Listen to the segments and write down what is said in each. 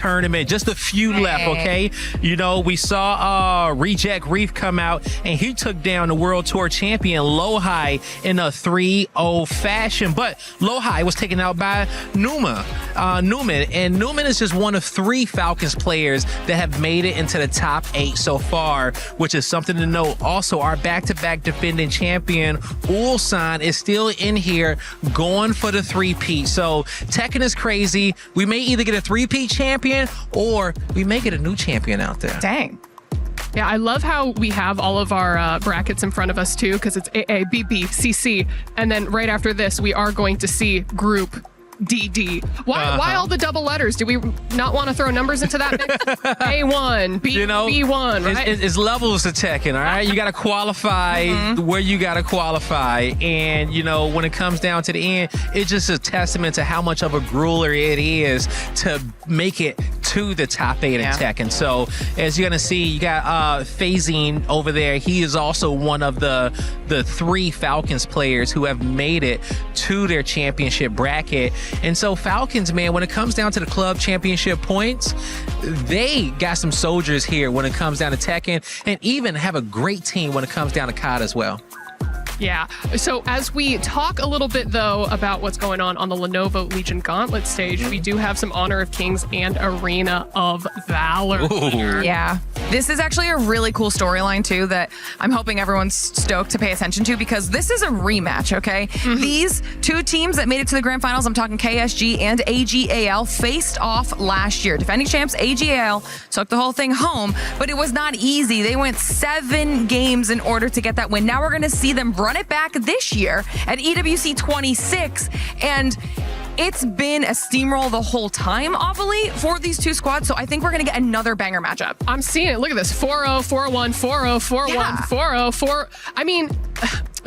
tournament, just a few left, okay? You know, we saw Reject Reef come out and he took down the World Tour champion Lohai in a 3-0 fashion, but Lohai was taken out by Newman, and Newman is just one of 3 Falcons players that have made it into the top 8 so far, which is something to note. Also, our back-to-back defending champion Ulsan is still in here going for the 3-peat. So Tekken is crazy. We may either get a 3-peat champion or we may get a new champion out there. Dang. Yeah, I love how we have all of our brackets in front of us too, because it's AA, BB, CC, and then right after this, we are going to see Group DD. Why all the double letters? Do we not want to throw numbers into that mix? A1, B, B1, right? It's levels to Tekken, all right? You got to qualify where you got to qualify. And, you know, when it comes down to the end, it's just a testament to how much of a grueler it is to make it to the top 8 in Tekken. So, as you're going to see, you got Phasing over there. He is also one of the 3 Falcons players who have made it to their championship bracket. And so Falcons, man, when it comes down to the club championship points, they got some soldiers here when it comes down to Tekken, and even have a great team when it comes down to COD as well. Yeah. So as we talk a little bit, though, about what's going on the Lenovo Legion Gauntlet stage, we do have some Honor of Kings and Arena of Valor. Ooh. Yeah. This is actually a really cool storyline, too, that I'm hoping everyone's stoked to pay attention to, because this is a rematch, okay? These 2 teams that made it to the Grand Finals, I'm talking KSG and AGAL, faced off last year. Defending champs AGAL took the whole thing home, but it was not easy. They went 7 games in order to get that win. Now we're going to see them run it back this year at EWC 26, and it's been a steamroll the whole time, obviously, for these 2 squads. So I think we're going to get another banger matchup. I'm seeing it. Look at this. 4-0, 4-1, 4-0, 4-1, 4-0, 4. I mean,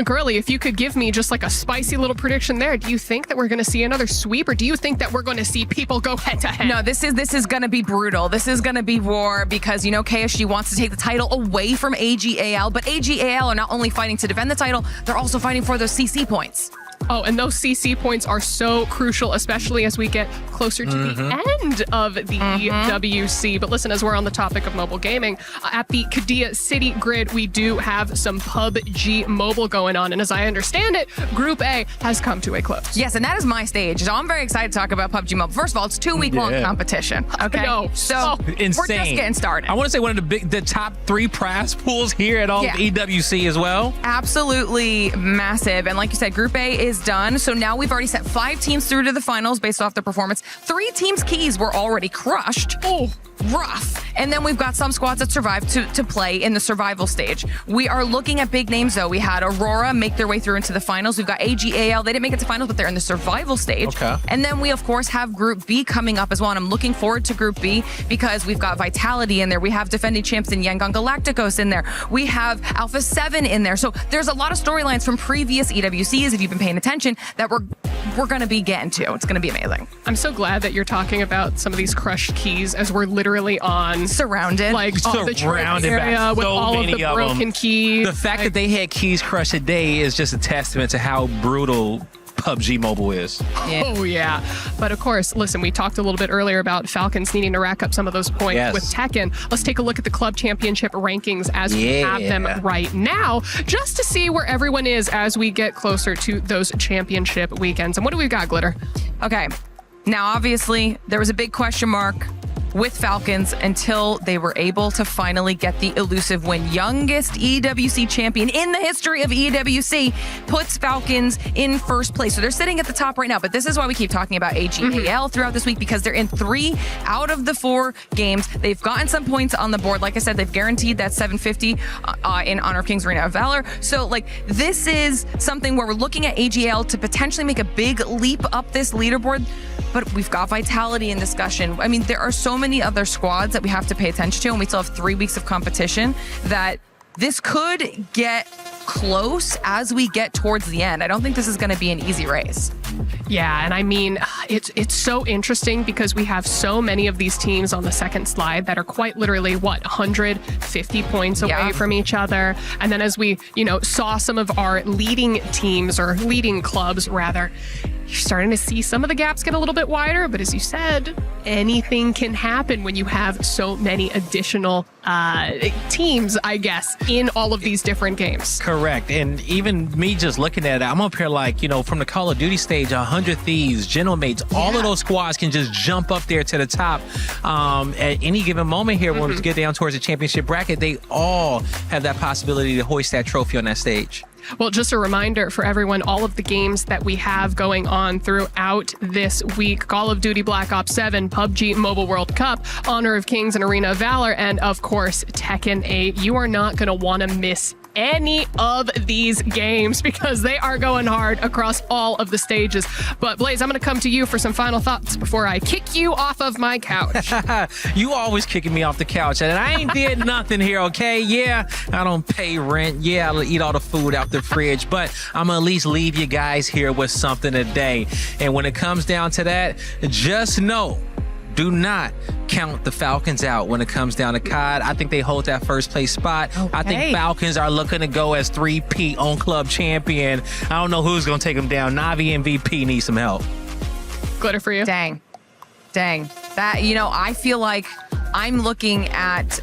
Girly, if you could give me just like a spicy little prediction there, do you think that we're going to see another sweep, or do you think that we're going to see people go head to head? No, this is going to be brutal. This is going to be war, because, you know, KSG wants to take the title away from AGAL, but AGAL are not only fighting to defend the title, they're also fighting for those CC points. Oh, and those CC points are so crucial, especially as we get closer to the end of the EWC. But listen, as we're on the topic of mobile gaming, at the Qiddiya City Grid, we do have some PUBG Mobile going on. And as I understand it, Group A has come to a close. Yes, and that is my stage. So I'm very excited to talk about PUBG Mobile. First of all, it's 2-week-long competition. Okay, so insane. We're just getting started. I want to say one of the top 3 prize pools here at all of EWC as well. Absolutely massive. And like you said, Group A is done. So now we've already sent 5 teams through to the finals based off their performance. 3 teams' keys were already crushed. Oh, rough. And then we've got some squads that survived to play in the survival stage. We are looking at big names, though. We had Aurora make their way through into the finals. We've got AGAL. They didn't make it to finals, but they're in the survival stage. Okay. And then we, of course, have Group B coming up as well. And I'm looking forward to Group B because we've got Vitality in there. We have defending champs in Yangon Galacticos in there. We have Alpha 7 in there. So there's a lot of storylines from previous EWCs, if you've been paying attention, that we're going to be getting to. It's going to be amazing. I'm so glad that you're talking about some of these crushed keys, as we're literally on surrounded, like on the trade area with all of the broken keys. The fact that they had keys crushed today is just a testament to how brutal PUBG Mobile is. Yeah. Oh, yeah. But of course, listen, we talked a little bit earlier about Falcons needing to rack up some of those points with Tekken. Let's take a look at the club championship rankings as we have them right now, just to see where everyone is as we get closer to those championship weekends. And what do we got, Glitter? Okay. Now, obviously, there was a big question mark with Falcons until they were able to finally get the elusive win. Youngest EWC champion in the history of EWC puts Falcons in first place. So they're sitting at the top right now, but this is why we keep talking about AGAL throughout this week, because they're in 3 out of the 4 games. They've gotten some points on the board. Like I said, they've guaranteed that 750 in Honor of Kings Arena of Valor. So like, this is something where we're looking at AGAL to potentially make a big leap up this leaderboard, but we've got Vitality in discussion. I mean, there are so many other squads that we have to pay attention to, and we still have 3 weeks of competition, that this could get close as we get towards the end. I don't think this is going to be an easy race. Yeah, and I mean, it's so interesting because we have so many of these teams on the second slide that are quite literally, 150 points away from each other. And then as we, saw some of our leading teams, or leading clubs rather, you're starting to see some of the gaps get a little bit wider. But as you said, anything can happen when you have so many additional teams, I guess, in all of these different games. Correct. And even me just looking at it, I'm up here like, from the Call of Duty stage, 100 Thieves, Gentlemates, all of those squads can just jump up there to the top at any given moment here when we get down towards the championship bracket. They all have that possibility to hoist that trophy on that stage. Well, just a reminder for everyone, all of the games that we have going on throughout this week: Call of Duty Black Ops 7, PUBG Mobile World Cup, Honor of Kings and Arena of Valor, and of course, Tekken 8. You are not going to want to miss any of these games because they are going hard across all of the stages. But Blaze, I'm going to come to you for some final thoughts before I kick you off of my couch. You always kicking me off the couch, and I ain't did nothing here, okay? Yeah, I don't pay rent. Yeah, I eat all the food out the fridge, but I'm gonna at least leave you guys here with something today. And when it comes down to that, just know, do not count the Falcons out when it comes down to COD. I think they hold that first place spot. Okay. I think Falcons are looking to go as 3-peat on club champion. I don't know who's going to take them down. Navi MVP needs some help. Glitter for you. Dang. That, I feel like I'm looking at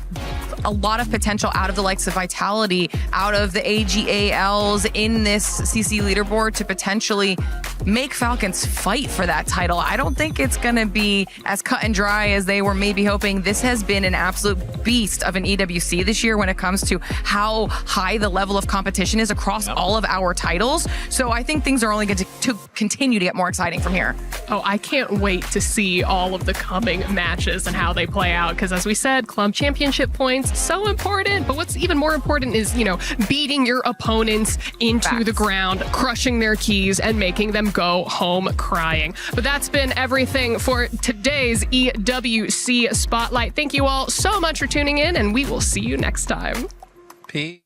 a lot of potential out of the likes of Vitality, out of the AGALs in this CC leaderboard to potentially make Falcons fight for that title. I don't think it's going to be as cut and dry as they were maybe hoping. This has been an absolute beast of an EWC this year when it comes to how high the level of competition is across all of our titles. So I think things are only going to continue to get more exciting from here. Oh, I can't wait to see all of the coming matches and how they play out, because as we said, club championship points, so important. But what's even more important is, beating your opponents into the ground, crushing their keys, and making them go home crying. But that's been everything for today's EWC Spotlight. Thank you all so much for tuning in, and we will see you next time. Peace.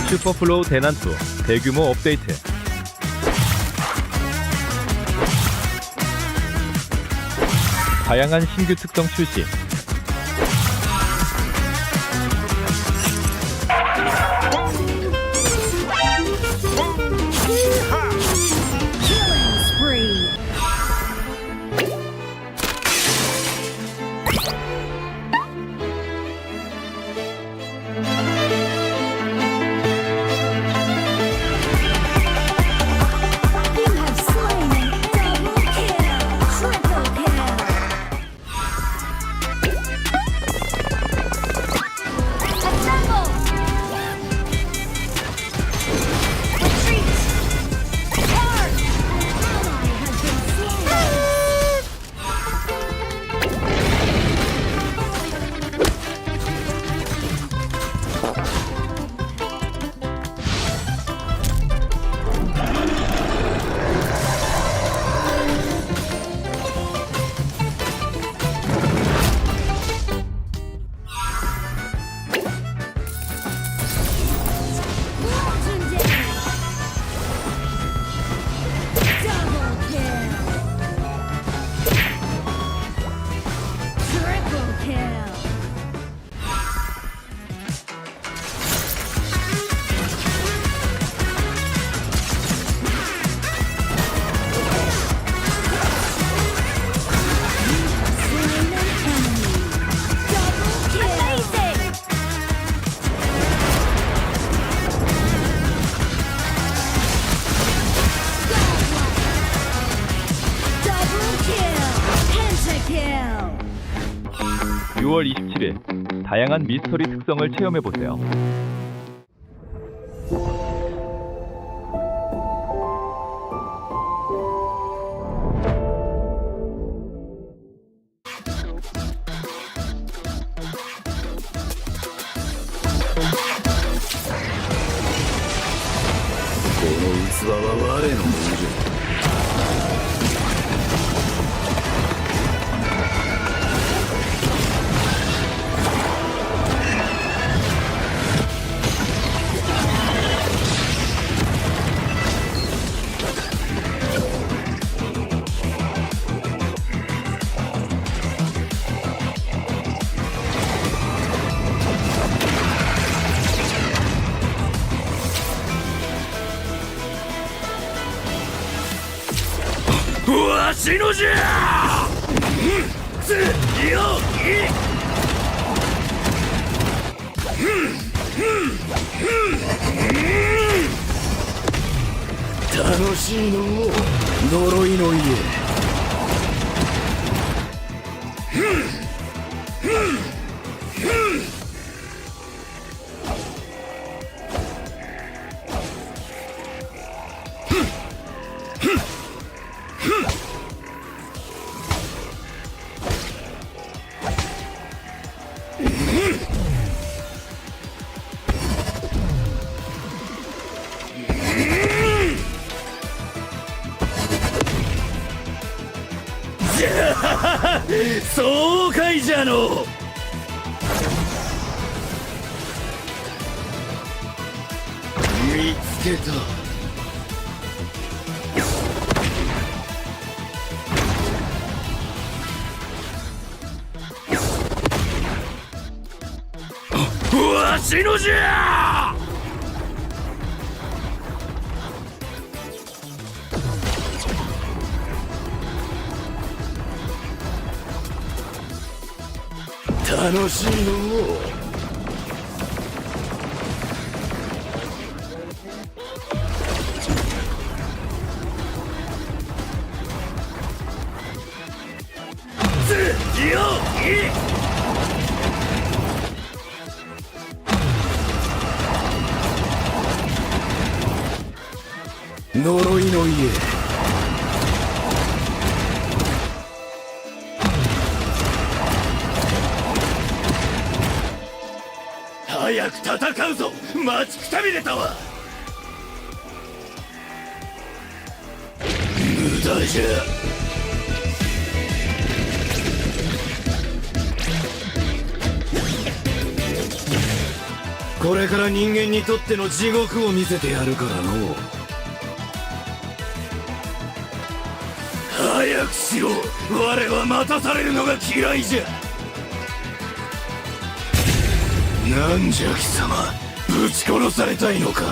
슈퍼플로우 대난투 대규모 업데이트. 다양한 신규 특성 출시. (6월 27일) 다양한 미스터리 특성을 체험해보세요. わしのじゃ。強い。楽しいのう、呪いの家。爽快じゃの。見つけた。わしのじゃ。楽しいのう。強い。呪いの家。早く戦うぞ。待ちくたびれたわ。無駄じゃ。これから人間にとっての地獄を見せてやるからの。早くしろ。我は待たされるのが嫌いじゃ。なんじゃ貴様、ぶち殺されたいのか。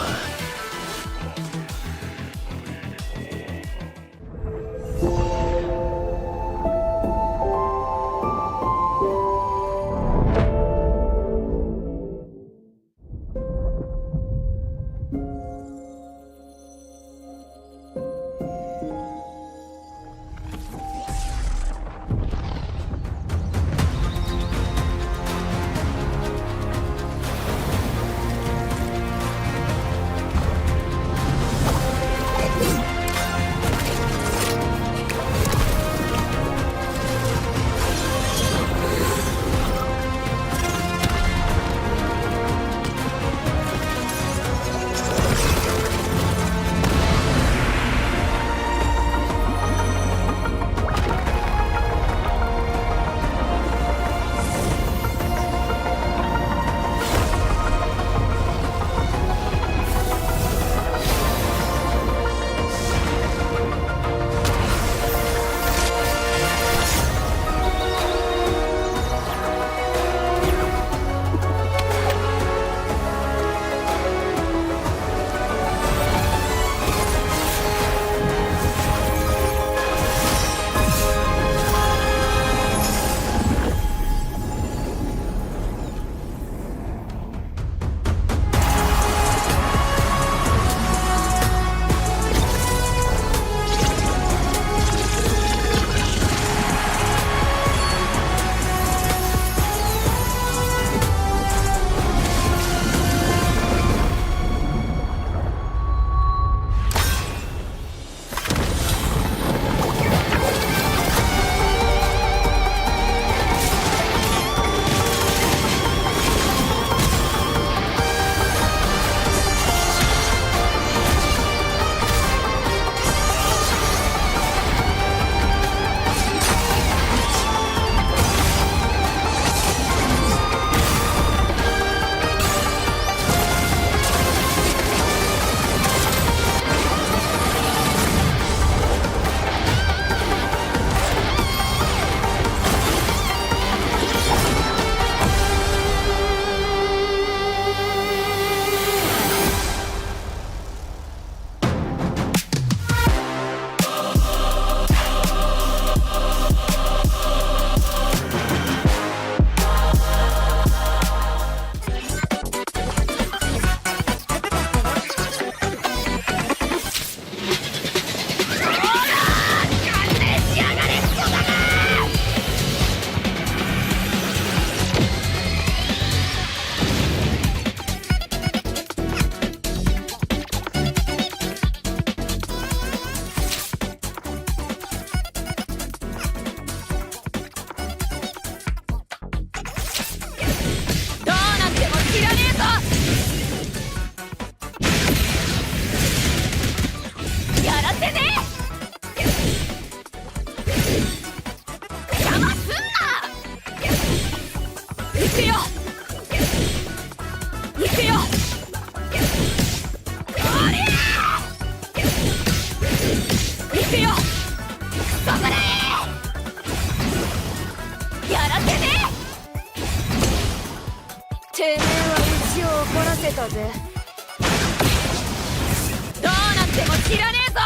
せたぜ。どうなっても知らねえぞ。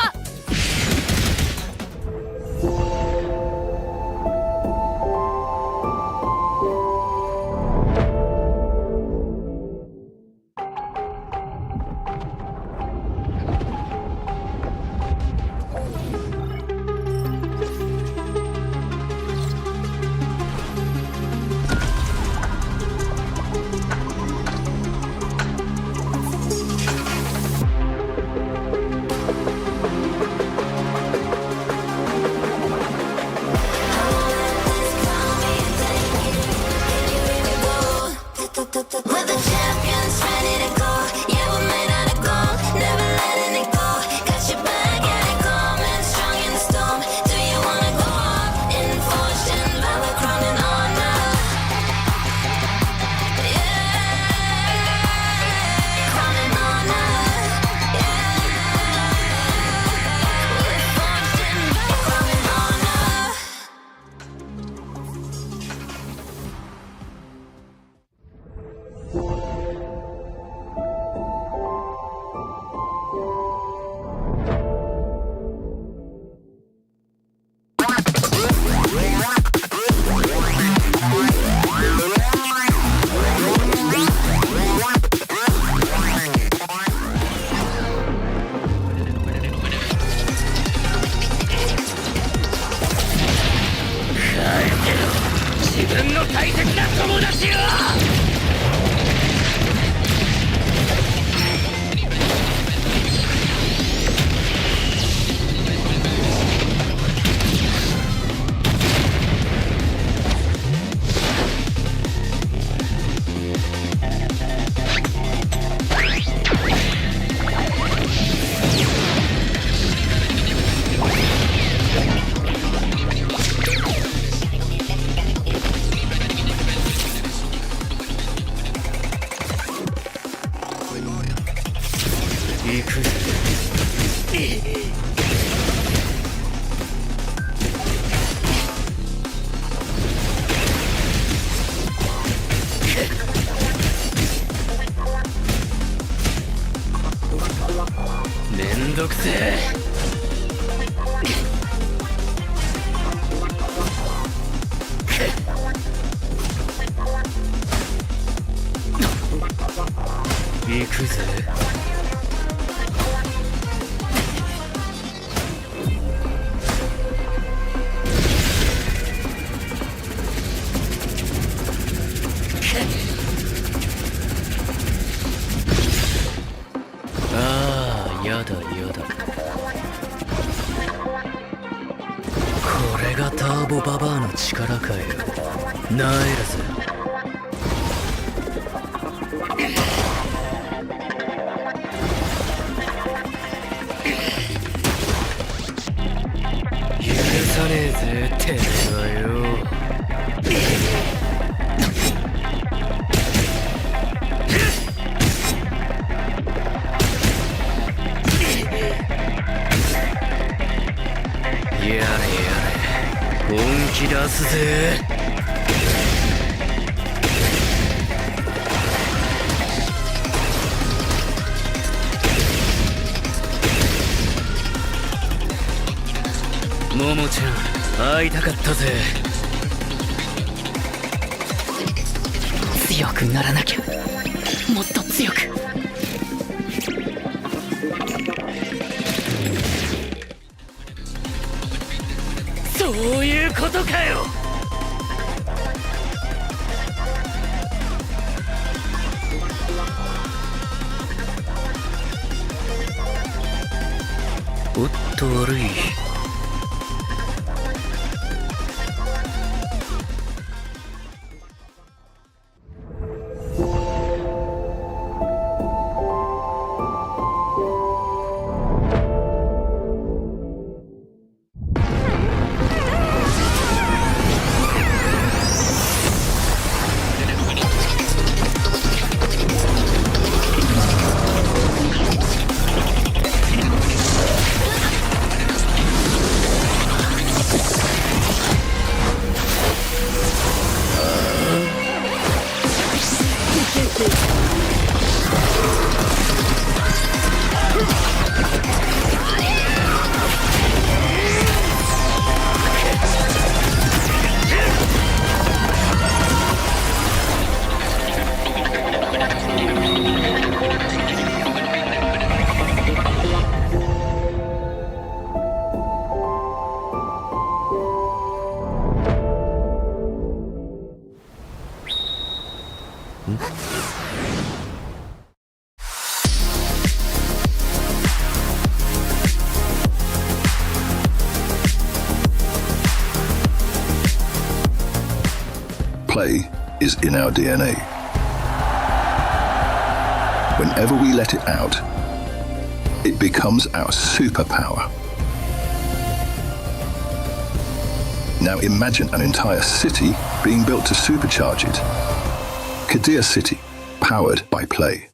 ももちゃん、会いたかったぜ。強くならなきゃ、もっと強く。そういうことかよ。おっと悪い。play is in our DNA. Whenever we let it out, it becomes our superpower. Now imagine an entire city being built to supercharge it. Kadir City, powered by play.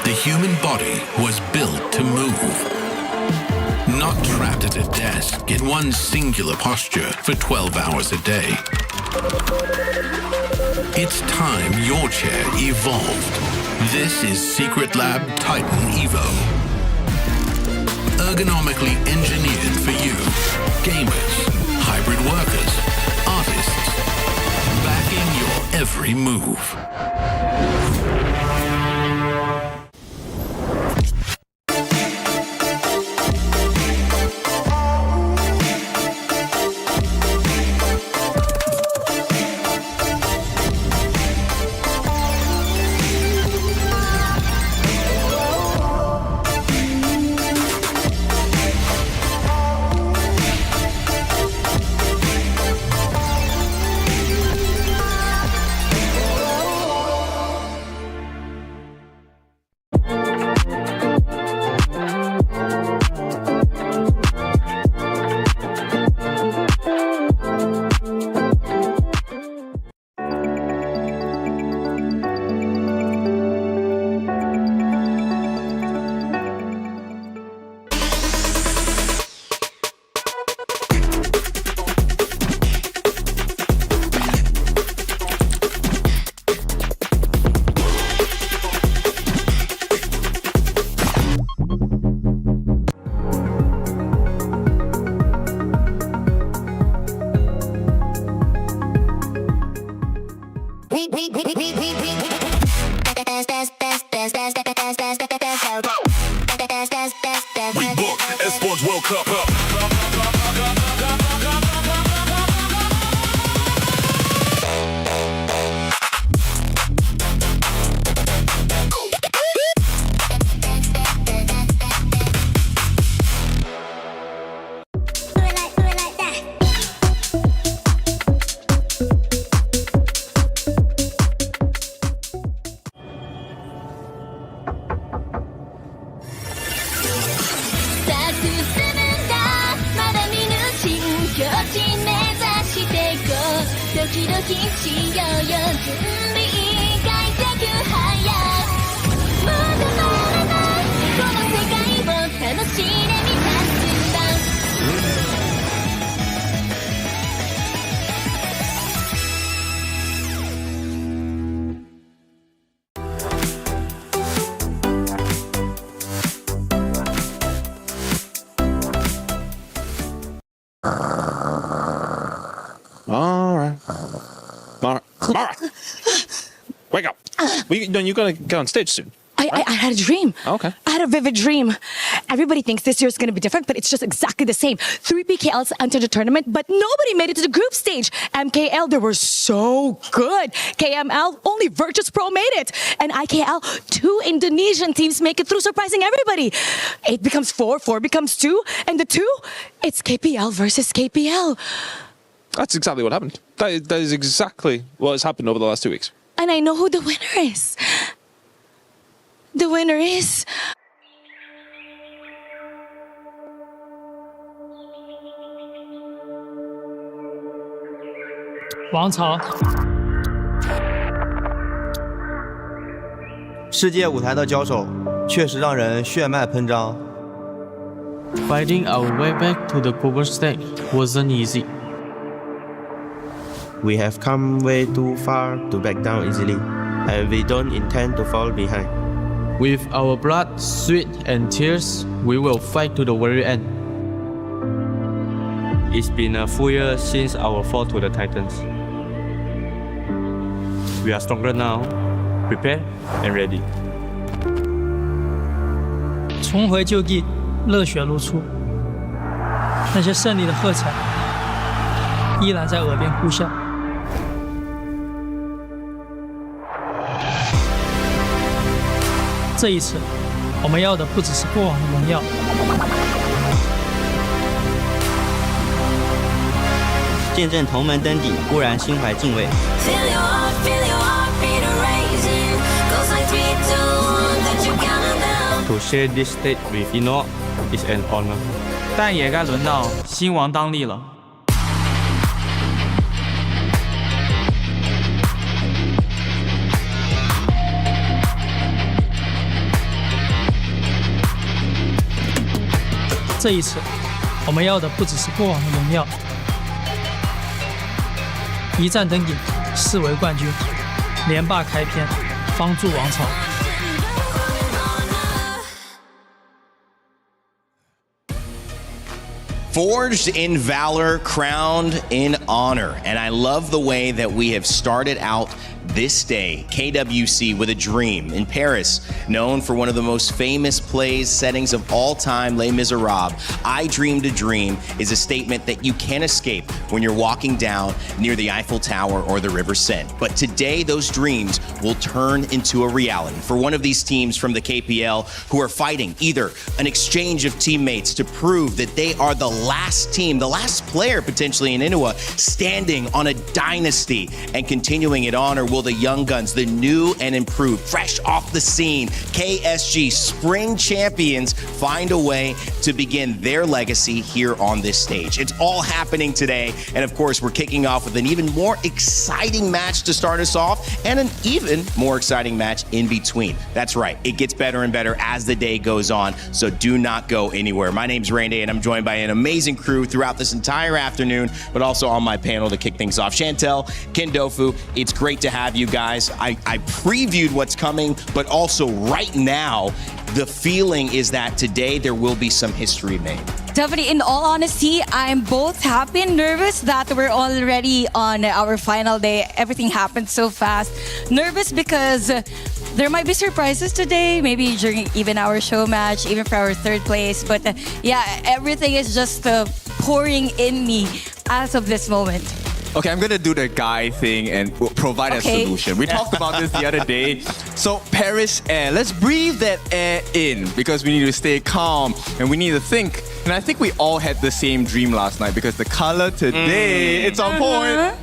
The human body was built to move. Not trapped at a desk in one singular posture for 12 hours a day. It's time your chair evolved. This is Secret Lab Titan Evo. Ergonomically engineered for you, gamers, hybrid workers, artists, backing your every move. We book Esports World Cup up. Mara! Wake up. You're going to go on stage soon. I had a dream. Okay. I had a vivid dream. Everybody thinks this year is going to be different, but it's just exactly the same. 3 PKLs entered the tournament, but nobody made it to the group stage. MKL, they were so good. KML, only Virtus Pro made it. And IKL, 2 Indonesian teams make it through, surprising everybody. 8 becomes 4, 4 becomes 2, and the 2, it's KPL versus KPL. That's exactly what happened. That is exactly what has happened over the last 2 weeks. And I know who the winner is. The winner is... Wang Cao. 世界舞台的交手确实让人血脉喷张。Fighting our way back to the global stage wasn't easy. We have come way too far to back down easily, and we don't intend to fall behind. With our blood, sweat, and tears, we will fight to the very end. It's been a full year since our fall to the Titans. We are stronger now, prepared and ready. 重回旧地，热血如初，那些胜利的喝彩依然在耳边呼啸。这一次，我们要的不只是过往的荣耀。见证同门登顶，固然心怀敬畏。To share this stage with Enoch is an honor. 但也该轮到新王当立了。这一次，我们要的不只是过往的荣耀。一战登顶，视为冠军，连霸开篇，方筑王朝。Forged in valor, crowned in honor. And I love the way that we have started out this day, KWC with a dream. In Paris, known for one of the most famous plays settings of all time, Les Miserables, I Dreamed a Dream is a statement that you can't escape when you're walking down near the Eiffel Tower or the River Seine. But today, those dreams will turn into a reality for one of these teams from the KPL who are fighting either an exchange of teammates to prove that they are the last team, the last player potentially in Inua, standing on a dynasty and continuing it on, or will the young guns, the new and improved, fresh off the scene, KSG spring champions, find a way to begin their legacy here on this stage? It's all happening today. And of course, we're kicking off with an even more exciting match to start us off and an even more exciting match in between. That's right. It gets better and better as the day goes on. So do not go anywhere. My name's Randy and I'm joined by an amazing crew throughout this entire afternoon, but also on my panel to kick things off. Chantel, Ken Dofu, it's great to have you guys. I previewed what's coming, but also right now, the feeling is that today there will be some history made. Definitely, in all honesty, I'm both happy and nervous that we're already on our final day. Everything happened so fast. Nervous because there might be surprises today, maybe during even our show match, even for our third place. But yeah, everything is just pouring in me as of this moment. Okay, I'm gonna do the guy thing and provide a solution. We talked about this the other day. So Paris air, let's breathe that air in because we need to stay calm and we need to think. And I think we all had the same dream last night because the color today, it's on point.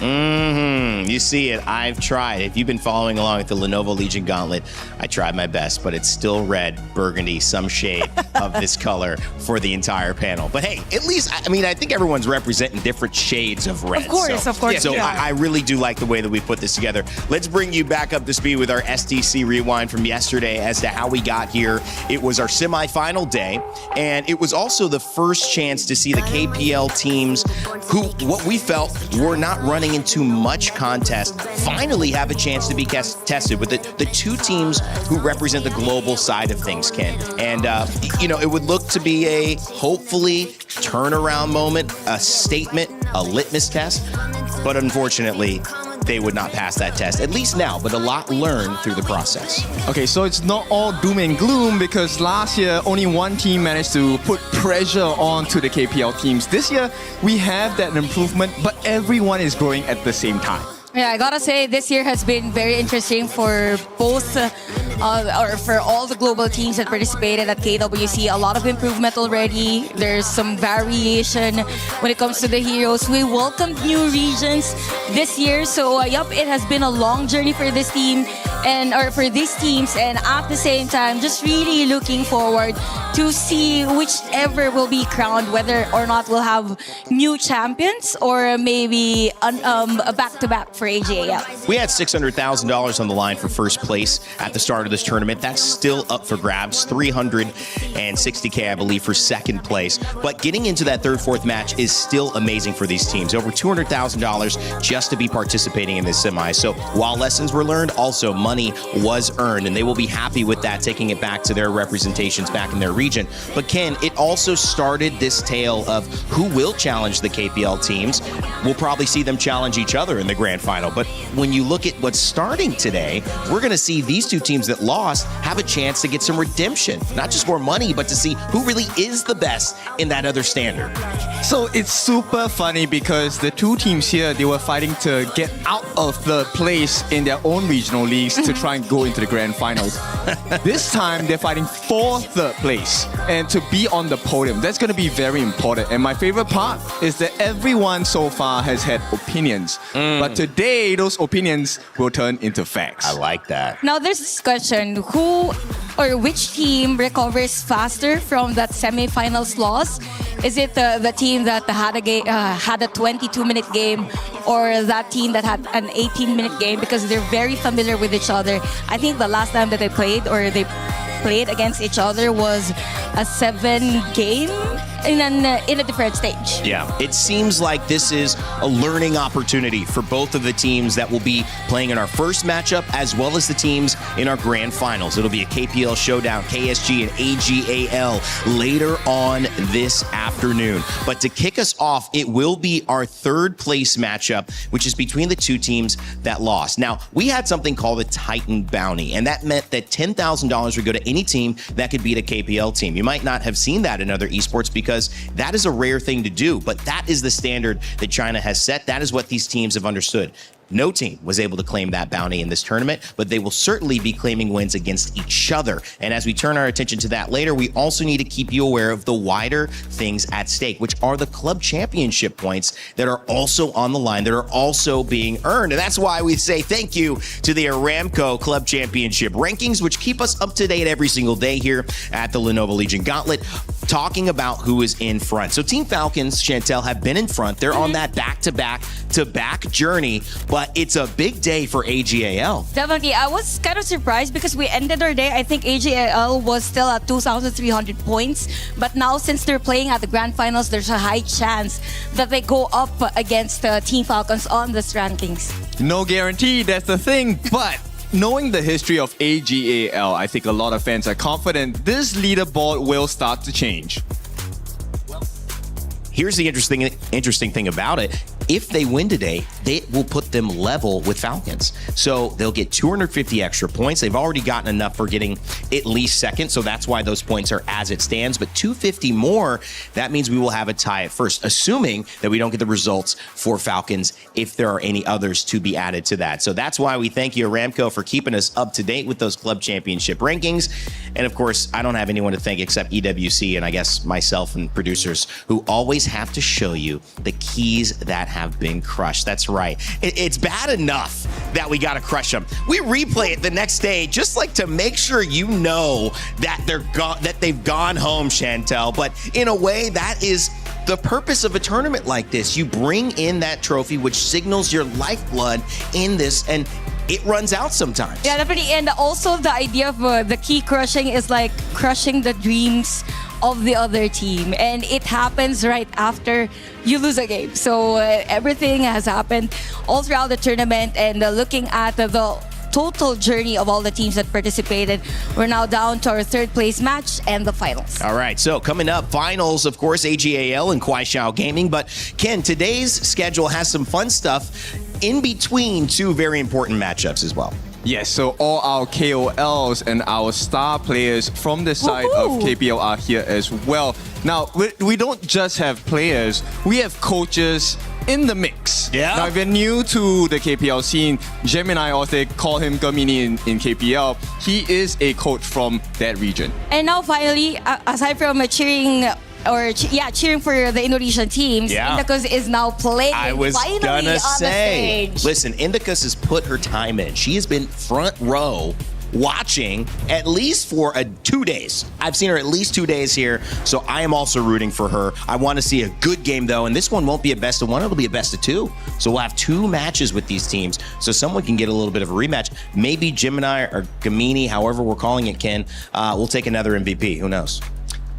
You see it. I've tried. If you've been following along with the Lenovo Legion Gauntlet, I tried my best, but it's still red, burgundy, some shade of this color for the entire panel. But hey, at least, I mean, I think everyone's representing different shades of red. Of course. So yeah. I really do like the way that we put this together. Let's bring you back up to speed with our SDC rewind from yesterday as to how we got here. It was our semifinal day, and it was also the first chance to see the KPL teams who, what we felt, were not running into much contest, finally have a chance to be tested with the two teams who represent the global side of things, Ken. And, you know, it would look to be a hopefully turnaround moment, a statement, a litmus test. But unfortunately, they would not pass that test, at least now, but a lot learned through the process. Okay, so it's not all doom and gloom because last year only one team managed to put pressure onto the KPL teams. This year, we have that improvement, but everyone is growing at the same time. Yeah, I gotta say this year has been very interesting for both, or for all the global teams that participated at KWC. A lot of improvement already. There's some variation when it comes to the heroes. We welcomed new regions this year, so yup, it has been a long journey for this team or for these teams, and at the same time, just really looking forward to see whichever will be crowned, whether or not we'll have new champions or maybe a back-to-back for AGAL. We had $600,000 on the line for first place at the start start of this tournament. That's still up for grabs, 360K, I believe, for second place. But getting into that third, fourth match is still amazing for these teams. Over $200,000 just to be participating in this semi. So while lessons were learned, also money was earned, and they will be happy with that, taking it back to their representations back in their region. But Ken, it also started this tale of who will challenge the KPL teams. We'll probably see them challenge each other in the grand final. But when you look at what's starting today, we're going to see these two teams that lost have a chance to get some redemption. Not just more money, but to see who really is the best in that other standard. So it's super funny because the two teams here, they were fighting to get out of the place in their own regional leagues to try and go into the grand finals. This time, they're fighting for third place and to be on the podium. That's going to be very important. And my favorite part is that everyone so far has had opinions. But today, those opinions will turn into facts. I like that. Now there's this question: who or which team recovers faster from that semifinals loss? Is it the team that had a 22-minute game, or that team that had an 18-minute game? Because they're very familiar with each other. I think the last time that they played against each other was a 7-game in a different stage. Yeah, it seems like this is a learning opportunity for both of the teams that will be playing in our first matchup, as well as the teams in our grand finals. It'll be a KPL showdown, KSG and AGAL, later on this afternoon. But to kick us off, it will be our third place matchup, which is between the two teams that lost. Now, we had something called the Titan Bounty, and that meant that $10,000 would go to any team that could beat a KPL team. You might not have seen that in other esports because that is a rare thing to do, but that is the standard that China has set. That is what these teams have understood. No team was able to claim that bounty in this tournament, but they will certainly be claiming wins against each other. And as we turn our attention to that later, we also need to keep you aware of the wider things at stake, which are the club championship points that are also on the line, that are also being earned. And that's why we say thank you to the Aramco Club Championship rankings, which keep us up to date every single day here at the Lenovo Legion Gauntlet, talking about who is in front. So Team Falcons, Chantel, have been in front. They're on that back-to-back journey, but it's a big day for AGAL. Definitely. I was kind of surprised because we ended our day, I think AGAL was still at 2,300 points. But now, since they're playing at the grand finals, there's a high chance that they go up against Team Falcons on this rankings. No guarantee, that's the thing, but knowing the history of AGAL, I think a lot of fans are confident this leaderboard will start to change. Here's the interesting thing about it. If they win today, they will put them level with Falcons. So they'll get 250 extra points. They've already gotten enough for getting at least second, so that's why those points are as it stands. But 250 more, that means we will have a tie at first, assuming that we don't get the results for Falcons if there are any others to be added to that. So that's why we thank you, Aramco, for keeping us up to date with those club championship rankings. And of course, I don't have anyone to thank except EWC and I guess myself and producers, who always have to show you the keys that have been crushed. That's right. It's bad enough that we got to crush them. We replay it the next day just like to make sure you know that they've gone home, Chantel. But in a way, that is the purpose of a tournament like this. You bring in that trophy, which signals your lifeblood in this, and it runs out sometimes. Yeah, definitely. And also the idea of the key crushing is like crushing the dreams of the other team, and it happens right after you lose a game. So everything has happened all throughout the tournament, and looking at the total journey of all the teams that participated, we're now down to our third place match and the finals. All right, so coming up, finals, of course, AGAL and Kuaishao Gaming. But Ken, today's schedule has some fun stuff in between two very important matchups as well. Yes, so all our KOLs and our star players from the side of KPL are here as well. Now, we don't just have players, we have coaches in the mix. Yeah. Now, if you're new to the KPL scene, Gemini, or they call him Gemini in KPL, he is a coach from that region. And now finally, aside from cheering for the Indonesian teams, Indicus is now playing finally on the stage. Listen, Indicus has put her time in. She has been front row watching at least for 2 days. I've seen her at least 2 days here, so I am also rooting for her. I want to see a good game, though, and this one won't be a best of one. It'll be a best of two. So we'll have 2 matches with these teams, so someone can get a little bit of a rematch. Maybe Gemini or Gamini, however we're calling it, Ken, will take another MVP. Who knows?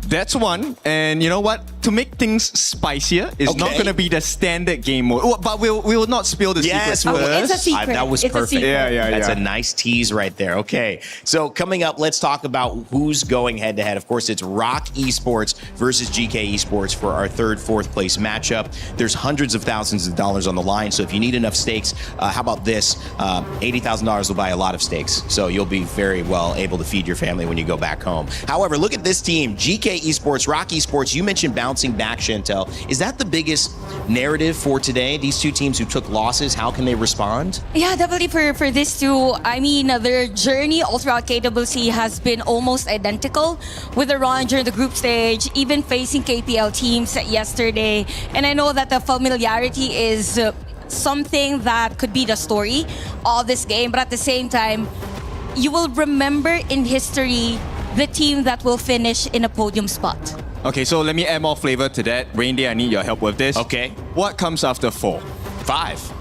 That's one. And you know what? To make things spicier, it's not going to be the standard game mode. Oh, but we will not spill the secrets first. It's a secret. That was It's a perfect. secret. That's a nice tease right there. Okay. So coming up, let's talk about who's going head to head. Of course, it's HOK Esports versus GK Esports for our 3rd, 4th place matchup. There's hundreds of thousands of dollars on the line. So if you need enough stakes, how about this? $80,000 will buy a lot of stakes. So you'll be very well able to feed your family when you go back home. However, look at this team. GK Esports, HOK Esports. You mentioned bouncing back, Chantel. Is that the biggest narrative for today? These 2 teams who took losses, how can they respond? Yeah, definitely for this too. I mean, their journey all throughout KWC has been almost identical with the run during the group stage, even facing KPL teams yesterday. And I know that the familiarity is something that could be the story of this game, but at the same time, you will remember in history the team that will finish in a podium spot. Okay, so let me add more flavor to that. Reindeer, I need your help with this. Okay. What comes after 4? 5.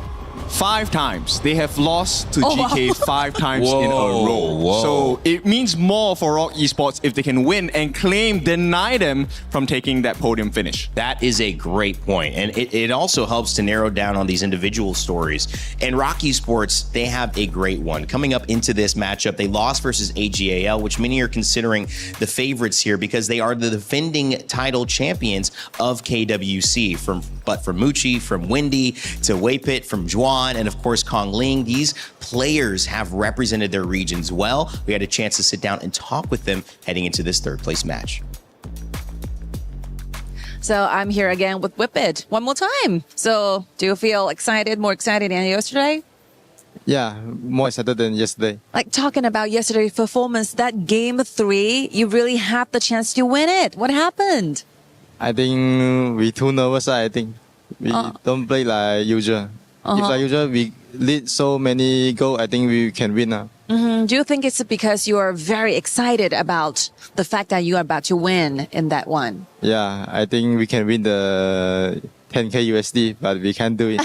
5 times. They have lost to Oh, GK wow. 5 times in a row. Whoa. So it means more for HOK Esports if they can win and deny them from taking that podium finish. That is a great point. And it also helps to narrow down on these individual stories. And HOK Esports, they have a great one. Coming up into this matchup, they lost versus AGAL, which many are considering the favorites here because they are the defending title champions of KWC. From Muchi, from Windy to Weipit, from Juan, and of course Kong Ling. These players have represented their regions well. We had a chance to sit down and talk with them heading into this 3rd place match. So I'm here again with Whippet one more time. So do you feel excited, more excited than yesterday? Yeah, more excited than yesterday. Like talking about yesterday's performance, that game 3, you really had the chance to win it. What happened? I think we too nervous. I think we don't play like usual. If like usual, we lead so many goals, I think we can win now. Do you think it's because you are very excited about the fact that you are about to win in that one? Yeah, I think we can win the 10K USD, but we can't do it.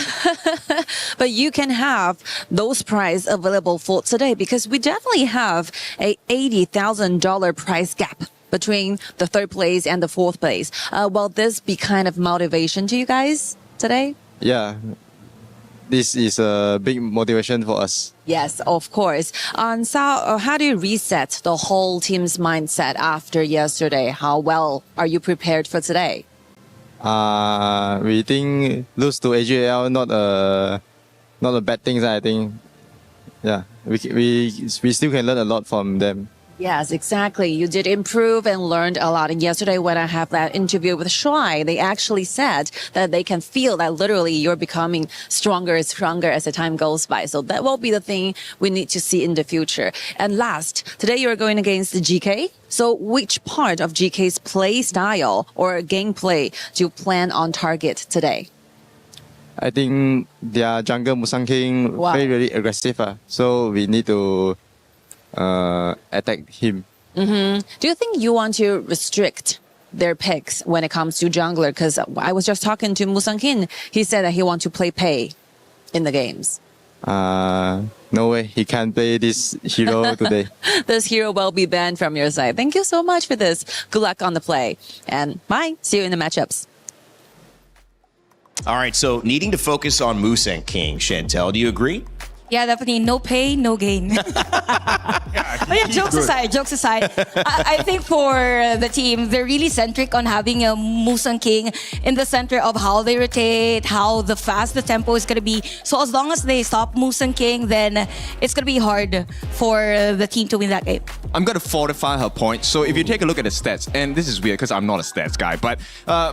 But you can have those prize available for today because we definitely have a $80,000 price gap between the 3rd place and the 4th place. Will this be kind of motivation to you guys today? Yeah, this is a big motivation for us. Yes, of course. So how do you reset the whole team's mindset after yesterday? How well are you prepared for today? We think lose to AGL not a bad thing. I think, yeah, we still can learn a lot from them. Yes, exactly. You did improve and learned a lot. And yesterday when I have that interview with Shuai, they actually said that they can feel that literally you're becoming stronger and stronger as the time goes by. So that will be the thing we need to see in the future. And last, today you're going against the GK. So which part of GK's play style or gameplay do you plan on target today? I think their jungle Musang King very aggressive. So we need to attack him. Do you think you want to restrict their picks when it comes to jungler? Because I was just talking to Musang Kin. He said that he wants to play pay in the games. No way. He can't play this hero today. This hero will be banned from your side. Thank you so much for this. Good luck on the play. And bye. See you in the matchups. All right, so needing to focus on Musang King, Chantel, do you agree? Yeah, definitely. No pay, no gain. But yeah, jokes aside, I think for the team, they're really centric on having a Musang King in the center of how they rotate, how fast the tempo is going to be. So as long as they stop Musang King, then it's going to be hard for the team to win that game. I'm going to fortify her point. So if you take a look at the stats, and this is weird because I'm not a stats guy, but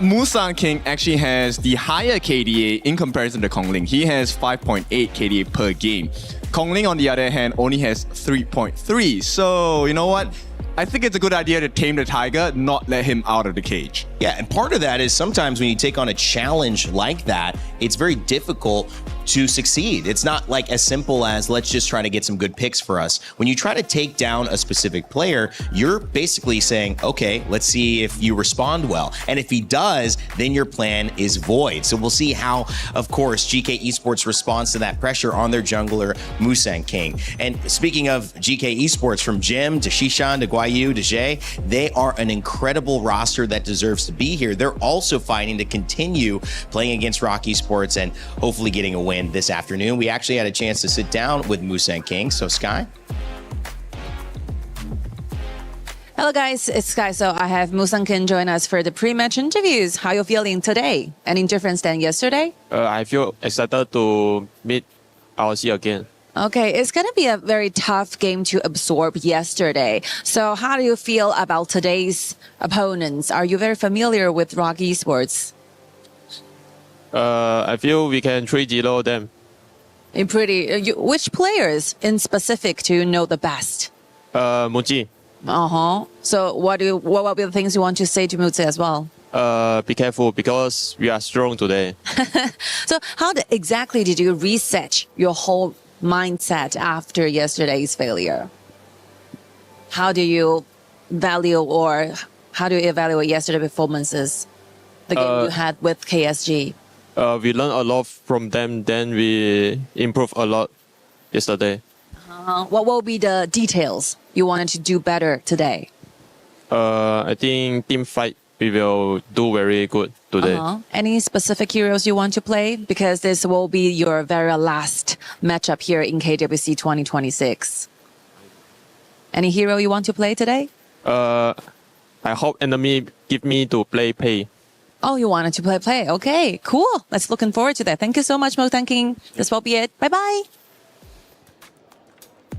Musang King actually has the higher KDA in comparison to Kong Ling. He has 5.8 KDA per game. Kong Ling, on the other hand, only has 3.3. So, you know what? I think it's a good idea to tame the tiger, not let him out of the cage. Yeah, and part of that is sometimes when you take on a challenge like that, it's very difficult to succeed. It's not like as simple as let's just try to get some good picks for us. When you try to take down a specific player, you're basically saying, okay, let's see if you respond well. And if he does, then your plan is void. So we'll see how, of course, GK Esports responds to that pressure on their jungler, Musang King. And speaking of GK Esports, from Jim to Shishan to Guayu to Jay, they are an incredible roster that deserves to be here. They're also fighting to continue playing against ROK Esports and hopefully getting a win this afternoon. We actually had a chance to sit down with Musang King. So Sky? Hello guys, it's Sky. So I have Musang King join us for the pre-match interviews. How you feeling today? Any difference than yesterday? I feel excited to meet RC again. Okay, it's going to be a very tough game to absorb yesterday. So how do you feel about today's opponents? Are you very familiar with ROK Esports? I feel we can 3-0 them. Which players in specific do you know the best? Muji. So what will be the things you want to say to Muzi as well? Be careful because we are strong today. So how exactly did you reset your whole mindset after yesterday's failure? How do you value or how do you evaluate yesterday's performances? The game you had with KSG? We learned a lot from them, then we improved a lot yesterday. What will be the details you wanted to do better today? I think team fight we will do very good today. Any specific heroes you want to play? Because this will be your very last matchup here in KWC 2026. Any hero you want to play today? I hope enemy give me to play pay. Oh, you wanted to play. Okay, cool. Let's looking forward to that. Thank you so much, Musang King. This will be it. Bye-bye.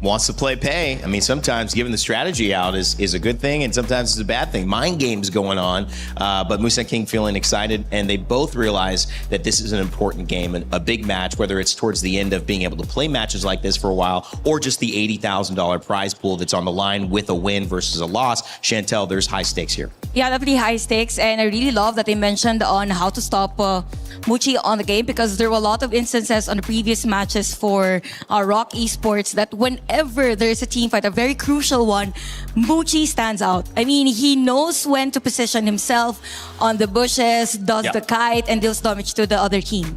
Wants to play pay. I mean, sometimes giving the strategy out is a good thing, and sometimes it's a bad thing. Mind games going on, but Musang King feeling excited, and they both realize that this is an important game and a big match, whether it's towards the end of being able to play matches like this for a while, or just the $80,000 prize pool that's on the line with a win versus a loss. Chantel, there's high stakes here. Yeah, definitely high stakes, and I really love that they mentioned on how to stop Muchi on the game, because there were a lot of instances on the previous matches for ROK Esports that whenever there's a team fight, a very crucial one, Muchi stands out. I mean, he knows when to position himself on the bushes, does the kite, and deals damage to the other team.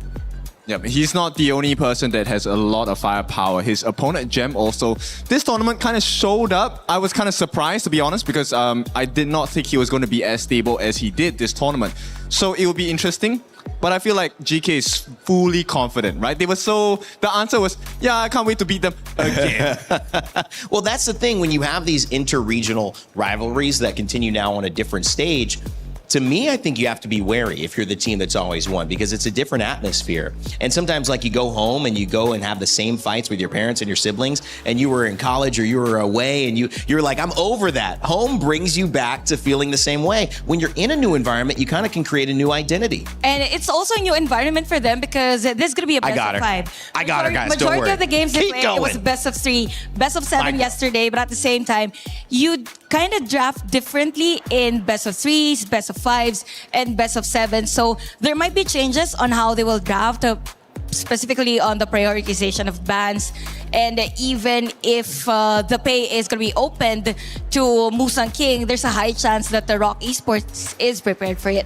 Yeah, he's not the only person that has a lot of firepower. His opponent, Gem, also. This tournament kind of showed up. I was kind of surprised, to be honest, because I did not think he was going to be as stable as he did this tournament. So it will be interesting. But I feel like GK is fully confident, right? The answer was, yeah, I can't wait to beat them again. Well, that's the thing. When you have these inter-regional rivalries that continue now on a different stage, to me, I think you have to be wary if you're the team that's always won, because it's a different atmosphere. And sometimes, like, you go home and you go and have the same fights with your parents and your siblings, and you were in college or you were away, and you're like, I'm over that. Home brings you back to feeling the same way. When you're in a new environment, you kind of can create a new identity. And it's also a new environment for them, because this is going to be a best of 5. I got her, guys. Don't worry. Majority of the games they played, it was best of 3, best of 7 yesterday, but at the same time, you kind of draft differently in best of 3s, best of 5s, and best of 7. So there might be changes on how they will draft, specifically on the prioritization of bans. And even if the pay is going to be opened to Musang King, there's a high chance that the ROK Esports is prepared for it.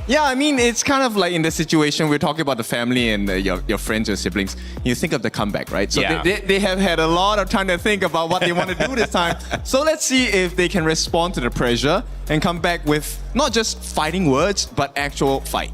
Yeah, I mean, it's kind of like in the situation we're talking about the family and your friends, your siblings. You think of the comeback, right? So they have had a lot of time to think about what they want to do this time. So let's see if they can respond to the pressure and come back with not just fighting words, but actual fight.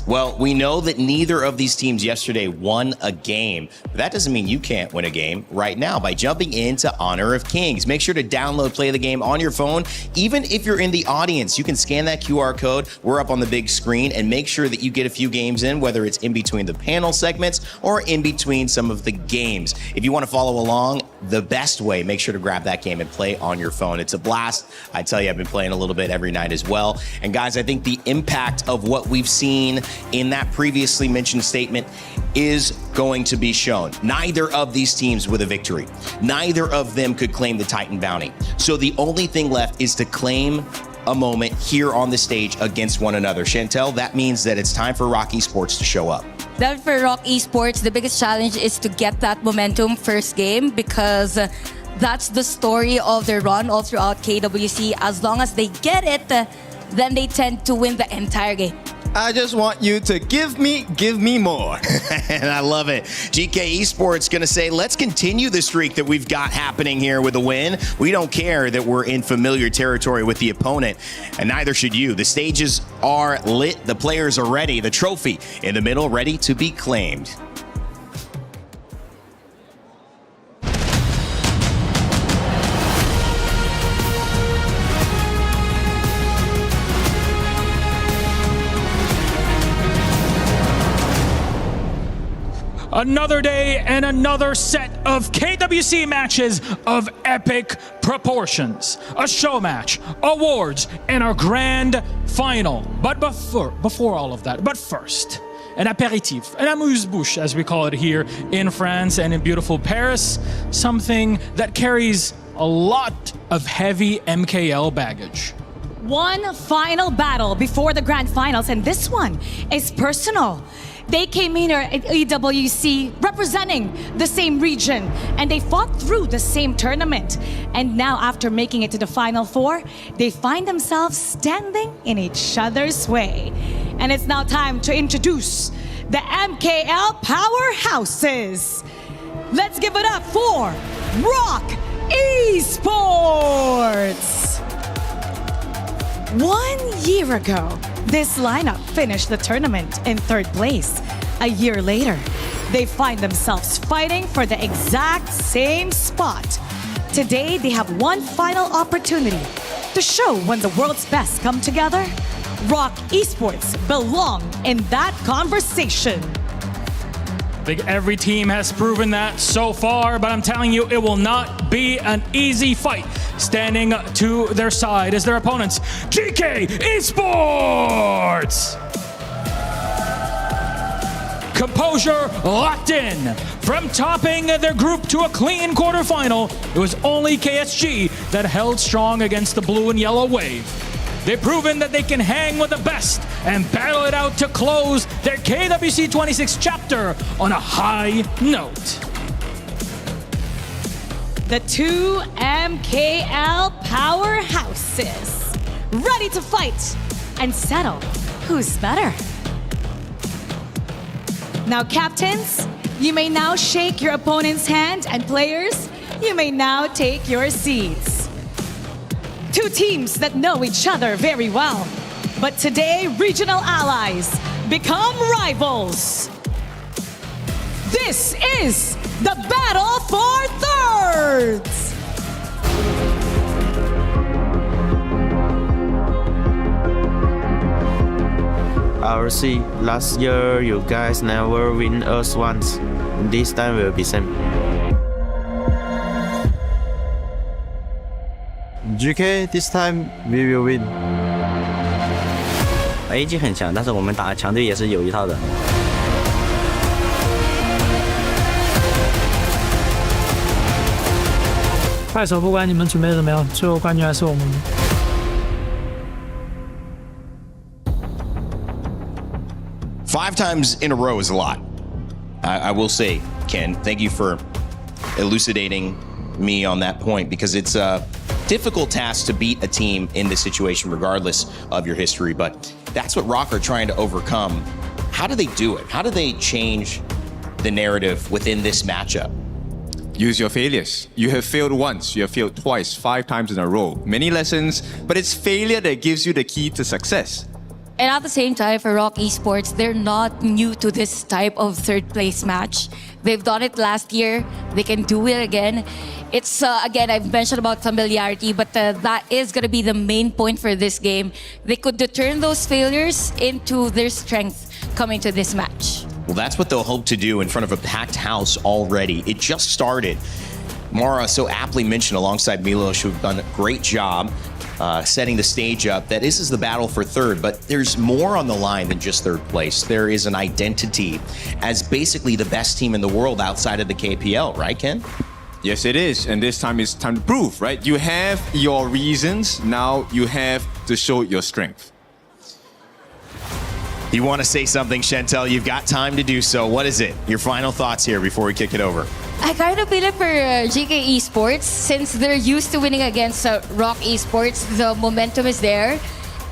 Well, we know that neither of these teams yesterday won a game, but that doesn't mean you can't win a game right now by jumping into Honor of Kings. Make sure to download Play the Game on your phone. Even if you're in the audience, you can scan that QR code. We're up on the big screen, and make sure that you get a few games in, whether it's in between the panel segments or in between some of the games. If you want to follow along, the best way, make sure to grab that game and play on your phone. It's a blast. I tell you, I've been playing a little bit every night as well. And guys, I think the impact of what we've seen in that previously mentioned statement is going to be shown. Neither of these teams with a victory. Neither of them could claim the Titan bounty. So the only thing left is to claim a moment here on the stage against one another. Chantel, that means that it's time for ROK Esports to show up. Then for HOK Esports, the biggest challenge is to get that momentum first game because that's the story of their run all throughout KWC. As long as they get it, then they tend to win the entire game. I just want you to give me more. And I love it. GK Esports going to say, let's continue the streak that we've got happening here with a win. We don't care that we're in familiar territory with the opponent, and neither should you. The stages are lit. The players are ready. The trophy in the middle ready to be claimed. Another day and another set of KWC matches of epic proportions. A show match, awards, and our grand final. But before all of that, but first, an apéritif, an amuse-bouche, as we call it here in France and in beautiful Paris. Something that carries a lot of heavy MKL baggage. One final battle before the grand finals, and this one is personal. They came in here at EWC representing the same region, and they fought through the same tournament. And now, after making it to the Final Four, they find themselves standing in each other's way. And it's now time to introduce the MKL Powerhouses. Let's give it up for HOK Esports! 1 year ago, this lineup finished the tournament in third place. A year later, they find themselves fighting for the exact same spot. Today, they have one final opportunity to show when the world's best come together. HOK Esports belong in that conversation. I think every team has proven that so far, but I'm telling you, it will not be an easy fight. Standing to their side is their opponents, GK Esports! Composure locked in. From topping their group to a clean quarterfinal, it was only KSG that held strong against the blue and yellow wave. They've proven that they can hang with the best and battle it out to close their KWC 26 chapter on a high note. The two MKL powerhouses, ready to fight and settle who's better. Now, captains, you may now shake your opponent's hand, and players, you may now take your seats. Two teams that know each other very well, but today regional allies become rivals. This is the battle for thirds. I'll see. Last year, you guys never win us once. This time will be same. GK, this time we will win. AG 很强，但是我们打强队也是有一套的。快手不管你们准备怎么样，最后冠军还是我们。5 times in a row is a lot. I will say, Ken, thank you for elucidating me on that point, because it's a difficult task to beat a team in this situation regardless of your history, but that's what HOK are trying to overcome. How do they do it? How do they change the narrative within this matchup? Use your failures. You have failed once, you have failed twice, 5 times in a row. Many lessons, but it's failure that gives you the key to success. And at the same time, for HOK Esports, they're not new to this type of third place match. They've done it last year. They can do it again. It's, again, I've mentioned about familiarity, but that is going to be the main point for this game. They could turn those failures into their strength coming to this match. Well, that's what they'll hope to do in front of a packed house already. It just started. Mara so aptly mentioned alongside Milos, who've done a great job setting the stage up, that this is the battle for third, but there's more on the line than just third place. There is an identity as basically the best team in the world outside of the KPL, right, Ken? Yes, it is. And this time it's time to prove, right? You have your reasons. Now you have to show your strength. You want to say something, Chantel? You've got time to do so. What is it? Your final thoughts here before we kick it over. I kind of feel it for GK Esports since they're used to winning against ROK Esports. The momentum is there.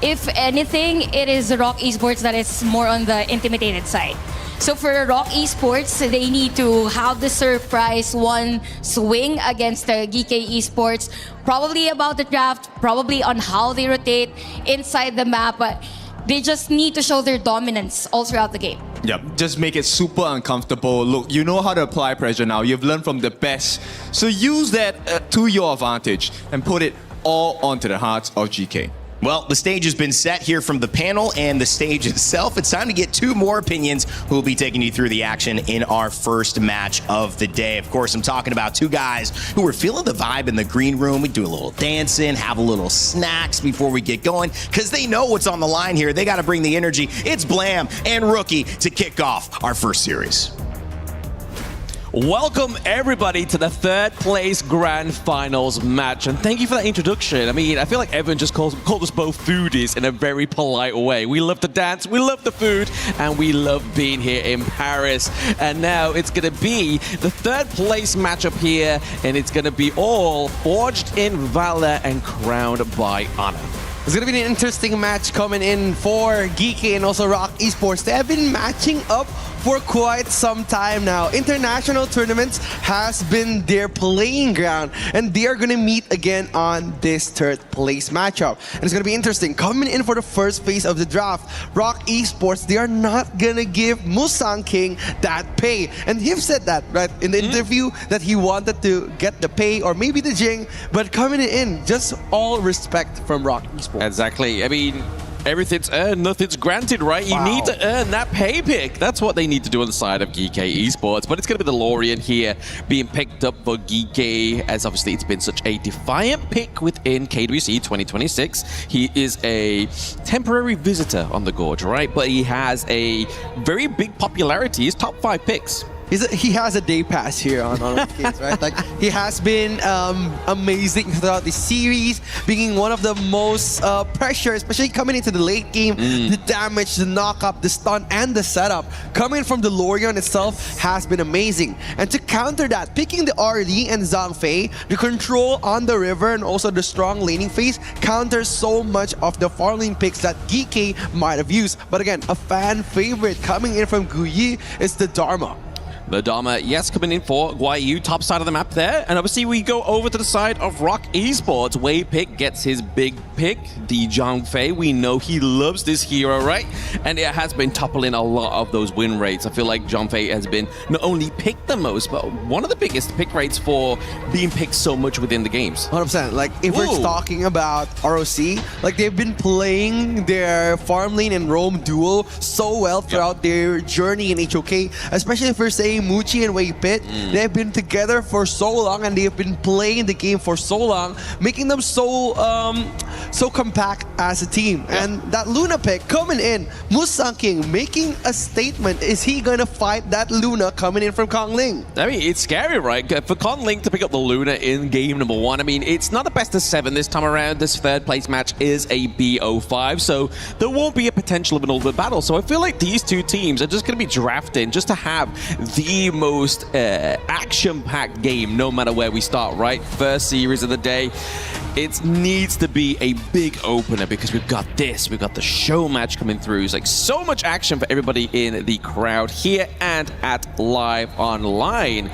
If anything, it is ROK Esports that is more on the intimidated side. So for ROK Esports, they need to have the surprise one swing against the GK Esports. Probably about the draft, probably on how they rotate inside the map. But they just need to show their dominance all throughout the game. Yep, just make it super uncomfortable. Look, you know how to apply pressure now. You've learned from the best. So use that to your advantage and put it all onto the hearts of GK. Well, the stage has been set here from the panel and the stage itself. It's time to get two more opinions who will be taking you through the action in our first match of the day. Of course, I'm talking about two guys who were feeling the vibe in the green room. We do a little dancing, have a little snacks before we get going because they know what's on the line here. They got to bring the energy. It's Blam and Rookie to kick off our first series. Welcome everybody to the third place Grand Finals match, and thank you for that introduction. I mean, I feel like everyone just called us both foodies in a very polite way. We love to dance, we love the food, and we love being here in Paris. And now it's gonna be the third place matchup here, and it's gonna be all forged in Valor and crowned by honor. It's going to be an interesting match coming in for GK and also ROK Esports. They have been matching up for quite some time now. International tournaments has been their playing ground, and they are going to meet again on this third place matchup. And it's going to be interesting. Coming in for the first phase of the draft, ROK Esports, they are not going to give Musang King that pay. And he've said that, right, in the interview that he wanted to get the pay or maybe the Jing, but coming in, just all respect from ROK Esports. Exactly. I mean, everything's earned, nothing's granted, right? You need to earn that pay pick. That's what they need to do on the side of GK Esports. But it's going to be the Lorian here being picked up for GK, as obviously it's been such a defiant pick within KWC 2026. He is a temporary visitor on the Gorge, right? But he has a very big popularity. He's top 5 picks. He has a day pass here on all of kids, right? Like, he has been amazing throughout the series, being one of the most pressure, especially coming into the late game. The damage, the knock-up, the stun, and the setup coming from the Lorian itself has been amazing. And to counter that, picking the RD and Zhang Fei, the control on the river and also the strong laning phase counters so much of the farm lane picks that GK might have used. But again, a fan favorite coming in from Guyi is the Dharma. The Dharma, yes, coming in for Guayu, top side of the map there. And obviously we go over to the side of ROK Esports. Wei Pick gets his big pick, the Zhang Fei. We know he loves this hero, right? And it has been toppling a lot of those win rates. I feel like Zhang Fei has been not only picked the most, but one of the biggest pick rates for being picked so much within the games. 100%. Like, if we're talking about ROC, like, they've been playing their farm lane and roam duel so well throughout their journey in HOK, especially if we're saying Muchi and Wei Pit. They've been together for so long and they've been playing the game for so long, making them so compact as a team. And that Luna pick coming in, Musang King making a statement. Is he going to fight that Luna coming in from Kong Ling? I mean, it's scary, right? For Kong Ling to pick up the Luna in game number 1, I mean, it's not a best of 7 this time around. This third place match is a BO5, so there won't be a potential of an ultimate battle. So I feel like these two teams are just going to be drafting just to have the most action-packed game, no matter where we start, right? First series of the day. It needs to be a big opener because we've got this, we've got the show match coming through. It's like so much action for everybody in the crowd here and at Live Online.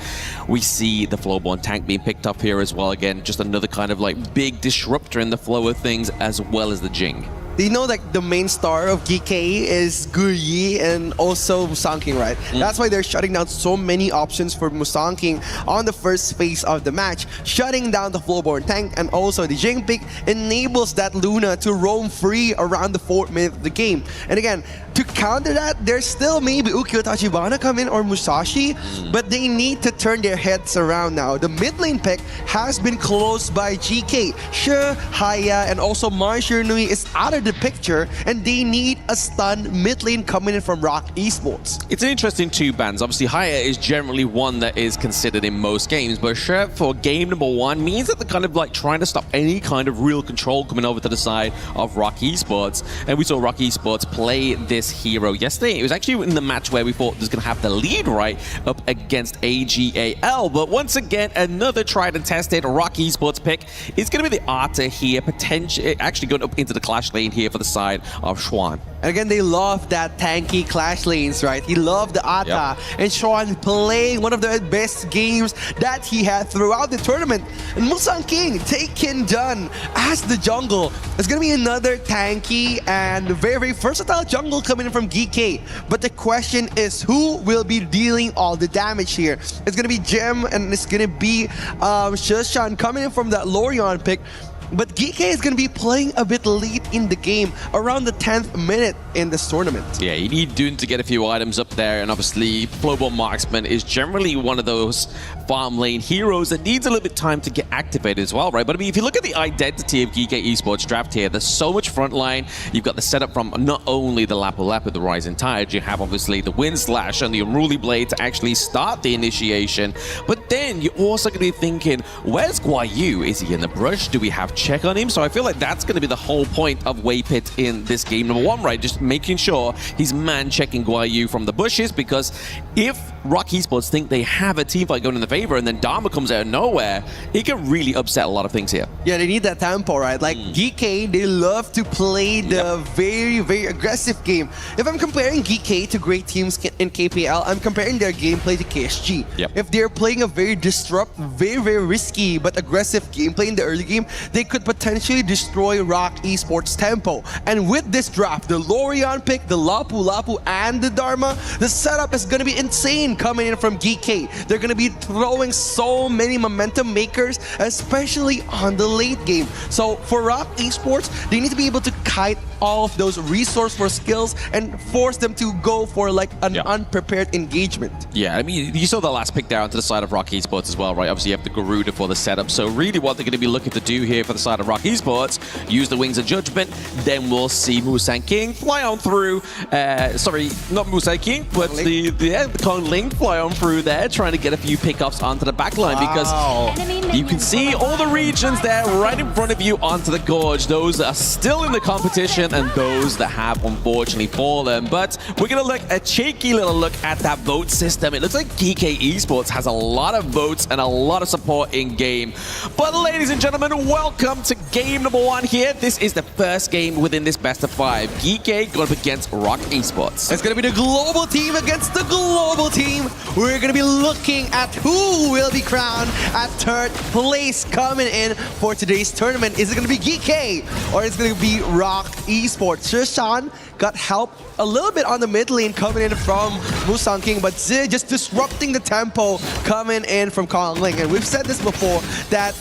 We see the Flowborn tank being picked up here as well. Again, just another kind of like big disruptor in the flow of things, as well as the Jing. You know, like, the main star of GK is Guyi and also Musang King, right? That's why they're shutting down so many options for Musang King on the first phase of the match. Shutting down the Flowborn tank and also the Jing pick enables that Luna to roam free around the 4th minute of the game. And again, to counter that, there's still maybe Ukyo Tachibana come in or Musashi, but they need to turn their heads around now. The mid lane pick has been closed by GK. Sure, Haya and also Marshall Nui is out of the picture, and they need a stun mid lane coming in from ROK Esports. It's an interesting two bans. Obviously, Haya is generally one that is considered in most games, but Shep for game number 1 means that they're kind of like trying to stop any kind of real control coming over to the side of ROK Esports. And we saw ROK Esports play this hero yesterday. It was actually in the match where we thought was going to have the lead right up against AGAL, but once again, another tried and tested ROK Esports pick is going to be the Arta here, potentially actually going up into the clash lane here for the side of Xuan. And again, they love that tanky clash lanes, right? He loved the Ata. And Xuan playing one of the best games that he had throughout the tournament. And Musang King taken done as the jungle. It's going to be another tanky and very, very versatile jungle coming in from GK. But the question is, who will be dealing all the damage here? It's going to be Gem, and it's going to be Shushan coming in from that Lorion pick. But GK is going to be playing a bit late in the game, around the 10th minute in this tournament. Yeah, you need Dune to get a few items up there, and obviously Flowball Marksman is generally one of those farm lane heroes that needs a little bit time to get activated as well, right? But I mean, if you look at the identity of GK Esports draft here, there's so much front line. You've got the setup from not only the Lapu Lapu, the Rising Tide, you have obviously the Wind Slash and the Unruly Blade to actually start the initiation. But then you're also going to be thinking, where's Guayu? Is he in the brush? Do we have check on him? So I feel like that's going to be the whole point of Waypit in this game number 1, right? Just making sure he's man-checking Guayu from the bushes, because if ROK Esports think they have a teamfight going in the favor and then Dharma comes out of nowhere, it can really upset a lot of things here. Yeah, they need that tempo, right? Like GK, they love to play the very, very aggressive game. If I'm comparing GK to great teams in KPL, I'm comparing their gameplay to KSG. If they're playing a very disrupt, very, very risky but aggressive gameplay in the early game, they could potentially destroy ROK Esports tempo. And with this draft, the Lorion pick, the Lapu Lapu, and the Dharma, the setup is going to be insane coming in from GK. They're going to be throwing so many momentum makers, especially on the late game. So for ROK Esports, they need to be able to kite all of those resourceful skills and force them to go for like an unprepared engagement. Yeah, I mean, you saw the last pick there onto the side of ROK Esports as well, right? Obviously, you have the Garuda for the setup. So really what they're going to be looking to do here for the side of ROK Esports, use the Wings of Judgment, then we'll see Musang King fly on through, sorry, not Musang King, but the Kong Ling fly on through there, trying to get a few pickups onto the backline, because you can see all the regions there right in front of you onto the gorge. Those that are still in the competition and those that have unfortunately fallen. But we're going to look a cheeky little look at that vote system. It looks like GK Esports has a lot of votes and a lot of support in game. But ladies and gentlemen, welcome to game number 1 here. This is the first game within this best of 5. GK going up against ROK Esports. It's going to be the global team against the global team. We're going to be looking at who will be crowned at 3rd place coming in for today's tournament. Is it going to be GK or is it going to be ROK Esports? Shushan got help a little bit on the mid lane coming in from Musang King, but Zi just disrupting the tempo coming in from Kong Ling. And we've said this before, that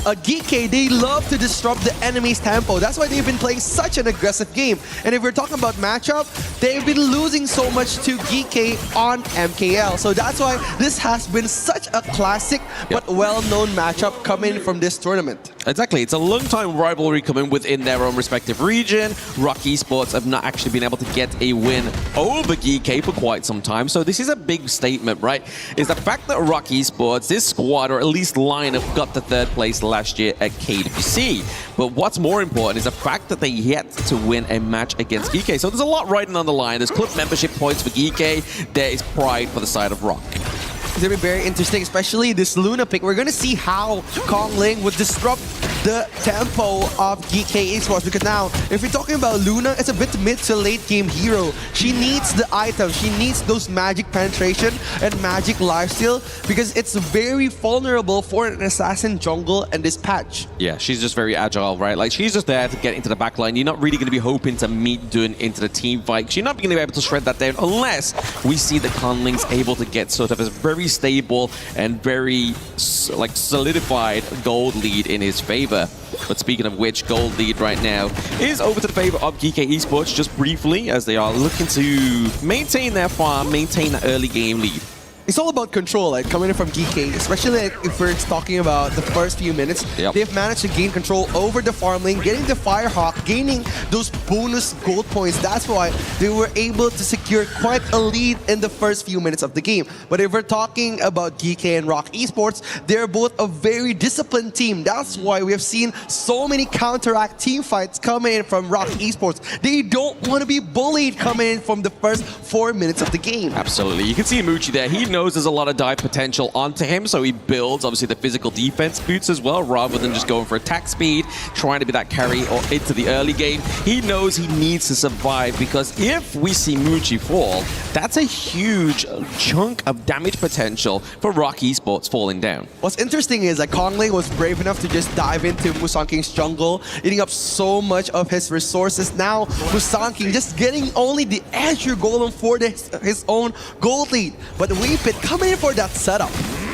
GK, they love to disrupt the enemy's tempo. That's why they've been playing such an aggressive game. And if we're talking about matchup, they've been losing so much to GK on MKL. So that's why this has been such a classic but well-known matchup coming from this tournament. Exactly. It's a long-time rivalry coming within their own respective region. ROK Esports have not actually been able to get a win over GK for quite some time. So this is a big statement, right? Is the fact that ROK Esports, this squad, or at least lineup, got to 3rd place last year at KWC. But what's more important is the fact that they yet to win a match against GK. So there's a lot riding on the line. There's club membership points for GK. There is pride for the side of ROK. It's going to be very interesting, especially this Luna pick. We're going to see how Kong Ling would disrupt the tempo of GK Esports, because now, if you're talking about Luna, it's a bit mid to late game hero. She needs the items, she needs those magic penetration and magic lifesteal, because it's very vulnerable for an assassin jungle in this patch. Yeah, she's just very agile, right? Like, she's just there to get into the backline. You're not really going to be hoping to meet Dun into the team fight. You're not going to be able to shred that down unless we see that Conling's able to get sort of a very stable and very like solidified gold lead in his favor. But speaking of which, gold lead right now is over to the favor of GK Esports just briefly, as they are looking to maintain their farm, maintain that early game lead. it's all about control, like coming in from GK, especially like, if we're talking about the first few minutes. They've managed to gain control over the farm lane, getting the Firehawk, gaining those bonus gold points. That's why they were able to secure quite a lead in the first few minutes of the game. But if we're talking about GK and ROK Esports, they're both a very disciplined team. That's why we have seen so many counteract team fights coming in from ROK Esports. They don't want to be bullied coming in from the first 4 minutes of the game. Absolutely. You can see Moochie there. He knows there's a lot of dive potential onto him, so he builds, obviously, the physical defense boots as well, rather than just going for attack speed, trying to be that carry or into the early game. He knows he needs to survive, because if we see Moochie fall, that's a huge chunk of damage potential for ROK Esports falling down. What's interesting is that Kongling was brave enough to just dive into Musang King's jungle, eating up so much of his resources. Now, Musang King just getting only the Azure Golem for his own gold lead. But the Wave Pit coming in for that setup.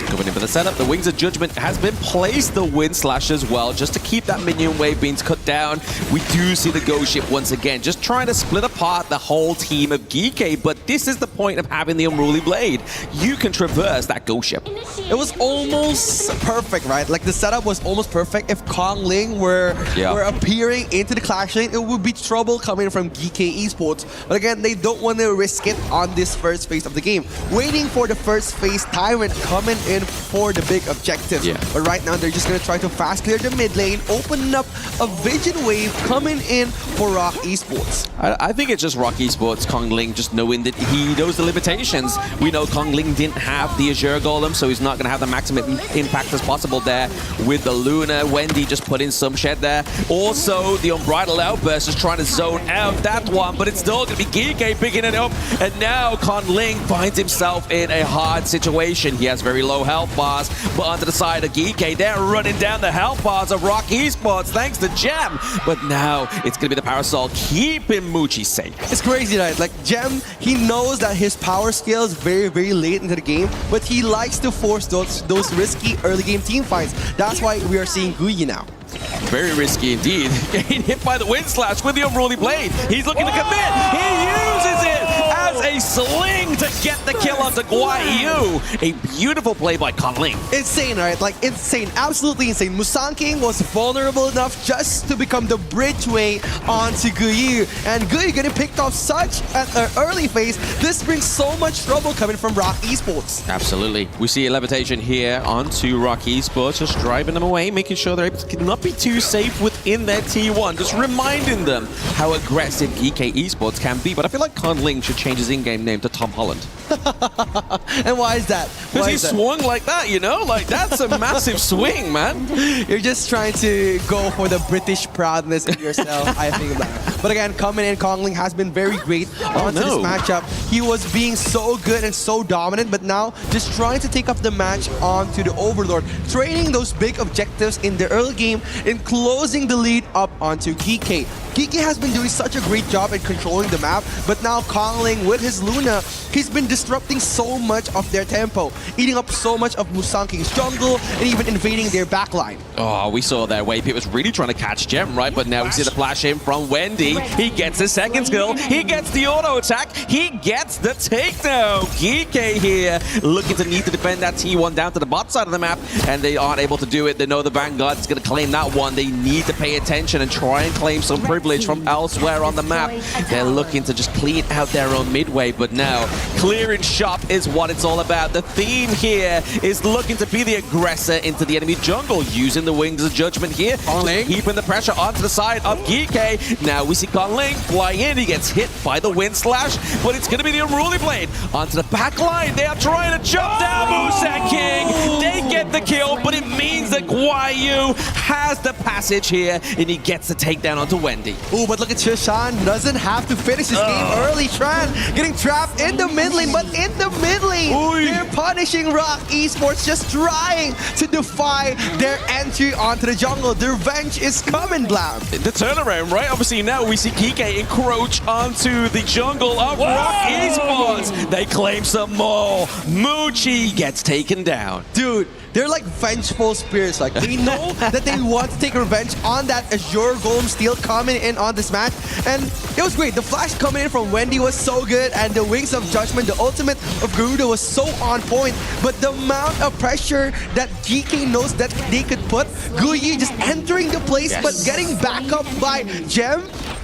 Coming in for the setup, the Wings of Judgment has been placed, the Wind Slash as well, just to keep that minion wave being cut down. We do see the Ghost Ship once again, just trying to split apart the whole team of GK, but this is the point of having the Unruly Blade. You can traverse that Ghost Ship. It was almost perfect, right? Like the setup was almost perfect. If Kongling were appearing into the Clash lane, it would be trouble coming from GK Esports. But again, they don't want to risk it on this first phase of the game. Waiting for the first phase Tyrant coming in for the big objective. But right now, they're just going to try to fast clear the mid lane, open up a Vision Wave coming in for ROK Esports. I think it's just ROK Esports, Kongling, just knowing that he knows the limitations. We know Kongling didn't have the Azure Golem, so he's not going to have the maximum impact as possible there with the Luna. Wendy just put in some shed there. Also, the Unbridled Outburst is trying to zone out that one, but it's still going to be GK picking it up. And now Kongling finds himself in a hard situation. He has very low health bars, but onto the side of GK, they're running down the health bars of ROK Esports thanks to Gem. But now it's going to be the Parasol keeping Moochie safe. It's crazy, right? Like Gem, he knows that his power scale is very, very late into the game, but he likes to force those risky early game team fights. That's why we are seeing Guyi now. Very risky indeed. Getting hit by the Wind Slash with the Unruly Blade. He's looking to commit. He uses it as a sling to get the kill onto Guayu. A beautiful play by Kongling. Insane, right? Like insane. Absolutely insane. Musang King was vulnerable enough just to become the bridgeway onto Guyu. And Guyu getting picked off such at an early phase. This brings so much trouble coming from ROK Esports. Absolutely. We see a levitation here onto ROK Esports, just driving them away, making sure they're able to not be too safe within their T1, just reminding them how aggressive GK Esports can be. But I feel like Kongling should change his in-game name to Tom Holland. And why is that? Because he swung like that, you know? Like, that's a massive swing, man. You're just trying to go for the British proudness in yourself, I think. But again, coming in, Kongling has been very great onto this matchup. He was being so good and so dominant, but now just trying to take up the match onto the Overlord, trading those big objectives in the early game and closing the lead up onto GK. GK has been doing such a great job at controlling the map, but now Kongling with his Luna, he's been disrupting so much of their tempo, eating up so much of Musang King's jungle, and even invading their backline. Oh, we saw that Wave Pit was really trying to catch Gem, right? But now we see the flash in from Wendy. He gets his second skill. He gets the auto attack. He gets the takedown. GK here looking to need to defend that T1 down to the bot side of the map, and they aren't able to do it. They know the Vanguard is going to claim that one. They need to pay attention and try and claim some privilege from elsewhere on the map. They're looking to just clean out their own midway, but now clearing shop is what it's all about. The theme here is looking to be the aggressor into the enemy jungle, using the Wings of Judgment here, keeping the pressure onto the side of GK. Now we see Kongling fly in. He gets hit by the Wind Slash, but it's going to be the Unruly Blade onto the back line. They are trying to jump down Musang King. They get the kill, but it means that Guayu has the passage here, and he gets the takedown onto Wendy. Oh, but look at Trishan, doesn't have to finish his game early. Tran getting trapped in the mid lane, but in the mid lane, they're punishing ROK Esports, just trying to defy their entry onto the jungle. The revenge is coming, Blam. The turnaround, right? Obviously now we see GK encroach onto the jungle of ROK Esports. They claim some more. Moochie gets taken down. Dude, they're like vengeful spirits. Like they know that they want to take revenge on that Azure Golem steal coming in on this match. And it was great. The flash coming in from Wendy was so good, and the Wings of Judgment, the ultimate of Garuda, was so on point. But the amount of pressure that GK knows that they could put, Guyi just entering the place but getting back up by Gem.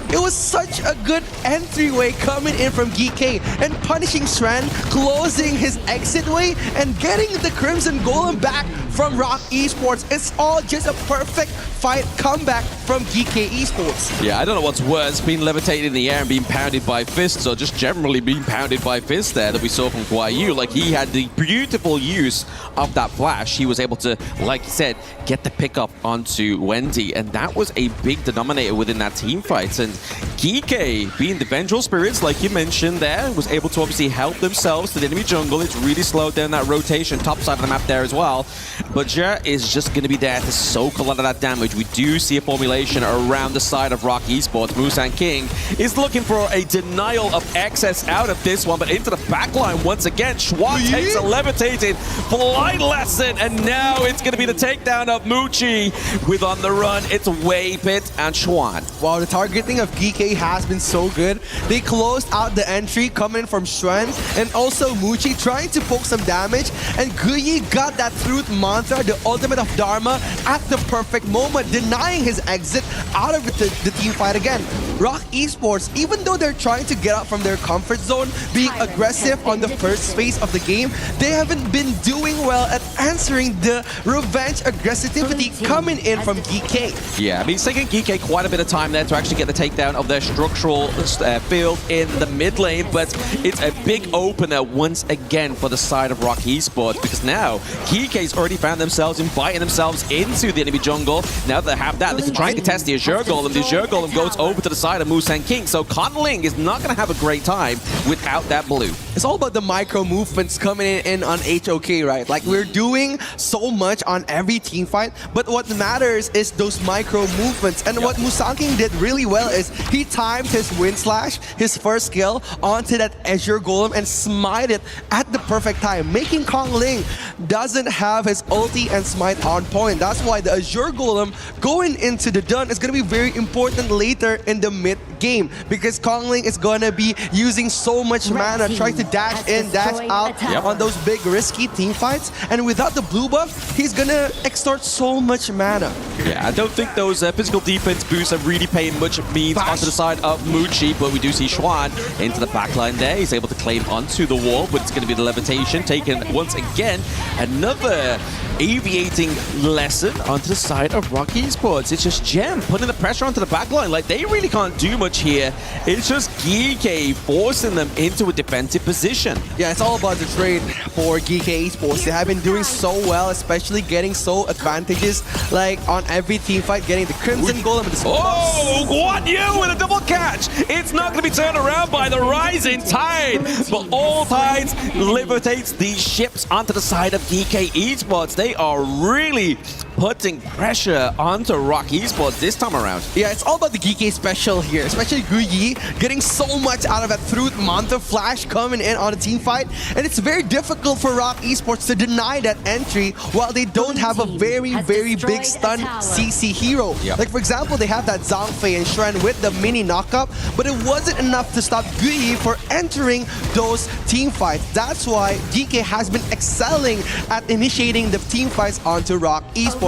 It was such a good entryway coming in from GK and punishing Shren, closing his exit way, and getting the Crimson Golem back from ROK Esports. It's all just a perfect fight comeback from GK Esports. Yeah, I don't know what's worse, being levitated in the air and being pounded by fists, or just generally being pounded by fists there that we saw from Guayu. Like, he had the beautiful use of that flash. He was able to, like you said, get the pickup onto Wendy, and that was a big denominator within that team fight. And GK, being the vengeful spirits, like you mentioned there, was able to obviously help themselves to the enemy jungle. It's really slowed down that rotation, top side of the map there as well. But Jer is just going to be there to soak a lot of that damage. We do see a formulation around the side of ROK Esports. Musan King is looking for a denial of excess out of this one, but into the backline once again. Schwan takes a levitated flight lesson, and now it's going to be the takedown of Muchi. With on the run, it's Waypit and Schwan. Wow, the targeting of GK has been so good. They closed out the entry coming from Shren and also Muchi trying to poke some damage, and Guyi got that Truth Mantra, the ultimate of Dharma, at the perfect moment, denying his exit out of the team fight again. ROK Esports, even though they're trying to get out from their comfort zone, being aggressive on the first phase of the game, they haven't been doing well at answering the revenge aggressivity coming in from GK. Yeah, I mean, it's taking GK quite a bit of time there to actually get the takedown of their structural field in the mid lane, but it's a big opener once again for the side of ROK Esports, because now GK's already found themselves inviting themselves into the enemy jungle. Now that they have that, they can try and contest the Azure Golem. The Azure Golem goes over to the side of Musan King, so Conling is not going to have a great time without that blue. It's all about the micro movements coming in on HOK, right? Like, we're doing so much on every team fight, but what matters is those micro movements. And what Musan King did really well is he timed his Wind Slash, his first skill, onto that Azure Golem and smite it at the perfect time, making Conling doesn't have his ulti and smite on point. That's why the Azure Golem going into the Dun is going to be very important later in the mid game, because Conling is going to be using so much mana, trying to dash in, dash out on those big risky team fights, and without the blue buff, he's going to extort so much mana. Yeah, I don't think those physical defense boosts are really paying much means onto the side of Muchi, but we do see Schwan into the backline there. He's able to claim onto the wall, but it's going to be the levitation taken once again. Another aviating lesson onto the side of ROK Esports. It's just Gem putting the pressure onto the backline. Like, they really can't do much here. It's just GK forcing them into a defensive position. Yeah, it's all about the trade for GK Esports. They have been doing so well, especially getting so advantages, like on every team fight, getting the Crimson Golem and the Oh, Guan Yu with a double catch. It's not going to be turned around by the rising tide, but all tides levitates these ships onto the side of GK Esports. They are really putting pressure onto ROK Esports this time around. Yeah, it's all about the GK special here, especially Guyi getting so much out of that Truth Mantra flash coming in on a team fight, and it's very difficult for ROK Esports to deny that entry while they don't have a very big stun CC hero. Like, for example, they have that Zhang Fei and Shren with the mini knockup, but it wasn't enough to stop Guyi for entering those team fights. That's why GK has been excelling at initiating the team fights onto ROK Esports.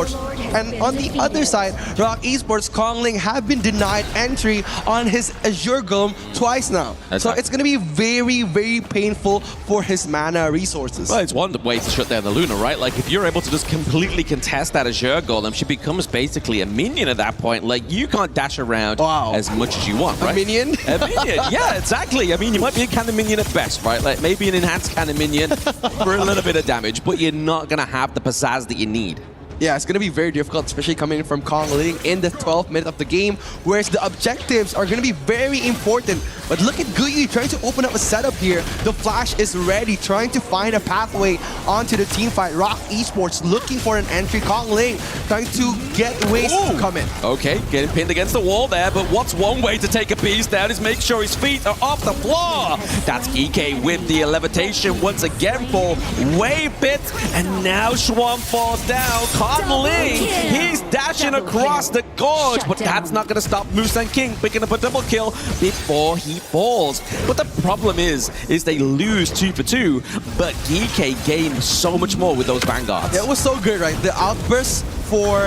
And on the other side, ROK Esports, Conling have been denied entry on his Azure Golem twice now. So it's going to be very painful for his mana resources. Well, it's one way to shut down the Luna, right? Like, if you're able to just completely contest that Azure Golem, she becomes basically a minion at that point. Like, you can't dash around as much as you want, right? A minion? A minion, yeah, exactly. I mean, you might be a cannon minion at best, right? Like, maybe an enhanced cannon minion for a little bit of damage, but you're not going to have the pizzazz that you need. Yeah, it's going to be very difficult, especially coming from Kong Ling in the 12th minute of the game, whereas the objectives are going to be very important. But look at Guyi trying to open up a setup here. The Flash is ready, trying to find a pathway onto the team fight. ROK Esports looking for an entry. Kong Ling trying to get ways to come in. Okay, getting pinned against the wall there, but what's one way to take a piece down is make sure his feet are off the floor. That's EK with the levitation once again for Wave Pit, and now Schwan falls down. Kong Ling, he's dashing across the gorge, but that's not going to stop Musan King picking up a double kill before he falls. But the problem is they lose 2 for 2, but EK gained so much more with those vanguards. Yeah, it was so good, right? The outburst for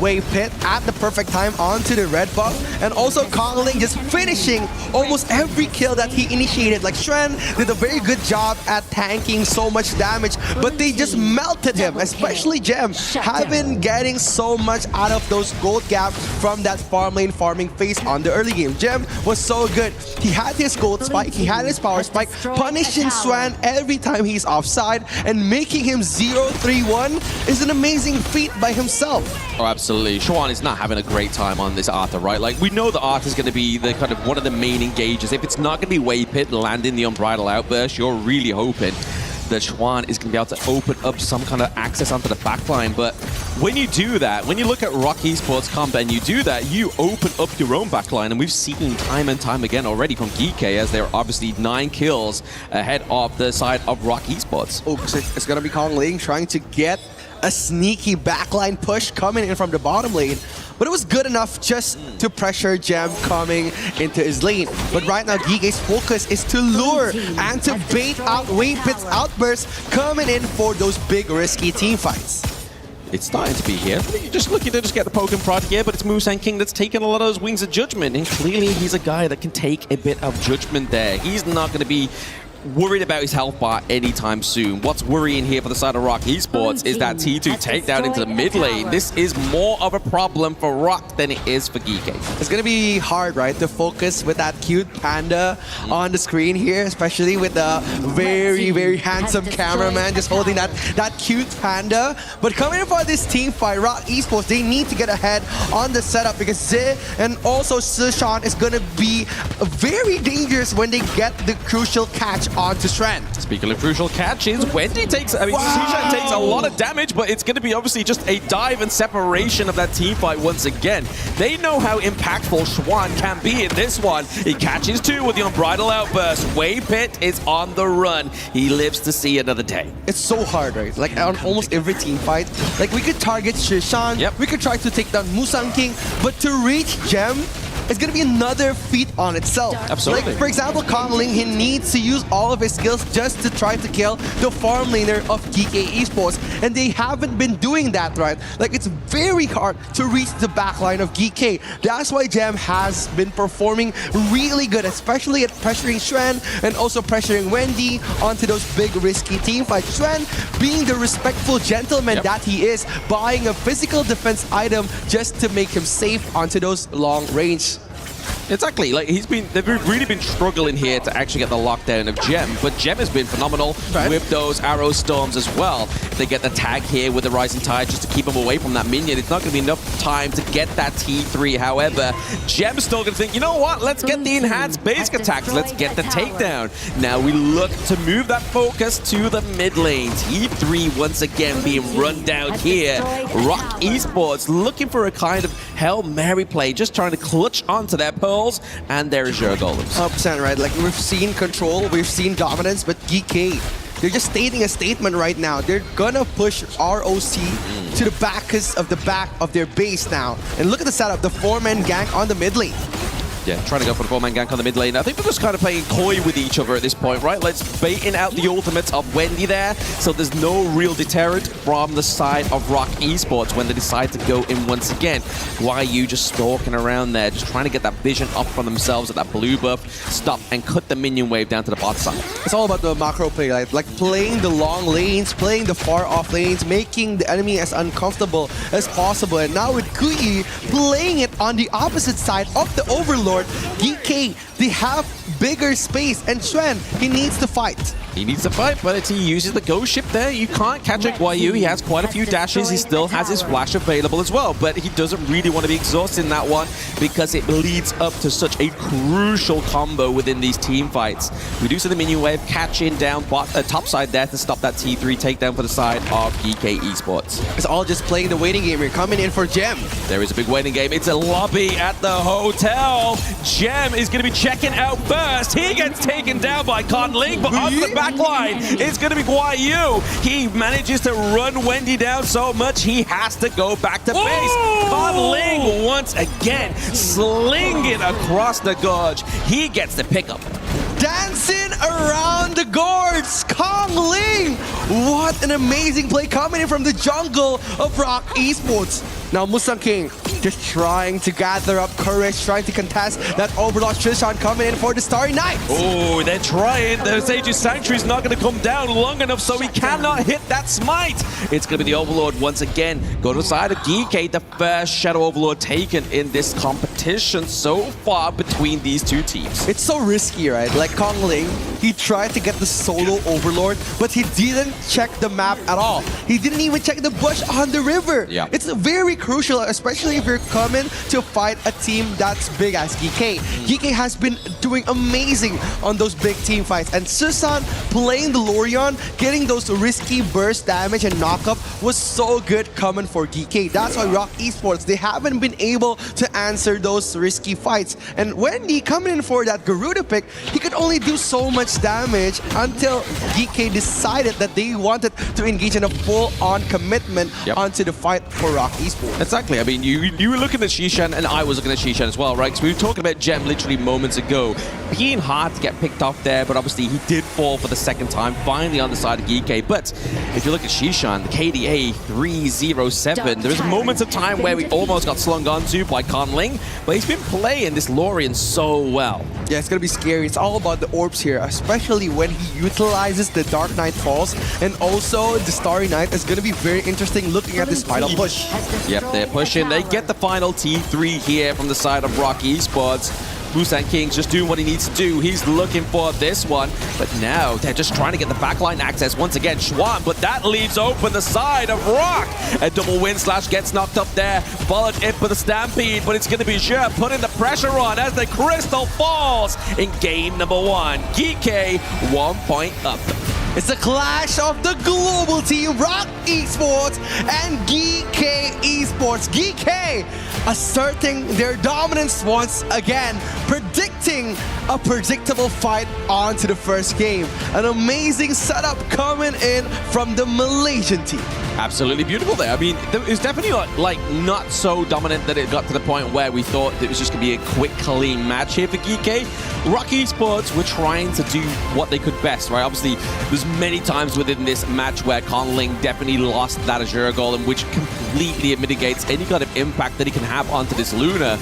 Wave Pit at the perfect time onto the red buff, and also Kong Ling just finishing almost every kill that he initiated. Like Shren did a very good job at tanking so much damage, but they just melted him, especially Gem, having getting so much out of those gold gaps from that farm lane farming phase on the early game. Gem was so good. He had his gold spike, he had his power spike, punishing Shren every time he's offside, and making him 0-3-1 is an amazing feat by himself. Oh, absolutely. Schwan is not having a great time on this Arthur, right? Like, we know that Arthur's going to be the kind of one of the main engagers. If it's not going to be Wave Pit landing the Unbridled Outburst, you're really hoping that Schwan is going to be able to open up some kind of access onto the backline. But when you do that, when you look at ROK Esports comp and you do that, you open up your own backline. And we've seen time and time again already from GK, as they're obviously 9 kills ahead of the side of ROK Esports. Oh, so it's going to be Kong Ling trying to get a sneaky backline push coming in from the bottom lane. But it was good enough just to pressure Gem coming into his lane. But right now, GK's focus is to lure and to bait out Wave Pit's outburst coming in for those big risky team fights. It's starting to be here. You're just looking to just get the poke and prod here, but it's Musan King that's taking a lot of those Wings of Judgment, and clearly he's a guy that can take a bit of judgment there. He's not going to be worried about his health bar anytime soon. What's worrying here for the side of ROK Esports is that T2 takedown into the mid lane. This is more of a problem for ROK than it is for GK. It's going to be hard, right, to focus with that cute panda on the screen here, especially with the very, very handsome cameraman just holding that cute panda. But coming in for this team fight, ROK Esports, they need to get ahead on the setup, because Zhe and also Sishan is going to be very dangerous when they get the crucial catch onto Shren. Speaking of crucial catches, Wendy takes, Sishan takes a lot of damage, but it's going to be obviously just a dive and separation of that team fight once again. They know how impactful Schwan can be in this one. He catches 2 with the Unbridled Outburst. Wave Pit is on the run. He lives to see another day. It's so hard, right? Like on almost every team fight, like we could target Shishan, we could try to take down Musan King, but to reach Gem, it's going to be another feat on itself. Absolutely. Like, for example, Kong Ling, he needs to use all of his skills just to try to kill the farm laner of GK Esports. And they haven't been doing that, right? Like, it's very hard to reach the backline of GK. That's why Gem has been performing really good, especially at pressuring Shren and also pressuring Wendy onto those big risky team fights. Shren being the respectful gentleman that he is, buying a physical defense item just to make him safe onto those long range. Exactly, like they've really been struggling here to actually get the lockdown of Gem, but Gem has been phenomenal with those arrow storms as well. They get the tag here with the Rising Tide just to keep him away from that minion. It's not going to be enough time to get that T3. However, Gem's still going to think, you know what, let's get the enhanced basic attacks, let's get the takedown. Now we look to move that focus to the mid lane. T3 once again being run down here. ROK Esports looking for a kind of Hail Mary play, just trying to clutch onto their pearls, and there is your golems. 100%, right? Like, we've seen control, we've seen dominance, but GK, they're just stating a statement right now. They're gonna push ROC to the back of their base now. And look at the setup, the 4-man gank on the mid lane. Yeah, trying to go for the 4-man gank on the mid lane. I think they're just kind of playing coy with each other at this point, right? Let's baiting out the ultimates of Wendy there, so there's no real deterrent from the side of ROK Esports when they decide to go in once again. Why are you just stalking around there, just trying to get that vision up for themselves at that blue buff, stop and cut the minion wave down to the bot side? It's all about the macro play, like playing the long lanes, playing the far off lanes, making the enemy as uncomfortable as possible. And now with Guyi playing it on the opposite side of the Overlord, GK, they have bigger space, and Shren, he needs to fight. He needs to fight, but he uses the ghost ship there. You can't catch a Guayu. He has quite a few dashes. He still has his flash available as well, but he doesn't really want to be exhausted in that one because it leads up to such a crucial combo within these team fights. We do see the minion wave catching down top side there to stop that T3 takedown for the side of GK Esports. It's all just playing the waiting game. We're coming in for Gem. There is a big waiting game. It's a lobby at the hotel. Gem is going to be checking out first. He gets taken down by Conling, but on the back line, it's going to be Guayu. He manages to run Wendy down so much, he has to go back to base. Conling once again, slinging across the gorge. He gets the pickup. Dancing around the gorge, Conling! What an amazing play coming in from the jungle of Rock Esports. Now Mustang King just trying to gather up courage, trying to contest that Overlord Trishan coming in for the Starry Night. Oh, they're trying. The Sage's Sanctuary is not going to come down long enough, so he cannot hit that smite. It's going to be the Overlord once again. Go to the side of GK, the first Shadow Overlord taken in this competition so far between these two teams. It's so risky, right? Like Conling, he tried to get the solo Overlord, but he didn't check the map at all. He didn't even check the bush on the river. Yeah. It's very crucial, especially if you're coming to fight a team that's big as GK. GK has been doing amazing on those big team fights, and Susan playing the Lorion, getting those risky burst damage and knockup was so good coming for GK. That's why Rock Esports, they haven't been able to answer those risky fights. And Wendy coming in for that Garuda pick, he could only do so much damage until GK decided that they wanted to engage in a full-on commitment onto the fight for Rock Esports. Exactly. I mean, you were looking at Shishan, and I was looking at Shishan as well, right? Because we were talking about Gem literally moments ago. Being hard to get picked off there, but obviously he did fall for the second time, finally on the side of GK. But if you look at Shishan, the KDA 307, there was moments of time where we almost got slung onto by Conling, but he's been playing this Lorian so well. Yeah, it's going to be scary. It's all about the orbs here, especially when he utilizes the Dark Knight Falls, and also the Starry Night is going to be very interesting looking at this final push. Yep, they're pushing. They get the final T3 here from the side of Rock Esports. Busan King's just doing what he needs to do. He's looking for this one, but now they're just trying to get the backline access once again. Schwan, but that leaves open the side of Rock. A double win slash gets knocked up there, followed in for the Stampede, but it's going to be Zhe putting the pressure on as the Crystal falls in game number 1. GK 1 point up. It's a clash of the global team, Rock Esports and GK Esports. GK asserting their dominance once again, predicting a predictable fight onto the first game. An amazing setup coming in from the Malaysian team. Absolutely beautiful there. I mean, it was definitely not so dominant that it got to the point where we thought it was just going to be a quick, clean match here for GK. Rock Esports were trying to do what they could best, right? Obviously, there's many times within this match where Conling definitely lost that Azure Golem, which completely mitigates any kind of impact that he can have onto this Luna.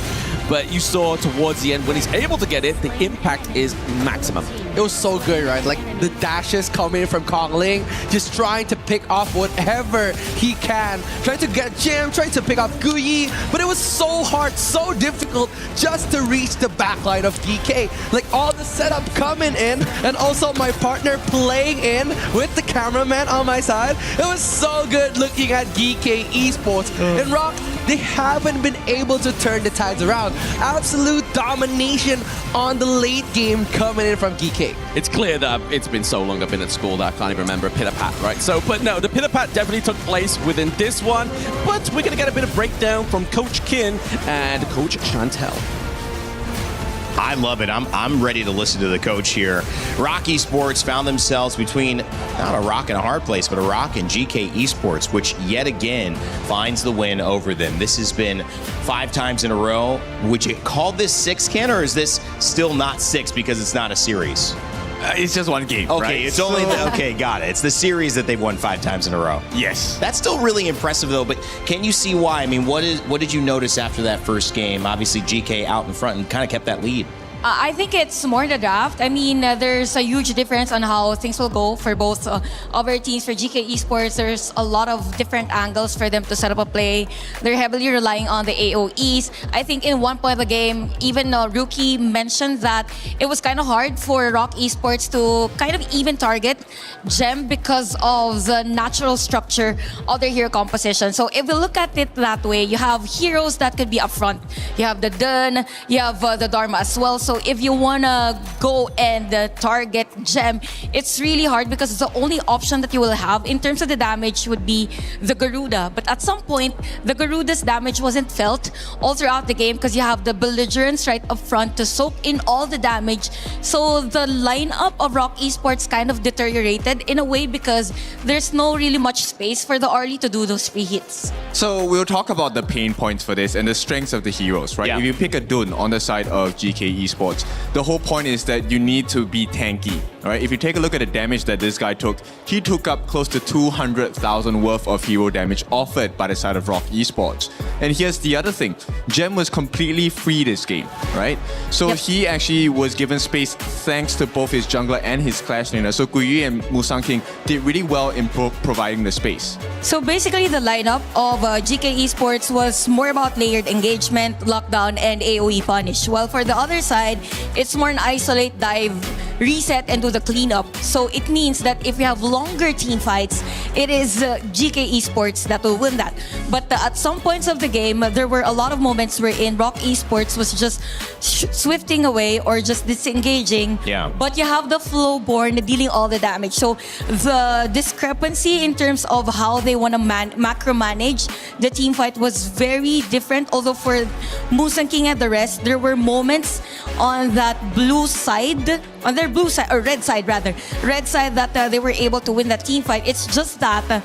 But you saw towards the end, when he's able to get it, the impact is maximum. It was so good, right? Like the dashes coming in from Conling, just trying to pick off whatever he can. Trying to get Jim, trying to pick off Guyi, but it was so hard, so difficult just to reach the backline of GK. Like all the setup coming in, and also my partner playing in with the cameraman on my side. It was so good looking at GK Esports. And Rock, they haven't been able to turn the tides around. Absolute domination on the late game coming in from GK. It's clear that it's been so long I've been at school that I can't even remember a pitter-pat, right? So, but no, the pitter-pat definitely took place within this one, but we're going to get a bit of breakdown from Coach Kin and Coach Chantel. I love it. I'm ready to listen to the coach here. Rock Esports found themselves between not a rock and a hard place, but a rock and GK Esports, which yet again finds the win over them. This has been 5 times in a row. Would you call this 6, Ken, or is this still not 6 because it's not a series? It's just one game, okay, right? It's only okay, got it. It's the series that they've won 5 times in a row. Yes. That's still really impressive, though, but can you see why? I mean, what did you notice after that first game? Obviously, GK out in front and kind of kept that lead. I think it's more the draft. I mean, there's a huge difference on how things will go for both of our teams. For GK Esports, there's a lot of different angles for them to set up a play. They're heavily relying on the AOEs. I think in one point of the game, even Rookie mentioned that it was kind of hard for HOK Esports to kind of even target Gem because of the natural structure of their hero composition. So if we look at it that way, you have heroes that could be up front. You have the Dun, you have the Dharma as well. So if you wanna go and target Gem, it's really hard because the only option that you will have in terms of the damage would be the Garuda. But at some point, the Garuda's damage wasn't felt all throughout the game because you have the Belligerents right up front to soak in all the damage. So the lineup of HOK Esports kind of deteriorated in a way because there's no really much space for the Arlie to do those free hits. So we'll talk about the pain points for this and the strengths of the heroes, right? Yeah. If you pick a Dun on the side of GK Esports, the whole point is that you need to be tanky, right? If you take a look at the damage that this guy took, he took up close to 200,000 worth of hero damage offered by the side of HOK Esports. And here's the other thing. Gem was completely free this game, right? So he actually was given space thanks to both his jungler and his clash laner. So Guyu and Musang King did really well in providing the space. So basically the lineup of GK Esports was more about layered engagement, lockdown, and AoE punish. While for the other side, it's more an isolate, dive, reset, and do the cleanup. So it means that if you have longer team fights, it is GK Esports that will win that. But at some points of the game, there were a lot of moments wherein HOK Esports was just swifting away or just disengaging. Yeah. But you have the Flowborn dealing all the damage. So the discrepancy in terms of how they want to macro manage the team fight was very different. Although for Musang King and the rest, there were moments on that blue side, on their blue side, or red side rather, red side that they were able to win that team fight. It's just that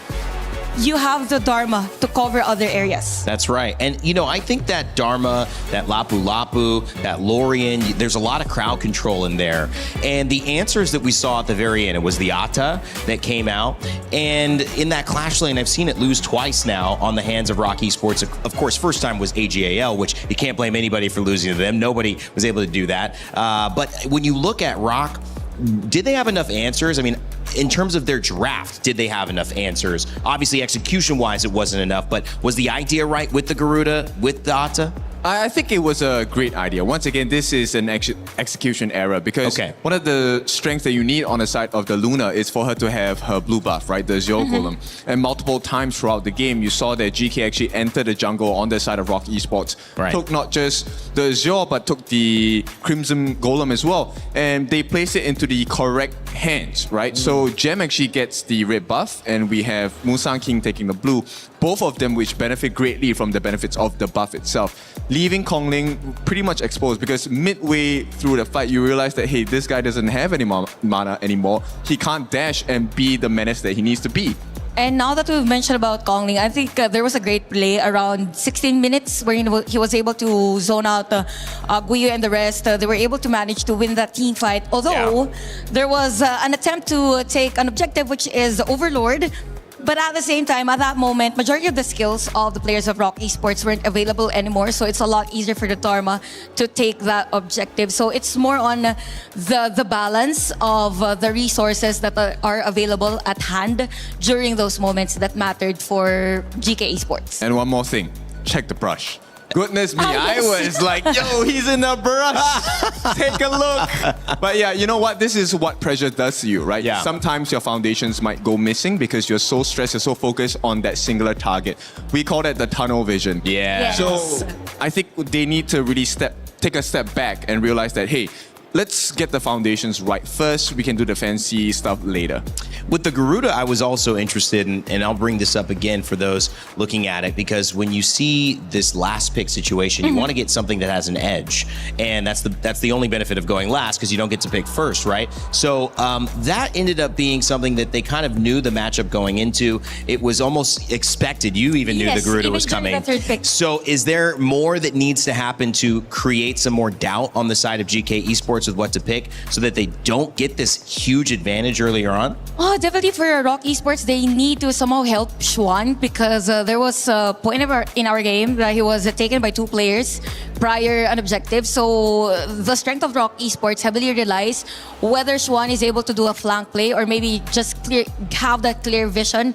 you have the Dharma to cover other areas. That's right. And, you know, I think that Dharma, that Lapu Lapu, that Lorien, there's a lot of crowd control in there. And the answers that we saw at the very end, it was the Ata that came out. And in that clash lane, I've seen it lose twice now on the hands of HOK Esports. Of course, first time was AGAL, which you can't blame anybody for losing to them. Nobody was able to do that. But when you look at HOK, did they have enough answers? I mean, in terms of their draft, did they have enough answers? Obviously, execution-wise, it wasn't enough, but was the idea right with the Garuda, with the Ata? I think it was a great idea. Once again, this is an execution error because one of the strengths that you need on the side of the Luna is for her to have her blue buff, right? The Azure Golem. And multiple times throughout the game, you saw that GK actually entered the jungle on the side of HOK Esports. Right. Took not just the Azure, but took the Crimson Golem as well. And they placed it into the correct hands, right? So Gem actually gets the red buff, and we have Musang King taking the blue. Both of them which benefit greatly from the benefits of the buff itself. Leaving Kongling pretty much exposed because midway through the fight, you realize that, hey, this guy doesn't have any mana anymore. He can't dash and be the menace that he needs to be. And now that we've mentioned about Kongling, I think there was a great play around 16 minutes where he was able to zone out Guyu and the rest. They were able to manage to win that team fight. Although there was an attempt to take an objective, which is Overlord. But at the same time, at that moment, majority of the skills of the players of HOK Esports weren't available anymore. So it's a lot easier for the Dharma to take that objective. So it's more on the balance of the resources that are available at hand during those moments that mattered for GK Esports. And one more thing, check the brush. Goodness me, yes. I was like, yo, he's in the brush. Take a look. But yeah, you know what? This is what pressure does to you, right? Yeah. Sometimes your foundations might go missing because you're so stressed, you're so focused on that singular target. We call that the tunnel vision. Yeah. Yes. So I think they need to really take a step back and realize that, hey, let's get the foundations right first. We can do the fancy stuff later. With the Garuda, I was also interested in, and I'll bring this up again for those looking at it, because when you see this last pick situation, you want to get something that has an edge. And that's the only benefit of going last, because you don't get to pick first, right? So that ended up being something that they kind of knew the matchup going into. It was almost expected. You even knew the Garuda was coming. So is there more that needs to happen to create some more doubt on the side of GK Esports Esports with what to pick so that they don't get this huge advantage earlier on? Oh, definitely for ROK Esports, they need to somehow help Schwan because there was a point in our game that he was taken by 2 players prior an objective. So the strength of ROK Esports heavily relies whether Schwan is able to do a flank play or maybe just have that clear vision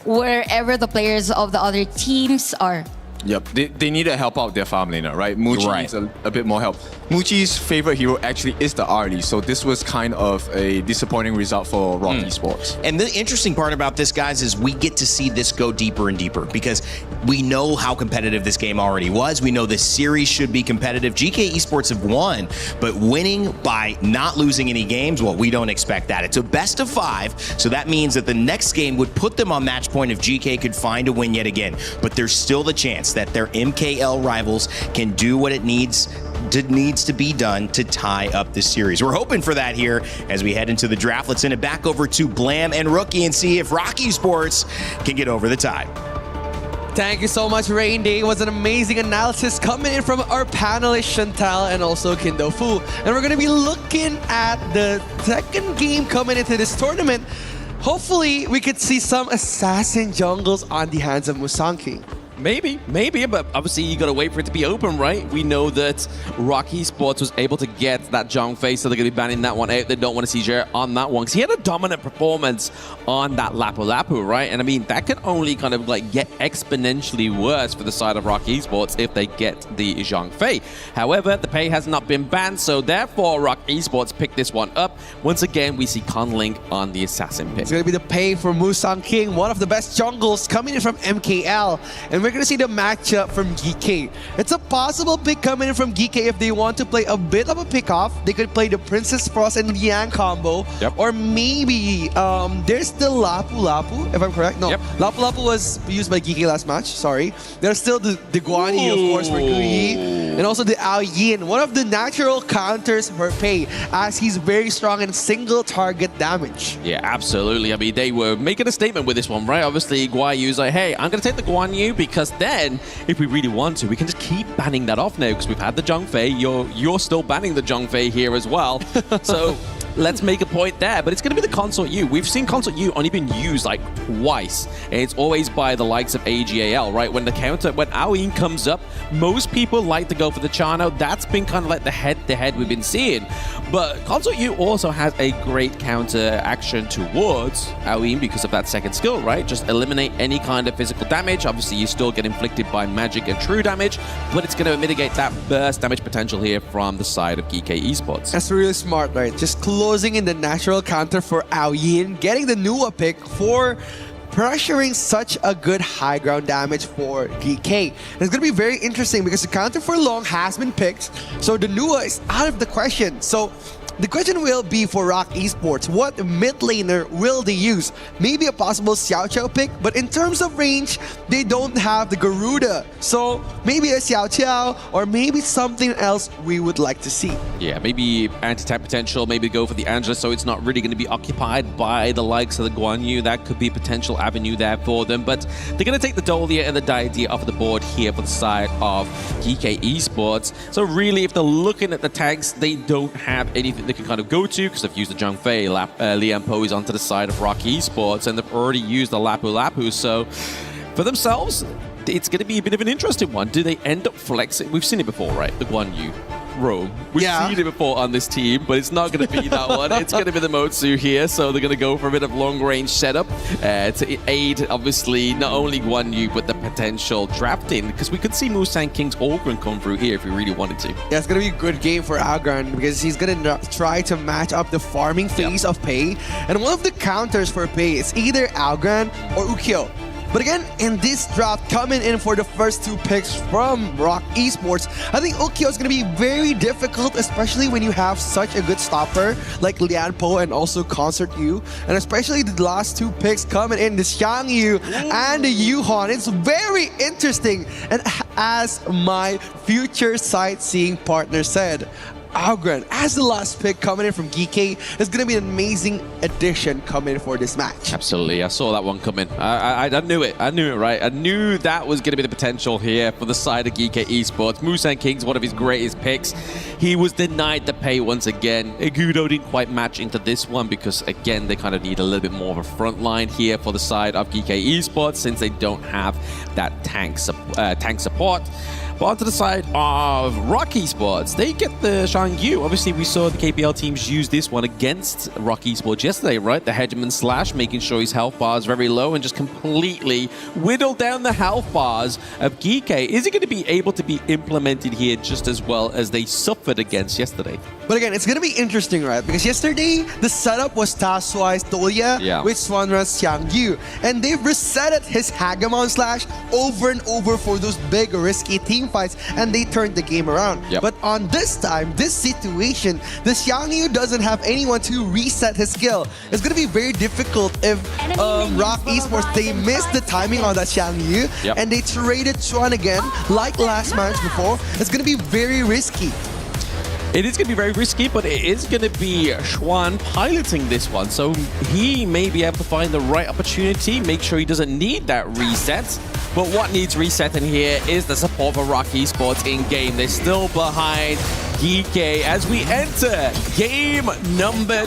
wherever the players of the other teams are. Yep, they need to help out their farm laner, right? Muchi needs a bit more help. Muchi's favorite hero actually is the Arlie, so this was kind of a disappointing result for ROK Esports. And the interesting part about this, guys, is we get to see this go deeper and deeper because we know how competitive this game already was. We know this series should be competitive. GK Esports have won, but winning by not losing any games, well, we don't expect that. It's a best of 5, so that means that the next game would put them on match point if GK could find a win yet again. But there's still the chance that their MKL rivals can do what it needs to be done to tie up this series. We're hoping for that here as we head into the draft. Let's send it back over to Blam and Rookie and see if ROK Esports can get over the tie. Thank you so much, Rain Day. It was an amazing analysis coming in from our panelists, Chantal and also Kindo Fu. And we're going to be looking at the second game coming into this tournament. Hopefully, we could see some assassin jungles on the hands of Musang King. Maybe, but obviously you gotta wait for it to be open, right? We know that ROK Esports was able to get that Zhongfei, so they're gonna be banning that one out. They don't want to see Jer on that one because he had a dominant performance on that Lapu Lapu, right? And I mean, that can only kind of like get exponentially worse for the side of ROK Esports if they get the Zhongfei. However, the pay has not been banned, so therefore ROK Esports picked this one up. Once again, we see Conlink on the assassin pick. It's gonna be the pay for Musang King, one of the best jungles coming in from MKL. And we're going to see the matchup from GK. It's a possible pick coming in from GK if they want to play a bit of a pick-off. They could play the Princess Frost and Liang combo. Or maybe there's still Lapu Lapu, if I'm correct. No, Lapu Lapu was used by GK last match. Sorry. There's still the Guan Yi, of course, for Guyi. And also the Ao Yin, one of the natural counters for Pei, as he's very strong in single target damage. Yeah, absolutely. I mean, they were making a statement with this one, right? Obviously, Guan Yu's like, hey, I'm going to take the Guan Yu because then, if we really want to, we can just keep banning that off now because we've had the Zhongfei. You're still banning the Zhongfei here as well. So let's make a point there. But it's going to be the Consort U. We've seen Consort U only been used like twice. And it's always by the likes of AGAL, right? When Aoyin comes up, most people like to go for the Chano. That's been kind of like the head-to-head we've been seeing. But Consort U also has a great counter action towards Aoyin because of that second skill, right? Just eliminate any kind of physical damage. Obviously, you still get inflicted by magic and true damage, but it's going to mitigate that burst damage potential here from the side of GK Esports. That's really smart, right? Just closing in the natural counter for Ao Yin, getting the Nua pick for pressuring such a good high ground damage for GK. And it's going to be very interesting because the counter for Long has been picked, so the Nua is out of the question. So the question will be for ROK Esports, what mid laner will they use? Maybe a possible Xiao Qiao pick, but in terms of range, they don't have the Garuda. So maybe a Xiao Qiao or maybe something else we would like to see. Yeah, maybe anti-tap potential, maybe go for the Angela so it's not really going to be occupied by the likes of the Guan Yu. That could be a potential avenue there for them, but they're going to take the Dolia and the Daidia off the board here for the side of GK Esports. So really, if they're looking at the tags, they don't have anything they can kind of go to because they've used the Zhongfei, Lian Po is onto the side of ROK Esports, and they've already used the Lapu Lapu. So for themselves, it's going to be a bit of an interesting one. Do they end up flexing? We've seen it before, right? The Guan Yu roam. We've seen it before on this team, but it's not going to be that one. It's going to be the Motsu here, so they're going to go for a bit of long-range setup to aid, obviously, not only Guan Yu, but the potential drafting, because we could see Musang King's Ogren come through here if we really wanted to. Yeah, it's going to be a good game for Algren because he's going to try to match up the farming phase of Pei, and one of the counters for Pei is either Algren or Ukyo. But again, in this draft, coming in for the first 2 picks from ROK Esports, I think Ukyo is going to be very difficult, especially when you have such a good stopper like Lian Po and also Consort Yu. And especially the last 2 picks coming in, the Xiang Yu and the Yuhon. It's very interesting. And as my future sightseeing partner said, Algren as the last pick coming in from GK is going to be an amazing addition coming in for this match. Absolutely, I saw that one coming. I knew it. I knew it, right? I knew that was going to be the potential here for the side of GK Esports. Musan King's one of his greatest picks. He was denied the pay once again. Igudo didn't quite match into this one because, again, they kind of need a little bit more of a front line here for the side of GK Esports since they don't have that tank support. But onto the side of ROK Esports, they get the Shangyu. Obviously, we saw the KPL teams use this one against ROK Esports yesterday, right? The Hegemon Slash, making sure his health bar is very low and just completely whittle down the health bars of GK. Is it going to be able to be implemented here just as well as they suffered against yesterday? But again, it's going to be interesting, right? Because yesterday, the setup was Taswai's Tolia with Swanra's Xiangyu. And they've resetted his Hagemon Slash over and over for those big, risky team fights, and they turned the game around. But on this time, this situation, the Xiangyu doesn't have anyone to reset his skill. It's going to be very difficult if ROK Esports, they missed the timing on that Xiangyu, and they traded Chuan again, like last match before. It's going to be very risky. It is going to be very risky, but it is going to be Xuan piloting this one. So he may be able to find the right opportunity, make sure he doesn't need that reset. But what needs resetting here is the support for ROK Esports in-game. They're still behind GK as we enter game number 2.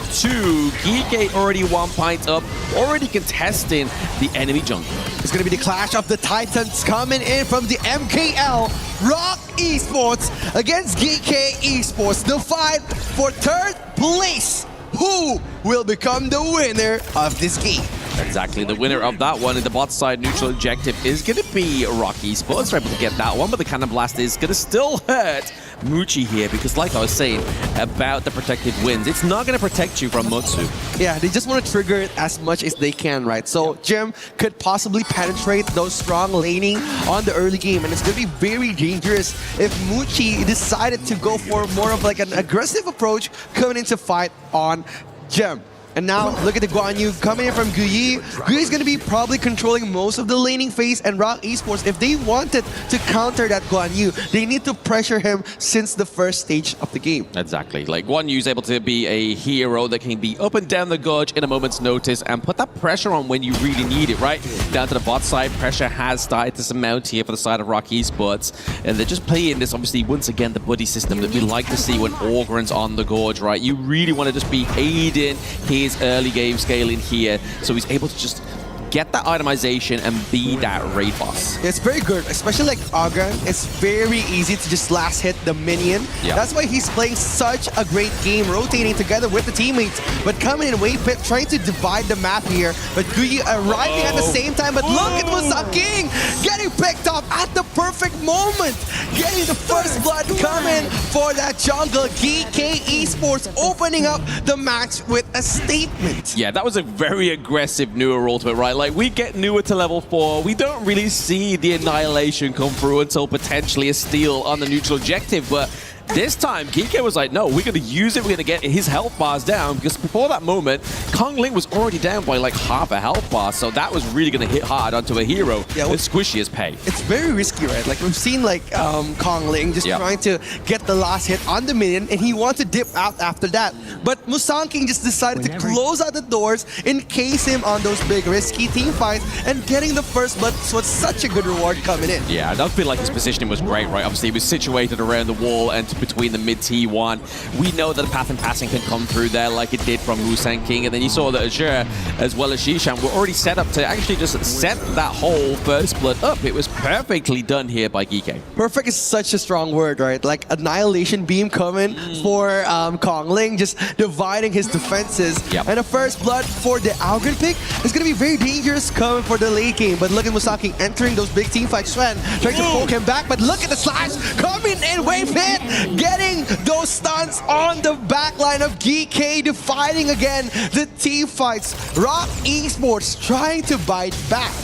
GK already 1 point up, already contesting the enemy jungle. It's going to be the clash of the Titans coming in from the MKL. ROK Esports against GK Esports. The fight for 3rd place. Who will become the winner of this game? Exactly, the winner of that one in the bot side neutral objective is going to be ROK Esports. They're able to get that one, but the Cannon Blast is going to still hurt Muchi here because, like I was saying about the protective winds, it's not going to protect you from Mutsu. Yeah, they just want to trigger it as much as they can, right? So Jim could possibly penetrate those strong laning on the early game, and it's going to be very dangerous if Muchi decided to go for more of like an aggressive approach coming into fight on Gem. And now, look at the Guan Yu coming in from Guyi. Guyi's going to be probably controlling most of the laning phase, and ROK Esports, if they wanted to counter that Guan Yu, they need to pressure him since the first stage of the game. Exactly. Like, Guan Yu's able to be a hero that can be up and down the gorge in a moment's notice and put that pressure on when you really need it, right? Down to the bot side, pressure has started to mount here for the side of ROK Esports, and they're just playing this, obviously, once again, the buddy system that we like to see when Orgren's on the gorge, right? You really want to just be aiding his early game scaling here, so he's able to just get that itemization and be that raid boss. It's very good, especially like Agran. It's very easy to just last hit the minion. That's why he's playing such a great game, rotating together with the teammates, but coming in way pit, trying to divide the map here. But Guyi arriving at the same time, but look at Musan King getting picked up at the perfect moment, getting the first blood coming for that jungle. GK Esports opening up the match with a statement. Yeah, that was a very aggressive newer ultimate, right? Like, we get newer to level 4, we don't really see the annihilation come through until potentially a steal on the neutral objective, but this time, GK was like, no, we're going to use it, we're going to get his health bars down, because before that moment, Kong Ling was already down by like half a health bar, so that was really going to hit hard onto a hero as squishy as pay. It's very risky, right? Like, we've seen like Kong Ling just trying to get the last hit on the minion, and he wants to dip out after that. But Musan King just decided to close out the doors, encase him on those big risky team fights, and getting the first blood was such a good reward coming in. Yeah, I don't feel like his positioning was great, right? Obviously, he was situated around the wall and between the mid T1. We know that the path and passing can come through there like it did from Musan King, and then you saw that Azure as well as Shishan were already set up to actually just set that whole first blood up. It was perfectly done here by GK. Perfect is such a strong word, right? Like Annihilation Beam coming for Kong Ling, just dividing his defenses. And the first blood for the Algren pick is going to be very dangerous coming for the late game. But look at Musan King entering those big team fights. Sven trying to poke him back, but look at the slash coming in wave hit, getting those stunts on the backline of GK, defying again the team fights. ROK Esports trying to bite back.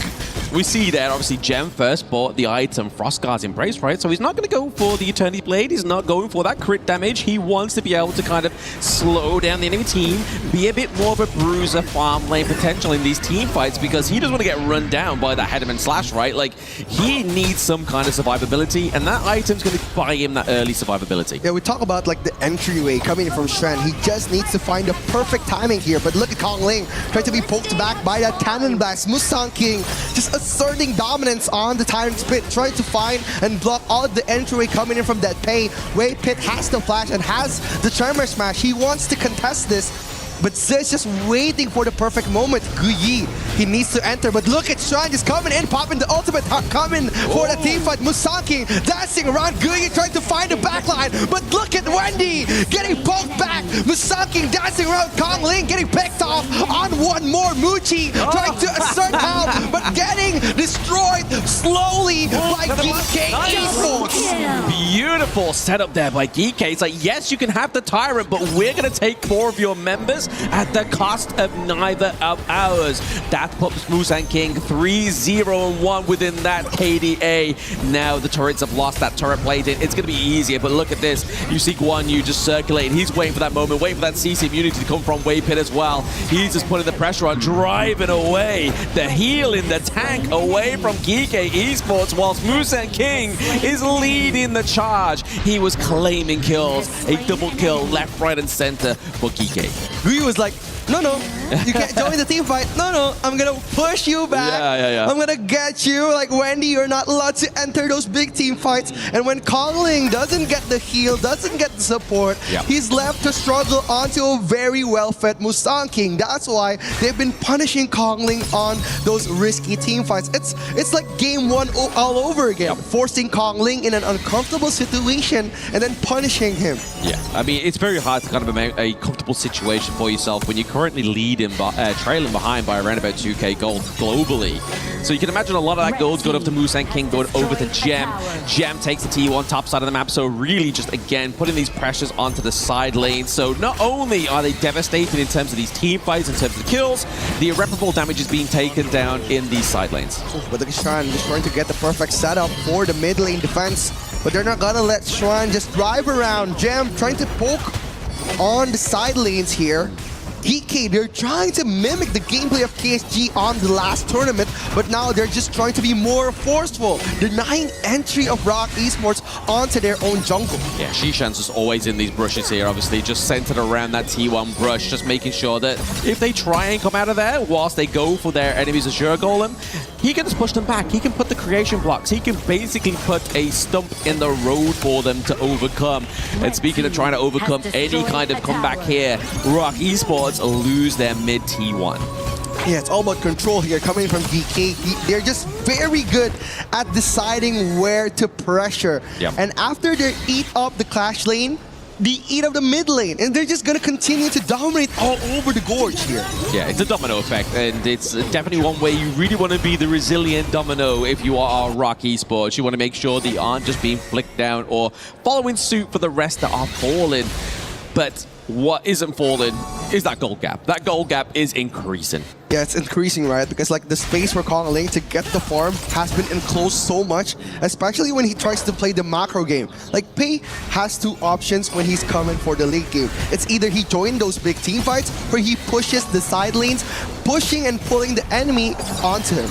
We see there, obviously, Gem first bought the item Frost Guard's Embrace, right? So he's not going to go for the Eternity Blade. He's not going for that crit damage. He wants to be able to kind of slow down the enemy team, be a bit more of a bruiser farm lane potential in these team fights because he doesn't want to get run down by that Headman Slash, right? Like, he needs some kind of survivability, and that item's going to buy him that early survivability. Yeah, we talk about like the entryway coming in from Shen. He just needs to find the perfect timing here. But look at Kong Ling trying to be poked back by that Cannon Blast. Musang King just asserting dominance on the Tyrant Spit, trying to find and block all of the entryway coming in from that Pei. Wei Pit has the flash and has the Tremor Smash. He wants to contest this, but Zed's just waiting for the perfect moment. Guyi, he needs to enter, but look at Shrine just coming in, popping the ultimate, coming for the team fight. Musang King dancing around, Guyi trying to find the backline, but look at Wendy getting poked back. Musang King dancing around, Kong Ling getting picked off on one more. Muchi trying to assert help, but getting destroyed slowly by GK Esports. Beautiful setup there by Geekay. It's like, yes, you can have the Tyrant, but we're going to take 4 of your members at the cost of neither of ours. That puts Musang King 3-0-1 within that KDA. Now the turrets have lost that turret blade in. It's going to be easier, but look at this. You see Guan Yu just circulating. He's waiting for that moment, waiting for that CC immunity to come from Wei Pit as well. He's just putting the pressure on, driving away the heal in the tank away from Geekay Esports, whilst Musang King is leading the charge. He was claiming kills, a double kill left, right, and center for Geekay. Guyi was like, no, you can't join the team fight. No, I'm gonna push you back. Yeah. I'm gonna get you. Like, Wendy, you're not allowed to enter those big team fights. And when Kong Ling doesn't get the heal, doesn't get the support, he's left to struggle onto a very well-fed Musang King. That's why they've been punishing Kong Ling on those risky team fights. It's like game 1 all over again, forcing Kong Ling in an uncomfortable situation and then punishing him. Yeah, I mean, it's very hard to kind of make a comfortable situation for yourself when you're currently leading, trailing behind by around about 2k gold globally. So you can imagine a lot of that gold's going up to Musang King, going over to Gem. Gem takes the T1 top side of the map, so really just, again, putting these pressures onto the side lane. So not only are they devastating in terms of these team fights, in terms of the kills, the irreparable damage is being taken down in these side lanes. But look at Shrine just trying to get the perfect setup for the mid lane defense, but they're not gonna let Shrine just drive around. Gem trying to poke on the side lanes here. DK, they're trying to mimic the gameplay of KSG on the last tournament, but now they're just trying to be more forceful, denying entry of ROK Esports onto their own jungle. Yeah, Shishan's just always in these brushes here, obviously, just centered around that T1 brush, just making sure that if they try and come out of there whilst they go for their enemy's Azure Golem, he can just push them back. He can put the creation blocks. He can basically put a stump in the road for them to overcome. And speaking of trying to overcome any kind of comeback here, ROK Esports lose their mid T1. Yeah, it's all about control here coming from DK. They're just very good at deciding where to pressure. And after they eat up the clash lane, they eat up the mid lane, and they're just going to continue to dominate all over the gorge here. Yeah, it's a domino effect, and it's definitely one way you really want to be the resilient domino if you are ROK Esports. You want to make sure that you aren't just being flicked down or following suit for the rest that are falling. But what isn't falling is that gold gap. That gold gap is increasing. Yeah, it's increasing, right? Because like the space for Kong Ling to get the farm has been enclosed so much, especially when he tries to play the macro game. Like Pei has 2 options when he's coming for the late game. It's either he joins those big team fights or he pushes the side lanes, pushing and pulling the enemy onto him.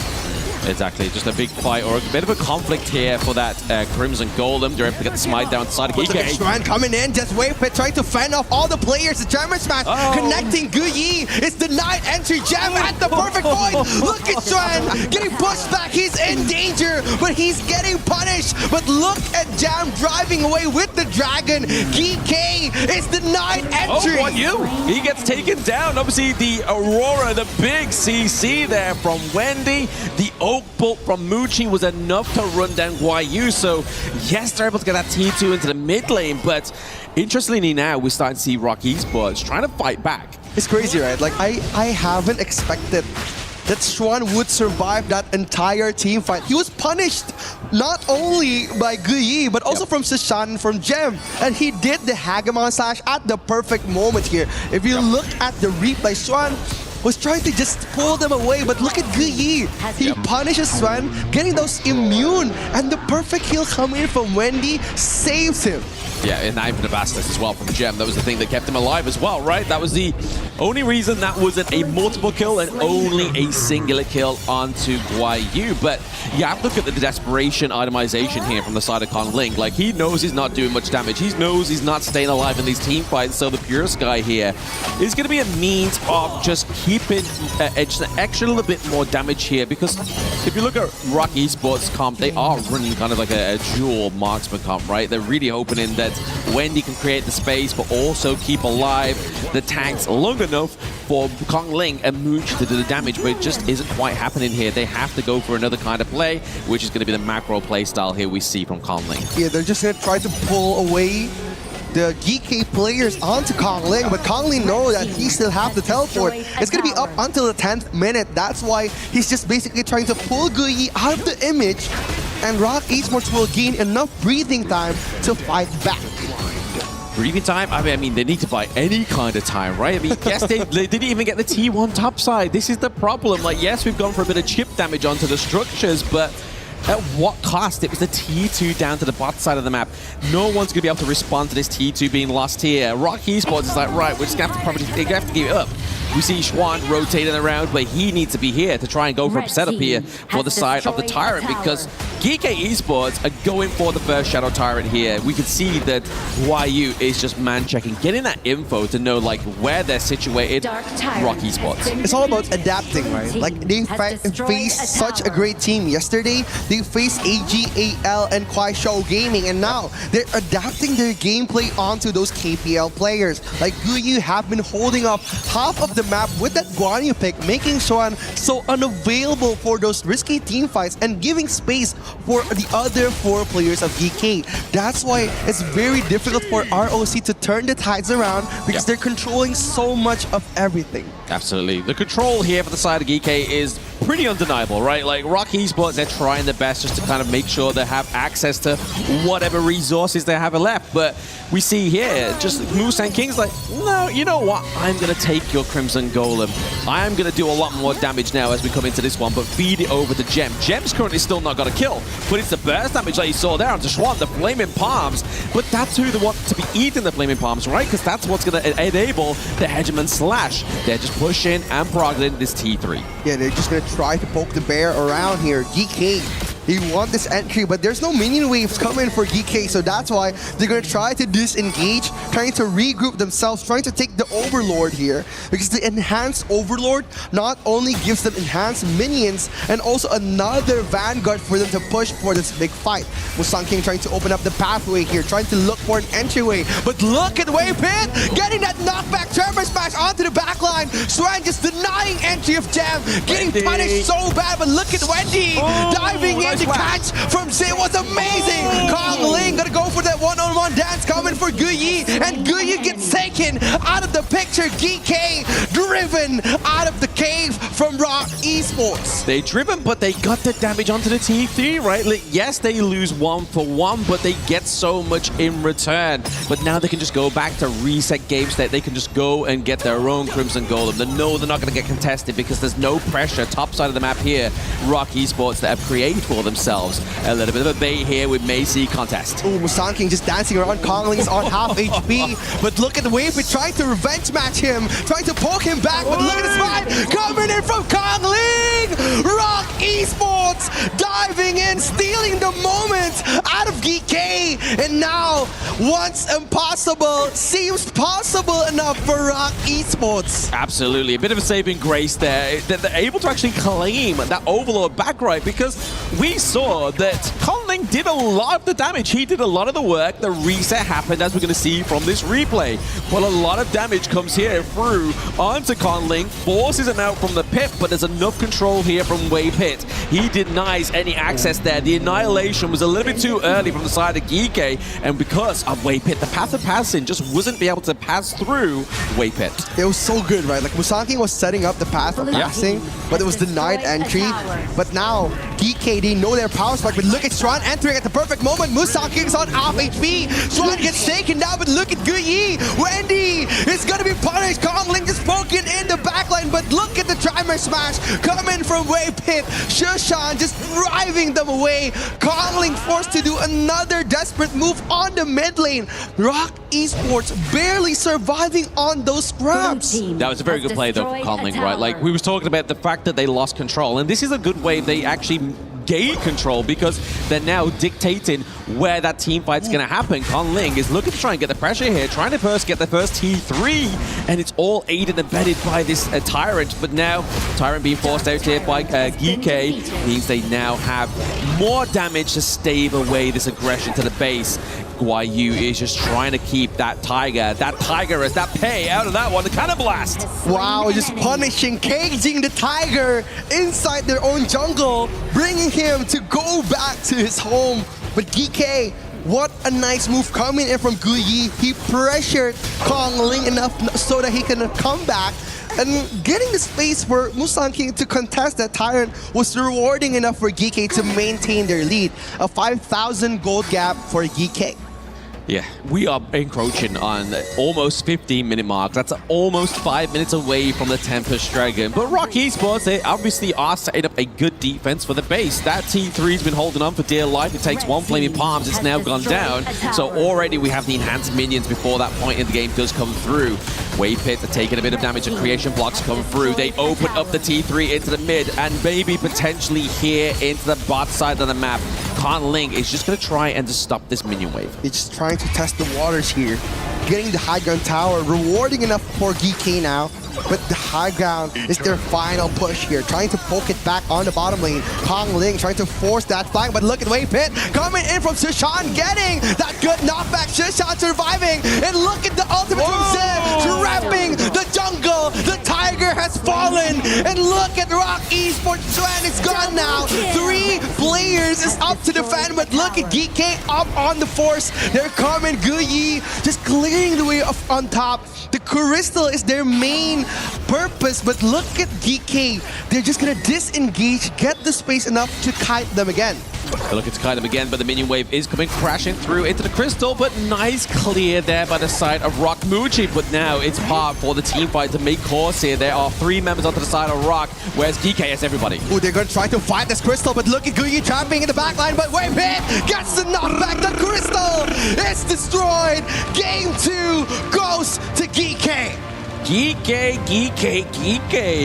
Exactly, just a big fight or a bit of a conflict here for that Crimson Golem. They're able to get the smite down side of Geekay. Shrine coming in, just wait for it, trying to fend off all the players. The Tremor Smash connecting Guyi. It's denied entry. Gem at the perfect point. Look at Shrine getting pushed back. He's in danger, but he's getting punished. But look at Jam driving away with the dragon. Geekay is denied entry. Oh, what you? He gets taken down. Obviously, the Aurora, the big CC there from Wendy. The Oak Bolt from Muchi was enough to run down Guayu. So, yes, they're able to get that T2 into the mid lane, but interestingly now, we're starting to see ROK Esports trying to fight back. It's crazy, right? Like, I haven't expected that Swan would survive that entire team fight. He was punished not only by Guyi, but also from Sishan, from Gem. And he did the Hagamon slash at the perfect moment here. If you look at the replay, Swan was trying to just pull them away, but look at Guyi. He punishes Swan, getting those immune, and the perfect heal coming in from Wendy saves him. Yeah, and not even a Bastos as well from Gem. That was the thing that kept him alive as well, right? That was the only reason that wasn't a multiple kill and only a singular kill onto Guayu. But you have to look at the desperation itemization here from the side of Conling. Like, he knows he's not doing much damage. He knows he's not staying alive in these team fights. So the Pure Sky here is going to be a means of just keeping just an extra little bit more damage here. Because if you look at ROK Esports comp, they are running kind of like a dual marksman comp, right? They're really hoping that Wendy can create the space, but also keep alive the tanks long enough for Kong Ling and Mooch to do the damage, but it just isn't quite happening here. They have to go for another kind of play, which is going to be the macro play style here we see from Kong Ling. Yeah, they're just going to try to pull away the GK players onto Kong Ling, but Kong Ling knows that he still have to teleport. It's going to be up until the 10th minute. That's why he's just basically trying to pull Guyi out of the image, and ROK Esports will gain enough breathing time to fight back. Breathing time? I mean, they need to buy any kind of time, right? I mean, yes, they didn't even get the T1 topside. This is the problem. Like, yes, we've gone for a bit of chip damage onto the structures, but at what cost? It was the T2 down to the bot side of the map. No one's going to be able to respond to this T2 being lost here. ROK Esports is like, right, we're just going to have to give it up. We see Schwan rotating around, but he needs to be here to try and go for a setup here for the side of the Tyrant, because GK Esports are going for the first Shadow Tyrant here. We can see that YU is just man-checking, getting that info to know like where they're situated. ROK Esports. It's all about adapting, right? Like, they faced such a great team yesterday. They faced AG, AL, and Kwai Show Gaming, and now they're adapting their gameplay onto those KPL players. Like, Guyu have been holding up half of the map with that Guanyu pick, making Swan so unavailable for those risky team fights and giving space for the other 4 players of GK. That's why it's very difficult for ROC to turn the tides around, because they're controlling so much of everything. Absolutely. The control here for the side of GK is pretty undeniable, right? Like, ROK Esports, they're trying their best just to kind of make sure they have access to whatever resources they have left. But we see here, just Musang King's like, no, you know what? I'm going to take your Crimson Golem. I am going to do a lot more damage now as we come into this one, but feed it over to Gem. Gem's currently still not got a kill, but it's the burst damage that you saw there onto Schwan, the Flaming Palms. But that's who they want to be eating the Flaming Palms, right? Because that's what's going to enable the Hegemon Slash. They're just pushing and progging this T3. Yeah, they're just going to try to poke the bear around here. GK, they want this entry, but there's no minion waves coming for GK, so that's why they're going to try to disengage, trying to regroup themselves, trying to take the Overlord here, because the enhanced Overlord not only gives them enhanced minions, and also another Vanguard for them to push for this big fight. Musang King trying to open up the pathway here, trying to look for an entryway, but look at Wave Pit getting that knockback Tremor Smash onto the backline. Swan just denying entry of Jam, getting punished so bad, but look at Wendy diving in. The catch from Zay was amazing. Kong Ling gonna go for that one-on-one dance coming for Guyi, and Guyi gets taken out of the picture. GK driven out of the cave from ROK Esports. They driven, but they got the damage onto the T3, right? Like, yes, they lose 1 for 1, but they get so much in return. But now they can just go back to reset game state. They can just go and get their own Crimson Golem. They know they're not going to get contested because there's no pressure top side of the map here. ROK Esports that have created for themselves a little bit of a bait here. We may see contest. Ooh, Musang King just dancing around. Kong Ling's on half HP, but look at the Wave Pit trying to revenge match him, trying to poke him back, but look at this fight coming in from Kong Ling! ROK Esports diving in, stealing the moment out of GK, and now once impossible seems possible enough for ROK Esports. Absolutely, a bit of a saving grace there. They're able to actually claim that Overlord back, right? Because we saw that Conling did a lot of the damage. He did a lot of the work. The reset happened, as we're going to see from this replay. But a lot of damage comes here through onto Conling, forces him out from the pit, but there's enough control here from Wave Pit. He denies any access there. The annihilation was a little bit too early from the side of Geeke, and because of Wave Pit, the path of passing just wasn't be able to pass through Wave Pit. It was so good, right? Like, Musang King was setting up the path of passing, but it was denied entry. But now, DK, they know their power spike, but look at Shuan entering at the perfect moment. Musang King's on half HP. Shuan gets taken down, but look at Guyi. Wendy is gonna be punished. Kongling just poking in the backline, but look at the Trimer Smash coming from Wave Pit. Shushan just driving them away. Kongling forced to do another desperate move on the mid lane. ROK Esports barely surviving on those scraps. That was a very good play though for Conling, right? Like we was talking about the fact that they lost control, and this is a good way they actually gain control because they're now dictating where that team fight's going to happen. Conling is looking to try and get the pressure here, trying to first get the first T3, and it's all aided and abetted by this Tyrant. But now, Tyrant being forced out here by GK means they now have more damage to stave away this aggression to the base. Guayu is just trying to keep that Tiger as that pay out of that one, the Cannon Blast. Wow, just punishing, caging the Tiger inside their own jungle, bringing him to go back to his home. But DK, what a nice move coming in from Guyi. He pressured Kongling enough so that he can come back. And getting the space for Musang King to contest that Tyrant was rewarding enough for GK to maintain their lead. A 5,000 gold gap for GK. Yeah, we are encroaching on almost 15-minute mark. That's almost 5 minutes away from the Tempest Dragon. But ROK Esports, they obviously are setting up a good defense for the base. That T3's been holding on for dear life. It takes one Flaming Palms. It's now gone down. So already we have the enhanced minions before that point in the game does come through. Wave Pit are taking a bit of damage and creation blocks come through. They open up the T3 into the mid and maybe potentially here into the bot side of the map. Conling is just going to try and just stop this minion wave. He's just trying to test the waters here. Getting the high ground tower, rewarding enough for GK now. But the high ground is their final push here, trying to poke it back on the bottom lane. Kongling trying to force that flank, but look at Wave Pit coming in from Shushan, getting that good knockback. Shushan surviving, and look at the ultimate from Zed, trapping the jungle. The Tiger has fallen, and look at ROK Esports. Swan is gone now. 3 players is up to defend, but look at GK up on the force. They're coming. Guyi just clearing the way on top. The Crystal is their main purpose, but look at GK. They're just gonna disengage, get the space enough to kite them again. They're looking to kite them again, but the minion wave is coming crashing through into the Crystal, but nice clear there by the side of ROK Muji. But now it's hard for the team fight to make course here. There are 3 members onto the side of ROK, whereas GK has everybody. Oh, they're gonna try to fight this Crystal, but look at Guyi trapping in the backline, but Wave Pit gets the knockback. The Crystal is destroyed. Game 2 goes to GK. GK.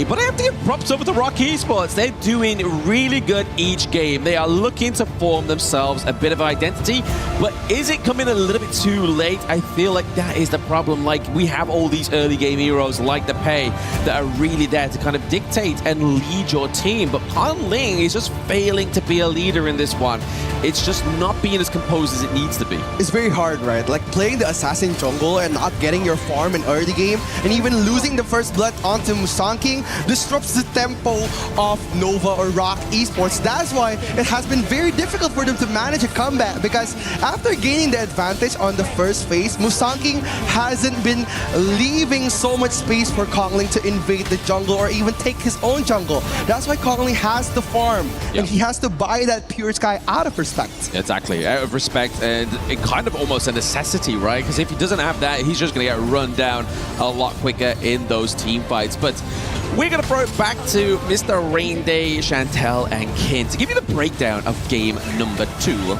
But I have to give props over to ROK Esports. They're doing really good each game. They are looking to form themselves a bit of identity, but is it coming a little bit too late? I feel like that is the problem. Like, we have all these early game heroes like the Pei that are really there to kind of dictate and lead your team, but Conling is just failing to be a leader in this one. It's just not being as composed as it needs to be. It's very hard, right? Like playing the assassin jungle and not getting your farm in early game, and even losing the first blood onto Musang King disrupts the tempo of Nova or ROK Esports. That's why it has been very difficult for them to manage a comeback, because after gaining the advantage on the first phase, Musang King hasn't been leaving so much space for Kongling to invade the jungle or even take his own jungle. That's why Kongling has the farm, and he has to buy that Pure Sky out of respect. Exactly, out of respect, and it kind of almost a necessity, right? Because if he doesn't have that, he's just going to get run down a lot quicker in those team fights. But we're going to throw it back to Mr. Rain Day, Chantel, and Kin to give you the breakdown of game number 2.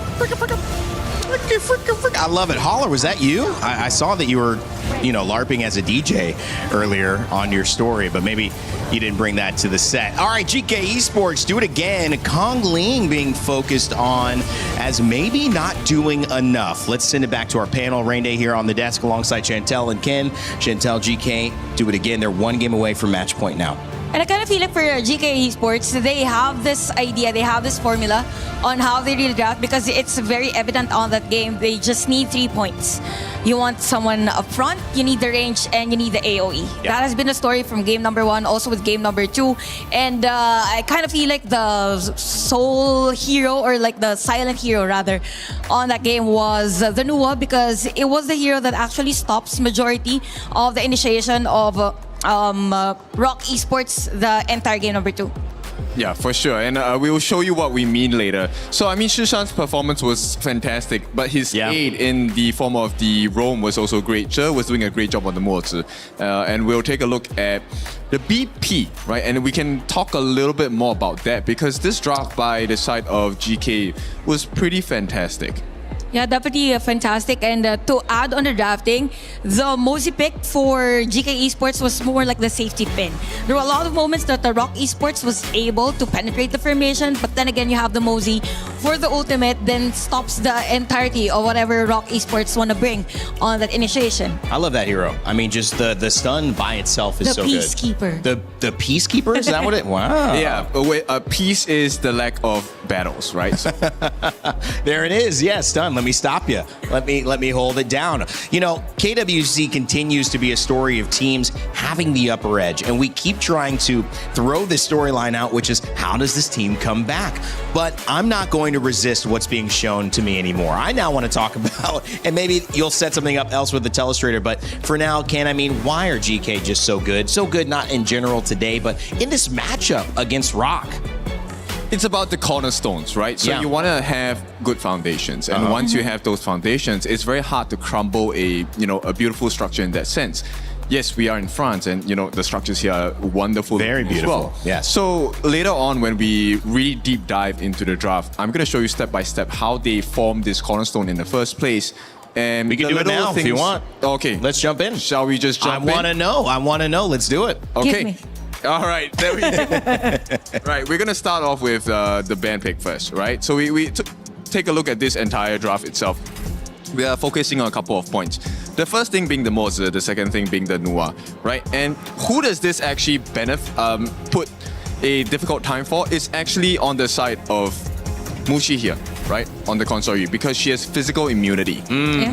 I love it. Holler, was that you? I saw that you were, LARPing as a DJ earlier on your story, but maybe you didn't bring that to the set. All right, GK Esports, do it again. Kongling being focused on as maybe not doing enough. Let's send it back to our panel. Rain Day here on the desk alongside Chantel and Ken. Chantel, GK, do it again. They're 1 game away from match point now. And I kind of feel like for GK Esports, they have this idea, they have this formula on how they really draft, because it's very evident on that game. They just need 3 points. You want someone up front, you need the range, and you need the AoE. Yep. That has been the story from game number 1, also with game number 2. And I kind of feel like the sole hero, or like the silent hero rather, on that game was the Nuwa, because it was the hero that actually stops majority of the initiation of ROK Esports the entire game number 2. Yeah, for sure. And we will show you what we mean later. So, I mean, Shishan's performance was fantastic, but his aid in the form of the roam was also great. Zhe was doing a great job on the Mozi. And we'll take a look at the BP, right? And we can talk a little bit more about that because this draft by the side of GK was pretty fantastic. Yeah, definitely fantastic. And to add on the drafting, the Mozi pick for GK Esports was more like the safety pin. There were a lot of moments that the Rock Esports was able to penetrate the formation, but then again, you have the Mozi for the ultimate, then stops the entirety of whatever Rock Esports want to bring on that initiation. I love that hero. I mean, just the stun by itself is The so Peacekeeper. good. The Peacekeeper? Is that what it? Wow. Yeah, peace is the lack of battles, right? So. There it is. Yeah, stun. Let me stop you. Let me hold it down. You know, KWC continues to be a story of teams having the upper edge, and we keep trying to throw this storyline out, which is how does this team come back? But I'm not going to resist what's being shown to me anymore. I now want to talk about, and maybe you'll set something up else with the telestrator, but for now, Ken, I mean, why are GK just so good? So good not in general today, but in this matchup against Rock. It's about the cornerstones, right? So you want to have good foundations, and once you have those foundations, it's very hard to crumble a beautiful structure in that sense. Yes, we are in France, and the structures here are wonderful, very beautiful. As well. Yes. So later on, when we really deep dive into the draft, I'm going to show you step by step how they formed this cornerstone in the first place. And we can do it now if you want. Okay, let's jump in. Shall we just jump in? I want to know. Let's do it. Okay. All right, there we go. Right, we're gonna start off with the band pick first, right? So we take a look at this entire draft itself. We are focusing on a couple of points. The first thing being the Mozi, the second thing being the Nua, right? And who does this actually put a difficult time for? It's actually on the side of Mushi here, right? On the console, because she has physical immunity.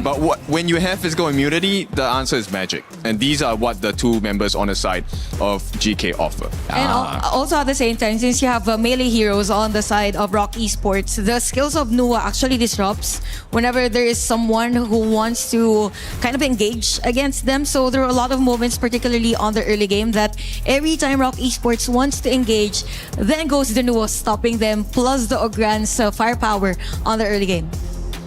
But when you have physical immunity, the answer is magic. And these are what the two members on the side of GK offer. And also at the same time, since you have melee heroes on the side of Rock Esports, the skills of Nua actually disrupts whenever there is someone who wants to kind of engage against them. So there are a lot of moments, particularly on the early game, that every time Rock Esports wants to engage, then goes the Nua stopping them, plus the Ogran's firepower on the early game.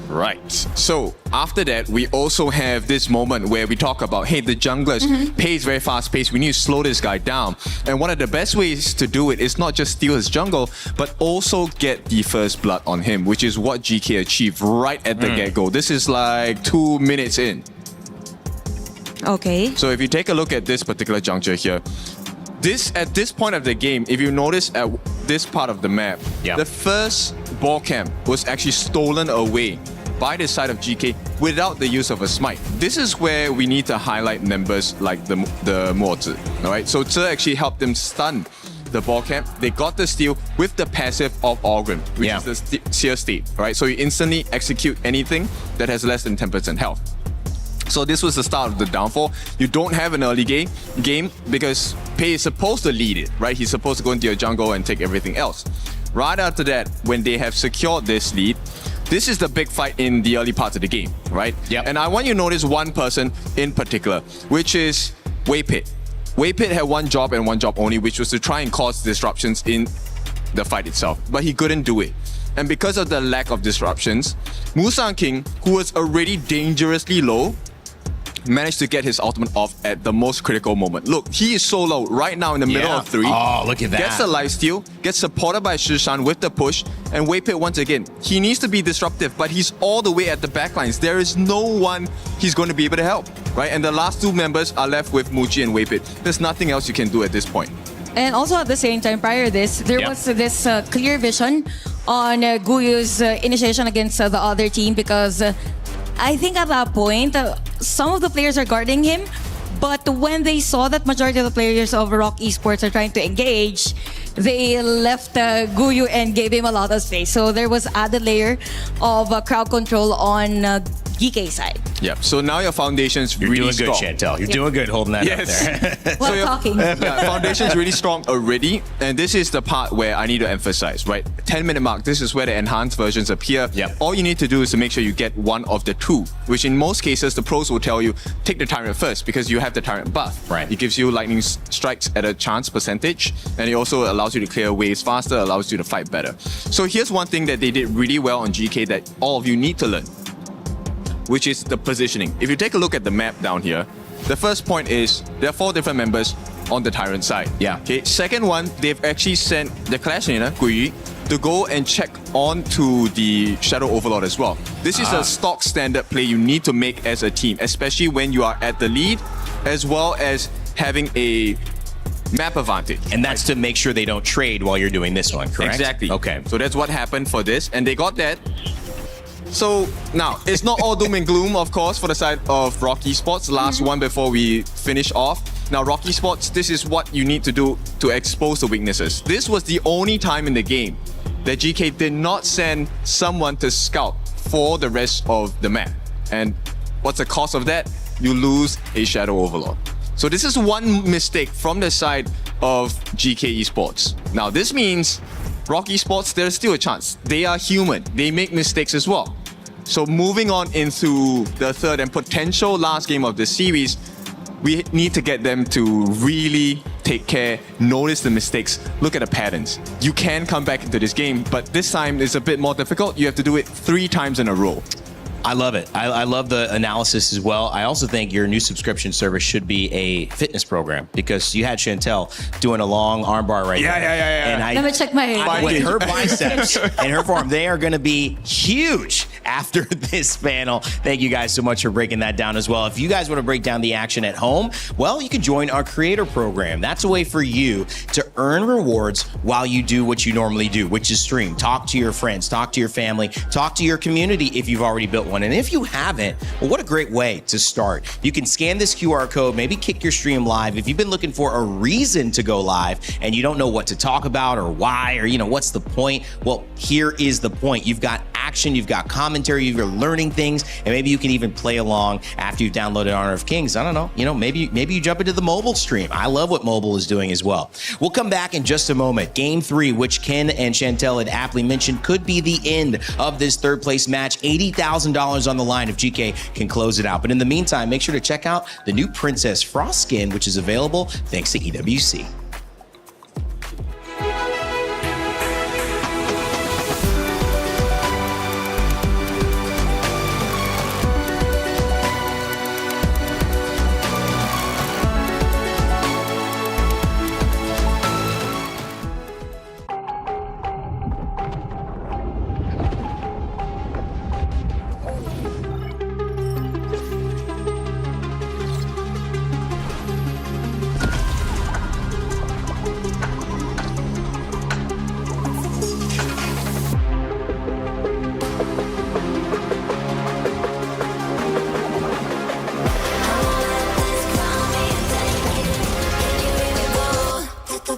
Right. So after that, we also have this moment where we talk about, hey, the junglers pace very fast pace. We need to slow this guy down. And one of the best ways to do it is not just steal his jungle, but also get the first blood on him, which is what GK achieved right at the get-go. This is like 2 minutes in. Okay. So if you take a look at this particular juncture here, at this point of the game, if you notice at this part of the map, the first ball camp was actually stolen away by the side of GK without the use of a smite. This is where we need to highlight members like the Mozi, all right? So Zhe actually helped them stun the ball camp. They got the steal with the passive of Orgrim, which is the seer state, right? So you instantly execute anything that has less than 10% health. So this was the start of the downfall. You don't have an early game because Pei is supposed to lead it, right? He's supposed to go into your jungle and take everything else. Right after that, when they have secured this lead, this is the big fight in the early parts of the game, right? And I want you to notice one person in particular, which is Waypit. Waypit had one job and one job only, which was to try and cause disruptions in the fight itself, but he couldn't do it. And because of the lack of disruptions, Musang King, who was already dangerously low, managed to get his ultimate off at the most critical moment. Look, he is so low right now in the middle of 3. Oh, look at that. Gets the lifesteal, gets supported by Shishan with the push, and Waypit once again. He needs to be disruptive, but he's all the way at the backlines. There is no one he's going to be able to help, right? And the last two members are left with Muji and Waypit. There's nothing else you can do at this point. And also at the same time, prior to this, there was this clear vision on Guyu's initiation against the other team because I think at that point, some of the players are guarding him, but when they saw that majority of the players of Rock Esports are trying to engage, they left Guyu and gave him a lot of space. So there was added layer of crowd control on GK side. Yeah. So now your foundation's You're really doing strong. good, Chantel. You're doing good holding that up there. Well, talking. Foundation's really strong already, and this is the part where I need to emphasize, right? 10-minute mark, this is where the enhanced versions appear. Yep. All you need to do is to make sure you get one of the two, which in most cases, the pros will tell you, take the tyrant first because you have the tyrant buff. Right. It gives you lightning strikes at a chance percentage, and it also allows you to clear waves faster, allows you to fight better. So here's one thing that they did really well on GK that all of you need to learn, which is the positioning. If you take a look at the map down here, the first point is there are 4 different members on the tyrant side. Yeah. Okay. Second one, they've actually sent the Clash leader, Gui, to go and check onto the Shadow Overlord as well. This is a stock standard play you need to make as a team, especially when you are at the lead, as well as having a map advantage. And that's to make sure they don't trade while you're doing this one, correct? Exactly. Okay. So that's what happened for this, and they got that. So now, it's not all doom and gloom, of course, for the side of ROK Esports. Last one before we finish off. Now, ROK Esports, this is what you need to do to expose the weaknesses. This was the only time in the game that GK did not send someone to scout for the rest of the map. And what's the cost of that? You lose a Shadow Overlord. So this is one mistake from the side of GK Esports. Now, this means ROK Esports, there's still a chance. They are human. They make mistakes as well. So moving on into the third and potential last game of the series, we need to get them to really take care, notice the mistakes, look at the patterns. You can come back into this game, but this time is a bit more difficult. You have to do it 3 times in a row. I love it. I love the analysis as well. I also think your new subscription service should be a fitness program because you had Chantel doing a long armbar right there. Yeah. And Let me check my with her biceps and her form, they are going to be huge after this panel. Thank you guys so much for breaking that down as well. If you guys want to break down the action at home, well, you can join our creator program. That's a way for you to earn rewards while you do what you normally do, which is stream. Talk to your friends, talk to your family, talk to your community if you've already built one. And if you haven't, well, what a great way to start. You can scan this QR code, maybe kick your stream live. If you've been looking for a reason to go live and you don't know what to talk about or why or, what's the point? Well, here is the point. You've got action, you've got commentary, you're learning things, and maybe you can even play along after you've downloaded Honor of Kings. I don't know, maybe you jump into the mobile stream. I love what mobile is doing as well. We'll come back in just a moment. Game 3, which Ken and Chantel had aptly mentioned, could be the end of this third place match. $80,000 on the line if GK can close it out. But in the meantime, make sure to check out the new Princess Frost skin, which is available thanks to EWC.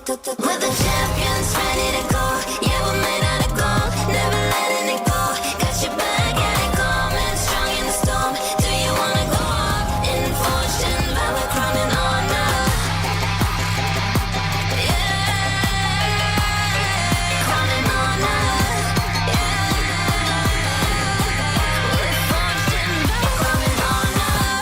We're the champions, ready to go. Yeah, we're made out of gold, never letting it go. Got your back, yeah, they coming, strong in the storm. Do you wanna go up in fortune, Valor, crown and honor? Yeah, crown and honor. Yeah, with fortune, Valor, crown and honor.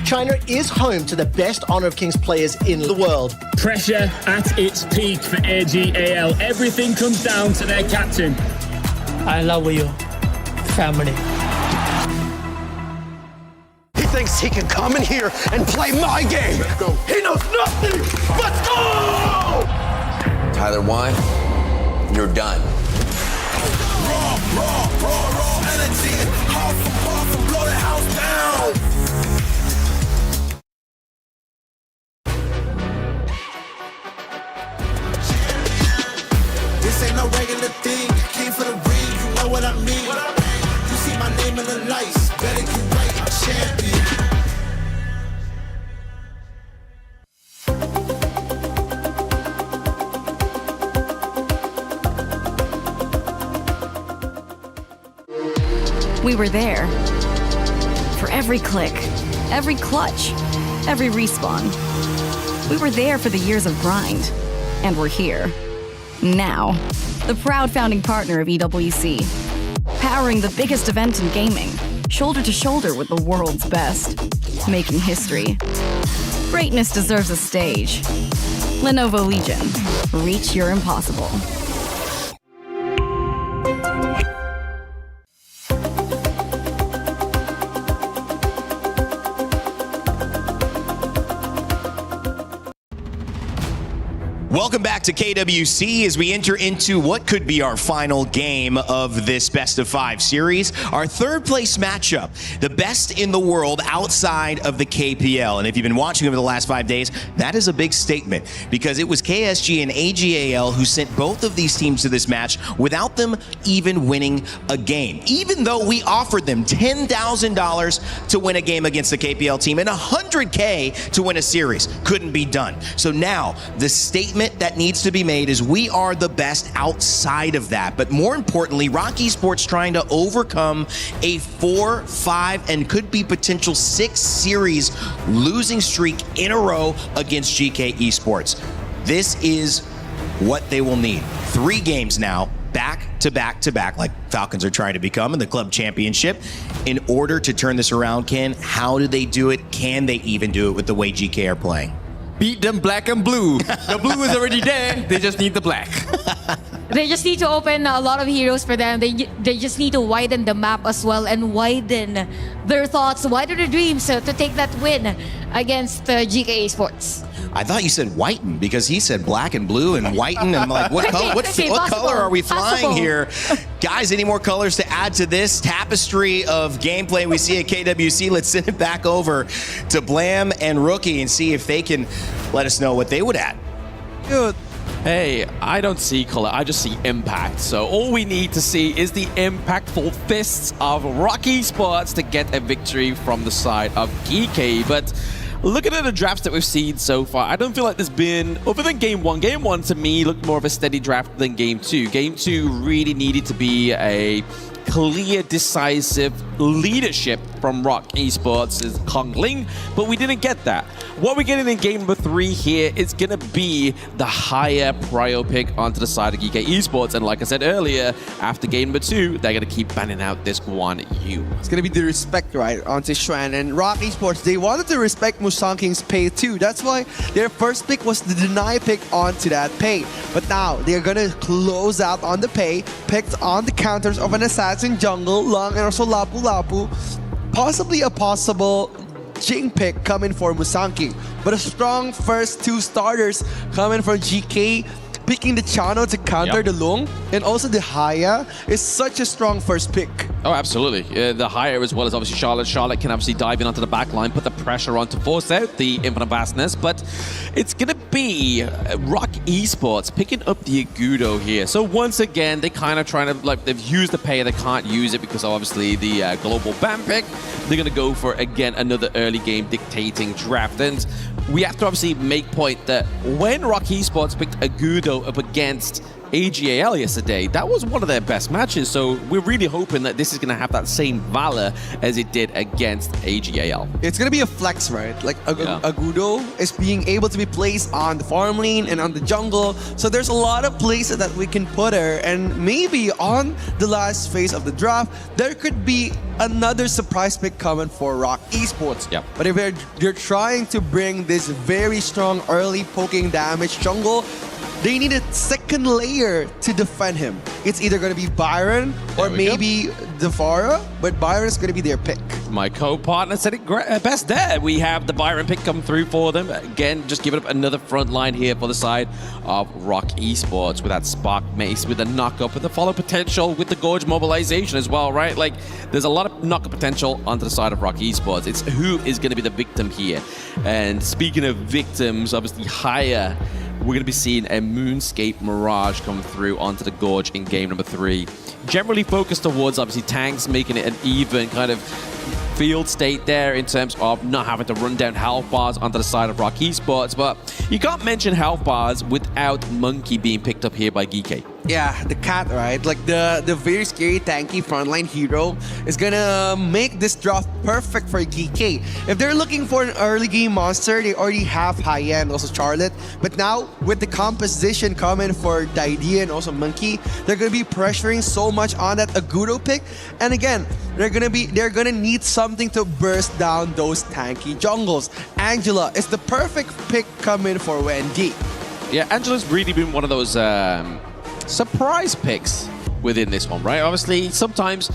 China is home to the best Honor of Kings players in the world. Pressure at its peak for AGAL. Everything comes down to their captain. I love you, family. He thinks he can come in here and play my game. Let's go. He knows nothing. Let's go! Tyler, one, you're done. Raw energy. Half for blow the house down. dimming the lights. Better get right, champion. We were there for every click, every clutch, every respawn. We were there for the years of grind, and we're here now. The proud founding partner of EWC, powering the biggest event in gaming, shoulder to shoulder with the world's best, making history. Greatness deserves a stage. Lenovo Legion, reach your impossible. Welcome back to KWC as we enter into what could be our final game of this best of 5 series. Our third place matchup, the best in the world outside of the KPL. And if you've been watching over the last 5 days, that is a big statement because it was KSG and AG who sent both of these teams to this match without them even winning a game. Even though we offered them $10,000 to win a game against the KPL team and $100K to win a series. Couldn't be done. So now the statement that needs to be made is we are the best outside of that. But more importantly, HOK Esports trying to overcome a 4, 5, and could be potential 6 series losing streak in a row against GK Esports. This is what they will need. 3 games now, back to back to back, like Falcons are trying to become in the club championship. In order to turn this around, Ken, how do they do it? Can they even do it with the way GK are playing? Beat them black and blue. The blue is already there. They just need the black. They just need to open a lot of heroes for them. They just need to widen the map as well and widen their thoughts, widen their dreams to take that win against GK Esports. I thought you said whiten because he said black and blue and whiten. And I'm like, what color? What color are we flying here? Guys, any more colors to add to this tapestry of gameplay we see at KWC? Let's send it back over to Blam and Rookie and see if they can let us know what they would add. Good. Hey, I don't see color, I just see impact. So all we need to see is the impactful fists of HOK Esports to get a victory from the side of GK. But looking at the drafts that we've seen so far, I don't feel like there's been, other than Game 1, Game 1 to me looked more of a steady draft than Game 2. Game 2 really needed to be a clear, decisive leadership from HOK Esports' Kongling, but we didn't get that. What we're getting in game number 3 here is going to be the higher prio pick onto the side of GK Esports, and like I said earlier, after game number 2, they're going to keep banning out this Guan Yu. It's going to be the respect, right, onto Xuan, and HOK Esports, they wanted to respect Musang King's pay too. That's why their first pick was the deny pick onto that pay. But now, they're going to close out on the pay, picked on the counters of an assassin jungle, Long, and also Lapu Lapu. Possibly a possible Jing pick coming for Musang King, but a strong first 2 starters coming from GK, picking the Chano to counter the Lung, and also the Haya is such a strong first pick. Oh, absolutely. The higher as well as obviously Charlotte. Charlotte can obviously dive in onto the back line, put the pressure on to force out the infinite vastness, but it's going to be HOK Esports picking up the Agudo here. So once again, they kind of trying to, like, they've used the pay, they can't use it because obviously the global ban pick. They're going to go for, again, another early game dictating draft. And we have to obviously make point that when HOK Esports picked Agudo up against AGAL yesterday, that was one of their best matches, so we're really hoping that this is going to have that same Valor as it did against AGAL. It's going to be a flex, right? Like Agudo is being able to be placed on the farm lane and on the jungle, so there's a lot of places that we can put her, and maybe on the last phase of the draft, there could be another surprise pick coming for HOK Esports. Yep. But if they're trying to bring this very strong early poking damage jungle, they need a second layer to defend him. It's either going to be Byron or maybe Defara, but Byron is going to be their pick. My co-partner said it best there. We have the Byron pick come through for them. Again, just giving up another front line here for the side of HOK Esports with that Spark Mace, with the knock-up, with the follow potential, with the Gorge mobilization as well, right? Like, there's a lot of knock-up potential onto the side of HOK Esports. It's who is going to be the victim here. And speaking of victims, obviously Haya we're going to be seeing a Moonscape Mirage come through onto the Gorge in game number 3. Generally focused towards, obviously, tanks, making it an even kind of field state there in terms of not having to run down health bars onto the side of ROK Esports, but you can't mention health bars without Monkey being picked up here by GK. Yeah, the cat, right? Like the very scary tanky frontline hero is gonna make this draft perfect for GK. If they're looking for an early game monster, they already have high-end, also Charlotte. But now, with the composition coming for Daidi and also Monkey, they're gonna be pressuring so much on that Aguro pick. And again, they're gonna need something to burst down those tanky jungles. Angela is the perfect pick coming for Wendy. Yeah, Angela's really been one of those surprise picks within this one, right? Obviously, sometimes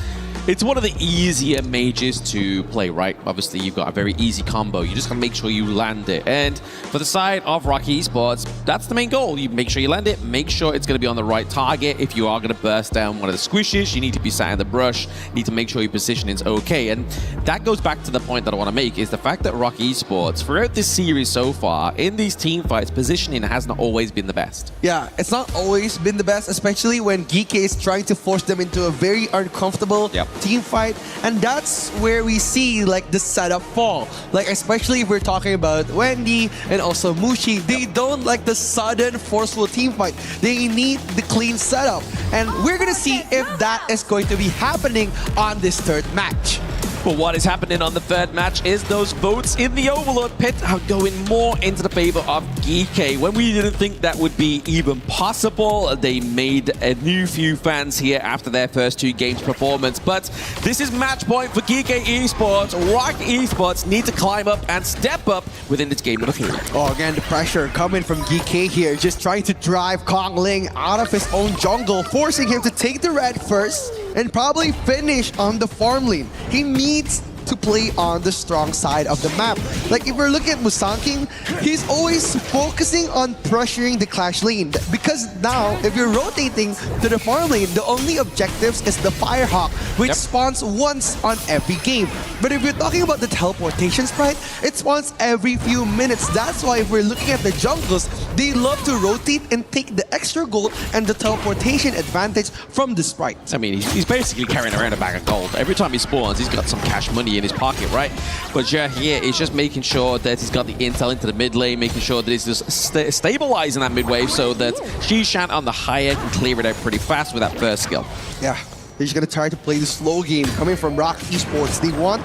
it's one of the easier mages to play, right? Obviously, you've got a very easy combo. You just gotta make sure you land it. And for the side of ROK Esports, that's the main goal. You make sure you land it, make sure it's gonna be on the right target. If you are gonna burst down one of the squishes, you need to be sat in the brush, you need to make sure your positioning is okay. And that goes back to the point that I wanna make, is the fact that ROK Esports, throughout this series so far, in these team fights, positioning has not always been the best. Yeah, it's not always been the best, especially when GK is trying to force them into a very uncomfortable team fight, and that's where we see like the setup fall. Like especially if we're talking about Wendy and also Mushi, they don't like the sudden forceful team fight. They need the clean setup, and we're gonna see if that is going to be happening on this third match. But what is happening on the third match is those votes in the Overlord pit are going more into the favor of GK. When we didn't think that would be even possible, they made a new few fans here after their first 2 games performance. But this is match point for GK Esports. ROK Esports need to climb up and step up within this game number 3. Oh, again, the pressure coming from GK here, just trying to drive Kong Ling out of his own jungle, forcing him to take the red first and probably finish on the farm lane. He needs to play on the strong side of the map. Like if we're looking at Musang King, he's always focusing on pressuring the clash lane, because now if you're rotating to the farm lane, the only objectives is the Firehawk, which spawns once on every game. But if you're talking about the teleportation sprite, it spawns every few minutes. That's why if we're looking at the jungles, they love to rotate and take the extra gold and the teleportation advantage from the sprite. I mean, he's basically carrying around a bag of gold. Every time he spawns, he's got some cash money in his pocket, right? But here is just making sure that he's got the intel into the mid lane, making sure that he's just stabilizing that mid wave so that Shishan on the higher can clear it out pretty fast with that first skill. Yeah, they're just gonna try to play the slow game coming from ROK Esports. They want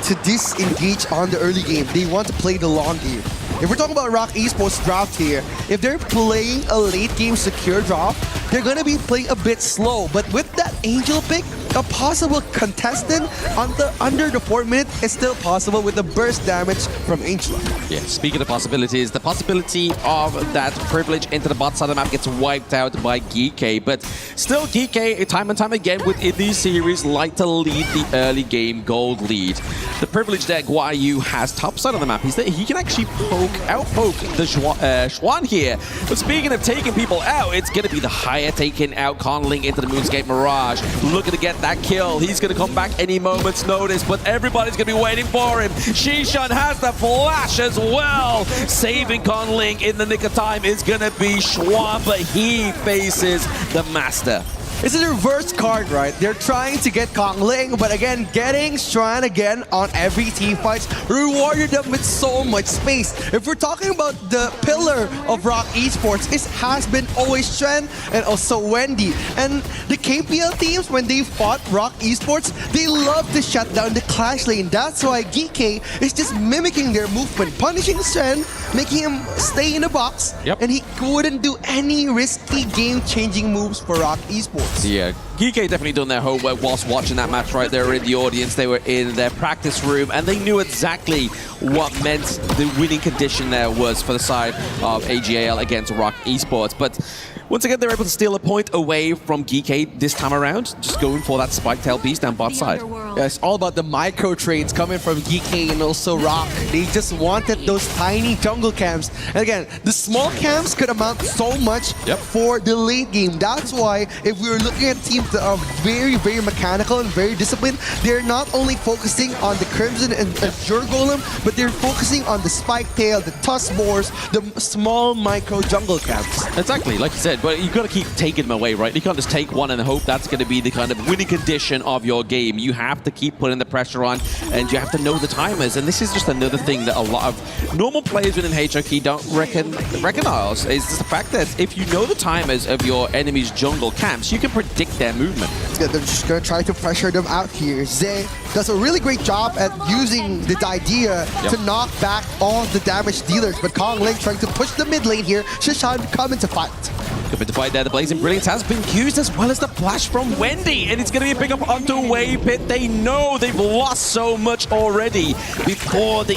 to disengage on the early game. They want to play the long game. If we're talking about ROK Esports draft here, if they're playing a late game secure draft, they're gonna be playing a bit slow. But with that Angel pick, a possible contestant under the 4 minutes is still possible with the burst damage from Angela. Yeah, speaking of possibilities, the possibility of that privilege into the bot side of the map gets wiped out by GK, but still GK, time and time again within these series, like to lead the early game gold lead. The privilege that Guayu has top side of the map is that he can actually outpoke the Xuan here. But speaking of taking people out, it's going to be the higher taking out Conling into the Moonscape Mirage. Looking to get that kill. He's going to come back any moment's notice, but everybody's going to be waiting for him. Shishan has the flash as well. Saving Conling in the nick of time is going to be Xuan, but he faces the Master. It's a reverse card, right? They're trying to get Kong Ling, but again, getting Xuan again on every team fights rewarded them with so much space. If we're talking about the pillar of ROK Esports, it has been always Xuan and also Wendy. And the KPL teams, when they fought ROK Esports, they love to shut down the clash lane. That's why GK is just mimicking their movement, punishing Xuan, making him stay in the box, and he wouldn't do any risky game-changing moves for ROK Esports. Yeah, GK definitely done their homework whilst watching that match right there in the audience. They were in their practice room and they knew exactly what meant the winning condition there was for the side of AGAL against ROK Esports. But once again, they're able to steal a point away from GK this time around, just going for that spike tail piece down bot side. Yeah, it's all about the micro trades coming from GK and also ROK. They just wanted those tiny jungle camps. And again, the small camps could amount so much for the late game. That's why if we were looking at team very, very mechanical and very disciplined. They're not only focusing on the Crimson and Azure Golem, but they're focusing on the Spike Tail, the Tusk Boars, the small micro jungle camps. Exactly, like you said, but you've got to keep taking them away, right? You can't just take one and hope that's going to be the kind of winning condition of your game. You have to keep putting the pressure on, and you have to know the timers. And this is just another thing that a lot of normal players within HOK don't recognize, is the fact that if you know the timers of your enemy's jungle camps, you can predict their movement. Yeah, they're just going to try to pressure them out here. Zay does a really great job at using the idea to knock back all the damage dealers, but Kong Ling trying to push the mid lane here. Shishan coming to fight. Coming to fight there, the Blazing Brilliance has been used, as well as the flash from Wendy, and it's going to be a pick up onto Wave Pit. They know they've lost so much already before the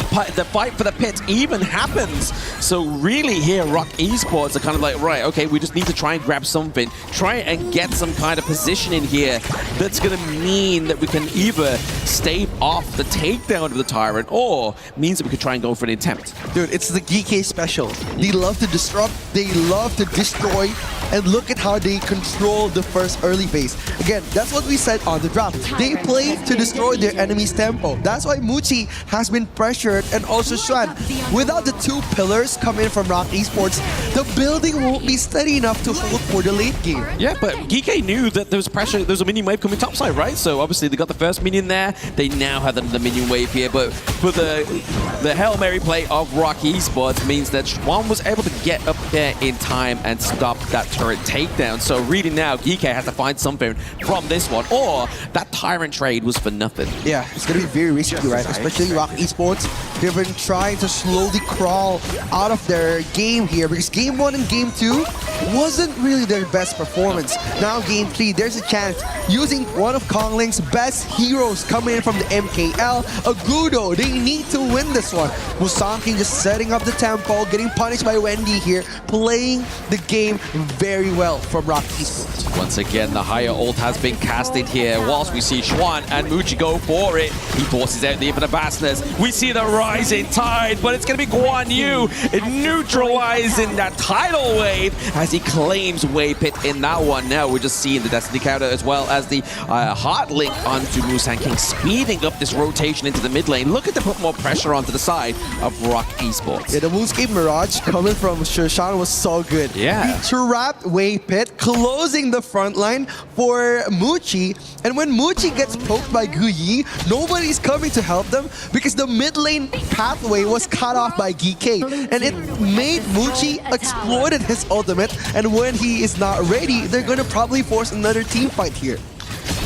fight for the pit even happens. So really here, ROK Esports are kind of like, right, okay, we just need to try and grab something, try and get some kind of position in here that's going to mean that we can either stave off the takedown of the Tyrant, or means that we could try and go for an attempt. Dude, it's the GK special. They love to disrupt, they love to destroy, and look at how they control the first early phase. Again, that's what we said on the draft. They play to destroy their enemy's tempo. That's why Muchi has been pressured, and also Xuan. Without the two pillars coming from ROK Esports, the building won't be steady enough to hold for the late game. Yeah, but GK knew that there was pressure, there was a minion wave coming topside, right? So obviously they got the first minion there. They now have the minion wave here, but for the Hail Mary play of ROK Esports means that Xuan was able to get up there in time and stop that turret takedown. So really now, GK has to find something from this one, or that Tyrant trade was for nothing. Yeah, it's going to be very risky, right? Especially ROK Esports. They've been trying to slowly crawl out of their game here, because Game 1 and Game 2 wasn't really their best performance. Now Game 3, there's a chance using one of Kong Ling's best heroes coming in from the MKL, Agudo. They need to win this one. Musanking just setting up the tempo, getting punished by Wendy here, playing the game very well from ROK Esports. Once again, the higher ult has been casted here, whilst we see Xuan and Muchi go for it. He forces out the Infinite Bastards. We see the rising tide, but it's going to be Guan Yu neutralizing that tidal wave as he claims Wave Pit in that one. Now we're just seeing the Destiny counter, as well as the hard link onto Musanking, speeding up this rotation into the mid lane, looking to put more pressure onto the side of ROK Esports. Yeah, the Moonscape Mirage coming from Shishan was so good. Yeah. He trapped Wave Pit, closing the front line for Muchi, and when Muchi gets poked by Guyi, nobody's coming to help them because the mid lane pathway was cut off by GK, and it made Muchi exploited his ultimate, and when he is not ready, they're going to probably force another team fight here.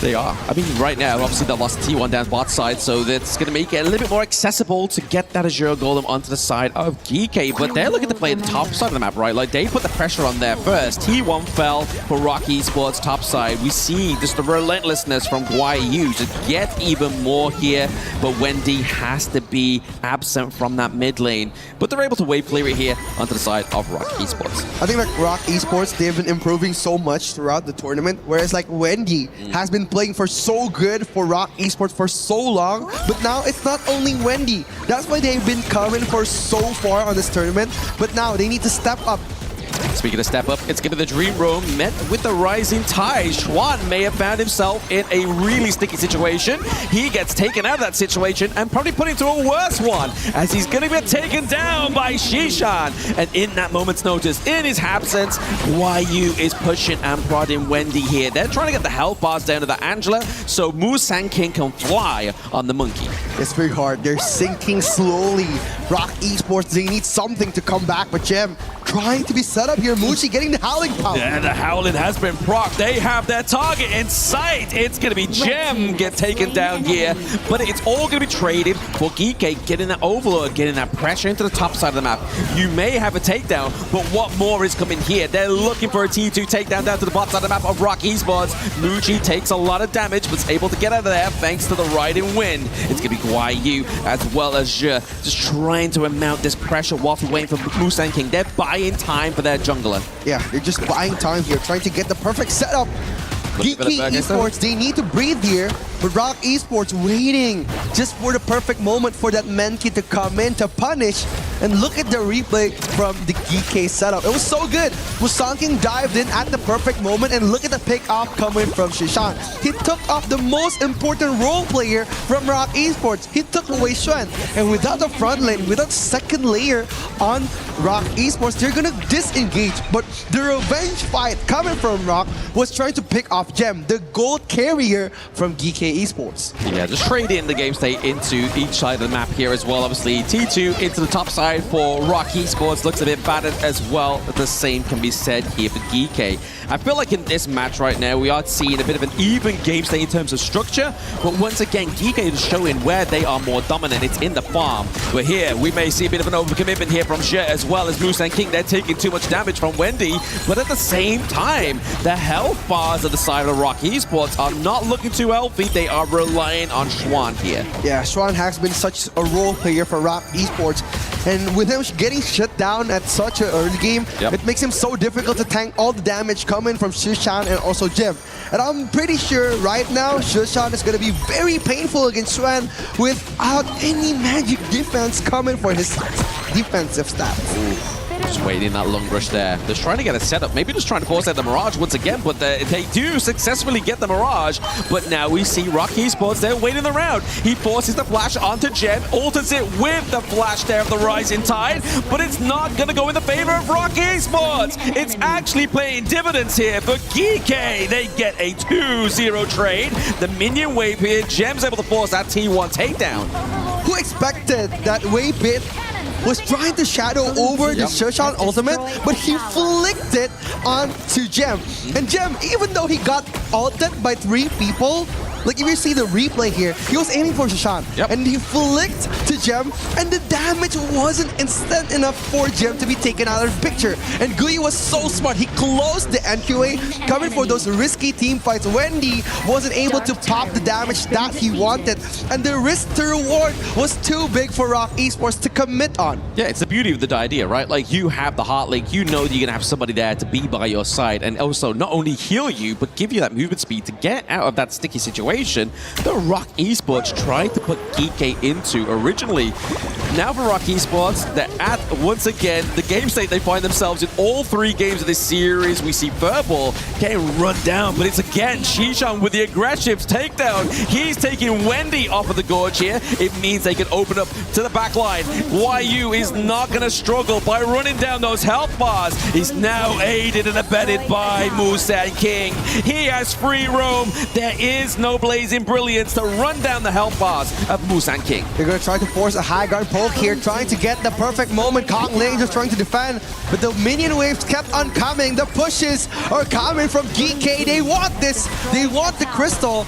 They are. I mean, right now, obviously, they lost T1 down bot side, so that's going to make it a little bit more accessible to get that Azure Golem onto the side of GK, but they're looking to play the top side of the map, right? Like, they put the pressure on there first. T1 fell for ROK Esports top side. We see just the relentlessness from Guai Yu to get even more here, but Wendy has to be absent from that mid lane. But they're able to wave clear it here onto the side of ROK Esports. I think like ROK Esports, they've been improving so much throughout the tournament, whereas like Wendy has been playing for so good for ROK Esports for so long, but now it's not only Wendy. That's why they've been coming for so far on this tournament, but now they need to step up. Speaking of step up, it's going to the Dream Room met with the rising tide. Xuan may have found himself in a really sticky situation. He gets taken out of that situation and probably put into a worse one, as he's going to get taken down by Shishan. And in that moment's notice, in his absence, Yu is pushing and prodding Wendy here. They're trying to get the health bars down to the Angela so Musanking can fly on the monkey. It's very hard. They're sinking slowly. ROK Esports, they need something to come back, but Gem trying to be set up here. Muchi getting the Howling power. Yeah, the Howling has been procced. They have their target in sight. It's going to be Gem get taken down here, but it's all going to be traded for Geeke getting that overload, getting that pressure into the top side of the map. You may have a takedown, but what more is coming here? They're looking for a T2 takedown down to the bottom side of the map of ROK Esports. Muchi takes a lot of damage, but is able to get out of there thanks to the riding wind. It's going to be Guai Yu as well as Zhe, just trying to amount this pressure whilst we're waiting for Musanking. They're buying time for their jungler. Yeah, they're just buying time here, trying to get the perfect setup. Geeky Esports, they need to breathe here, but ROK Esports waiting just for the perfect moment for that Menki to come in to punish. And look at the replay from the GK setup. It was so good. Musang King dived in at the perfect moment, and look at the pick off coming from Shishan. He took off the most important role player from ROK Esports. He took away Xuan. And without the front lane, without second layer on ROK Esports, they're gonna disengage. But the revenge fight coming from ROK was trying to pick off Gem, the gold carrier from GK Esports. Yeah, just trade in the game state into each side of the map here as well. Obviously, T2 into the top side for ROK Esports looks a bit battered as well. The same can be said here for GK. I feel like in this match right now, we are seeing a bit of an even game state in terms of structure, but once again, GK is showing where they are more dominant. It's in the farm. But here, we may see a bit of an overcommitment here from Zhe as well as Musang King. They're taking too much damage from Wendy, but at the same time, the health bars of the side of ROK Esports are not looking too healthy. They are relying on Xuan here. Yeah, Xuan has been such a role player for ROK Esports, and with him getting shut down at such an early game, it makes him so difficult to tank all the damage coming from Shishan and also Jim. And I'm pretty sure right now, Shishan is going to be very painful against Xuan without any magic defense coming for his defensive stats. Ooh. Just waiting that long rush there. Just trying to get a setup. Maybe just trying to force out the Mirage once again, but they do successfully get the Mirage. But now we see ROK Esports, they're waiting around. He forces the flash onto Jen, alters it with the flash there of the Rising Tide, but it's not going to go in the favor of ROK Esports. It's actually playing dividends here for GK. They get a 2-0 trade. The minion wave here, Gem's able to force that T1 takedown. Who expected that wave bit was trying to shadow over the Shishan ultimate, but he flicked it onto Gem. And Gem, even though he got ulted by 3 people, like if you see the replay here, he was aiming for Shishan, and he flicked to Gem, and the damage wasn't instant enough for Gem to be taken out of the picture. And Gui was so smart, he closed the NQA, coming for those risky team fights. Wendy wasn't able to pop the damage that he wanted, and the risk to reward was too big for ROK Esports to commit on. Yeah, it's the beauty of the idea, right? Like, you have the heart link, you know that you're gonna have somebody there to be by your side, and also not only heal you, but give you that movement speed to get out of that sticky situation that ROK Esports tried to put GK into originally. Now for ROK Esports, they're at, once again, the game state they find themselves in all 3 games of this series. We see Purple getting run down, but it's again Shishan with the aggressive takedown. He's taking Wendy off of the gorge here. It means they can open up to the back line. YU is not going to struggle by running down those health bars. He's now aided and abetted by Musang King. He has free roam. There is no blazing brilliance to run down the health bars of Musang King. They're going to try to force a high guard poke here, trying to get the perfect moment. Kong Lane just trying to defend, but the minion waves kept on coming. The pushes are coming from GK. They want this. They want the crystal.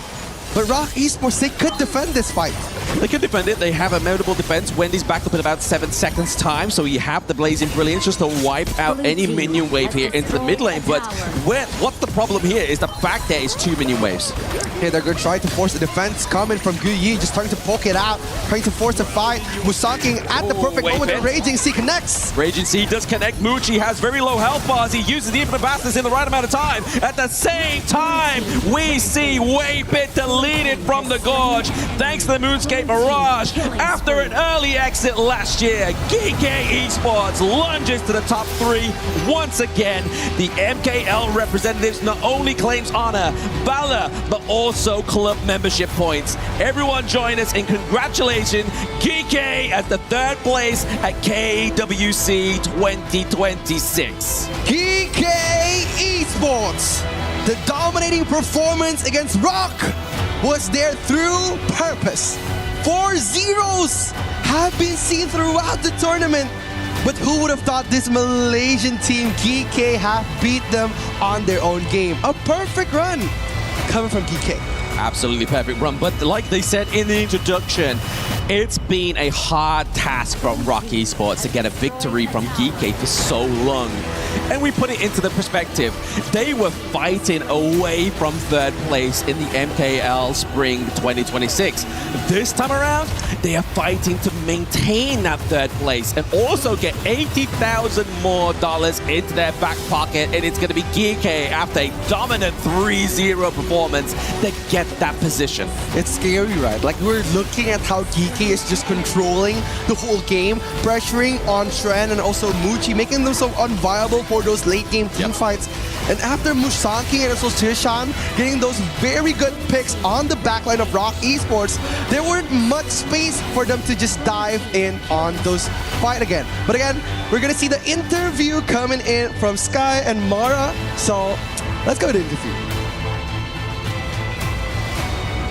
But ROK Esports, they could defend this fight. They could defend it. They have a mountable defense. Wendy's back up in about 7 seconds time, so you have the Blazing Brilliance just to wipe out any minion wave here into the mid lane. But what's the problem here is the fact there is 2 minion waves. Okay, they're going to try to force the defense coming from Guyi, just trying to poke it out, trying to force a fight. Musang King at the perfect moment. The Raging Sea connects. Raging Sea does connect. Muchi has very low health bars. He uses the Infinite Bastards in the right amount of time. At the same time, we see Waybit deleted from the gorge thanks to the Moonscape Mirage. After an early exit last year, GK Esports lunges to the top 3 once again. The MKL representatives not only claims honor, Valor, but also club membership points. Everyone join us in congratulating GK at the 3rd place at KWC 2026. GK Esports, the dominating performance against ROK was there through purpose. 4 zeros have been seen throughout the tournament. But who would have thought this Malaysian team, GK, have beat them on their own game? A perfect run coming from GK. Absolutely perfect run, but like they said in the introduction, it's been a hard task from ROK Esports to get a victory from GK for so long. And we put it into the perspective. They were fighting away from third place in the MKL Spring 2026. This time around, they are fighting to maintain that third place and also get $80,000 more into their back pocket. And it's going to be GK after a dominant 3-0 performance that get that position. It's scary, right? Like, we're looking at how DK is just controlling the whole game, pressuring on Shren and also Muchi, making them so unviable for those late game team fights. And after Musanking and also Shishan getting those very good picks on the backline of ROK Esports, there weren't much space for them to just dive in on those fight again. But again, we're gonna see the interview coming in from Sky and Mara. So let's go to the interview.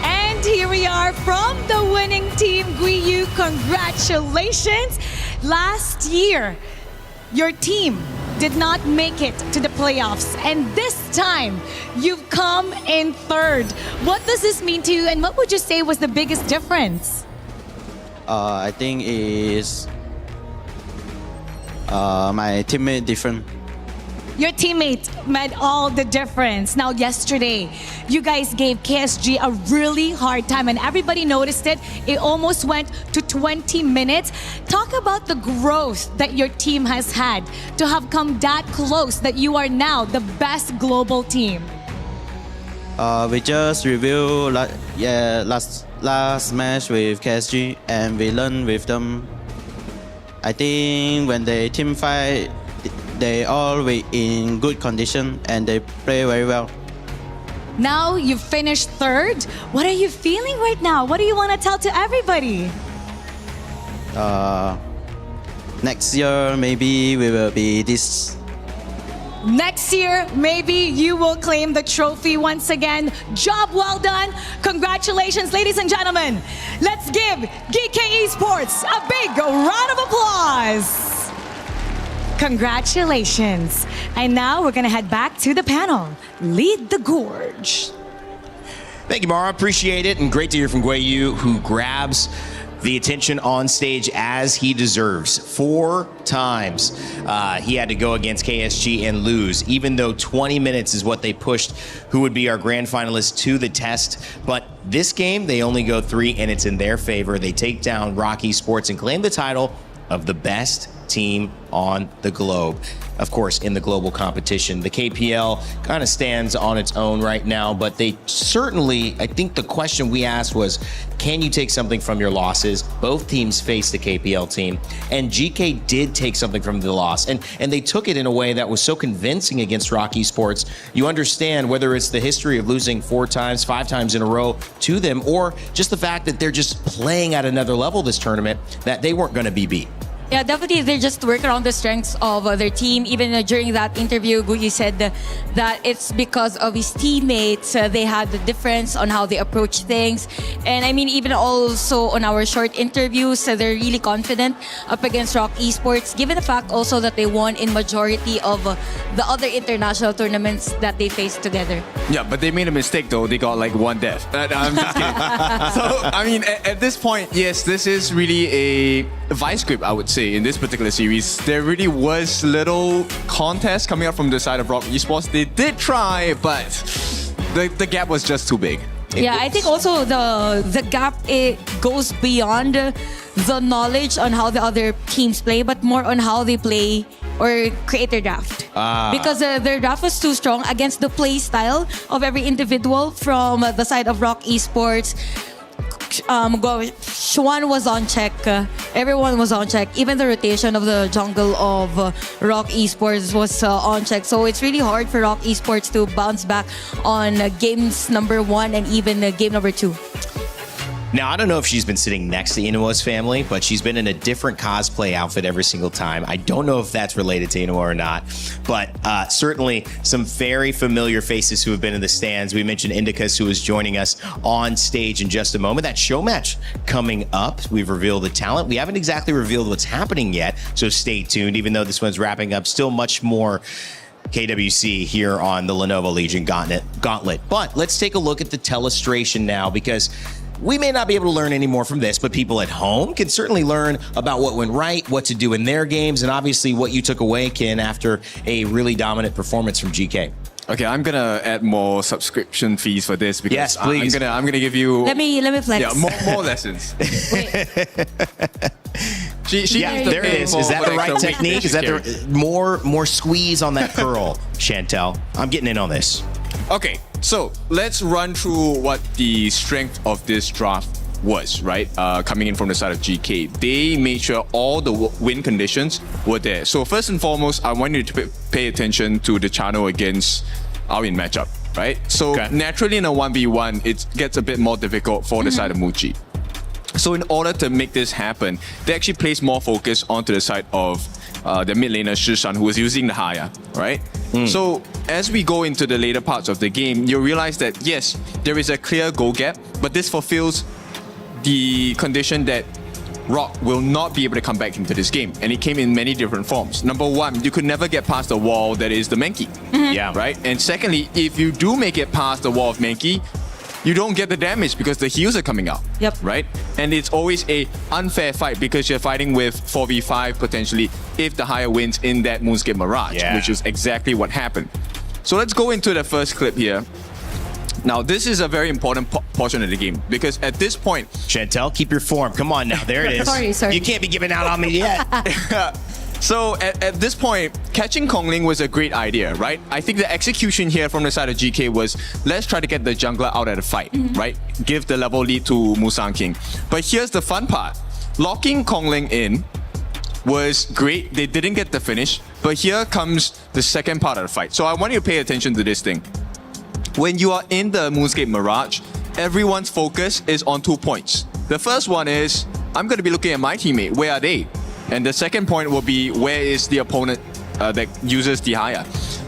And here we are from the winning team, Guiyu. Congratulations. Last year, your team did not make it to the playoffs, and this time you've come in third. What does this mean to you, and what would you say was the biggest difference? I think is my teammate different. Your teammate made all the difference. Now, yesterday, you guys gave KSG a really hard time, and everybody noticed it. It almost went to 20 minutes. Talk about the growth that your team has had to have come that close, that you are now the best global team. We just reviewed last match with KSG, and we learned with them. I think when they team fight, they all were in good condition and they play very well. Now you've finished third. What are you feeling right now? What do you want to tell to everybody? Next year, maybe we will be this. Next year, maybe you will claim the trophy once again. Job well done. Congratulations, ladies and gentlemen. Let's give GK Esports a big round of applause. Congratulations. And now we're going to head back to the panel. Lead the gorge. Thank you, Mara. Appreciate it. And great to hear from Guiyu, who grabs the attention on stage as he deserves. 4 times he had to go against KSG and lose, even though 20 minutes is what they pushed who would be our grand finalists to the test. But this game, they only go 3, and it's in their favor. They take down ROK Esports and claim the title of the best team on the globe. Of course, in the global competition, the KPL kind of stands on its own right now, but they certainly, I think the question we asked was, can you take something from your losses? Both teams faced the KPL team, and GK did take something from the loss, and they took it in a way that was so convincing against ROK Esports. You understand whether it's the history of losing 4 times, 5 times in a row to them, or just the fact that they're just playing at another level this tournament, that they weren't going to be beat. Yeah, definitely. They just work around the strengths of their team. Even during that interview, Guiyu said that it's because of his teammates. They had the difference on how they approach things. And I mean, even also on our short interviews, they're really confident up against ROK Esports, given the fact also that they won in majority of the other international tournaments that they faced together. Yeah, but they made a mistake though. They got like 1 death. I'm just kidding. So, I mean, at this point, yes, this is really a vice grip, I would say. In this particular series, there really was little contest coming up from the side of ROK Esports. They did try, but the gap was just too big. Yeah, I think also the gap, it goes beyond the knowledge on how the other teams play, but more on how they play or create their draft. Because their draft was too strong against the play style of every individual from the side of ROK Esports. Xuan was on check. Everyone was on check. Even the rotation of the jungle of ROK Esports was on check. So it's really hard for ROK Esports to bounce back on games number 1 and even game number 2. Now, I don't know if she's been sitting next to Inua's family, but she's been in a different cosplay outfit every single time. I don't know if that's related to Inua or not, but certainly some very familiar faces who have been in the stands. We mentioned Indicus, who is joining us on stage in just a moment. That Showmatch coming up. We've revealed the talent. We haven't exactly revealed what's happening yet, so stay tuned. Even though this one's wrapping up, still much more KWC here on the Lenovo Legion Gauntlet. But let's take a look at the telestration now, because we may not be able to learn any more from this, but people at home can certainly learn about what went right, what to do in their games, and obviously what you took away, Ken, after a really dominant performance from GK. Okay, I'm gonna add more subscription fees for this because Yes, please. I'm gonna give you Let me flex. yeah more lessons. She Yeah, there it is. Is that the right technique? Is that the more squeeze on that curl, Chantel? I'm getting in on this. Okay, so let's run through what the strength of this draft was, right? Coming in from the side of GK. They made sure all the win conditions were there. So first and foremost, I want you to pay attention to the channel against Awin matchup, right? So naturally in a 1v1, it gets a bit more difficult for the side of Muji. So in order to make this happen, they actually placed more focus onto the side of the mid laner Shishan, who was using the Haya, right? So as we go into the later parts of the game, you'll realize that yes, there is a clear goal gap, but this fulfills the condition that Rock will not be able to come back into this game, and it came in many different forms. Number one, you could never get past the wall that is the Mankey, yeah, right? And secondly, if you do make it past the wall of Mankey, you don't get the damage because the heals are coming out. Yep. Right? And it's always a unfair fight because you're fighting with 4v5 potentially if the higher wins in that Moonscape Mirage, which is exactly what happened. So let's go into the first clip here. Now, this is a very important portion of the game because at this point... Chantel, keep your form. Come on now. There it is. Sorry. You can't be giving out on me yet. So at this point, catching Kongling was a great idea, right? I think the execution here from the side of GK was, let's try to get the jungler out of the fight, right? Give the level lead to Musang King. But here's the fun part. Locking Kongling in was great. They didn't get the finish, but here comes the second part of the fight. So I want you to pay attention to this thing. When you are in the Moonscape Mirage, everyone's focus is on 2 points. The first one is, I'm going to be looking at my teammate. Where are they? And the second point will be, where is the opponent that uses the Haya?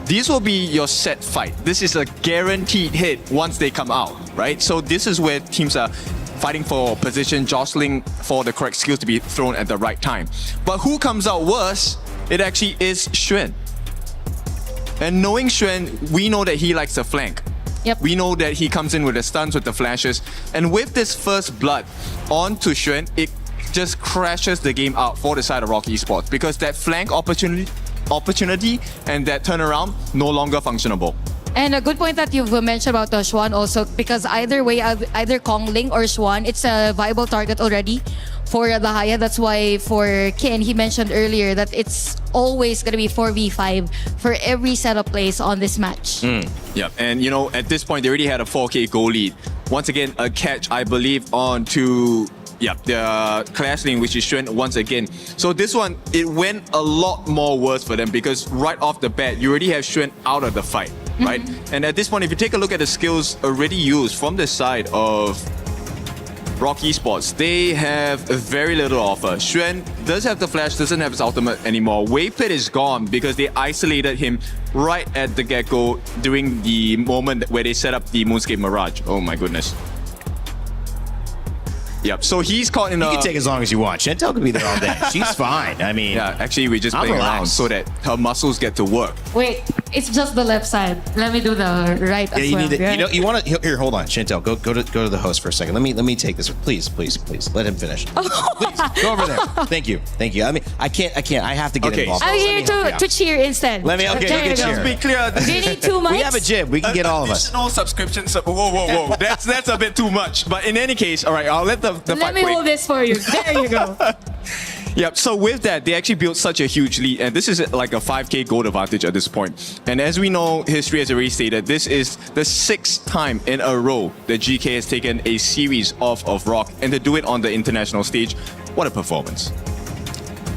These will be your set fight. This is a guaranteed hit once they come out, right? So this is where teams are fighting for position, jostling for the correct skills to be thrown at the right time. But who comes out worse? It actually is Xuan. And knowing Xuan, we know that he likes to flank. Yep. We know that he comes in with the stuns, with the flashes. And with this first blood onto Xuan, it just crashes the game out for the side of ROK Esports because that flank opportunity and that turnaround no longer functionable. And a good point that you've mentioned about Xuan also, because either way, either Kongling or Xuan, it's a viable target already for the Haya. That's why for Ken, he mentioned earlier that it's always going to be 4v5 for every setup plays on this match. Yeah, and you know, at this point, they already had a 4K goal lead. Once again, a catch, I believe, on to the Clash lane, which is Xuan once again. So this one, it went a lot more worse for them because right off the bat, you already have Xuan out of the fight, right? And at this point, if you take a look at the skills already used from the side of ROK Esports, they have very little to offer. Xuan does have the flash, doesn't have his ultimate anymore. Wavepit is gone because they isolated him right at the get-go during the moment where they set up the Moonscape Mirage. Oh my goodness. Yep, so he's caught in You can take as long as you want. Chantel could be there all day. She's fine. I mean... Yeah, actually, we just playing around so that her muscles get to work. Wait, it's just the left side. Let me do the right as you well. need to, you want to... Here, hold on. Chantel, go to the host for a second. Let me take this. Please. Let him finish. Please, go over there. Thank you. I mean, I can't. I have to get involved. I'm here to cheer instead. Let me... Okay, there you can cheer. Let's be clear. Do you need 2 mics? We have a gym. We can get all of us. Additional subscription... Whoa. That's a bit too much. But in any case, all right, I'll let the Let fight me wait. hold this for you. There you go. Yep, so with that, they actually built such a huge lead, and this is like a 5k gold advantage at this point. And as we know, history has already stated, this is the 6th time in a row that GK has taken a series off of ROK, and to do it on the international stage, what a performance.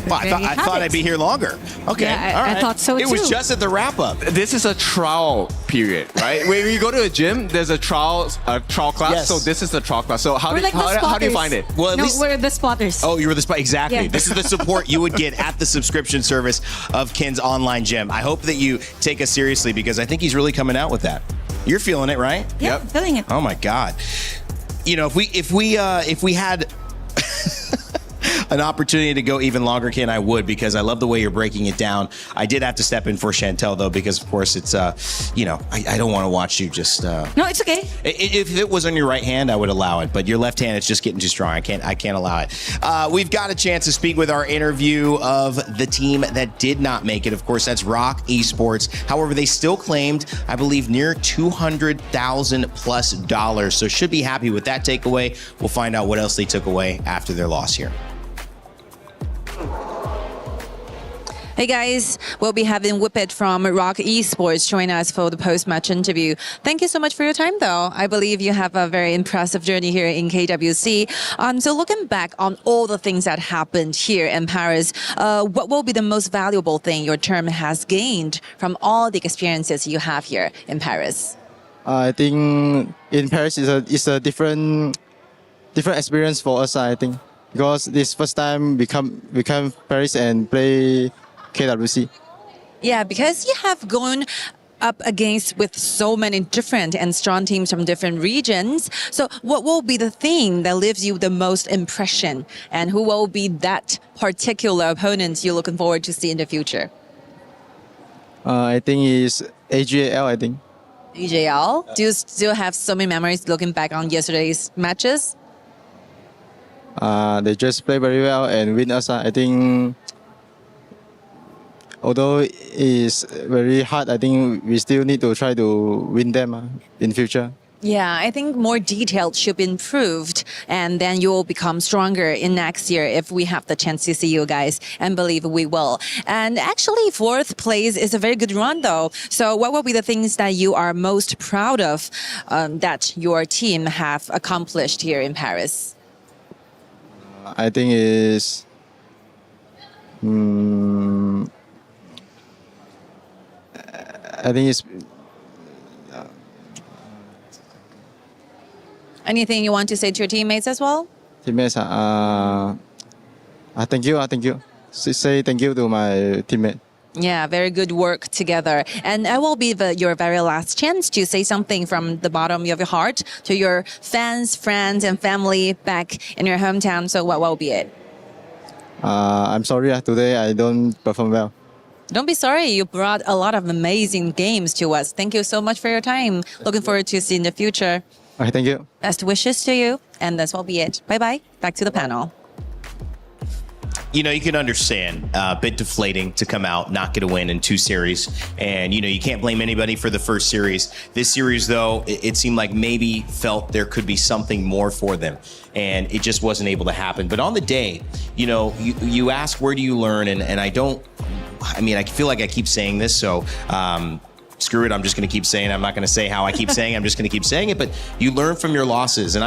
Well, I thought I'd be here longer. Okay, Yeah, all right. I thought so It was too. just at the wrap-up. This is a trial period, right? When you go to a gym, there's a trial class. Yes. So this is the trial class. So how We're do like the spotters. how do you find it? Well, at No, least... we're the spotters. Oh, you were the spot. Exactly. Yeah. This is the support you would get at the subscription service of Ken's online gym. I hope that you take us seriously because I think he's really coming out with that. You're feeling it, right? Yeah, I'm feeling it. Oh my God. You know, if we had an opportunity to go even longer, Ken, I would, because I love the way you're breaking it down. I did have to step in for Chantel, though, because, of course, it's, I don't want to watch you just... No, it's okay. If it was on your right hand, I would allow it, but your left hand, it's just getting too strong. I can't allow it. We've got a chance to speak with our interview of the team that did not make it. Of course, that's HOK Esports. However, they still claimed, I believe, near $200,000+. So should be happy with that takeaway. We'll find out what else they took away after their loss here. Hey guys, we'll be having Whippet from HOK Esports join us for the post-match interview. Thank you so much for your time, though. I believe you have a very impressive journey here in KWC. So looking back on all the things that happened here in Paris, what will be the most valuable thing your term has gained from all the experiences you have here in Paris? I think in Paris is a different experience for us, I think, because this first time we come Paris and play KWC. Yeah, because you have gone up against with so many different and strong teams from different regions. So what will be the thing that leaves you the most impression, and who will be that particular opponent you're looking forward to see in the future? I think it's AGL, I think. AGL? Do you still have so many memories looking back on yesterday's matches? They just play very well and win us. I think, although it's very hard, I think we still need to try to win them in future. Yeah, I think more detailed should be improved, and then you will become stronger in next year if we have the chance to see you guys, and believe we will. And actually, 4th place is a very good run, though. So what will be the things that you are most proud of that your team have accomplished here in Paris? I think it's... I think it's... Anything you want to say to your teammates as well? Teammates, thank you. Say thank you to my teammate. Yeah, very good work together. And that will be your very last chance to say something from the bottom of your heart to your fans, friends, and family back in your hometown. So what will be it? I'm sorry, today I don't perform well. Don't be sorry. You brought a lot of amazing games to us. Thank you so much for your time. Looking forward to seeing the future. Okay, thank you. Best wishes to you. And this will be it. Bye-bye. Back to the panel. You can understand a bit deflating to come out, not get a win in 2 series. And, you can't blame anybody for the first series. This series, though, it seemed like maybe felt there could be something more for them. And it just wasn't able to happen. But on the day, you ask, where do you learn? And I feel like I keep saying this, so... screw it, I'm just going to keep saying it. I'm not going to say how I keep saying it. I'm just going to keep saying it. But you learn from your losses. And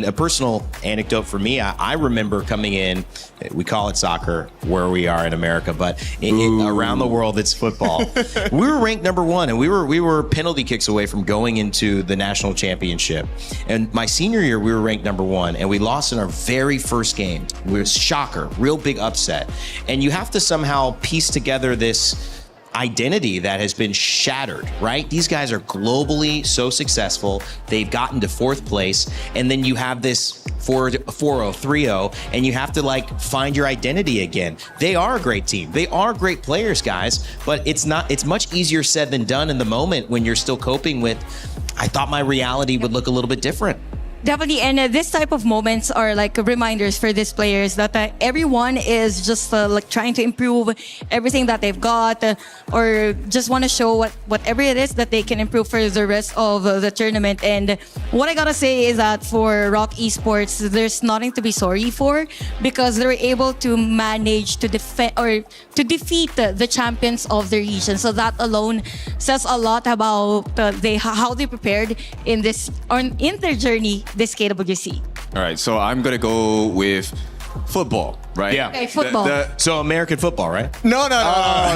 a personal anecdote for me, I remember coming in, we call it soccer where we are in America, but around the world, it's football. We were ranked number 1, and we were penalty kicks away from going into the national championship. And my senior year, we were ranked number 1, and we lost in our very first game. We were shocker, real big upset. And you have to somehow piece together this identity that has been shattered, right? These guys are globally so successful. They've gotten to 4th place, and then you have this 4-0, 3-0, and you have to find your identity again. They are a great team. They are great players, guys, but it's much easier said than done in the moment when you're still coping with, I thought my reality would look a little bit different. Definitely, and this type of moments are like reminders for these players that everyone is just trying to improve everything that they've got, or just want to show whatever it is that they can improve for the rest of the tournament. And what I gotta say is that for HOK Esports, there's nothing to be sorry for, because they're able to manage to defeat the champions of the region. So that alone says a lot about how they prepared in their journey. This KWC. All right, so I'm gonna go with football, right? Yeah. Okay, football. So American football, right? No.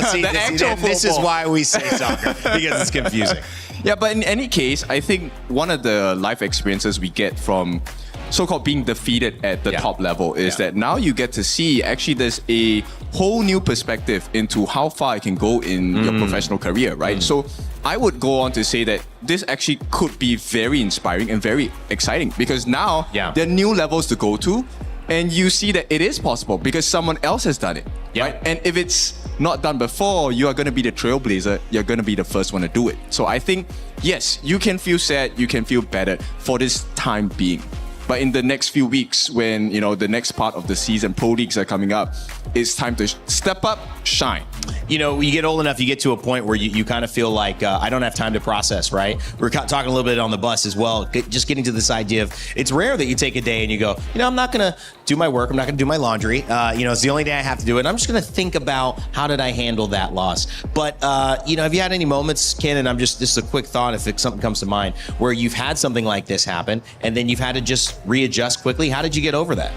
See, the actual football. This is why we say soccer, because it's confusing. Yeah, but in any case, I think one of the life experiences we get from so-called being defeated at the top level is that now you get to see actually there's a whole new perspective into how far I can go in your professional career, right? So I would go on to say that this actually could be very inspiring and very exciting, because now there are new levels to go to. and you see that it is possible because someone else has done it. Right? And if it's not done before, you are going to be the trailblazer. You're going to be the first one to do it. So I think, yes, you can feel sad, you can feel better for this time being. But in the next few weeks, when the next part of the season, pro leagues are coming up, it's time to step up, shine. You get old enough, you get to a point where you kind of feel like, I don't have time to process, right? We're talking a little bit on the bus as well, just getting to this idea of, it's rare that you take a day and you go, I'm not going to do my work, I'm not going to do my laundry. It's the only day I have to do it. I'm just going to think about how did I handle that loss. But, have you had any moments, Ken, and this is a quick thought if something comes to mind, where you've had something like this happen and then you've had to just readjust quickly? How did you get over that?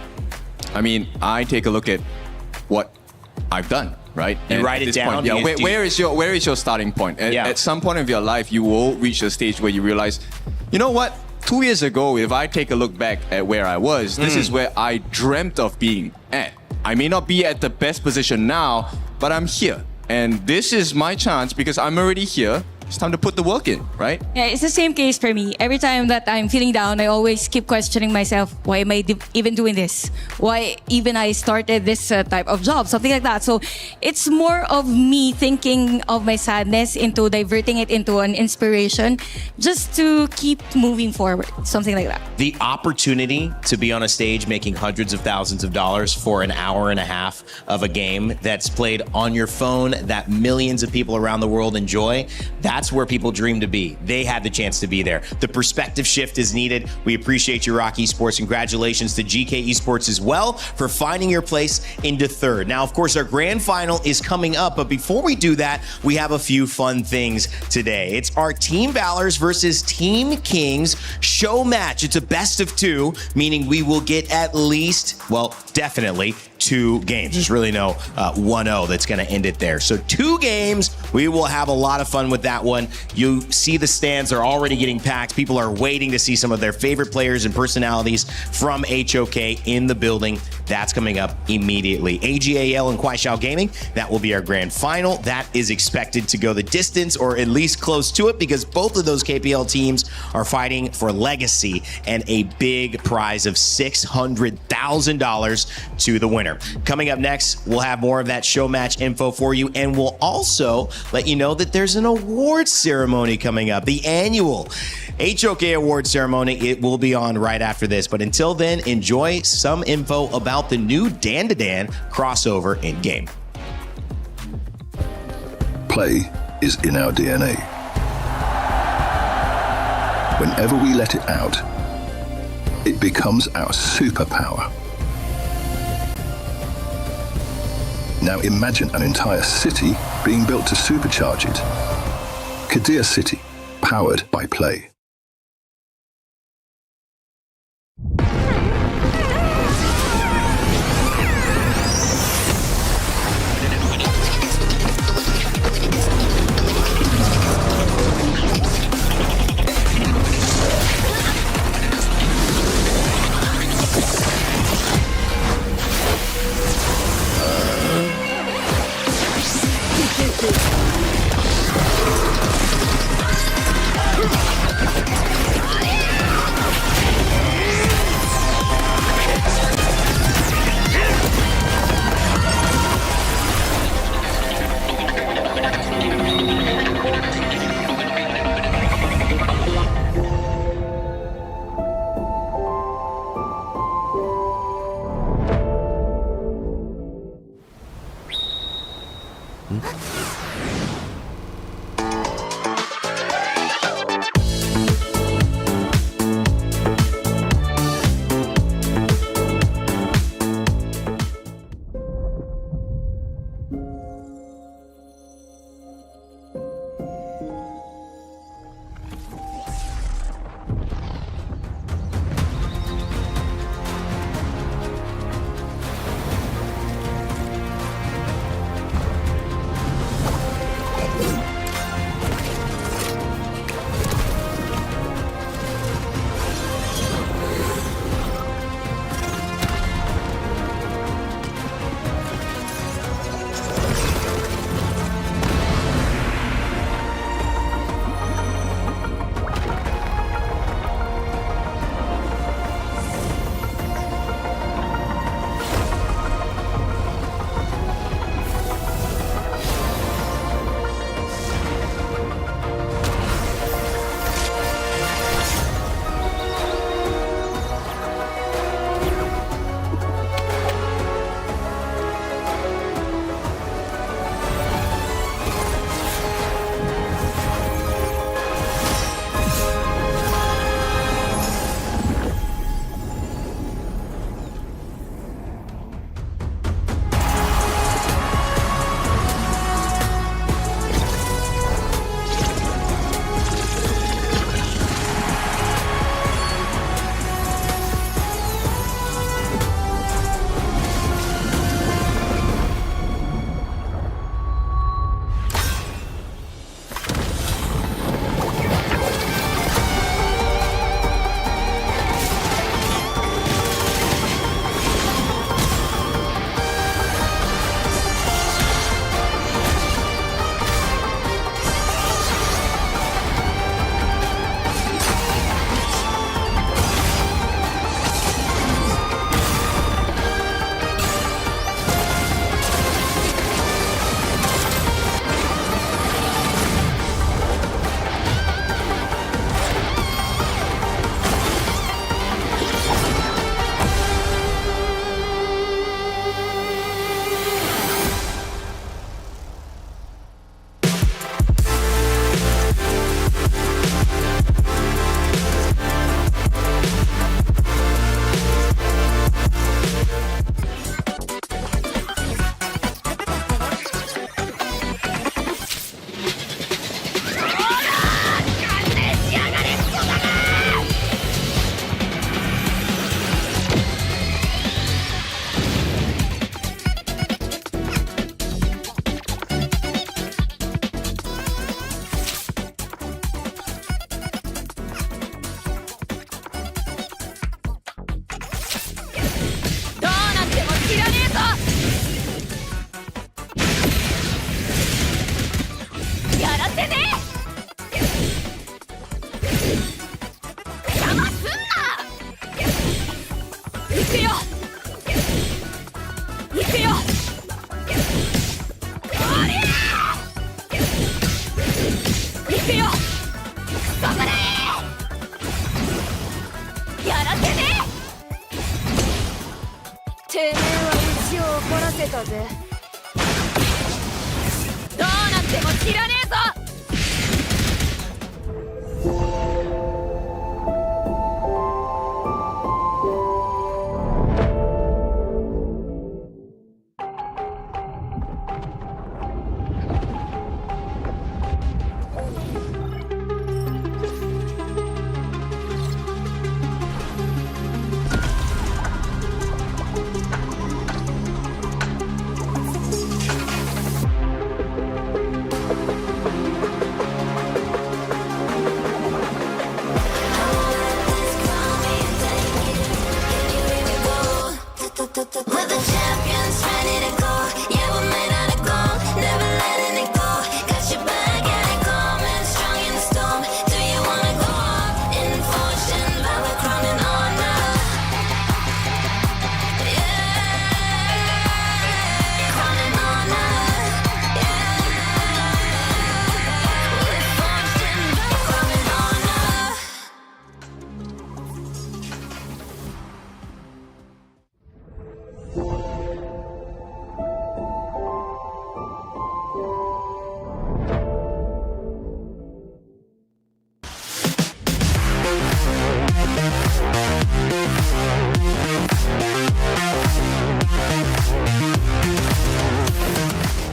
I mean, I take a look at what I've done, right? You and write it down? Point, where is your starting point? At some point of your life, you will reach a stage where you realize, you know what? 2 years ago, if I take a look back at where I was, this is where I dreamt of being at. I may not be at the best position now, but I'm here. And this is my chance because I'm already here. It's time to put the work in, right? Yeah, it's the same case for me. Every time that I'm feeling down, I always keep questioning myself, why am I even doing this? Why even I started this type of job? Something like that. So it's more of me thinking of my sadness into diverting it into an inspiration just to keep moving forward. Something like that. The opportunity to be on a stage making hundreds of thousands of dollars for an hour and a half of a game that's played on your phone that millions of people around the world enjoy, that's where people dream to be. They had the chance to be there. The perspective shift is needed. We appreciate you, HOK Esports. Congratulations to GK Esports as well for finding your place into third. Now, of course, our grand final is coming up, but before we do that, we have a few fun things today. It's our Team Valors versus Team Kings show match. It's a best of two, meaning we will get at least, well, definitely 2 games. There's really no 1-0 that's going to end it there. So 2 games. We will have a lot of fun with that one. You see the stands are already getting packed. People are waiting to see some of their favorite players and personalities from HOK in the building. That's coming up immediately. AGAL and Kuaishao Gaming, that will be our grand final. That is expected to go the distance or at least close to it because both of those KPL teams are fighting for legacy and a big prize of $600,000 to the winner. Coming up next, we'll have more of that show match info for you, and we'll also let you know that there's an awards ceremony coming up, the annual HOK Awards ceremony. It will be on right after this, but until then, enjoy some info about the new Dan to Dan crossover in game. Play is in our DNA. Whenever we let it out, it becomes our superpower. Now imagine an entire city being built to supercharge it. Kadir City, powered by Play. てね邪魔すんな行くよ行くよおりゃ行くよ頑張れやらせねてめえはうちを怒らせたぜどうなっても知らねえぞWe're the champions, ready to go. Yeah, we're made out of gold, never letting it go. Got your back, yeah, they coming strong in the storm. Do you wanna go up in fortune, Valor, crown and honor? Yeah, crown and honor. Yeah, with fortune, Valor, crown and honor.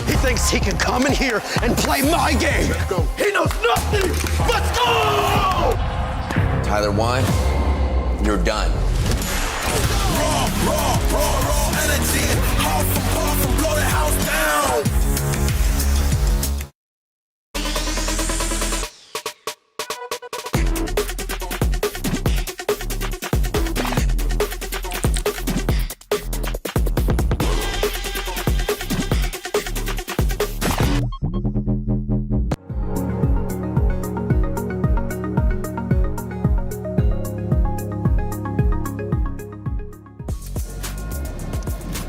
He thinks he can come in here and play my game. He knows nothing. Let's go! Tyler Wine, you're done. Raw energy. Half a puff and blow the house down.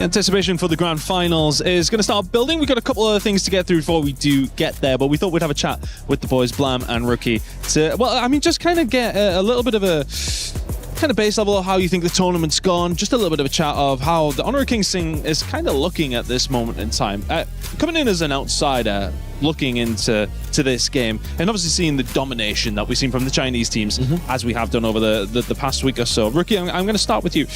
Anticipation for the grand finals is going to start building. We've got a couple other things to get through before we do get there, but we thought we'd have a chat with the boys, Blam and Rookie, to, well, I mean, just kind of get a little bit of a kind of base level of how you think the tournament's gone, just a little bit of a chat of how the Honor of Kings thing is kind of looking at this moment in time. Coming in as an outsider, looking into this game, and obviously seeing the domination that we've seen from the Chinese teams, as we have done over the past week or so. Rookie, I'm going to start with you.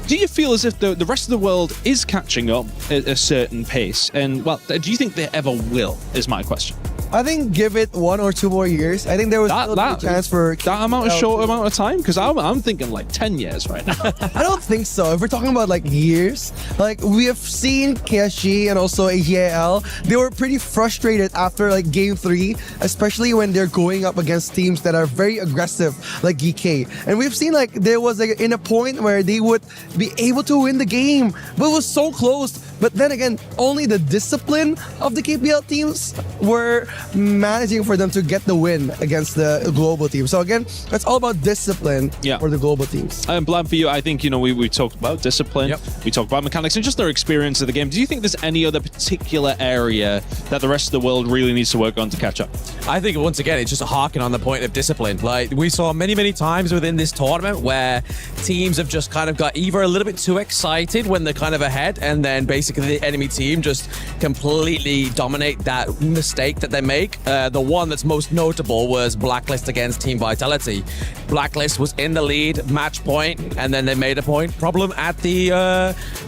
Do you feel as if the rest of the world is catching up at a certain pace? And, well, do you think they ever will, is my question. I think give it 1 or 2 more years. I think there was still a chance for that short amount of time, because I'm thinking like 10 years right now. I don't think so. If we're talking about like years, like we have seen KSG and also AGAL, they were pretty frustrated after like game 3, especially when they're going up against teams that are very aggressive like GK. And we've seen like there was like in a point where they would be able to win the game, but it was so close. But then again, only the discipline of the KPL teams were managing for them to get the win against the global team. So again, it's all about discipline for the global teams. And Blam, for you, I think, you know, we talked about discipline, we talked about mechanics, and just their experience of the game. Do you think there's any other particular area that the rest of the world really needs to work on to catch up? I think, once again, it's just harking on the point of discipline. Like, we saw many times within this tournament where teams have just kind of got either a little bit too excited when they're kind of ahead, and then basically the enemy team just completely dominate that mistake that they make. The one that's most notable was Blacklist against Team Vitality. Blacklist was in the lead, match point, and then they made a point problem at the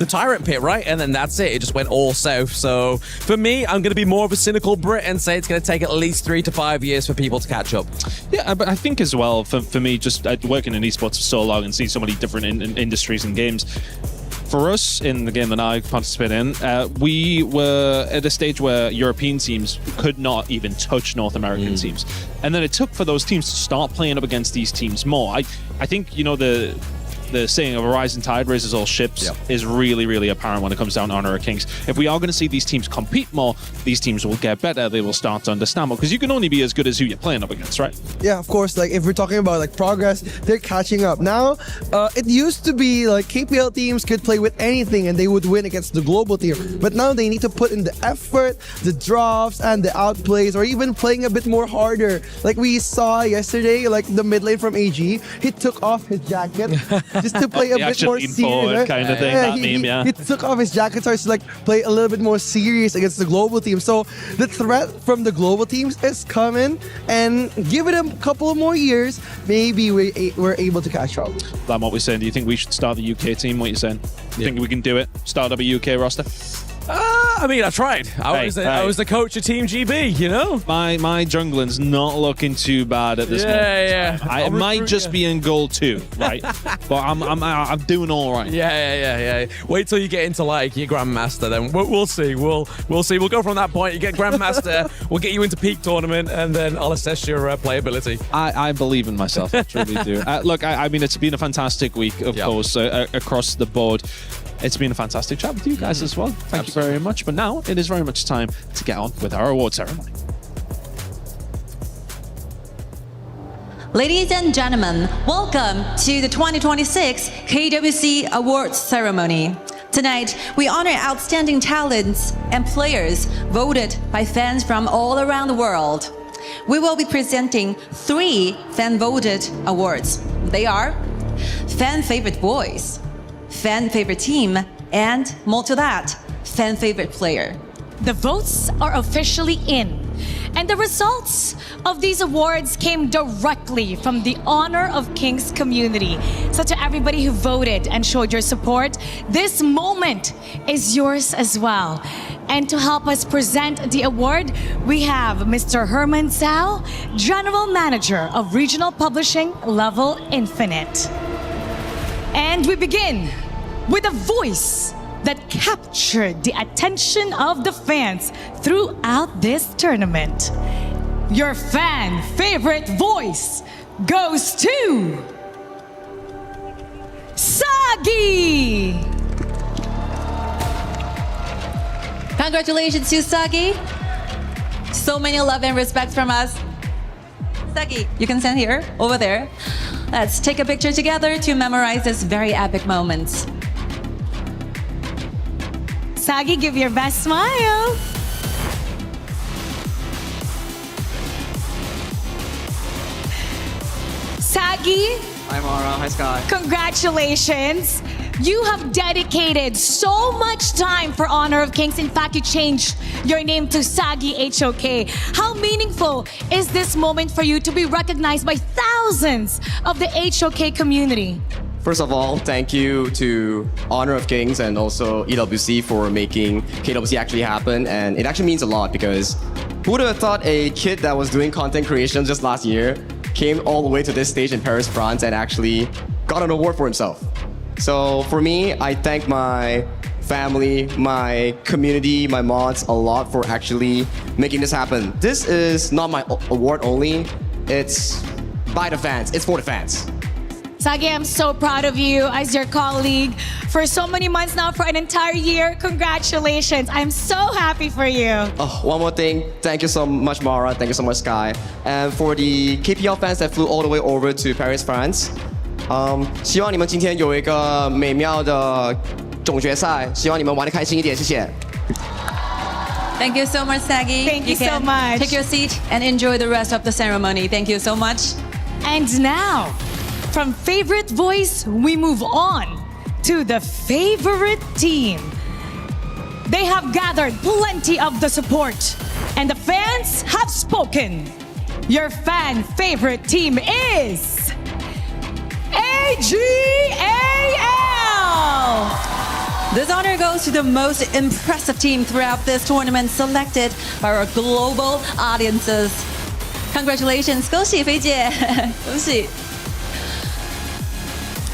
Tyrant pit, right? And then that's it. It just went all south. So for me, I'm going to be more of a cynical Brit and say it's going to take at least 3 to 5 years for people to catch up. Yeah, but I think as well, for me, just working in esports for so long and seeing so many different industries and games, for us, in the game that I participate in, we were at a stage where European teams could not even touch North American teams. And then it took for those teams to start playing up against these teams more. I think, you know, the saying of a rising tide raises all ships is really, really apparent when it comes down to Honor of Kings. If we are going to see these teams compete more, these teams will get better. They will start to understand more, because you can only be as good as who you're playing up against, right? Yeah, of course. Like if we're talking about like progress, they're catching up now. It used to be like KPL teams could play with anything and they would win against the global tier, but now they need to put in the effort, the drops, and the outplays, or even playing a bit more harder. Like we saw yesterday, like the mid lane from AG, he took off his jacket just to play a bit more serious kind of thing. He took off his jacket, starts to like play a little bit more serious against the global team. So the threat from the global teams is coming, and give it a couple of more years, maybe we're able to catch up. That's what we're saying. Do you think we should start the UK team? What are you saying? Do you think we can do it? Start up a UK roster? I mean, I tried. I was the coach of Team GB, you know? My jungling's not looking too bad at this moment. Yeah. It might just be in goal 2, right? But I'm doing all right. Yeah. Wait till you get into like your Grandmaster, then we'll see. We'll see. We'll go from that point. You get Grandmaster, we'll get you into peak tournament, and then I'll assess your playability. I believe in myself. I truly do. Look, I mean, it's been a fantastic week, of course, across the board. It's been a fantastic chat with you guys as well. Thank you very much. But now it is very much time to get on with our award ceremony. Ladies and gentlemen, welcome to the 2026 KWC Awards ceremony. Tonight, we honor outstanding talents and players voted by fans from all around the world. We will be presenting 3 fan-voted awards. They are Fan Favorite Voice, Fan Favorite Team, and more to that, Fan Favorite Player. The votes are officially in, and the results of these awards came directly from the Honor of Kings community. So to everybody who voted and showed your support, this moment is yours as well. And to help us present the award, we have Mr. Herman Zhao, General Manager of Regional Publishing Level Infinite. And we begin with a voice that captured the attention of the fans throughout this tournament. Your fan favorite voice goes to Sagi! Congratulations to Sagi. So many love and respect from us. Sagi, you can stand here, over there. Let's take a picture together to memorize this very epic moment. Sagi, give your best smile. Sagi. Hi, Mara. Hi, Sky. Congratulations. You have dedicated so much time for Honor of Kings. In fact, you changed your name to Sagi HOK. How meaningful is this moment for you to be recognized by thousands of the HOK community? First of all, thank you to Honor of Kings and also EWC for making KWC actually happen. And it actually means a lot because who would have thought a kid that was doing content creation just last year came all the way to this stage in Paris, France, and actually got an award for himself. So for me, I thank my family, my community, my mods a lot for actually making this happen. This is not my award only, it's by the fans, it's for the fans. Sagi, I'm so proud of you as your colleague for so many months now, for an entire year. Congratulations. I'm so happy for you. Oh, one more thing. Thank you so much, Mara. Thank you so much, Sky. And for the KPL fans that flew all the way over to Paris, France, 希望你们今天有一个美妙的总决赛，希望你们玩得开心一点，谢谢。 Thank you so much, Sagi. Thank you so much. Take your seat and enjoy the rest of the ceremony. Thank you so much. And now, from favorite voice, we move on to the favorite team. They have gathered plenty of the support, and the fans have spoken. Your fan favorite team is AGAL! This honor goes to the most impressive team throughout this tournament, selected by our global audiences. Congratulations, 恭喜菲姐，恭喜。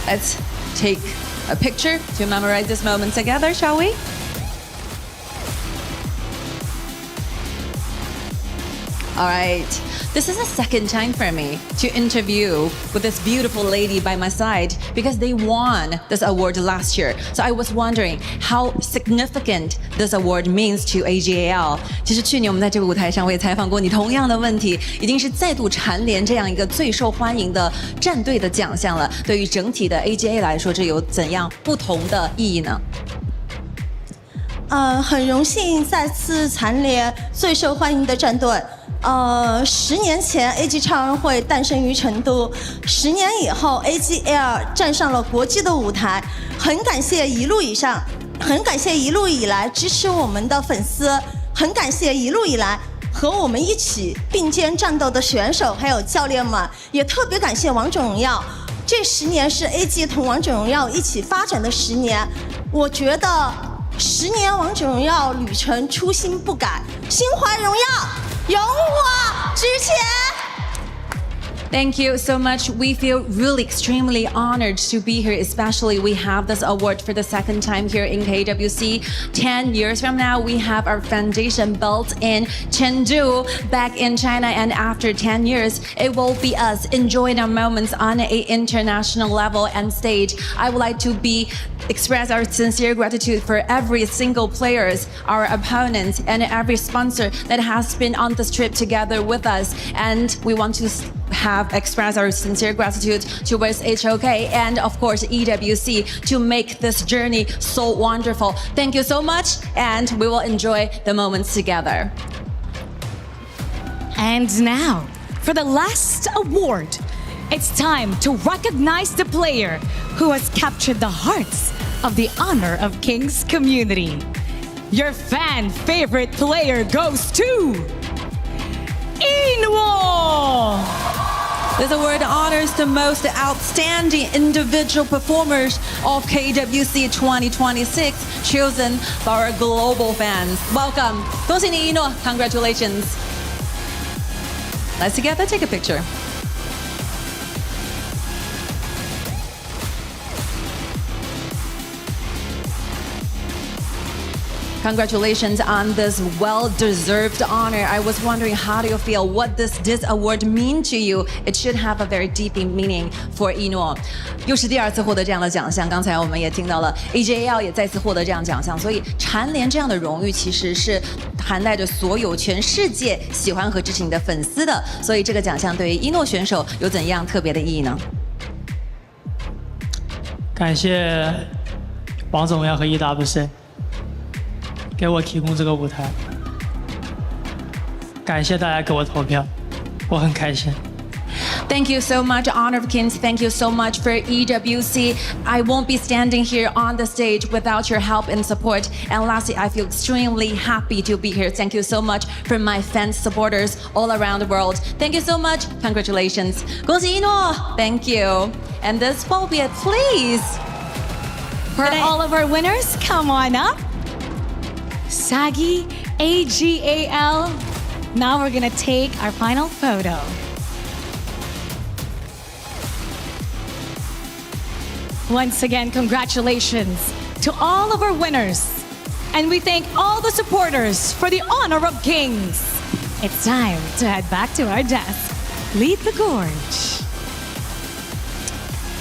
Let's take a picture to memorize this moment together, shall we? All right. This is the second time for me to interview with this beautiful lady by my side because they won this award last year. So I was wondering how significant this award means to AGAL. 其实去年我们在这个舞台上我也采访过你同样的问题，已经是再度蝉联这样一个最受欢迎的战队的奖项了。对于整体的 AGA 来说，这有怎样不同的意义呢？很荣幸再次蝉联最受欢迎的战队。10年前 AG 超人会诞生于成都，10年以后 AGL 站上了国际的舞台，很感谢一路以来支持我们的粉丝，很感谢一路以来和我们一起并肩战斗的选手还有教练们，也特别感谢王者荣耀。这10年是 AG 同王者荣耀一起发展的10年，我觉得10年王者荣耀旅程初心不改，心怀荣耀，永我之前。Thank you so much. We feel really extremely honored to be here, especially we have this award for the second time here in KWC. 10 years from now, we have our foundation built in Chengdu, back in China, and after 10 years, it will be us enjoying our moments on an international level and stage. I would like to express our sincere gratitude for every single players, our opponents, and every sponsor that has been on this trip together with us. And we want to express our sincere gratitude towards HOK and of course EWC to make this journey so wonderful. Thank you so much, and we will enjoy the moments together. And now, for the last award, it's time to recognize the player who has captured the hearts of the Honor of Kings community. Your fan favorite player goes to Inwo! This award honors the most outstanding individual performers of KWC 2026, chosen by our global fans. Welcome. 恭喜你，一诺. Congratulations. Let's together take a picture. Congratulations on this well-deserved honor. I was wondering, how do you feel? What does this award mean to you? It should have a very deep meaning for Ino. 又是第2次获得这样的奖项，刚才我们也听到了 AGAL 也再次获得这样奖项，所以蝉联这样的荣誉其实是涵盖着所有全世界喜欢和支持你的粉丝的，所以这个奖项对于一诺选手有怎样特别的意义呢？感谢王者荣耀和 EWC 给我提供这个舞台，感谢大家给我投票，我很开心。Thank you so much, Honor of Kings. Thank you so much for EWC. I won't be standing here on the stage without your help and support. And lastly, I feel extremely happy to be here. Thank you so much for my fans, supporters all around the world. Thank you so much. Congratulations. 恭喜一诺. Thank you. And this will be it, please. For all of our winners, come on up. Sagi, AGAL. Now we're gonna take our final photo. Once again, congratulations to all of our winners. And we thank all the supporters for the Honor of Kings. It's time to head back to our desk. Lead the gorge.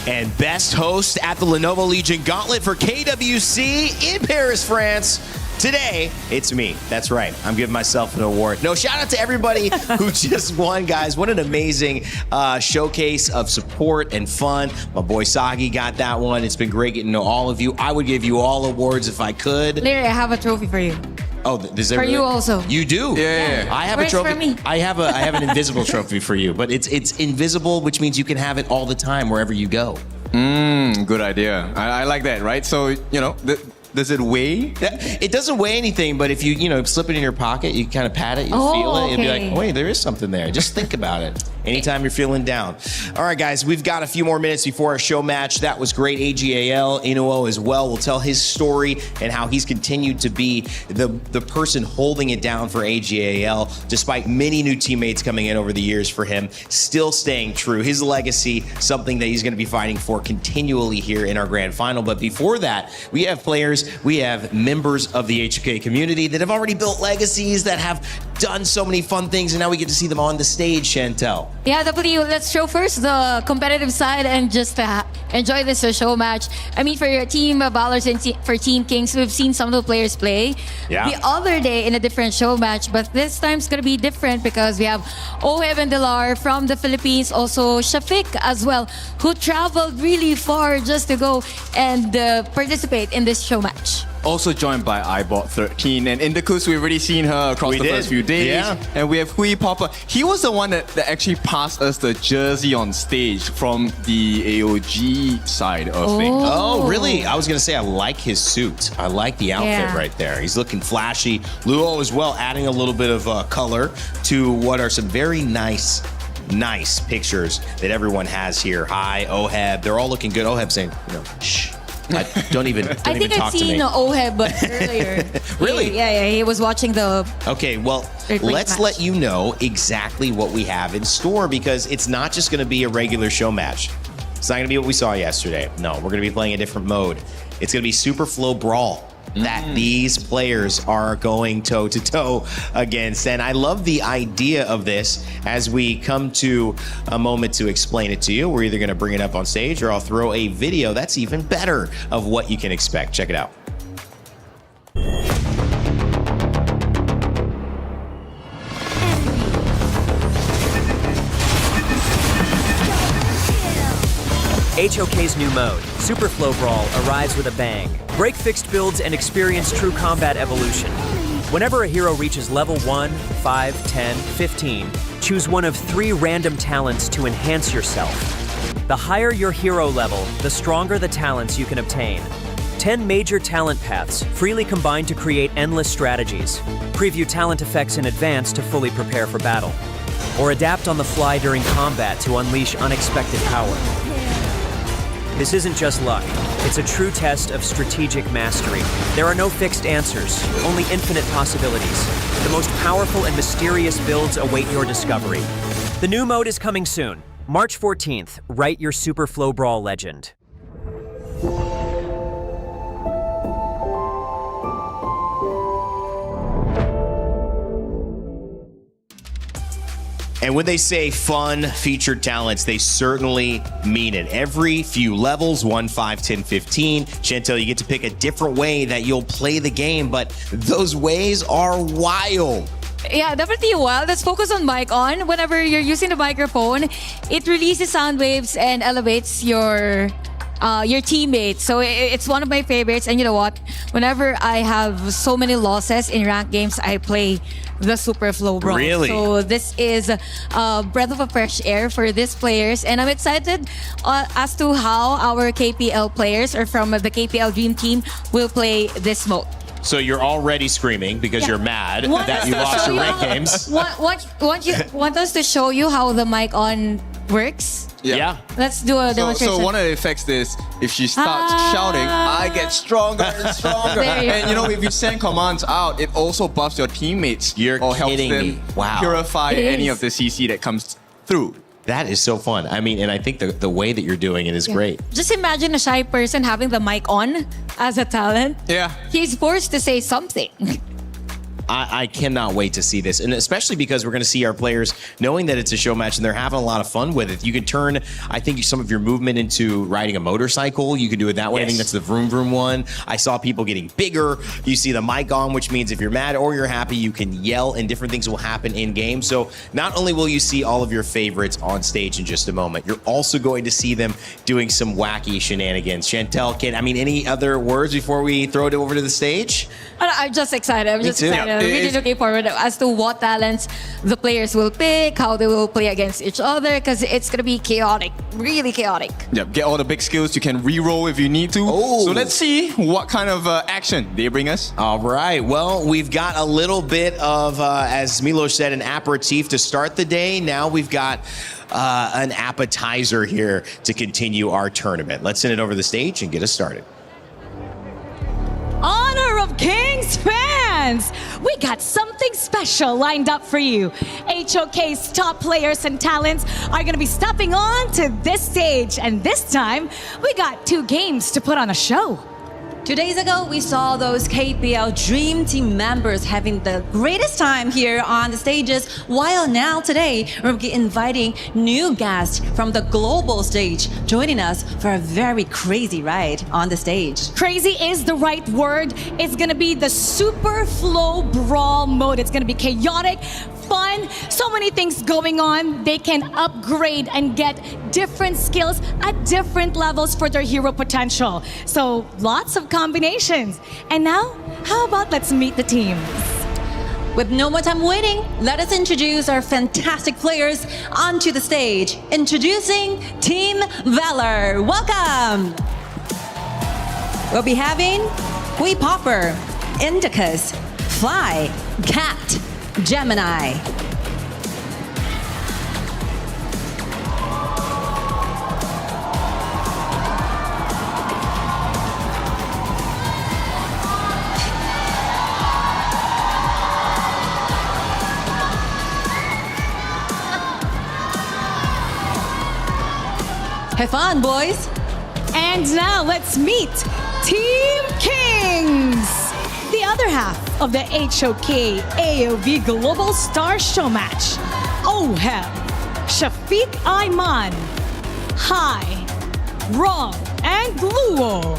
And best host at the Lenovo Legion Gauntlet for KWC in Paris, France. Today, it's me. That's right. I'm giving myself an award. No, shout out to everybody who just won, guys. What an amazing showcase of support and fun. My boy Sagi got that one. It's been great getting to know all of you. I would give you all awards if I could. Larry, I have a trophy for you. Oh, does for you also. You do? Yeah. I have Where's a trophy. for me? I have an invisible trophy for you, but it's invisible, which means you can have it all the time wherever you go. Good idea. I like that, right? So, you know, does it weigh? It doesn't weigh anything, but if you slip it in your pocket, you kind of pat it, you feel it, you'll be like, wait, there is something there. Just think about it. Anytime you're feeling down. All right, guys, we've got a few more minutes before our show match. That was great. AGAL, Inuo as well, will tell his story and how he's continued to be the person holding it down for AGAL, despite many new teammates coming in over the years for him, still staying true. His legacy, something that he's going to be fighting for continually here in our grand final. But before that, we have players, we have members of the HOK community that have already built legacies, that have done so many fun things, and now we get to see them on the stage, Chantel. Yeah, definitely. Let's show first the competitive side and just enjoy this show match. I mean, for your team, Valor and for Team Kings, we've seen some of the players play the other day in a different show match, but this time it's going to be different because we have Oheb and Delar from the Philippines, also Shafiq as well, who traveled really far just to go and participate in this show match. Also joined by iBot13, and Indicus, we've already seen her across the first few days. Yeah. And we have Hui Popper. He was the one that actually passed us the jersey on stage from the AOG side of things. Oh, really? I was going to say, I like his suit. I like the outfit right there. He's looking flashy. Luo as well, adding a little bit of color to what are some very nice pictures that everyone has here. Hi, Oheb. They're all looking good. Oheb saying, shh. Don't even talk to me. I think I've seen Oheb earlier. Really? Yeah, he was watching the... Okay, well, let's let you know exactly what we have in store, because it's not just going to be a regular show match. It's not going to be what we saw yesterday. No, we're going to be playing a different mode. It's going to be Super Flow Brawl that these players are going toe-to-toe against. And I love the idea of this. As we come to a moment to explain it to you, we're either going to bring it up on stage or I'll throw a video that's even better of what you can expect. Check it out. HOK's new mode, Super Flow Brawl, arrives with a bang. Break fixed builds and experience true combat evolution. Whenever a hero reaches level 1, 5, 10, 15, choose one of 3 random talents to enhance yourself. The higher your hero level, the stronger the talents you can obtain. 10 major talent paths freely combine to create endless strategies. Preview talent effects in advance to fully prepare for battle. Or adapt on the fly during combat to unleash unexpected power. This isn't just luck, it's a true test of strategic mastery. There are no fixed answers, only infinite possibilities. The most powerful and mysterious builds await your discovery. The new mode is coming soon. March 14th, write your Super Flow Brawl legend. And when they say fun featured talents, they certainly mean it. Every few levels, 1, 5, 10, 15, Chantel, you get to pick a different way that you'll play the game, but those ways are wild. Yeah, definitely wild. Let's focus on mic on. Whenever you're using the microphone, it releases sound waves and elevates your teammates. So it's one of my favorites. And you know what? Whenever I have so many losses in ranked games, I play the Super Flow Brawl. Really? So this is a breath of a fresh air for these players. And I'm excited as to how our KPL players, or from the KPL Dream Team, will play this mode. So you're already screaming because you're mad that you lost your ranked games. Want us to show you how the mic on works? Yeah. Let's do a demonstration. So one of the effects is if she starts shouting, I get stronger and stronger. And you know, if you send commands out, it also buffs your teammates or helps them purify any of the CC that comes through. That is so fun. I mean, and I think the way that you're doing it is great. Just imagine a shy person having the mic on as a talent. Yeah. He's forced to say something. I cannot wait to see this, and especially because we're going to see our players knowing that it's a show match and they're having a lot of fun with it. You can turn, I think, some of your movement into riding a motorcycle. You can do it that way. I think that's the vroom vroom one. I saw people getting bigger. You see the mic on, which means if you're mad or you're happy, you can yell and different things will happen in game. So not only will you see all of your favorites on stage in just a moment, you're also going to see them doing some wacky shenanigans. Chantel, any other words before we throw it over to the stage? I'm just excited. I'm just excited. I'm really looking forward as to what talents the players will pick, how they will play against each other, because it's going to be chaotic, really chaotic. Yep, get all the big skills. You can re-roll if you need to. So let's see what kind of action they bring us. All right. Well, we've got a little bit of, as Milos said, an aperitif to start the day. Now we've got an appetizer here to continue our tournament. Let's send it over the stage and get us started. Honor of Kings fans! We got something special lined up for you. HOK's top players and talents are going to be stepping on to this stage. And this time, we got 2 games to put on a show. 2 days ago, we saw those KPL Dream Team members having the greatest time here on the stages, while now today, we're inviting new guests from the global stage joining us for a very crazy ride on the stage. Crazy is the right word. It's gonna be the Super Flow Brawl mode. It's gonna be chaotic, fun, so many things going on. They can upgrade and get different skills at different levels for their hero potential. So lots of combinations. And now, how about let's meet the teams? With no more time waiting, let us introduce our fantastic players onto the stage. Introducing Team Valor. Welcome! We'll be having Hui Popper, Indicus, Fly, Cat, Gemini. Have fun, boys. And now let's meet Team Kings, the other half of the HOK AOV Global Star Showmatch. Oheb, Shafiq Ayman, Hai, Rong, and Luo.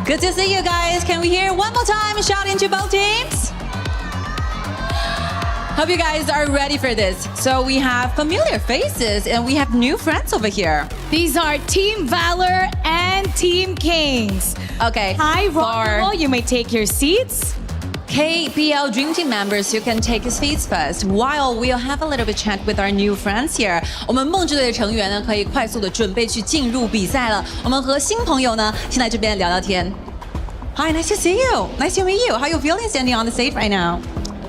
Good to see you guys. Can we hear one more time shouting to both teams? Hope you guys are ready for this. So we have familiar faces and we have new friends over here. These are Team Valor and Team Kings. Okay. Hi, Ron. You may take your seats. KPL Dream Team members, you can take your seats first while we'll have a little bit chat with our new friends here. 我们梦之队的成员呢，可以快速的准备去进入比赛了。我们和新朋友呢，先来这边聊聊天。Hi, nice to see you. Nice to meet you. How are you feeling standing on the stage right now?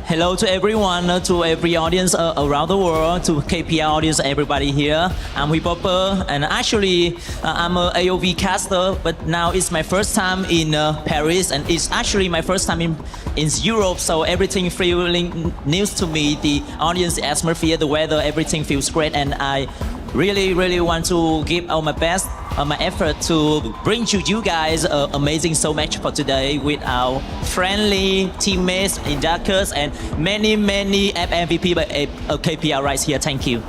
Hello to everyone, to every audience around the world, to KPL audience, everybody here. I'm Hui Popper, and actually I'm a AOV caster, but now it's my first time in Paris, and it's actually my first time in Europe, so everything feeling new to me. The audience, the atmosphere, the weather, everything feels great, and I really want to give all my best, my effort to bring to you guys an amazing show match for today with our friendly teammates, inductors, and many MVP by KPL right here. Thank you.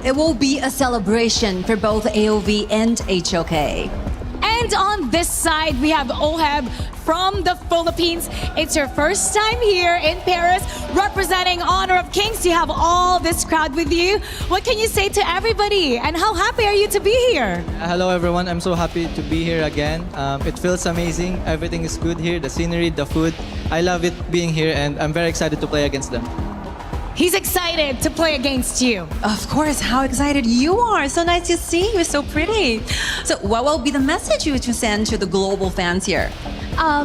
It will be a celebration for both AOV and HOK. And on this side, we have Oheb from the Philippines. It's your first time here in Paris, representing Honor of Kings. You have all this crowd with you. What can you say to everybody? And how happy are you to be here? Hello everyone, I'm so happy to be here again. It feels amazing. Everything is good here, the scenery, the food. I love it being here and I'm very excited to play against them. He's excited to play against you. Of course, how excited you are. So nice to see you, so pretty. So what will be the message you to send to the global fans here?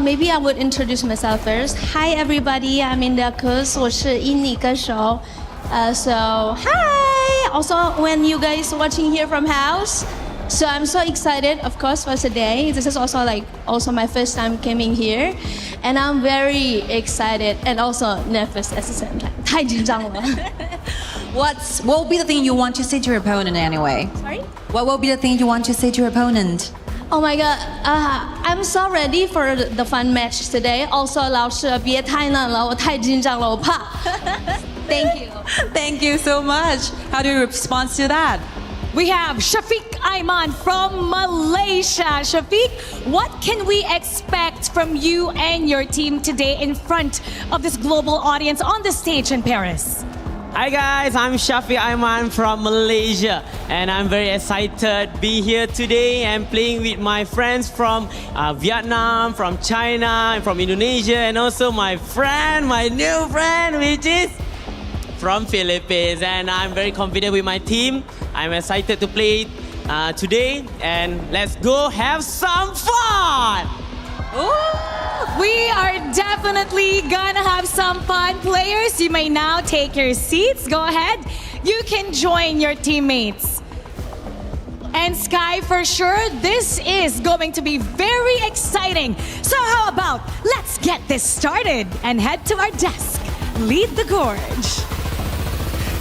Maybe I would introduce myself first. Hi everybody, I'm Indicus. 我是印尼歌手. So hi. Also, when you guys watching here from house, so I'm so excited, of course, for today. This is also my first time coming here, and I'm very excited and also nervous at the same time. 太紧张了. What will be the thing you want to say to your opponent anyway? Sorry? What will be the thing you want to say to your opponent? Oh my god, I'm so ready for the fun match today. Also, 老师别太难了，我太紧张了，我怕. Thank you. Thank you so much. How do you respond to that? We have Shafiq Ayman from Malaysia. Shafiq, what can we expect from you and your team today in front of this global audience on the stage in Paris? Hi guys, I'm Shafiq Ayman from Malaysia, and I'm very excited to be here today and playing with my friends from Vietnam, from China, and from Indonesia, and also my new friend, which is from Philippines. And I'm very confident with my team. I'm excited to play today, and let's go have some fun! Ooh, we are definitely gonna have some fun. Players, you may now take your seats. Go ahead. You can join your teammates. And Sky, for sure, this is going to be very exciting. So how about let's get this started and head to our desk. Lead the gorge.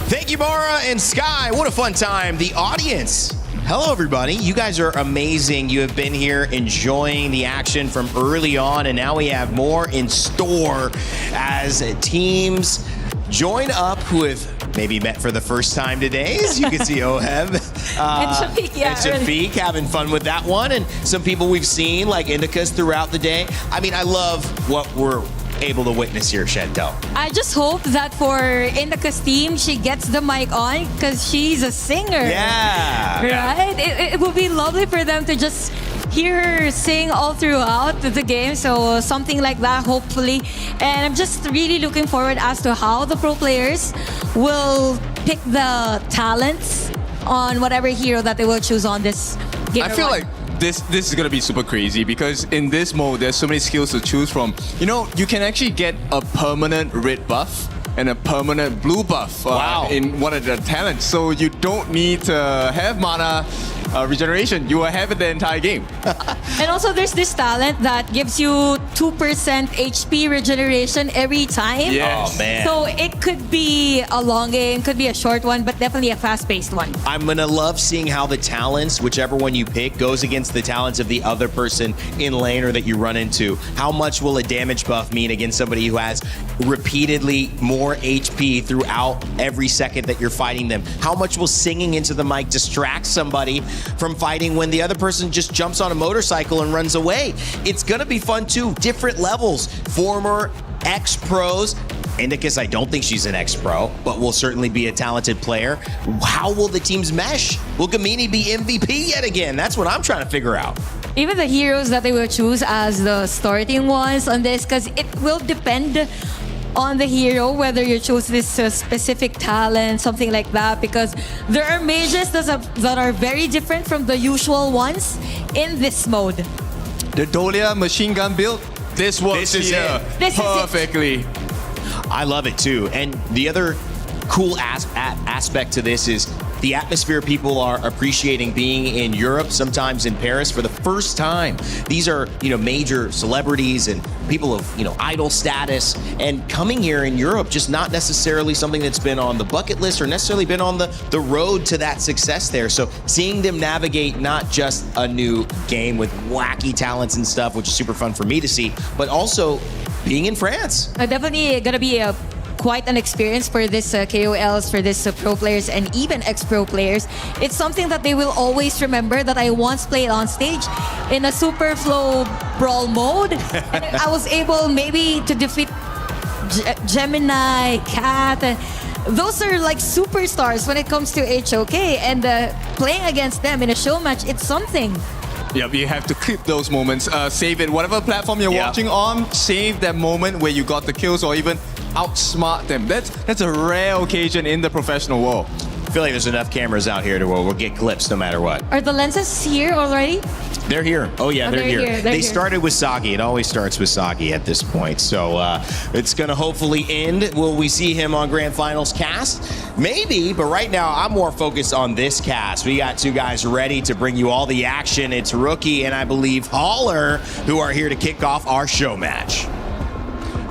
Thank you, Mara and Sky. What a fun time. The audience. Hello, everybody. You guys are amazing. You have been here enjoying the action from early on, and now we have more in store as teams join up who have maybe met for the first time today. As you can see, Oheb And Shafiq, yeah, and Shafiq having fun with that one, and some people we've seen like Indicas throughout the day. I mean, I love what we're able to witness here, Chantel. I just hope that for Indica's team, she gets the mic on because she's a singer. Yeah. Right? It would be lovely for them to just hear her sing all throughout the game. So something like that, hopefully. And I'm just really looking forward as to how the pro players will pick the talents on whatever hero that they will choose on this game. I feel like this is gonna be super crazy because in this mode there's so many skills to choose from. You know, you can actually get a permanent red buff and a permanent blue buff in one of the talents. So you don't need to have mana regeneration. You will have it the entire game. And also there's this talent that gives you 2% HP regeneration every time. Yes. Oh, man. So it could be a long game, could be a short one, but definitely a fast-paced one. I'm gonna love seeing how the talents, whichever one you pick, goes against the talents of the other person in lane or that you run into. How much will a damage buff mean against somebody who has repeatedly more HP throughout every second that you're fighting them? How much will singing into the mic distract somebody from fighting when the other person just jumps on a motorcycle and runs away? It's gonna be fun too. Different levels. Former ex-pros. Indicus, I don't think she's an ex-pro, but will certainly be a talented player. How will the teams mesh? Will Gamini be MVP yet again? That's what I'm trying to figure out. Even the heroes that they will choose as the starting ones on this, because it will depend on the hero whether you choose this specific talent, something like that, because there are mages that are very different from the usual ones in this mode. The Dolia machine gun build, this works here perfectly. I love it too. And the other cool aspect to this is the atmosphere people are appreciating being in Europe, sometimes in Paris for the first time. These are, major celebrities and people of, idol status, and coming here in Europe, just not necessarily something that's been on the bucket list or necessarily been on the road to that success there. So seeing them navigate not just a new game with wacky talents and stuff, which is super fun for me to see, but also being in France. Definitely gonna be quite an experience for this KOLs, for this pro players, and even ex-pro players. It's something that they will always remember that I once played on stage in a super flow brawl mode. And I was able maybe to defeat Gemini, Cat. Those are like superstars when it comes to HOK, and playing against them in a show match, it's something. Yep, you have to clip those moments, save it. Whatever platform you're watching on, save that moment where you got the kills or even outsmart them. That's a rare occasion in the professional world. I feel like there's enough cameras out here to where we'll get clips no matter what. Are the lenses here already? They're here. Oh yeah, they're here. They here. started with Sagi. It always starts with Sagi at this point. So it's going to hopefully end. Will we see him on Grand Finals cast? Maybe, but right now I'm more focused on this cast. We got two guys ready to bring you all the action. It's Rookie and I believe Holler who are here to kick off our show match.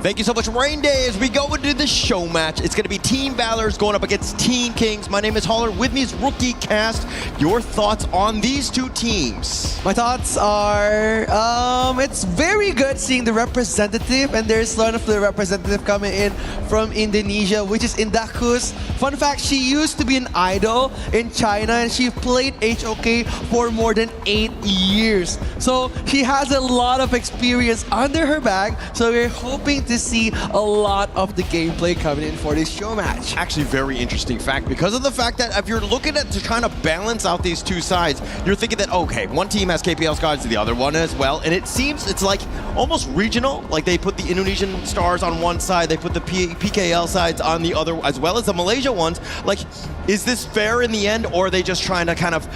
Thank you so much, Rain Day. As we go into the show match, it's going to be Team Valor's going up against Team Kings. My name is Holler. With me is Rookie Cast. Your thoughts on these two teams? My thoughts are, it's very good seeing the representative, and there's one of the representative coming in from Indonesia, which is Indicus. Fun fact, she used to be an idol in China, and she played HOK for more than 8 years. So she has a lot of experience under her bag, so we're hoping to see a lot of the gameplay coming in for this show match. Actually, very interesting fact, because of the fact that if you're looking at to trying to balance out these two sides, you're thinking that, okay, one team has KPL cards, the other one as well, and it seems it's like almost regional. Like they put the Indonesian stars on one side, they put the PKL sides on the other, as well as the Malaysia ones. Like, is this fair in the end, or are they just trying to kind of,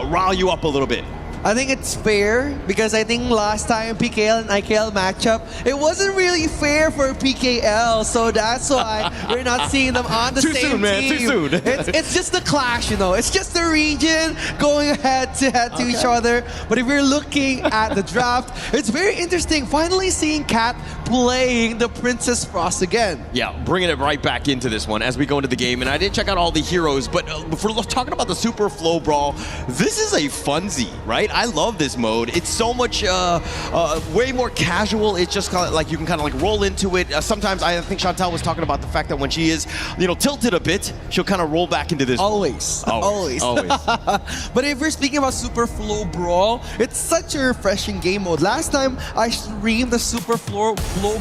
rile you up a little bit? I think it's fair because I think last time PKL and IKL matchup, it wasn't really fair for PKL, so that's why we're not seeing them on the Too same soon, man. team. Too soon. It's just the clash, you know. It's just the region going head to each other. But if we're looking at the draft, it's very interesting. Finally seeing Cat playing the Princess Frost again. Yeah, bringing it right back into this one as we go into the game. And I didn't check out all the heroes, but if we're talking about the Super Flow Brawl, this is a funsy, right? I love this mode. It's so much, way more casual. It's just kind of like you can kind of like roll into it. Sometimes I think Chantal was talking about the fact that when she is, you know, tilted a bit, she'll kind of roll back into this. Always. But if we're speaking about Super Flow Brawl, it's such a refreshing game mode. Last time I streamed the Super Flow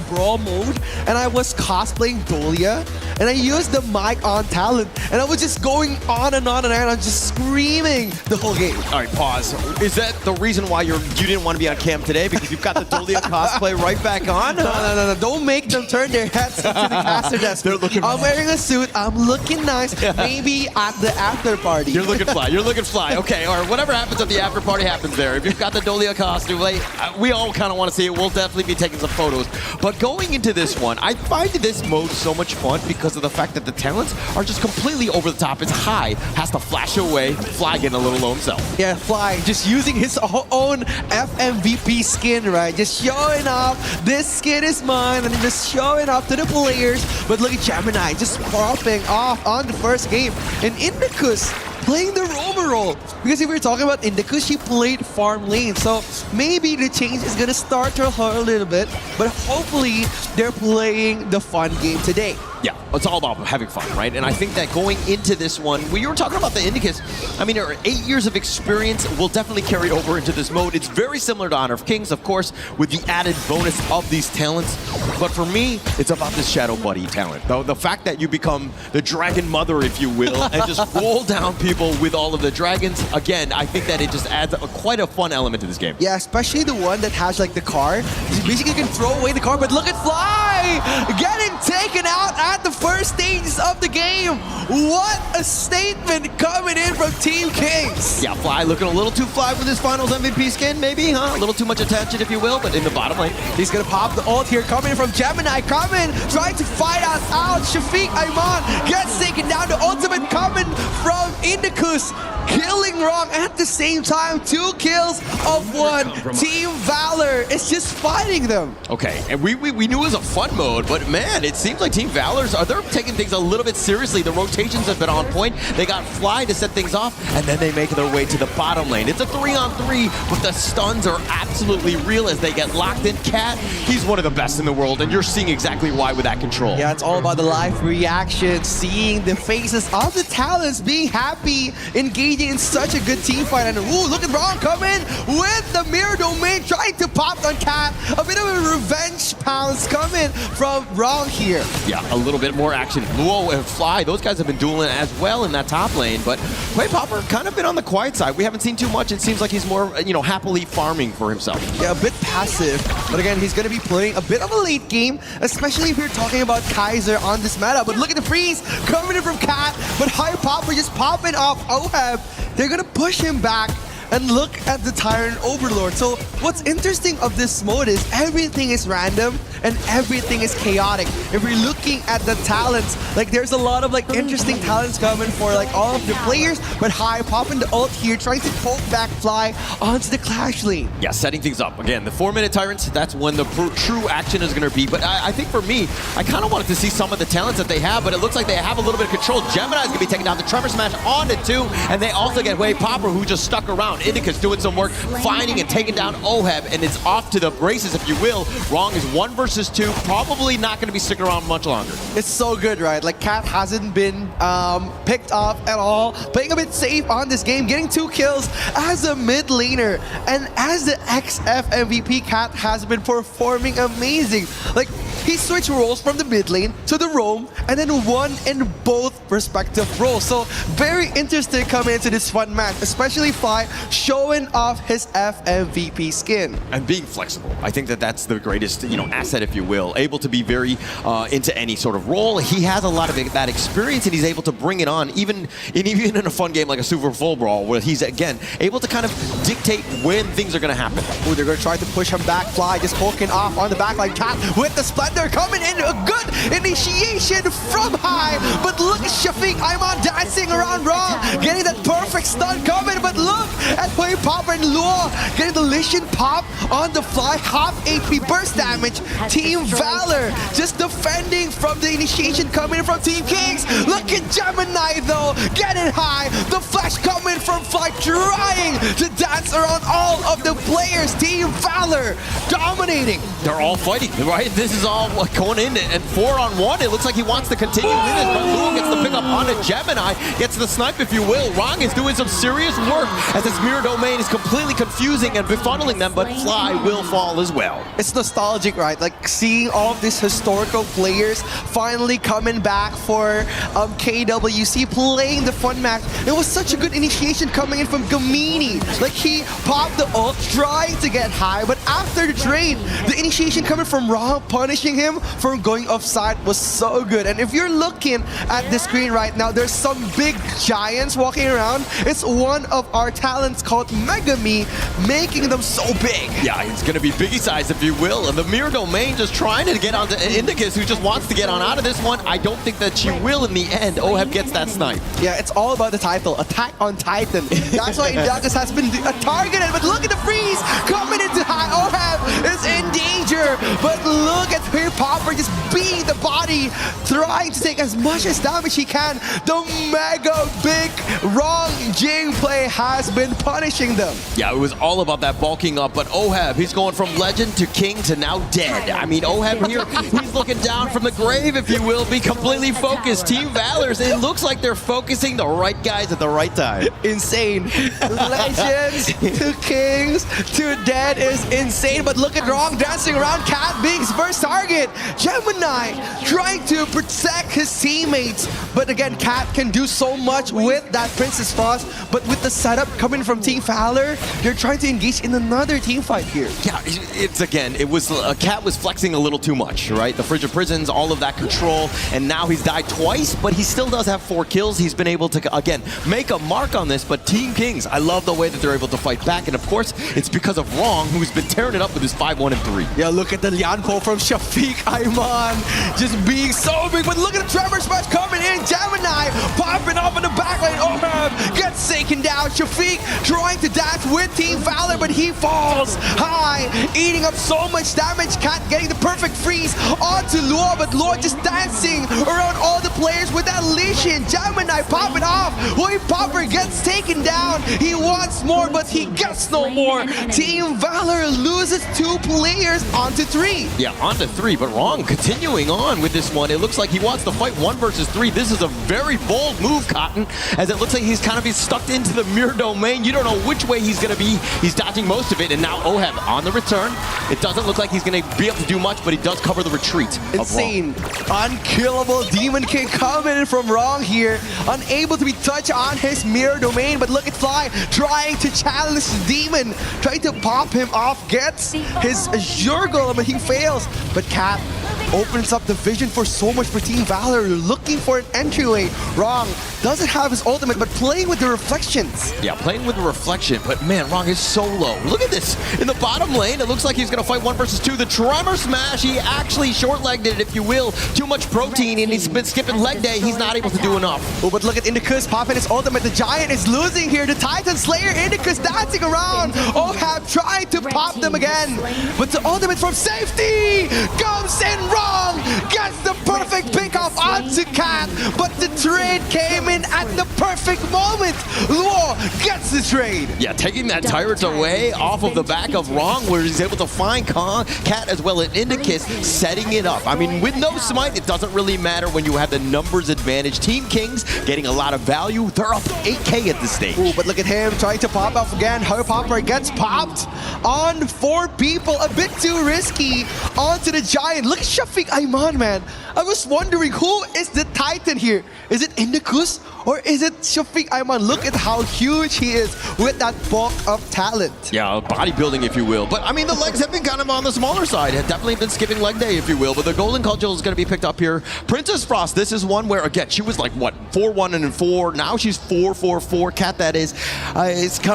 Brawl mode and I was cosplaying Dolia and I used the mic on talent and I was just going on and on and on. I'm just screaming the whole game. All right, pause. Is that the reason why you didn't want to be on cam today? Because you've got the Dolia cosplay right back on? No. Don't make them turn their heads into the caster desk. They're looking I'm wearing a suit. I'm looking nice. Maybe at the after party. You're looking fly. You're looking fly. Okay, or whatever happens at the after party happens there. If you've got the Dolia costume, like, we all kind of want to see it. We'll definitely be taking some photos. But going into this one, I find this mode so much fun because of the fact that the talents are just completely over the top. It's high, has to flash away, Fly getting a little low himself. Yeah, Fly just using his own FMVP skin, right? Just showing off, this skin is mine, and just showing off to the players. But look at Gemini just popping off on the first game. And Indicus playing the roamer role. Because if we're talking about Indicus, she played farm lane. So maybe the change is going to start her a little bit. But hopefully they're playing the fun game today. Yeah, it's all about having fun, right? And I think that going into this one, when you were talking about the Indicus, I mean, her 8 years of experience will definitely carry over into this mode. It's very similar to Honor of Kings, of course, with the added bonus of these talents. But for me, it's about this Shadow Buddy talent. The fact that you become the Dragon Mother, if you will, and just roll down people with all of the dragons. Again, I think that it just adds quite a fun element to this game. Yeah, especially the one that has like the car. Basically, you can throw away the car, but look at Fly getting taken out at the first stages of the game. What a statement coming in from Team Kings. Yeah, Fly looking a little too fly with his finals MVP skin, maybe, huh? A little too much attention, if you will, but in the bottom lane. He's gonna pop the ult here, coming from Gemini, coming, trying to fight us out. Shafiq Ayman gets taken down. The ultimate coming from Indicus, killing Wrong at the same time. 2 kills of 1. Team Valor is just fighting them. Okay, and we knew it was a fun mode, but man, it seems like Team Valor's they're taking things a little bit seriously. The rotations have been on point. They got Fly to set things off, and then they make their way to the bottom lane. It's a 3-on-3, but the stuns are absolutely real as they get locked in. Cat, he's one of the best in the world, and you're seeing exactly why with that control. Yeah, it's all about the live reaction, seeing the faces of the talents being happy, engaging in such a good team fight. And ooh, look at Ron come in with the mirror domain, trying to pop on Cat. A bit of a revenge pounce coming from Ron here. Yeah, a little bit more action. Luo and Fly, those guys have been dueling as well in that top lane, but Way Popper kind of been on the quiet side. We haven't seen too much. It seems like he's more, you know, happily farming for himself. Yeah, a bit passive, but again, he's going to be playing a bit of a late game, especially if you're talking about Kaiser on this meta. But look at the freeze coming in from Cat, but High Popper just popping off Oheb. They're going to push him back. And look at the Tyrant Overlord. So what's interesting of this mode is everything is random and everything is chaotic. If we're looking at the talents, like there's a lot of like interesting talents coming for like all of the players, but High popping the ult here, trying to poke back Fly onto the Clash lane. Yeah, setting things up. Again, the 4-minute Tyrants, that's when the true action is going to be. But I think for me, I kind of wanted to see some of the talents that they have, but it looks like they have a little bit of control. Gemini's going to be taking down the Tremor Smash onto 2, and they also get Way Popper, who just stuck around. Indicus doing some work, finding and taking down Oheb, and it's off to the races, if you will. Wrong is 1 versus 2, probably not going to be sticking around much longer. It's so good, right? Like, Cat hasn't been picked off at all, playing a bit safe on this game, getting 2 kills as a mid laner, and as the XF MVP, Cat has been performing amazing. Like, he switched roles from the mid lane to the roam and then won in both respective roles. So very interesting coming into this fun match, especially Fly showing off his FMVP skin. And being flexible. I think that that's the greatest, asset, if you will. Able to be very into any sort of role. He has a lot of that experience and he's able to bring it on, even in a fun game like a Super Full Brawl, where he's, again, able to kind of dictate when things are going to happen. Ooh, they're going to try to push him back. Fly just poking off on the backline. Cat with the Splendor coming in. A good initiation from high. But look at Shafiq Ayman dancing around wrong. Getting that perfect stun coming. But look at Hui Popper and Luo getting the Lishan pop on the Fly. Half HP burst damage. Team Valor just defending from the initiation coming from Team Kings. Look at Gemini though. Getting high. The flash coming from Fly. Trying to dance around all of the players. Team Valor dominating. They're all fighting, right? This is all going in and 4-on-1. It looks like he wants to continue with it, but Luo gets the pick up on a Gemini, gets the snipe, if you will. Rong is doing some serious work as this mirror domain is completely confusing and befuddling them, but Fly will fall as well. It's nostalgic, right? Like seeing all of these historical players finally coming back for KWC, playing the fun match. It was such a good initiation coming in from Gamini. Like he popped the ult, trying to get high, but after the trade, the initiation coming from Raw, punishing him for going offside was so good. And if you're looking at the screen right now, there's some big giants walking around. It's one of our talents called Megami, making them so big. Yeah, it's going to be biggie size, if you will. And the mirror domain just trying to get onto Indicus, who just wants to get on out of this one. I don't think that she will in the end. Oheb gets that snipe. Yeah, it's all about the title, Attack on Titan. That's why Indicus has been targeted, but look at the freeze coming into high. Oheb is in danger, but look at Hui Popper just beating the body, trying to take as much as damage he can. The mega big wrong Jing play has been punishing them. Yeah, it was all about that bulking up, but Oheb, he's going from legend to king to now dead. I mean, Oheb here, he's looking down from the grave, if you will, be completely focused. Team Valor's, it looks like they're focusing the right guys at the right time. Insane. Legends to kings to dead is insane, but look at Wrong dancing around. Cat being his first target. Gemini trying to protect his teammates, but again, Cat can do so much with that Princess Foss, but with the setup coming from Team Valor, you're trying to engage in another team fight here. Yeah, it's again, it was Cat was flexing a little too much, right? The Frigid Prisons, all of that control, and now he's died twice, but he still does have 4 kills. He's been able to, again, make a mark on this, but Team Kings, I love the way that they're able to fight back, and of course, it's because of Wrong, who's been tearing it up with his 5-1-3. Yeah, look at the Lianpo from Shafiq Ayman, just being so big, but look at the Tremor Smash coming in. Gemini popping up in the backline. Oheb gets taken down. Shafiq trying to dash with Team Valor, but he falls high, eating up so much damage. Cat getting the perfect freeze onto Luo, but Luo just dancing around all the players with that Lishan. Gemini popping off. Hui Popper gets taken down. He wants more, but he gets no more. Team Valor loses 2 players onto 3. Yeah, onto 3, but Wrong continuing on with this one. It looks like he wants to fight 1 versus 3. This is a very bold move, Cotton, as it looks like he's kind of stuck into the mirror domain. You don't know which way he's going to be. He's dodging most of it, and now Oheb on the return. It doesn't look like he's going to be able to do much, but he does cover the retreat. Insane. Unkillable Demon King coming in from Wrong here. Unable to be touched on his mirror domain, but look at Fly trying to challenge the Demon, trying to pop him off, gets his Azure Golem, but he fails. But Cat opens up the vision for so much for Team Valor, looking for an entryway. Wrong doesn't have his ultimate, but playing with the reflections. Yeah, playing with the reflection, but man, Wrong is so low. Look at this. In the bottom lane, it looks like he's going to fight 1 versus 2. The Tremor Smash, he actually short-legged it, if you will. Too much protein, and he's been skipping leg day. He's not able to do enough. Oh, but look at Indicus popping his ultimate. The Giant is losing here. The Titan Slayer, Indicus dancing around. Oheb trying to pop them again, but the ultimate from safety comes in. Wrong gets the perfect pickoff onto Cat, but the trade came in at the perfect moment. Luo gets the trade. Yeah, taking that Tyrant away off of the back of Wrong, where he's able to find Cat as well as Indicus, setting it up. I mean, with no smite, it doesn't really matter when you have the numbers advantage. Team Kings getting a lot of value. They're up 8K at this stage. Ooh, but look at him trying to pop off again. Her popper gets popped on 4 people. A bit too risky onto the Giant. Look at Shafiq Ayman, man. I was wondering, who is the Titan here? Is it Indicus or is it Shafiq Ayman? Look at how huge he is with that bulk of talent. Yeah, bodybuilding, if you will. But I mean, the legs have been kind of on the smaller side. Have definitely been skipping leg day, if you will. But the Golden Cudgel is going to be picked up here. Princess Frost, this is one where, again, she was like, what, 4-1-4. Now she's 4-4-4. Cat, that is.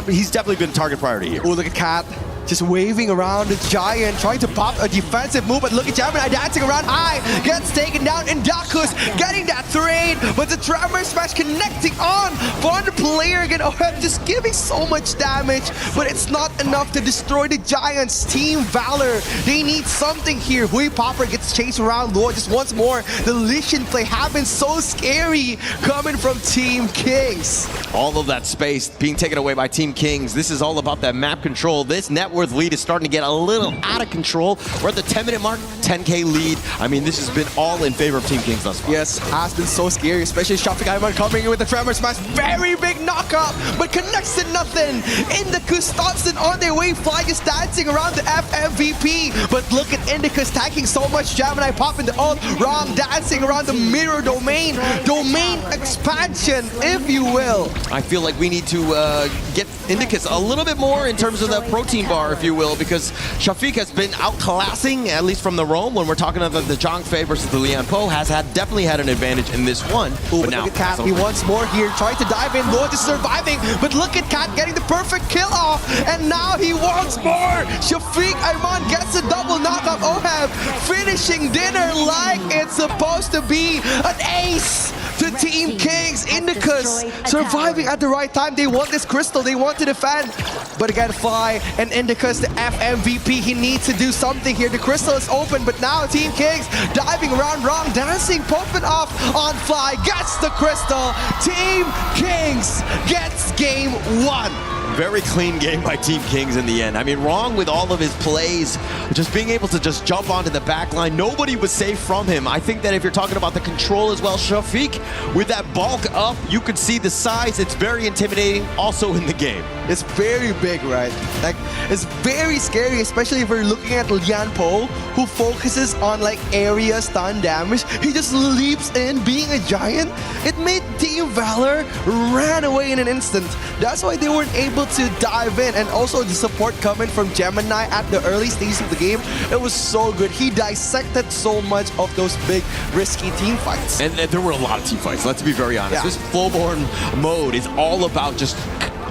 He's definitely been target priority here. Oh, look at Cat. Just waving around the Giant, trying to pop a defensive move, but look at Gemini dancing around high, gets taken down, and Dakus getting that trade, but the Tremor Smash connecting on for the player again. OHEB just giving so much damage, but it's not enough to destroy the Giants. Team Valor, they need something here. Hui Popper gets chased around Luo just once more. The Lishan play happens, so scary coming from Team Kings. All of that space being taken away by Team Kings. This is all about that map control. This net worth lead is starting to get a little out of control. We're at the 10-minute mark, 10K lead. I mean, this has been all in favor of Team Kings thus far. Yes, has been so scary, especially Shafiq Ayman coming in with the Tremor Smash. Very big knockup, but connects to nothing. Indicus stops it on their way. Fly is dancing around the FMVP, but look at Indicus tagging so much. Gemini popping the ult. Wrong dancing around the mirror domain. Domain expansion, if you will. I feel like we need to get Indicus a little bit more in terms of the protein bar, if you will, because Shafiq has been outclassing, at least from the roam, when we're talking about the Zhang Fei versus the Lian Po, has definitely had an advantage in this one. Ooh, but now look at Cat, he wants more here, trying to dive in, Lord is surviving, but look at Cat getting the perfect kill off, and now he wants more! Shafiq Ayman gets a double knockup. OHEB finishing dinner like it's supposed to be. An ace to Team Kings. Indicus surviving at the right time. They want this crystal, they want to defend, but again, Fly and Indicus, the FMVP, he needs to do something here. The crystal is open, but now Team Kings diving around Wrong, dancing, popping off on Fly, gets the crystal. Team Kings gets game 1. Very clean game by Team Kings in the end. I mean, Wrong with all of his plays, just being able to just jump onto the back line. Nobody was safe from him. I think that if you're talking about the control as well, Shafiq, with that bulk up, you could see the size. It's very intimidating also in the game. It's very big, right? Like, it's very scary, especially if we're looking at Lian Po, who focuses on like area stun damage. He just leaps in, being a Giant. It made Team Valor ran away in an instant. That's why they weren't able to dive in, and also the support coming from Gemini at the early stages of the game, it was so good. He dissected so much of those big risky team fights, and there were a lot of team fights, let's be very honest. This Fullborn mode is all about just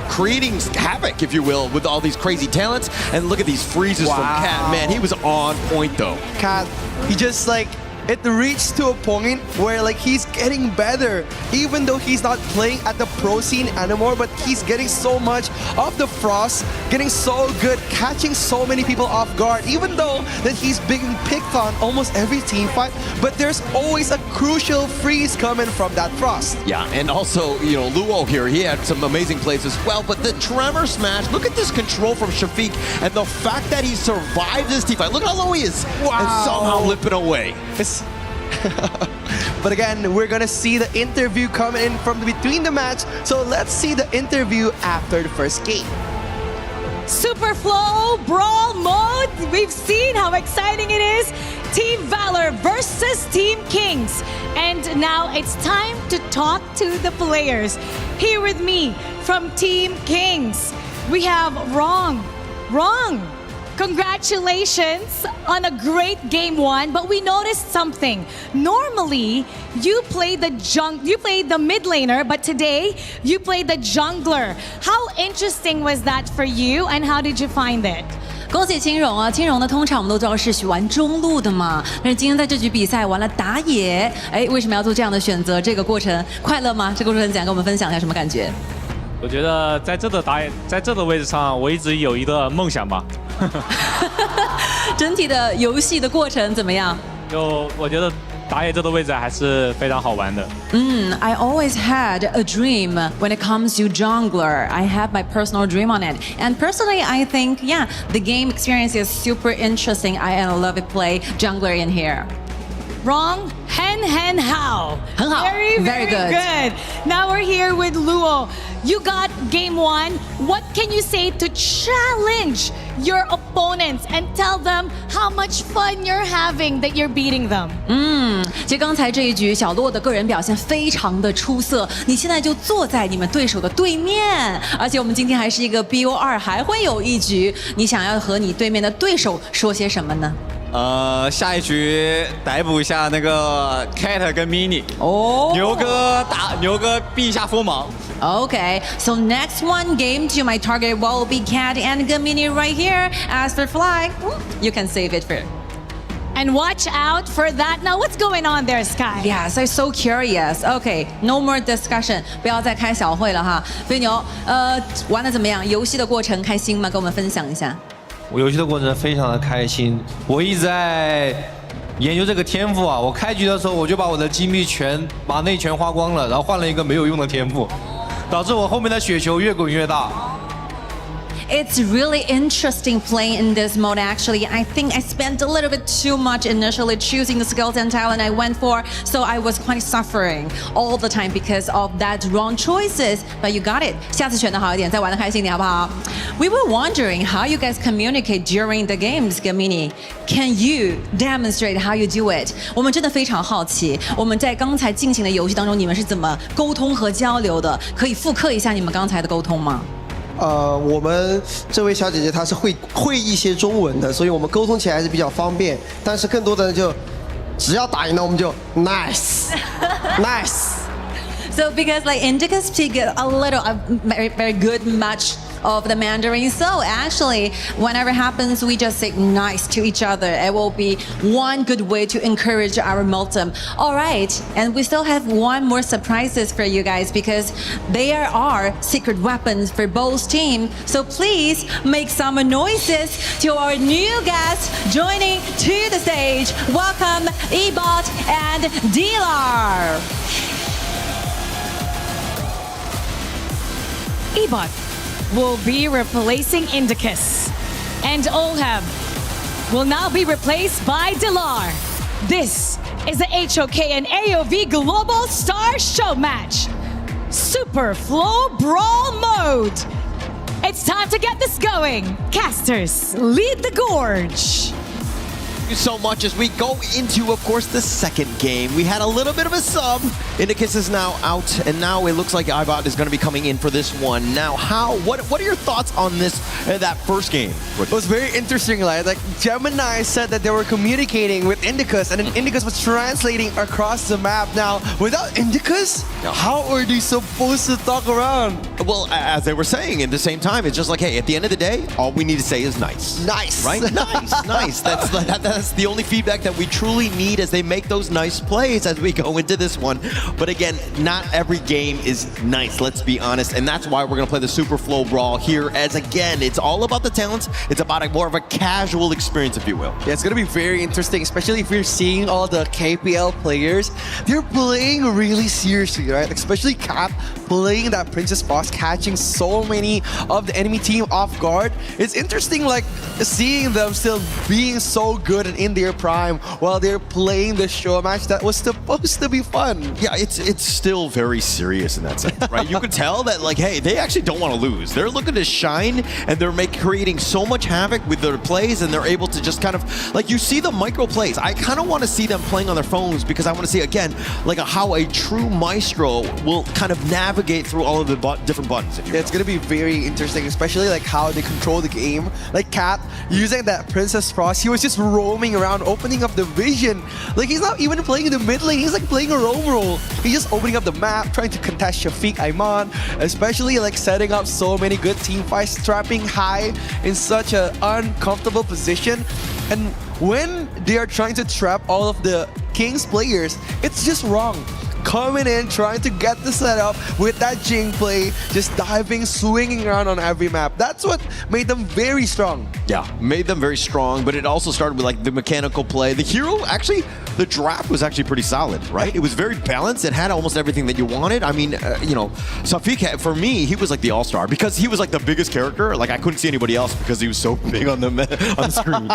creating havoc, if you will, with all these crazy talents. And look at these freezes from Cat. Man, he was on point though. Cat, he just like, it reached to a point where like he's getting better, even though he's not playing at the pro scene anymore, but he's getting so much of the frost, getting so good, catching so many people off guard, even though that he's being picked on almost every team fight, but there's always a crucial freeze coming from that frost. Yeah, and also, you know, Luo here, he had some amazing plays as well, but the Tremor Smash, look at this control from Shafiq, and the fact that he survived this team fight, look how low he is, and somehow limping away. But again, we're gonna see the interview coming in from between the match, so let's see the interview after the first game. Super Flow Brawl mode. We've seen how exciting it is. Team Valor versus Team Kings. And now it's time to talk to the players. Here with me from Team Kings, we have Wrong. Congratulations on a great game 1, but we noticed something. Normally, you play the mid laner, but today you play the jungler. How interesting was that for you, and how did you find it? 恭喜青蓉啊！青蓉呢，通常我们都知道是玩中路的嘛，但是今天在这局比赛玩了打野，哎，为什么要做这样的选择？这个过程快乐吗？这个过程想跟我们分享一下什么感觉？我觉得在这的位置上，我一直有一个梦想吧。整体的游戏的过程怎么样？就我觉得打野这个位置还是非常好玩的。I always had a dream when it comes to jungler. I have my personal dream on it. And personally, I think, yeah, the game experience is super interesting. I love it play jungler in here. Wrong. Hen Hao. Very good. Now we're here with Luo. You got game 1. What can you say to challenge your opponents and tell them how much fun you're having that you're beating them? 其实刚才这一局小洛的个人表现非常的出色，你现在就坐在你们对手的对面，而且我们今天还是一个 BO2，还会有一局，你想要和你对面的对手说些什么呢？下一局逮捕一下那个 Cat 跟 Mini。牛哥避一下锋芒。Okay, so next one game to my target will be Cat and Gamini right here. As for Fly, you can save it for. And watch out for that. Now, what's going on there, Sky? Yes, I'm so curious. Okay, no more discussion. 不要再开小会了哈。飞牛，玩得怎么样？游戏的过程开心吗？跟我们分享一下。我游戏的过程非常的开心，我一直在研究这个天赋啊。我开局的时候我就把我的金币把内全花光了，然后换了一个没有用的天赋，导致我后面的雪球越滚越大。It's really interesting playing in this mode actually. I think I spent a little bit too much initially choosing the skills and talent I went for, so I was quite suffering all the time because of that wrong choices. But you got it. 下次选得好一点，再玩得开心一点，好不好？ We were wondering how you guys communicate during the games, Gamini. Can you demonstrate how you do it? 我们真的非常好奇，我们在刚才进行的游戏当中，你们是怎么沟通和交流的？可以复刻一下你们刚才的沟通吗？我们这位小姐姐她是会一些中文的，所以我们沟通起来还是比较方便。但是更多的人就只要打赢了，我们就 nice。So because like Indica speak a little, very good much of the Mandarin. So actually, whenever it happens, we just say nice to each other. It will be one good way to encourage our momentum. All right, and we still have one more surprises for you guys because there are secret weapons for both teams. So please make some noises to our new guests joining to the stage. Welcome, Ebot and Dilar. Ebot will be replacing Indicus. And Olham will now be replaced by Dilar. This is the HOK and AOV Global Star Showmatch. Super Flow Brawl Mode. It's time to get this going. Casters, lead the gorge. Thank you so much as we go into, of course, the second game. We had a little bit of a sub. Indicus is now out, and now it looks like Ibot is going to be coming in for this one. Now, what are your thoughts on this, that first game? It was very interesting, like Gemini said that they were communicating with Indicus, and then Indicus was translating across the map. Now, without Indicus, how are they supposed to talk around? Well, as they were saying at the same time, it's just like, hey, at the end of the day, all we need to say is nice. Nice. Right? Nice. That's the only feedback that we truly need as they make those nice plays as we go into this one. But again, not every game is nice, let's be honest. And that's why we're going to play the Super Flow Brawl here, as again, it's all about the talents. It's about more of a casual experience, if you will. Yeah, it's going to be very interesting, especially if you're seeing all the KPL players. They're playing really seriously, right? Especially Cap playing that Princess Boss, catching so many of the enemy team off guard. It's interesting, like, seeing them still being so good and in their prime while they're playing the show match that was supposed to be fun. Yeah, it's still very serious in that sense, right? You can tell that, like, hey, they actually don't want to lose. They're looking to shine, and they're creating so much havoc with their plays, and they're able to just kind of, like, you see the micro plays. I kind of want to see them playing on their phones because I want to see, again, like how a true maestro will kind of navigate through all of the different buttons. Yeah, it's going to be very interesting, especially like how they control the game. Like Cat, using that Princess Frost, he was just roaming around, opening up the vision. Like, he's not even playing in the mid lane, he's like playing a roam role. He's just opening up the map, trying to contest Shafiq Aiman, especially like setting up so many good team fights, trapping high in such an uncomfortable position. And when they are trying to trap all of the King's players, it's just wrong. Coming in, trying to get the setup with that Jing play, just diving, swinging around on every map. That's what made them very strong. Yeah, made them very strong, but it also started with like the mechanical play. The hero actually the draft was actually pretty solid, right? It was very balanced. It had almost everything that you wanted. I mean, Safik, for me, he was like the all-star because he was like the biggest character. Like I couldn't see anybody else because he was so big on the screen.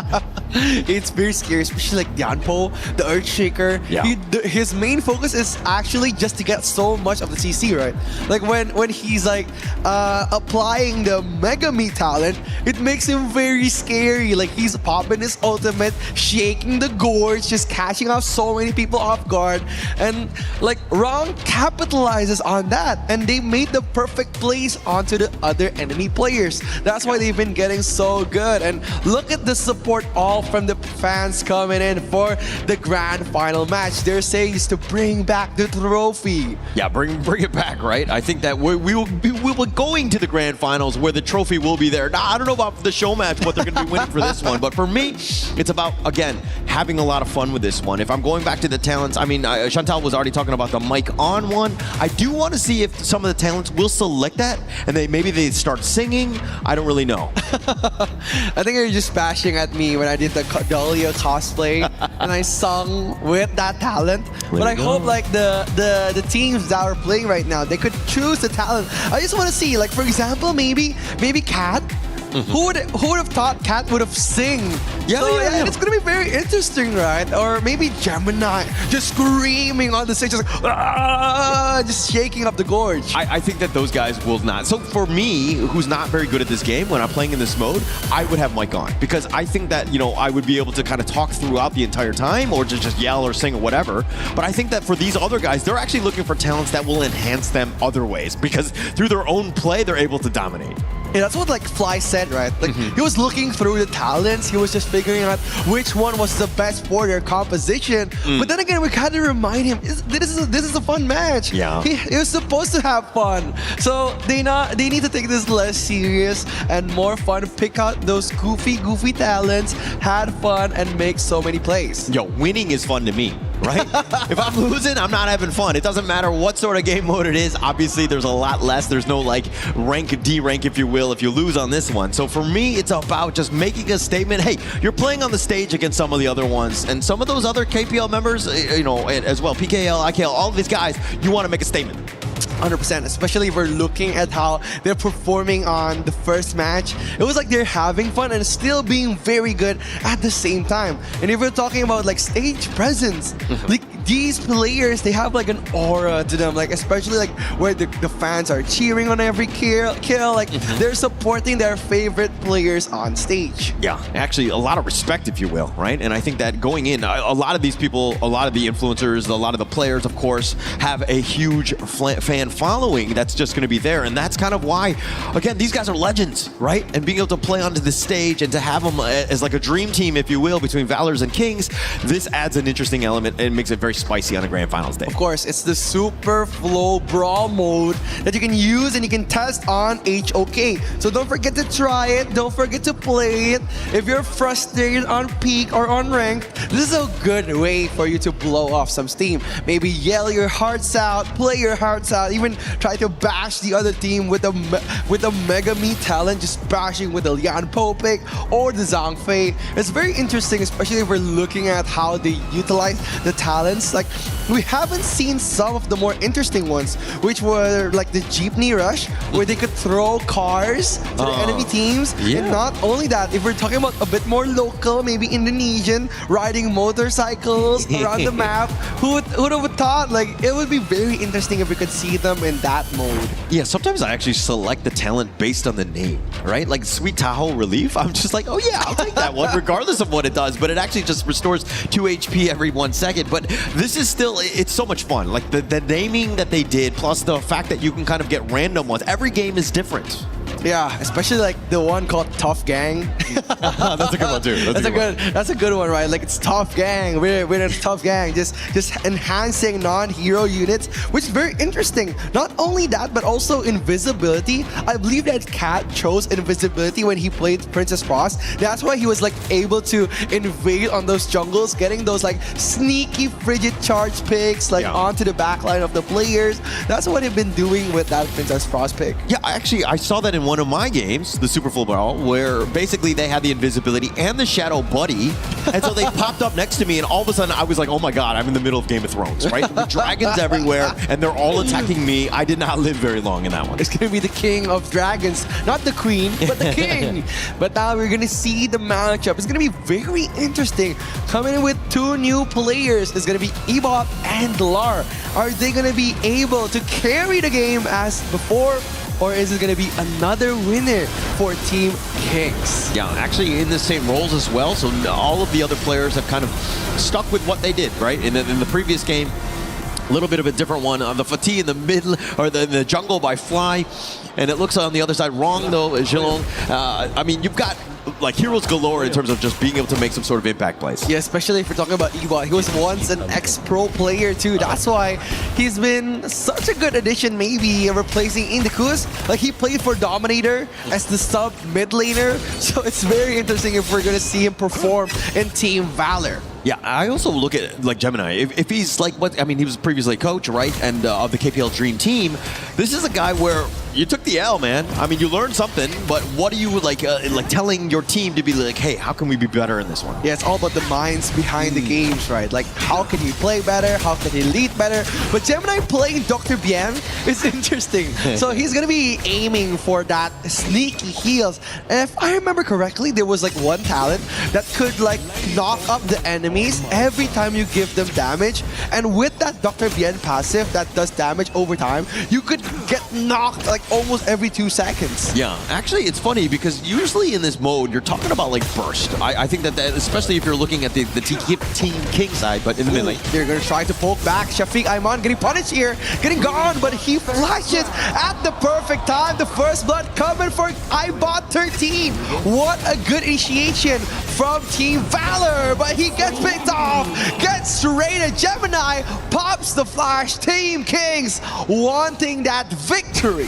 It's very scary, especially like Yanpo, the Earthshaker. Yeah. His main focus is actually just to get so much of the CC, right? Like when he's like applying the Mega Me talent, it makes him very scary. Like he's popping his ultimate, shaking the gorge, just catching off so many people off guard. And like Wrong capitalizes on that, and they made the perfect plays onto the other enemy players. That's why they've been getting so good. And look at the support all from the fans coming in for the grand final match. They're saying is to bring back the trophy. Yeah, bring it back, right? I think that we will be going to the grand finals where the trophy will be there. Now, I don't know about the show match, what they're going to be winning for this one, but for me, it's about, again, having a lot of fun with this one. If I'm going back to the talents, I mean, Chantal was already talking about the mic on one. I do want to see if some of the talents will select that, and maybe they start singing. I don't really know. I think you're just bashing at me when I did the Dahlia cosplay and I sung with that talent. But I hope like the teams that are playing right now, they could choose the talent. I just want to see, like for example, maybe Kat. Who would have thought Kat would have sing? Yeah, it's gonna be very interesting, right? Or maybe Gemini just screaming on the stage, just shaking up the gorge. I think that those guys will not. So for me, who's not very good at this game, when I'm playing in this mode, I would have mic on because I think that I would be able to kind of talk throughout the entire time, or just yell or sing or whatever. But I think that for these other guys, they're actually looking for talents that will enhance them other ways because through their own play, they're able to dominate. Yeah, that's what like Fly said, right? Like he was looking through the talents, he was just figuring out which one was the best for their composition. But then again, we kind of remind him, this is a fun match. Yeah, he was supposed to have fun. So they need to take this less serious and more fun. Pick out those goofy talents, had fun, and make so many plays. Yo, winning is fun to me. Right? If I'm losing, I'm not having fun. It doesn't matter what sort of game mode it is. Obviously, there's a lot less. There's no like rank, D rank, if you will, if you lose on this one. So for me, it's about just making a statement. Hey, you're playing on the stage against some of the other ones, and some of those other KPL members, as well, PKL, IKL, all of these guys, you want to make a statement. 100%, especially if we're looking at how they're performing on the first match. It was like they're having fun and still being very good at the same time. And if we're talking about like stage presence, like these players, they have like an aura to them, like especially like where the fans are cheering on every kill, like they're supporting their favorite players on stage. Yeah, actually a lot of respect, if you will, right? And I think that going in, a lot of these people, a lot of the influencers, a lot of the players, of course, have a huge fan following that's just going to be there. And that's kind of why, again, these guys are legends, right? And being able to play onto the stage and to have them as like a dream team, if you will, between Valors and Kings, this adds an interesting element and makes it very spicy on a grand finals day. Of course, it's the super flow brawl mode that you can use and you can test on HOK. So don't forget to try it. Don't forget to play it. If you're frustrated on peak or on ranked, this is a good way for you to blow off some steam. Maybe yell your hearts out, play your hearts out, even try to bash the other team with a Mega Me talent, just bashing with the Lian Po pick or the Zhang Fei. It's very interesting, especially if we're looking at how they utilize the talents. Like, we haven't seen some of the more interesting ones, which were like the Jeepney Rush, where they could throw cars to the enemy teams. Yeah. And not only that, if we're talking about a bit more local, maybe Indonesian, riding motorcycles around the map, who would have thought? Like, it would be very interesting if we could see them in that mode. Yeah, sometimes I actually select the talent based on the name, right? Like Sweet Tahoe Relief, I'm just like, oh yeah, I'll take that one, regardless of what it does. But it actually just restores 2 HP every 1 second. But this is still, it's so much fun. Like the naming that they did, plus the fact that you can kind of get random ones. Every game is different. Yeah, especially like the one called Tough Gang. That's a good one too. That's a good one, right? Like it's Tough Gang. We're a Tough Gang. Just enhancing non-hero units, which is very interesting. Not only that, but also invisibility. I believe that Kat chose invisibility when he played Princess Frost. That's why he was like able to invade on those jungles, getting those like sneaky frigid charge picks like onto the backline of the players. That's what they've been doing with that Princess Frost pick. Yeah, actually, I saw that in one of my games, the Super Full Brawl, where basically they had the invisibility and the Shadow Buddy, and so they popped up next to me, and all of a sudden I was like, oh my god, I'm in the middle of Game of Thrones, right? With dragons everywhere, and they're all attacking me. I did not live very long in that one. It's gonna be the king of dragons, not the queen, but the king. But now we're gonna see the matchup. It's gonna be very interesting. Coming in with two new players. It's gonna be Ebot and Valor. Are they gonna be able to carry the game as before? Or is it going to be another winner for Team Kings? Yeah, actually in the same roles as well. So all of the other players have kind of stuck with what they did, right? In the previous game, a little bit of a different one. On the Fatih in the middle, or the jungle by Fly. And it looks on the other side wrong though, Zhilong. I mean, you've got like heroes galore in terms of just being able to make some sort of impact plays. Yeah, especially if we're talking about Ebot. He was once an ex-pro player too. That's why he's been such a good addition, maybe replacing Indicus. Like he played for Dominator as the sub mid laner. So it's very interesting if we're gonna see him perform in Team Valor. Yeah, I also look at like Gemini. If he's like what I mean, he was previously coach, right? And of the KPL Dream Team. This is a guy where you took the L, man. I mean, you learned something, but what are you like telling your team to be like, hey, how can we be better in this one? Yeah, it's all about the minds behind the games, right? Like, how can he play better? How can he lead better? But Gemini playing Dr. Bien is interesting. So he's gonna be aiming for that sneaky heals. And if I remember correctly, there was like one talent that could like knock up the enemies every time you give them damage. And with that Dr. Bien passive that does damage over time, you could get knocked like almost every 2 seconds. Yeah, actually it's funny because usually in this mode you're talking about like burst. I think that especially if you're looking at the Team King side, but in the mid lane. They're gonna try to poke back. Shafiq Ayman getting punished here, getting gone, but he flashes at the perfect time. The first blood coming for Ibot 13. What a good initiation from Team Valor, but he gets picked off, gets raided. Gemini pops the flash. Team Kings wanting that victory.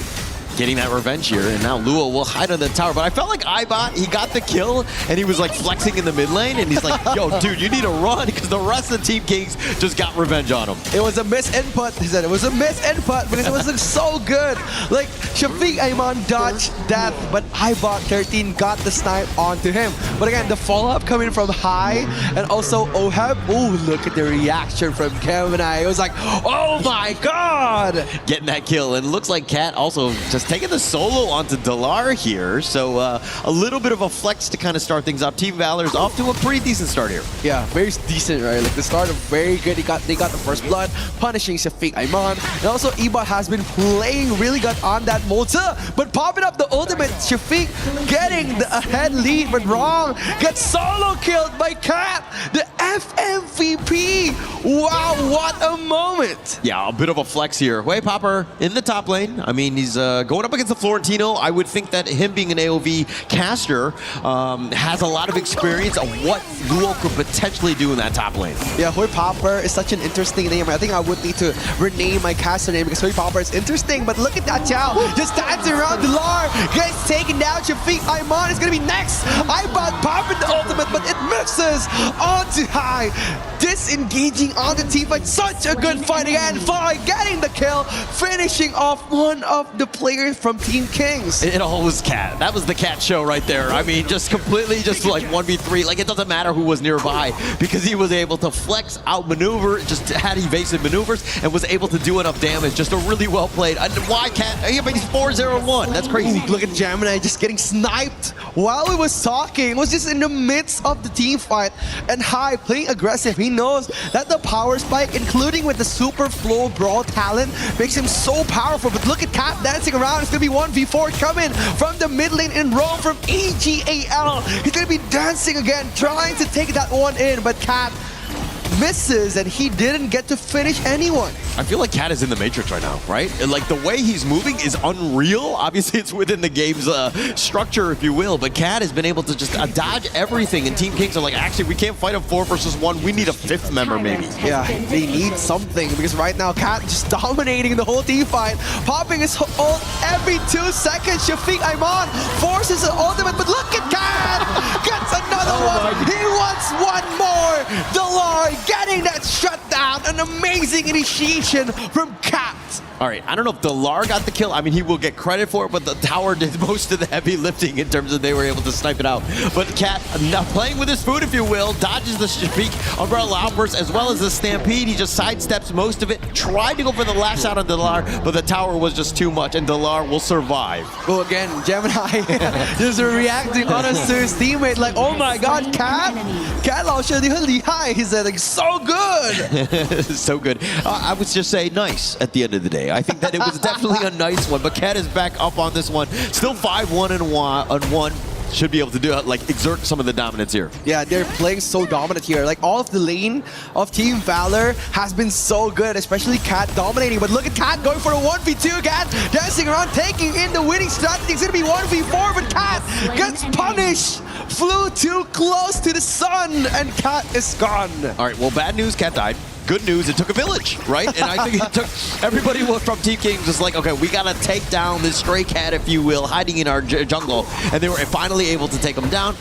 Getting that revenge here, and now Lua will hide on the tower. But I felt like Ibot, he got the kill, and he was like flexing in the mid lane, and he's like, yo, dude, you need to run, because the rest of Team Kings just got revenge on him. It was a misinput. He said it was a misinput, because it was so good. Like, Shafiq Ayman dodged that, but Ibot 13 got the snipe onto him. But again, the follow-up coming from High, and also Oheb. Oh, look at the reaction from Gemini. It was like, oh my god! Getting that kill, and it looks like Cat also just taking the solo onto Dalar here, so a little bit of a flex to kind of start things up. Team Valor's off to a pretty decent start here. Yeah, very decent, right? Like the start of very good. They got the first blood, punishing Shafiq Ayman, and also Ebot has been playing really good on that Mota, but popping up the ultimate. Shafiq getting the ahead lead, but wrong. Gets solo killed by Cat, the FMVP. Wow, what a moment! Yeah, a bit of a flex here. Way Popper in the top lane. I mean, he's going up against the Florentino. I would think that him being an AoV caster has a lot of experience of what Luo could potentially do in that top lane. Yeah, Hoi Popper is such an interesting name. I think I would need to rename my caster name because Hoi Popper is interesting. But look at that Chow, just dancing around Dalar, gets taken down. Shafiq Ayman is going to be next. Ibot popping the ultimate, but it misses onto High. Disengaging on the team fight. Such a good fight again. Fly getting the kill, finishing off one of the players from Team Kings. It all was Cat. That was the Cat show right there. I mean, just completely just like 1v3. Like, it doesn't matter who was nearby because he was able to flex, outmaneuver, just had evasive maneuvers, and was able to do enough damage. Just a really well played. And why Cat? I mean, he's 4-0-1. That's crazy. Ooh, look at Gemini just getting sniped while we was talking. It was just in the midst of the team fight. And High playing aggressive. He knows that the power spike, including with the super flow brawl talent, makes him so powerful. But look at Cat dancing around. It's going to be 1v4 coming from the mid lane in Rome from EGAL. He's going to be dancing again, trying to take that one in. But Cat misses, and he didn't get to finish anyone. I feel like Cat is in the Matrix right now, right? And like the way he's moving is unreal. Obviously, it's within the game's structure, if you will, but Cat has been able to just dodge everything, and Team Kings are like, actually, we can't fight a 4 versus 1. We need a 5th member, maybe. Yeah, they need something, because right now, Cat just dominating the whole team fight, popping his ult every 2 seconds. Shafiq Ayman forces an ultimate, but look at Cat! Gets another one! He wants one more! Dalar getting that shutdown, an amazing amazing initiation from Cat. All right, I don't know if Delar got the kill. I mean, he will get credit for it, but the tower did most of the heavy lifting in terms of they were able to snipe it out. But Cat, now playing with his food, if you will, dodges the Shafiq Umbrella Outburst as well as the Stampede. He just sidesteps most of it, tried to go for the last shot on Delar, but the tower was just too much, and Delar will survive. Well, again, Gemini just reacting honest to his teammate, like, oh my god, Cat 老师你很厉害. He said, like, so good. So good. I would just say nice at the end of the day. I think that it was definitely a nice one, but Cat is back up on this one. Still 5-1 and 1. Should be able to do like exert some of the dominance here. Yeah, they're playing so dominant here. Like all of the lane of Team Valor has been so good, especially Cat dominating. But look at Cat going for a 1v2. Cat dancing around, taking in the winning strategy. It's gonna be 1v4, but Cat gets punished. Flew too close to the sun, and Cat is gone. All right, well, bad news, Cat died. Good news, it took a village, right? And I think it took everybody from Team Kings was like, okay, we gotta take down this stray cat, if you will, hiding in our jungle. And they were finally able to take him down.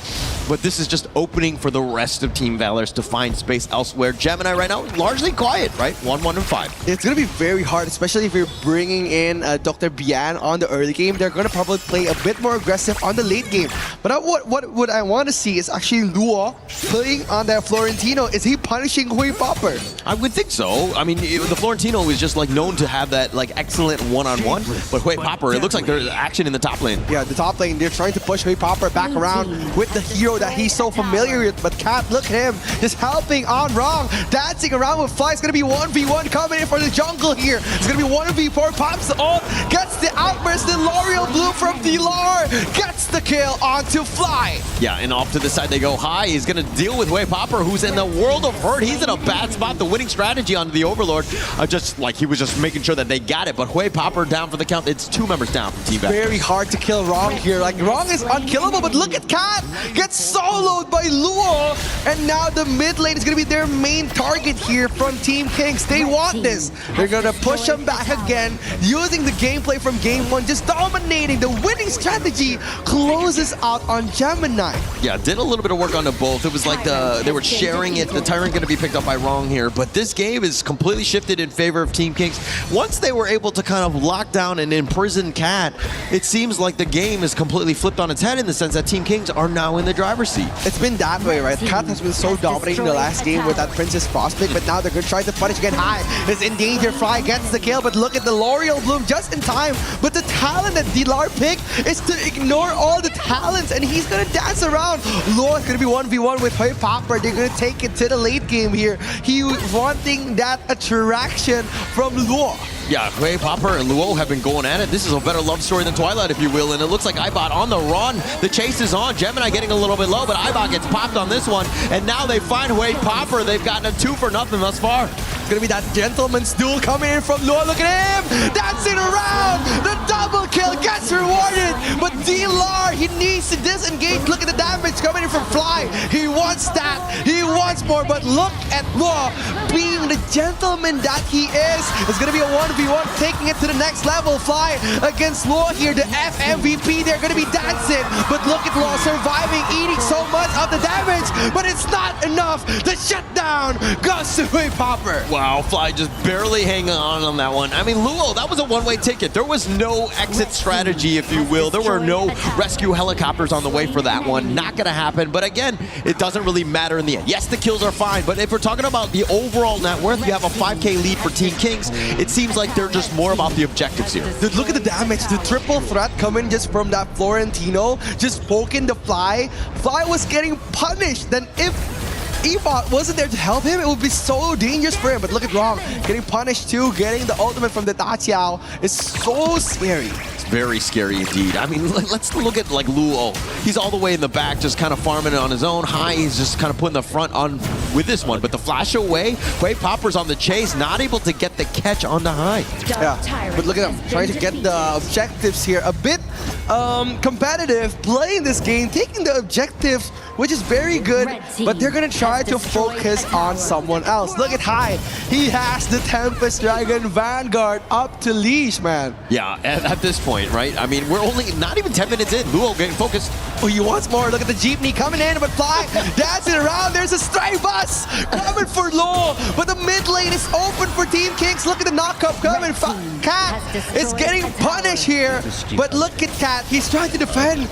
But this is just opening for the rest of Team Valor's to find space elsewhere. Gemini right now, largely quiet, right? 1-1 and 5. It's gonna be very hard, especially if you're bringing in Dr. Bian on the early game. They're gonna probably play a bit more aggressive on the late game. But what I want to see is actually Luo playing on that Florentino. Is he punishing Hui Popper? I would think so. I mean, the Florentino is just like known to have that like excellent one-on-one. But Hui Popper, it looks like there's action in the top lane. Yeah, the top lane, they're trying to push Hui Popper back around with the hero that he's so familiar with. But Cat, look at him, just helping on wrong, dancing around with Fly. It's gonna be 1v1 coming in for the jungle here. It's gonna be 1v4, pops the ult, gets the outburst, the L'Oreal Blue from Delar, gets the kill onto Fly. Yeah, and off to the side they go high. He's gonna deal with Hui Popper, who's in the world of hurt. He's in a bad spot. The winning strategy onto the Overlord, just like he was just making sure that they got it. But Hui Popper down for the count. It's 2 members down from Team Valor. Very hard to kill Wrong here. Like Wrong is unkillable, but look at Cat gets soloed by Luo, and now the mid lane is gonna be their main target here from Team Kings. They want this. They're gonna push him back again, using the gameplay from game 1, just dominating. The winning strategy closes out on Gemini. Yeah, did a little bit of work on the both. It was like they were sharing it. The Tyrant gonna be picked up by Wrong here, but this game is completely shifted in favor of Team Kings. Once they were able to kind of lock down and imprison Cat, it seems like the game is completely flipped on its head in the sense that Team Kings are now in the driver's seat. It's been that way, right? Cat has been so dominating the last game with that Princess Prospect, but now they're going to try to punish again. High is in danger. Fly gets the kill, but look at the L'Oreal Bloom just in time. But the talent that Delar picked is to ignore all the talents, and he's going to dance around. Luo is going to be 1v1 with Hui Popper. They're going to take it to the late game here. He wanting that attraction from Luo. Yeah, Hui Popper and Luo have been going at it. This is a better love story than Twilight, if you will, and it looks like Ibot on the run. The chase is on. Gemini getting a little bit low, but Ibot gets popped on this one, and now they find Hui Popper. They've gotten a 2 for nothing thus far. It's gonna be that gentleman's duel coming in from Luo. Look at him dancing around. The double kill gets rewarded, but Delar, he needs to disengage. Look at the damage coming in from Fly. He wants that. He wants more, but look at Luo being the gentleman that he is. It's gonna be a 1v1, taking it to the next level. Fly against Luo here, the FMVP. They're gonna be dancing, but look at Luo surviving, eating so much of the damage, but it's not enough. The shutdown goes to Hui Popper. Wow, Fly just barely hanging on that one. I mean, Luo, that was a one-way ticket. There was no exit strategy, if you will. There were no rescue helicopters on the way for that one. Not gonna happen, but again, it doesn't really matter in the end. Yes, the kills are fine, but if we're talking about the overall net worth, you have a 5K lead for Team Kings. It seems like they're just more about the objectives here. Dude, look at the damage. The triple threat coming just from that Florentino, just poking the Fly. Fly was getting punished. Then if Ebot wasn't there to help him, it would be so dangerous for him. But look at Wrong, getting punished too, getting the ultimate from the Da Qiao is so scary. It's very scary indeed. I mean, let's look at like Luo. He's all the way in the back, just kind of farming it on his own. High, he's just kind of putting the front on with this one. But the flash away, Hui Popper's on the chase, not able to get the catch on the High. Yeah, but look at him trying to get the objectives here. A bit competitive, playing this game, taking the objectives which is very good, but they're gonna try to focus on someone else. Look at Hyde. He has the Tempest Dragon Vanguard up to leash, man. Yeah, at this point, right? I mean, we're only not even 10 minutes in. Luo getting focused. Oh, he wants more. Look at the Jeepney coming in, but Fly dancing around. There's a stray bus coming for Law, but the mid lane is open for Team Kings. Look at the knockup coming. Cat is getting punished here, but look at Cat. He's trying to defend.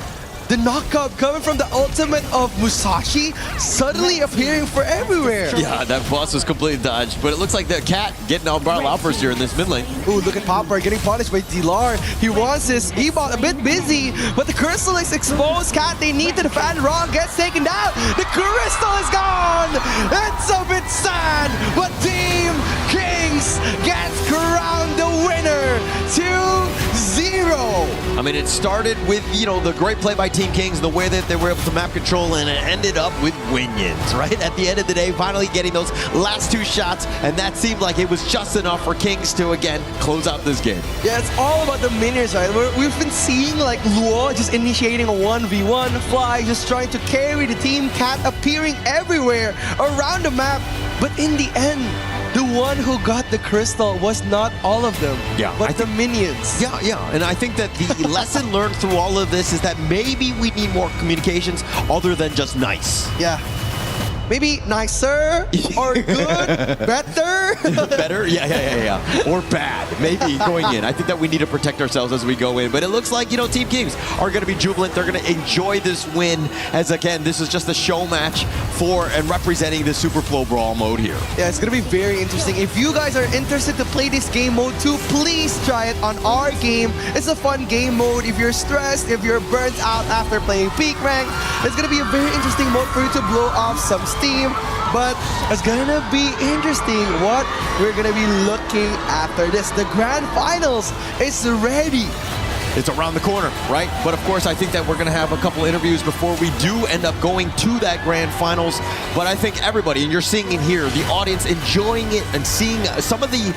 The knockup coming from the ultimate of Musashi suddenly appearing for everywhere. Yeah, that boss was completely dodged, but it looks like the Cat getting umbrella outburst here in this mid lane. Ooh, look at Popper getting punished by Dilar. He wants his E-bot a bit busy, but the Crystal is exposed. Cat, they need to defend. Wrong gets taken down. The Crystal is gone. It's a bit sad, but Team Kings gets crowned the winner 2-0. I mean, it started with, you know, the great play by Team Kings, the way that they were able to map control, and it ended up with Winions, right? At the end of the day, finally getting those last 2 shots, and that seemed like it was just enough for Kings to, again, close out this game. Yeah, it's all about the minions, right? We've been seeing, like, Luo just initiating a 1v1, Fly just trying to carry the team, Cat appearing everywhere around the map, but in the end, the one who got the crystal was not all of them, but the minions. Yeah, and I think that the lesson learned through all of this is that maybe we need more communications other than just nice. Yeah. Maybe nicer or good, better. Better? Yeah. Or bad, maybe going in. I think that we need to protect ourselves as we go in. But it looks like, you know, Team Kings are going to be jubilant. They're going to enjoy this win as, again, this is just a show match for and representing the Super Flow Brawl mode here. Yeah, it's going to be very interesting. If you guys are interested to play this game mode too, please try it on our game. It's a fun game mode. If you're stressed, if you're burnt out after playing peak rank, it's going to be a very interesting mode for you to blow off some steam, but it's gonna be interesting what we're gonna be looking after this. The Grand Finals is ready. It's around the corner, right? But of course, I think that we're going to have a couple interviews before we do end up going to that Grand Finals. But I think everybody, and you're seeing it here, the audience enjoying it and seeing some of the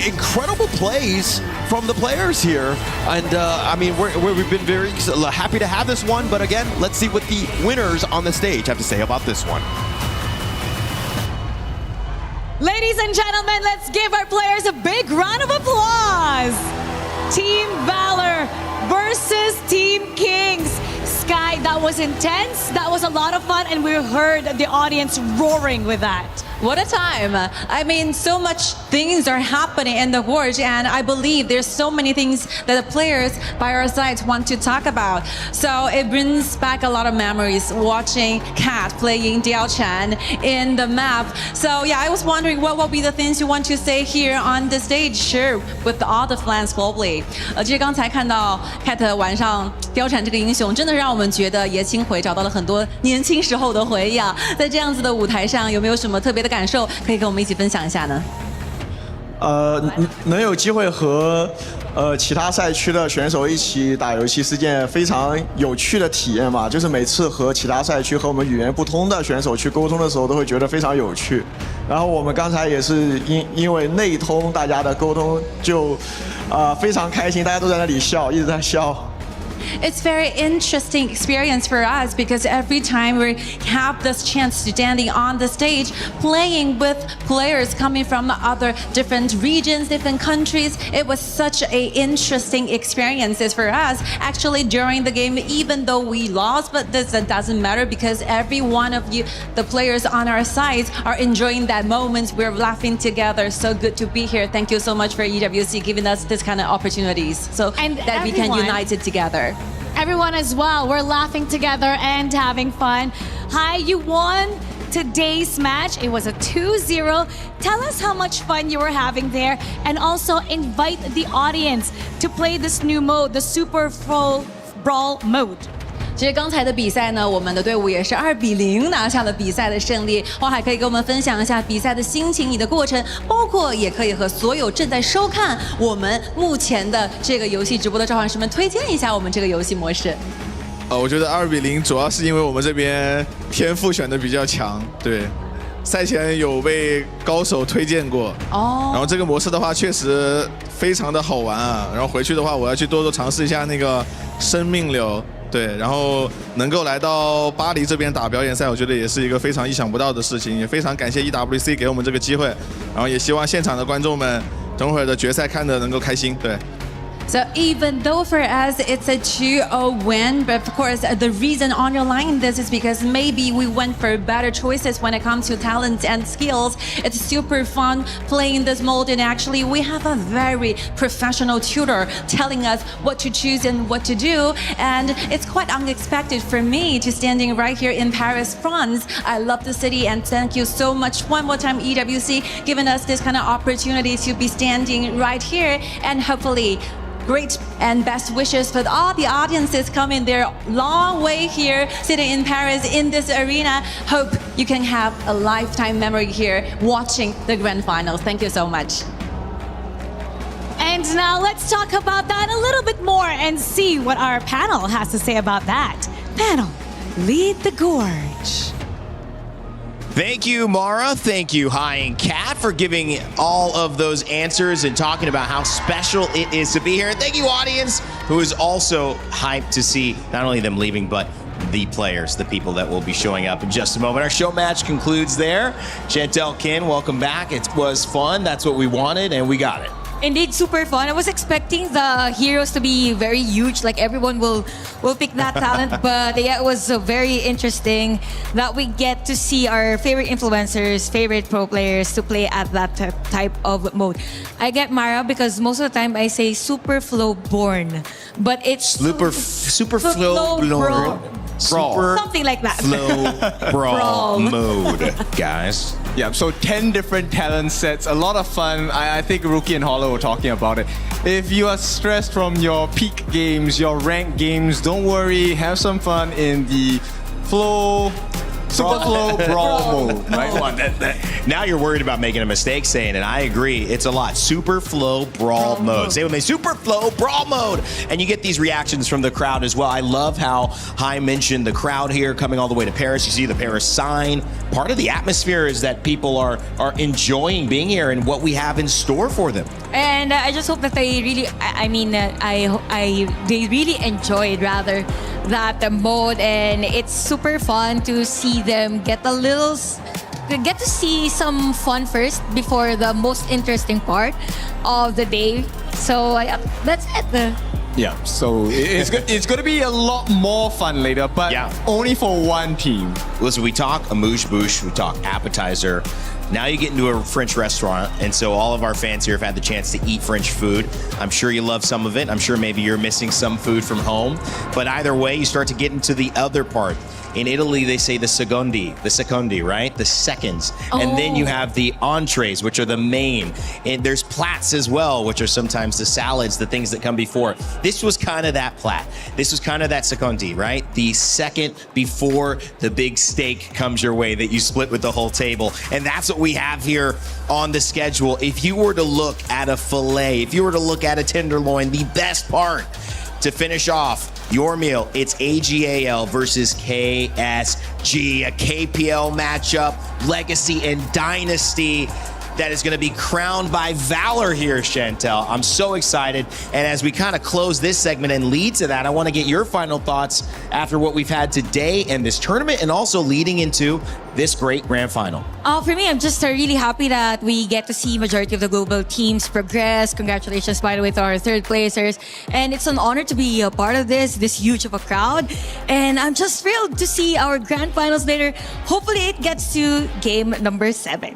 incredible plays from the players here. And I mean, we've been very happy to have this one. But again, let's see what the winners on the stage have to say about this one. Ladies and gentlemen, let's give our players a big round of applause. Team Valor versus Team Kings. Sky, that was intense. That was a lot of fun, and we heard the audience roaring with that. What a time. I mean, so much things are happening in the gorge, and I believe there's so many things that the players by our sides want to talk about. So it brings back a lot of memories watching Cat playing Diao Chan in the map. So yeah, I was wondering what will be the things you want to say here on the stage, share with all the fans globally. 其实刚才看到 Cat 玩上貂蝉这个英雄，真的让我们觉得爷青回，找到了很多年轻时候的回忆啊。在这样子的舞台上，有没有什么特别的感受可以跟我们一起分享一下呢？能有机会和其他赛区的选手一起打游戏是件非常有趣的体验嘛。就是每次和其他赛区和我们语言不通的选手去沟通的时候，都会觉得非常有趣。然后我们刚才也是因为内通，大家的沟通就非常开心，大家都在那里笑，一直在笑。It's very interesting experience for us because every time we have this chance to standing on the stage, playing with players coming from other different regions, different countries, it was such a interesting experiences for us. Actually, during the game, even though we lost, but this doesn't matter because every one of you, the players on our sides, are enjoying that moment. We're laughing together. So good to be here. Thank you so much for EWC giving us this kind of opportunities so that we can unite it together. Everyone as well, we're laughing together and having fun. Hi, you won today's match. It was a 2-0. Tell us how much fun you were having there, and also invite the audience to play this new mode, the Super Flow Brawl mode. 其实刚才的比赛呢，我们的队伍也是2-0拿下了比赛的胜利。花海可以跟我们分享一下比赛的心情、你的过程，包括也可以和所有正在收看我们目前的这个游戏直播的召唤师们推荐一下我们这个游戏模式。我觉得2-0主要是因为我们这边天赋选的比较强，对，赛前有被高手推荐过，然后这个模式的话确实非常的好玩啊，然后回去的话我要去多尝试一下那个生命流。对，然后能够来到巴黎这边打表演赛，我觉得也是一个非常意想不到的事情，也非常感谢 EWC 给我们这个机会，然后也希望现场的观众们等会儿的决赛看得能够开心，对。So even though for us it's a 2-0 win, but of course the reason underlying this is because maybe we went for better choices when it comes to talents and skills. It's super fun playing this mode, and actually we have a very professional tutor telling us what to choose and what to do, and it's quite unexpected for me to standing right here in Paris, France. I love the city, and thank you so much one more time EWC giving us this kind of opportunity to be standing right here, and hopefully great and best wishes for all the audiences coming their long way here, sitting in Paris in this arena. Hope you can have a lifetime memory here watching the grand finals. Thank you so much. And now let's talk about that a little bit more and see what our panel has to say about that. Panel, lead the gorge. Thank you, Mara. Thank you, Hai and Kat, for giving all of those answers and talking about how special it is to be here. And thank you, audience, who is also hyped to see not only them leaving, but the players, the people that will be showing up in just a moment. Our show match concludes there. Chantel, Kin, welcome back. It was fun. That's what we wanted, and we got it. Indeed, super fun. I was expecting the heroes to be very huge, like everyone will pick that talent. But yeah, it was very interesting that we get to see our favorite influencers, favorite pro players to play at that type of mode. I get Mara because most of the time I say super flow born, but it's super flow born. Brawl. Something like that. Flow brawl mode, guys. Yeah, so 10 different talent sets, a lot of fun. I think Rookie and Hollow were talking about it. If you are stressed from your peak games, your ranked games, don't worry, have some fun in the Super Flow Brawl mode, right? Hold on, now you're worried about making a mistake saying it. I agree, it's a lot. Super Flow Brawl mode. Say it with me, Super Flow Brawl mode. And you get these reactions from the crowd as well. I love how Hai mentioned the crowd here coming all the way to Paris. You see the Paris sign. Part of the atmosphere is that people are enjoying being here and what we have in store for them. And I just hope that they really, they really enjoyed that mode, and it's super fun to see them get to see some fun first before the most interesting part of the day. So that's it. Yeah, so it's going to be a lot more fun later, but only for one team. Listen, we talk amuse-bouche, we talk appetizer. Now you get into a French restaurant, and so all of our fans here have had the chance to eat French food. I'm sure you love some of it. I'm sure maybe you're missing some food from home. But either way, you start to get into the other part. In Italy, they say the secondi, right? The seconds. Oh. And then you have the entrees, which are the main. And there's plats as well, which are sometimes the salads, the things that come before. This was kind of that plat. This was kind of that secondi, right? The second before the big steak comes your way that you split with the whole table. And that's what we have here on the schedule. If you were to look at a filet, if you were to look at a tenderloin, the best part to finish off your meal, it's AGAL versus KSG, a KPL matchup, Legacy and Dynasty that is going to be crowned by Valor here, Chantel. I'm so excited. And as we kind of close this segment and lead to that, I want to get your final thoughts after what we've had today and this tournament, and also leading into this great grand final. For me, I'm just really happy that we get to see majority of the global teams progress. Congratulations, by the way, to our third placers. And it's an honor to be a part of this huge of a crowd. And I'm just thrilled to see our grand finals later. Hopefully it gets to game number 7.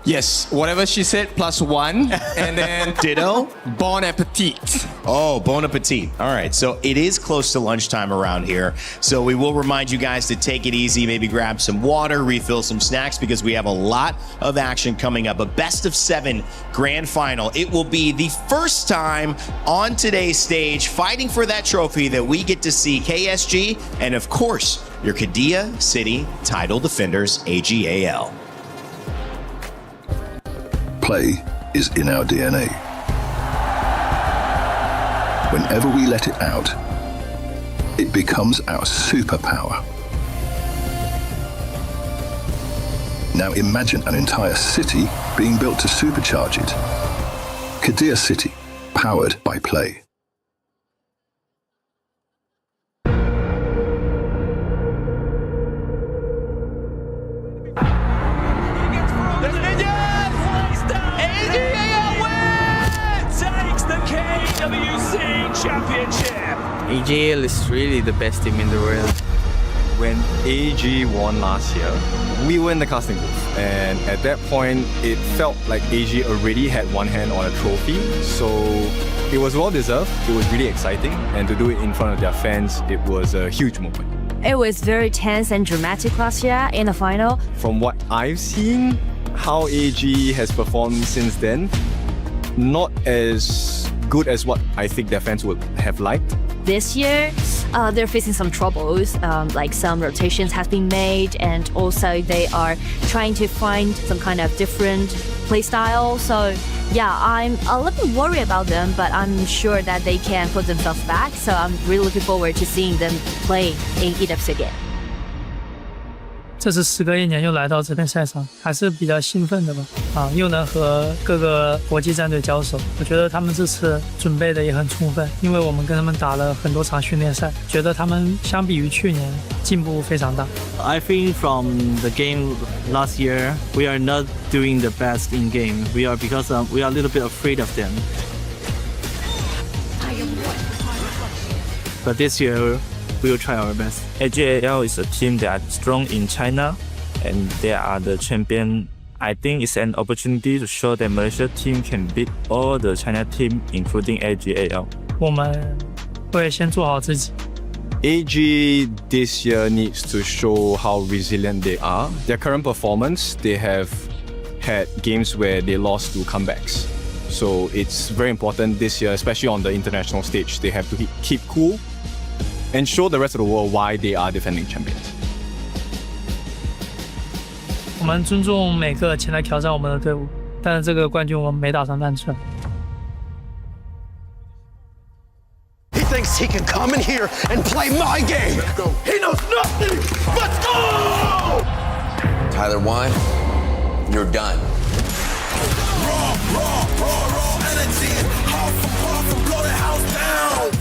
Yes, whatever she said, +1. And then ditto. Bon appetit. Oh, bon appetit. All right, so it is close to lunchtime around here. So we will remind you guys to take it easy, maybe grab some water, refill some snacks, because we have a lot of action coming up. A best of 7 grand final. It will be the first time on today's stage fighting for that trophy that we get to see KSG and, of course, your Qiddiya City title defenders, AGAL. Play is in our DNA. Whenever we let it out, it becomes our superpower. Now imagine an entire city being built to supercharge it. Qiddiya City, powered by Play. AGL is really the best team in the world. When AG won last year, we were in the casting booth, and at that point, it felt like AG already had one hand on a trophy, so it was well deserved. It was really exciting, and to do it in front of their fans, it was a huge moment. It was very tense and dramatic last year in the final. From what I've seen, how AG has performed since then, not as good as what I think their fans would have liked. This year, they're facing some troubles, like some rotations have been made, and also they are trying to find some kind of different play style. So yeah, I'm a little bit worried about them, but I'm sure that they can put themselves back. So I'm really looking forward to seeing them play in EWC again. 这次时隔1年又来到这片赛场，还是比较兴奋的吧。又能和各个国际战队交手，我觉得他们这次准备的也很充分，因为我们跟他们打了很多场训练赛，觉得他们相比于去年进步非常大。I think from the game last year, we are not doing the best in game. We are because we are a little bit afraid of them. But this year, we will try our best. AGL is a team that is strong in China, and they are the champion. I think it's an opportunity to show that Malaysia team can beat all the China team, including AGL. 我们会先做好自己。AG this year needs to show how resilient they are. Their current performance, they have had games where they lost to comebacks. So it's very important this year, especially on the international stage. They have to keep cool and show the rest of the world why they are defending champions. 我们尊重每个前来挑战我们的队伍，但是这个冠军我们没打算慢寸。He thinks he can come in here and play my game. He knows nothing. Let's go! Tyler Wine, you're done. Raw energy. Half for half and blow the house down.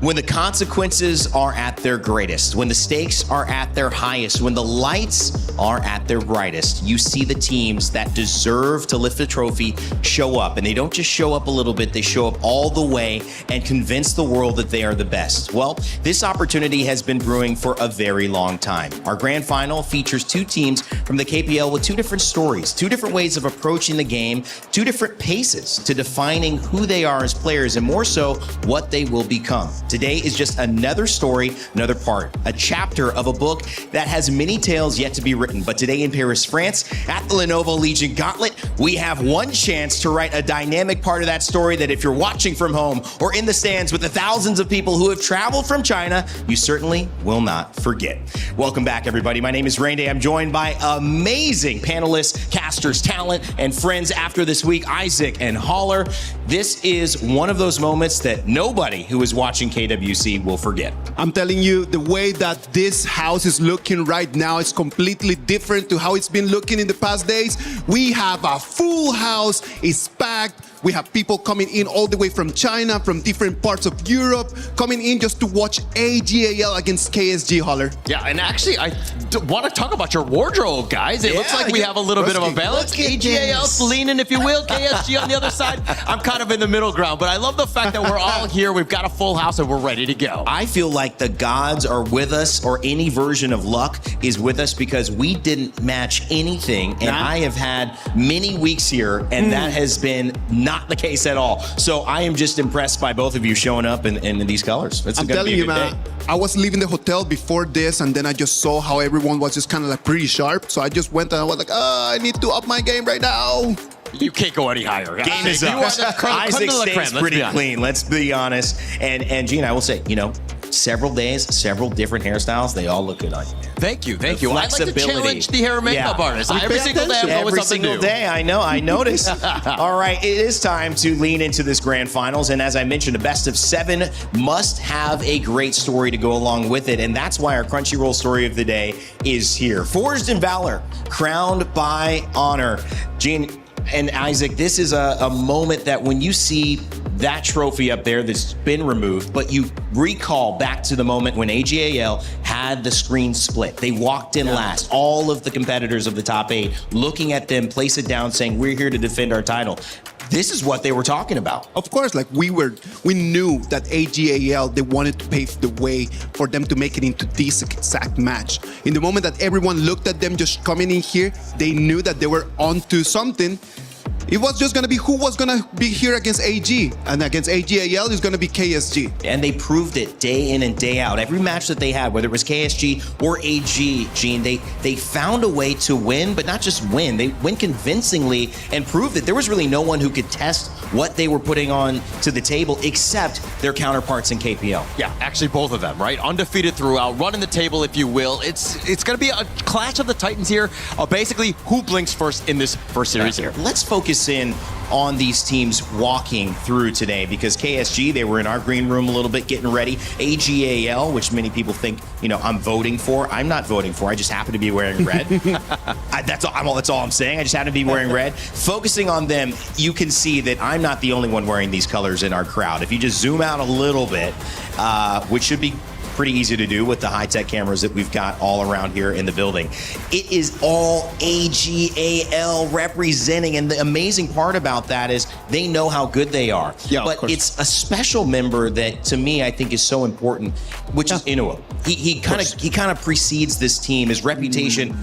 When the consequences are at their greatest, when the stakes are at their highest, when the lights are at their brightest, you see the teams that deserve to lift the trophy show up. And they don't just show up a little bit, they show up all the way and convince the world that they are the best. Well, this opportunity has been brewing for a very long time. Our grand final features two teams from the KPL with two different stories, two different ways of approaching the game, two different paces to defining who they are as players, and more so, what they will become. Today is just another story, another part, a chapter of a book that has many tales yet to be written. But today in Paris, France, at the Lenovo Legion Gauntlet, we have one chance to write a dynamic part of that story that if you're watching from home or in the stands with the thousands of people who have traveled from China, you certainly will not forget. Welcome back, everybody. My name is Rain Day. I'm joined by amazing panelists, casters, talent, and friends after this week, Isaac and Holler. This is one of those moments that nobody who is watching KWC will forget. I'm telling you, the way that this house is looking right now is completely different to how it's been looking in the past days. We have a full house, it's packed. We have people coming in all the way from China, from different parts of Europe, coming in just to watch AGAL against KSG, Holler. Yeah, and actually, I want to talk about your wardrobe, guys. It looks like we have a little bit of a balance. AGAL's leaning, if you will, KSG on the other side. I'm kind of in the middle ground, but I love the fact that we're all here. We've got a full house and we're ready to go. I feel like the gods are with us, or any version of luck is with us, because we didn't match anything, and I have had many weeks here, and that has been not the case at all. So I am just impressed by both of you showing up in these colors. I'm telling you, man, I was leaving the hotel before this, and then I just saw how everyone was just kind of like pretty sharp. So I just went and I was like, I need to up my game right now. You can't go any higher. Game is up. Isaac stays pretty clean, let's be honest. And Gene, I will say, you know, several days, several different hairstyles. They all look good on you, man. Thank you. The I'd like to flexibility. challenge the hair and makeup artist. Every single day, I'm Every something single new. day, I know, I notice. All right, it is time to lean into this grand finals. And as I mentioned, a best of 7 must have a great story to go along with it. And that's why our Crunchyroll story of the day is here. Forged in Valor, crowned by honor. Gene and Isaac, this is a moment that when you see that trophy up there that's been removed, but you recall back to the moment when AGAL had the screen split. They walked in last, all of the competitors of the top 8 looking at them, place it down, saying, we're here to defend our title. This is what they were talking about. Of course, like we knew that AGAL, they wanted to pave the way for them to make it into this exact match. In the moment that everyone looked at them just coming in here, they knew that they were onto something. It was just going to be who was going to be here against AG. And against AGAL is going to be KSG. And they proved it day in and day out. Every match that they had, whether it was KSG or AG, Gene, they found a way to win, but not just win. They win convincingly and proved that there was really no one who could test what they were putting on to the table except their counterparts in KPL. Yeah, actually both of them, right? Undefeated throughout, running the table, if you will. It's going to be a clash of the Titans here. Basically, who blinks first in this first series here? Let's focus in on these teams walking through today because KSG, they were in our green room a little bit getting ready. AGAL, which many people think, I'm voting for. I'm not voting for. I just happen to be wearing red. That's all I'm saying. I just happen to be wearing red. Focusing on them, you can see that I'm not the only one wearing these colors in our crowd. If you just zoom out a little bit, which should be pretty easy to do with the high-tech cameras that we've got all around here in the building. It is all AGAL representing, and the amazing part about that is they know how good they are. Yeah, but it's a special member that, to me, I think is so important, which is Inoue. He kind of precedes this team. His reputation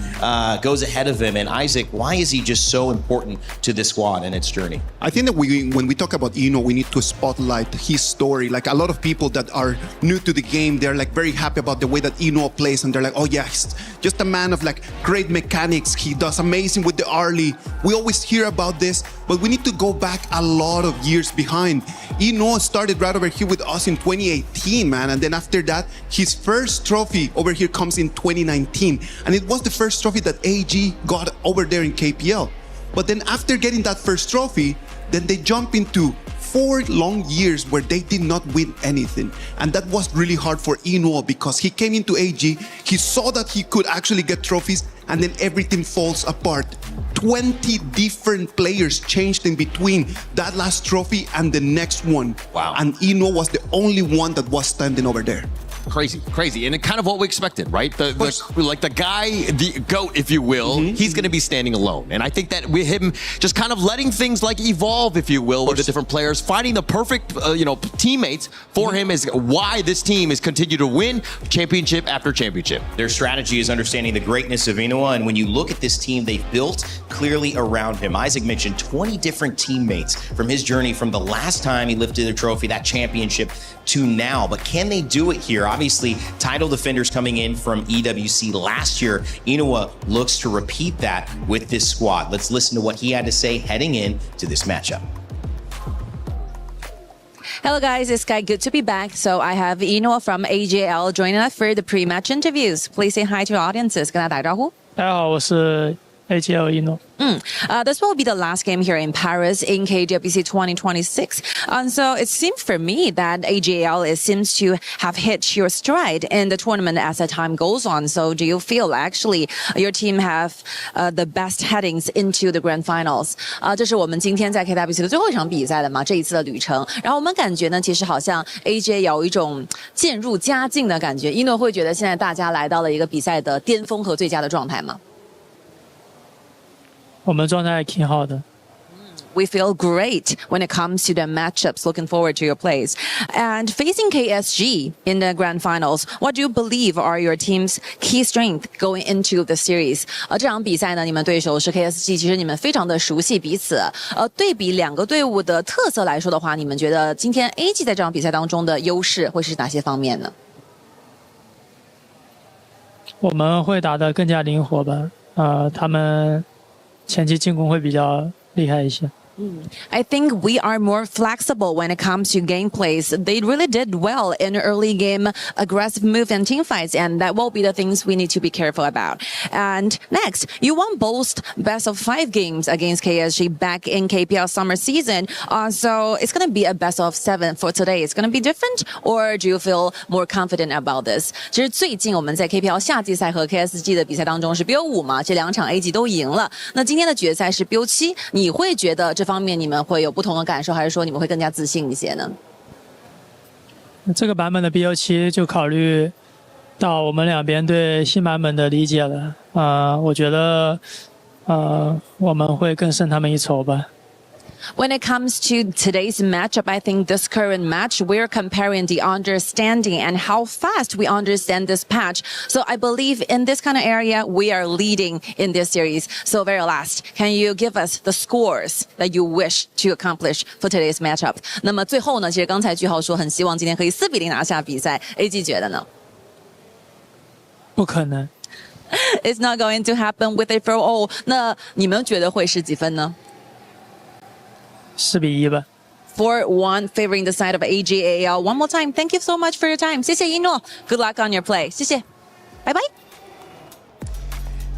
goes ahead of him. And Isaac, why is he just so important to this squad and its journey? I think that when we talk about Inoue, we need to spotlight his story. Like a lot of people that are new to the game, they're like very happy about the way that Inoue plays, and they're like, oh yeah, he's just a man of like great mechanics. He does amazing with the early. We always hear about this, but we need to go back a lot of years behind. Inoue started right over here with us in 2018, man, and then after that, his first trophy over here comes in 2019, and it was the first trophy that AG got over there in KPL. But then after getting that first trophy, then they jump into 4 long years where they did not win anything. And that was really hard for Inoue because he came into AG, he saw that he could actually get trophies, and then everything falls apart. 20 different players changed in between that last trophy and the next one. Wow. And Inoue was the only one that was standing over there. Crazy, and kind of what we expected, right? The guy, the GOAT, if you will, he's going to be standing alone, and I think that with him just kind of letting things like evolve, if you will, with the different players, finding the perfect, teammates for him is why this team has continued to win championship after championship. Their strategy is understanding the greatness of Inoue, and when you look at this team they've built clearly around him. Isaac mentioned 20 different teammates from his journey from the last time he lifted a trophy, that championship, to now. But can they do it here? Obviously, title defenders coming in from EWC last year. Inoue looks to repeat that with this squad. Let's listen to what he had to say heading in to this matchup. Hello guys, it's Sky. Good to be back. So I have Inoue from AGL joining us for the pre-match interviews. Please say hi to your audiences. 跟大家打招呼。大家好，我是 AGL Inoue. This will be the last game here in Paris in KWC 2026. And so it seems for me that AGL seems to have hit your stride in the tournament as the time goes on. So do you feel actually your team have the best headings into the grand finals? 这是我们今天在 KWC 的最后一场比赛的嘛，这一次的旅程。然后我们感觉呢，其实好像 AGL 有一种渐入佳境的感觉。Inoue会觉得现在大家来到了一个比赛的巅峰和最佳的状态吗？我们状态挺好的。We feel great when it comes to the matchups. Looking forward to your plays. And facing KSG in the grand finals, what do you believe are your team's key strength going into the series? 这场比赛呢，你们对手是 KSG， 其实你们非常的熟悉彼此。对比两个队伍的特色来说的话，你们觉得今天 AG 在这场比赛当中的优势会是哪些方面呢？我们会打得更加灵活吧。他们前期进攻会比较厉害一些。I think we are more flexible when it comes to gameplays. They really did well in early game aggressive move and team fights, and that will be the things we need to be careful about. And next, you won both best of 5 games against KSG back in KPL summer season. So it's going to be a best of 7 for today. It's going to be different, or do you feel more confident about this? 其实最近我们在 KPL 夏季赛和 KSG 的比赛当中是 BO5 嘛，这2场 AG 都赢了。那今天的决赛是 BO7， 你会觉得这方面你们会有不同的感受，还是说你们会更加自信一些呢？这个版本的 BO7 就考虑到我们两边对新版本的理解了，我觉得我们会更胜他们一筹吧。When it comes to today's matchup, I think this current match, we're comparing the understanding and how fast we understand this patch. So I believe in this kind of area, we are leading in this series. So very last, can you give us the scores that you wish to accomplish for today's matchup? 那么最后呢，其实刚才句号说很希望今天可以4-0拿下比赛 ，AG 觉得呢？不可能。It's not going to happen with it for all. 那你们觉得会是几分呢？4-1吧。4-1 favoring the side of AGAL. One more time, thank you so much for your time. 谢谢一诺 Good luck on your play. 谢谢，拜拜。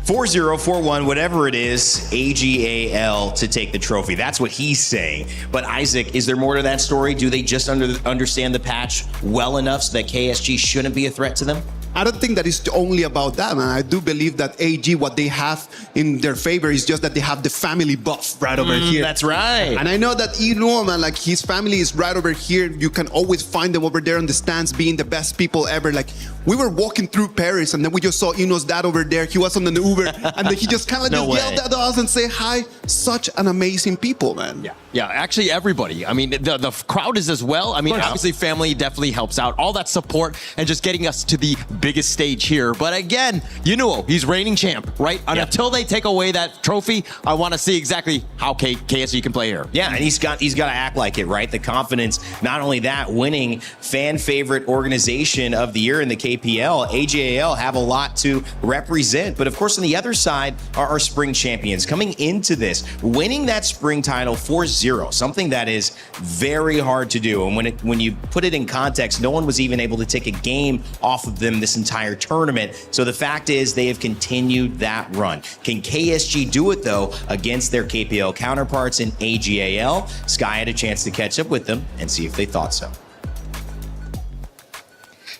4-0, 4-1, whatever it is, AGAL to take the trophy. That's what he's saying. But Isaac, is there more to that story? Do they just understand the patch well enough so that KSG shouldn't be a threat to them? I don't think that it's only about that, man. I do believe that AG, what they have in their favor is just that they have the family buff right over here. That's right. And I know that Eno, man, like his family is right over here. You can always find them over there on the stands being the best people ever. Like we were walking through Paris and then we just saw Eno's dad over there. He was on an Uber and then he just kind of yelled at us and say hi. Such an amazing people, man. Yeah, actually everybody. I mean, the crowd is as well. I mean, obviously family definitely helps out. All that support and just getting us to the biggest stage here. But again, you know, he's reigning champ, right? And until they take away that trophy, I want to see exactly how KSG can play here. Yeah, and he's got to act like it, right? The confidence. Not only that, winning fan favorite organization of the year in the KPL, AGAL have a lot to represent. But of course, on the other side are our spring champions coming into this, winning that spring title 4-0, something that is very hard to do. And when you put it in context, no one was even able to take a game off of them this entire tournament. So the fact is they have continued that run. Can KSG do it though against their KPL counterparts in AGAL? Sky had a chance to catch up with them and see if they thought so.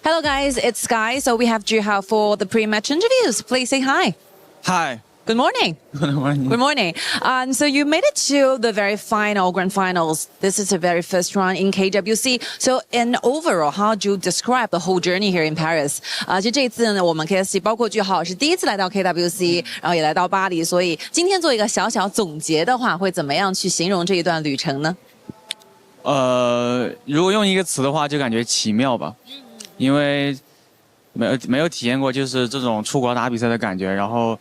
Hello guys, it's Sky. So we have Juhao for the pre-match interviews. Please say hi. Hi. Good morning. Good morning. Good morning. So you made it to the very final grand finals. This is the very first round in KWC. So in overall, how do you describe the whole journey here in Paris? 这次呢，我们 KSG 包括句号是第一次来到 KWC， 然后也来到巴黎，所以今天做一个小小总结的话，会怎么样去形容这一段旅程呢？如果用一个词的话，就感觉奇妙吧，因为没有体验过就是这种出国打比赛的感觉，然后。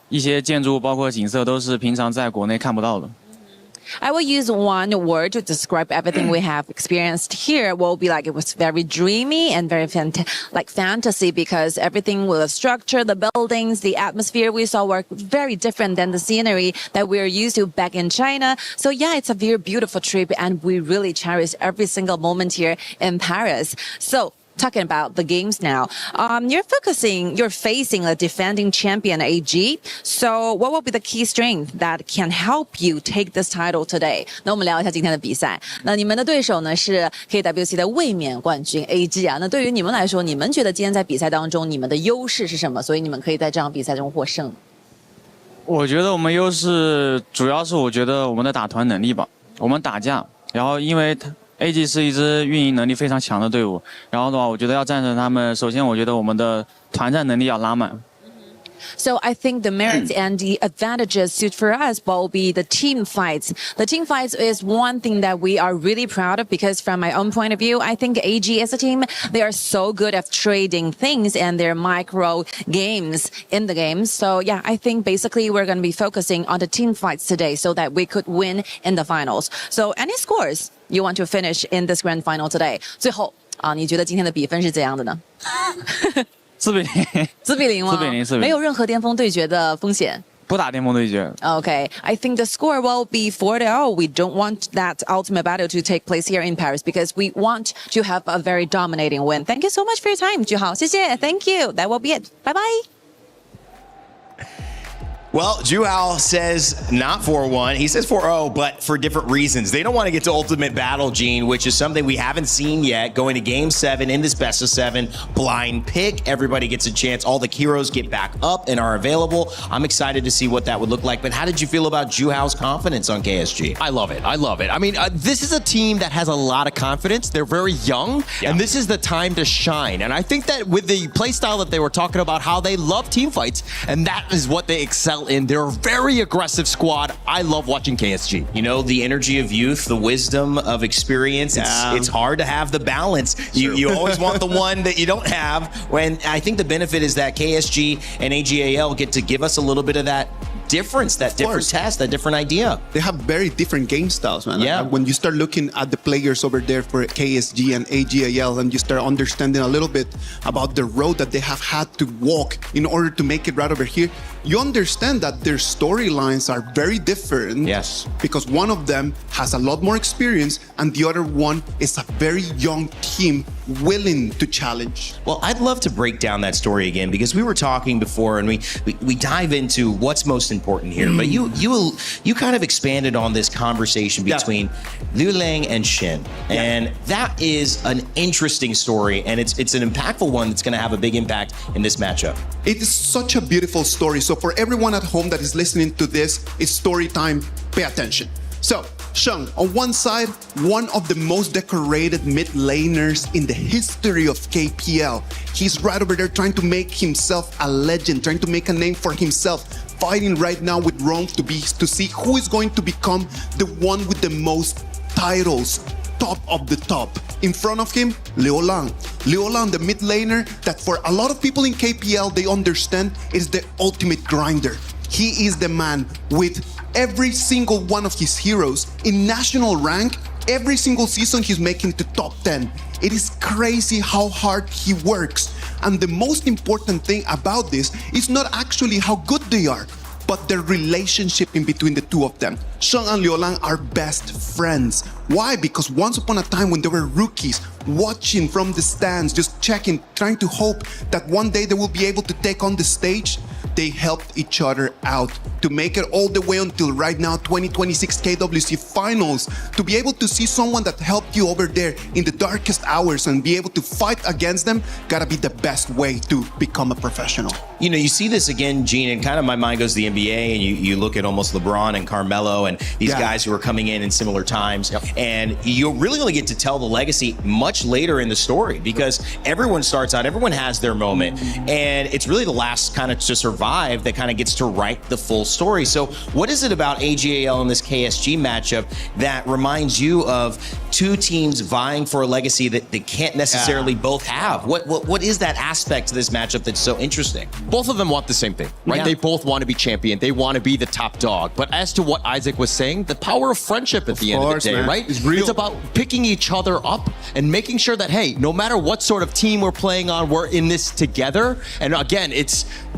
一些建筑包括景色都是平常在国内看不到的。I will use one word to describe everything we have experienced here. Will be like it was very dreamy and very like fantasy because everything with the structure, the buildings, the atmosphere we saw were very different than the scenery that we're used to back in China. So yeah, it's a very beautiful trip and we really cherish every single moment here in Paris. So talking about the games now, you're facing a defending champion AG. So what will be the key strength that can help you take this title today? 那我们聊一下今天的比赛。那你们的对手呢是 KWC 的卫冕冠军 AG 啊。那对于你们来说，你们觉得今天在比赛当中你们的优势是什么？所以你们可以在这场比赛中获胜。我觉得我们优势主要是我觉得我们的打团能力吧，我们打架，然后因为AG 是一支运营能力非常强的队伍，然后的话，我觉得要战胜他们，首先我觉得我们的团战能力要拉满。So I think the merits and the advantages suit for us will be the team fights. The team fights is one thing that we are really proud of because from my own point of view, I think AG as a team, they are so good at trading things and their micro games in the game. So yeah, I think basically we're going to be focusing on the team fights today so that we could win in the finals. So any scores you want to finish in this grand final today? 最后啊，你觉得今天的比分是怎样的呢？4-0吗？没有任何巅峰对决的风险。不打巅峰对决。 Okay, I think the score will be 4-0. We don't want that ultimate battle to take place here in Paris because we want to have a very dominating win. Thank you so much for your time, 句号，谢谢 Thank you. That will be it. Bye bye. Well, Juhao says not 4-1. He says 4-0, but for different reasons. They don't want to get to ultimate battle, Gene, which is something we haven't seen yet. Going to game 7 in this best of 7 blind pick. Everybody gets a chance. All the heroes get back up and are available. I'm excited to see what that would look like. But how did you feel about Juhao's confidence on KSG? I love it. I love it. I mean, this is a team that has a lot of confidence. They're very young, and this is the time to shine. And I think that with the play style that they were talking about, how they love team fights, and that is what they excel in. They're a very aggressive squad. I love watching KSG. You know, the energy of youth, the wisdom of experience. It's hard to have the balance. You always want the one that you don't have. When I think the benefit is that KSG and AGAL get to give us a little bit of that difference, that different test, that different idea. They have very different game styles, man. Yeah. When you start looking at the players over there for KSG and AGAL, and you start understanding a little bit about the road that they have had to walk in order to make it right over here, you understand that their storylines are very different. Yes. Because one of them has a lot more experience, and the other one is a very young team willing to challenge. Well, I'd love to break down that story again because we were talking before and we dive into what's most important here. But you kind of expanded on this conversation between Liu Lang and Shin. And that is an interesting story, and it's an impactful one that's going to have a big impact in this matchup. It is such a beautiful story. So for everyone at home that is listening to this, it's story time. Pay attention. So, Sheng, on one side, one of the most decorated mid laners in the history of KPL. He's right over there trying to make himself a legend, trying to make a name for himself, fighting right now with Rome to see who is going to become the one with the most titles, top of the top. In front of him, Liu Lang. Liu Lang, the mid laner that for a lot of people in KPL, they understand is the ultimate grinder. He is the man with every single one of his heroes in national rank. Every single season he's making the top 10. It is crazy how hard he works. And the most important thing about this is not actually how good they are, but the relationship in between the two of them. Sheng and Liu Lang are best friends. Why? Because once upon a time when they were rookies, watching from the stands, just checking, trying to hope that one day they will be able to take on the stage, they helped each other out to make it all the way until right now, 2026 KWC Finals, to be able to see someone that helped you over there in the darkest hours and be able to fight against them, gotta be the best way to become a professional. You know, you see this again, Gene, and kind of my mind goes to the NBA, and you look at almost LeBron and Carmelo and these guys who are coming in similar times, and you really only get to tell the legacy much later in the story because everyone starts out, everyone has their moment, and it's really the last kind of to survive that kind of gets to write the full story. So what is it about AGAL in this KSG matchup that reminds you of two teams vying for a legacy that they can't necessarily both have? What is that aspect to this matchup that's so interesting? Both of them want the same thing, right? Yeah. They both want to be champion. They want to be the top dog. But as to what Isaac was saying, the power of friendship at the end of the day, man. right? It's real. It's about picking each other up and making sure that, hey, no matter what sort of team we're playing on, we're in this together. And again,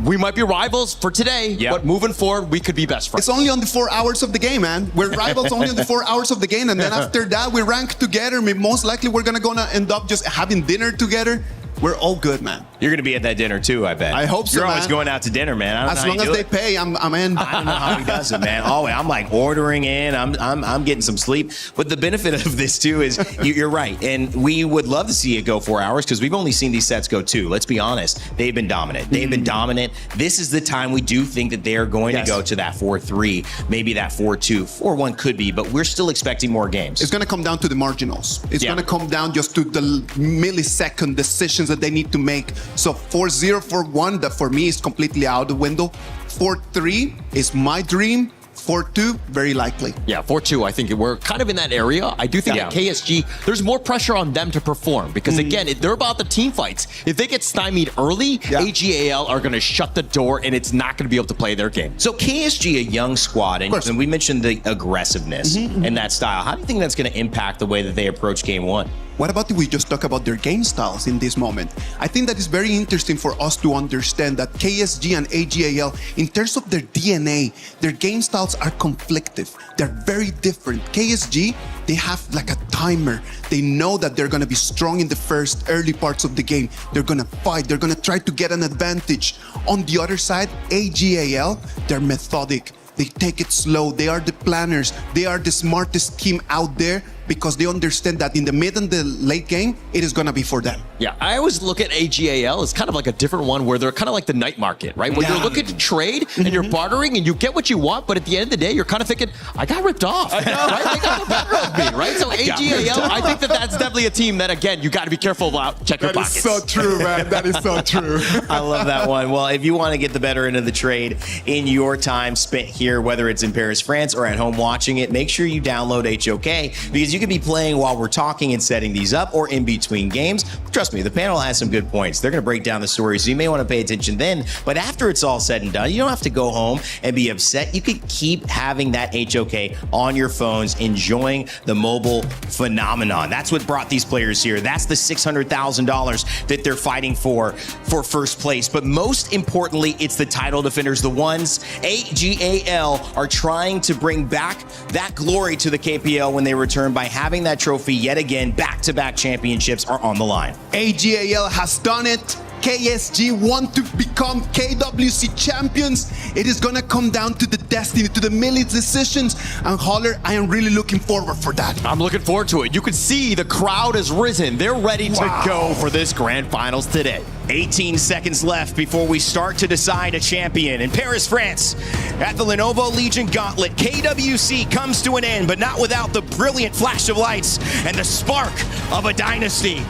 we might be rivals for today, but moving forward, we could be best friends. It's only on the 4 hours of the game, man. We're rivals only on the 4 hours of the game, and then after that, we rank together. I mean, most likely, we're gonna end up just having dinner together. We're all good, man. You're going to be at that dinner too, I bet. I hope so, You're always man. going out to dinner, man. I don't As know long how as you they do it. pay, I'm in. I don't know how he does it, man. Oh, I'm like ordering in. I'm getting some sleep. But the benefit of this too is you're right, and we would love to see it go 4 hours because we've only seen these sets go 2. Let's be honest. They've been dominant. They've been dominant. This is the time we do think that they are going to go to that 4-3, maybe that 4-2, 4-1 could be, but we're still expecting more games. It's going to come down to the marginals. It's going to come down just to the millisecond decisions that they need to make. So 4-0, 4-1, that for me is completely out the window. 4-3 is my dream. 4-2, very likely. Yeah, 4-2, I think we're kind of in that area. I do think at KSG, there's more pressure on them to perform because, again, they're about the team fights. If they get stymied early, AGAL are going to shut the door and it's not going to be able to play their game. So KSG, a young squad, and we mentioned the aggressiveness and that style. How do you think that's going to impact the way that they approach game 1? What about if we just talk about their game styles in this moment? I think that is very interesting for us to understand that KSG and AGAL, in terms of their DNA, their game styles are conflictive. They're very different. KSG, they have like a timer. They know that they're gonna be strong in the first early parts of the game. They're gonna fight, they're gonna try to get an advantage. On the other side, AGAL, they're methodic. They take it slow. They are the planners. They are the smartest team out there because they understand that in the mid and the late game, it is going to be for them. Yeah, I always look at AGAL as kind of like a different one where they're kind of like the night market, right? Where you're looking to trade and you're bartering and you get what you want, but at the end of the day, you're kind of thinking, I got ripped off, right? They got the better of me, right? So AGAL, I think that that's definitely a team that, again, you got to be careful about. Check your pockets. That is so true, man. That is so true. I love that one. Well, if you want to get the better end of the trade in your time spent here, whether it's in Paris, France, or at home watching it, make sure you download HOK because you can be playing while we're talking and setting these up or in between games. Trust me, the panel has some good points. They're going to break down the story, so you may want to pay attention then. But after it's all said and done, you don't have to go home and be upset. You can keep having that HOK on your phones, enjoying the mobile phenomenon. That's what brought these players here. That's the $600,000 that they're fighting for first place. But most importantly, it's the title defenders, the ones. AGAL are trying to bring back that glory to the KPL when they return by having that trophy yet again. Back-to-back championships are on the line. AGAL has done it. KSG want to become KWC champions. It is gonna come down to the destiny, to the Millie's decisions. And Holler, I am really looking forward for that. I'm looking forward to it. You can see the crowd has risen. They're ready to go for this grand finals today. 18 seconds left before we start to decide a champion. In Paris, France, at the Lenovo Legion Gauntlet, KWC comes to an end, but not without the brilliant flash of lights and the spark of a dynasty.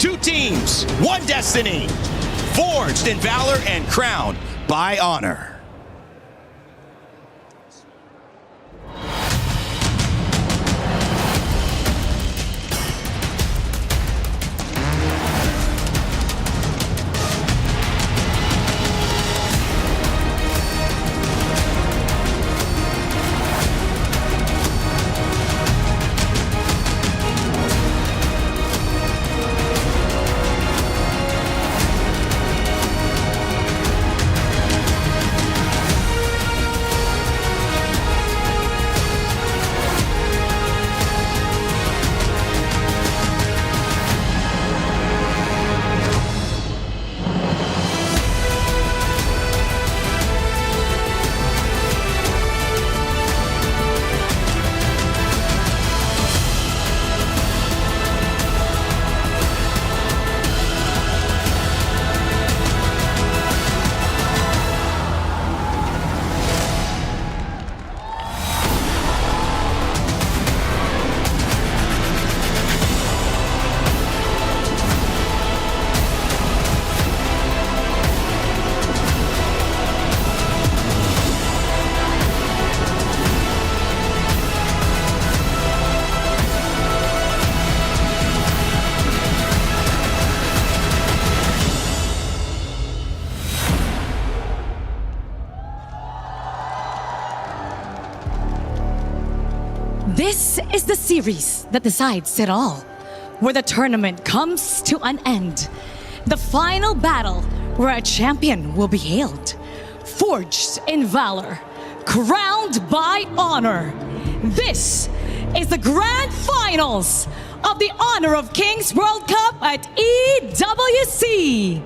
Two teams, one destiny, forged in valor and crowned by honor. This is the series that decides it all, where the tournament comes to an end. The final battle where a champion will be hailed, forged in valor, crowned by honor. This is the grand finals of the Honor of Kings World Cup at EWC.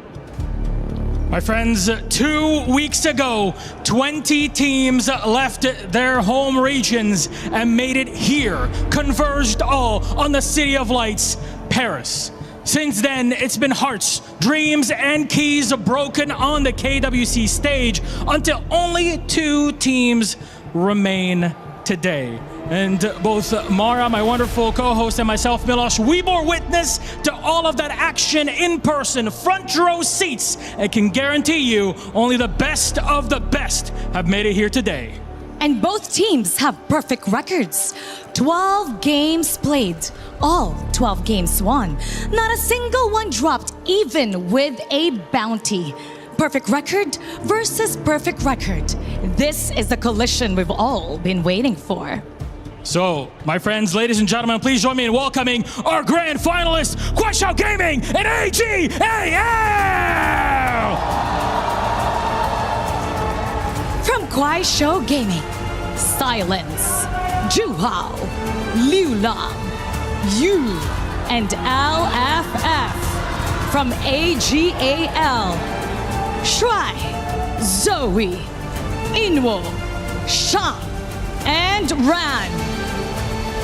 My friends, 2 weeks ago, 20 teams left their home regions and made it here, converged all on the City of Lights, Paris. Since then, it's been hearts, dreams, and keys broken on the KWC stage until only 2 teams remain today. And both Mara, my wonderful co-host, and myself, Milosh, we bore witness to all of that action in person, front row seats, and can guarantee you only the best of the best have made it here today. And both teams have perfect records. 12 games played, all 12 games won. Not a single one dropped, even with a bounty. Perfect record versus perfect record. This is the collision we've all been waiting for. So, my friends, ladies and gentlemen, please join me in welcoming our grand finalists, HOK Gaming and AG. From HOK Gaming, Silence, Juhao, Liu Lang, Yu, and LFF. From AGAL, Shuai, Zoe, Inwo, Shang, and Ran.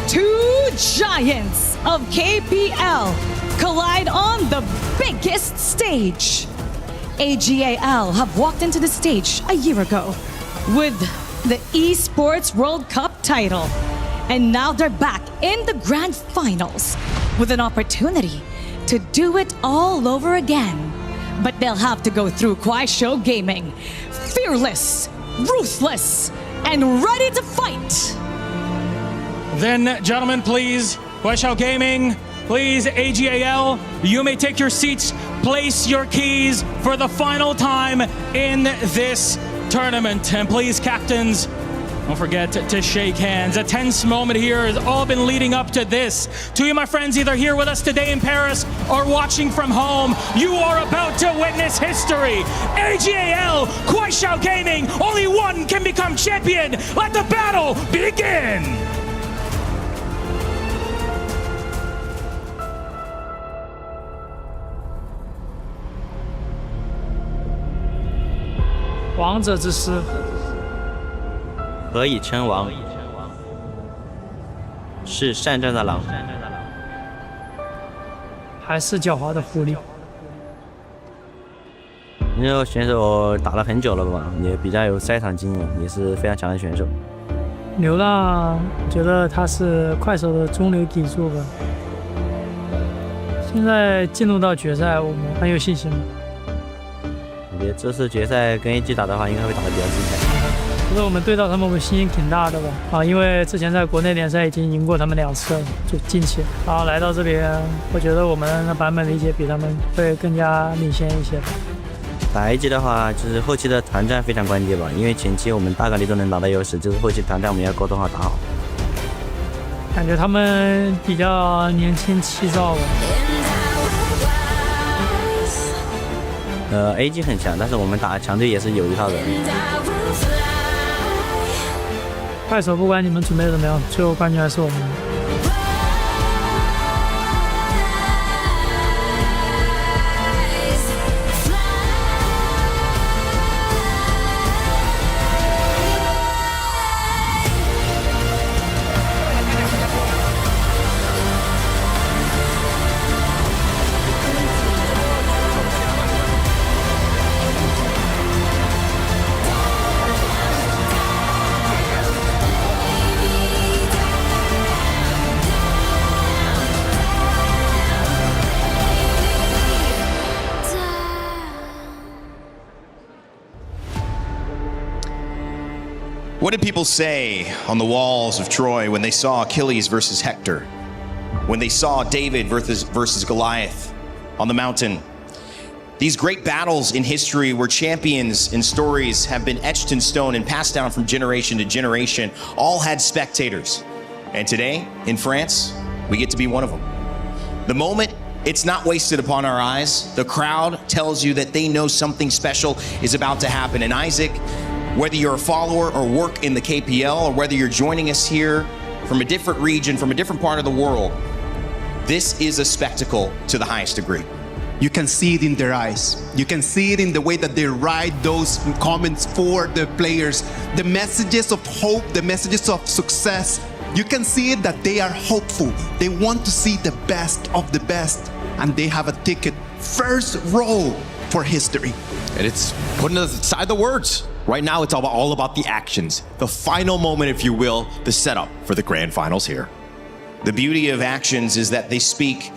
Two giants of KPL collide on the biggest stage. AGAL have walked into the stage a year ago with the Esports World Cup title. And now they're back in the grand finals with an opportunity to do it all over again. But they'll have to go through HOK Gaming, fearless, ruthless, and ready to fight. Then, gentlemen, please, HOK Gaming, please, AGAL, you may take your seats, place your keys for the final time in this tournament. And please, captains, don't forget to shake hands. A tense moment here has all been leading up to this. To you, my friends, either here with us today in Paris or watching from home, you are about to witness history. AGAL, HOK Gaming, only one can become champion. Let the battle begin. "王者之师，何以称王？是善战的狼，还是狡猾的狐狸？因为选手打了很久了吧，也比较有赛场经验，也是非常强的选手。流浪，我觉得他是快手的中流砥柱吧。现在进入到决赛，我们很有信心。我觉得这次决赛跟 AG 打的话，应该会打得比较精彩。觉得我们对到他们，我们信心挺大的吧。因为之前在国内联赛已经赢过他们2次了，就近期。然后来到这边，我觉得我们的版本理解比他们会更加领先一些。打 AG 的话，就是后期的团战非常关键吧，因为前期我们大概率都能拿到优势，就是后期团战我们要沟通好打好。感觉他们比较年轻气躁吧。AG 很强，但是我们打强队也是有一套的。快手不管你们准备怎么样，最后冠军还是我们。What did people say on the walls of Troy when they saw Achilles versus Hector? When they saw David versus Goliath on the mountain? These great battles in history where champions and stories have been etched in stone and passed down from generation to generation, all had spectators. And today, in France, we get to be one of them. The moment, it's not wasted upon our eyes. The crowd tells you that they know something special is about to happen. And Isaac, whether you're a follower or work in the KPL, or whether you're joining us here from a different region, from a different part of the world, this is a spectacle to the highest degree. You can see it in their eyes. You can see it in the way that they write those comments for the players. The messages of hope, the messages of success. You can see it that they are hopeful. They want to see the best of the best. And they have a ticket, first row for history. And it's putting aside the words. Right now, it's all about the actions. The final moment, if you will, the setup for the grand finals here. The beauty of actions is that they speak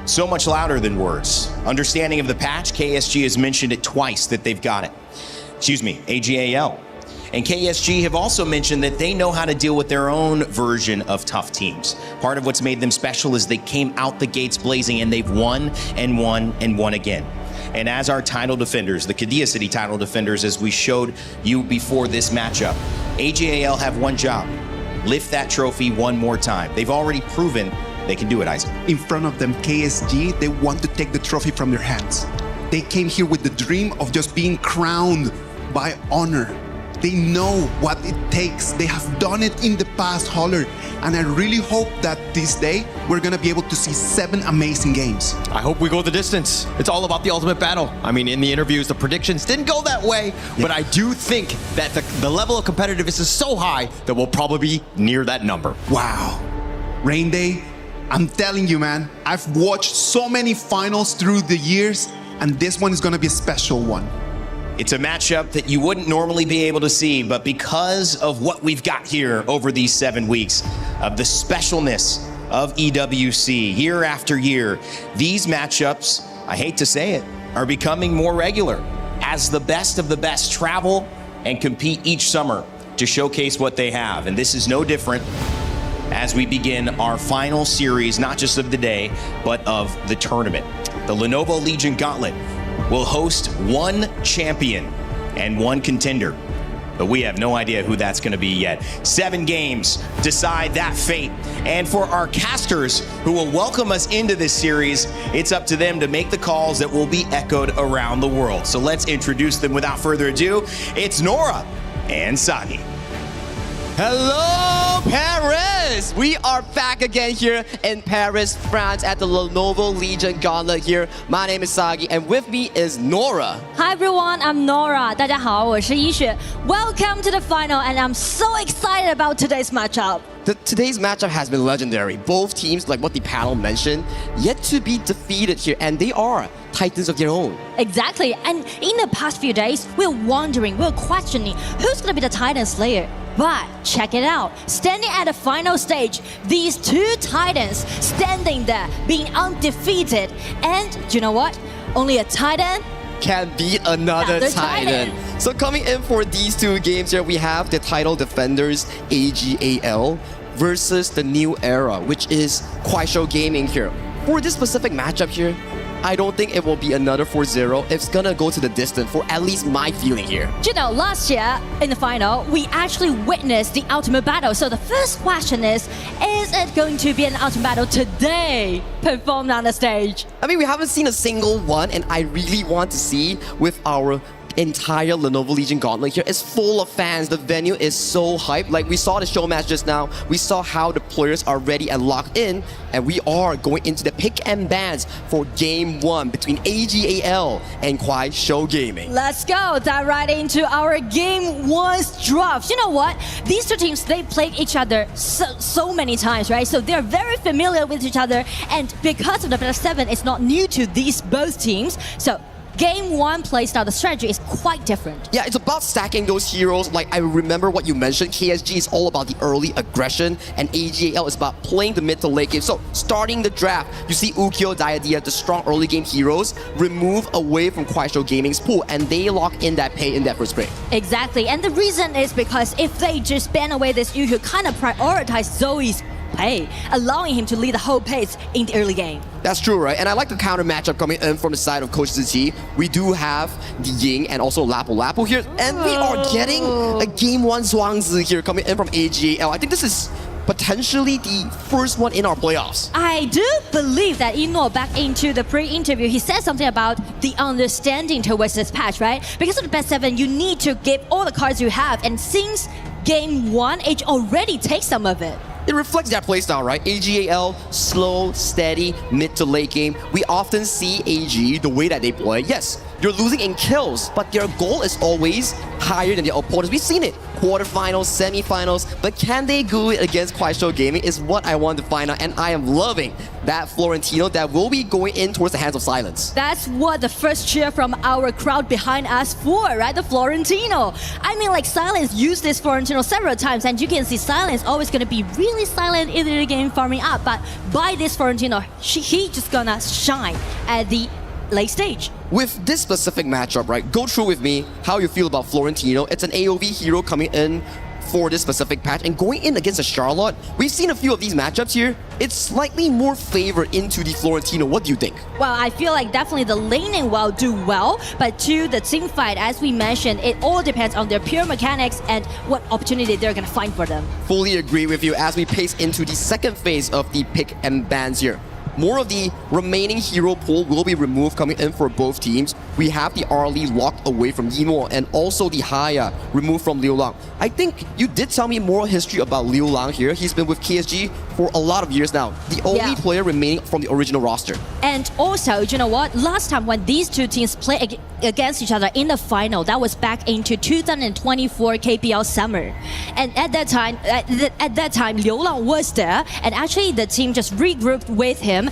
so much louder than words. Understanding of the patch, KSG has mentioned it twice that they've got it. Excuse me, AGAL. And KSG have also mentioned that they know how to deal with their own version of tough teams. Part of what's made them special is they came out the gates blazing and they've won and won and won again. And as our title defenders, the Qiddiya City title defenders, as we showed you before this matchup, AGAL have one job, lift that trophy one more time. They've already proven they can do it, Isaac. In front of them, KSG, they want to take the trophy from their hands. They came here with the dream of just being crowned by honor. They know what it takes. They have done it in the past, Holler. And I really hope that this day, we're going to be able to see 7 amazing games. I hope we go the distance. It's all about the ultimate battle. I mean, in the interviews, the predictions didn't go that way, but I do think that the level of competitiveness is so high that we'll probably be near that number. Wow. Rain Day, I'm telling you, man, I've watched so many finals through the years, and this one is going to be a special one. It's a matchup that you wouldn't normally be able to see, but because of what we've got here over these 7 weeks, of the specialness of EWC year after year, these matchups, I hate to say it, are becoming more regular as the best of the best travel and compete each summer to showcase what they have. And this is no different as we begin our final series, not just of the day, but of the tournament. The Lenovo Legion Gauntlet will host 1 champion and 1 contender, but we have no idea who that's going to be yet. 7 games decide that fate. And for our casters who will welcome us into this series, it's up to them to make the calls that will be echoed around the world. So let's introduce them without further ado. It's Nora and Sagi. Hello, Paris! We are back again here in Paris, France at the Lenovo Legion Gauntlet here. My name is Sagi, and with me is Nora. Hi everyone, I'm Nora. 大家好，我是一雪. Welcome to the final, and I'm so excited about today's matchup. Today's matchup has been legendary. Both teams, like what the panel mentioned, yet to be defeated here, and they are titans of their own. Exactly, and in the past few days, we're wondering, we're questioning who's gonna be the Titan Slayer. But check it out, standing at the final stage, these 2 titans standing there, being undefeated. And you know what? Only a titan can beat another titan. So coming in for these 2 games here, we have the title defenders AGAL versus the new era, which is Kuaishou Gaming here. For this specific matchup here, I don't think it will be another 4-0. It's gonna go to the distance for at least my feeling here. You know, last year in the final, we actually witnessed the ultimate battle. So the first question is it going to be an ultimate battle today performed on the stage? I mean, we haven't seen a single one, and I really want to see with our entire Lenovo Legion Gauntlet here. It's full of fans. The venue is so hyped. Like we saw the show match just now. We saw how the players are ready and locked in. And we are going into the pick and bans for game 1 between AGAL and Kuaishou Gaming. Let's go. Dive right into our game 1's draft. You know what? These 2 teams, they played each other so many times, right? So they're very familiar with each other. And because of the best 7, it's not new to these both teams. So Game 1 playstyle, the strategy is quite different. Yeah, it's about stacking those heroes. Like, I remember what you mentioned, KSG is all about the early aggression, and AGAL is about playing the mid to late game. So, starting the draft, you see Ukyo, Diadia, the strong early game heroes, remove away from Kuaishou Gaming's pool, and they lock in that pay in that first break. Exactly, and the reason is because if they just ban away this, you could kind of prioritize Zoe's play, allowing him to lead the whole pace in the early game. That's true, right? And I like the counter matchup coming in from the side of Coach Ziqi. We do have the Ying and also Lapu Lapu here, and we are getting a game 1 Zhuangzi here coming in from AGAL. I think this is potentially the first one in our playoffs. I do believe that Ino, back into the pre-interview, he said something about the understanding towards this patch, right? Because of the best 7, you need to give all the cards you have, and since game 1, AG already takes some of it. It reflects their playstyle, right? AGAL, slow, steady, mid to late game. We often see AG, the way that they play. Yes, you're losing in kills, but their goal is always higher than their opponents. We've seen it. Quarterfinals, semifinals, but can they do it against Kuaishou Gaming is what I want to find out, and I am loving that Florentino that will be going in towards the hands of Silence. That's what the first cheer from our crowd behind us for, right? The Florentino. I mean, like, Silence used this Florentino several times, and you can see Silence always gonna be really silent in the game farming up, but by this Florentino, he just gonna shine at the late stage. With this specific matchup, right, go through with me how you feel about Florentino. It's an AoV hero coming in for this specific patch. And going in against a Charlotte, we've seen a few of these matchups here. It's slightly more favored into the Florentino. What do you think? Well, I feel like definitely the laning will do well, but to the team fight, as we mentioned, it all depends on their pure mechanics and what opportunity they're going to find for them. Fully agree with you as we pace into the second phase of the pick and bans here. More of the remaining hero pool will be removed coming in for both teams. We have the Arlie locked away from Yinwo and also the Haya removed from Liu Lang. I think you did tell me more history about Liu Lang here. He's been with KSG for a lot of years now. The only player remaining from the original roster. And also, you know what? Last time when these two teams played against each other in the final, that was back into 2024 KPL summer. And at that time, Liu Lang was there, and actually the team just regrouped with him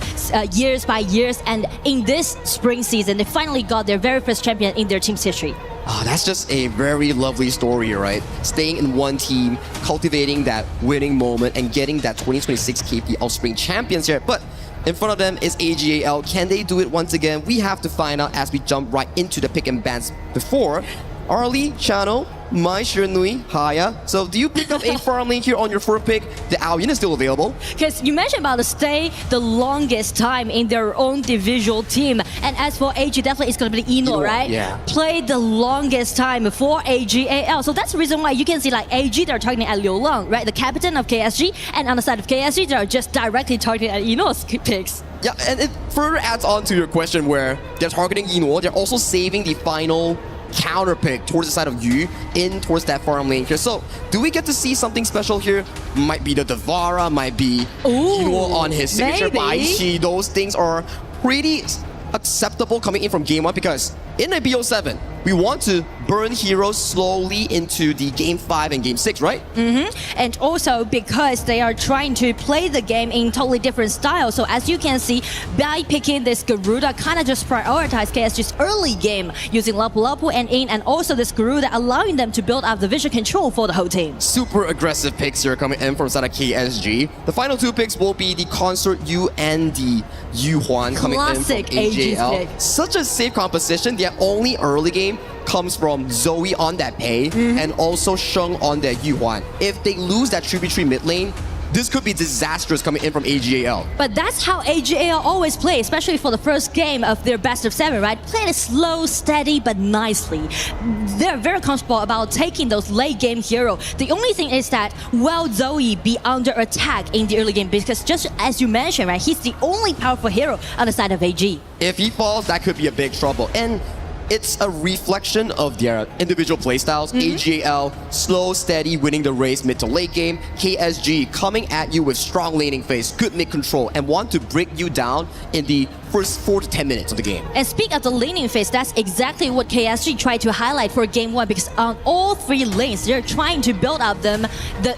years by years. And in this spring season, they finally got their very first champion in their team's history. Oh, that's just a very lovely story, right? Staying in one team, cultivating that winning moment, and getting that 2026 KPL Spring Champions here. But in front of them is AGAL. Can they do it once again? We have to find out as we jump right into the pick and bans before. Arlie, Chano, Mai, Shiranui, Haya. So do you pick up a farm lane here on your first pick? The Aoyin is still available. Because you mentioned about the stay the longest time in their own individual team. And as for AG, definitely it's going to be Ino, right? Yeah. Played the longest time for AGAL. So that's the reason why you can see like AG, they're targeting at Liu Lang, right? The captain of KSG. And on the side of KSG, they're just directly targeting at Ino's picks. Yeah, and it further adds on to your question where they're targeting Ino. They're also saving the final counter pick towards the side of Yu in towards that farm lane here. So do we get to see something special here? Might be the Devara, might be Ino on his signature Baishi. Those things are pretty acceptable coming in from game one because in a BO7, we want to burn heroes slowly into the game 5 and game 6, right? And also because they are trying to play the game in totally different style. So as you can see, by picking this Garuda, kind of just prioritize KSG's early game using Lapu Lapu and In, and also this Garuda allowing them to build up the vision control for the whole team. Super aggressive picks here coming in from side of KSG. The final two picks will be the Consort Yu and the Yu Huan coming in from AGL. Such a safe composition. Their only early game comes from Zoe on that Pei and also Sheng on that Yuhuan. If they lose that 3v3 mid lane, this could be disastrous coming in from AGAL. But that's how AGAL always play, especially for the first game of their best of 7, right? Play it slow, steady, but nicely. They're very comfortable about taking those late game hero. The only thing is that will Zoe be under attack in the early game? Because just as you mentioned, right, he's the only powerful hero on the side of AG. If he falls, that could be a big trouble. And it's a reflection of their individual playstyles. AGAL, slow, steady, winning the race mid to late game. KSG coming at you with strong laning phase, good mid control, and want to break you down in the first 4 to 10 minutes of the game. And speak of the laning phase, that's exactly what KSG tried to highlight for game 1, because on all 3 lanes, they're trying to build up the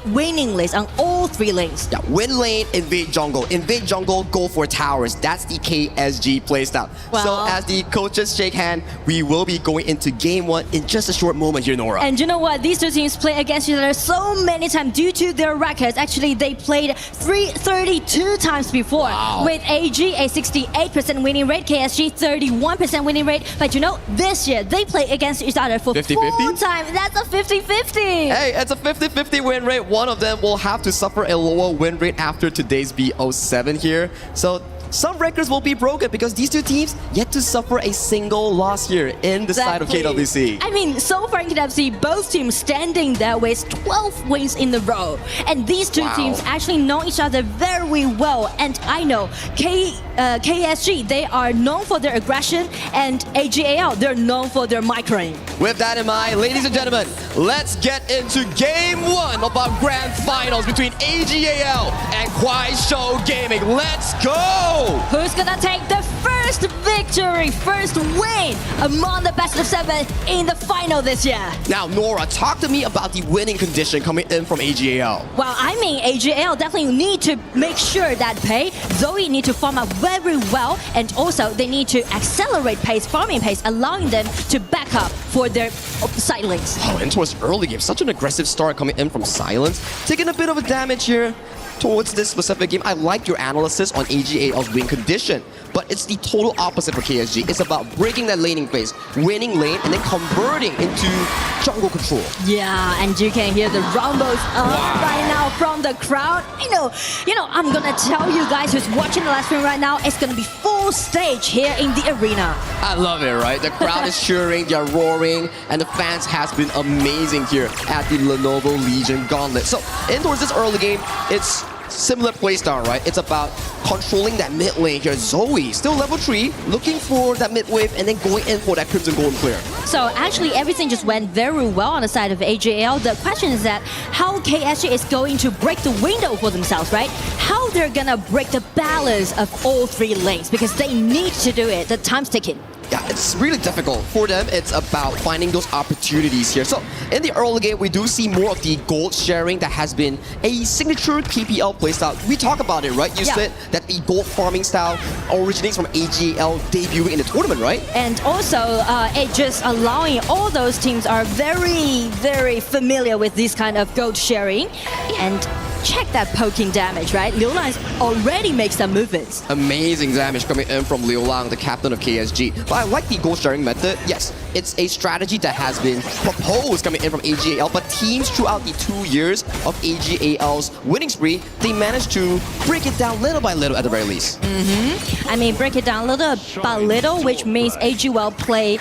winning lanes on all 3 lanes. Yeah, win lane, invade jungle, go for towers. That's the KSG playstyle. Well, so as the coaches shake hand, we will be going into game 1 in just a short moment here, Nora. And you know what? These two teams play against each other so many times due to their records. Actually, they played 332 times before. Wow. With AG a 68% winning rate, KSG 31% winning rate. But you know, this year they play against each other for 50-50? 4 times. That's a 50-50. Hey, it's a 50-50 win rate. One of them will have to suffer a lower win rate after today's BO7 here. So some records will be broken because these two teams yet to suffer a single loss here in the side of KWC. I mean, so far in KWC, both teams standing there with 12 wins in a row. And these two teams actually know each other very well. And I know KSG, they are known for their aggression, and AGAL, they're known for their microing. With that in mind, ladies and gentlemen, let's get into game 1 of our grand finals between AGAL and Kuaishou Gaming. Let's go! Who's gonna take the first victory, first win among the best of 7 in the final this year? Now, Nora, talk to me about the winning condition coming in from AGAL. Well, I mean, AGAL definitely need to make sure that Pei, Zoe need to farm up very well, and also they need to accelerate pace, farming pace, allowing them to back up for their side lanes. Oh, and towards early game, such an aggressive start coming in from Silence. Taking a bit of a damage here towards this specific game. I like your analysis on AGAL's win condition. but it's the total opposite for KSG. It's about breaking that laning phase, winning lane, and then converting into jungle control. Yeah, and you can hear the rumbles right now from the crowd. You know, I'm gonna tell you guys who's watching the live stream right now, it's gonna be full stage here in the arena. I love it, right? The crowd is cheering, they're roaring, and the fans has been amazing here at the Lenovo Legion Gauntlet. So, in towards this early game, it's similar playstyle, right? It's about controlling that mid lane here. Zoe, still level 3, looking for that mid wave and then going in for that Crimson Golden Clear. So actually everything just went very well on the side of AJL. The question is that how KSG is going to break the window for themselves, right? How they're gonna break the balance of all 3 lanes, because they need to do it. The time's ticking. Yeah, it's really difficult. For them, it's about finding those opportunities here. So, in the early game, we do see more of the gold sharing that has been a signature KPL playstyle. We talk about it, right? You said that the gold farming style originates from AGL debuting in the tournament, right? And also, it just allowing all those teams are very, very familiar with this kind of gold sharing. And check that poking damage, right? Liu Lang's already makes some movements. Amazing damage coming in from Liu Lang, the captain of KSG. But I like the gold sharing method. Yes, it's a strategy that has been proposed coming in from AGAL, but teams throughout the 2 years of AGAL's winning spree, they managed to break it down little by little at the very least. I mean, break it down little by little, which means AG will play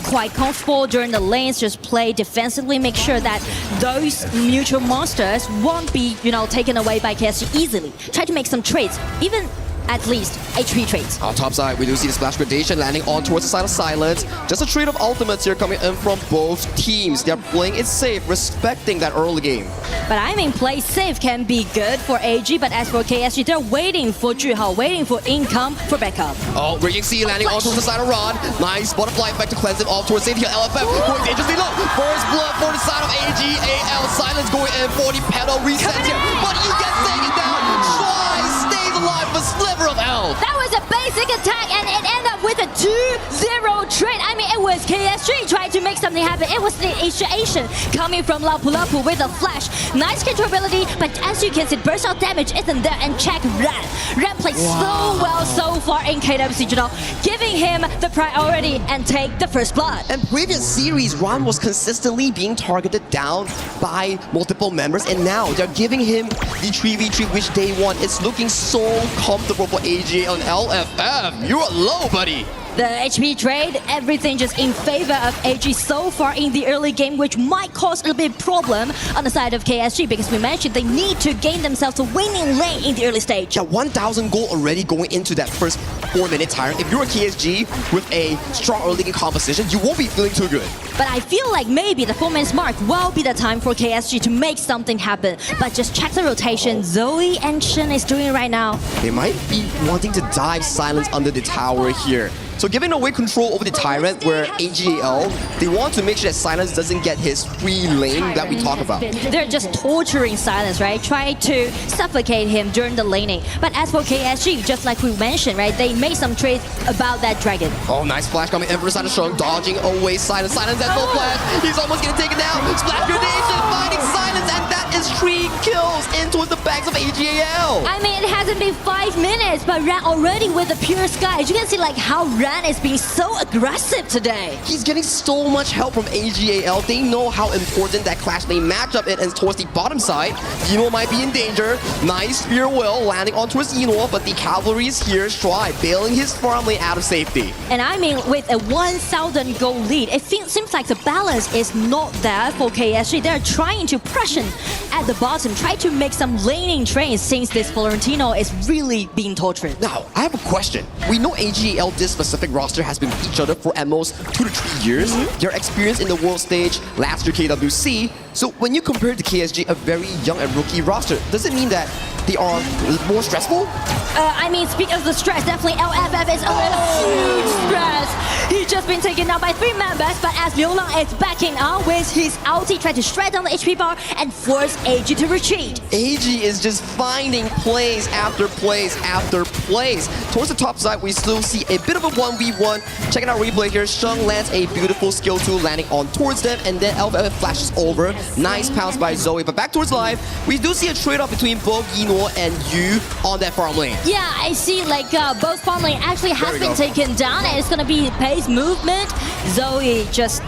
quite comfortable during the lanes, just play defensively, make sure that those mutual monsters won't be, taken away by KSG easily. Try to make some trades, even at least HP trades. On top side, we do see the splash gradation landing on towards the side of Silence. Just a trade of ultimates here coming in from both teams. They're playing it safe, respecting that early game. But I mean, play safe can be good for AG, but as for KSG, they're waiting for Juhao, waiting for income for backup. Oh, Raging Sea landing on towards the side of Ron. Nice butterfly effect to cleanse it off towards safety. LFF going dangerously low. First blood for the side of AGAL. Silence going in for the pedal reset here. But you get taken down. Try stays alive for sliver of health. That was a basic attack and it ended up with a 2-0 trade. I mean, it was KSG trying to make something happen. It was the initiation coming from Lapu Lapu with a flash. Nice controllability, but as you can see, burst out damage isn't there. And check Ran. Ran plays so well so far in KWC Juno, giving him the priority and take the first blood. And previous series, Ran was consistently being targeted down by multiple members, and now they're giving him the 3v3 which they want. It's looking so comfortable for AG on LFF. You're low, buddy. The HP trade, everything just in favor of AG so far in the early game, which might cause a little bit problem on the side of KSG, because we mentioned they need to gain themselves a winning lane in the early stage. Yeah, 1,000 gold already going into that first 4-minute tyrant. If you're a KSG with a strong early game composition, you won't be feeling too good. But I feel like maybe the 4-minute mark will be the time for KSG to make something happen. But just check the rotation Zoe and Shen is doing right now. They might be wanting to dive Silence under the tower here. So giving away control over the Tyrant, where AGAL, they want to make sure that Silence doesn't get his free lane that we talk about. They're just torturing Silence, right? Try to suffocate him during the laning. But as for KSG, just like we mentioned, right? They made some trades about that dragon. Oh, nice flash coming in from the side of Sean, dodging away Silence. Silence has no flash. He's almost getting taken down. Splash grenade, finding Silence, and that is 3 kills in towards the backs of AGAL. I mean, it hasn't been 5 minutes, but Ran already with the pure sky. You can see like how Ran is being so aggressive today. He's getting so much help from AGAL. They know how important that clash lane matchup is, and towards the bottom side, Yino might be in danger. Nice spear will landing on towards Yino, but the cavalry is here, Stry bailing his farm lane out of safety. And I mean, with a 1,000 gold lead, it seems like the balance is not there for KSG. They're trying to pressure at the bottom, try to make some laning trains since this Florentino is really being tortured. Now, I have a question. We know AGAL, this specific roster, has been with each other for at most 2 to 3 years. Their experience in the world stage, last year KWC. So when you compare to KSG, a very young and rookie roster, does it mean that they are more stressful? I mean, speaking of the stress, definitely LFF is under huge stress. He just been taken down by 3 members, but as Liu Lang is backing on with his ulti, trying to shred down the HP bar and force AG to retreat. AG is just finding plays after plays after plays. Towards the top side, we still see a bit of a 1v1. Checking out replay here, Sheng lands a beautiful skill 2 landing on towards them, and then LFF flashes over. Nice pounce by Zoe, but back towards live, we do see a trade-off between both Yinor and Yu on that farm lane. Yeah, I see like both farm lane actually has been taken down, and it's gonna be pace movement. Zoe just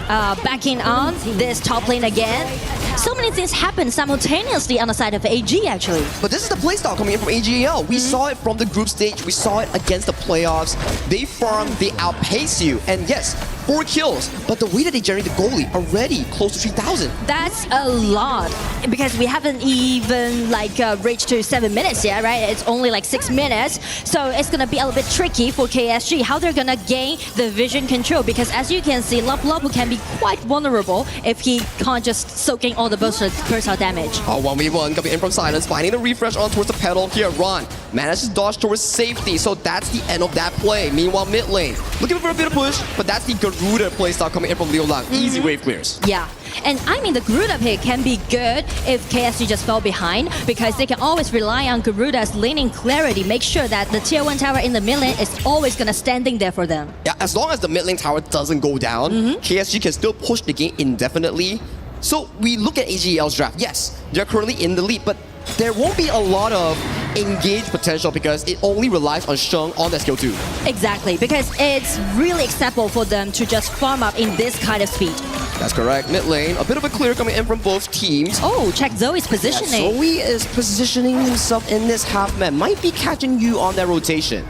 backing on this top lane again. So many things happen simultaneously on the side of AG actually. But this is the playstyle coming in from AGL. We saw it from the group stage, we saw it against the playoffs. They farm, they outpace you, and yes, 4 kills, but the way that they generate the goal lead already close to 3,000. That's a lot, because we haven't even like reached to 7 minutes yet, right? It's only like 6 minutes, so it's gonna be a little bit tricky for KSG how they're gonna gain the vision control, because as you can see, Lapu can be quite vulnerable if he can't just soak in all the burst out damage. 1v1 coming in from Silence, finding the refresh on towards the pedal here. Ron manages to dodge towards safety, so that's the end of that play. Meanwhile, mid lane, looking for a bit of push, but that's the Garuda playstyle coming in from Liu Lang. Easy wave clears. Yeah, and I mean the Garuda pick can be good if KSG just fell behind, because they can always rely on Garuda's laning clarity, make sure that the tier 1 tower in the mid lane is always gonna standing there for them. Yeah, as long as the mid lane tower doesn't go down, KSG can still push the game indefinitely. So we look at AGL's draft. Yes, they're currently in the lead, but there won't be a lot of engaged potential because it only relies on Sheng on that skill 2. Exactly, because it's really acceptable for them to just farm up in this kind of speed. That's correct. Mid lane, a bit of a clear coming in from both teams. Oh, check Zoe's positioning. Yeah, Zoe is positioning himself in this half map. Might be catching you on that rotation.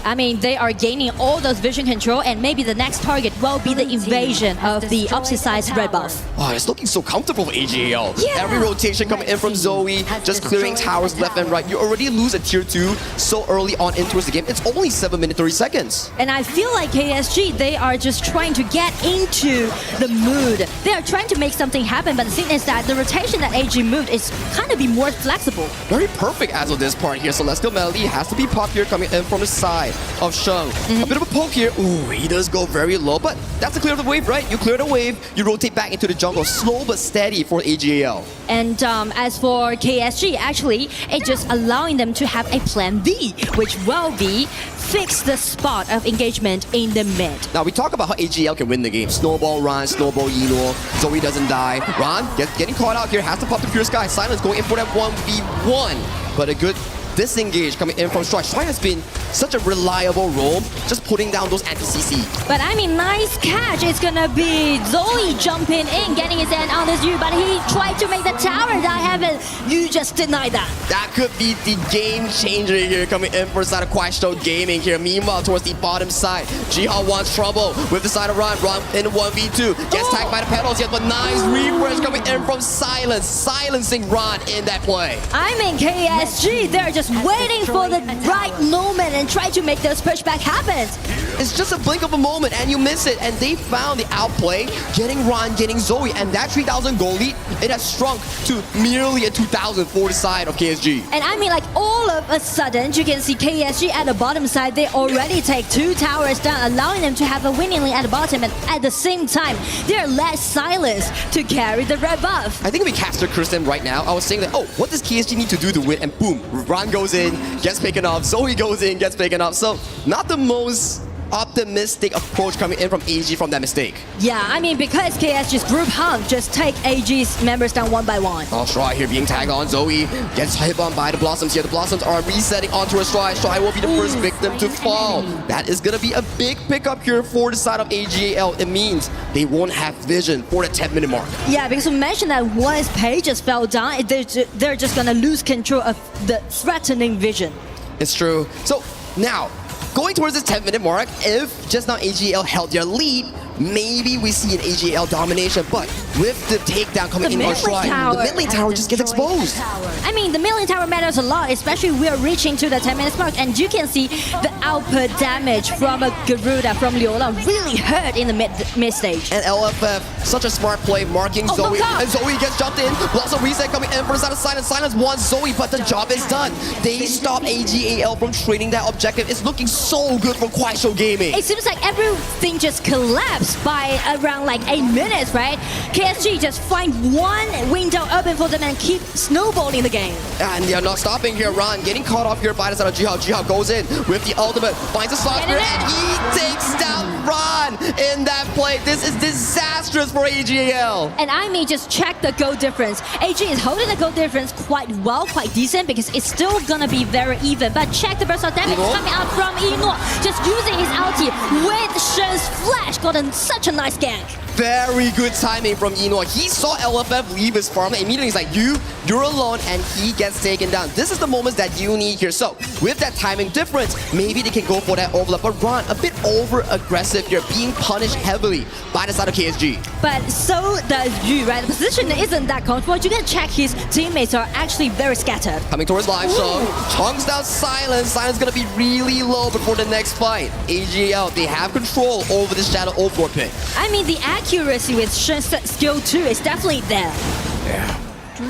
I mean, they are gaining all those vision control, and maybe the next target will be the invasion of the opposite side's red buff. Oh, it's looking so comfortable for AGL. Yeah. Every rotation coming in from Zoe, just clearing towers left and right. You already lose a tier 2 so early on in towards the game. It's only 7 minutes 30 seconds. And I feel like KSG, they are just trying to get into the mood. They are trying to make something happen, but the thing is that the rotation that AG moved is kind of be more flexible. Very perfect as of this part here. Celestial Melody has to be popped here coming in from the side of Sheng. A bit of a poke here. Ooh, he does go very low, but that's the clear of the wave, right? You clear the wave, you rotate back into the jungle. Slow but steady for AGL. And as for KSG, actually, it's just allowing them to have a plan B, which will be fix the spot of engagement in the mid. Now, we talk about how AGL can win the game. Snowball Ron, Snowball Yinor, Zoe doesn't die. Ron getting caught out here, has to pop the Pure Sky. Silence going in for that 1v1, but a good disengage coming in from Strike. Strike has been such a reliable role, just putting down those anti-CC. But I mean, nice catch. It's gonna be Zoe jumping in, getting his hand on this Yu, but he tried to make the tower die heaven. You just denied that. That could be the game changer here coming in for the side of Quaishto Gaming here. Meanwhile, towards the bottom side, Jiha wants trouble with the side of Ron. Ron in 1v2. Gets tagged by the pedals yet, but nice refresh coming in from Silence. Silencing Ron in that play. I mean, KSG, they're just waiting for the right moment and try to make those pushback happen. It's just a blink of a moment and you miss it, and they found the outplay, getting Ron, getting Zoe, and that 3,000 goal lead, it has shrunk to merely a 2,000 for the side of KSG. And I mean, like, all of a sudden, you can see KSG at the bottom side, they already take 2 towers down, allowing them to have a winning lane at the bottom, and at the same time, they're less silenced to carry the red buff. I think if we caster curse them right now, I was saying that, oh, what does KSG need to do to win? And boom, Ron goes in, gets taken off, Zoe goes in, gets taken off. So, not the most optimistic approach coming in from AG from that mistake. Yeah, I mean, because KSG's group hunt just take AG's members down one by one. Oh, Stry here being tagged on. Zoe gets hit on by the Blossoms here. The Blossoms are resetting onto a Stry. Stry will be the first victim to fall. That is going to be a big pickup here for the side of AGL. It means they won't have vision for the 10-minute mark. Yeah, because we mentioned that once Pages fell down, they're just going to lose control of the threatening vision. It's true. So now, going towards this 10-minute mark, if just now AGL held their lead, maybe we see an AGL domination, but with the takedown coming in on Shrine, the mid lane tower just gets exposed. I mean, the mid lane tower matters a lot, especially we are reaching to the 10 minutes mark, and you can see the output damage from a Garuda from Liulang really hurt in the mid stage. And LFF, such a smart play, marking Zoe, and Zoe gets jumped in. Blossom reset coming in for the side of Silence. Silence wants Zoe, but the job is done. They stop AGAL from trading that objective. It's looking so good for Kuaishou Gaming. It seems like everything just collapsed by around like 8 minutes, right? KSG just find one window open for them and keep snowballing the game. And they're not stopping here. Ron getting caught off here by the side of Jihao. Jihao goes in with the ultimate, finds a slot spear, and he takes down Ron in that play. This is disastrous for AGAL. And I mean, just check the goal difference. AG is holding the goal difference quite well, quite decent, because it's still gonna be very even. But check the burst of damage coming out from Eno, just using his ulti with Shen's flash. Gotten such a nice gank. Very good timing from Eno. He saw LFF leave his farm and immediately he's like, you're alone, and he gets taken down. This is the moments that you need here. So with that timing difference, maybe they can go for that overlap. But Ron, a bit over aggressive here, being punished heavily by the side of KSG. But so does Yu, right? The position isn't that comfortable. You can check his teammates are actually very scattered. Coming towards live Sheng, chunks down Silence. Silence gonna be really low before the next fight. AGL, they have control over the Shadow Overlord pit. I mean, the accuracy with Shen's skill 2 is definitely there. Yeah.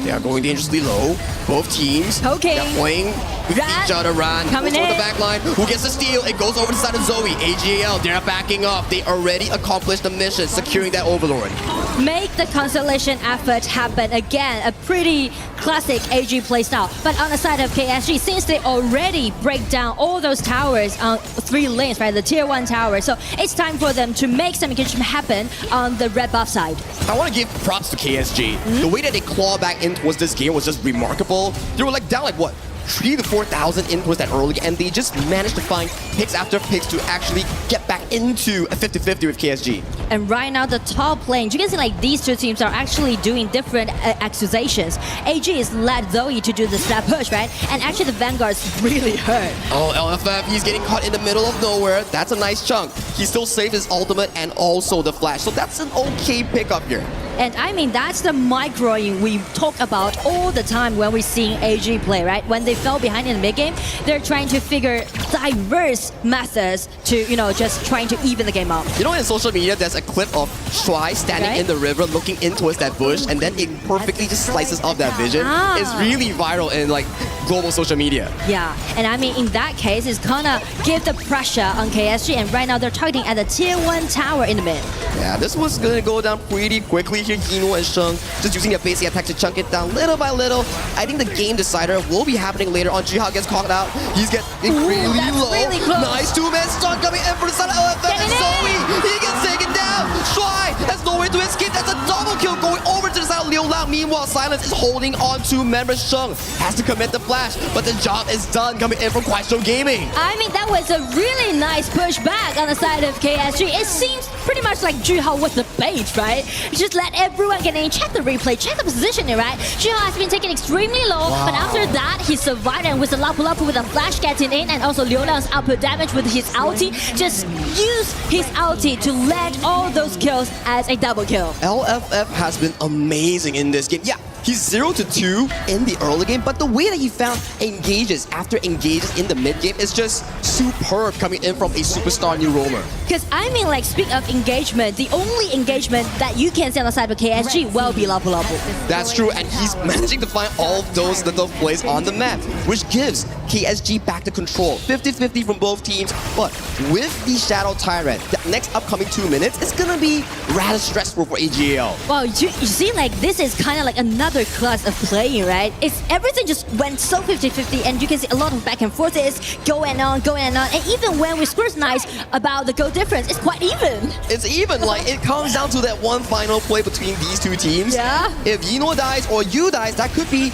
They are going dangerously low. Both teams. Okay. They're playing with each other. Ran coming goes in. over the back line. Who gets the steal? It goes over to the side of Zoe. AGL, they're backing up. They already accomplished the mission, securing that Overlord. Make the constellation effort happen. Again, a pretty classic AG playstyle. But on the side of KSG, since they already break down all those towers on 3 lanes, right? The tier 1 tower. So it's time for them to make some engagement happen on the red buff side. I want to give props to KSG. The way that they claw back in towards this game was just remarkable. They were like down like what? 3,000 to 4,000 in towards that early, and they just managed to find picks after picks to actually get back into a 50-50 with KSG. And right now, the top lane, you can see like these two teams are actually doing different accusations. AG is led Zoe to do the snap push, right? And actually the Vanguard's really hurt. Oh, LFF, he's getting caught in the middle of nowhere. That's a nice chunk. He still saved his ultimate and also the flash. So that's an okay pickup here. And I mean, that's the microing we talk about all the time when we're seeing AG play, right? When they fell behind in the mid game, they're trying to figure diverse methods to, you know, just trying to even the game out. You know, in social media, there's a clip of Shuai standing in the river looking in towards that bush, and then it perfectly just slices off that vision. It's really viral in like global social media. Yeah, and I mean, in that case, it's gonna give the pressure on KSG, and right now they're targeting at the tier 1 tower in the mid. Yeah, this was gonna go down pretty quickly here. Eno and Sheng just using their basic attack to chunk it down little by little. I think the game decider will be happening later on. Jihao gets caught out. He's getting really low. Really close. Nice 2-man stun coming in for the side of LFF. And Zoe, he gets taken down. Shuai has nowhere to escape. That's a double kill going over to the side of Liulang. Meanwhile, Silence is holding on to member Sheng. Has to commit the flash, but the job is done coming in from Kuaishou Gaming. I mean, that was a really nice pushback on the side of KSG. It seems pretty much like Jihao was the bait, right? Just let everyone get in, check the replay, check the positioning, right? Jihao has been taken extremely low, but after that, he survived, and with the Lapu Lapu with a flash getting in, and also Liulang's output damage with his ulti, just use his ulti to land all those kills as a double kill. LFF has been amazing in this game. Yeah, he's 0-2 in the early game, but the way that he found engages after engages in the mid game is just superb coming in from a superstar new roamer. Because I mean, like, speak of engagement, the only engagement that you can see on the side of KSG will be Lapu Lapu. That's true, and he's managing to find all of those little plays on the map, which gives KSG back to control. 50-50 from both teams, but with the Shadow Tyrant, the next upcoming 2 minutes, it's gonna be rather stressful for AGL. Well, you see, like, this is kind of like another class of playing, right? It's everything just went so 50-50, and you can see a lot of back and forth is going on, and even when we scrutinize about the goal difference, it's quite even. It's even, like, it comes down to that one final play between these two teams. Yeah. If Eno dies or you dies, that could be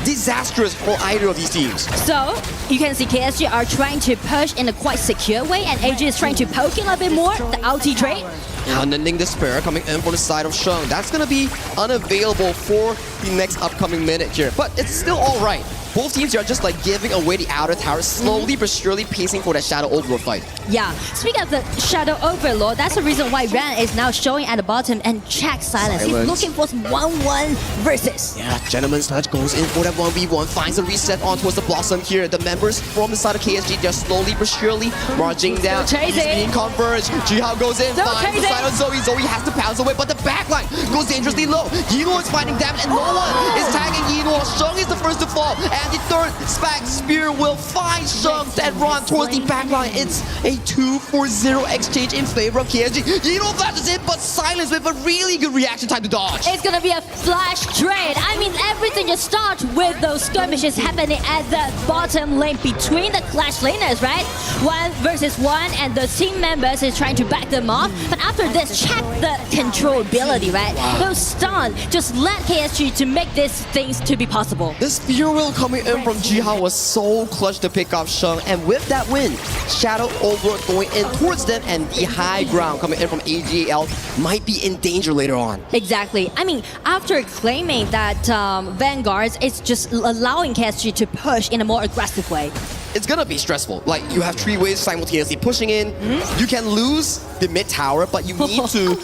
disastrous for either of these teams. So, you can see KSG are trying to push in a quite secure way, and AG is trying to poke in a bit more, the ulti trade. Unending Despair coming in from the side of Sheng. That's going to be unavailable for the next upcoming minute here, but it's still all right. both teams are just like giving away the outer tower, slowly but surely pacing for that Shadow Overlord fight. Yeah, speaking of the Shadow Overlord, that's the reason why Ran is now showing at the bottom and check silence. He's looking for some 1-1 versus. Yeah, Gentleman's Touch goes in for that 1v1, finds a reset on towards the Blossom here. The members from the side of KSG, they're slowly but surely marching down. He's being converged. Jihao goes in, finds the side of Zoe. Zoe has to pounce away, but the backline goes dangerously low. Yinluo is finding damage, and no one is tagging Yinluo. Sheng is the first to fall, and the third Spag Spear will find Sheng and run towards the backline. It's a 2-4-0 exchange in favor of KSG. Yinluo flashes in, but Silence with a really good reaction time to dodge. It's gonna be a flash trade. I mean, everything just starts with those skirmishes happening at the bottom lane between the Clash laners, right? 1 versus 1, and the team members is trying to back them off. But after this, check the controllability, right? Those stun just let KSG to make these things to be possible. The spear wheel coming in from Jihao was so clutch to pick off Sheng, and with that win, Shadow Overlord going in towards them, and the high ground coming in from AGL might be in danger later on. Exactly. I mean, after claiming that Vanguards, it's just allowing KSG to push in a more aggressive way. It's gonna be stressful. Like, you have 3 waves simultaneously pushing in. You can lose the mid tower, but you need to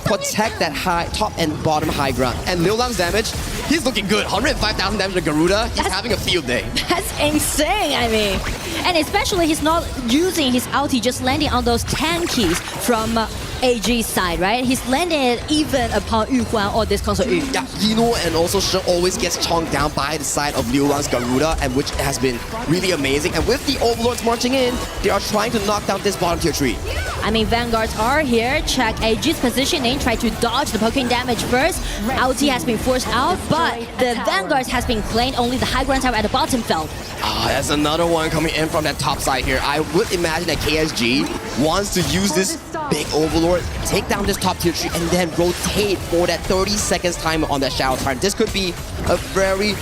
protect that high top and bottom high ground. And Liu Lang's damage, he's looking good. 105,000 damage to Garuda. He's having a field day. That's insane, I mean. And especially he's not using his ulti, just landing on those tankies from AG's side, right? He's landing it even upon Yu Huan or this console Yu. Yeah, Yino and also Sheng always gets chonked down by the side of Liu Lang's Garuda, and which has been really amazing. And with the Overlords marching in, they are trying to knock down this bottom tier tree. I mean, Vanguards are here. Check AG's positioning, try to dodge the poking damage first. Ulti has been forced out, but the Vanguards has been claimed. Only the high ground tower at the bottom fell. Ah, that's another one coming in from that top side here. I would imagine that KSG wants to use this big Overlord, take down this top tier tree, and then rotate for that 30 seconds time on that Shadow Tyrant. This could be a very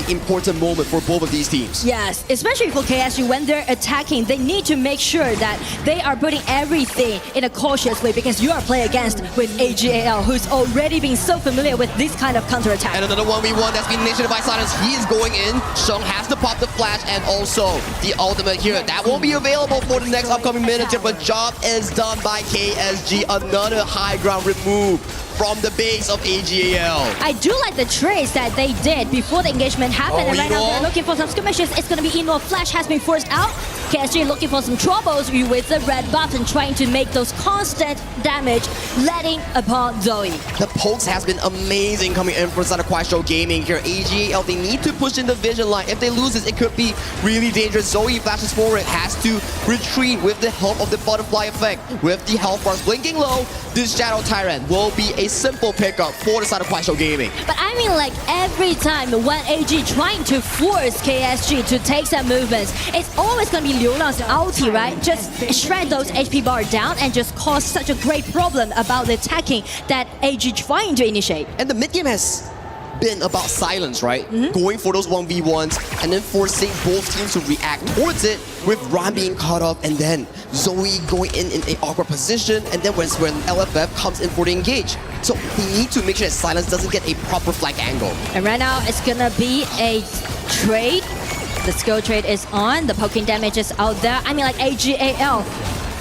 important moment for both of these teams. Yes, especially for KSG, when they're attacking, they need to make sure that they are putting everything in a cautious way, because you are playing against with AGAL, who's already been so familiar with this kind of counterattack. And another 1v1 that's been initiated by Silence. He is going in. Sheng has to pop the flash, and also the ultimate here. That won't be available for the next upcoming minutes here, but job is done by KSG. Another high ground removed from the base of AGAL. I do like the trades that they did before the engagement happened, and right now they're looking for some skirmishes. It's going to be Ino. Flash has been forced out. KSG looking for some troubles with the red buff and trying to make those constant damage, letting upon Zoe. The pokes has been amazing coming in from side of Quaisho Gaming here. AGAL, they need to push in the vision line. If they lose this, it could be really dangerous. Zoe flashes forward, has to retreat with the help of the butterfly effect. With the health bars blinking low, this Shadow Tyrant will be a simple pickup for the side of Quaisho Gaming. But I mean, like, every time when AG trying to force KSG to take some movements, it's always gonna be Liu Lang's ulti, right? Just shred those HP bar down and just cause such a great problem about the attacking that AG trying to initiate. And the mid game has been about silence, right? Going for those 1v1s and then forcing both teams to react towards it, with Ron being caught up and then Zoe going in an awkward position, and then when LFF comes in for the engage. So they need to make sure that Silence doesn't get a proper flank angle. And right now it's gonna be a trade. The skill trade is on, the poking damage is out there. I mean, like, AGAL,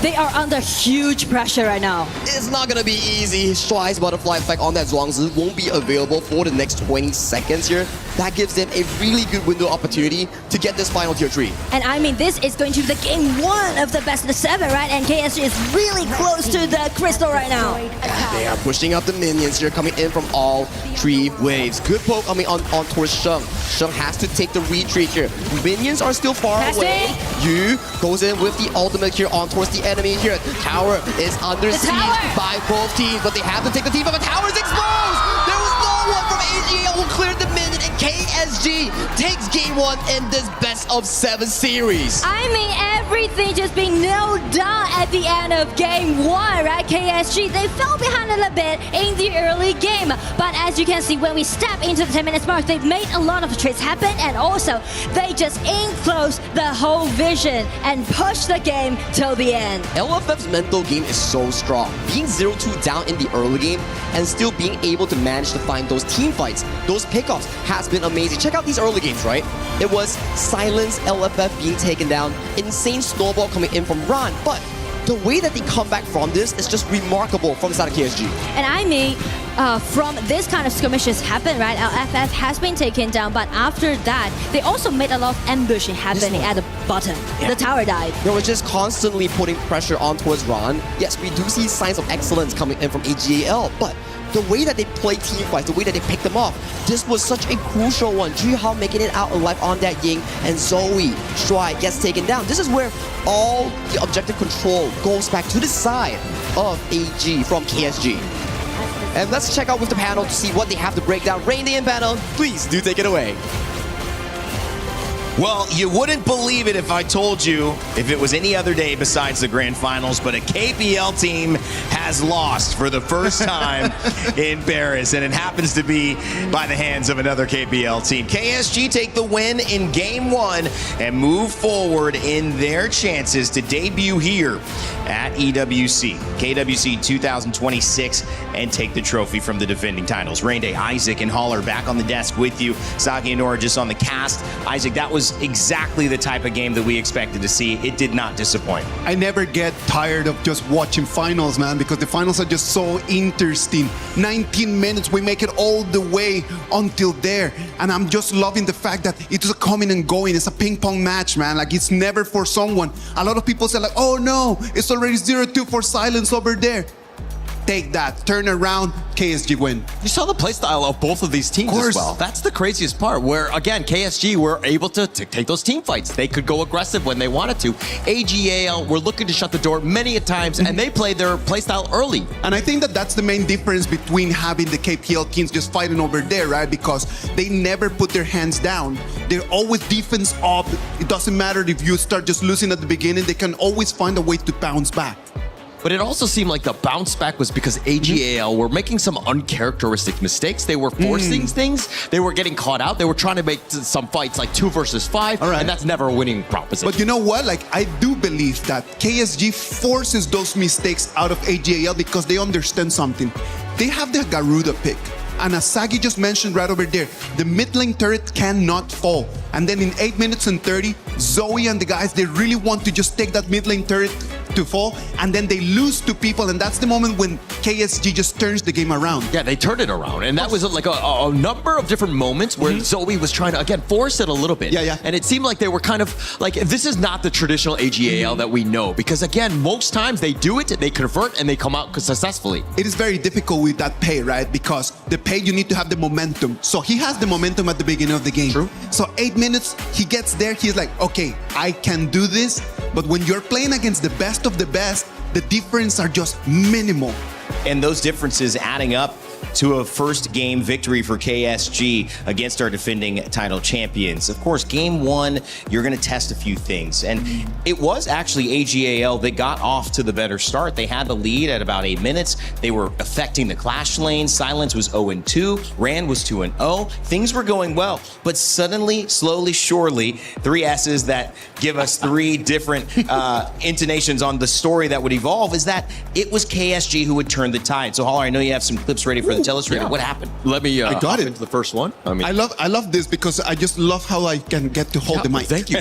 they are under huge pressure right now. It's not gonna be easy. Shuai's butterfly effect on that Zhuangzi won't be available for the next 20 seconds here. That gives them a really good window opportunity to get this final tier 3. And I mean, this is going to be the game 1 of the best of 7, right? And KSG is really close to the crystal right now. They are pushing up the minions here, coming in from all 3 waves. Good poke coming on towards Sheng. Sheng has to take the retreat here. Minions are still far away. Yu goes in with the ultimate here on towards the enemy here. Tower is under siege by both teams, but they have to take the team, but the tower is exposed! There was no one from AGL who cleared the minion, and KSG takes game 1 in this best of 7 series. I mean, everything just being nailed down at the end of game 1, right? KSG, they fell behind a little bit in the early game, but as you can see, when we step into the 10 minutes mark, they've made a lot of trades happen, and also they just enclose the whole vision and push the game till the end. LFF's mental game is so strong. Being 0-2 down in the early game and still being able to manage to find those team fights. Those pickoffs has been amazing. Check out these early games, right? It was Silence, LFF being taken down, insane snowball coming in from Ron, but the way that they come back from this is just remarkable from the side of KSG. And I mean, from this kind of skirmishes happen, right? LFF has been taken down, but after that, they also made a lot of ambushing happening at the bottom. Yeah. The tower died. They were just constantly putting pressure on towards Ron. Yes, we do see signs of excellence coming in from AGAL, but the way that they play team fights, the way that they pick them off, this was such a crucial one. Juhao making it out alive on that Ying, and Zoe, Shuai gets taken down. This is where all the objective control goes back to the side of AG from KSG. And let's check out with the panel to see what they have to break down. Rain Day and panel, please do take it away. Well, you wouldn't believe it if I told you if it was any other day besides the Grand Finals, but a KPL team has lost for the first time in Paris, and it happens to be by the hands of another KPL team. KSG take the win in Game 1 and move forward in their chances to debut here at EWC, KWC 2026, and take the trophy from the defending titles. Rain Day, Isaac, and Haller back on the desk with you. Saki and Nora just on the cast. Isaac, that was exactly the type of game that we expected to see. It did not disappoint. I never get tired of just watching finals, man, because the finals are just so interesting. 19 minutes, we make it all the way until there. And I'm just loving the fact that it's a coming and going. It's a ping pong match, man. Like, it's never for someone. A lot of people say like, oh no, it's already 0-2 for Silence over there. Take that, turn around, KSG win. You saw the playstyle of both of these teams as well. That's the craziest part, where, again, KSG were able to take those team fights. They could go aggressive when they wanted to. AGAL were looking to shut the door many a times, and they played their playstyle early. And I think that that's the main difference between having the KPL teams just fighting over there, right? Because they never put their hands down. They're always defense up. It doesn't matter if you start just losing at the beginning, they can always find a way to bounce back. But it also seemed like the bounce back was because AGAL were making some uncharacteristic mistakes. They were forcing things. They were getting caught out. They were trying to make some fights like 2 versus 5, and that's never a winning proposition. But you know what? Like, I do believe that KSG forces those mistakes out of AGAL because they understand something. They have the Garuda pick. And as Sagi just mentioned right over there, the mid lane turret cannot fall. And then in 8 minutes and 30, Zoe and the guys, they really want to just take that mid lane turret to fall, and then they lose to people, and that's the moment when KSG just turns the game around. Yeah, they turned it around, and that was like a number of different moments where Zoe was trying to, again, force it a little bit. Yeah. And it seemed like they were kind of like, this is not the traditional AGAL that we know, because again, most times they do it, they convert, and they come out successfully. It is very difficult with that pay, right? Because the pay, you need to have the momentum. So he has the momentum at the beginning of the game. True. So 8 minutes, he gets there, he's like, okay, I can do this. But when you're playing against the best of the best, the difference are just minimal. And those differences adding up to a first game victory for KSG against our defending title champions. Of course, game 1, you're going to test a few things. And it was actually AGAL that got off to the better start. They had the lead at about 8 minutes. They were affecting the clash lane. Silence was 0-2. Rand was 2-0. Things were going well. But suddenly, slowly, surely, 3 S's that give us 3 different intonations on the story that would evolve is that it was KSG who would turn the tide. So, Haller, I know you have some clips ready for the illustrator. What happened? Let me I got it into the first one. I love this because I just love how I can get to hold the mic. Thank you.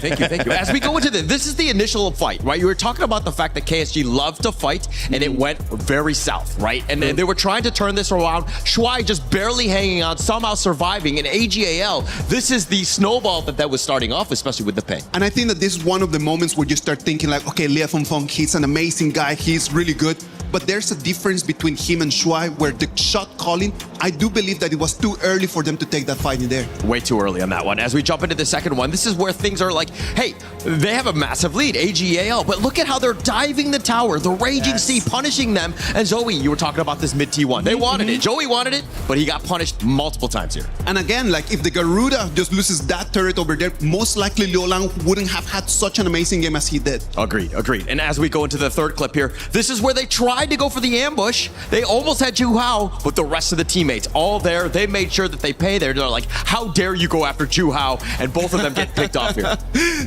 As we go into this is the initial fight, right? You were talking about the fact that KSG loved to fight, and it went very south, right? And they were trying to turn this around. Shuai just barely hanging on, somehow surviving. And AGAL, this is the snowball that was starting off, especially with the ping. And I think that this is one of the moments where you start thinking like, okay, Lia Feng, he's an amazing guy. He's really good. But there's a difference between him and Shuai where the shot calling, I do believe that it was too early for them to take that fight in there. Way too early on that one. As we jump into the second one, this is where things are like, hey, they have a massive lead, AGAL, but look at how they're diving the tower, the Raging Sea punishing them. And Zoe, you were talking about this mid T1. They wanted it. Joey wanted it, but he got punished multiple times here. And again, like if the Garuda just loses that turret over there, most likely Liulang wouldn't have had such an amazing game as he did. Agreed. And as we go into the third clip here, this is where they tried to go for the ambush. They almost had Juhao, but the rest of the team teammates all there. They made sure that they pay there. They're like, how dare you go after Juhao? And both of them get picked off here.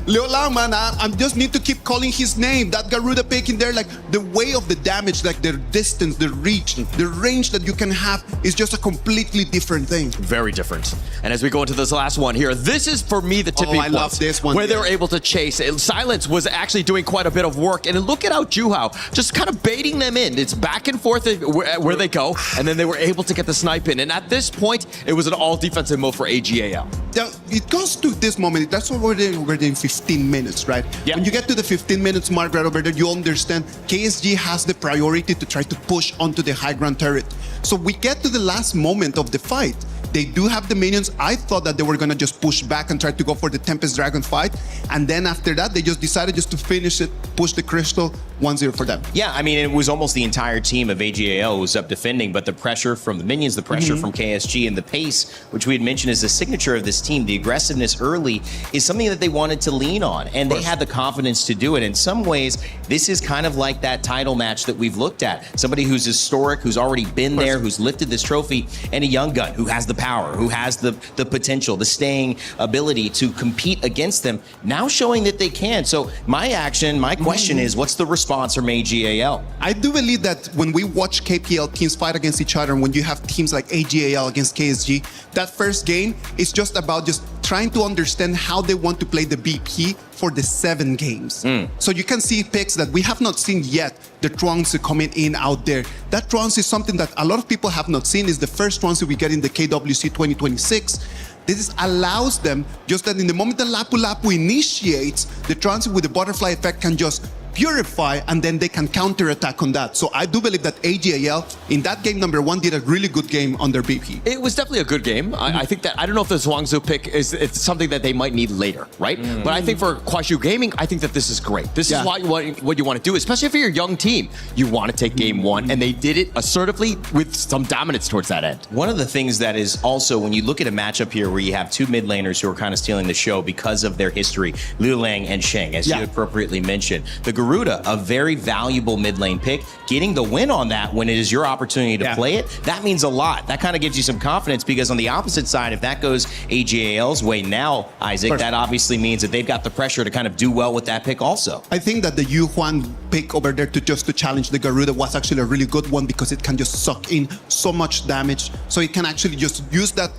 Liu Lang, man, I just need to keep calling his name. That Garuda pick in there, like the way of the damage, like the distance, the reach, the range that you can have is just a completely different thing. Very different. And as we go into this last one here, this is for me the tipping point. I love this one. Where they were able to chase. Silence was actually doing quite a bit of work. And look at how Juhao just kind of baiting them in. It's back and forth where they go. And then they were able to get the snipe in. And at this point, it was an all defensive move for AGAL. Now, it goes to this moment. That's what we're in 15 minutes, right? Yeah. When you get to the 15 minutes mark right over there, you understand KSG has the priority to try to push onto the high ground turret. So we get to the last moment of the fight. They do have the minions. I thought that they were gonna just push back and try to go for the Tempest Dragon fight. And then after that, they just decided just to finish it, push the crystal, 1-0 for them. Yeah, I mean, it was almost the entire team of AGAL was up defending, but the pressure from the minions, the pressure from KSG, and the pace, which we had mentioned is the signature of this team, the aggressiveness early, is something that they wanted to lean on, and they had the confidence to do it. In some ways, this is kind of like that title match that we've looked at. Somebody who's historic, who's already been there, who's lifted this trophy, and a young gun who has the power, who has the potential, the staying ability to compete against them, now showing that they can. So my question is, what's the response from AGAL? I do believe that when we watch KPL teams fight against each other, and when you have teams like AGAL against KSG, that first game is just about just trying to understand how they want to play the BP for the 7 games. So you can see picks that we have not seen yet, the Trunks coming in out there. That Trunks is something that a lot of people have not seen. Is the first Trunks we get in the KWC 2026. This allows them, just that in the moment that Lapu Lapu initiates, the Trunks with the butterfly effect can just purify, and then they can counterattack on that. So I do believe that AGAL in that game number 1 did a really good game on their BP. It was definitely a good game. I think that, I don't know if the Zhuangzi pick is it's something that they might need later, right? But I think for Kwashu Gaming, I think that this is great. This is what you want to do, especially if you're a young team. You want to take game 1, and they did it assertively with some dominance towards that end. One of the things that is also, when you look at a matchup here where you have 2 mid laners who are kind of stealing the show because of their history, Liu Lang and Sheng, as you appropriately mentioned. The Garuda, a very valuable mid lane pick, getting the win on that when it is your opportunity to play it, that means a lot. That kind of gives you some confidence, because on the opposite side, if that goes AGAL's way now, Isaac, that obviously means that they've got the pressure to kind of do well with that pick also. I think that the Yu Huan pick over there to challenge the Garuda was actually a really good one, because it can just suck in so much damage. So it can actually just use that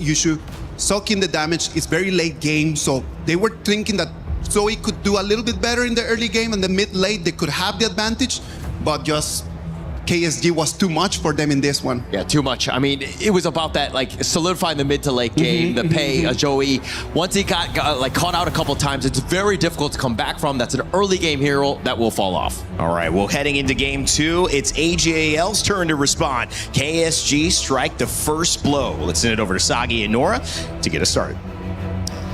issue, suck in the damage. It's very late game, so they were thinking that Zoe could do a little bit better in the early game, and the mid-late they could have the advantage, but just KSG was too much for them in this one. Yeah, too much. I mean, it was about that, like, solidifying the mid to late game, the pay, Joey. Once he got like caught out a couple times, it's very difficult to come back from. That's an early game hero that will fall off. All right, well, heading into game 2, it's AGAL's turn to respond. KSG strike the first blow. Let's send it over to Sagi and Nora to get us started.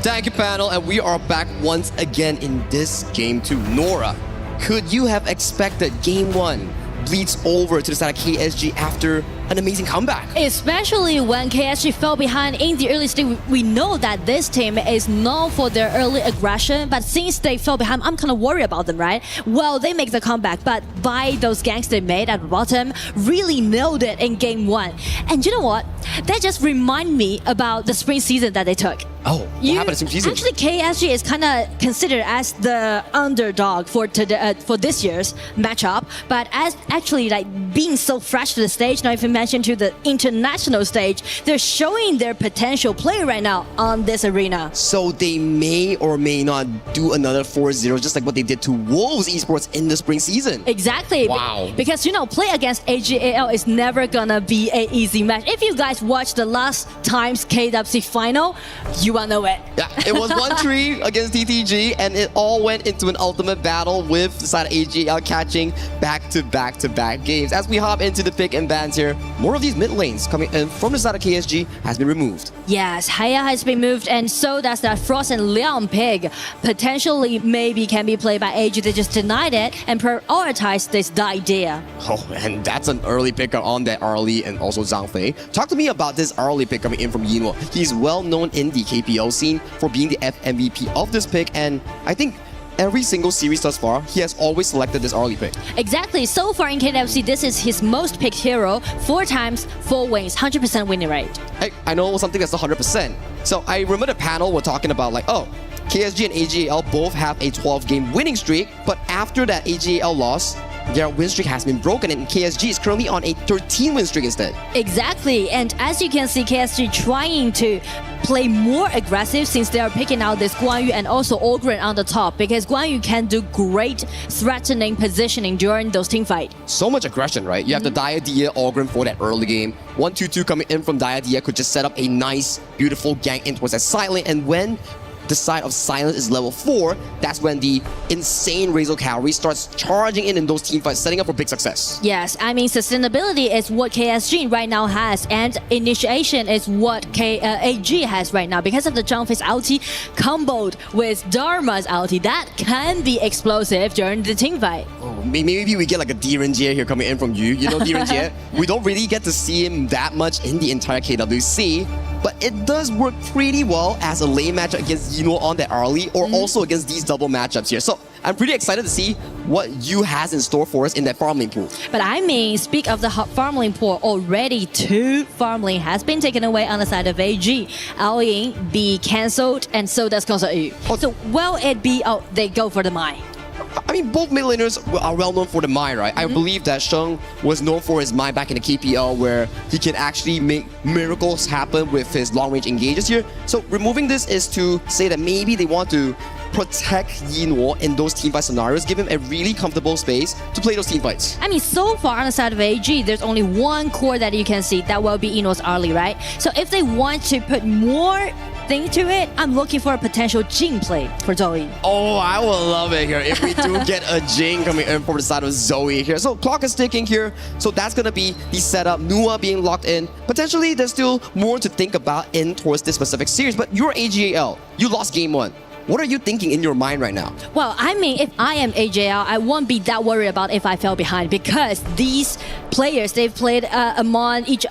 Thank you, panel, and we are back once again in this game 2. Nora, could you have expected game 1 bleeds over to the side of KSG after an amazing comeback? Especially when KSG fell behind in the early stage. We know that this team is known for their early aggression, but since they fell behind, I'm kind of worried about them, right? Well, they make the comeback, but by those ganks they made at the bottom, really nailed it in game 1. And you know what? That just remind me about the spring season that they took. Oh, what happened in spring season? Actually, KSG is kind of considered as the underdog for this year's matchup, but as actually like being so fresh to the stage, not even mentioned to the international stage, they're showing their potential play right now on this arena. So they may or may not do another 4-0, just like what they did to Wolves Esports in the spring season. Exactly. Wow. Because, you know, play against AGAL is never gonna be an easy match. If you guys watched the last time's KWC final, you will know it. Yeah, it was 1-3 against TTG, and it all went into an ultimate battle with the side of AGL catching back-to-back-to-back games. As we hop into the pick and bans here, more of these mid lanes coming in from the side of KSG has been removed. Yes, Haya has been moved, and so does that Frost and Leon pick. Potentially, maybe can be played by AG. They just denied it and prioritized this idea. Oh, and that's an early pickup on that Arlie and also Zhang Fei. Talk to me about this early pick coming in from Yinwo. He's well known in the KPL scene for being the FMVP of this pick, and I think every single series thus far, he has always selected this early pick. Exactly. So far in KWC, this is his most picked hero. 4 times, 4 wins, 100% winning rate. Hey, I know something that's 100%. So I remember the panel were talking about like, oh, KSG and AGAL both have a 12-game winning streak, but after that AGAL loss, their win streak has been broken and KSG is currently on a 13-win streak instead. Exactly, and as you can see, KSG trying to play more aggressive since they are picking out this Guan Yu and also Ogren on the top, because Guan Yu can do great threatening positioning during those team fights. So much aggression, right? You have the Diadia Ogren for that early game. 1-2-2 coming in from Diadia could just set up a nice, beautiful gang in towards that side lane, and when the side of silence is level 4, that's when the insane Razor Cavalry starts charging in those team fights, setting up for big success. Yes, I mean, sustainability is what KSG right now has, and initiation is what AG has right now. Because of the Zhangfei's ulti comboed with Dharma's ulti, that can be explosive during the team fight. Oh, maybe we get like a Direnjie here coming in from you. You know Direnjie? We don't really get to see him that much in the entire KWC, but it does work pretty well as a lane matchup against Yino on that early, or also against these double matchups here. So I'm pretty excited to see what Yu has in store for us in that farm lane pool. But I mean, speak of the farm lane pool, already 2 farm lane has been taken away on the side of AG. Aoying be cancelled, and so does Yu. So will it be, oh, they go for the mine. I mean, both mid laners are well known for the mine, right? I believe that Sheng was known for his mine back in the KPL, where he can actually make miracles happen with his long-range engages here. So removing this is to say that maybe they want to protect Yinwo in those teamfight scenarios, give him a really comfortable space to play those teamfights. I mean, so far on the side of AG, there's only one core that you can see, that will be Yinwo's early, right? So if they want to put more thing to it, I'm looking for a potential Jing play for Zoe. Oh, I will love it here if we do get a Jing coming in from the side of Zoe here. So clock is ticking here. So that's going to be the setup. Nua being locked in. Potentially, there's still more to think about in towards this specific series, but you're AGAL. You lost game 1. What are you thinking in your mind right now? Well, I mean, if I am AJL, I won't be that worried about if I fell behind, because these players, they've played among each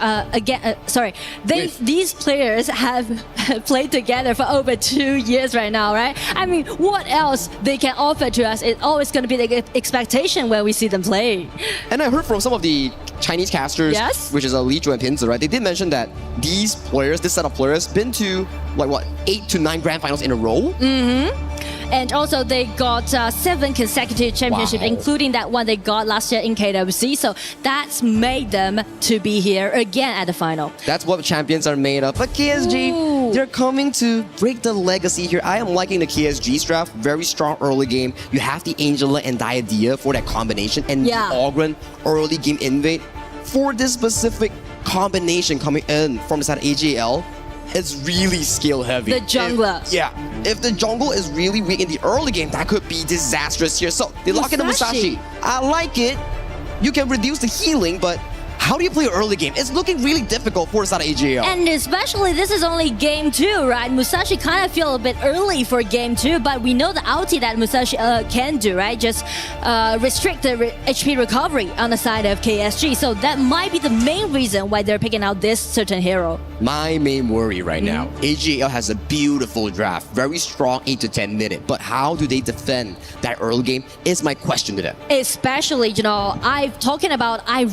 these players have played together for over 2 years right now, right? I mean, what else they can offer to us? It's always going to be the expectation when we see them play. And I heard from some of the Chinese casters, which is Li Zhu and Pinzi, right? They did mention that these players, this set of players, been to like what, 8 to 9 grand finals in a row. And also they got 7 consecutive championships, including that one they got last year in KWC. So that's made them to be here again at the final. That's what champions are made of. But KSG, they're coming to break the legacy here. I am liking the KSG draft. Very strong early game. You have the Angela and Diadia for that combination, and the Ogren early game invade. For this specific combination coming in from the side of AGL, it's really skill heavy. The jungler. If the jungle is really weak in the early game, that could be disastrous here. So they lock in the Musashi. I like it. You can reduce the healing, but how do you play early game? It's looking really difficult for the side of AGL. And especially this is only game 2, right? Musashi kind of feel a bit early for game 2, but we know the ulti that Musashi can do, right? Just restrict the HP recovery on the side of KSG. So that might be the main reason why they're picking out this certain hero. My main worry right now, AGL has a beautiful draft, very strong 8 to 10 minute, but how do they defend that early game is my question to them. Especially, you know, I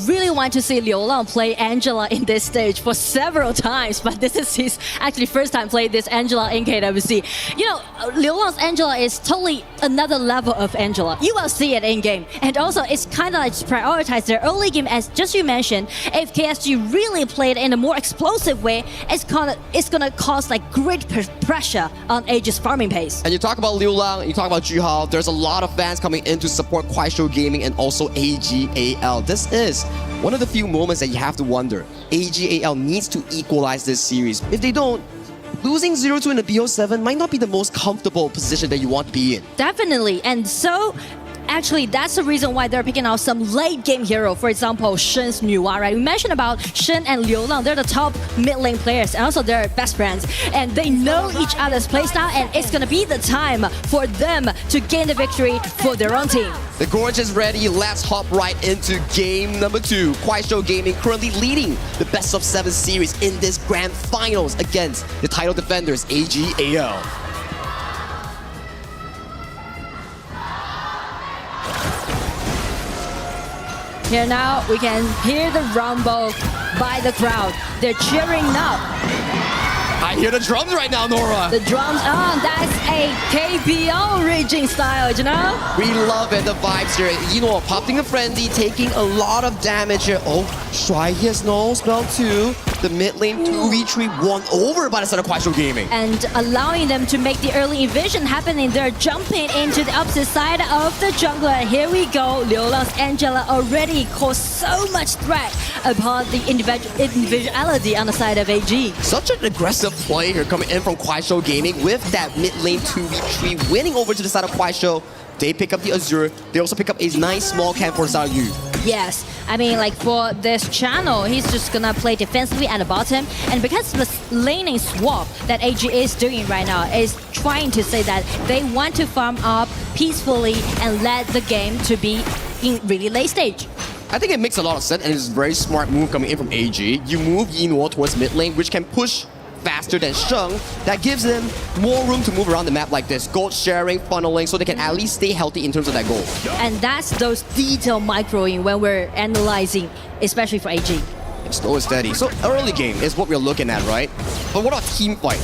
really want to see Liu Lang play Angela in this stage for several times, but this is his actually first time playing this Angela in KWC. You know, Liu Lang's Angela is totally another level of Angela. You will see it in game. And also, it's kind of like prioritize their early game, as just you mentioned. If KSG really played in a more explosive way, it's gonna cause like great pressure on AG's farming pace. And you talk about Liu Lang, you talk about Juhao, there's a lot of fans coming in to support Kuaishou Gaming and also AGAL. This is one of the few moments that you have to wonder. AGAL needs to equalize this series. If they don't, losing 0-2 in the BO7 might not be the most comfortable position that you want to be in. Definitely. And so actually, that's the reason why they're picking out some late game hero. For example, Shen's Miwa, right? We mentioned about Shen and Liu Lang. They're the top mid lane players, and also they're best friends. And they know each other's playstyle, and it's gonna be the time for them to gain the victory for their own team. The Gorge is ready. Let's hop right into game number 2. Kuaishou Gaming currently leading the best of 7 series in this grand finals against the title defenders AGAL. Here now, we can hear the rumble by the crowd. They're cheering up. I hear the drums right now, Nora. The drums, that's a KPO raging style, you know? We love it, the vibes here. You know, popping a frenzy, taking a lot of damage here. Oh, Shuai has no spell too. The mid lane 2v3 won over by the side of Kuaishou Gaming. And allowing them to make the early invasion happening. They're jumping into the opposite side of the jungle. And here we go. Liulang's Angela already caused so much threat upon the individuality on the side of AG. Such an aggressive play here coming in from Kuaishou Gaming with that mid lane 2v3 winning over to the side of Kuaishou. They pick up the Azure. They also pick up a nice small camp for Xiaoyu. Yes, I mean, like for this channel, he's just gonna play defensively at the bottom. And because the laning swap that AG is doing right now is trying to say that they want to farm up peacefully and let the game to be in really late stage. I think it makes a lot of sense and it's a very smart move coming in from AG. You move Yinuo towards mid lane, which can push faster than Sheng. That gives them more room to move around the map like this. Gold sharing, funneling, so they can at least stay healthy in terms of that goal. And that's those detailed microing when we're analyzing, especially for AG. Slow and steady. So early game is what we're looking at, right? But what about team fight?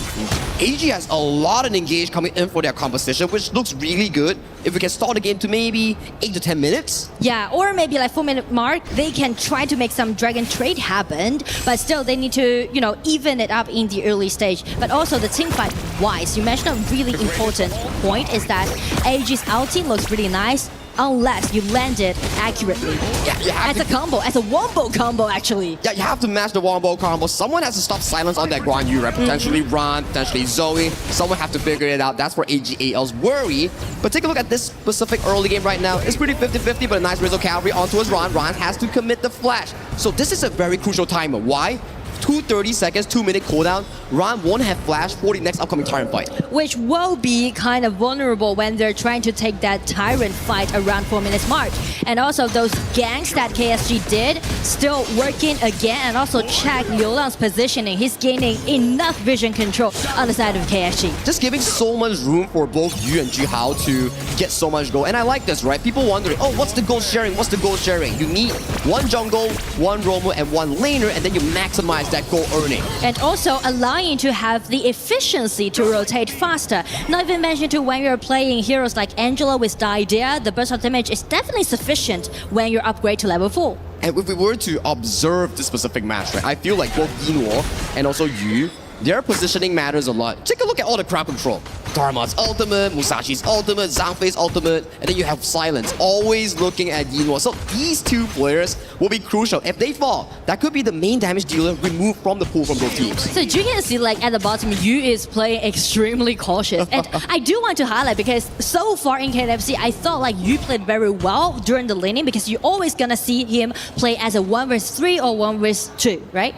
AG has a lot of engage coming in for their composition, which looks really good. If we can start the game to maybe 8 to 10 minutes. Yeah, or maybe like 4-minute mark, they can try to make some dragon trade happen, but still they need to, you know, even it up in the early stage. But also the team fight wise, you mentioned a really important point is that AG's ulti looks really nice. Unless you land it accurately. Yeah, as a combo, as a wombo combo actually. Yeah, you have to match the wombo combo. Someone has to stop silence on that Guan Yu, right? Potentially Ron, potentially Zoe. Someone have to figure it out. That's where AGAL's worry. But take a look at this specific early game right now. It's pretty 50-50, but a nice Rizzo cavalry onto his Ron. Ron has to commit the flash. So this is a very crucial timer. Why? 2:30 seconds, 2-minute cooldown. Ron won't have flash for the next upcoming Tyrant fight. Which will be kind of vulnerable when they're trying to take that Tyrant fight around 4 minutes mark. And also those ganks that KSG did, still working again. And also check Liulang's positioning. He's gaining enough vision control on the side of KSG. Just giving so much room for both Yu and Jihao to get so much gold. And I like this, right? People wondering, oh, what's the gold sharing? What's the gold sharing? You need one jungle, one roamer, and one laner, and then you maximize that goal earning. And also allowing to have the efficiency to rotate faster. Not even mention to when you're playing heroes like Angela with Diadea, the burst of damage is definitely sufficient when you upgrade to level 4. And if we were to observe this specific match, right, I feel like both Yinuo and also Yu, their positioning matters a lot. Take a look at all the crowd control. Dharma's ultimate, Musashi's ultimate, Zhangfei's ultimate, and then you have Silence, always looking at Yinuo. So these two players will be crucial. If they fall, that could be the main damage dealer removed from the pool from both teams. So you can see like at the bottom, Yu is playing extremely cautious. And I do want to highlight because so far in KFC, I thought like Yu played very well during the laning because you're always gonna see him play as a 1v3 or 1v2, right?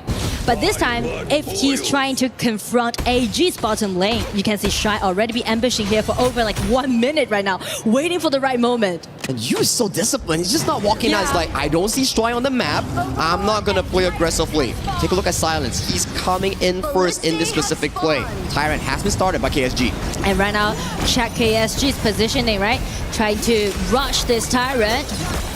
But this time, if he's trying to confront AG's bottom lane, you can see Shy already be ambushing here for over like 1 minute right now, waiting for the right moment. And Yu is so disciplined. He's just not walking out. It's like, I don't see Shy on the map. I'm not gonna play aggressively. Take a look at Silence. He's coming in first in this specific play. Tyrant has been started by KSG. And right now, check KSG's positioning, right? Trying to rush this Tyrant,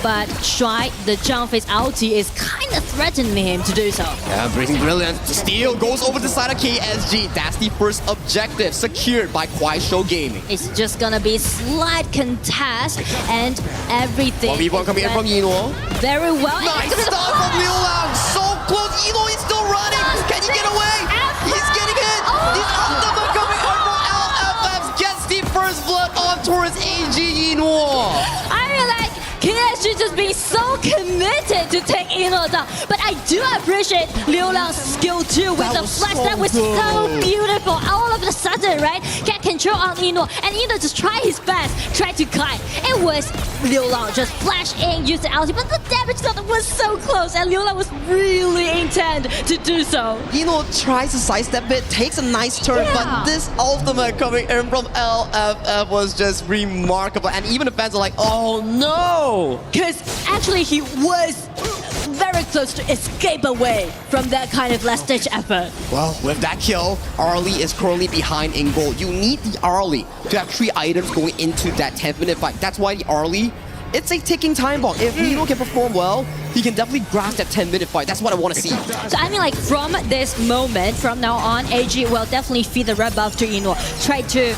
but Shuai, the Zhangfei's ulti, is kind of threatening him to do so. Yeah, breaking brilliant. The steal goes over the side of KSG. That's the first objective secured by Kuaishou Gaming. It's just gonna be slight contest and everything. 1v1 coming in from Yinuo. Very well. Nice start from Liulang. So close. Yinuo is still running. Can he get away? He's getting hit. He's ultimate coming in from LFF. Gets the first blood on towards AG Yinuo. I mean, like, KSG just being so committed to take Yinuo down. But I do appreciate Liulang's skill too with the flash. That was so beautiful. All of a sudden, right? Get control on Yinuo. And Yinuo just tried his best, tried to kite. It was Liulang just flash in, use the ulti, but the damage done was so close. And Liulang was really intent to do so. Yinuo tries to sidestep it, takes a nice turn, but this ultimate coming in from LFF was just remarkable. And even the fans are like, oh no! Because actually he was very close to escape away from that kind of last ditch effort. Well, with that kill, Arlie is currently behind in gold. You need the Arlie to have 3 items going into that 10th minute fight. That's why the Arlie it's a ticking time bomb. If Nino can perform well, he can definitely grasp that 10-minute fight. That's what I want to see. So I mean, like from this moment, from now on, AG will definitely feed the red buff to Ino, try to,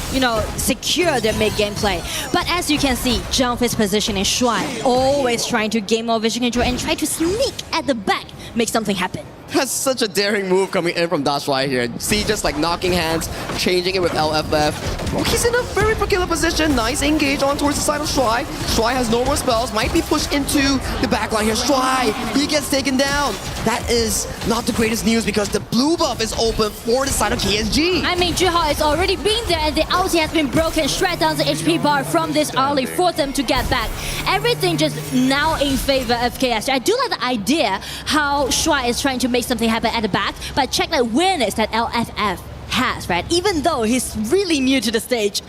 secure the mid-game play. But as you can see, Zhang Fei's position is Shuai, always trying to gain more vision control and try to sneak at the back, make something happen. That's such a daring move coming in from Dash right here. See, just like knocking hands, changing it with LFF. Oh, he's in a very peculiar position. Nice engage on towards the side of Shuai. Shuai has no more spells, might be pushed into the backline here. Shuai, he gets taken down. That is not the greatest news because the blue buff is open for the side of KSG. I mean, Zhiha has already been there and the ulti has been broken. Shred down the HP bar from this early for them to get back. Everything just now in favor of KSG. I do like the idea how Shuai is trying to make something happen at the back, but check the awareness that LFF has, right? Even though he's really new to the stage,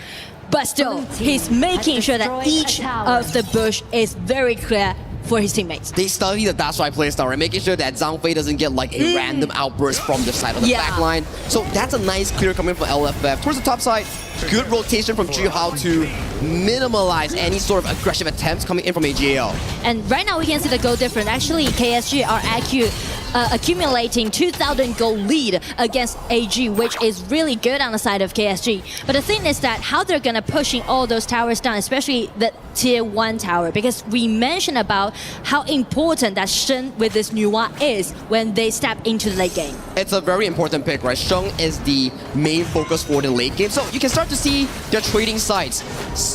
but still, he's making sure that each of the bush is very clear for his teammates. They study the Dash Right playstyle, right? Making sure that Zhang Fei doesn't get like a random outburst from the side of the backline. So that's a nice clear coming from LFF. Towards the top side, good rotation from Zhihao to minimize any sort of aggressive attempts coming in from AGL. And right now we can see the goal difference. Actually, KSG are accumulating 2,000 goal lead against AG, which is really good on the side of KSG. But the thing is that how they're gonna pushing all those towers down, especially the tier 1 tower, because we mentioned about how important that Shen with this Nuwa is when they step into the late game. It's a very important pick, right? Sheng is the main focus for the late game. So you can start to see their trading sides.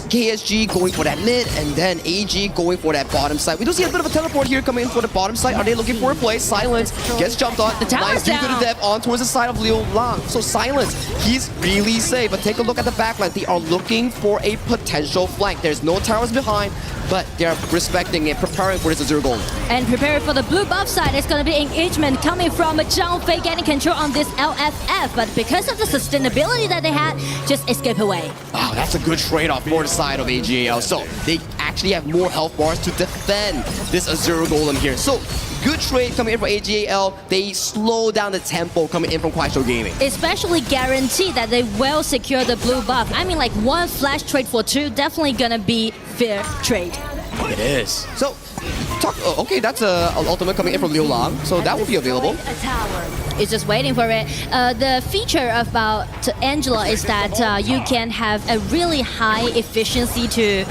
KSG going for that mid, and then AG going for that bottom side. We do see a bit of a teleport here coming in for the bottom side. Are they looking for a play? Silence gets jumped on. The tower's nice do down. good depth on towards the side of Liu Lang. So Silence, he's really safe. But take a look at the backline. They are looking for a potential flank. There's no towers behind, but they're respecting it, preparing for this Azure Gold. And preparing for the blue buff side, it's going to be engagement coming from Zhang Fei getting control on this LFF. But because of the sustainability that they had, just escape away. Wow, that's a good trade-off for the side of AGL. So they actually have more health bars to defend this Azure Golem here. So good trade coming in from AGL. They slow down the tempo coming in from Kuaishou Gaming. Especially guarantee that they will secure the blue buff. I mean, like one flash trade for 2, definitely gonna be fair trade. It is. So, okay, that's an ultimate coming in from Liu Lang, so that will be available. It's just waiting for it. The feature about Angela is that you can have a really high efficiency to,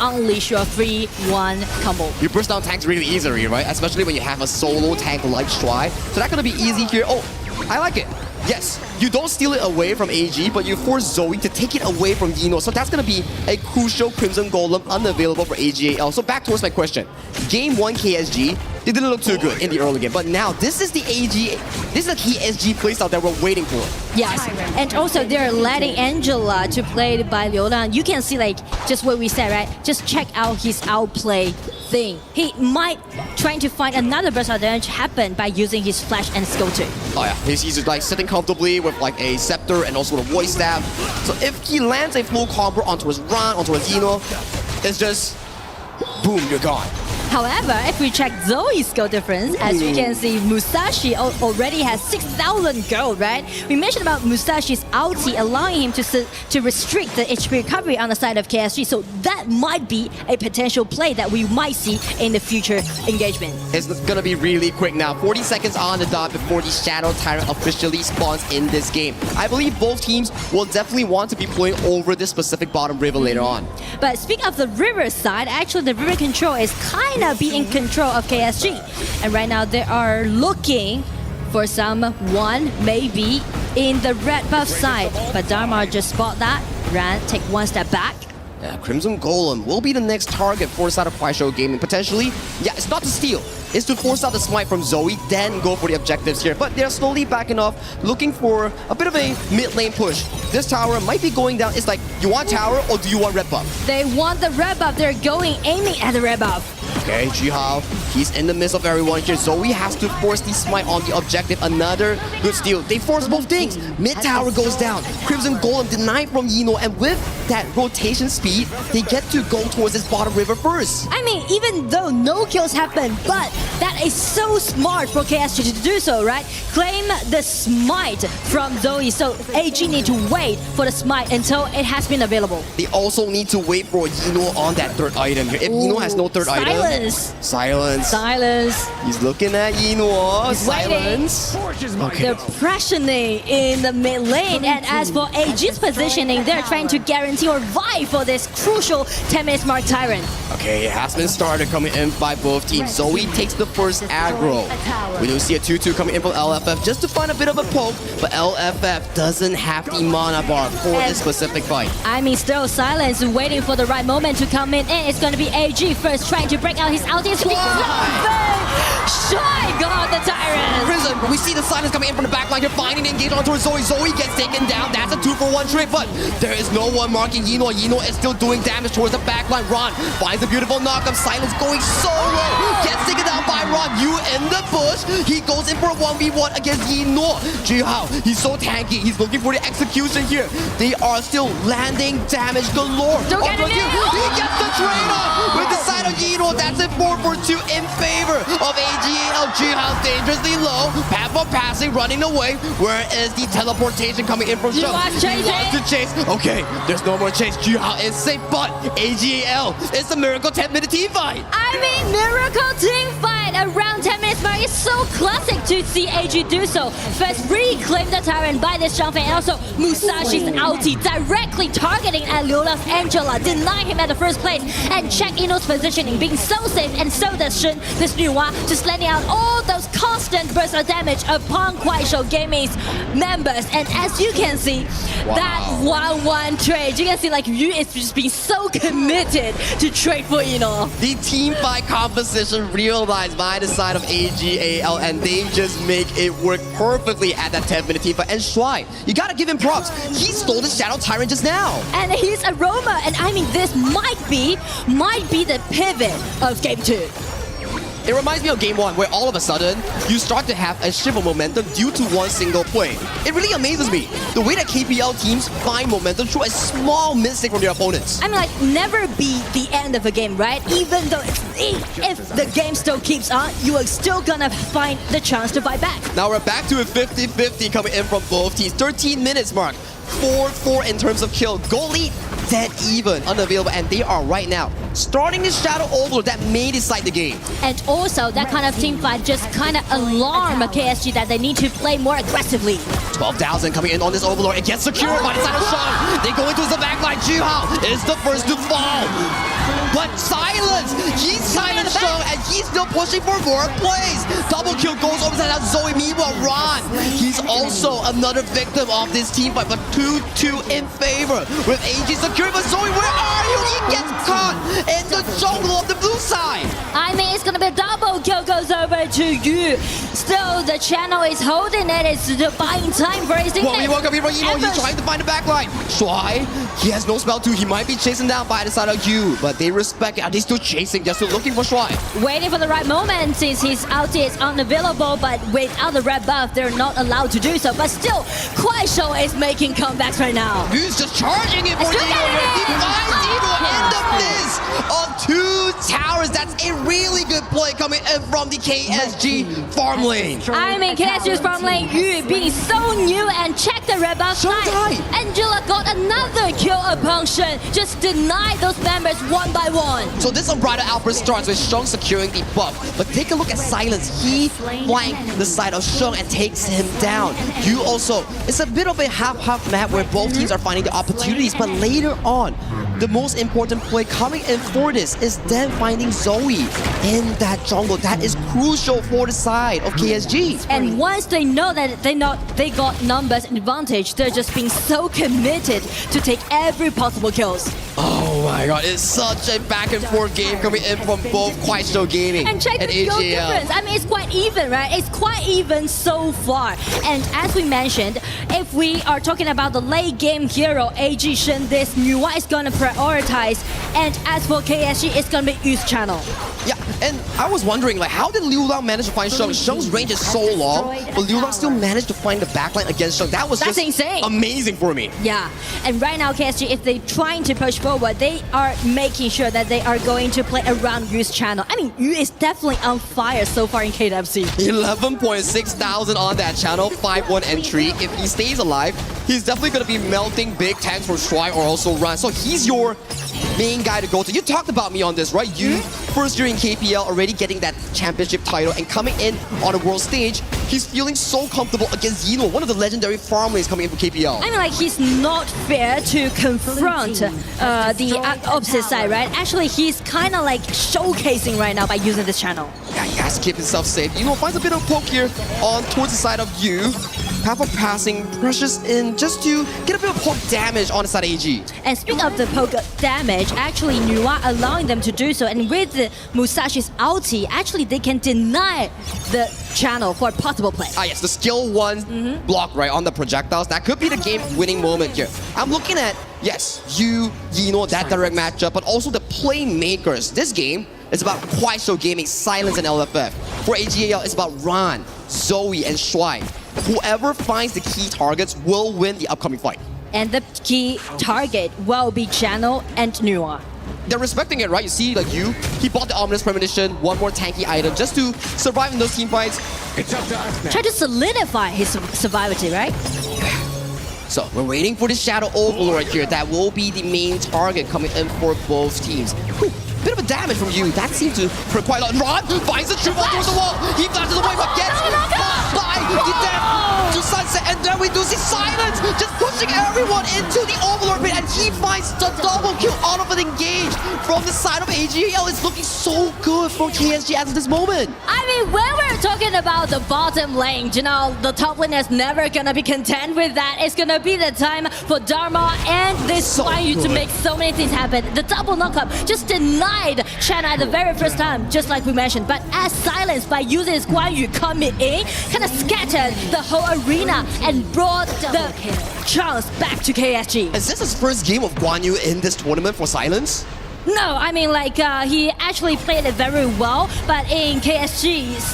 unleash your 3-1 combo. You burst down tanks really easily, right? Especially when you have a solo tank like Shuai. So that's gonna be easy here. Oh, I like it. Yes, you don't steal it away from AG, but you force Zoe to take it away from Yino. So that's going to be a crucial Crimson Golem unavailable for AGAL. So back towards my question. Game 1 KSG, they didn't look too good in the early game. But now, this is the KSG playstyle that we're waiting for. Yes, and also they're letting Angela to play by Liu Lang. You can see like just what we said, right? Just check out his outplay thing. He might trying to find another burst advantage happen by using his flash and skill 2. Oh yeah, he's like sitting comfortably with like a scepter and also the voice staff. So if he lands a full combo onto his Ran, onto his Yino, it's just boom, you're gone. However, if we check Zoe's skill difference, as we can see, Musashi already has 6,000 gold, right? We mentioned about Musashi's ulti allowing him to restrict the HP recovery on the side of KSG, so that might be a potential play that we might see in the future engagement. It's gonna be really quick now. 40 seconds on the dot before the Shadow Tyrant officially spawns in this game. I believe both teams will definitely want to be playing over this specific bottom river later on. But speaking of the river side, actually the river control is kind of be in control of KSG. And right now they are looking for someone maybe in the red buff side. But Dharma just spot that, Ran, take one step back. Yeah, Crimson Golem will be the next target for side of Kuaishou Gaming. Potentially, yeah, it's not to steal. It's to force out the smite from Zoe, then go for the objectives here. But they're slowly backing off, looking for a bit of a mid-lane push. This tower might be going down. It's like, you want tower or do you want red buff? They want the red buff. They're aiming at the red buff. Okay, Jihao, he's in the midst of everyone here. Zoe has to force the smite on the objective. Another good steal. They force both things. Mid tower goes down. Crimson Golem denied from Yino, and with that rotation speed, they get to go towards this bottom river first. I mean, even though no kills happen, but that that is so smart for KSG to do so, right? Claim the smite from Zoe. So AG need to wait for the smite until it has been available. They also need to wait for Yino on that third item here. If Yino has no third item, silence. He's looking at Yino. Silence. Okay. They're pressuring in the mid lane, and as for AG's positioning, they're trying to guarantee or vie for this crucial 10 minutes mark Tyrant. Okay, it has been started coming in by both teams. Zoe takes the first aggro. We do see a 2-2 coming in from LFF just to find a bit of a poke, but LFF doesn't have the mana bar for this specific fight. I mean, still silence, waiting for the right moment to come in. And it's going to be AG first, trying to break out his ulti. Shy got the Tyrant. Prison, we see the silence coming in from the backline. You're finding the engage onto Zoe. Zoe gets taken down. That's a 2-for-1 trade, but there is no one marking Yino. Yino is still doing damage towards the backline. Ron finds a beautiful knock-up. Silence going so low. Gets taken down by Ron. You in the bush. He goes in for a 1v1 against Yino. Jihao, he's so tanky. He's looking for the execution here. They are still landing damage galore. Don't get it. He gets the trade off with the side of Yino. That's a 4-for-2 in favor of AGL. Jihao dangerously low. Path passing, running away. Where is the teleportation coming in from Shung? He wants to chase. Okay, there's no more chase. Jihao is safe, but AGL is the Miracle 10-minute team fight. I mean, Miracle team fight around 10 minutes mark is so classic to see AG do so. First, reclaim the Tyrant by this jump, and also Musashi's ulti directly targeting at Liola's Angela, deny him at the first place, and check Ino's positioning, being so safe, and so does Shun, this Nuwa, just letting out all those constant bursts of damage upon Kuaishou Gaming's members. And as you can see, that 1-1 trade, you can see like Yu is just being so committed to trade for Ino. The team fight composition realized by the side of AGAL, and they just make it work perfectly at that 10-minute team fight. And Shuai, you gotta give him props. He stole the Shadow Tyrant just now. And his aroma, and I mean this might be the pivot of Game 2. It reminds me of Game 1, where all of a sudden, you start to have a shift of momentum due to one single play. It really amazes me, the way that KPL teams find momentum through a small mistake from their opponents. I mean, like, never be the end of a game, right? Even though if the game still keeps on, you are still gonna find the chance to fight back. Now we're back to a 50-50 coming in from both teams. 13 minutes mark. 4-4 in terms of kill. Goalie dead even, unavailable, and they are right now starting the Shadow Overlord that may decide the game. And also, that kind of team fight just kind of alarm a KSG that they need to play more aggressively. 12,000 coming in on this Overlord. It gets secured by the side of Sean. They go into the backline. Jihao is the first to fall. But silence! He's silent Sean, and he's still pushing for more plays. Double kill goes over to Zoe. Meanwhile, Ron, he's also another victim of this team fight, but 2-2 in favor with AG secured. But Zoe, where are you? He gets caught in the jungle of the blue side. I mean, it's gonna be a double kill goes over to you. Still, the channel is holding it. It's buying time for his teammates. Welcome here for Eno. He's trying to find the backline. Shuai, he has no spell too. He might be chasing down by the side of you, but they respect it. Are they still chasing? They're still looking for Shuai. Waiting for the right moment since his ulti is unavailable, but without the red buff, they're not allowed to do so. But still, Kuaishou is making comebacks right now. He's just charging it for Eno. He finds Eno in the midst of two towers. That's a really good play coming in from the KSG farm lane. I mean, KSG's farm lane, Yu being so new, and check the red buff side. Angela got another kill upon Shen. Just deny those members one by one. So this unbridled outburst starts with Sheng securing the buff. But take a look at Silence. He flanked the side of Sheng and takes him down. You also, it's a bit of a half-half map where both teams are finding the opportunities. But later on, the most important play coming in for this is them finding Zoe in that jungle. That is crucial for the side of KSG. And once they know that they got numbers advantage, they're just being so committed to take every possible kills. Oh my god, it's such a back and forth game coming in from both Kuaishou Gaming and check the skill difference. I mean, it's quite even, right? It's quite even so far. And as we mentioned, if we are talking about the late game hero, AG Shen, this Nuwa is gonna prioritize. And as for KSG, it's gonna be Youth Channel. Yeah, and I was wondering, like, how did Liu Lang manage to find Sheng? Sheng's range is so long, but Liu Lang still managed to find the backline against Sheng. That's just insane. Amazing for me. Yeah, and right now KSG, if they're trying to push forward, they are making sure that they are going to play around Yu's channel. I mean, Yu is definitely on fire so far in KWC. 11.6 thousand on that channel, 5-1 entry. If he stays alive, he's definitely going to be melting big tanks for Shuai or also Run. So he's your main guy to go to. You talked about me on this, right? You, first year in KPL, already getting that championship title and coming in on a world stage, he's feeling so comfortable against Yino, one of the legendary farm lanes coming in for KPL. I mean, like, he's not fair to confront the opposite side, right? Actually, he's kind of like showcasing right now by using this channel. Yeah, he has to keep himself safe. Yino finds a bit of poke here on towards the side of Yu. Half of passing, pressures in just to get a bit of poke damage on the side of AG. And speaking of the poke damage, actually Nuwa allowing them to do so, and with the Musashi's ulti, actually they can deny the channel for a possible play. Ah yes, the skill 1 block right on the projectiles. That could be the game-winning moment here. I'm looking at, yes, Yu, Yino, that direct matchup, but also the playmakers. This game is about Kuaishou Gaming, Silence, and LFF. For AGAL, it's about Ran, Zoe, and Shuai. Whoever finds the key targets will win the upcoming fight. And the key target will be Channel and Nuwa. They're respecting it, right? You see, like he bought the Ominous Premonition, one more tanky item, just to survive in those team fights. It's up to us now. Try to solidify his survivability, right? So we're waiting for the Shadow Overlord here. That will be the main target coming in for both teams. Whew. Bit of a damage from you. That seems to hurt quite a lot. Ron finds the triple towards the wall. He flashes away, but gets by the death to Sunset. And then we do see Silence just pushing everyone into the Overlord pit. And he finds the double kill out of an engage from the side of AGL. It's looking so good for KSG at this moment. I mean, when we're talking about the bottom lane, you know, the top lane is never gonna be content with that. It's gonna be the time for Dharma and this Guan Yu to make so many things happen. The double knockup just denied Shanghai the very first time, just like we mentioned. But as Silence, by using his Guan Yu coming in, kind of scattered the whole arena and brought the chance back to KSG. Is this his first game of Guan Yu in this tournament for Silence? No, I mean, like, he actually played it very well, but in KSG's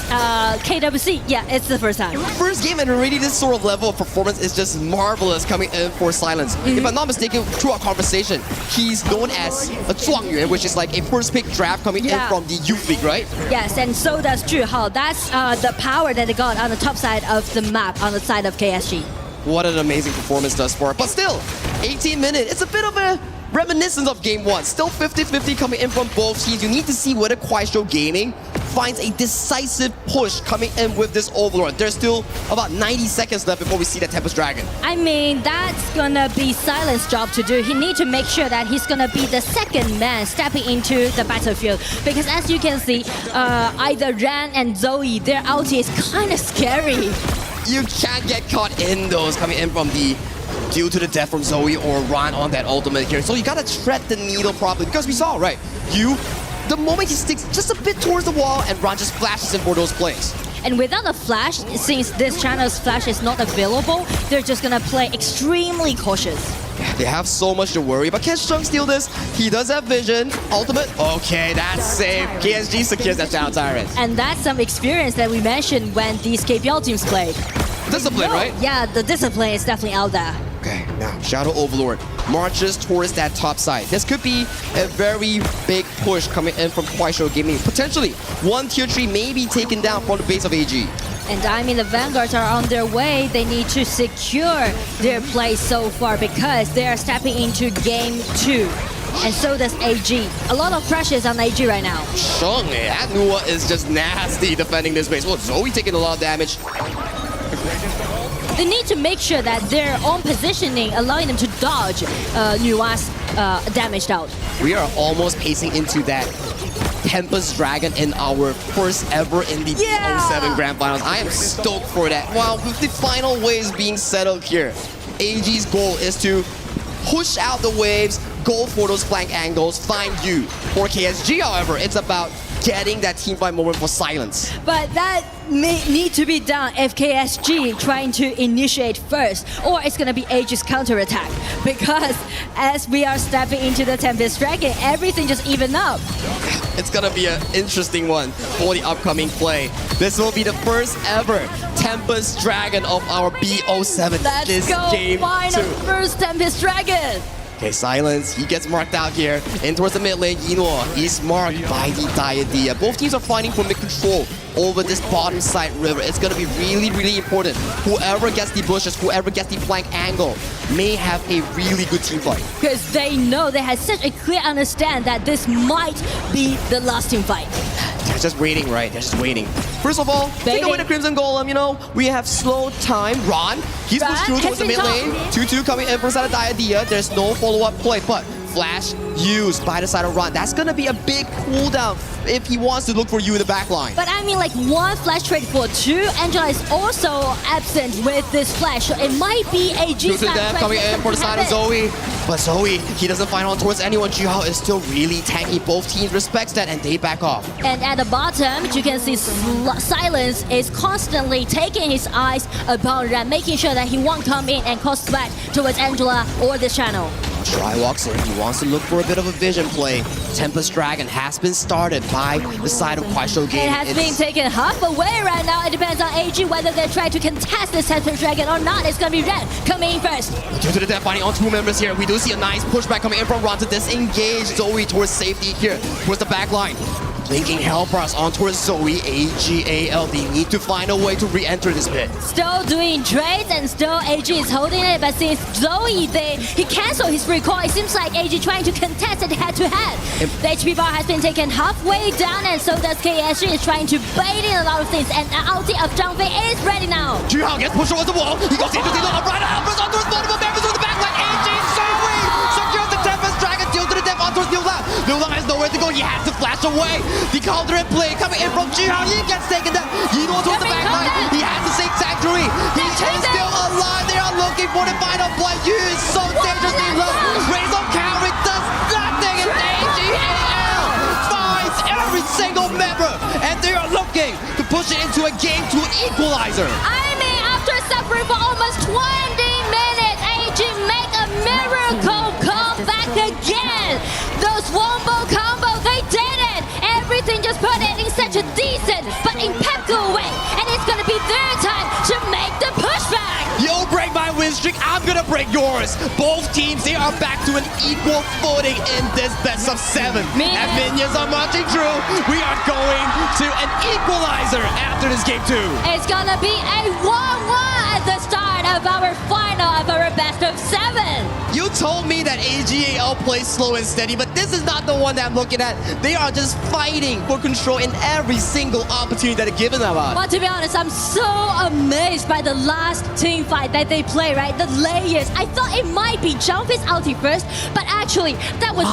KWC, yeah, it's the first time. First game and already this sort of level of performance is just marvelous coming in for Silence. If I'm not mistaken, through our conversation, he's known as a Zhuangyuan, which is like a first pick draft coming in from the youth league, right? Yes, and so does Zhu Hao. That's the power that they got on the top side of the map, on the side of KSG. What an amazing performance thus far. But still, 18 minutes, it's a bit of a reminiscence of game 1. Still 50-50 coming in from both teams. You need to see whether Kuaishou Gaming finds a decisive push coming in with this Overlord. There's still about 90 seconds left before we see that Tempest Dragon. I mean, that's gonna be Silence's job to do. He needs to make sure that he's gonna be the second man stepping into the battlefield. Because as you can see, either Ran and Zoe, their ulti is kind of scary. You can't get caught in those coming in from the due to the death from Zoe or Ran on that ultimate here. So you gotta tread the needle properly because we saw, right? The moment he sticks just a bit towards the wall and Ran just flashes him for those plays. And without a flash, since this channel's flash is not available, they're just gonna play extremely cautious. Yeah, they have so much to worry, but can Sheng steal this? He does have vision. Ultimate, okay, that's safe. KSG secures that Shadow Tyrant. And that's some experience that we mentioned when these KPL teams played. Discipline, right? Yeah, the discipline is definitely out there. Okay, now Shadow Overlord marches towards that top side. This could be a very big push coming in from Kuaishou Gaming. Potentially, one tier 3 may be taken down from the base of AG. And I mean, the Vanguards are on their way. They need to secure their place so far because they are stepping into game 2. And so does AG. A lot of pressure is on AG right now. Sheng, that Nuwa is just nasty defending this base. Well, Zoe taking a lot of damage. They need to make sure that their own positioning allowing them to dodge Nuwa's damaged out. We are almost pacing into that Tempest Dragon in our first ever in the BO7 Grand Finals. I am stoked for that. Wow, with the final waves being settled here, AG's goal is to push out the waves, go for those flank angles, find you. For KSG, however, it's about getting that teamfight moment for silence. But that may need to be done if KSG trying to initiate first, or it's gonna be AG's counterattack. Because as we are stepping into the Tempest Dragon, everything just even up. It's gonna be an interesting one for the upcoming play. This will be the first ever Tempest Dragon of our BO7 Let's this go, game find our 2. first Tempest Dragon. Okay, silence. He gets marked out here. In towards the mid lane, Yinluo is marked by the Diadea. Both teams are fighting for mid control over this bottom side river. It's going to be really, really important. Whoever gets the bushes, whoever gets the flank angle may have a really good team fight. Because they know they have such a clear understand that this might be the last team fight. They're just waiting, right? They're just waiting. First of all, take away the Crimson Golem, you know. We have slow time. Ron, he's pushed through towards the mid lane. 2-2 coming in from the side of Diadea. There's no follow-up play, but flash used by the side of Ron. That's gonna be a big cooldown if he wants to look for you in the back line. But I mean, like, one flash trade for two. Angela is also absent with this flash, so it might be a G Death coming in for the side of Zoe. But Zoe, he doesn't find on towards anyone. Jihao is still really tanky. Both teams respects that and they back off. And at the bottom, you can see Silence is constantly taking his eyes upon Ram, making sure that he won't come in and cause threat towards Angela or this channel. Try walks in. He wants to look for a bit of a vision play. Tempest Dragon has been started by the side of Kuaishou Game. It has been taken half away right now. It depends on AG whether they try to contest this Tempest Dragon or not. It's going to be Red coming in first. Due to the death finding on two members here, we do see a nice pushback coming in from Ron to disengage Zoe towards safety here, towards the back line. Blinking Hellbars on towards Zoe. AGAL, they need to find a way to re-enter this pit. Still doing trades and still AG is holding it, but since Zoe, he canceled his recall, it seems like AG trying to contest it head-to-head. The HP bar has been taken halfway down, and so does KSG is trying to bait in a lot of things, and the ulti of Zhang Fei is ready now. Jihao gets pushed towards the wall. He goes into the right Hellbars on towards multiple members with the backline. AG Zoe secures the Tempest Dragon, deal to the death on towards Liu Lang. Liu Lang has nowhere to go. He has to flash away. The counter in play coming in from Jihao. He gets taken down. Yinluo towards the back line. He has the same sanctuary. He is still alive. They are looking for the final play. You is so dangerously low. Raise on counter does nothing. And AGAL finds every single member. And they are looking to push it into a game to an equalizer. I mean, after suffering for almost 20 minutes, AG make a miracle comeback again. Those wombo combo, they did it. Everything just put it in such a decent but impeccable way. And it's going to be their time to make the pushback. You'll break my win streak, I'm going to break yours. Both teams, they are back to an equal footing in this best of 7. And minions are marching through. We are going to an equalizer after this game 2. It's going to be a 1-1 at the start of our final of our best of 7. You told me that AGAL plays slow and steady, but this is not the one that I'm looking at. They are just fighting for control in every single opportunity that they're given them. Well, to be honest, I'm so amazed by the last team fight that they play, right? The layers. I thought it might be Jumpy's ulti first, but actually, that was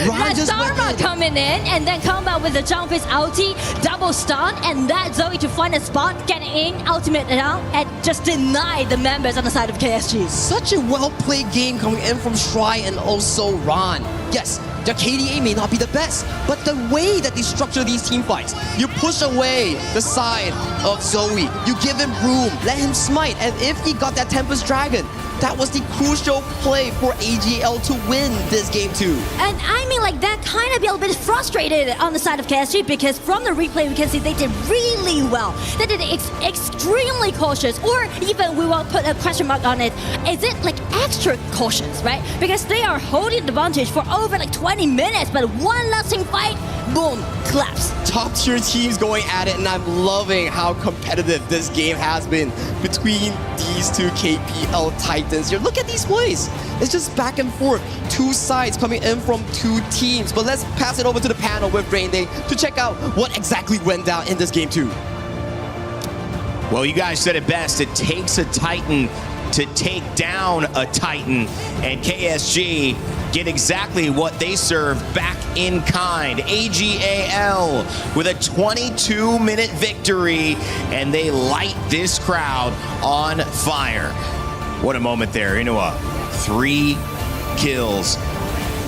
Ran Dharma coming in and then come out with the Jumpy's ulti, double stun, and that Zoe to find a spot, get in, ultimate down, and just deny the members on the side of KSG. Such a well-played game coming in from Shry and also Ron. Yes, their KDA may not be the best, but the way that they structure these team fights, you push away the side of Zoe, you give him room, let him smite, and if he got that Tempest Dragon, that was the crucial play for AGL to win this game 2. And I mean, like, that kind of be a little bit frustrated on the side of KSG because from the replay we can see they did really well. They did extremely cautious, or even we will put a question mark on it. Is it like extra cautious, right? Because they are holding the advantage for over like 20 minutes, but one lasting fight, boom, collapse. Top tier teams going at it, and I'm loving how competitive this game has been between these two KPL titans. Here, look at these plays. It's just back and forth. Two sides coming in from two teams. But let's pass it over to the panel with Rain Day to check out what exactly went down in this game 2. Well, you guys said it best. It takes a Titan to take down a Titan, and KSG get exactly what they serve back in kind. AGAL with a 22-minute victory, and they light this crowd on fire. What a moment there. Inua, 3 kills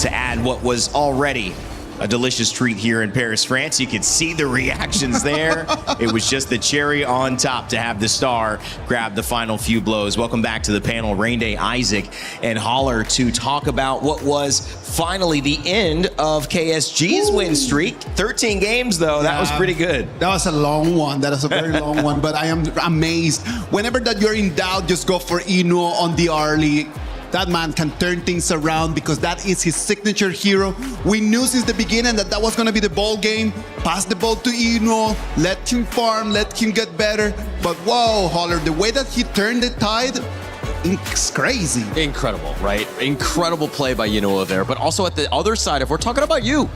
to add what was already a delicious treat here in Paris, France. You could see the reactions there. It was just the cherry on top to have the star grab the final few blows. Welcome back to the panel, Rainday, Isaac, and Holler, to talk about what was finally the end of KSG's win streak. 13 games, though. That was pretty good. That was a long one. That was a very long one, but I am amazed. Whenever that you're in doubt, just go for Inuo on the early. That man can turn things around because that is his signature hero. We knew since the beginning that that was going to be the ball game. Pass the ball to Inuo, let him farm, let him get better. But whoa, Holler, the way that he turned the tide, it's crazy. Incredible, right? Incredible play by Inuo there. But also at the other side, if we're talking about you,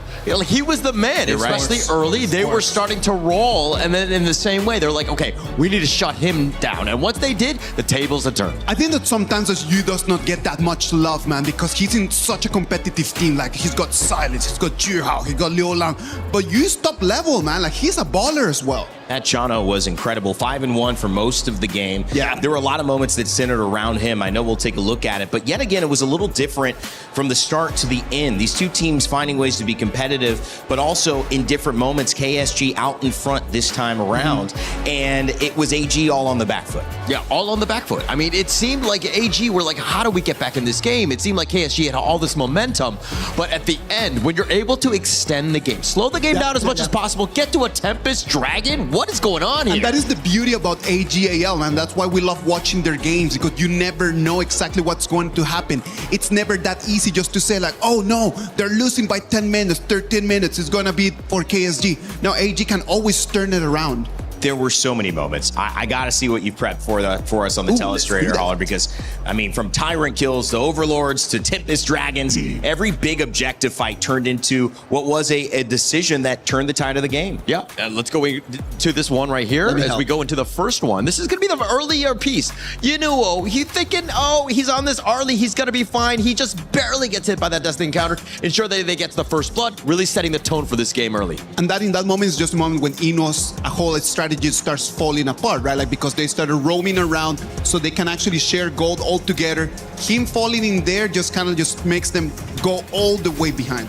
he was the man, especially early. They were starting to roll, and then in the same way, they're like, okay, we need to shut him down. And once they did, the tables had turned. I think that sometimes as you does not get that much love, man, because he's in such a competitive team. Like, he's got Silence, he's got Juhao, he's got Liu Lang. But you stop level, man. Like, he's a baller as well. That Chano was incredible. 5-1 for most of the game. Yeah. There were a lot of moments that centered around him. I know we'll take a look at it. But yet again, it was a little different from the start to the end. These two teams finding ways to be competitive, but also in different moments, KSG out in front this time around. And it was AG all on the back foot. Yeah, all on the back foot. I mean, it seemed like AG were like, how do we get back in this game? It seemed like KSG had all this momentum. But at the end, when you're able to extend the game, slow the game down as much as possible, get to a Tempest Dragon, what is going on here? And that is the beauty about AGAL, and that's why we love watching their games, because you never know exactly what's going to happen. It's never that easy just to say like, oh no, they're losing by 10 minutes, 13 minutes, it's gonna be for KSG. Now AG can always turn it around. There were so many moments. I got to see what you prepped for us on the Telestrator, Holler, because, I mean, from Tyrant kills to Overlords to Tempest Dragons, every big objective fight turned into what was a decision that turned the tide of the game. Yeah, let's go to this one right here as we go into the first one. This is going to be the earlier piece. Inuo, he's thinking, oh, he's on this early, he's going to be fine. He just barely gets hit by that Destiny encounter. Ensure that they get to the first blood, really setting the tone for this game early. And that in that moment is just a moment when Inuo's whole strategy starts falling apart, right? Like, because they started roaming around so they can actually share gold all together. Him falling in there just kind of just makes them go all the way behind.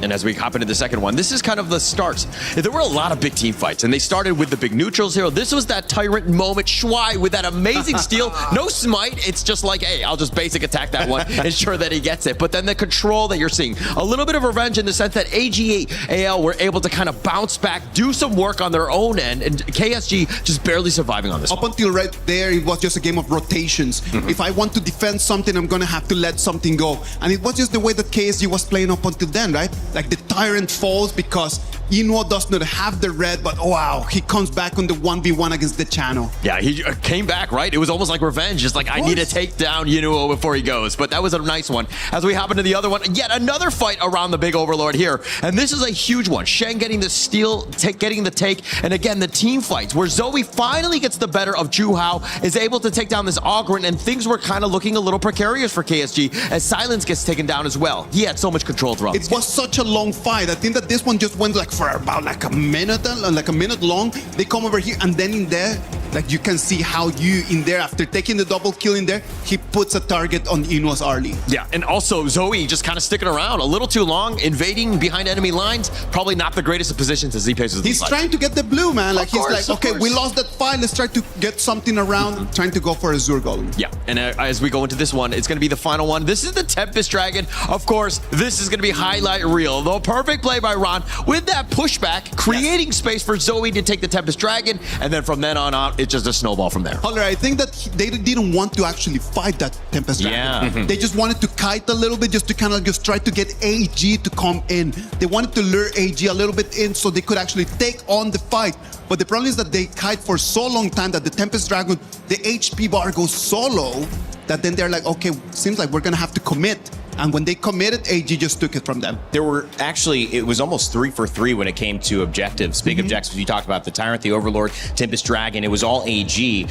And as we hop into the second one, this is kind of the start. There were a lot of big team fights, and they started with the big neutrals here. This was that Tyrant moment. Shuai with that amazing steal. No smite. It's just like, hey, I'll just basic attack that one, ensure that he gets it. But then the control that you're seeing, a little bit of revenge in the sense that AGAL were able to kind of bounce back, do some work on their own end, and KSG just barely surviving on this Up one. until right there, it was just a game of rotations. If I want to defend something, I'm going to have to let something go. And it was just the way that KSG was playing up until then, right? Like, the Tyrant falls because Inuo does not have the red, but wow, he comes back on the 1v1 against the channel. Yeah, he came back, right? It was almost like revenge. Just like, I need to take down Inuo before he goes. But that was a nice one. As we hop into the other one, yet another fight around the big Overlord here. And this is a huge one. Shen getting the steal, getting the take. And again, the team fights where Zoe finally gets the better of Juhao, is able to take down this Ogryn, and things were kind of looking a little precarious for KSG as Silence gets taken down as well. He had so much control throughout. It was such a long fight. I think that this one just went like for about like a minute long. They come over here, and then in there, like, you can see how you in there, after taking the double kill in there, he puts a target on Inuo's early. Yeah, and also Zoe just kind of sticking around a little too long, invading behind enemy lines. Probably not the greatest of positions as he paces. He's trying to get the blue, man. Like, Of he's like, okay, we lost that fight. Let's try to get something around, trying to go for a Zur Golem. Yeah, and as we go into this one, it's going to be the final one. This is the Tempest Dragon. Of course, this is going to be highlight reel. The perfect play by Ron with that pushback, creating space for Zoe to take the Tempest Dragon, and then from then on out, it's just a snowball from there. Holler, I think that they didn't want to actually fight that Tempest Dragon. Yeah. They just wanted to kite a little bit, just to kind of just try to get AG to come in. They wanted to lure AG a little bit in so they could actually take on the fight. But the problem is that they kite for so long time that the Tempest Dragon, the HP bar goes so low that then they're like, okay, seems like we're gonna have to commit. And when they committed, AG just took it from them. There were actually, it was almost 3 for 3 when it came to objectives. Big objectives. You talked about the Tyrant, the Overlord, Tempest Dragon. It was all AG.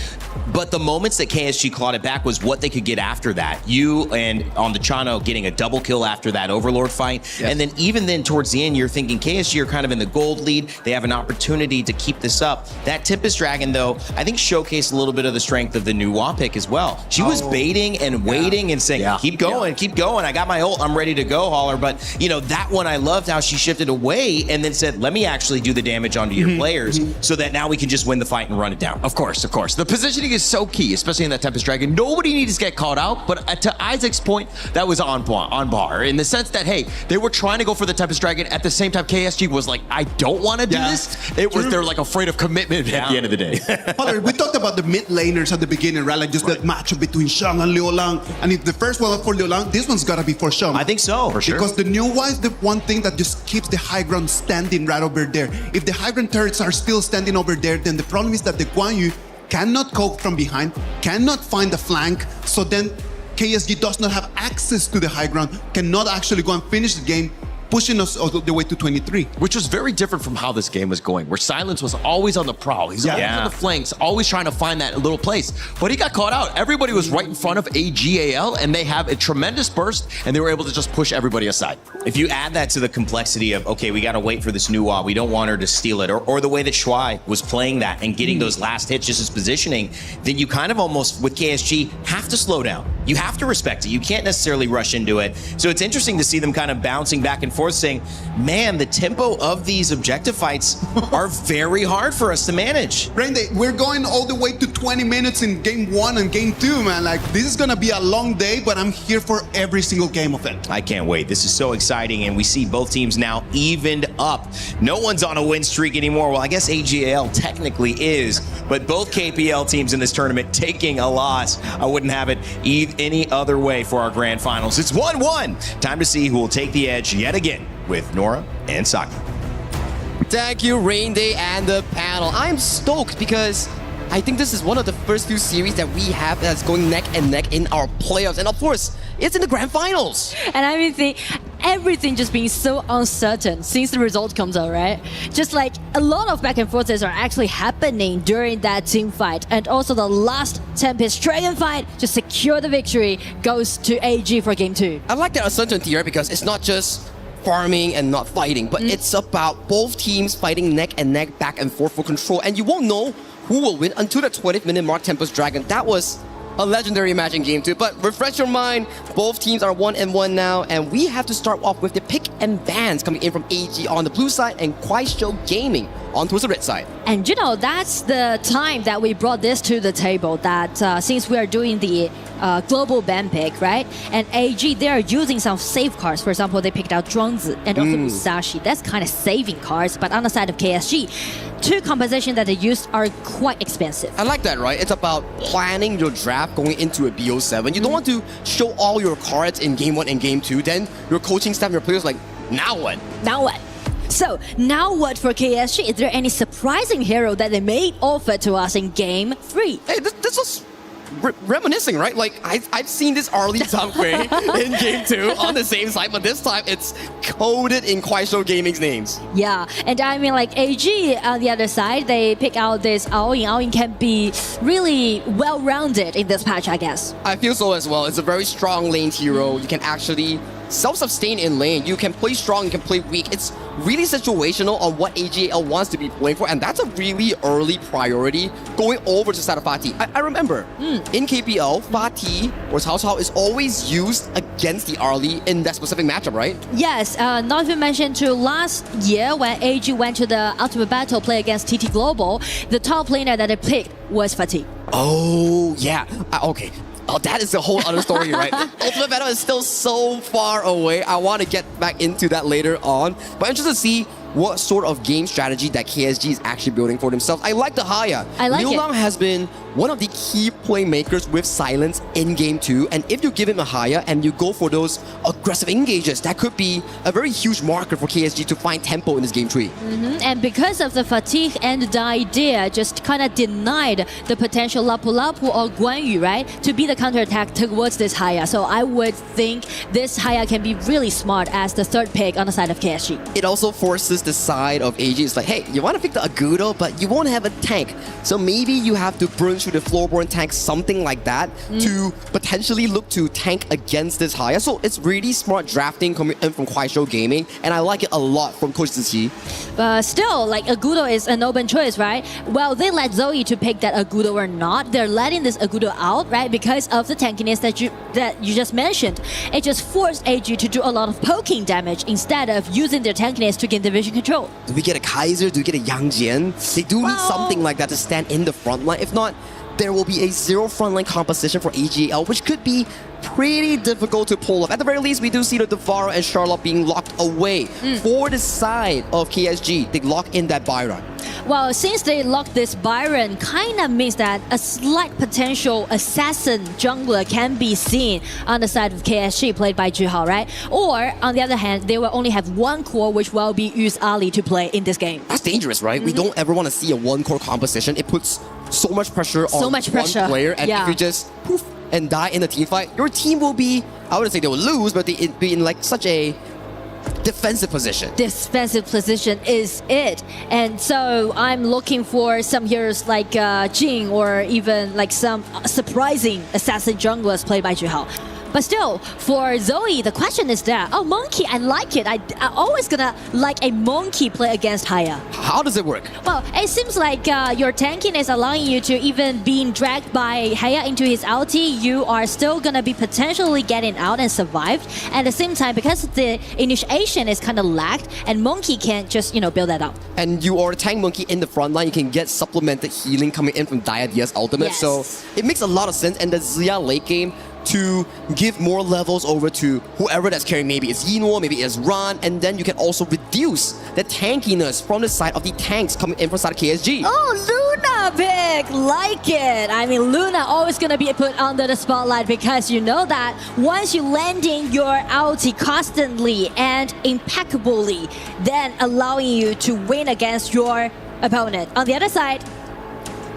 But the moments that KSG clawed it back was what they could get after that. You and on the Chano getting a double kill after that Overlord fight. Yes. And then even then towards the end, you're thinking KSG are kind of in the gold lead. They have an opportunity to keep this up. That Tempest Dragon, though, I think showcased a little bit of the strength of the new WA pick as well. She was baiting and waiting and saying, keep going, keep going. I got my ult. I'm ready to go, Holler. But, you know, that one I loved how she shifted away and then said, let me actually do the damage onto your players so that now we can just win the fight and run it down. Of course, of course. The positioning is so key, especially in that Tempest Dragon. Nobody needs to get caught out, but to Isaac's point, that was on bar in the sense that, hey, they were trying to go for the Tempest Dragon. At the same time, KSG was like, I don't want to do this. It was, they're like afraid of commitment at the end of the day. Holler, we talked about the mid laners at the beginning, right? Like just that matchup between Shang and Liulang. And if the first one was for Liulang, this one's gotta be for Shang. I think so, for sure. Because the new one is the one thing that just keeps the high ground standing right over there. If the high ground turrets are still standing over there, then the problem is that the Guan Yu cannot cope from behind, cannot find the flank, so then KSG does not have access to the high ground, cannot actually go and finish the game, pushing us all the way to 23. Which was very different from how this game was going, where Silence was always on the prowl. He's always on the flanks, always trying to find that little place. But he got caught out. Everybody was right in front of AGAL, and they have a tremendous burst, and they were able to just push everybody aside. If you add that to the complexity of, okay, we got to wait for this new wall, we don't want her to steal it, or the way that Shuai was playing that and getting those last hits, just his positioning, then you kind of almost, with KSG, have to slow down. You have to respect it. You can't necessarily rush into it. So it's interesting to see them kind of bouncing back and forth, saying, man, the tempo of these objective fights are very hard for us to manage. Randy, we're going all the way to 20 minutes in game 1 and game 2, man. Like, this is gonna be a long day, but I'm here for every single game of it. I can't wait. This is so exciting, and we see both teams now evened up. No one's on a win streak anymore. Well, I guess AGAL technically is, but both KPL teams in this tournament taking a loss. I wouldn't have it any other way for our grand finals. It's 1-1. Time to see who will take the edge yet again with Nora and Saki. Thank you, Rain Day and the panel. I'm stoked because I think this is one of the first few series that we have that's going neck and neck in our playoffs. And of course, it's in the grand finals. And I mean, everything just being so uncertain since the result comes out, right? Just like a lot of back and forths are actually happening during that team fight. And also the last Tempest Dragon fight to secure the victory goes to AG for game 2. I like that uncertainty, right? Because it's not just farming and not fighting, but it's about both teams fighting neck and neck, back and forth for control. And you won't know who will win until the 20th minute mark. Tempest Dragon, that was a legendary match in game 2. But refresh your mind, both teams are 1-1 now, and we have to start off with the pick and bans coming in from AG on the blue side and Kuaishou Gaming on towards the red side. And you know, that's the time that we brought this to the table, that since we are doing the global ban pick, right? And AG, they are using some safe cards. For example, they picked out Zhuangzi and also Musashi. That's kind of saving cards. But on the side of KSG, 2 compositions that they used are quite expensive. I like that, right? It's about planning your draft going into a BO7. You don't want to show all your cards in game 1 and game 2. Then your coaching staff, your players like, now what? Now what? So, now what for KSG? Is there any surprising hero that they may offer to us in game 3? Hey, this was reminiscing, right? Like, I've seen this early Zhanghui in game 2 on the same side, but this time it's coded in Kuaishou Gaming's names. Yeah, and I mean, like, AG on the other side, they pick out this Aoyin. Aoyin can be really well-rounded in this patch, I guess. I feel so as well. It's a very strong lane hero. You can actually self-sustain in lane. You can play strong, you can play weak. It's really situational on what AGL wants to be playing for, and that's a really early priority going over to side of Fatih. I remember in KPL, Fatih or Cao Cao is always used against the early in that specific matchup, right? Yes, not to mention to last year when AG went to the Ultimate Battle play against TT Global, the top laner that they picked was Fatih. Oh, yeah. Okay. Oh, that is a whole other story, right? Ultimate Battle is still so far away. I want to get back into that later on. But I'm interested to see what sort of game strategy that KSG is actually building for themselves. I like the Haya. I like Liulang has been one of the key playmakers with Silence in game 2. And if you give him a Haya and you go for those aggressive engages, that could be a very huge marker for KSG to find tempo in this game 3. And because of the fatigue and the idea just kind of denied the potential Lapu Lapu or Guan Yu, right, to be the counterattack towards this Haya. So I would think this Haya can be really smart as the 3rd pick on the side of KSG. It also forces the side of AG. It's like, hey, you want to pick the Agudo, but you won't have a tank. So maybe you have to burn shoot a floorborne tank, something like that, to potentially look to tank against this Haya. So it's really smart drafting coming in from Kuaishou Gaming, and I like it a lot from Coach Ziqi. But still, like Agudo is an open choice, right? Well, they let Zoe to pick that Agudo or not. They're letting this Agudo out, right? Because of the tankiness that you just mentioned. It just forced AG to do a lot of poking damage instead of using their tankiness to gain division control. Do we get a Kaiser? Do we get a Yang Jian? They do need something like that to stand in the front line. If not, there will be a zero frontline composition for AGL, which could be pretty difficult to pull off. At the very least, we do see the Valor and Charlotte being locked away. For the side of KSG, they lock in that Byron. Well, since they locked this Byron, kind of means that a slight potential assassin jungler can be seen on the side of KSG, played by Juhao, right? Or, on the other hand, they will only have one core, which will be use Ali to play in this game. That's dangerous, right? We don't ever want to see a one-core composition. It puts so much pressure on one player, and if you just poof and die in a team fight, your team will be, I wouldn't say they will lose, but they'd be in like such a defensive position. Defensive position is it. And so I'm looking for some heroes like Jing, or even like some surprising assassin junglers played by Juhao. But still, for Zoe, the question is that, oh, Monkey, I like it. I'm always gonna like a Monkey play against Haya. How does it work? Well, it seems like your tanking is allowing you to, even being dragged by Haya into his ulti, you are still gonna be potentially getting out and survived. At the same time, because the initiation is kind of lagged, and Monkey can't just, build that up. And you are a tank Monkey in the front line, you can get supplemented healing coming in from Diadia's ultimate. So it makes a lot of sense. And the Xia late game, to give more levels over to whoever that's carrying, maybe it's Yinwo, maybe it's Ran, and then you can also reduce the tankiness from the side of the tanks coming in from side of KSG. Oh, Luna pick, like it. I mean, Luna always gonna be put under the spotlight, because you know that once you landing your ulti constantly and impeccably, then allowing you to win against your opponent. On the other side,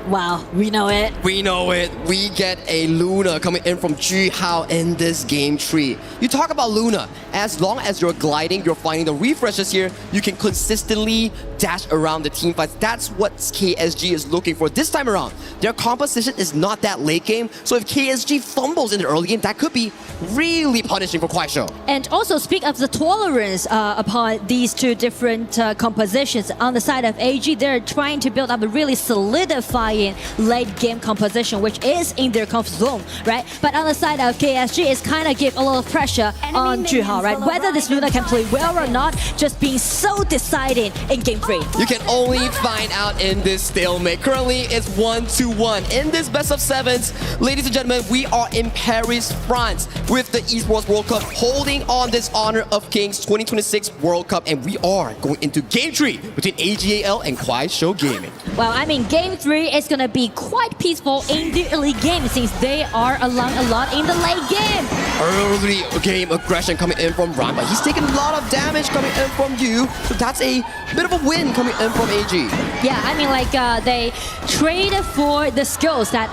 wow, we know it. We know it. We get a Luna coming in from Juhao in this game tree. You talk about Luna. As long as you're gliding, you're finding the refreshes here, you can consistently dash around the team fights. That's what KSG is looking for this time around. Their composition is not that late game, so if KSG fumbles in the early game, that could be really punishing for Kuaishou. And also, speak of the tolerance upon these two different compositions. On the side of AG, they're trying to build up a really solidifying late game composition, which is in their comfort zone, right? But on the side of KSG, it's kind of give a lot of pressure on Juhao, right? Whether this Luna can play well or not, just being so deciding in game 3. You can only find out in this stalemate. Currently, it's 1-1. In this best of 7s, ladies and gentlemen, we are in Paris, France, with the Esports World Cup, holding on this Honor of Kings 2026 World Cup, and we are going into game 3 between AGAL and Kuaishou Gaming. Well, I mean, game 3 is going to be quite peaceful in the early game, since they are along a lot in the late game. Early game aggression coming in from Ran, but he's taking a lot of damage coming in from you, so that's a bit of a win coming in from AG. Yeah, I mean, like, they traded for the skills that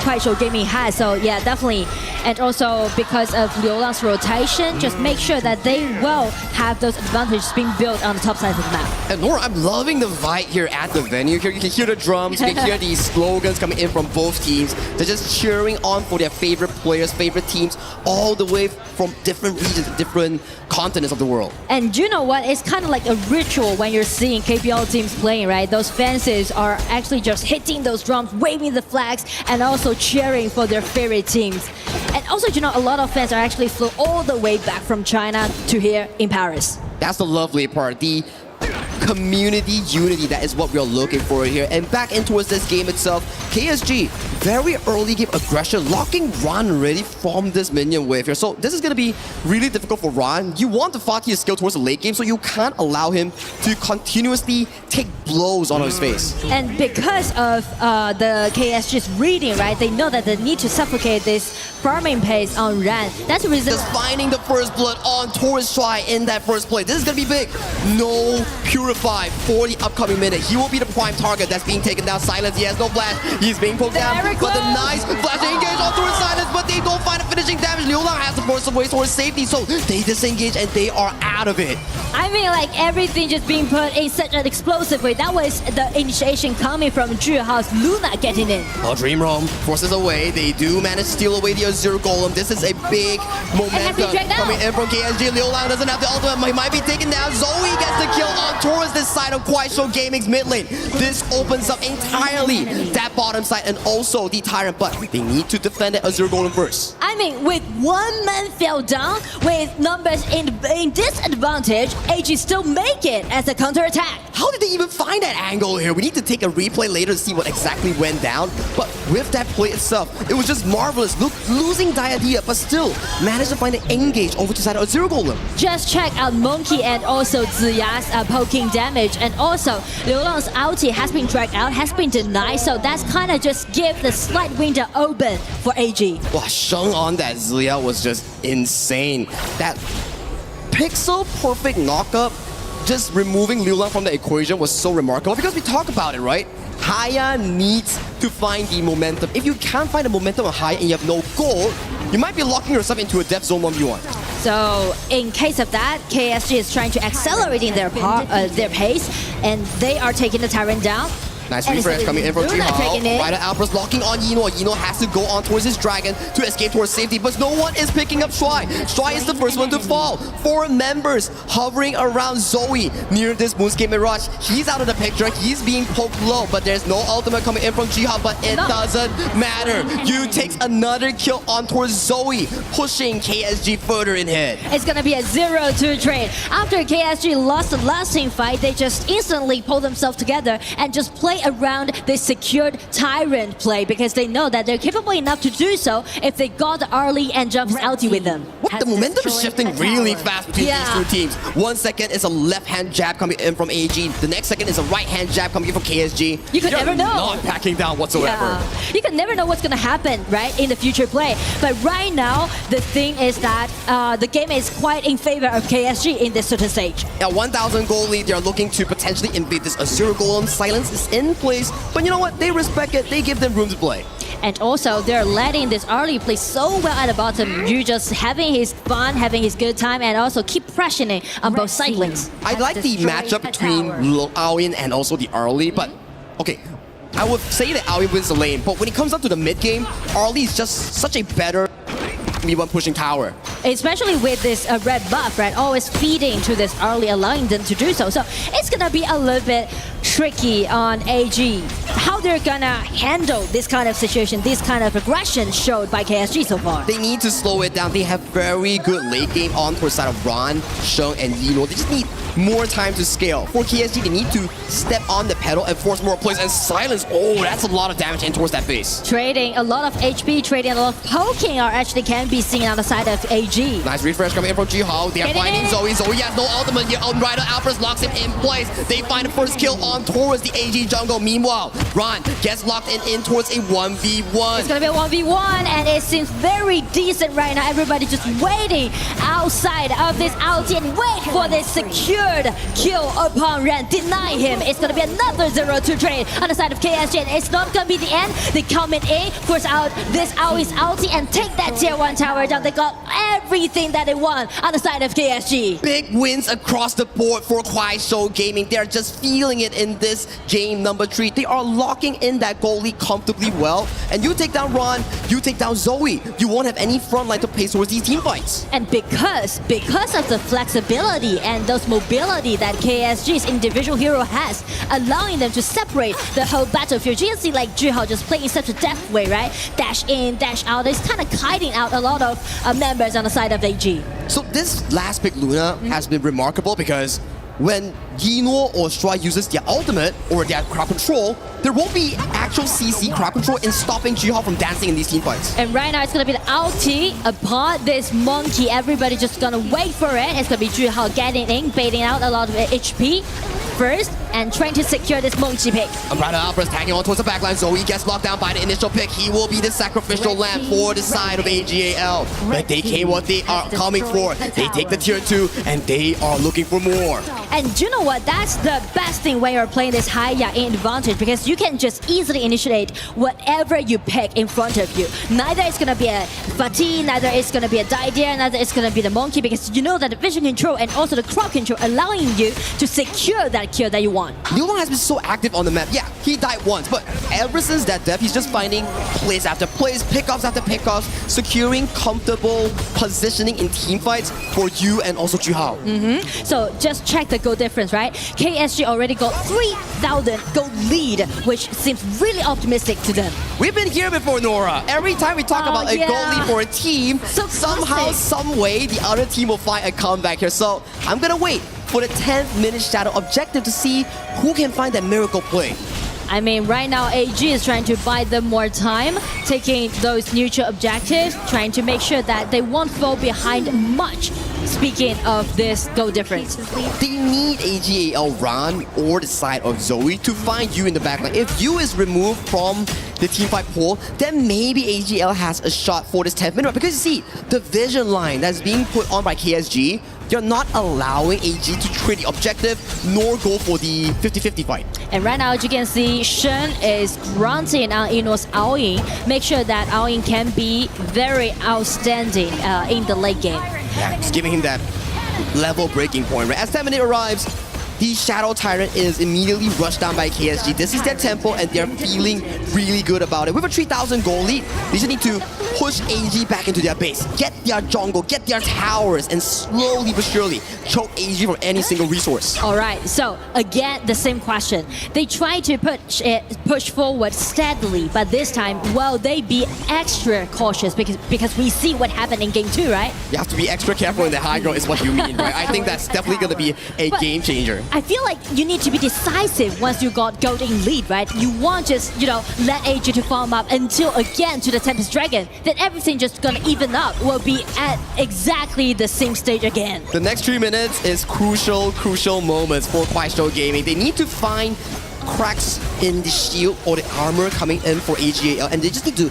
Kuaishou Gaming has, so yeah, definitely. And also, because of Liu Lang's rotation, just make sure that they will have those advantages being built on the top side of the map. And Laura, I'm loving the vibe here at the venue. Here you can hear the drums, you can hear these slogans coming in from both teams. They're just cheering on for their favorite players, favorite teams, all the way from different regions, different continents of the world. And you know what? It's kind of like a ritual when you're seeing KPL teams playing, right? Those fans are actually just hitting those drums, waving the flags, and also cheering for their favorite teams. And also, you know, a lot of fans are actually flew all the way back from China to here in Paris. That's the lovely part. The community unity, that is what we're looking for here. And back in towards this game itself, KSG, very early game aggression, locking Ran ready from this minion wave here. So this is going to be really difficult for Ran. You want to fight his skill towards the late game, so you can't allow him to continuously take blows on his face. And because of the KSG's reading, right, they know that they need to suffocate this farming pace on Ran. That's the reason. Just finding the first blood on towards Shy in that first play. This is going to be big. No Purify for the upcoming minute. He will be the prime target that's being taken down. Silence, he has no flash. He's being poked down. very But the close. nice flash engage onto his silence, but they don't find a finishing damage. Liu Lang has to force away towards safety, so they disengage and they are out of it. I mean, like everything just being put in such an explosive way. That was the initiation coming from Zhihao's Luna getting in. Oh, Dream Realm forces away. They do manage to steal away the Azure Golem. This is a big momentum coming in from KSG. Liu Lang doesn't have the ultimate. He might be taken down. Zoe gets the kill on towards this side of Kuaishou Gaming's mid lane. This opens up entirely that bottom side and also the Tyrant, but they need to defend the Azure Golem first. I mean, with one man fell down, with numbers in disadvantage, AG still make it as a counter-attack. How did they even find that angle here? We need to take a replay later to see what exactly went down. But with that play itself, it was just marvelous. Look, losing Diadea, but still managed to find an engage over to side of Azure Golem. Just check out Monkey and also Ziya's poking damage, and also Liu Lang's ulti has been dragged out, has been denied, so that's kind of just give the slight window open for AG. Wow, Sheng on that Ziya was just insane. That pixel perfect knockup, just removing Liu Lang from the equation was so remarkable because we talk about it, right? Haya needs to find the momentum. If you can't find the momentum on Haya and you have no gold, you might be locking yourself into a death zone 1v1. So in case of that, KSG is trying to accelerating their pace, and they are taking the Tyrant down. Nice refresh coming in from Jihao. Rider Alpers locking on Yino. Yino has to go on towards his dragon to escape towards safety, but no one is picking up Shuai. Shuai is the first one to fall. 4 members hovering around Zoe near this Moonscape Mirage. He's out of the picture. He's being poked low, but there's no ultimate coming in from Jihao, but it doesn't matter. Yu takes another kill on towards Zoe, pushing KSG further in head. It's gonna be a 0-2 trade. After KSG lost the last team fight, they just instantly pull themselves together and just play around the secured Tyrant play because they know that they're capable enough to do so if they got the early and jumps ulti with them. What? The momentum is shifting really fast between these two teams. 1 second is a left-hand jab coming in from AG. The next second is a right-hand jab coming in from KSG. You could never know. Not backing down whatsoever. Yeah. You can never know what's gonna happen, right, in the future play. But right now, the thing is that the game is quite in favor of KSG in this certain stage. At 1,000 gold lead, they are looking to potentially invade this Azure Golem. Silence is in place, but you know what? They respect it. They give them room to play. And also, they're letting this early play so well at the bottom. You just having his fun, having his good time, and also keep pressuring on both side lanes. I like the matchup between Aoyin and also the early, but okay. I would say that Aoyin wins the lane, but when it comes up to the mid game, Arlie is just such a better V1 pushing tower. Especially with this red buff, right? Always feeding to this early, allowing them to do so. So it's gonna be a little bit tricky on AG. How they're gonna handle this kind of situation, this kind of aggression showed by KSG so far. They need to slow it down. They have very good late game on towards side of Ron, Sheng, and Yino. They just need more time to scale. For KSG, they need to step on the pedal and force more plays and silence. Oh, that's a lot of damage in towards that base. Trading a lot of HP, trading a lot of poking are actually can be seen on the side of AG. Nice refresh coming in from Jihao. They are finding Zoe. Zoe has no ultimate yet. Rider Alpers locks him in place. They find the first kill on towards the AG jungle. Meanwhile, Ron gets locked in towards a 1v1. It's gonna be a 1v1 and it seems very decent right now. Everybody just waiting outside of this ulti and wait for this secured kill upon Ren. Deny him. It's gonna be another 0-2 trade on the side of KSG, and it's not gonna be the end. They come in A, force out this Aoi's ulti and take that tier 1 tower down. They got everything that they want on the side of KSG. Big wins across the board for Kuaishou Gaming. They're just feeling it in this game number 3. They are locking in that goal lead comfortably well. And you take down Ron, you take down Zoe. You won't have any front line to pace towards these team fights. And because of the flexibility and those mobility that KSG's individual hero has, allowing them to separate the whole battlefield. You can see like Jihao just playing in such a deft way, right? Dash in, dash out. It's kind of kiting out a lot of members on the side of AG. So this last pick Luna has been remarkable because when Yino or Shuai uses their ultimate or their crowd control, there won't be actual CC crowd control in stopping Jihao from dancing in these team fights. And right now it's gonna be the ulti upon this monkey. Everybody just gonna wait for it. It's gonna be Jihao getting in, baiting out a lot of HP. first and trying to secure this monkey pick. Untitled Alpers tagging on towards the backline. Zoe gets locked down by the initial pick. He will be the sacrificial lamb for the side of AGAL. But they came what they are coming for. They take the tier 2 and they are looking for more. And you know what? That's the best thing when you're playing this high in advantage, because you can just easily initiate whatever you pick in front of you. Neither it's gonna be a Fatih, neither it's gonna be a Didier, neither it's gonna be the monkey, because you know that the vision control and also the crowd control allowing you to secure that kill that you want. Liulang has been so active on the map. Yeah, he died once, but ever since that death, he's just finding plays after plays, pickoffs after pickoffs, securing comfortable positioning in team fights for you and also Juhao. So just check the goal difference, right? KSG already got 3,000 goal lead, which seems really optimistic to them. We've been here before, Nora. Every time we talk about a goal lead for a team, somehow, some way, the other team will find a comeback here. So I'm gonna wait for the 10th minute shadow objective to see who can find that miracle play. I mean, right now AG is trying to buy them more time, taking those neutral objectives, trying to make sure that they won't fall behind much. Speaking of this goal difference, they need AGAL Ran or the side of Zoe to find you in the backline. If you is removed from the teamfight pool, then maybe AGL has a shot for this 10th minute. Because you see, the vision line that's being put on by KSG, you're not allowing AG to trade the objective nor go for the 50-50 fight. And right now, as you can see, Shen is grunting on Ino's Aoying. Make sure that Aoying can be very outstanding in the late game. Yeah, just giving him that level breaking point. Right? As 10 minute arrives, the Shadow Tyrant is immediately rushed down by KSG. This is their tempo and they're feeling really good about it. With a 3,000 goal lead, they just need to push AG back into their base, get their jungle, get their towers, and slowly but surely choke AG from any single resource. All right, so again, the same question. They try to push forward steadily, but this time, will they be extra cautious because we see what happened in game 2, right? You have to be extra careful in the high ground is what you mean, right? I think that's definitely going to be a game changer. I feel like you need to be decisive once you got gold in lead, right? You won't just, let AG to farm up until again to the Tempest Dragon. Then everything just gonna even up. Will be at exactly the same stage again. The next 3 minutes is crucial moments for Kuaishou Gaming. They need to find cracks in the shield or the armor coming in for AGAL, and they just need to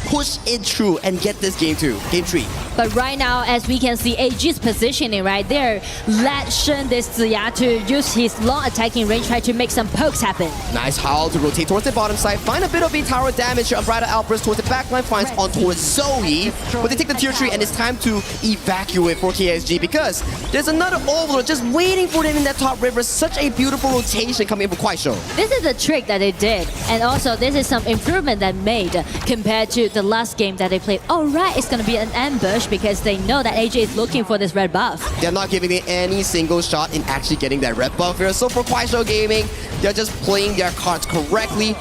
push it through and get this game 3. But right now, as we can see, AG's positioning right there, let Shen this Ziya to use his long attacking range, try to make some pokes happen. Nice Howl to rotate towards the bottom side, find a bit of a tower damage here. Unbridled Outburst towards the backline, finds on towards Zoe, but they take the tier 3 and it's time to evacuate for KSG because there's another Overlord just waiting for them in that top river. Such a beautiful rotation coming in from Kuaishou. This is a trick that they did, and also this is some improvement that made compared to the last game that they played. All right, it's gonna be an ambush because they know that AJ is looking for this red buff. They're not giving it any single shot in actually getting that red buff here. So for Kuaishou Gaming, they're just playing their cards correctly,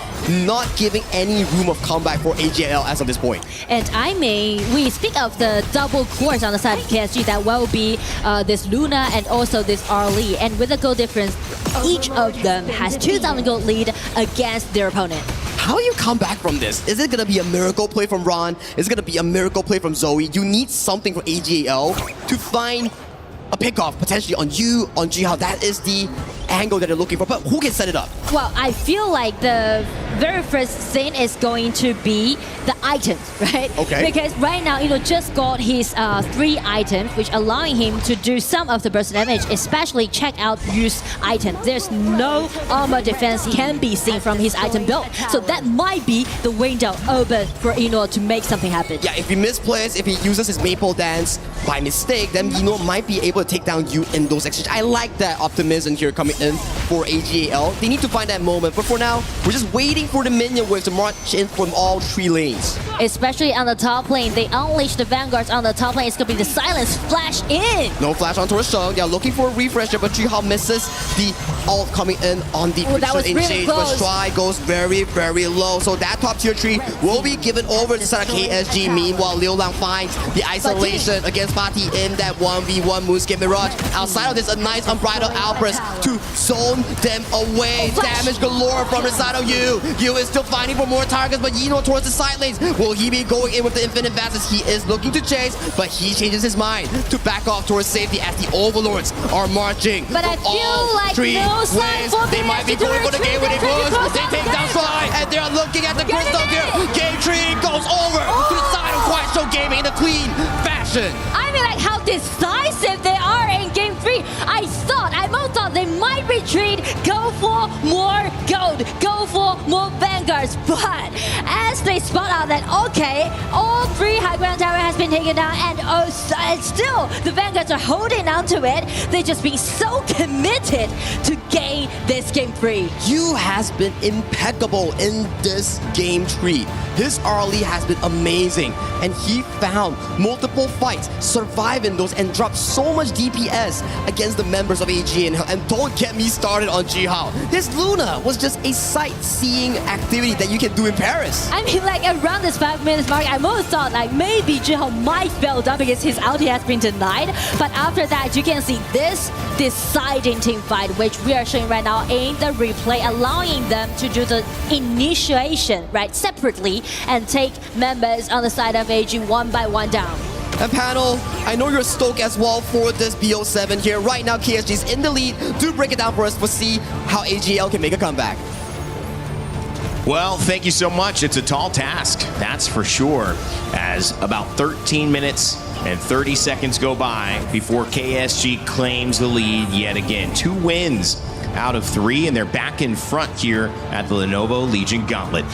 not giving any room of comeback for AGL as of this point. And I mean, we speak of the double cores on the side of KSG that will be this Luna and also this Arlie. And with a goal difference, each of them has 2,000 gold lead against their opponent. How do you come back from this? Is it going to be a miracle play from Ron? Is it going to be a miracle play from Zoe? You need something from AGAL to find a pickoff potentially on you, on Jihao. That is the angle that they're looking for, but who can set it up? Well, I feel like the very first thing is going to be the items, right? Okay. Because right now, just got his 3 items, which allowing him to do some of the burst damage, especially check out use items. There's no armor defense can be seen from his item build, so that might be the window open for Ino to make something happen. Yeah, if he misplays, if he uses his maple dance by mistake, then Ino might be able to take down you in those exchanges. I like that optimism here coming in for AGAL. They need to find that moment, but for now, we're just waiting for the minion wave to march in from all 3 lanes. Especially on the top lane, they unleash the vanguards on the top lane. It's gonna be the silence flash in. No flash onto Sheng. They're looking for a refresher, but Jihao misses the ult coming in on the really but Stry goes very, very low. So that top tier 3 will be given over to side of KSG. Meanwhile, Liulang finds the isolation against Fatih in that 1v1 Moonscape Mirage. Outside of this, a nice Unbridled Outburst to zone them away. Damage galore from the side of you. Yu is still fighting for more targets, but Yino towards the side lanes. Will he be going in with the infinite vast? He is looking to chase, but he changes his mind to back off towards safety as the Overlords are marching. But I feel like no sign for they might be going for the game when they push. They take down Sly, and they're looking at the crystal here. Game tree goes over to the side of Quiet Show Gaming in a clean fashion. I mean, like how decisive they are in Game 3. I most thought they might retreat, go for more gold, go for more vanguards. But as they spot out that, okay, all 3 high ground tower has been taken down, and still the vanguards are holding on to it. They're just being so committed to gain this Game 3. Yu has been impeccable in this game tree. His early has been amazing, and he found multiple fights, surviving those, and dropped so much DPS against the members of AG. And don't get me started on Jihao. This Luna was just a sightseeing activity that you can do in Paris. I mean, like around this 5 minutes mark, I most thought like maybe Jihao might fail down because his ulti has been denied. But after that, you can see this deciding team fight, which we are showing right now in the replay, allowing them to do the initiation right separately and take members on the side of AG one by one down. And panel, I know you're stoked as well for this BO7 here. Right now, KSG is in the lead. Do break it down for us to see how AGL can make a comeback. Well, thank you so much. It's a tall task, that's for sure, as about 13 minutes and 30 seconds go by before KSG claims the lead yet again. 2 wins out of 3, and they're back in front here at the Lenovo Legion Gauntlet.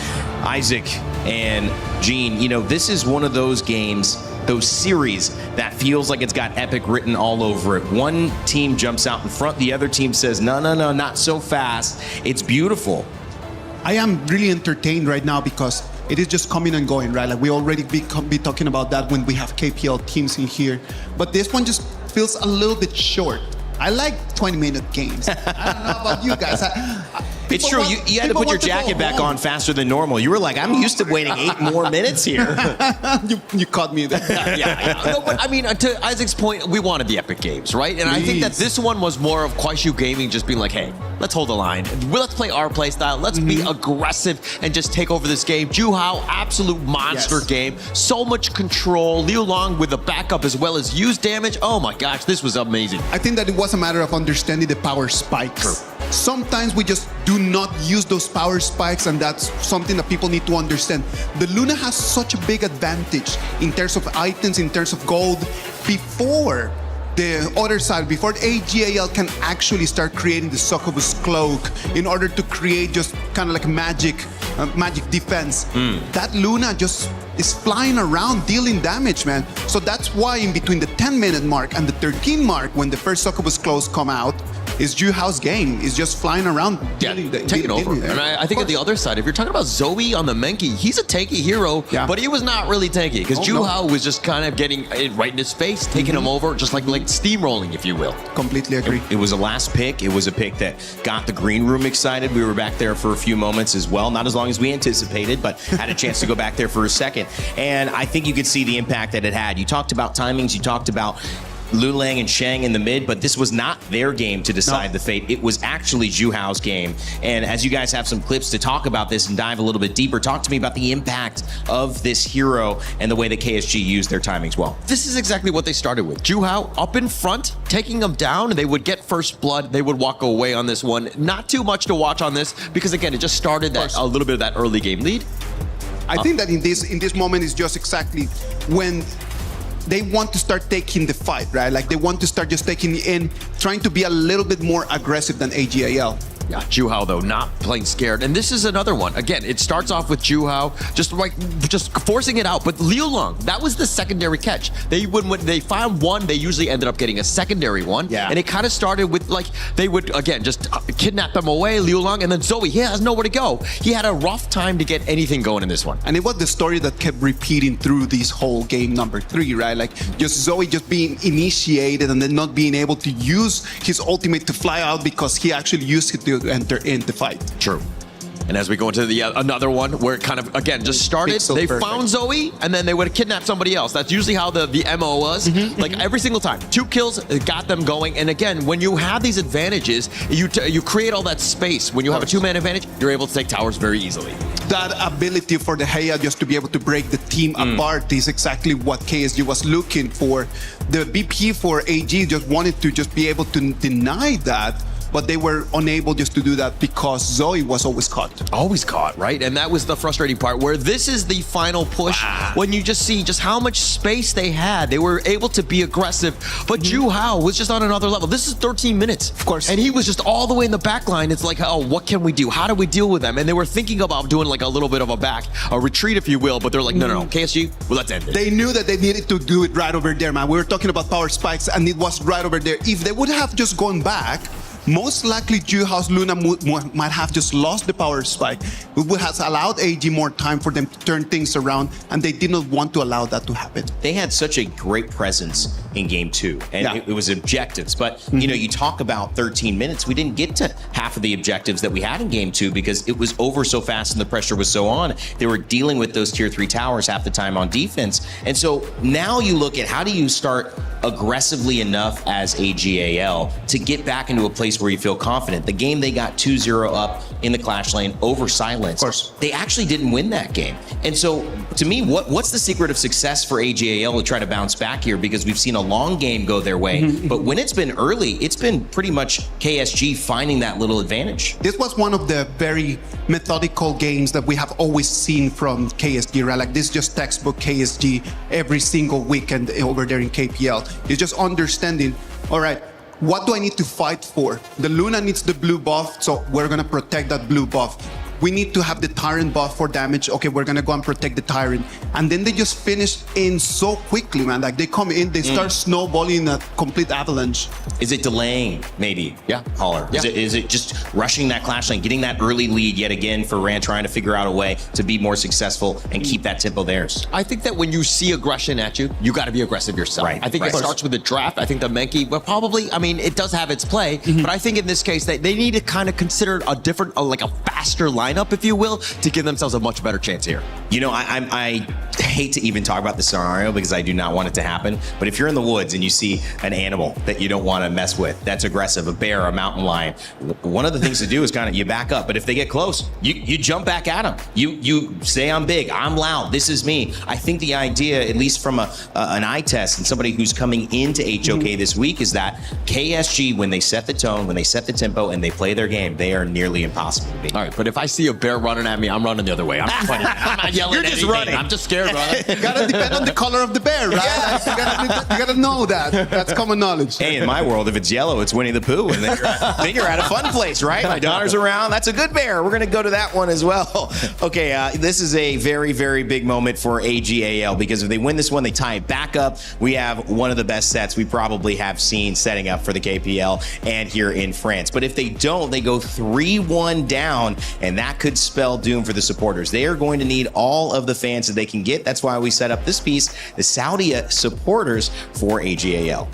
Isaac and Gene, you know, this is one of those games, those series that feels like it's got epic written all over it. One team jumps out in front, the other team says, no, not so fast. It's beautiful. I am really entertained right now because it is just coming and going, right? Like we already be talking about that when we have KPL teams in here. But this one just feels a little bit short. I like 20-minute games. I don't know about you guys. It's true. You had to put your jacket back on faster than normal. You were like, I'm used to waiting 8 more minutes here. you caught me there. yeah. No, but I mean, to Isaac's point, we wanted the epic games, right? And I think that this one was more of Kwaishu Gaming just being like, hey, let's hold the line. Let's play our play style. Let's be aggressive and just take over this game. Juhao, absolute monster game. So much control. Liu Long with the backup as well as use damage. Oh my gosh, this was amazing. I think that it was a matter of understanding the power spikes. True. Sometimes we just do not use those power spikes, and that's something that people need to understand. The Luna has such a big advantage in terms of items, in terms of gold, before the other side, before AGAL can actually start creating the Succubus Cloak in order to create just kind of like magic defense. That Luna just is flying around dealing damage, man. So that's why in between the 10-minute mark and the 13 mark, when the first Succubus Cloaks come out, is Juhao's game. Is just flying around taking over. And I think on the other side, if you're talking about Zoe on the Menki, he's a tanky hero, but he was not really tanky because Juhao was just kind of getting it right in his face, taking him over, just like steamrolling, if you will. Completely agree. It was a last pick. It was a pick that got the green room excited. We were back there for a few moments as well. Not as long as we anticipated, but had a chance to go back there for a second. And I think you could see the impact that it had. You talked about timings. You talked about Lulang and Shang in the mid, but this was not their game to decide the fate. It was actually Juhao's game. And as you guys have some clips to talk about this and dive a little bit deeper, talk to me about the impact of this hero and the way that KSG used their timings well. This is exactly what they started with. Juhao up in front, taking them down, and they would get first blood. They would walk away on this one. Not too much to watch on this because, again, it just started that a little bit of that early game lead. I think that in this moment is just exactly when they want to start taking the fight, right? Like they want to start just taking it in, trying to be a little bit more aggressive than AGAL. Yeah, Juhao though not playing scared, and this is another one. Again, it starts off with Juhao just forcing it out, but Liu Long, that was the secondary catch. When they found one, they usually ended up getting a secondary one, and it kind of started with like they would again just kidnap them away, Liu Long, and then Zoe. He has nowhere to go. He had a rough time to get anything going in this one, and it was the story that kept repeating through this whole game number 3, right? Like just Zoe just being initiated and then not being able to use his ultimate to fly out because he actually used it to enter in the fight. True. And as we go into the another one where it kind of, again, just started, they found Zoe, and then they would kidnap somebody else. That's usually how the MO was. Like every single time. 2 kills got them going. And again, when you have these advantages, you create all that space. When you have a 2-man advantage, you're able to take towers very easily. That ability for the Heya just to be able to break the team apart is exactly what KSG was looking for. The BP for AG just wanted to just be able to deny that, but they were unable just to do that because Zoe was always caught. Always caught, right? And that was the frustrating part, where this is the final push. When you just see just how much space they had, they were able to be aggressive, but Ju Hao was just on another level. This is 13 minutes. Of course. And he was just all the way in the back line. It's like, oh, what can we do? How do we deal with them? And they were thinking about doing like a little bit of a retreat, if you will, but they're like, no, KSG, well, let's end it. They knew that they needed to do it right over there, man. We were talking about power spikes, and it was right over there. If they would have just gone back, most likely Ju Hao's Luna might have just lost the power spike. It would have allowed AG more time for them to turn things around, and they did not want to allow that to happen. They had such a great presence in game 2, and it was objectives. But, you know, you talk about 13 minutes. We didn't get to half of the objectives that we had in game 2 because it was over so fast and the pressure was so on. They were dealing with those tier 3 towers half the time on defense. And so now you look at how do you start aggressively enough as AGAL to get back into a place where you feel confident. The game they got 2-0 up in the Clash lane over Silence. Of course. They actually didn't win that game. And so to me, what's the secret of success for AGAL to try to bounce back here? Because we've seen a long game go their way, but when it's been early, it's been pretty much KSG finding that little advantage. This was one of the very methodical games that we have always seen from KSG, right? Like this is just textbook KSG every single weekend over there in KPL. It's just understanding, all right, what do I need to fight for? The Luna needs the blue buff, so we're gonna protect that blue buff. We need to have the Tyrant buff for damage. Okay, we're gonna go and protect the Tyrant. And then they just finish in so quickly, man. Like they come in, they start snowballing a complete avalanche. Is it delaying, maybe? Yeah. Holler. Yeah. Is it just rushing that Clash lane, getting that early lead yet again for Rand, trying to figure out a way to be more successful and keep that tempo theirs? I think that when you see aggression at you, you got to be aggressive yourself. Right. I think it starts with the draft. I think the Menki, but probably, I mean, it does have its play, but I think in this case, they need to kind of consider a different, like a faster lineup, if you will, to give themselves a much better chance here. You know, I hate to even talk about the scenario because I do not want it to happen, but if you're in the woods and you see an animal that you don't want to mess with, that's aggressive, a bear, a mountain lion, one of the things to do is kind of, you back up, but if they get close, you jump back at them. You say, I'm big, I'm loud, this is me. I think the idea, at least from an eye test and somebody who's coming into HOK this week, is that KSG, when they set the tone, when they set the tempo, and they play their game, they are nearly impossible to beat. All right, but if I see a bear running at me, I'm running the other way. I'm not yelling. You're just anything. running. I'm just scared, brother. Gotta depend on the color of the bear, right? Yeah. You gotta know that. That's common knowledge. Hey, in my world, if it's yellow, it's Winnie the Pooh, and then you're at a fun place, right? My daughter's around. That's a good bear. We're gonna go to that one as well. Okay, this is a very, very big moment for AGAL because if they win this one, they tie it back up. We have one of the best sets we probably have seen setting up for the KPL and here in France. But if they don't, they go 3-1 down, and that could spell doom for the supporters. They are going to need all of the fans that they can get. That's why we set up this piece, the Saudi supporters for AGAL.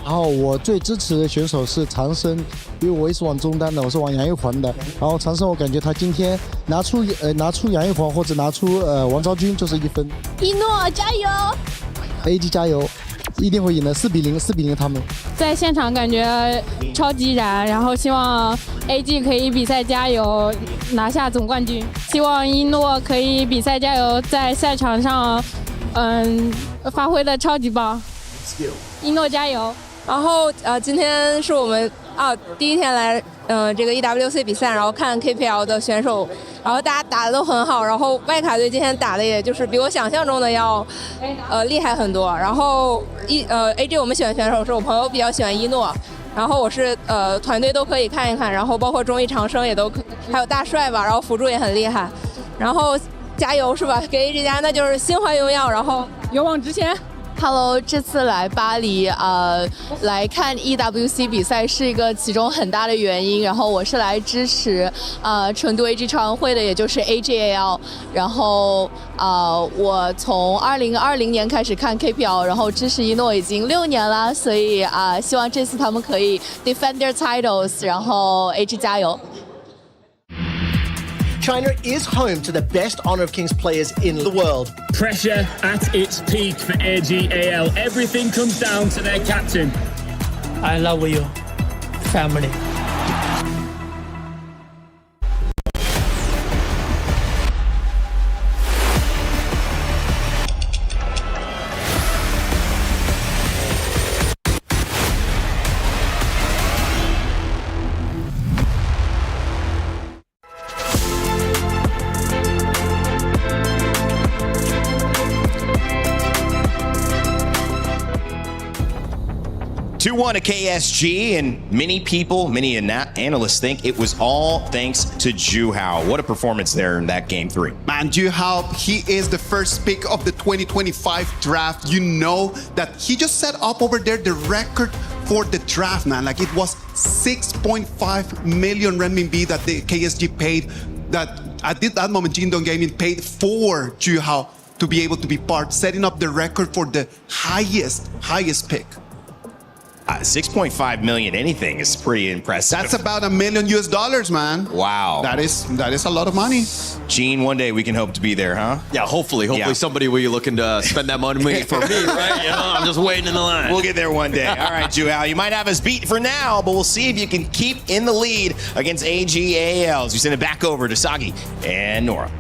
然后我最支持的选手是长生，因为我也是玩中单的，我是玩杨玉环的。然后长生，我感觉他今天拿出杨玉环或者拿出王昭君就是1分。一诺加油 ！AG 加油，一定会赢的，4-0他们。在现场感觉超级燃，然后希望 AG 可以比赛加油，拿下总冠军。希望一诺可以比赛加油，在赛场上发挥的超级棒。一诺加油！然后今天是我们第一天来这个 EWC 比赛，然后看 KPL 的选手，然后大家打的都很好，然后外卡队今天打的也就是比我想象中的要厉害很多。然后AG 我们选选手是我朋友比较喜欢一诺，然后我是团队都可以看一看，然后包括中医长生也都还有大帅吧，然后辅助也很厉害，然后加油是吧？给 AG 家那就是心怀荣耀，然后勇往直前。Hello， 这次来巴黎来看 EWC 比赛是一个其中很大的原因。然后我是来支持成都 AG 超运会的，也就是 AGAL。然后我从2020年开始看 KPL， 然后支持一诺已经6年了，所以希望这次他们可以 defend their titles， 然后 AG 加油。China is home to the best Honor of Kings players in the world. Pressure at its peak for AGAL. Everything comes down to their captain. I love you, family. Two-1 to KSG, and many analysts think it was all thanks to Juhao. What a performance there in that game 3. Man, Juhao, he is the first pick of the 2025 draft. You know that he just set up over there the record for the draft, man. Like it was 6.5 million renminbi that the KSG paid. That at that moment, Jindong Gaming paid for Juhao to be able to be part, setting up the record for the highest pick. 6.5 million anything is pretty impressive. That's about $1 million, man. Wow. That is a lot of money. Gene, one day we can hope to be there, huh? Yeah, hopefully somebody will be looking to spend that money for me, right? You know, I'm just waiting in the line. We'll get there one day. All right, Juhao, you might have us beat for now, but we'll see if you can keep in the lead against AGAL as we send it back over to Sagi and Nora.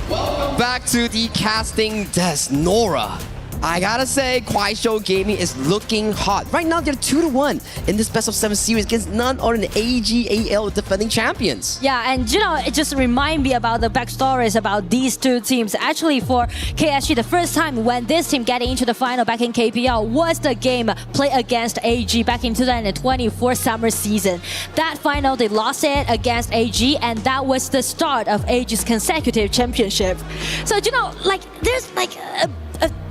Welcome back to the casting desk, Nora. I gotta say, Kuaishou Gaming is looking hot. Right now, they're 2-1 in this best of 7 series against none other than AGAL defending champions. Yeah, and you know, it just reminds me about the backstories about these two teams. Actually, for KSG, the first time when this team getting into the final back in KPL was the game played against AG back in 2024 summer season. That final, they lost it against AG, and that was the start of AG's consecutive championship. So, you know, like, there's like a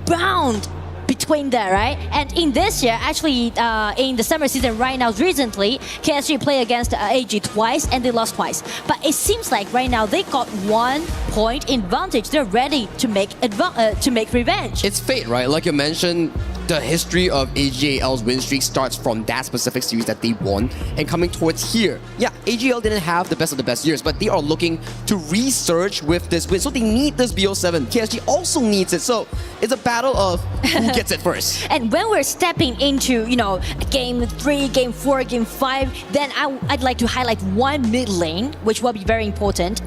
bound between there, right? And in this year, actually, in the summer season right now, recently, KSG played against AG twice and they lost twice. But it seems like right now they got 1 point advantage. They're ready to make revenge. It's fate, right? Like you mentioned, the history of AGAL's win streak starts from that specific series that they won and coming towards here. Yeah, AGL didn't have the best of the best years, but they are looking to resurge with this win. So they need this BO7. KSG also needs it. So it's a battle of who gets it first. And when we're stepping into, you know, game 3, game 4, game 5, then I'd like to highlight one mid lane, which will be very important.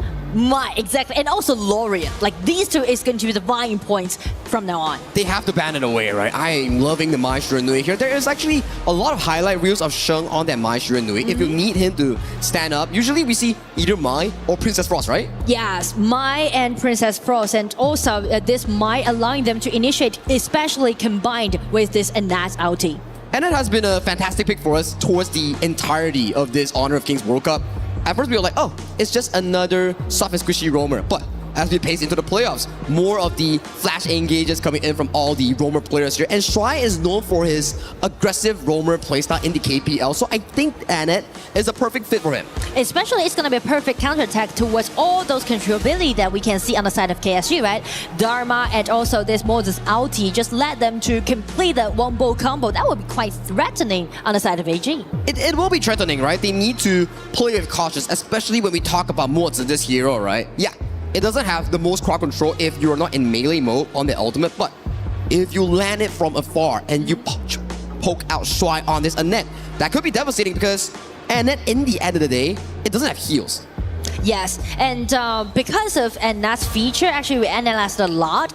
Exactly, and also Lorien. Like, these two is going to be the vying points from now on. They have to ban it away, right? I am loving the Mai Shiranui here. There is actually a lot of highlight reels of Sheng on that Mai Shiranui. If you need him to stand up, usually we see either Mai or Princess Frost, right? Yes, Mai and Princess Frost, and also this Mai allowing them to initiate, especially combined with this Anaz ulti. And it has been a fantastic pick for us towards the entirety of this Honor of Kings World Cup. At first we were like, oh, it's just another soft and squishy roamer. But as we pace into the playoffs, more of the flash engages coming in from all the roamer players here. And Shuai is known for his aggressive roamer playstyle in the KPL. So I think Annette is a perfect fit for him. Especially, it's going to be a perfect counterattack towards all those controllability that we can see on the side of KSG, right? Dharma and also this Moses ulti just led them to complete the wombo combo. That would be quite threatening on the side of AG. It will be threatening, right? They need to play with caution, especially when we talk about Moses, this hero, right? Yeah. It doesn't have the most crowd control if you're not in melee mode on the ultimate, but if you land it from afar and you poke out Shuai on this Annette, that could be devastating because Annette, in the end of the day, it doesn't have heals. Yes, and because of Annette's feature, actually we analyzed a lot,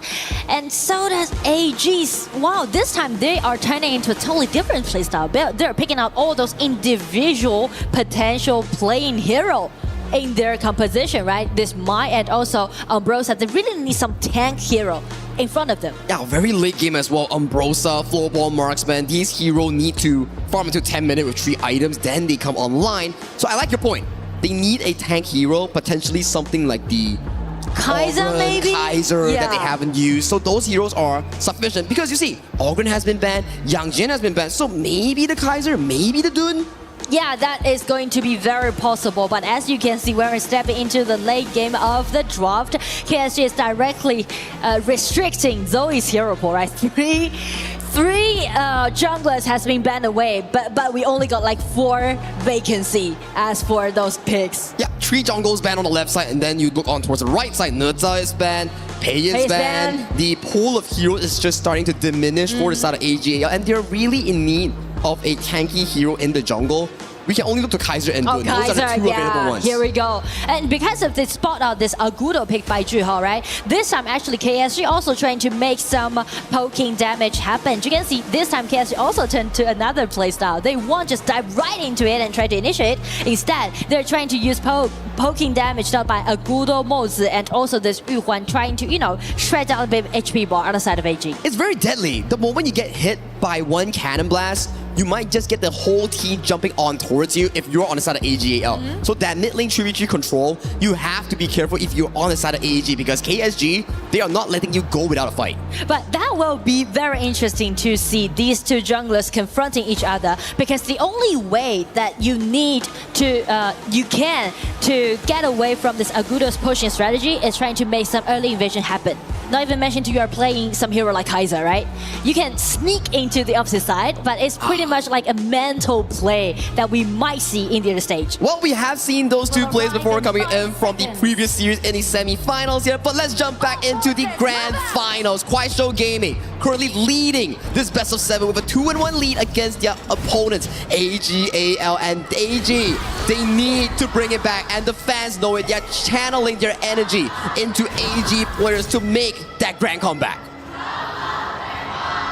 and so does AG's. Wow, this time they are turning into a totally different playstyle. They're picking out all those individual potential playing hero in their composition, right? This Mai and also Ambrosia, they really need some tank hero in front of them. Yeah, very late game as well. Umbrosa, Flowball, Marksman, these heroes need to farm into 10 minutes with 3 items, then they come online. So I like your point. They need a tank hero, potentially something like the Kaiser, maybe? Kaiser that they haven't used. So those heroes are sufficient because you see, Ogren has been banned, Yang Jin has been banned, so maybe the Kaiser, maybe the Dun. Yeah, that is going to be very possible. But as you can see, when we're stepping into the late game of the draft, KSG is directly restricting Zoe's hero pool, right? Three junglers has been banned away, but we only got like 4 vacancy as for those picks. Yeah, 3 jungles banned on the left side, and then you look on towards the right side. Neza is banned, Pei is banned. The pool of heroes is just starting to diminish for the side of AGAL, and they're really in need of a tanky hero in the jungle. We can only look to Kaiser and Dun. Those are the 2 available ones. Here we go. And because of this spot out, this Agudo pick by Juho, right? This time actually KSG also trying to make some poking damage happen. You can see this time KSG also turned to another playstyle. They won't just dive right into it and try to initiate. Instead, they're trying to use poking damage done by Agudo, Mozi, and also this Yuhuan trying to, you know, shred down a bit of HP bar on the side of AG. It's very deadly. The moment you get hit by 1 cannon blast, you might just get the whole team jumping on towards you if you're on the side of AGAL. So that mid lane 3v3 control, you have to be careful if you're on the side of AG because KSG, they are not letting you go without a fight. But that will be very interesting to see these 2 junglers confronting each other because the only way that you need to, to get away from this Agudo's pushing strategy is trying to make some early invasion happen. Not even mentioned you are playing some hero like Kaiser, right? You can sneak into the opposite side, but it's pretty much like a mental play that we might see in the other stage. Well, we have seen those 2 plays before coming in from the previous series in the semi-finals here, but let's jump back into the grand finals. Kuaishou Gaming currently leading this best of 7 with a 2-1 lead against their opponents, AGAL and AG. They need to bring it back, and the fans know it. They're channeling their energy into AG players to make that grand comeback.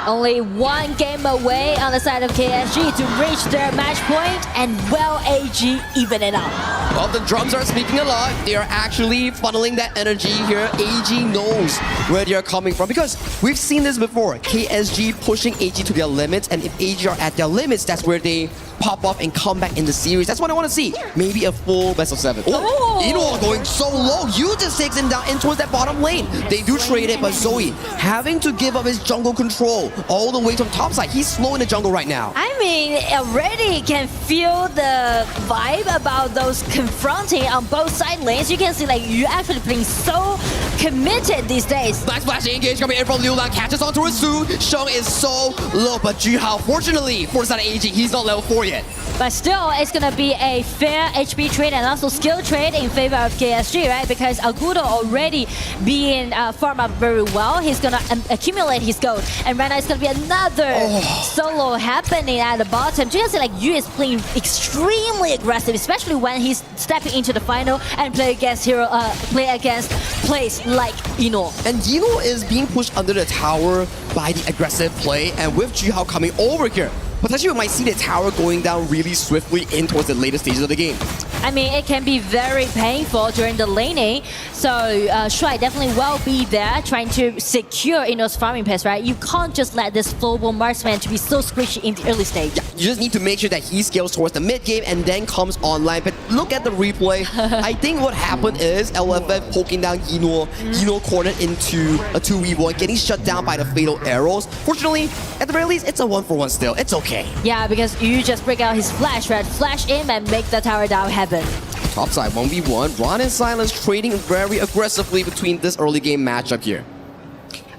Only 1 game away on the side of KSG to reach their match point, and well, AG even it out. Well, the drums are speaking a lot. They are actually funneling that energy here. AG knows where they are coming from because we've seen this before. KSG pushing AG to their limits, and if AG are at their limits, that's where they pop off and come back in the series. That's what I want to see. Maybe a full best of 7. Oh, Ino going so low. You just takes him down in towards that bottom lane. They do trade it, but Zoe having to give up his jungle control all the way to the top side. He's slow in the jungle right now. I mean, already can feel the vibe about those confronting on both side lanes. You can see like you actually playing so committed these days. Nice flash engage coming in from Liu Lang, catches on towards Su. Sheng is so low, but Juhao, fortunately for the side of AG, he's not level 4 yet. But still, it's gonna be a fair HP trade and also skill trade in favor of KSG, right? Because Agudo already being farmed up very well. He's gonna accumulate his gold, and right now it's gonna be another solo happening at the bottom. You can see like Yu is playing extremely aggressive, especially when he's stepping into the final and play against plays like Ino. And Ino is being pushed under the tower by the aggressive play, and with Juhao coming over here, potentially we might see the tower going down really swiftly in towards the later stages of the game. I mean, it can be very painful during the laning. So Shuai definitely will be there trying to secure Ino's farming pass, right? You can't just let this Flowball Marksman to be so squishy in the early stage. Yeah, you just need to make sure that he scales towards the mid game and then comes online. But look at the replay. I think what happened is LFF poking down Ino. Ino cornered into a 2v1, getting shut down by the fatal arrows. Fortunately, at the very least, it's a 1-for-1 still. It's okay. Yeah, because you just break out his flash, right? Flash in and make the tower down happen. Topside 1v1, Ron and Silence trading very aggressively between this early game matchup here.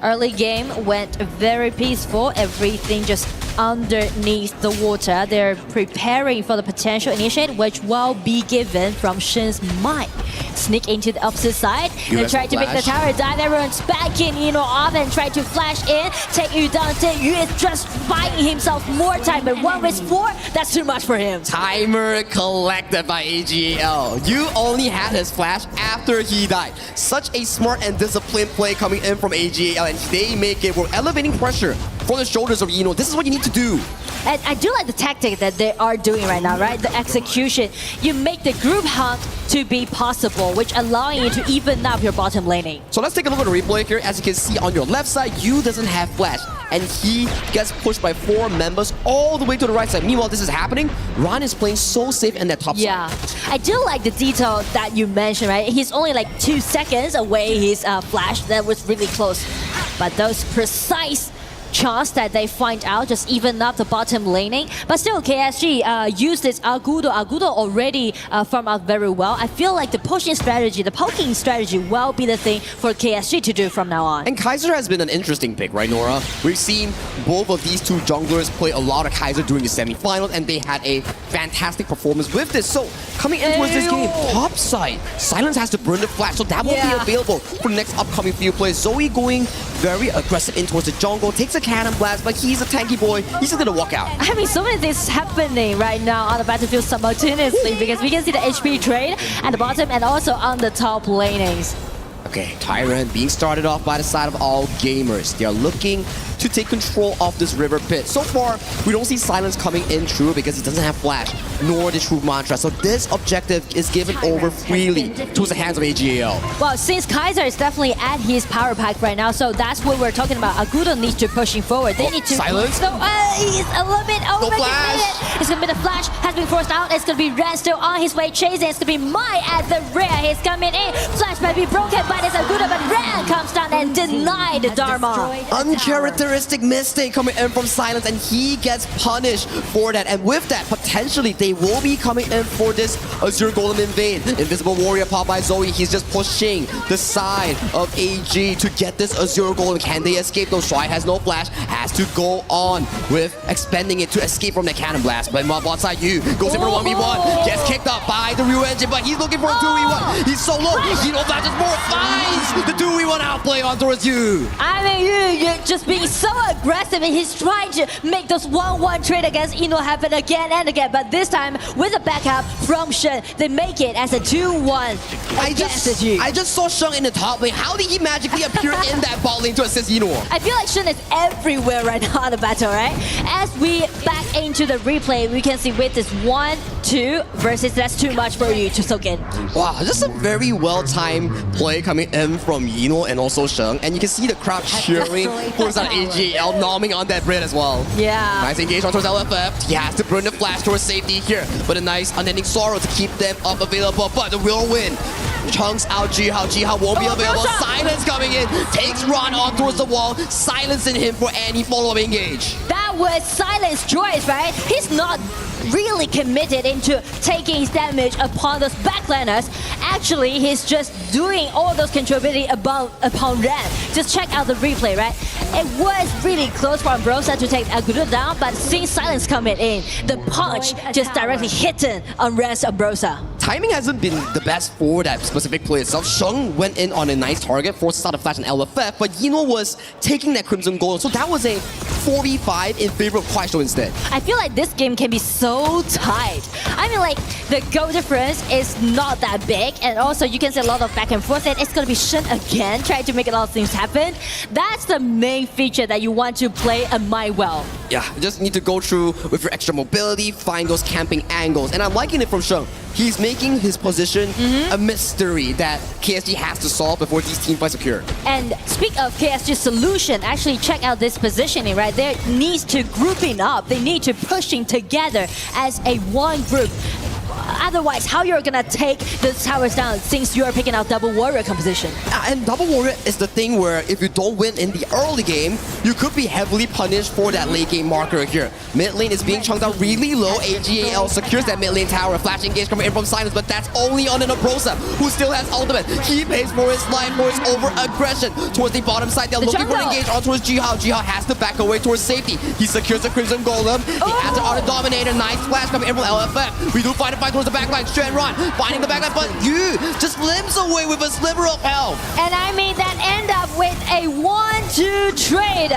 Early game went very peaceful, everything just underneath the water. They're preparing for the potential initiate, which will be given from Shen's might. Sneak into the opposite side and try to make the tower dive. Everyone's backing Ino off and try to flash in. Take Yu down. Yu is just buying himself more time, but 1v4, that's too much for him. Timer collected by AGAL. Yu only had his flash after he died. Such a smart and disciplined play coming in from AGAL, and they make it. We're elevating pressure from the shoulders of Eno. This is what you need to do. And I do like the tactic that they are doing right now, right? The execution. You make the group hunt to be possible, which allowing you to even up your bottom laning. So let's take a look at the replay here. As you can see on your left side, Yu doesn't have flash, and he gets pushed by 4 members all the way to the right side. Meanwhile, this is happening. Ron is playing so safe in that top Yeah, side. I do like the detail that you mentioned, right? He's only like 2 seconds away his flash. That was really close. But those precise chance that they find out just even up the bottom laning. But still, KSG used this Agudo. Agudo already farmed out very well. I feel like the pushing strategy, the poking strategy will be the thing for KSG to do from now on. And Kaiser has been an interesting pick, right, Nora? We've seen both of these two junglers play a lot of Kaiser during the semifinals, and they had a fantastic performance with this. So coming into this game, top side, Silence has to burn the flash, so that won't be available for the next upcoming few plays. Zoe going very aggressive in towards the jungle, takes a cannon blast, but he's a tanky boy. He's just gonna walk out. I mean, so many things happening right now on the battlefield simultaneously because we can see the HP trade at the bottom and also on the top lanings. Okay, Tyrant being started off by the side of all gamers. They are looking to take control of this river pit. So far, we don't see Silence coming in true because he doesn't have flash, nor the true mantra. So this objective is given over freely to the hands of AGAL. Well, since Kaiser is definitely at his power pack right now, so that's what we're talking about. Agudo needs to pushing forward. They need to... Silence? So, he's a little bit over. It's gonna be the flash, has been forced out. It's gonna be Ren still on his way chasing. It's gonna be Mai at the rear. He's coming in. Flash might be broken, but it's Agudo, but Ren comes down and denied the Dharma. Uncharacteristic mistake coming in from Silence, and he gets punished for that. And with that, potentially they will be coming in for this Azure Golem invade. Invisible Warrior popped by Zoe. He's just pushing the side of AG to get this Azure Golem. Can they escape? Though Shy has no flash, has to go on with expending it to escape from the cannon blast. But bot side, Yu goes in for 1v1, gets kicked up by the Ryu engine, but he's looking for a 2v1. He's so low. Eno flashes more, finds the 2v1 outplay on towards Yu. I mean, you're just being so aggressive, and he's trying to make those 1-1 trade against Eno happen again and again. But this time, with a backup from Shen, they make it as a 2-1. I just saw Sheng in the top lane. How did he magically appear in that bot lane to assist Eno? I feel like Shen is everywhere right now in the battle, right? As we back into the replay, we can see with this 1-2 versus that's too much for you to soak in. Wow, just a very well-timed play coming in from Eno and also Sheng. And you can see the crowd cheering for that AGL, nomming on that Brit as well. Yeah. Nice engagement towards LFF. He has to burn the flash towards safety here. But a nice unending sorrow to keep them up available. But the will win. Chunks out Jihao. Jihao won't be available. Silence coming in. Takes Ron on towards the wall. Silencing him for any follow-up engage. That was Silence choice, right? He's not really committed into taking his damage upon those backliners. Actually, he's just doing all those contributing upon Ren. Just check out the replay, right? It was really close for Ambrosia to take Agudo down, but seeing Silence coming in, the punch just directly hitting on Ren's Ambrosia. Timing hasn't been the best for that specific play itself. Sheng went in on a nice target, forces out a flash and LFF, but Eno was taking that Crimson Gold, so that was a 4v5 in favor of Kuaishou instead. I feel like this game can be so tight. I mean, like, the goal difference is not that big, and also you can see a lot of back and forth, and it's gonna be Shen again, trying to make a lot of things happen. That's the main feature that you want to play a Mai well. Yeah, you just need to go through with your extra mobility, find those camping angles, and I'm liking it from Sheng. He's making his position a mystery that KSG has to solve before these team fights occur. And speak of KSG's solution, actually check out this positioning, right? There needs to grouping up. They need to pushing together as a one group. Otherwise, how you're gonna take the towers down since you're picking out double warrior composition? And double warrior is the thing where if you don't win in the early game, you could be heavily punished for that late game marker here. Mid lane is being chunked out really low. AGAL secures that mid lane tower. Flash engage coming in from Silence, but that's only on an Ambrosia, who still has ultimate. He pays for his life, for his over-aggression. Towards the bottom side, they're looking for an engage on towards Jihao. Jihao has to back away towards safety. He secures the Crimson Golem. He has an auto-dominator. Nice flash coming in from LFF. We do fight a fight towards the backline. Shen Ron finding the backline, but Yu just limps away with a sliver of health. And I mean, that end up with a 1-2 trade.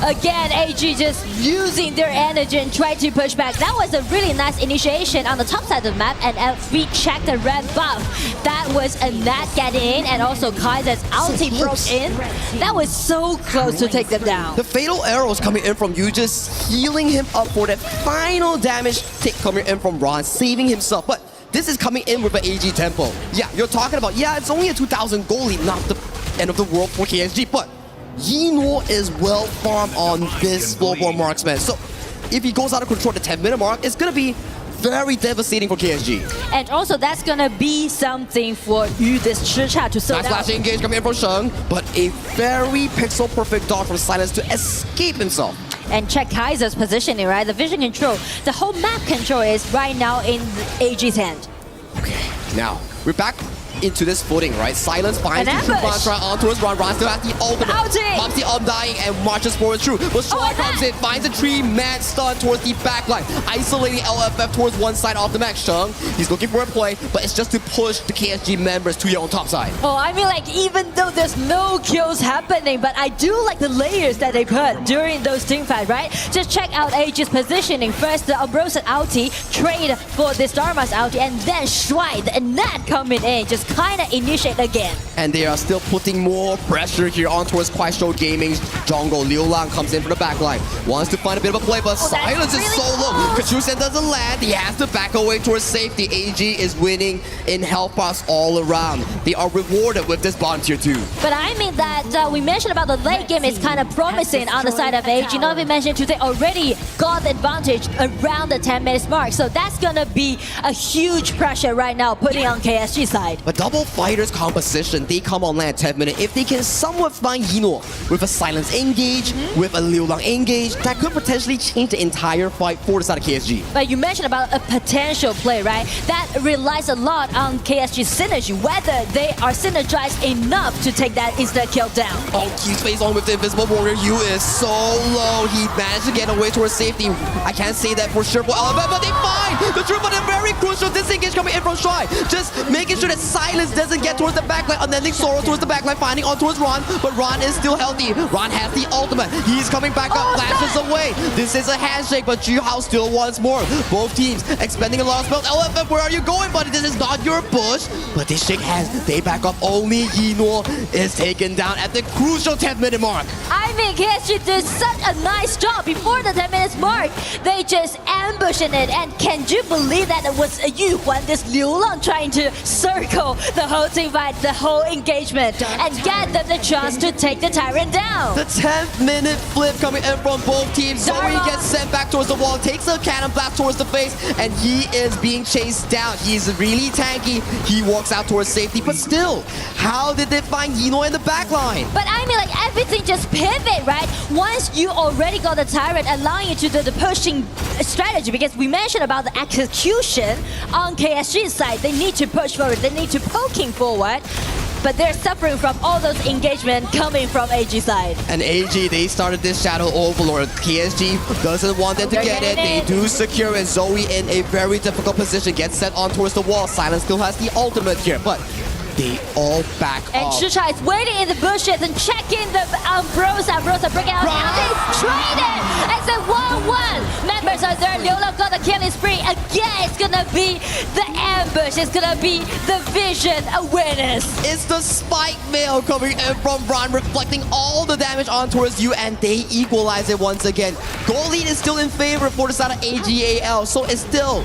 Again, AG just using their energy and trying to push back. That was a really nice initiation on the top side of the map, and if we check the red buff, that was a Nat getting in, and also Kaiser's ulti broke in. That was so close to take them down. The fatal arrows coming in from you, just healing him up for that final damage take coming in from Ron, saving himself. But this is coming in with an AG tempo. Yeah, you're talking about, yeah, it's only a 2,000 goal lead, not the end of the world for KSG, but Yino is well farmed on this Flowborn marksman. So if he goes out of control at the 10-minute mark, it's going to be very devastating for KSG. And also that's gonna be something for Yu, this Chicha, to sort out. Flash engage coming in from Sheng, but a very pixel perfect dodge from Silence to escape himself. And check Kaiser's positioning, right? The vision control, the whole map control is right now in AG's hand. Okay, now we're back into this footing, right? Silence finds the true Mantra on towards Ron. Ron still has the ultimate. Pops the Undying and marches forward through. But Shaw comes in, finds a 3-man stun towards the backline, isolating LFF towards one side of the map. Sheng, he's looking for a play, but it's just to push the KSG members to your own top side. Oh, I mean, like, even though there's no kills happening, but I do like the layers that they put during those teamfights, right? Just check out AG's positioning. First, the Ambrosia ulti, trade for this Dharma's ulti, and then Shuai, the Nat coming in, just kind of initiate again. And they are still putting more pressure here on towards Kuaishou Gaming's jungle. Liu Lang comes in from the backline, wants to find a bit of a play, but Silence is so low. Kachusen doesn't land, he has to back away towards safety. AG is winning in health bars all around. They are rewarded with this bottom tier 2. But I mean that we mentioned about the late game is kind of promising on the side of AG. Not even mentioned they already got the advantage around the 10 minutes mark. So that's gonna be a huge pressure right now putting on KSG side. But double fighters composition, they come on land 10 minutes. If they can somewhat find Yino with a Silence engage, with a Liu Lang engage, that could potentially change the entire fight for the side of KSG. But you mentioned about a potential play, right? That relies a lot on KSG's synergy, whether they are synergized enough to take that instant kill down. Oh, keeps face on with the Invisible Warrior. Yu is so low. He managed to get away towards safety. I can't say that for sure for LFF, but they find the triple and very crucial disengage coming in from Shuai. Just making sure that Silence doesn't get towards the backline, unending Sorrow towards the backline, finding on towards Ron, but Ron is still healthy. Ron has the ultimate. He's coming back up, flashes away. This is a handshake, but Juhao still wants more. Both teams expending a lot of spells. LFF, where are you going, buddy? This is not your push. But they shake hands, they back up. Only Yino is taken down at the crucial 10-minute mark. I mean, KSG did such a nice job before the 10 minutes mark. They just ambushing it, and can you believe that it was Yu Huan, this Liu Lang, trying to circle the whole team fight, the whole engagement, and get them the chance to take the Tyrant down. The 10th minute flip coming in from both teams. Zoe gets sent back towards the wall, takes a cannon blast towards the face, and he is being chased down. He's really tanky. He walks out towards safety, but still, how did they find Yino in the backline? But I mean, like, everything just pivot, right? Once you already got the Tyrant, allowing you to do the pushing strategy, because we mentioned about the execution on KSG's side. They need to push forward, they need to poking forward, but they're suffering from all those engagement coming from AG side. And AG, they started this Shadow Overlord. KSG doesn't want them to get it. They do secure it. Zoe in a very difficult position, gets set on towards the wall. Silence still has the ultimate here, but they all back and off. And Chicha is waiting in the bushes and checking the Ambrosia breaking out. Now they trade it! It's a 1-1. Members are there. Liu Lang got the killing spree. Again, it's gonna be the ambush. It's gonna be the vision awareness. It's the spike mail coming in from Ron, reflecting all the damage on towards you, and they equalize it once again. Goal lead is still in favor for the side of AGAL, so it's still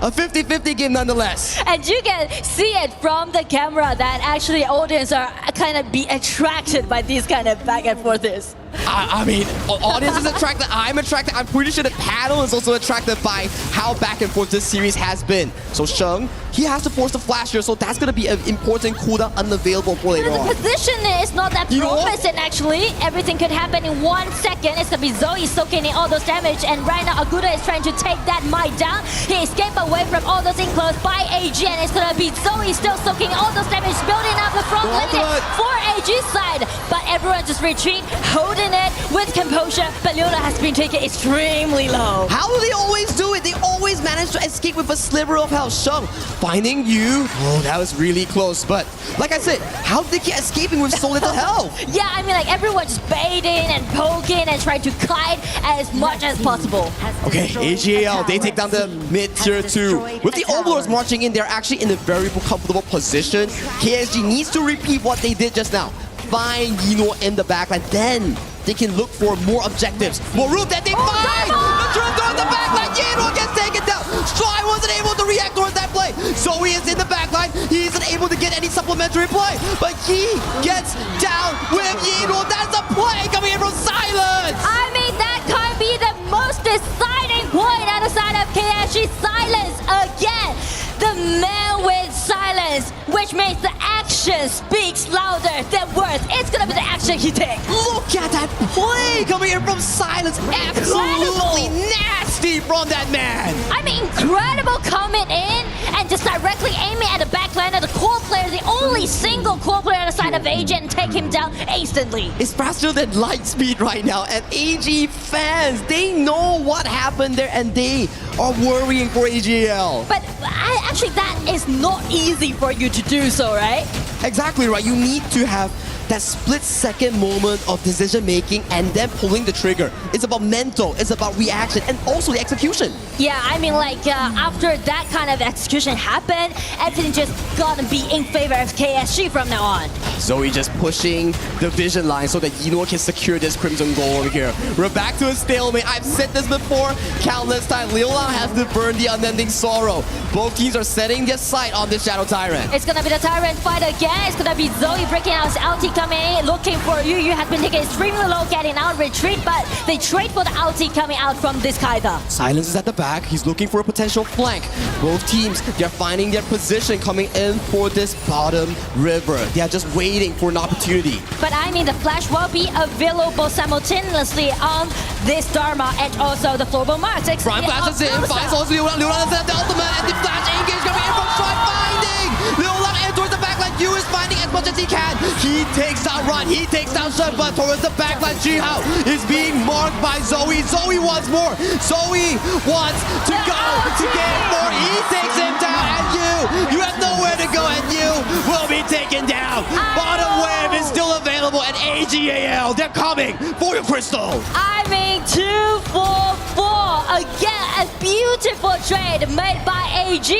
a 50-50 game nonetheless. And you can see it from the camera that actually audience are kind of be attracted by these kind of back and forths. I mean, audience is attracted, I'm attracted. I'm pretty sure the panel is also attracted by how back and forth this series has been. So Sheng, he has to force the flash here, so that's going to be an important cooldown unavailable for later on. The position is not that promising, actually. Everything could happen in 1 second. It's going to be Zoe soaking in all those damage, and right now Aguda is trying to take that Might down. He escaped away from all those enclosed by AG, and it's going to be Zoe still soaking all those damage, building up the front lane for AG's side. But everyone just retreat, hold holding it with composure, but Liu Lang has been taken extremely low. How do they always do it? They always manage to escape with a sliver of health. Sheng finding you. Oh, that was really close. But like I said, how did they keep escaping with so little health? Yeah, I mean, like everyone's baiting and poking and trying to kite as much as possible. Okay, AGAL, they take down the mid tier 2. With the Overlords marching in, they're actually in a very comfortable position. KSG needs to repeat what they did just now. Find Yino in the backline, then they can look for more objectives. More room that they find! The drone throw in the backline, Yino gets taken down! Stry wasn't able to react towards that play. Zoe is in the backline, he isn't able to get any supplementary play, but he gets down with Yino. That's a play coming in from Silence! I mean, that can't be the most deciding point on the side of KSG. Silence again. The man with silence, which makes the action speaks louder than words. It's gonna be the action he takes. Look at that play coming in from Silence. Absolutely nasty from that man. I mean, incredible coming in and just directly aiming at the backline of the core player, the only single core player on the side of AG, and take him down instantly. It's faster than light speed right now, and AG fans, they know what happened there and they are worrying for AGL. But actually, that is not easy for you to do so, right? Exactly right. You need to have that split-second moment of decision-making and then pulling the trigger. It's about mental, it's about reaction, and also the execution. Yeah, I mean, like, after that kind of execution happened, everything just gotta be in favor of KSG from now on. Zoe just pushing the vision line so that Yino can secure this Crimson goal over here. We're back to a stalemate. I've said this before countless times. Liu Lang has to burn the unending sorrow. Both teams are setting their sight on this Shadow Tyrant. It's gonna be the Tyrant fight again. It's gonna be Zoe breaking out his ulti coming in, looking for Yu. Yu has been taken extremely low, getting out retreat, but they trade for the ulti coming out from this Kai'Sa. Silence is at the back. He's looking for a potential flank. Both teams, they're finding their position coming in for this bottom river. They are just waiting for an opportunity. But I mean, the flash will be available simultaneously on this Dharma and also the Floorball Marks. Brian flashes in, finds also Liu Lang. Liu Lang set the ultimate, and the flash engage coming in from Strike, finding Liu Lang in towards the backline. Yu is finding as much as he can. He takes down Run, he takes down Shun, but towards the backline, Jihao is being marked by Zoe. Zoe wants more. Zoe wants to go to get more. He takes him down, and you have nowhere to go, and you will be taken down. Bottom wave is still available, and AGAL, they're coming for your crystal. I mean, 2-4-4. Again, a beautiful trade made by AG.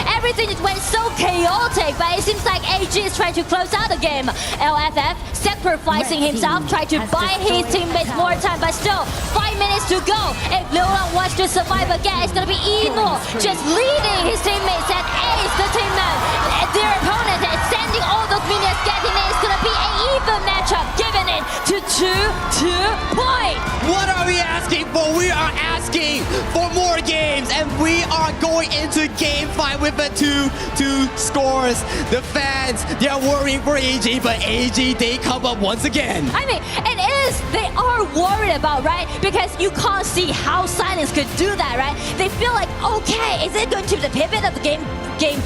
Everything just went so chaotic, but it seems like AG is trying to close out the game. LFF sacrificing himself, trying to buy his teammates more time, but still, 5 minutes to go. If Liu Lang wants to survive again, it's gonna be Eno just leading his teammates and Ace, the teammate, their opponent, and sending all those minions getting in. It's gonna be an even matchup, giving it to 2-2 point. What are we asking for? We are asking for more games, and we are going into game 5 with a 2-2 scores. The fans, they're worrying for AG, but AG, they come up once again. I mean, it is, they are worried about, right? Because you can't see how Silence could do that, right? They feel like, okay, is it going to be the pivot of the game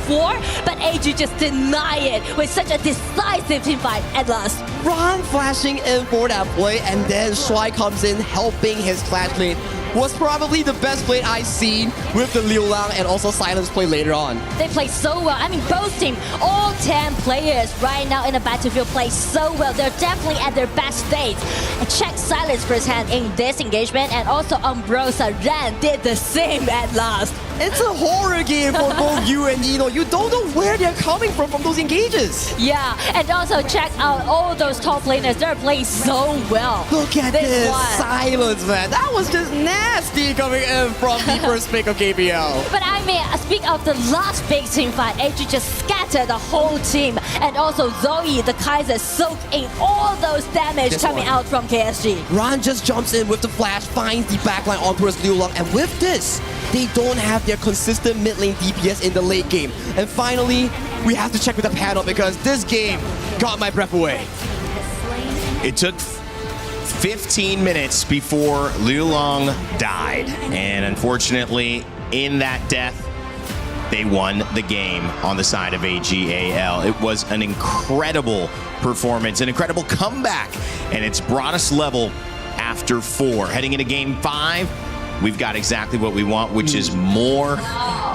4? But AG just deny it with such a decisive team fight at last. Ron flashing in for that play, and then Shuai comes in helping his classmate. Was probably the best play I've seen with the Liu Lang and also Silence play later on. They play so well. I mean, both teams, all 10 players right now in the battlefield play so well. They're definitely at their best state. Check Silence firsthand in this engagement, and also Umbrosa Ran did the same at last. It's a horror game for both you and Eno. You don't know where they're coming from those engages. Yeah, and also check out all those top laners. They're playing so well. Look at this Silence, man. That was just nasty coming in from the first pick of KPL. But I mean, speak of the last big team fight, AG just scattered the whole team. And also Zoe, the Kai'Sa, soaked in all those damage coming out from KSG. Ran just jumps in with the flash, finds the backline on towards Liu Lang, and with this, they don't have their consistent mid lane DPS in the late game. And finally, we have to check with the panel because this game got my breath away. It took 15 minutes before Liu Lang died. And unfortunately, in that death, they won the game on the side of AGAL. It was an incredible performance, an incredible comeback, and it's brought us level after 4. Heading into game 5, we've got exactly what we want, which is more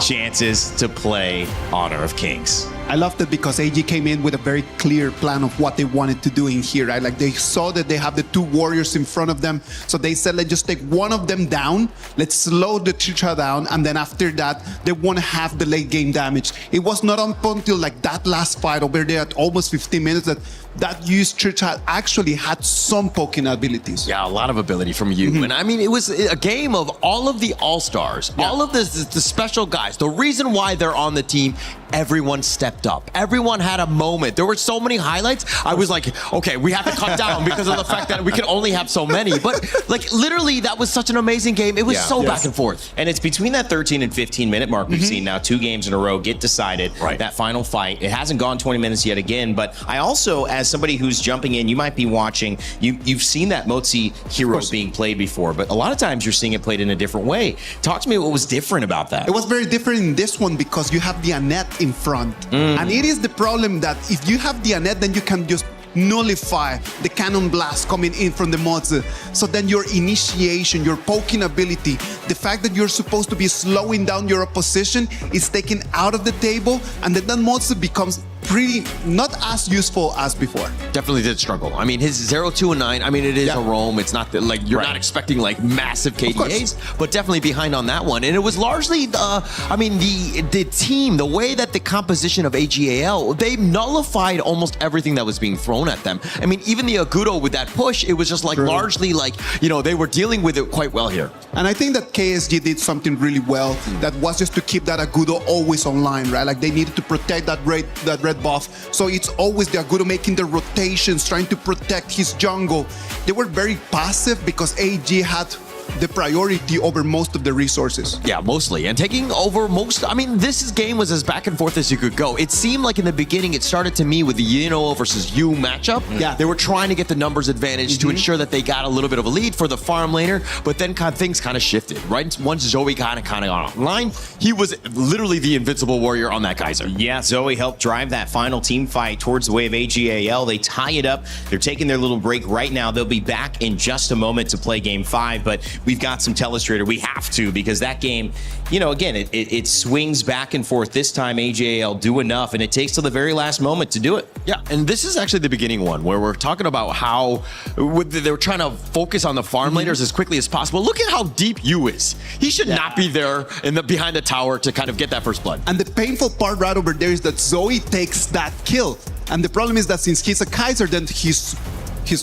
chances to play Honor of Kings. I loved it because AG came in with a very clear plan of what they wanted to do in here, right? Like they saw that they have the 2 warriors in front of them. So they said, let's just take one of them down. Let's slow the Chicha down. And then after that, they want to have the late game damage. It was not until like that last fight over there at almost 15 minutes that used Chicha actually had some poking abilities. Yeah, a lot of ability from you. And I mean, it was a game of all of the all-stars, all of the special guys. The reason why they're on the team, everyone stepped up. Everyone had a moment. There were so many highlights. I was like, okay, we have to cut down because of the fact that we can only have so many. But like literally, that was such an amazing game. It was so back and forth. And it's between that 13 and 15 minute mark we've seen now 2 games in a row get decided. That final fight. It hasn't gone 20 minutes yet again. But I also, as somebody who's jumping in, you might be watching, you've seen that Motzi hero being played before, but a lot of times you're seeing it played in a different way. Talk to me what was different about that. It was very different in this one because you have the Annette in front. And it is the problem that if you have the Annette, then you can just nullify the cannon blast coming in from the Motzi. So then your initiation, your poking ability, the fact that you're supposed to be slowing down your opposition is taken out of the table, and then that Motzi becomes pretty not as useful as before. Definitely did struggle. I mean, his 0-2 and 9. I mean, it is a roam. It's not that, like you're not expecting like massive KDAs, but definitely behind on that one. And it was largely, I mean, the team, the way that the composition of AGAL, they nullified almost everything that was being thrown at them. I mean, even the Agudo with that push, it was just like largely like, you know, they were dealing with it quite well here. And I think that KSG did something really well. That was just to keep that Agudo always online, right? Like they needed to protect that red buff. So it's always the Agudo making the rotations, trying to protect his jungle. They were very passive because AG had the priority over most of the resources. Yeah, mostly. And taking over most, I mean, this game was as back and forth as you could go. It seemed like in the beginning, it started to me with the Yino versus Yu matchup. Yeah. They were trying to get the numbers advantage to ensure that they got a little bit of a lead for the farm laner, but then things kind of shifted, right? Once Zoe kind of got online, he was literally the invincible warrior on that Kaiser. Yeah, Zoe helped drive that final team fight towards the way of AGAL. They tie it up. They're taking their little break right now. They'll be back in just a moment to play game 5, but we've got some telestrator. We have to, because that game, you know, again, it swings back and forth. This time AGAL do enough, and it takes till the very last moment to do it. Yeah, and this is actually the beginning one where we're talking about how they were trying to focus on the farm laners as quickly as possible. Look at how deep Yu is. He should not be there behind the tower to kind of get that first blood. And the painful part right over there is that Zoe takes that kill. And the problem is that since he's a Kaiser, then his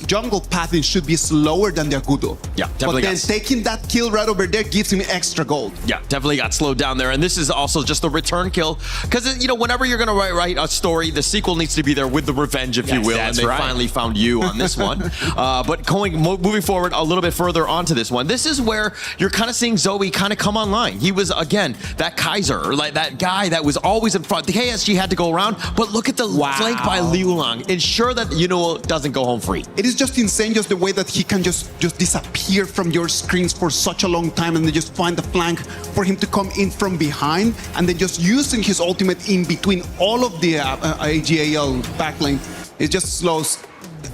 jungle pathing should be slower than the Agudo. Yeah, definitely. But then taking that kill right over there gives him extra gold. Yeah, definitely got slowed down there. And this is also just the return kill. Because, you know, whenever you're going to write a story, the sequel needs to be there with the revenge, if you will. And they finally found you on this one. But moving forward a little bit further onto this one, this is where you're kind of seeing Zoe kind of come online. He was, again, that Kaiser, like that guy that was always in front. The KSG had to go around, but look at the flank by Liu Lang. Ensure that Yuno doesn't go home free. It is just insane, just the way that he can just disappear from your screens for such a long time, and then just find the flank for him to come in from behind, and then just using his ultimate in between all of the AGAL backlane. It just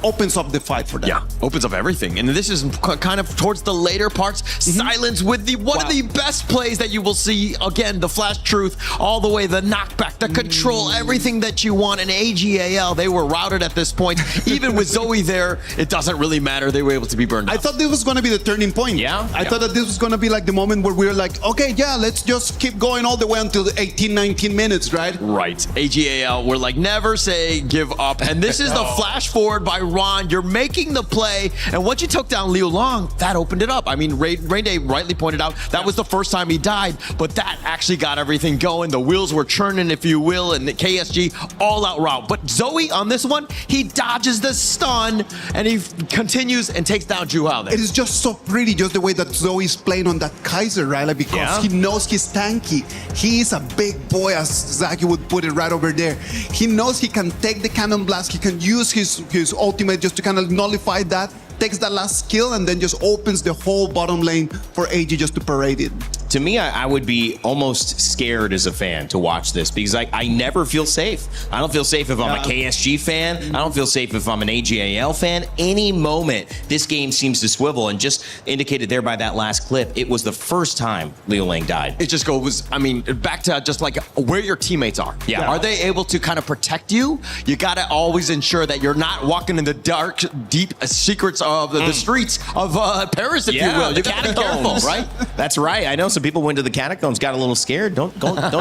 opens up the fight for them. Yeah, opens up everything. And this is kind of towards the later parts. Silence with one of the best plays that you will see. Again, the flash truth, all the way, the knockback, the control, everything that you want. In AGAL, they were routed at this point. Even with Zoe there, it doesn't really matter. They were able to be burned out. I thought this was going to be the turning point. I thought that this was going to be like the moment where we were like, okay, yeah, let's just keep going all the way until the 18, 19 minutes, right? Right. AGAL, we're like, never say give up. And this is the flash forward by Ron. You're making the play, and once you took down Liu Lang, that opened it up. I mean, Rainday rightly pointed out that was the first time he died, but that actually got everything going. The wheels were churning, if you will, and the KSG all-out route. But Zoe on this one, he dodges the stun, and he continues and takes down Juhao there. It is just so pretty, just the way that Zoe's playing on that Kaiser, right? Like, because he knows he's tanky. He is a big boy, as Zaki would put it right over there. He knows he can take the cannon blast, he can use his ultimate just to kind of nullify that, takes that last skill, and then just opens the whole bottom lane for AG just to parade it. to me, I would be almost scared as a fan to watch this because I never feel safe. I don't feel safe if I'm a KSG fan. I don't feel safe if I'm an AGAL fan. Any moment, this game seems to swivel, and just indicated there by that last clip, it was the first time Grueling died. It just goes, I mean, back to just like where your teammates are. Yeah. Are they able to kind of protect you? You got to always ensure that you're not walking in the dark, deep secrets of the streets of Paris, if you will. You got to be careful, right? That's right. I know some people went to the catacombs, got a little scared. Don't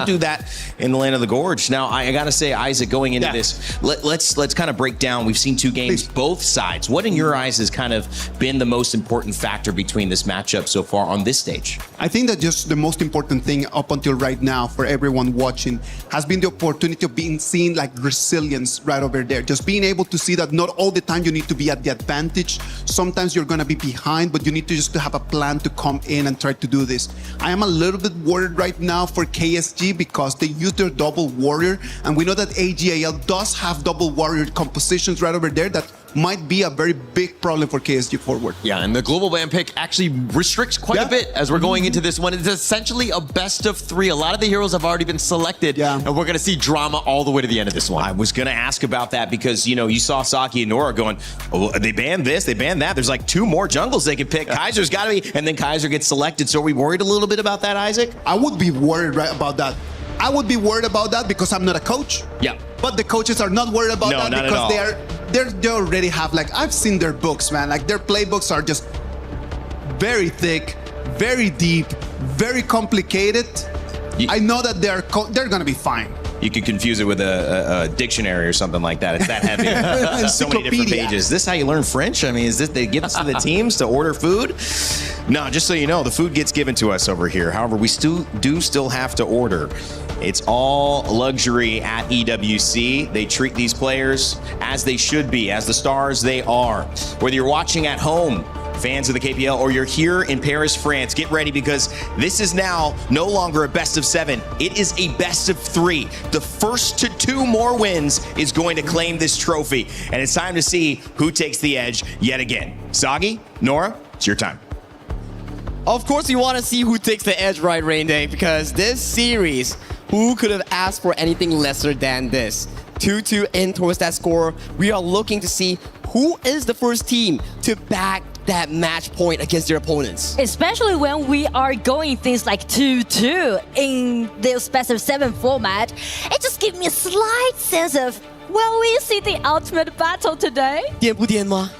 do that in the land of the gorge. Now, I got to say, Isaac, going into this, let's kind of break down. We've seen two games, both sides. What in your eyes has kind of been the most important factor between this matchup so far on this stage? I think that just the most important thing up until right now for everyone watching has been the opportunity of being seen like resilience right over there. Just being able to see that not all the time you need to be at the advantage. Sometimes you're going to be behind, but you need to just to have a plan to come in and try to do this. I am a little bit worried right now for KSG because they use their double warrior, and we know that AGAL does have double warrior compositions right over there that might be a very big problem for KSG forward. Yeah, and the global ban pick actually restricts quite a bit as we're going into this one. It's essentially a best of 3. A lot of the heroes have already been selected, and we're going to see drama all the way to the end of this one. I was going to ask about that because, you know, you saw Saki and Nora going, oh, they banned this, they banned that. There's like 2 more jungles they could pick. Kaiser's got to be, and then Kaiser gets selected. So are we worried a little bit about that, Isaac? I would be worried about that. I would be worried about that because I'm not a coach. Yeah. But the coaches are not worried about that not because they already have, like, I've seen their books, man. Like, their playbooks are just very thick, very deep, very complicated. I know that they're going to be fine. You could confuse it with a dictionary or something like that. It's that heavy. So many different pages. Is this how you learn French? I mean, is this they give this to the teams to order food? No, just so you know, the food gets given to us over here. However, we still have to order. It's all luxury at EWC. They treat these players as they should be, as the stars they are. Whether you're watching at home, fans of the KPL, or you're here in Paris, France, get ready because this is now no longer a best of 7. It is a best of 3. The first to 2 more wins is going to claim this trophy. And it's time to see who takes the edge yet again. Sagi, Nora, it's your time. Of course, you want to see who takes the edge, right, Rain Day? Because this series, who could have asked for anything lesser than this? 2-2 in towards that score. We are looking to see who is the first team to back that match point against their opponents. Especially when we are going things like 2-2 in this best of 7 format, it just gives me a slight sense of, will we see the ultimate battle today? 颠不颠吗?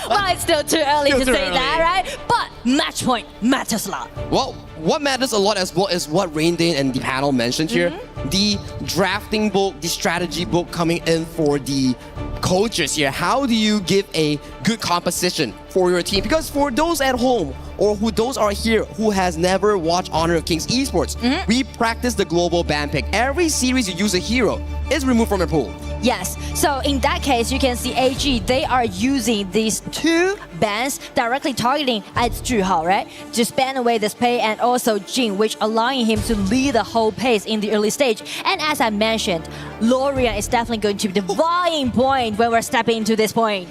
Well, it's still too early to say that, right? But match point matters a lot. Well, what matters a lot as well is what Rain Day and the panel mentioned here. The drafting book, the strategy book coming in for the coaches here. How do you give a good composition for your team? Because for those at home, or those are here who has never watched Honor of Kings Esports, we practice the global ban pick. Every series you use a hero is removed from your pool. Yes, so in that case, you can see AG, they are using these 2 bans directly targeting at Zhuhao, right? Just ban away this pay and also Jin, which allowing him to lead the whole pace in the early stage. And as I mentioned, Lorian is definitely going to be the vying point when we're stepping into this point.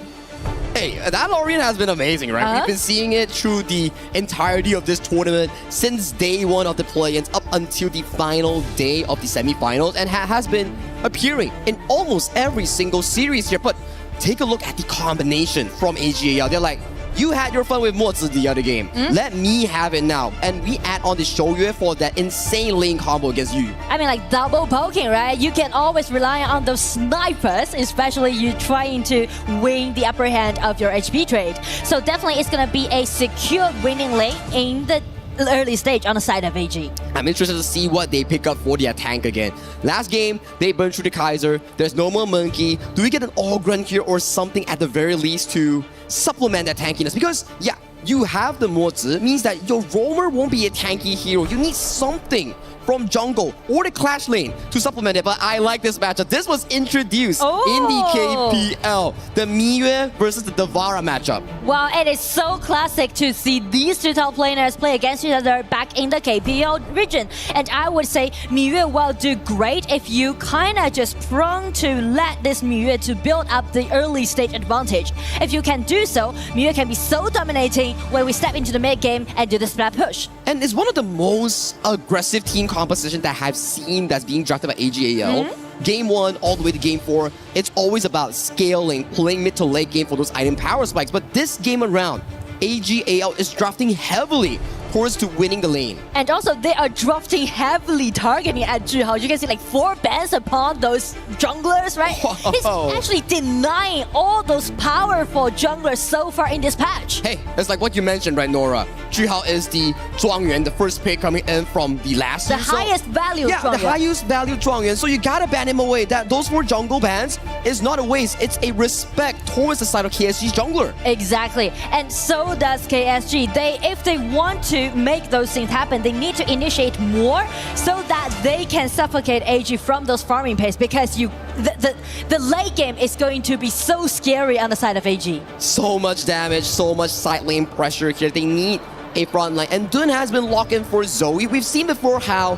Hey, that Lorian has been amazing, right? We've been seeing it through the entirety of this tournament since day 1 of the play-ins up until the final day of the semifinals, and has been appearing in almost every single series here. But take a look at the combination from AGAL. They're like, you had your fun with Mozi the other game. Let me have it now. And we add on the Showyue for that insane lane combo against you. I mean, like double poking, right? You can always rely on those snipers, especially you trying to win the upper hand of your HP trade. So definitely it's going to be a secure winning lane in the early stage on the side of AG. I'm interested to see what they pick up for their tank again. Last game, they burned through the Kaiser. There's no more Monkey. Do we get an All-Grunt here or something at the very least to supplement that tankiness? Because, yeah, you have the Mozi, means that your roamer won't be a tanky hero. You need something from jungle or the clash lane to supplement it. But I like this matchup. This was introduced in the KPL, the Miyue versus the Devara matchup. Well, it is so classic to see these two top laners play against each other back in the KPL region. And I would say Miyue will do great if you kind of just prone to let this Miyue to build up the early stage advantage. If you can do so, Miyue can be so dominating when we step into the mid game and do the splat push. And it's one of the most aggressive team composition that I've seen that's being drafted by AGAL. Game 1 all the way to Game 4, it's always about scaling, playing mid to late game for those item power spikes. But this game around, AGAL is drafting heavily towards to winning the lane. And also they are drafting heavily targeting at Zhihao. You can see like 4 bans upon those junglers, right? He's actually denying all those powerful junglers so far in this patch. Hey, it's like what you mentioned, right, Nora? Zhihao is the Zhuangyuan, the first pick coming in from the last The year. highest value Yeah, the highest value Zhuangyuan. So you gotta ban him away. Those 4 jungle bans is not a waste. It's a respect towards the side of KSG's jungler. Exactly. And so does KSG. If they want to make those things happen, they need to initiate more so that they can suffocate AG from those farming pace, because the late game is going to be so scary on the side of AG. So much damage, so much side lane pressure here. They need a front line. And Dun has been locked in for Zoe. We've seen before how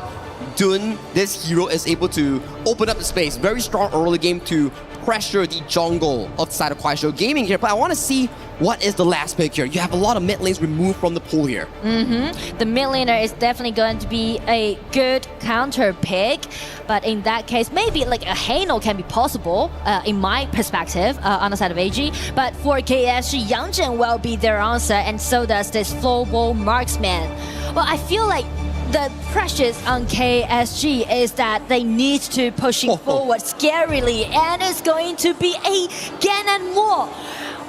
Dun, this hero, is able to open up the space. Very strong early game to pressure the jungle of the side of Kuaishou Gaming here. But I want to see what is the last pick here. You have a lot of mid lanes removed from the pool here. The mid laner is definitely going to be a good counter pick. But in that case, maybe like a Hano can be possible, in my perspective, on the side of AG. But for KSG, Yangjin will be their answer, and so does this flowball marksman. Well, I feel like the pressure on KSG is that they need to pushing forward scarily, and it's going to be a Gan and more.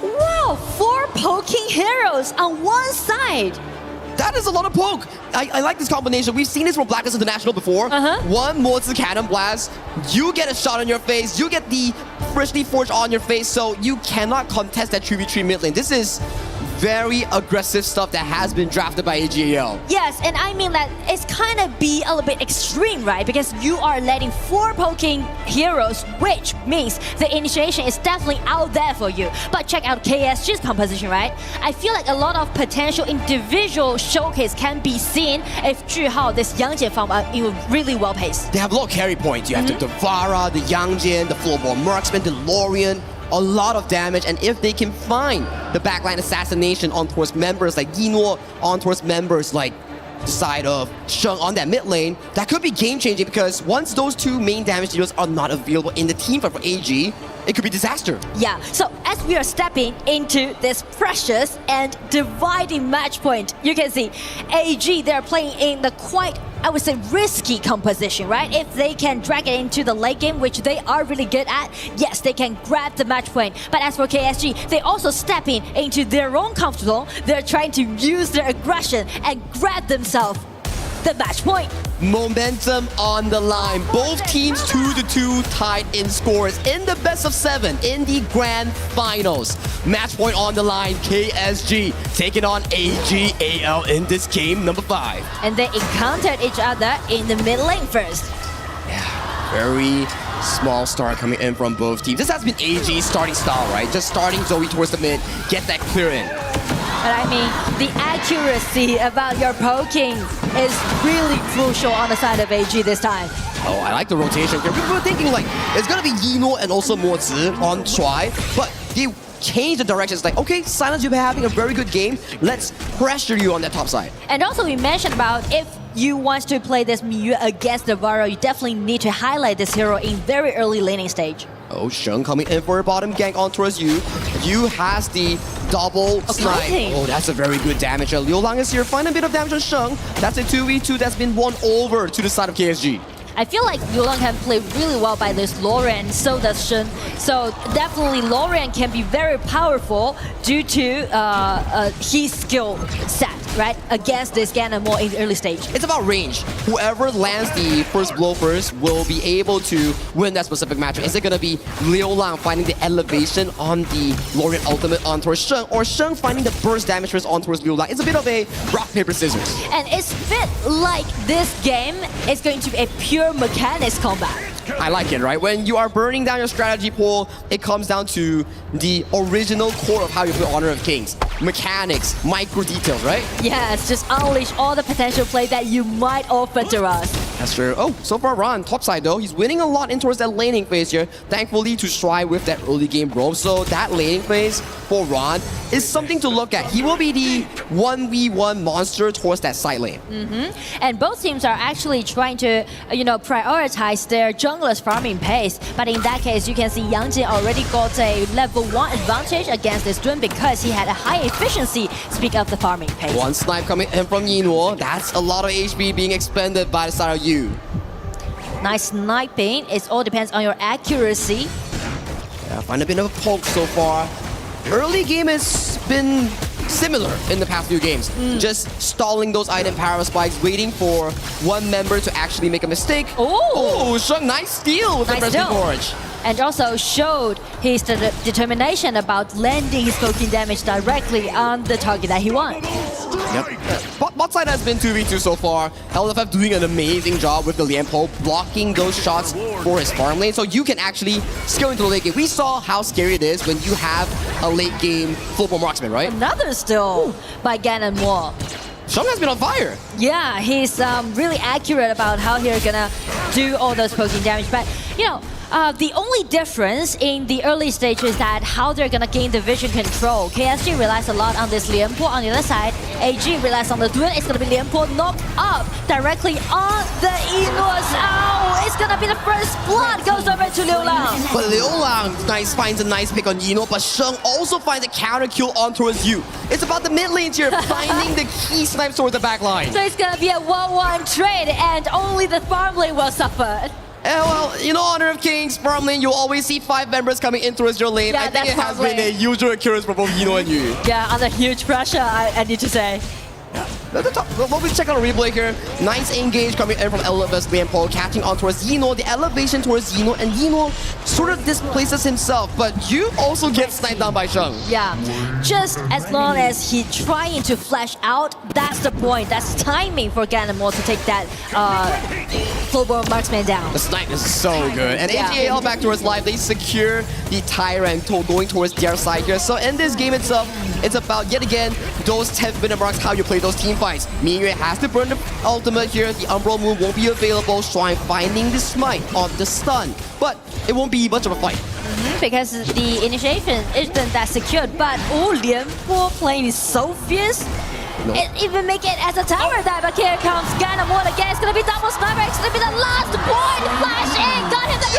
Wow, 4 poking heroes on one side. That is a lot of poke. I like this combination. We've seen this from Blacklist International before. One more to Cannon Blast. You get a shot on your face. You get the freshly forged on your face. So you cannot contest that 3v3 mid lane. This is very aggressive stuff that has been drafted by AGAL. Yes, and I mean that it's kind of be a little bit extreme, right? Because you are letting 4 poking heroes, which means the initiation is definitely out there for you. But check out KSG's composition, right? I feel like a lot of potential individual showcase can be seen if Zhihao, this Yangjin farm, are really well paced. They have a lot of carry points. You have the Devara, the Yangjin, the Flowball Marksman, the Lorian. A lot of damage, and if they can find the backline assassination on towards members like Yinhuo, on towards members like the side of Sheng on that mid lane, that could be game-changing, because once those 2 main damage dealers are not available in the team for AG, it could be disaster. Yeah, so as we are stepping into this precious and dividing match point, you can see AG, they're playing in the quite, I would say, risky composition, right? If they can drag it into the late game, which they are really good at, yes, they can grab the match point. But as for KSG, they also stepping into their own comfort zone. They're trying to use their aggression and grab themselves the match point. Momentum on the line. Both teams 2-2 tied in scores in the best of 7 in the grand finals. Match point on the line. KSG taking on AGAL in this game number 5. And they encountered each other in the mid lane first. Yeah, very small start coming in from both teams. This has been AG's starting style, right? Just starting Zoe towards the mid, get that clear in. But I mean, the accuracy about your poking is really crucial on the side of AG this time. Oh, I like the rotation here. We were thinking like, it's gonna be Yinhuo and also Mo Zi on Shuai, but they changed the direction. It's like, okay, Silence, you've been having a very good game. Let's pressure you on that top side. And also we mentioned about if you want to play this Miyue against the Valor, you definitely need to highlight this hero in very early laning stage. Oh, Sheng coming in for a bottom gank on towards you. You has the double snipe. Oh, that's a very good damage. Liu Lang is here, find a bit of damage on Sheng. That's a 2v2 that's been won over to the side of KSG. I feel like Liu Lang can play really well by this Lorian, so does Shen. So definitely Lorian can be very powerful due to his skill set. right, against this Ganon more in the early stage? It's about range. Whoever lands the first blow first will be able to win that specific matchup. Is it going to be Liu Lang finding the elevation on the Lorient ultimate on towards Sheng, or Sheng finding the burst damage first on towards Liu Lang? It's a bit of a rock, paper, scissors. And it's a bit like this game is going to be a pure mechanics combat. I like it, right? When you are burning down your strategy pool, it comes down to the original core of how you play Honor of Kings. Mechanics, micro details, right? Yes, just unleash all the potential play that you might offer to us. That's true. Oh, so far Ron, top side though, he's winning a lot in towards that laning phase here. Thankfully to Shuai with that early game roam. So that laning phase for Ron is something to look at. He will be the 1v1 monster towards that side lane. And both teams are actually trying to, prioritize their junglers farming pace. But in that case, you can see Yang Jin already got a level 1 advantage against this Dun because he had a high efficiency, speak of the farming pace. One snipe coming in from Yinwo. That's a lot of HP being expended by the side of you. Nice sniping. It all depends on your accuracy. Yeah, find a bit of a poke so far. Early game has been similar in the past few games. Just stalling those item power spikes, waiting for one member to actually make a mistake. Oh, Sheng, nice steal with the Presby Gorge. And also showed his determination about landing his poking damage directly on the target that he wants. Yep. Bot side has been 2v2 so far. LFF doing an amazing job with the Lianpo, blocking those shots for his farm lane, so you can actually scale into the late game. We saw how scary it is when you have a late game full-blown marksman, right? Another steal by Ganon Wall. Sheng has been on fire. Yeah, he's really accurate about how he's gonna do all those poking damage. But, the only difference in the early stage is that how they're gonna gain the vision control. KSG relies a lot on this Lianpo. On the other side, AG relies on the Dun. It's gonna be Lianpo knocked up directly on the Enos. Oh, it's gonna be the first blood goes over to Liu Lang. But Liu Lang finds a nice pick on Yino, but Sheng also finds a counter kill on towards you. It's about the mid lanes here, finding the key snipes towards the back line. So it's gonna be a 1-1 trade, and only the farm lane will suffer. Well, Honor of Kings, farm lane, you'll always see 5 members coming in towards your lane. Yeah, I think it has been a usual occurrence for both Yino and you. Yeah, under huge pressure, I need to say. Well, we check out a replay here. Nice engage coming in from LFS Lianpo, catching on towards Yino. The elevation towards Yino, and Yino sort of displaces himself, but you also get sniped down by Sheng. Yeah, just as long as he trying to flash out, that's the point. That's timing for Ganon to take that full-blown marksman down. The snipe is so good. And AGAL back towards live, they secure the Tyrant going towards their side here. So in this game itself, it's about, yet again, those 10-minute marks, how you play those team fights. Mingyue has to burn the ultimate here. The Umbral move won't be available. Shuai finding the smite on the stun. But it won't be much of a fight. Because the initiation isn't that secured. But Lianpo playing is so fierce. No. It even make it as a tower dive. But here comes Ganon again. It's gonna be double sniper. It's gonna be the last point. Flash in. Got him the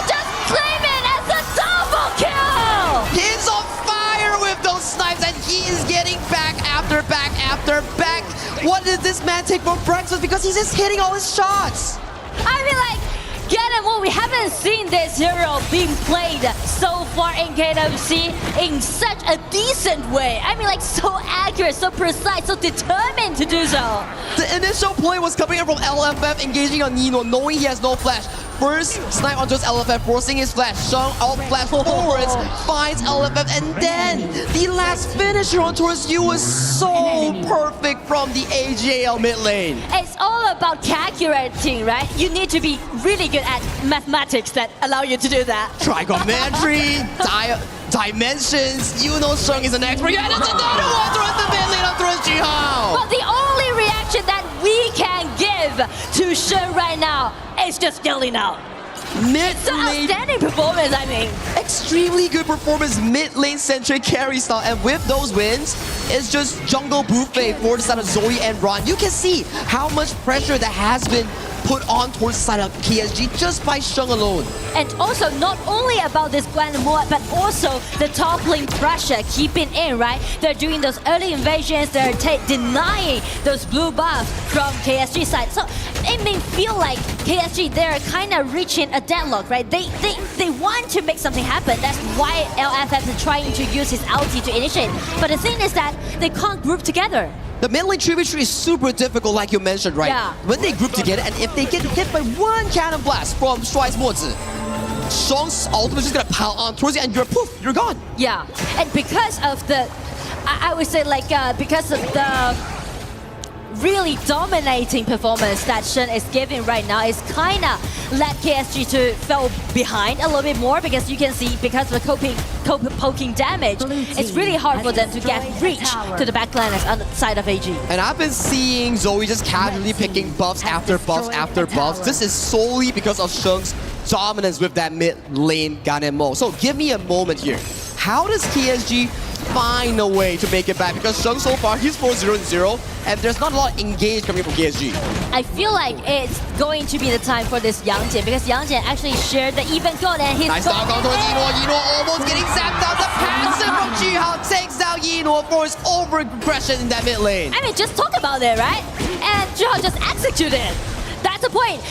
just claim it as a double kill. He's on fire with those snipes, and he is getting back after back after back. What does this man take for breakfast? Because he's just hitting all his shots. I mean, like, Ganon, we haven't seen this hero being played so far in KWC in such a decent way. I mean, like, so accurate, so precise, so determined to do so. The initial play was coming in from LFF, engaging on Nino, knowing he has no flash. First snipe onto his LFF, forcing his flash. Sheng out flash forwards, finds LFF, and then the last finisher on towards you was so perfect from the AGL mid lane. It's all about calculating, right? You need to be really good at mathematics that allow you to do that. Trigonometry, dimensions, Sheng is an expert. And it's another one towards the mid lane on towards Jihao. But the only reaction that we can give to Sheng right now is just yelling out. It's an outstanding performance, I mean. Extremely good performance, mid lane centric carry style, and with those wins, it's just jungle buffet for the side of Zoe and Ron. You can see how much pressure that has been put on towards the side of KSG just by Sheng alone. And also, not only about this Gwen Moore, but also the top lane pressure keeping in, right? They're doing those early invasions, they're denying those blue buffs from KSG side. So it may feel like KSG, they're kind of reaching a deadlock, right? They want to make something happen. That's why LFF is trying to use his ulti to initiate. But the thing is that they can't group together. The mid lane tributary is super difficult, like you mentioned, right? Yeah. When they group together, and if they get hit by one cannon blast from Shuai's Mozi, Sheng's ultimate is just gonna pile on towards you, and you're poof, you're gone. Yeah, and because of the, I would say like because of the really dominating performance that Shen is giving right now, is kind of led KSG to fall behind a little bit more, because you can see because of the poking damage, it's really hard for them to get reach to the backliners on the side of AG. And I've been seeing Zoe just casually picking buffs after buffs after buffs. This is solely because of Sheng's dominance with that mid lane Ganemo. So give me a moment here. How does KSG find a way to make it back? Because Sheng so far, he's 4-0-0, and there's not a lot of engage coming from KSG. I feel like it's going to be the time for this Yang Jian, because Yang Jian actually shared the even goal, and he's nice knock on towards Yinor. Yinor almost getting zapped out. The passive from Jihao takes out Yinor for his over-aggression in that mid lane. I mean, just talk about it, right? And Jihao just executed it. That's the point.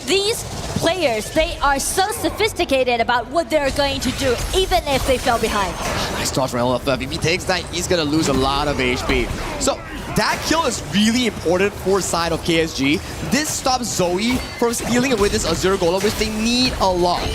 These players, they are so sophisticated about what they're going to do, even if they fell behind. Nice dodge from LFF. If he takes that, he's gonna lose a lot of HP. So that kill is really important for side of KSG. This stops Zoe from stealing it with this Azure Golem, which they need a lot.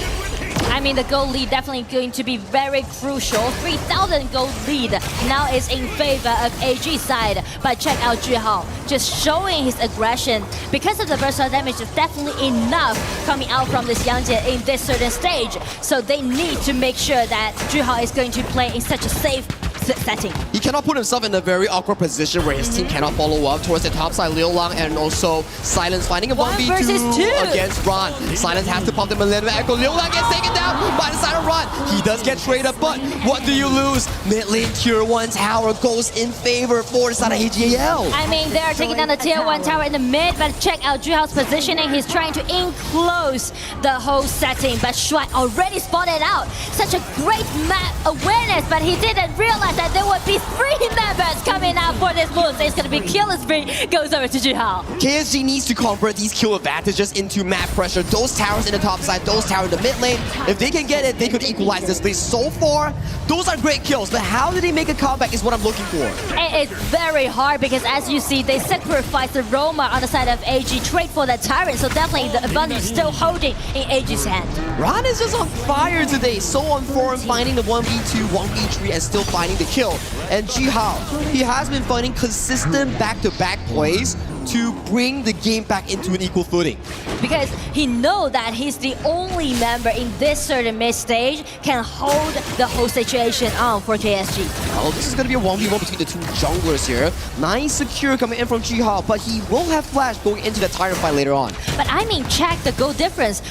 I mean, the gold lead definitely going to be very crucial. 3,000 gold lead now is in favor of AG side. But check out Jihao, just showing his aggression. Because of the versatile damage, it's definitely enough coming out from this Yang Jian in this certain stage. So they need to make sure that Jihao is going to play in such a safe setting. He cannot put himself in a very awkward position where his team cannot follow up towards the top side. Liu Lang and also Silence finding a 1v2 against Ron. Silence has to pump the Millennium Echo. Liu Lang gets taken down by the side of Ron. He does get traded, but what do you lose? Mid lane tier 1 tower goes in favor for the side of AGL. I mean, they're taking down the tier 1 tower in the mid, but check out Juhao's positioning. He's trying to enclose the whole setting, but Shuai already spotted out. Such a great map awareness, but he didn't realize that there would be 3 members coming out for this move. So it's going to be killer spree, goes over to Jihao. KSG needs to convert these kill advantages into map pressure. Those towers in the top side, those towers in the mid lane, if they can get it, they could equalize this lead. So far, those are great kills, but how did they make a comeback is what I'm looking for. It's very hard because as you see, they sacrifice the Roma on the side of AG, trade for that Tyrant, so definitely the advantage is still holding in AG's hand. Ron is just on fire today, so on form, finding the 1v2, 1v3, and still finding the kill. And Jihao, he has been finding consistent back-to-back plays to bring the game back into an equal footing. Because he knows that he's the only member in this certain mid stage can hold the whole situation on for KSG. Oh, this is going to be a 1v1 between the two junglers here. Nice secure coming in from Jihao, but he will have flash going into the Tyrant fight later on. But I mean, check the goal difference.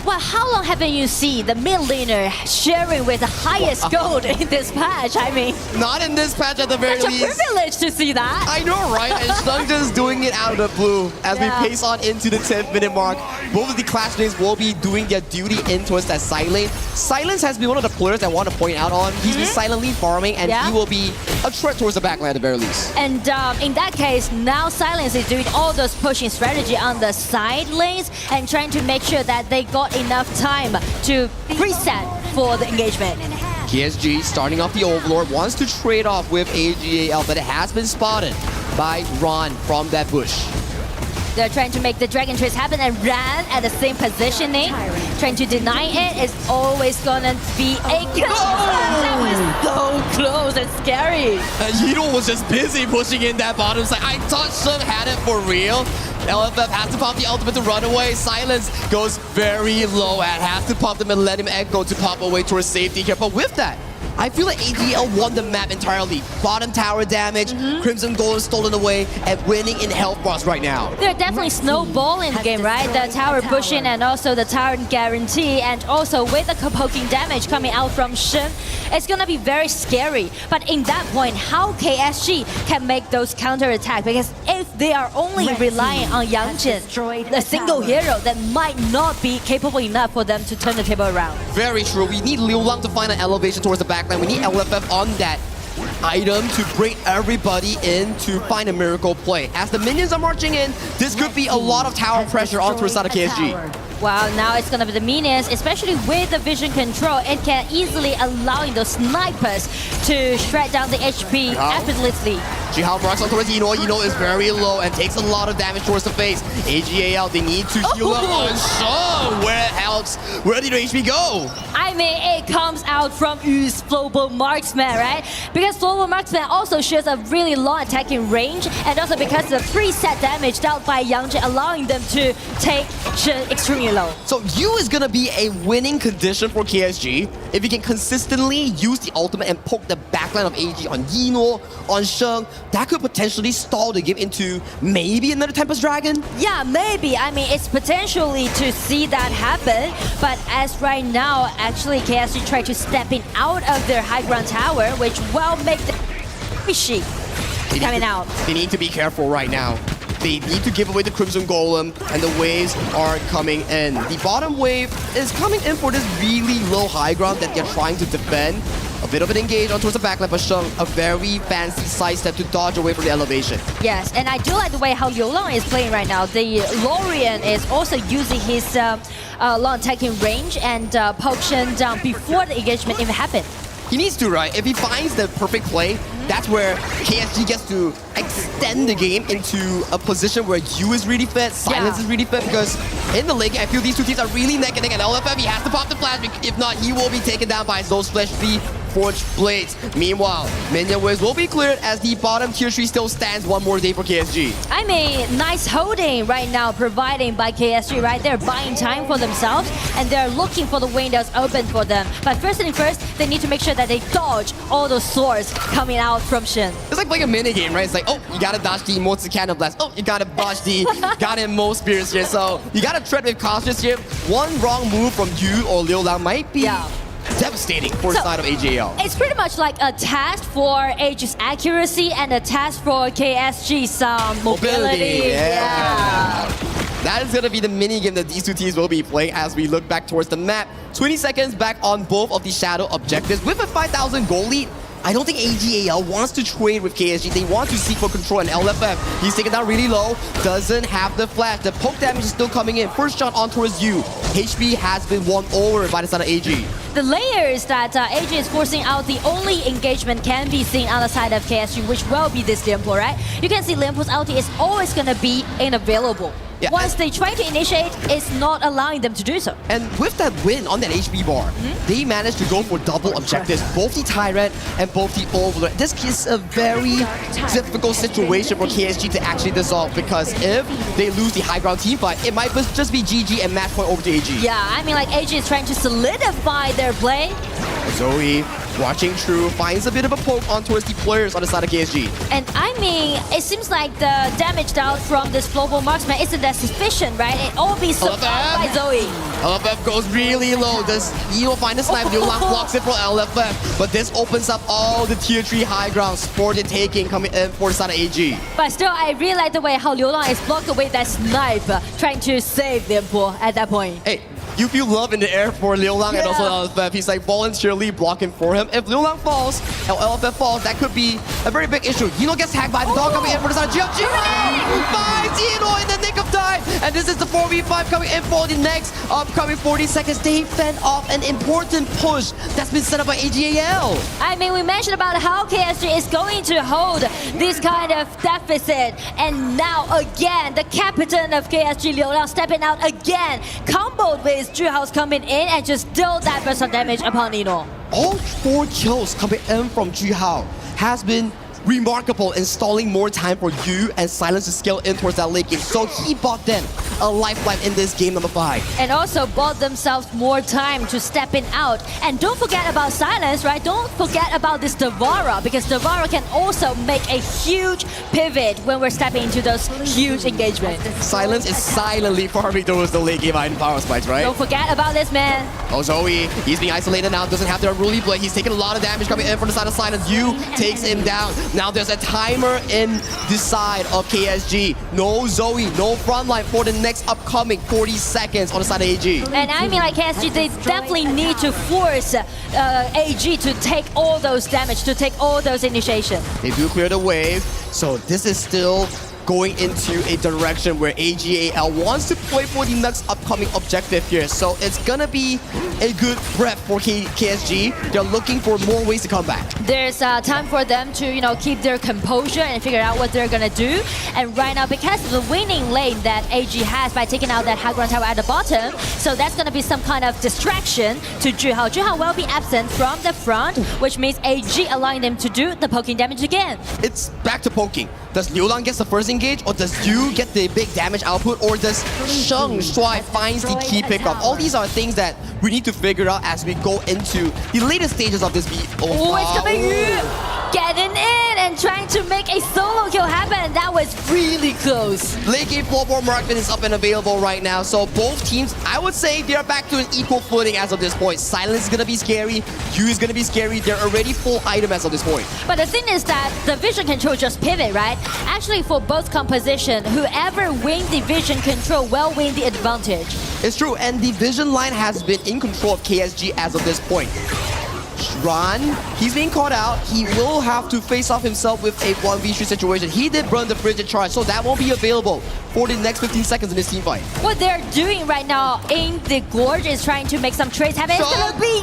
Well, how long haven't you seen the mid laner sharing with the highest gold in this patch? I mean, not in this patch at the very least. Such a privilege to see that. I know, right? And Sheng just doing it out of the blue as we pace on into the 10th minute mark. Both of the Clash Lanes will be doing their duty in towards that side lane. Silence has been one of the players I want to point out on. He's been silently farming, and he will be a threat towards the backline at the very least. And in that case, now Silence is doing all those pushing strategy on the side lanes and trying to make sure that they got enough time to reset for the engagement. KSG starting off the Overlord, wants to trade off with AGAL, but it has been spotted by Ron from that bush. They're trying to make the Dragon Trace happen, and Ran at the same positioning, trying to deny it. Is always gonna be a kill. That was so close and scary. Yidol was just busy pushing in that bottom side. I thought Sheng had it for real. LFF has to pop the ultimate to run away. Silence goes very low and has to pop the Millennium Echo to pop away towards safety here. But with that, I feel like AGL won the map entirely. Bottom tower damage, Crimson Gold is stolen away, and winning in health bars right now. They're definitely snowballing the game, right? The tower pushing and also the tower guarantee, and also with the poking damage coming out from Shen, it's gonna be very scary. But in that point, how KSG can make those counter attacks? Because if they are only relying on Yang Jin, the single hero, that might not be capable enough for them to turn the table around. Very true. We need Liu Lang to find an elevation towards the backline. We need LFF on that item to bring everybody in to find a miracle play. As the minions are marching in, this could be a lot of tower pressure onto the side of KSG. Wow, now it's gonna be the minions, especially with the vision control. It can easily allowing those snipers to shred down the HP effortlessly. Jihao marks on towards Eno. Eno is very low and takes a lot of damage towards the face. AGAL, they need to heal up on Sheng. Where did the HP go? I mean, it comes out from Yu's Global Marksman, right? Because Global Marksman also shares a really long attacking range, and also because of the preset damage dealt by Yang Jin, allowing them to take Shen extremely low. So Yu is gonna be a winning condition for KSG if you can consistently use the ultimate and poke the backline of AG on Eno, on Sheng. That could potentially stall the game into maybe another Tempest Dragon? Yeah, maybe. I mean, it's potentially to see that happen, but as right now, actually KSG try to step in out of their high ground tower, which will make the fishy coming out. They need to be careful right now. They need to give away the Crimson Golem, and the waves are coming in. The bottom wave is coming in for this really low high ground that they're trying to defend. A bit of an engage on towards the backline, but Sheng, a very fancy sidestep to dodge away from the elevation. Yes, and I do like the way how Liu Lang is playing right now. The Lorian is also using his long attacking range and poke Shen down before the engagement even happened. He needs to, right? If he finds the perfect play, that's where KSG gets to extend the game into a position where Yu is really fit, Silence is really fit, because in the late game, I feel these two teams are really neck and neck, and LFF, he has to pop the flash, if not, he will be taken down by those fleshly Forged Blades. Meanwhile, minion waves will be cleared as the bottom tier 3 still stands one more day for KSG. I mean, nice holding right now, providing by KSG, right? They're buying time for themselves, and they're looking for the windows open for them. But first thing first, they need to make sure that they dodge all those swords coming out from Shen. It's like playing a mini game, right? It's like, oh, you gotta dodge the Immortal Cannon Blast. Oh, you gotta dodge the Got-Him-Mo Spears here. So you gotta tread with caution here. One wrong move from Yu or Liu Lang might be devastating for the side of AGL. It's pretty much like a test for AG's accuracy and a test for KSG's mobility. Yeah. That is going to be the mini game that these two teams will be playing as we look back towards the map. 20 seconds back on both of the Shadow objectives. With a 5,000 goal lead, I don't think AGAL wants to trade with KSG. They want to seek for control, and LFF, he's taken down really low, doesn't have the flash. The poke damage is still coming in. First shot on towards Yu. HP has been won over by the side of AG. The layers that AG is forcing out, the only engagement can be seen on the side of KSG, which will be this Lianpo, right? You can see Lianpo's ulti is always going to be unavailable. Yeah, once they try to initiate, it's not allowing them to do so. And with that win on that HP bar, they managed to go for double objectives, both the Tyrant and both the Overlord. This is a very difficult situation for KSG to actually dissolve, because if they lose the high ground team fight, it might just be GG and match point over to AG. Yeah, I mean, like AG is trying to solidify their play. Zoe, watching True, finds a bit of a poke on towards the players on the side of KSG. And I mean, it seems like the damage dealt from this Global Marksman isn't that sufficient, right? It all be survived by Zoe. LFF goes really low. Does Eno find the snipe? Liu Lang blocks it for LFF. But this opens up all the tier 3 high grounds for the taking coming in for the side of AG. But still, I really like the way how Liu Lang is blocked away that snipe, trying to save Lianpo at that point. Hey, you feel love in the air for Liu Lang and also LFF. He's like voluntarily blocking for him. If Liu Lang falls, or LFF falls, that could be a very big issue. Eno gets hacked by the dog coming in for the side of GG. Finds Eno in the nick of time. And this is the 4v5 coming in for the next upcoming 40 seconds. They fend off an important push that's been set up by AGAL. I mean, we mentioned about how KSG is going to hold this kind of deficit. And now again, the captain of KSG, Liu Lang, stepping out again, comboed with Zhuhao's coming in and just deal that burst of damage upon Eno. All 4 kills coming in from Zhuhao has been remarkable, installing more time for you and Silence to scale in towards that late game. So he bought them a lifeline in this game number 5. And also bought themselves more time to step in out. And don't forget about Silence, right? Don't forget about this Devara, because Devara can also make a huge pivot when we're stepping into those huge engagements. Silence is silently farming towards the late game item power spikes, right? Don't forget about this, man. Oh, Zoe, he's being isolated now, doesn't have the unruly blade. He's taking a lot of damage coming in from the side of Silence. You takes him down. Now there's a timer in the side of KSG. No Zoe, no frontline for the next upcoming 40 seconds on the side of AG. And I mean, like KSG, they definitely need to force AG to take all those damage, to take all those initiation. They do clear the wave, so this is still going into a direction where AGAL wants to play for the next upcoming objective here. So it's gonna be a good prep for KSG. They're looking for more ways to come back. There's time for them to, you know, keep their composure and figure out what they're gonna do. And right now, because of the winning lane that AG has by taking out that high ground tower at the bottom, so that's gonna be some kind of distraction to Juhao. Juhao will be absent from the front, which means AG allowing them to do the poking damage again. It's back to poking. Does Liulang get the first engage, or does Yu get the big damage output, or does Sheng Shuai finds the key pickup? All these are things that we need to figure out as we go into the later stages of this beat. Oh, it's coming Yu! Getting in and trying to make a solo kill happen. That was really close. Late game floorboard marksman is up and available right now, so both teams, I would say they're back to an equal footing as of this point. Silence is gonna be scary, Yu is gonna be scary, they're already full item as of this point. But the thing is that the vision control just pivot, right? Actually, for both composition, whoever wins the vision control will win the advantage. It's true, and the vision line has been in control of KSG as of this point. Ran, he's being caught out. He will have to face off himself with a 1v3 situation. He did burn the frigid charge, so that won't be available for the next 15 seconds in this team fight. What they're doing right now in the gorge is trying to make some trades happen. It's gonna be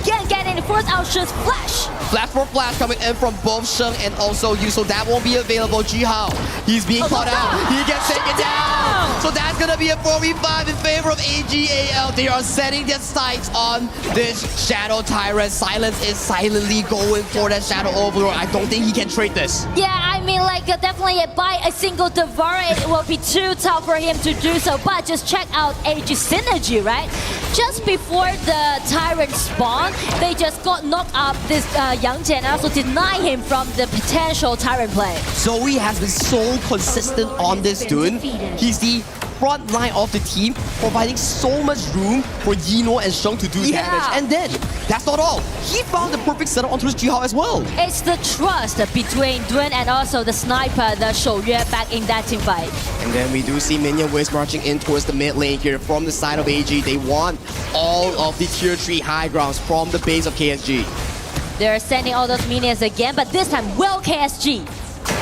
again getting forced out Sheng's flash. Flash for flash coming in from both Sheng and also Yu, so that won't be available. Jihao, he's being caught out. He gets taken down. So that's gonna be a 4v5 in favor of AGAL. They are setting their sights on this Shadow Tyrant. Silence is silently going for that Shadow Overlord. I don't think he can trade this. Yeah, I mean, like definitely by a single Devara, it will be too tough for him to do so. But just check out AG's synergy, right? Just before the Tyrant spawn, they just got knocked up this Yang Jian and also deny him from the potential Tyrant play. Zoe has been so consistent on this dude. He's the front line of the team, providing so much room for Yino and Sheng to do damage. And then, that's not all. He found the perfect setup onto his Jihao as well. It's the trust between Duen and also the sniper, the Shouyue, back in that team fight. And then we do see Minion Waves marching in towards the mid lane here from the side of AG. They want all of the tier 3 high grounds from the base of KSG. They're sending all those minions again, but this time, will KSG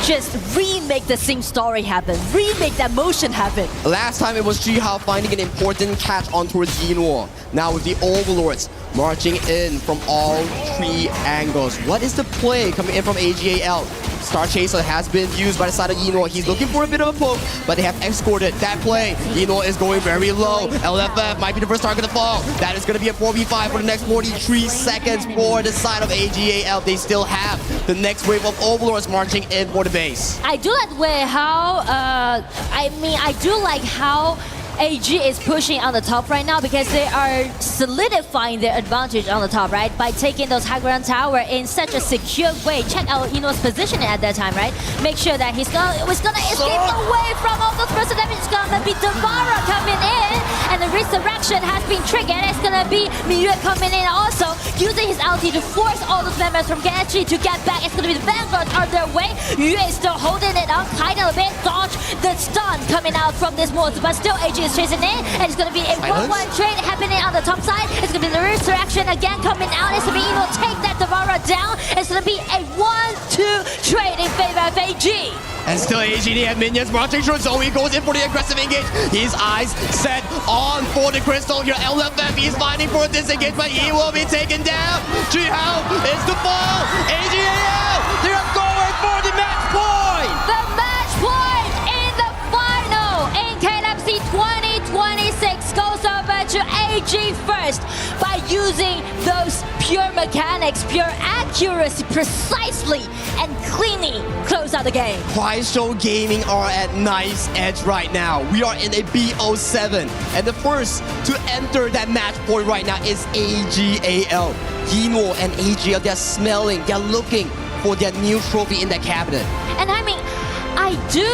just remake the same story happen, remake that motion happen? Last time it was Jihao finding an important catch on towards Yinhuo. Now with the Overlords marching in from all 3 angles. What is the play coming in from AGAL? Star Chaser has been used by the side of Yinhuo. He's looking for a bit of a poke, but they have escorted that play. Yinhuo is going very low. LFF might be the first target to fall. That is going to be a 4v5 for the next 43 seconds for the side of AGAL. They still have the next wave of Overlords marching in for the base. I do like the way how, I do like how AG is pushing on the top right now because they are solidifying their advantage on the top, right? By taking those high ground tower in such a secure way. Check out Ino's position at that time, right? Make sure that he's gonna escape away from all those burst damage. It's gonna be Devara coming in, and the resurrection has been triggered. It's gonna be Miyue coming in also, using his ulti to force all those members from KSG to get back. It's gonna be the Vanguard on their way. Yue is still holding it up, hiding a bit, dodge the stun coming out from this mortar, but still AG is chasing in, and it's gonna be a 1-1 trade happening on the top side. It's gonna be the resurrection again coming out. It's gonna be Eno take that Devara down. It's gonna be a 1-2 trade in favor of AG. And still AGD and minions marching through. Zoe goes in for the aggressive engage. His eyes set on for the crystal here. LFF, he's fighting for this engage, but he will be taken down. Jihao is the fall. AGAL, they are going for the match point. The match point in the final in KLFC 2026 goes over to AG. AG first by using those pure mechanics, pure accuracy, precisely and cleanly close out the game. Show Gaming are at knife's edge right now. We are in a BO7, and the first to enter that match point right now is AGAL. Yinwo and AGL, they're smelling, they're looking for their new trophy in their cabinet. And I mean, I do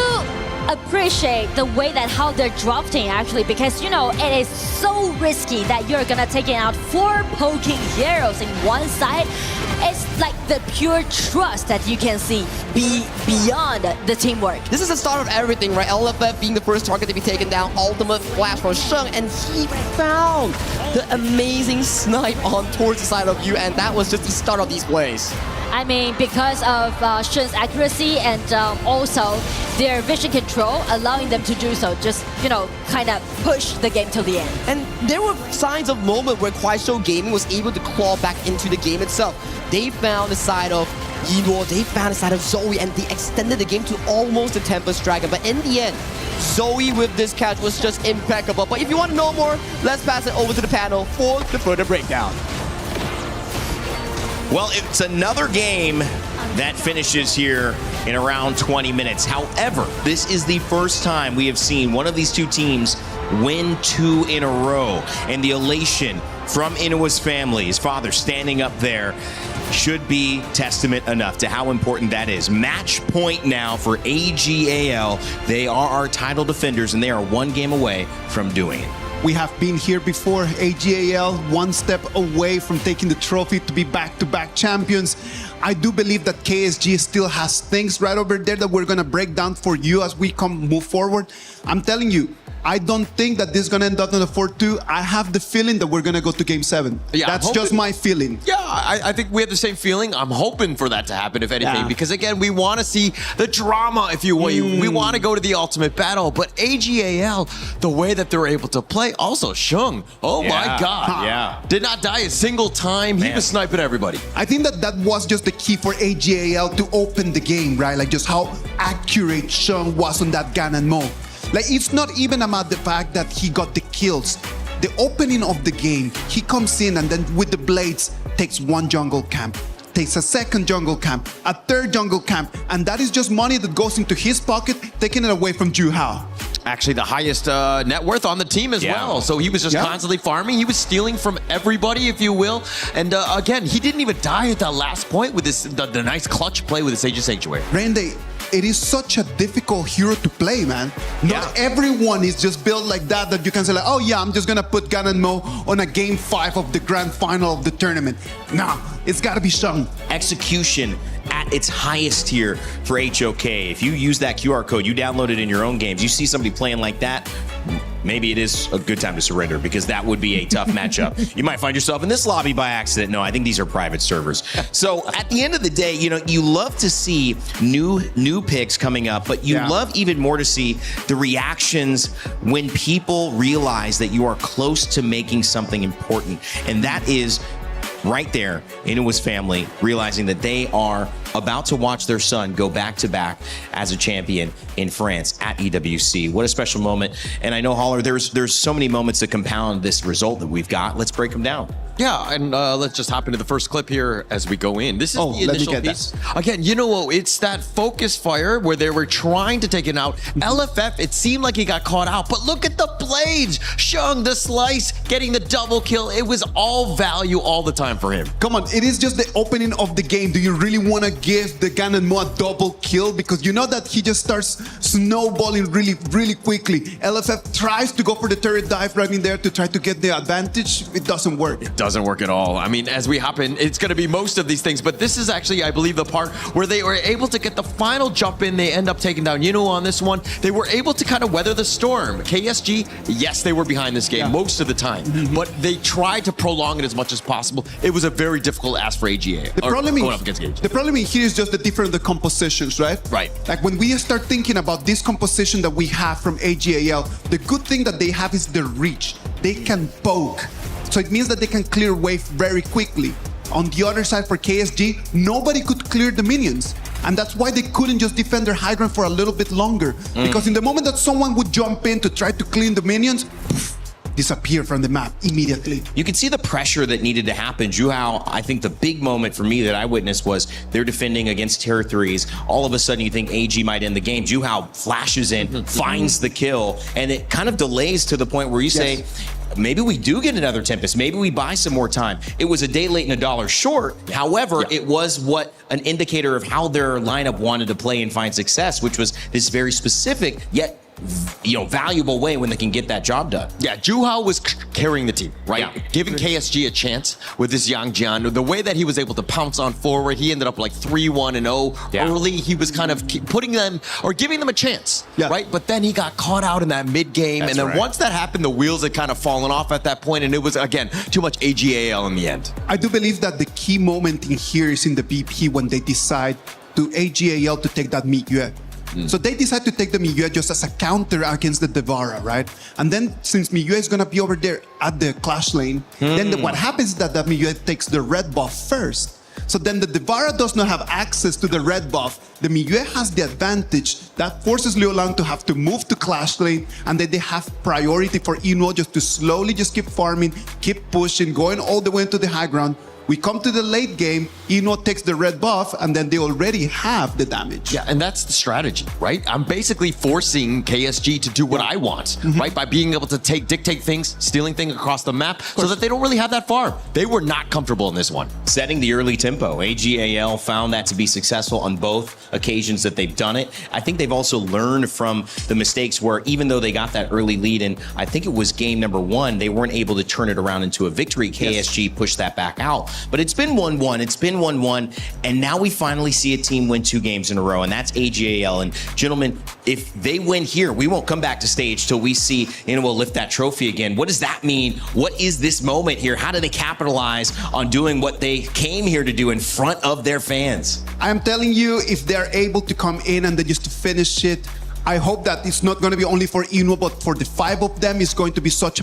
appreciate the way that how they're drafting actually, because you know it is so risky that you're gonna take out 4 poking heroes in one side. It's like the pure trust that you can see beyond the teamwork. This is the start of everything, right? LFF being the first target to be taken down, ultimate flash from Sheng, and he found the amazing snipe on towards the side of you, and that was just the start of these plays. I mean, because of Shun's accuracy and also their vision control, allowing them to do so, just, you know, kind of push the game till the end. And there were signs of moment where Show Gaming was able to claw back into the game itself. They found the side of Yinwo, they found the side of Zoe, and they extended the game to almost the Tempest Dragon. But in the end, Zoe with this catch was just impeccable. But if you want to know more, let's pass it over to the panel for the further breakdown. Well, it's another game that finishes here in around 20 minutes. However, this is the first time we have seen one of these two teams win 2 in a row. And the elation from Inua's family, his father standing up there, should be testament enough to how important that is. Match point now for AGAL. They are our title defenders, and they are 1 game away from doing it. We have been here before. AGAL 1 step away from taking the trophy to be back-to-back champions. I do believe that KSG still has things right over there that we're gonna break down for you as we move forward. I'm telling you, I don't think that this is gonna end up on a 4-2. I have the feeling that we're gonna go to Game 7. Yeah, that's just my feeling. Yeah, I think we have the same feeling. I'm hoping for that to happen, if anything, because again, we want to see the drama, if you will. We want to go to the ultimate battle, but AGAL, the way that they're able to play, also Sheng, my God. Yeah. Did not die a single time. He was sniping everybody. I think that was just the key for AGAL to open the game, right? Like just how accurate Sheng was on that Ganon Mo. Like, it's not even about the fact that he got the kills. The opening of the game, he comes in and then with the blades takes 1 jungle camp, takes a 2nd jungle camp, a 3rd jungle camp, and that is just money that goes into his pocket, taking it away from Ju Hao. Actually, the highest net worth on the team as well. So he was just constantly farming. He was stealing from everybody, if you will. And again, he didn't even die at that last point with this the nice clutch play with the Sage of Sanctuary. Randy, it is such a difficult hero to play, man. Not everyone is just built like that you can say like, oh yeah, I'm just gonna put Ganon Mo on a Game 5 of the Grand Final of the tournament. Nah, it's gotta be Sheng. Execution at its highest here for HOK. If you use that QR code, you download it in your own games, you see somebody playing like that, maybe it is a good time to surrender, because that would be a tough matchup. You might find yourself in this lobby by accident. No, I think these are private servers. So at the end of the day, you know, you love to see new picks coming up, but you love even more to see the reactions when people realize that you are close to making something important. And that is right there, Inua's family realizing that they are about to watch their son go back-to-back as a champion in France at EWC. What a special moment. And I know, Holler, there's so many moments that compound this result that we've got. Let's break them down. Yeah, and let's just hop into the first clip here as we go in. This is the initial piece. Again, you know, it's that focus fire where they were trying to take it out. LFF, it seemed like he got caught out, but look at the blades. Sheng, the slice, getting the double kill. It was all value all the time for him. Come on, it is just the opening of the game. Do you really want to give the Ganon Mo a double kill? Because you know that he just starts snowballing really quickly. LFF tries to go for the turret dive right in there to try to get the advantage. It doesn't work. Doesn't work at all. I mean, as we hop in, it's going to be most of these things, but this is actually, I believe, the part where they were able to get the final jump in. They end up taking down Yinwo on this one. They were able to kind of weather the storm. KSG, yes, they were behind this game most of the time, but they tried to prolong it as much as possible. It was a very difficult ask for AGA. The problem in here is just the different compositions, right? Right. Like when we start thinking about this composition that we have from AGAL, the good thing that they have is the reach. They can poke. So it means that they can clear wave very quickly. On the other side for KSG, nobody could clear the minions. And that's why they couldn't just defend their hydrant for a little bit longer. Because in the moment that someone would jump in to try to clean the minions, disappear from the map immediately. You can see the pressure that needed to happen. Juhao, I think the big moment for me that I witnessed was they're defending against tier 3s. All of a sudden you think AG might end the game. Juhao flashes in, finds the kill, and it kind of delays to the point where you say, maybe we do get another Tempest. Maybe we buy some more time. It was a day late and $1 short. However, it was an indicator of how their lineup wanted to play and find success, which was this very specific yet valuable way when they can get that job done. Yeah, Juhao was carrying the team, right? Giving KSG a chance with this Yang Jian. The way that he was able to pounce on forward, he ended up like 3-1-0 early. He was kind of putting them or giving them a chance, right? But then he got caught out in that mid game, and then once that happened, the wheels had kind of fallen off at that point, and it was again too much AGAL in the end. I do believe that the key moment in here is in the BP when they decide to AGAL to take that Miyue. So they decide to take the Miyue just as a counter against the Devara, right? And then since Miyue is going to be over there at the clash lane, then what happens is that the Miyue takes the red buff first. So then the Devara does not have access to the red buff. The Miyue has the advantage. That forces Liulang to have to move to clash lane, and then they have priority for Inuo just to slowly just keep farming, keep pushing, going all the way into the high ground. We come to the late game, Inuo takes the red buff, and then they already have the damage. Yeah, and that's the strategy, right? I'm basically forcing KSG to do what I want, right? By being able to dictate things, stealing things across the map, so that they don't really have that far. They were not comfortable in this one. Setting the early tempo. AGAL found that to be successful on both occasions that they've done it. I think they've also learned from the mistakes where even though they got that early lead, and I think it was game number 1, they weren't able to turn it around into a victory. KSG pushed that back out. But it's been 1-1, it's been 1-1, and now we finally see a team win 2 games in a row, and that's AGAL. And gentlemen, if they win here, we won't come back to stage till we see Inuo lift that trophy again. What does that mean? What is this moment here? How do they capitalize on doing what they came here to do in front of their fans? I'm telling you, if they're able to come in and then just to finish it, I hope that it's not going to be only for Inuo, but for the 5 of them, it's going to be such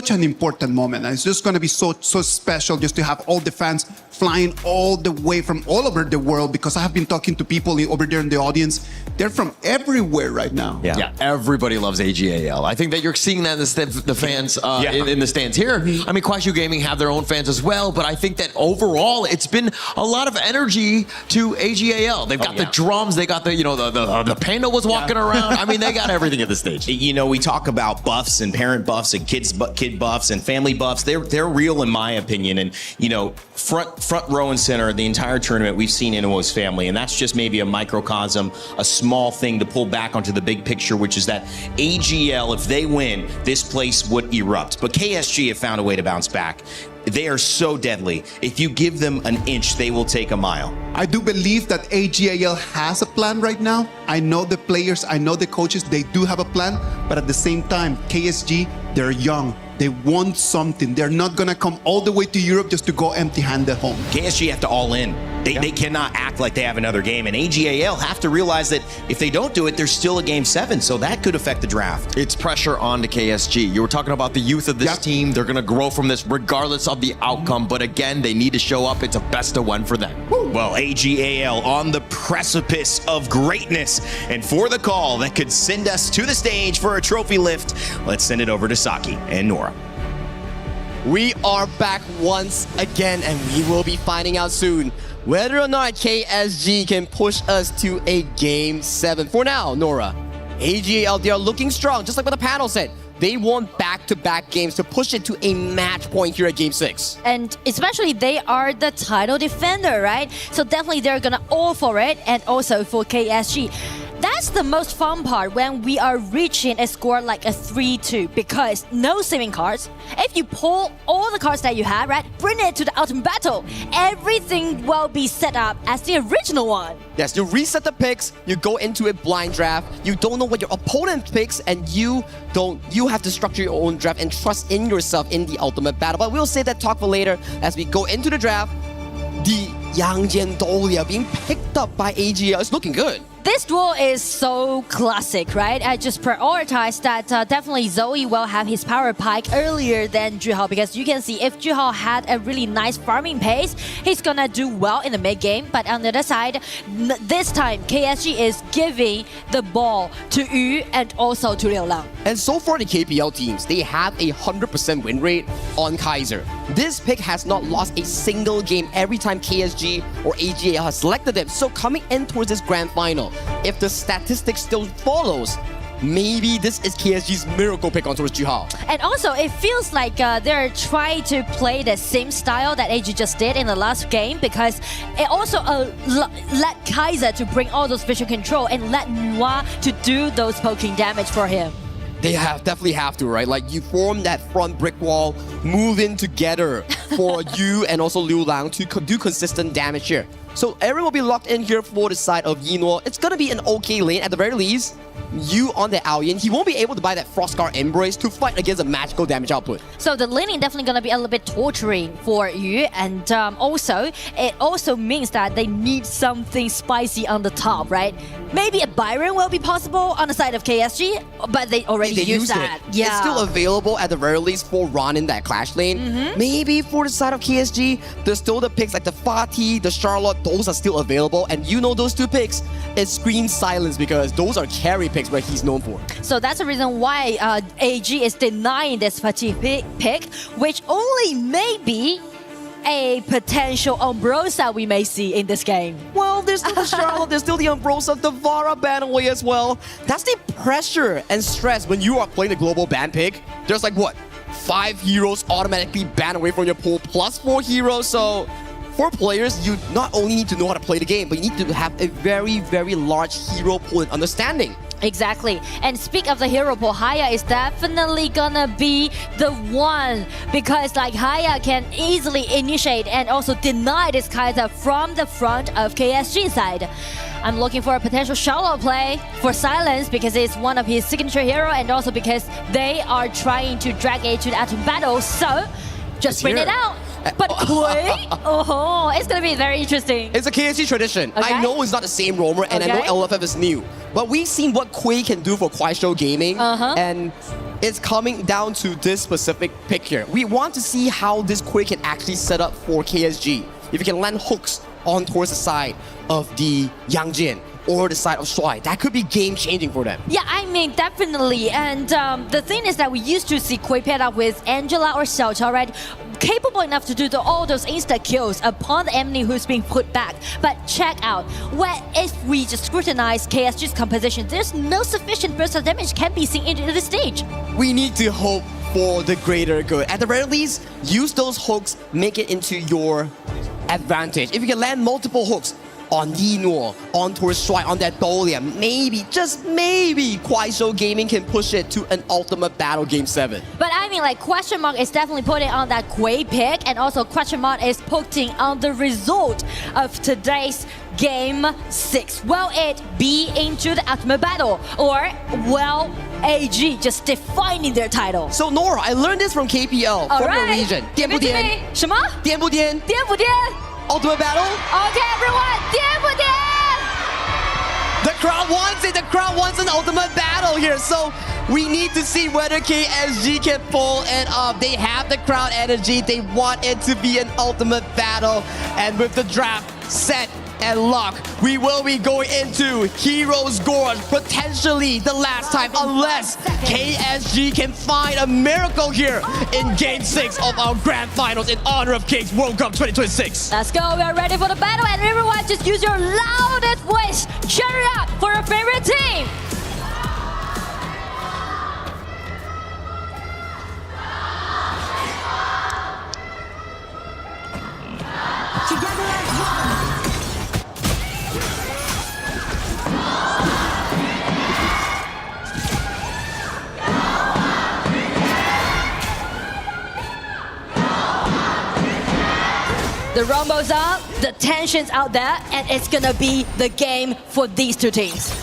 an important moment. And it's just going to be so special just to have all the fans flying all the way from all over the world, because I have been talking to people over there in the audience. They're from everywhere right now. Yeah, everybody loves AGAL. I think that you're seeing that in the fans in the stands here. I mean, Kwashu Gaming have their own fans as well, but I think that overall it's been a lot of energy to AGAL. They've got the drums, they got the panda was walking around. I mean, they got everything at this stage. You know, we talk about buffs and parent buffs and kid buffs and family buffs. They're real in my opinion. And you know, front row and center the entire tournament, we've seen Inuo's family, and that's just maybe a microcosm, a small thing to pull back onto the big picture, which is that AGL, if they win, this place would erupt. But KSG have found a way to bounce back. They are so deadly. If you give them an inch, they will take a mile. I do believe that AGAL has a plan right now. I know the players, I know the coaches, they do have a plan, but at the same time, KSG, they're young. They want something. They're not going to come all the way to Europe just to go empty-handed home. KSG have to all in. They cannot act like they have another game. And AGAL have to realize that if they don't do it, there's still a game 7. So that could affect the draft. It's pressure on to KSG. You were talking about the youth of this team. They're going to grow from this regardless of the outcome. But again, they need to show up. It's a best of 1 for them. Well, AGAL on the precipice of greatness. And for the call that could send us to the stage for a trophy lift, let's send it over to Saki and Nora. We are back once again, and we will be finding out soon whether or not KSG can push us to a Game 7. For now, Nora, AGAL, they are looking strong, just like what the panel said. They want back-to-back games to push it to a match point here at Game 6. And especially they are the title defender, right? So definitely they're gonna all for it, and also for KSG. That's the most fun part when we are reaching a score like a 3-2, because no saving cards. If you pull all the cards that you have, right, bring it to the ultimate battle, everything will be set up as the original one. Yes, you reset the picks, you go into a blind draft, you don't know what your opponent picks, and you have to structure your own draft and trust in yourself in the ultimate battle. But we'll save that talk for later as we go into the draft. The Yang Jian Dou, they are being picked up by AGL. It's looking good. This duel is so classic, right? I just prioritize that definitely Zoe will have his power pike earlier than Juhao, because you can see if Juhao had a really nice farming pace, he's gonna do well in the mid game. But on the other side, this time KSG is giving the ball to Yu and also to Liu Lang. And so far the KPL teams, they have a 100% win rate on Kaiser. This pick has not lost a single game every time KSG or AGAL has selected them. So coming in towards this grand final, if the statistics still follows, maybe this is KSG's miracle pick on towards Juhao. And also, it feels like they're trying to play the same style that AG just did in the last game, because it also let Kaiser to bring all those visual control and let Noir to do those poking damage for him. They definitely have to, right? Like, you form that front brick wall, move in together for you and also Liu Lang to do consistent damage here. So everyone will be locked in here for the side of Yinluo. It's gonna be an okay lane at the very least. You on the Aoyan, he won't be able to buy that Frostguard Embrace to fight against a magical damage output. So the laning definitely gonna be a little bit torturing for Yu, and also it also means that they need something spicy on the top, right? Maybe a Byron will be possible on the side of KSG, but they already used that. It. Yeah. It's still available at the very least for Ron in that clash lane. Maybe for the side of KSG, there's still the picks like the Fatih, the Charlotte, those are still available. And you know those two picks, it screams silence because those are carry picks where he's known for. So that's the reason why AG is denying this Fatih pick, which only may be a potential Umbrosa we may see in this game. Well, there's still the Charlotte, there's still the Umbrosa, the Vara ban away as well. That's the pressure and stress when you are playing the global ban pick. There's like, what, 5 heroes automatically banned away from your pool, plus 4 heroes, so for players, you not only need to know how to play the game, but you need to have a very, very large hero pool and understanding. Exactly. And speak of the hero pool, Haya is definitely gonna be the one, because like Haya can easily initiate and also deny this Kaiser from the front of KSG side. I'm looking for a potential shallow play for Silence because it's one of his signature hero, and also because they are trying to drag A to the Atom battle. So just bring it out. But Kui, it's gonna be very interesting. It's a KSG tradition. Okay. I know it's not the same roamer, and I know LFF is new, but we've seen what Kui can do for Kuaishou Gaming, and it's coming down to this specific pick here. We want to see how this Kui can actually set up for KSG. If you can land hooks on towards the side of the Yangjin or the side of Shuai, that could be game-changing for them. Yeah, I mean, definitely. And the thing is that we used to see Kui paired up with Angela or Xiaoqiao, right? Capable enough to do all those insta-kills upon the enemy who's being put back. But check out, if we just scrutinize KSG's composition, there's no sufficient burst of damage can be seen into this stage. We need to hope for the greater good. At the very least, use those hooks, make it into your advantage. If you can land multiple hooks on Yinluo, on towards Shuai, on that Dolian, maybe, just maybe, Kuaishou Gaming can push it to an ultimate battle game 7. But I mean, like, question mark is definitely putting on that Kui pick, and also question mark is putting on the result of today's game 6. Will it be into the ultimate battle, or will AG just defining their title? So Nora, I learned this from KPL, from your region. 颠不颠？什么？颠不颠？颠不颠？ Ultimate battle? Okay, everyone, 颠不颠？ The crowd wants it. The crowd wants an ultimate battle here. So we need to see whether KSG can pull it off. They have the crowd energy. They want it to be an ultimate battle. And with the draft set and lock, we will be going into Heroes Gorge, potentially the last time, unless KSG can find a miracle here in Game 6 of our Grand Finals in honor of Kings World Cup 2026. Let's go, we are ready for the battle, and everyone just use your loudest voice. Cheer it up for your favorite team. Together as one. The rumble's up, the tension's out there, and it's gonna be the game for these two teams.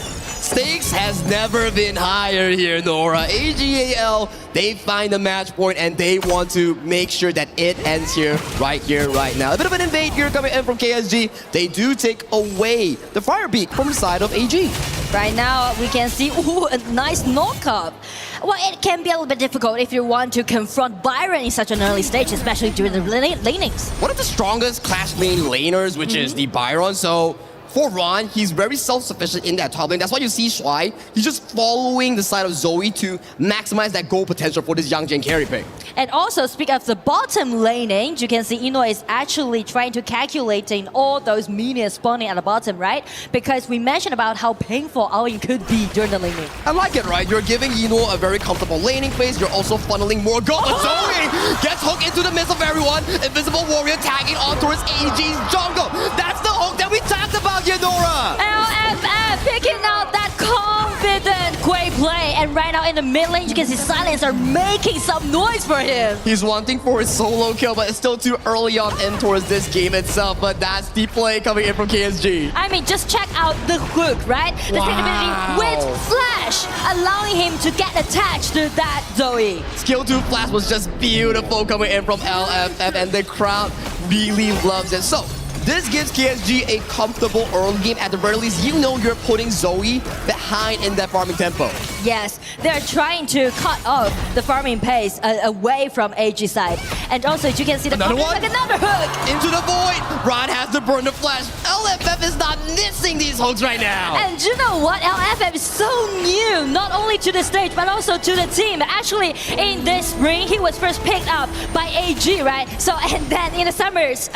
Stakes has never been higher here, Nora. AGAL, they find the match point and they want to make sure that it ends here, right now. A bit of an invade here coming in from KSG. They do take away the fire beak from the side of AG. Right now, we can see a nice knock-up. Well, it can be a little bit difficult if you want to confront Byron in such an early stage, especially during the lanings. One of the strongest Clash main laners, which is the Byron, so for Ron, he's very self-sufficient in that top lane. That's why you see Shuai, he's just following the side of Zoe to maximize that goal potential for this young Jane carry pick. And also, speak of the bottom laning, you can see Ino is actually trying to calculating all those minions spawning at the bottom, right? Because we mentioned about how painful all-in could be during the laning. I like it, right? You're giving Ino a very comfortable laning phase. You're also funneling more gold. But Zoe gets hooked into the midst of everyone. Invisible Warrior tagging on towards AG's jungle. That's the hook that we talked about here, Nora. LFF picking out that confident Quay play. And right now in the mid lane, you can see Silence are making some noise for him. He's wanting for his solo kill, but it's still too early on in towards this game itself. But that's the play coming in from KSG. I mean, just check out the hook, right? The ability with Flash, allowing him to get attached to that Zoe. Skill 2 Flash was just beautiful coming in from LFF, and the crowd really loves it. So this gives KSG a comfortable early game. At the very least, you know you're putting Zoe behind in that farming tempo. Yes, they're trying to cut off the farming pace away from AG side. And also, you can see the another one. Like another hook. Into the void. Ron has to burn the flash. LFF is not missing these hooks right now. And you know what? LFF is so new, not only to the stage, but also to the team. Actually, in this spring, he was first picked up by AG, right? So, and then in the summer's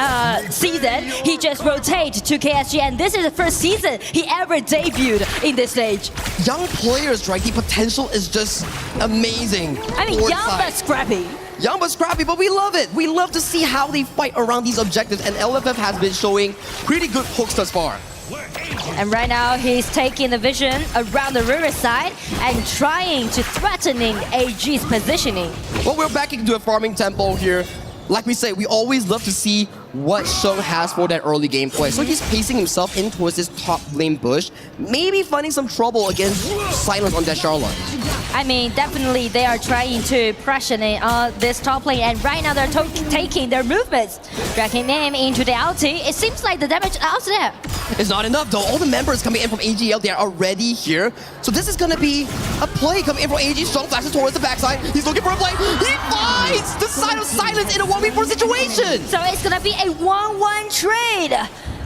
season, he just rotated to KSG, and this is the first season he ever debuted in this stage. Young players, right? The potential is just amazing. I mean, young but scrappy. Young but scrappy, but we love it. We love to see how they fight around these objectives, and LFF has been showing pretty good hooks thus far. And right now, he's taking the vision around the riverside and trying to threatening AG's positioning. Well, we're back into a farming tempo here. Like we say, we always love to see what Sheng has for that early gameplay. So he's pacing himself in towards this top lane bush, maybe finding some trouble against Silence on that Charlotte. I mean, definitely they are trying to pressure this top lane, and right now they're taking their movements, dragging them into the ulti. It seems like the damage out there. It's not enough though. All the members coming in from AGL, they are already here. So this is gonna be a play coming in from AG. Strong flashes towards the backside. He's looking for a play. He finds the side of Silence in a 1v4 situation. So it's gonna be a 1-1 trade.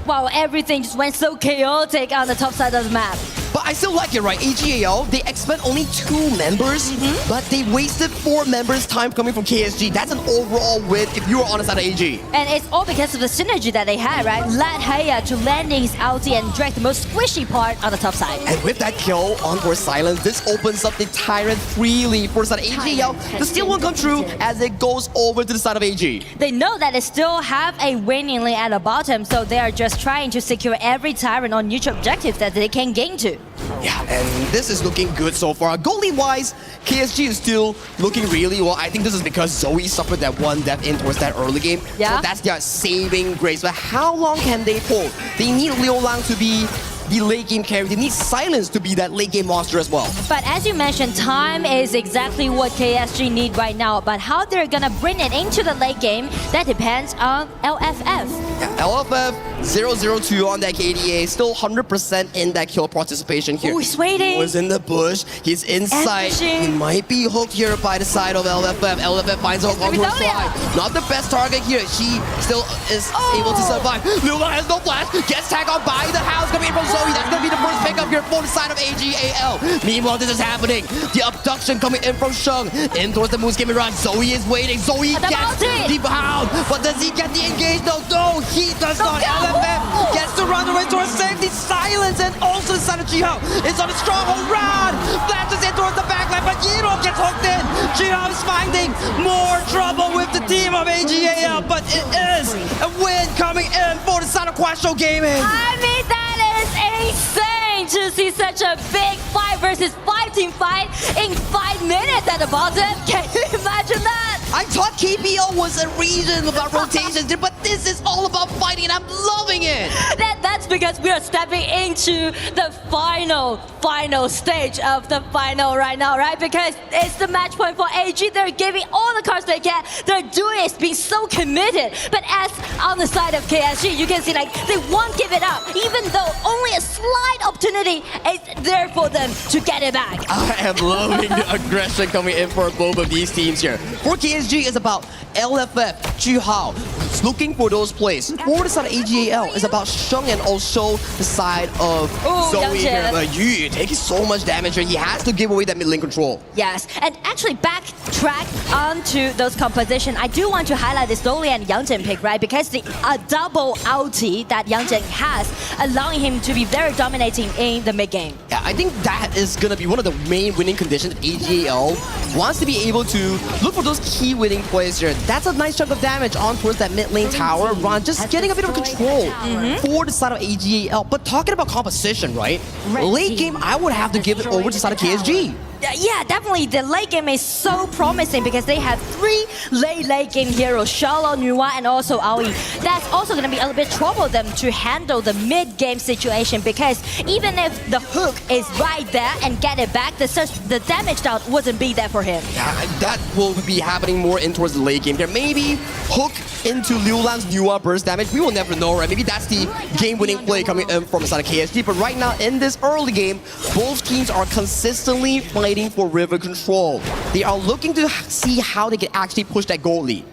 Wow, everything just went so chaotic on the top side of the map. But I still like it, right? AGAL, they expend only 2 members, but they wasted 4 members' time coming from KSG. That's an overall win if you were on the side of AG. And it's all because of the synergy that they had, right? Led Heya to landing his ulti and drag the most squishy part on the top side. And with that kill on for Silence, this opens up the Tyrant freely for the side of AGAL. The steal won't come true as it goes over to the side of AG. They know that they still have a winning lane at the bottom, so they are just trying to secure every Tyrant on neutral objectives that they can gain to. Yeah, and this is looking good so far. Goalie-wise, KSG is still looking really well. I think this is because Zoe suffered that 1 death in towards that early game. Yeah. So that's their saving grace. But how long can they hold? They need Liu Lang to be the late game carry. They need Silence to be that late game monster as well. But as you mentioned, time is exactly what KSG need right now. But how they're gonna bring it into the late game, that depends on LFF. Yeah, LFF 0-0-2 on that KDA, still 100% in that kill participation here. Oh, he's waiting. He was in the bush. He's inside. He might be hooked here by the side of LFF. LFF finds a hook onto her slide. Not the best target here. She still is able to survive. Liu Lang has no flash. Gets tagged on by the house coming in from Zoe. That's going to be the first pickup here for the side of AGAL. Meanwhile, this is happening. The abduction coming in from Sheng. In towards the Moon's Gaming Run. Zoe is waiting. Zoe gets the pound. But does he get the engage? No, he does not. LFF gets to run away towards safety. Silence, and also the side of Jihao is on a stronghold run. Flashes in towards the backline, but Yiro gets hooked in. Jihao is finding more trouble with the team of AGAL, but it is a win coming in for the side of Quasho Gaming. I mean, that is insane to see such a big 5 versus 5 team fight in 5 minutes at the bottom. Can you imagine that? I thought KPL was a reason about rotations, but this is all about fighting, and I'm loving it. That's because we are stepping into the final stage of the final right now, right? Because it's the match point for AG. They're giving all the cards they can. They're doing it, being so committed. But as on the side of KSG, you can see like they won't give it up, even though only a slight opportunity is there for them to get it back. I am loving the aggression coming in for both of these teams here. For KSG, it's about LFF, Juhao. It's looking for those plays. For the side of AGAL, it's about Sheng and also the side of Zoe here. But Yu taking so much damage here. He has to give away that mid lane control. Yes, and actually backtrack onto those composition. I do want to highlight this Zoe and Yangjin pick, right? Because the double ulti that Yangjin has, allowing him to be very dominating in the mid game. Yeah, I think that is going to be one of the main winning conditions that AGAL wants to be able to look for those key winning plays here. That's a nice chunk of damage on towards that mid lane tower run, just getting a bit of control for the side of AGAL. But talking about composition, right? Late game, I would have to give it over to the side of KSG. Yeah, definitely. The late game is so promising because they have 3 late game heroes, Shallow, Nuwa, and also Aoi. That's also going to be a little bit trouble them to handle the mid-game situation because even if the hook is right there and get it back, the damage out wouldn't be there for him. Yeah, that will be happening more in towards the late game here. Maybe hook into Liulan's Nuwa burst damage. We will never know, right? Maybe that's the game-winning play coming in from the side of KSG. But right now, in this early game, both teams are consistently fighting for river control. They are looking to see how they can actually push that goal lead.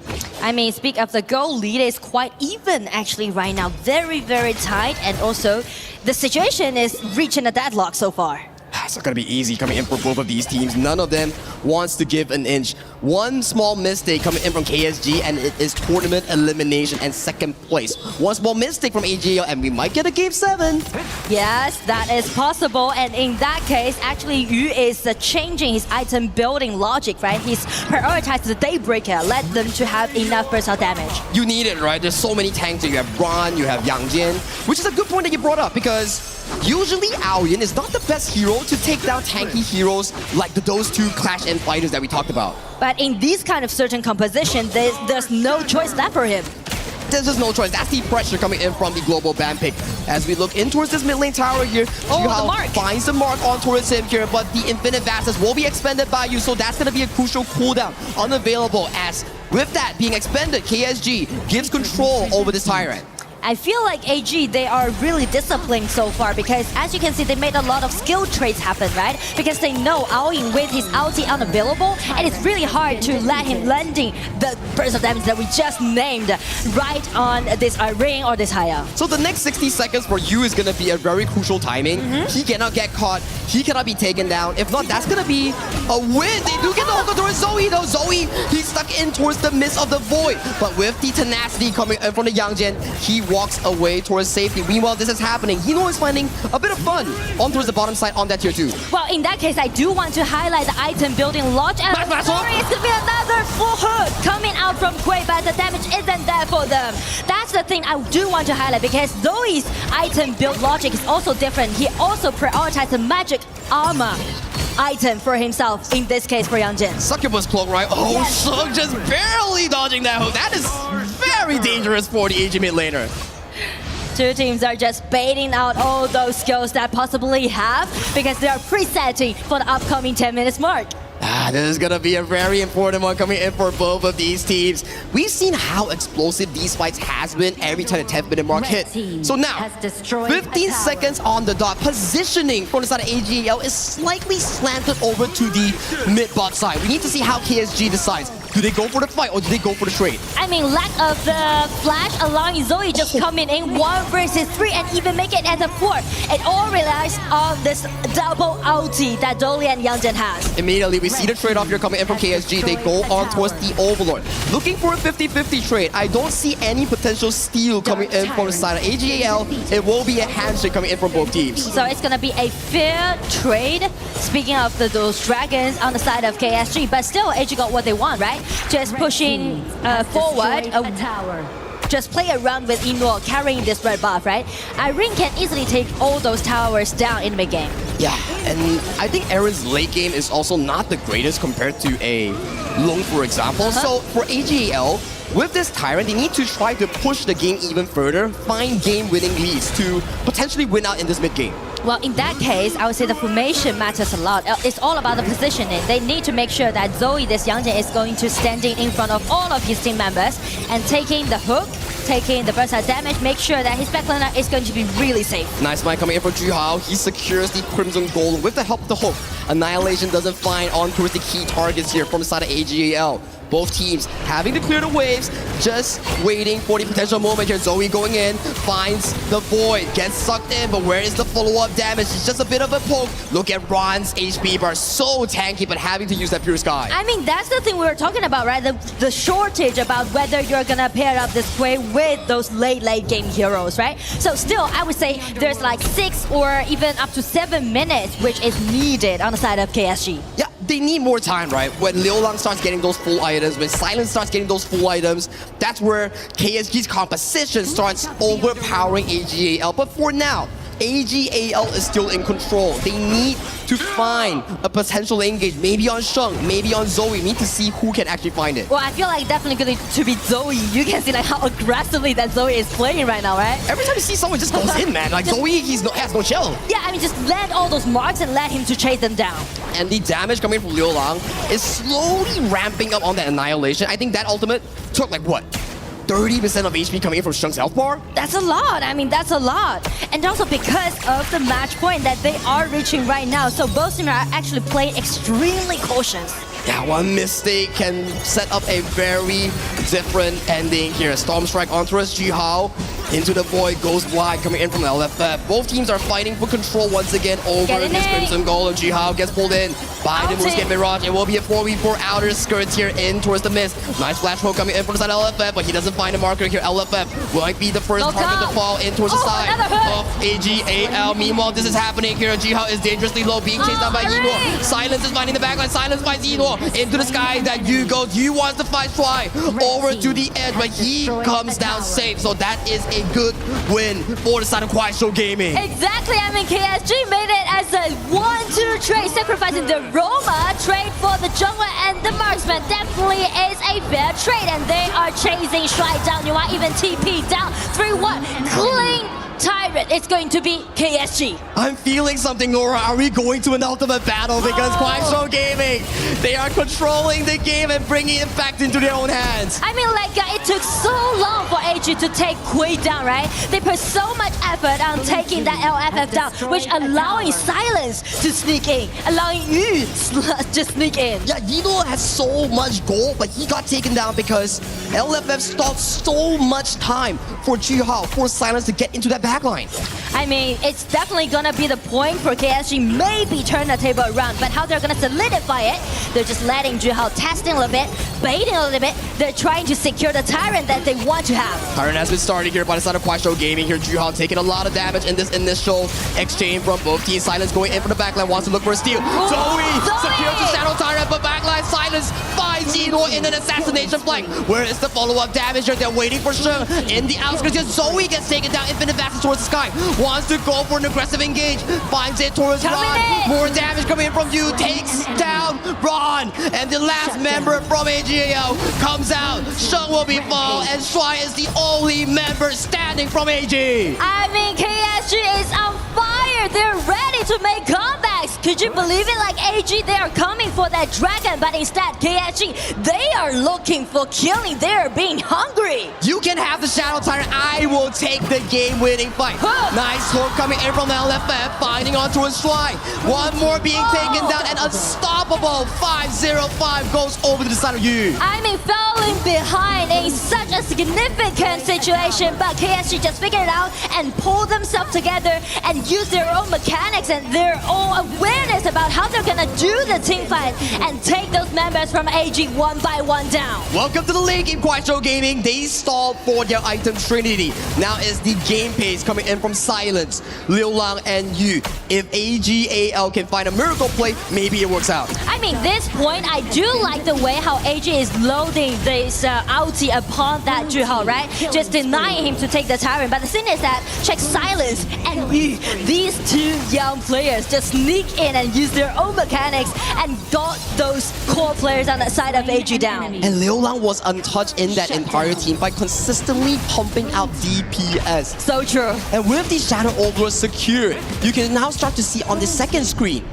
I mean, speak of the goal lead, is quite even actually right now. Very, very tight. And also, the situation is reaching a deadlock so far. It's not going to be easy coming in for both of these teams. None of them wants to give an inch. One small mistake coming in from KSG and it is tournament elimination and second place. One small mistake from AGL and we might get a game 7. Yes, that is possible. And in that case, actually Yu is changing his item building logic, right? He's prioritized the Daybreaker, let them to have enough versatile damage. You need it, right? There's so many tanks. You have Ron, you have Yangjin, which is a good point that you brought up because usually Aoyin is not the best hero to take down tanky heroes like those 2 Clash End fighters that we talked about. But in these kind of certain composition, there's no choice left for him. There's just no choice. That's the pressure coming in from the global ban pick. As we look in towards this mid lane tower here, the mark finds the mark on towards him here, but the infinite vastness will be expended by you, so that's going to be a crucial cooldown unavailable as with that being expended, KSG gives control over this Tyrant. I feel like AG, they are really disciplined so far because as you can see, they made a lot of skill trades happen, right? Because they know Aoyin with his ulti unavailable, and it's really hard to let him landing the burst of damage that we just named right on this ring or this Haya. So the next 60 seconds for you is going to be a very crucial timing. He cannot get caught. He cannot be taken down. If not, that's going to be a win. They do get the hook towards Zoe though. Zoe, he's stuck in towards the midst of the void. But with the tenacity coming in from the Yangjin, he walks away towards safety. Meanwhile, this is happening. Hino is finding a bit of fun on towards the bottom side on that tier 2. Well, in that case, I do want to highlight the item building lodge. And sorry, it's going to be another full hook coming out from Quay, but the damage isn't there for them. That's the thing I do want to highlight because Zoe's item build logic is also different. He also prioritized the magic armor item for himself, in this case for Yangjin. Succubus cloak, right? Oh, yes. Shug just barely dodging that hook. That is very dangerous for the AG mid laner. 2 teams are just baiting out all those skills that possibly have because they are presetting for the upcoming 10 minutes mark. This is going to be a very important one coming in for both of these teams. We've seen how explosive these fights has been every time the 10-minute mark hit. So now, 15 seconds on the dot. Positioning from the side of AGL is slightly slanted over to the mid-bot side. We need to see how KSG decides. Do they go for the fight or do they go for the trade? I mean, lack of the flash allowing Zoe just coming in 1 versus 3 and even make it as a 4. It all relies on this double ulti that Dolly and Yangjin has. Immediately, we see the trade-off here coming in from KSG. They go on towards the Overlord. Looking for a 50-50 trade. I don't see any potential steal coming in from the side of AGAL. It will be a handshake coming in from both teams. So it's going to be a fair trade. Speaking of those dragons on the side of KSG, but still, AG got what they want, right? Just pushing forward. Just play around with Inor carrying this red buff, right? Irene can easily take all those towers down in the mid-game. Yeah, and I think Aaron's late game is also not the greatest compared to a Long, for example. So for AGAL, with this Tyrant, they need to try to push the game even further, find game-winning leads to potentially win out in this mid-game. Well, in that case, I would say the formation matters a lot. It's all about the positioning. They need to make sure that Zoe, this young is going to standing in front of all of his team members and taking the hook, taking the burst out damage, make sure that his backliner is going to be really safe. Nice mind coming in for Juhao. He secures the Crimson Golem with the help of the hook. Annihilation doesn't find on towards the key targets here from the side of AGAL. Both teams having to clear the waves, just waiting for the potential moment here. Zoe going in, finds the void, gets sucked in, but where is the follow-up damage? It's just a bit of a poke. Look at Ron's HP bar, so tanky, but having to use that Pure Sky. I mean, that's the thing we were talking about, right? The shortage about whether you're gonna pair up this play with those late game heroes, right? So still, I would say there's like 6 or even up to 7 minutes, which is needed on the side of KSG. Yeah, they need more time, right? When Liulang starts getting those full items, when Silence starts getting those full items, that's where KSG's composition starts overpowering AGAL. But for now, AGAL is still in control. They need to find a potential engage, maybe on Sheng, maybe on Zoe. Need to see who can actually find it. Well, I feel like definitely going to be Zoe. You can see like how aggressively that Zoe is playing right now, right? Every time you see someone just goes in, man. Like Zoe, has no chill. Yeah, I mean, just land all those marks and let him to chase them down. And the damage coming from Liulang is slowly ramping up on that Annihilation. I think that ultimate took like what? 30% of HP coming in from Sheng's health bar? That's a lot. I mean, that's a lot. And also because of the match point that they are reaching right now. So both teams are actually playing extremely cautious. Yeah, one mistake can set up a very different ending here. Storm Strike onto us, Juhao. Into the void, goes wide, coming in from the LFF. Both teams are fighting for control once again over this Crimson Golem. Juhao gets pulled in by the Moose Mirage. It will be a 4v4 outer skirts here in towards the mist. Nice flash poke coming in from the side of LFF, but he doesn't find a marker here. LFF might be the first target to fall in towards the side of AGAL. Meanwhile, this is happening here. Juhao is dangerously low, being chased down by Yinor. Silence is finding the backline. Silence finds Yinor into the sky. That Yu goes. Yu wants to fight Fly over to the edge, but he comes down safe. So that is a good win for the side of Kuaishou Gaming. Exactly. I mean, KSG made it as a 1-2 trade, sacrificing the Roma trade for the jungler and the marksman. Definitely is a fair trade, and they are chasing Shuai down. You might even TP down. 3-1. Clean Tyrant. It's going to be KSG. I'm feeling something, Nora. Are we going to an ultimate battle? Because Kuaishou Gaming, they are controlling the game and bringing it back into their own hands. I mean, like, it took so long for AG to take Kui down, right? They put so much effort on taking that LFF down, which allowing Silence to sneak in, allowing Yu to sneak in. Yeah, Yino has so much gold, but he got taken down because LFF stalled so much time for Juhao, for Silence to get into that backline. I mean, it's definitely gonna be the point for KSG maybe turn the table around, but how they're gonna solidify it, they're just letting Juhao testing a little bit, baiting a little bit. They're trying to secure the Tyrant that they want to have. Tyrant has been started here by the side of Kuaishou Gaming here. Juhao taking a lot of damage in this initial exchange from both teams. Silence going in for the backline, wants to look for a steal. Zoe secures the Shadow Tyrant, but backline Silence finds Yinor in an assassination flank. Where is the follow-up damage here? They're waiting for Sheng in the outskirts. Zoe gets taken down, infinite vaxes towards the sky. Wants to go for an aggressive engage. Finds it towards Ron. More damage coming in from Yu. Takes down Ron. And the last member from AGAL comes out. Sheng will be fall. And Shuai is the only member standing from AG. I mean, KSG is on fire. They're ready to make comebacks. Could you believe it? Like AG, they are coming for that dragon. But instead, KSG, they are looking for killing. They are being hungry. You can have the Shadow Tyrant. I will take the game-winning fight. Nice hook coming in from the LFF, finding onto a Shuai. One more being taken down, and unstoppable 5-0-5 goes over to the side of Yu. I mean, falling behind in such a significant situation, but KSG just figured it out and pulled themselves together and used their own mechanics and their own awareness about how they're gonna do the team fight and take those members from AG one by one down. Welcome to the league in Kuaishou Gaming. They stalled for their item Trinity. Now is the game pace coming in from Silence, Liulang, and Yu. If AGAL can find a miracle play, maybe it works out. I mean, this point, I do like the way how AG is loading this ulti upon that Juhao, right? Just denying him to take the Tyrant. But the thing is that, check Silence and Yu. These these two young players just sneak in and use their own mechanics and got those core players on the side of AG down. And Liu Lang was untouched in that entire team by consistently pumping out DPS. So true. And with the Shadow Overlord secured, you can now start to see on the second screen,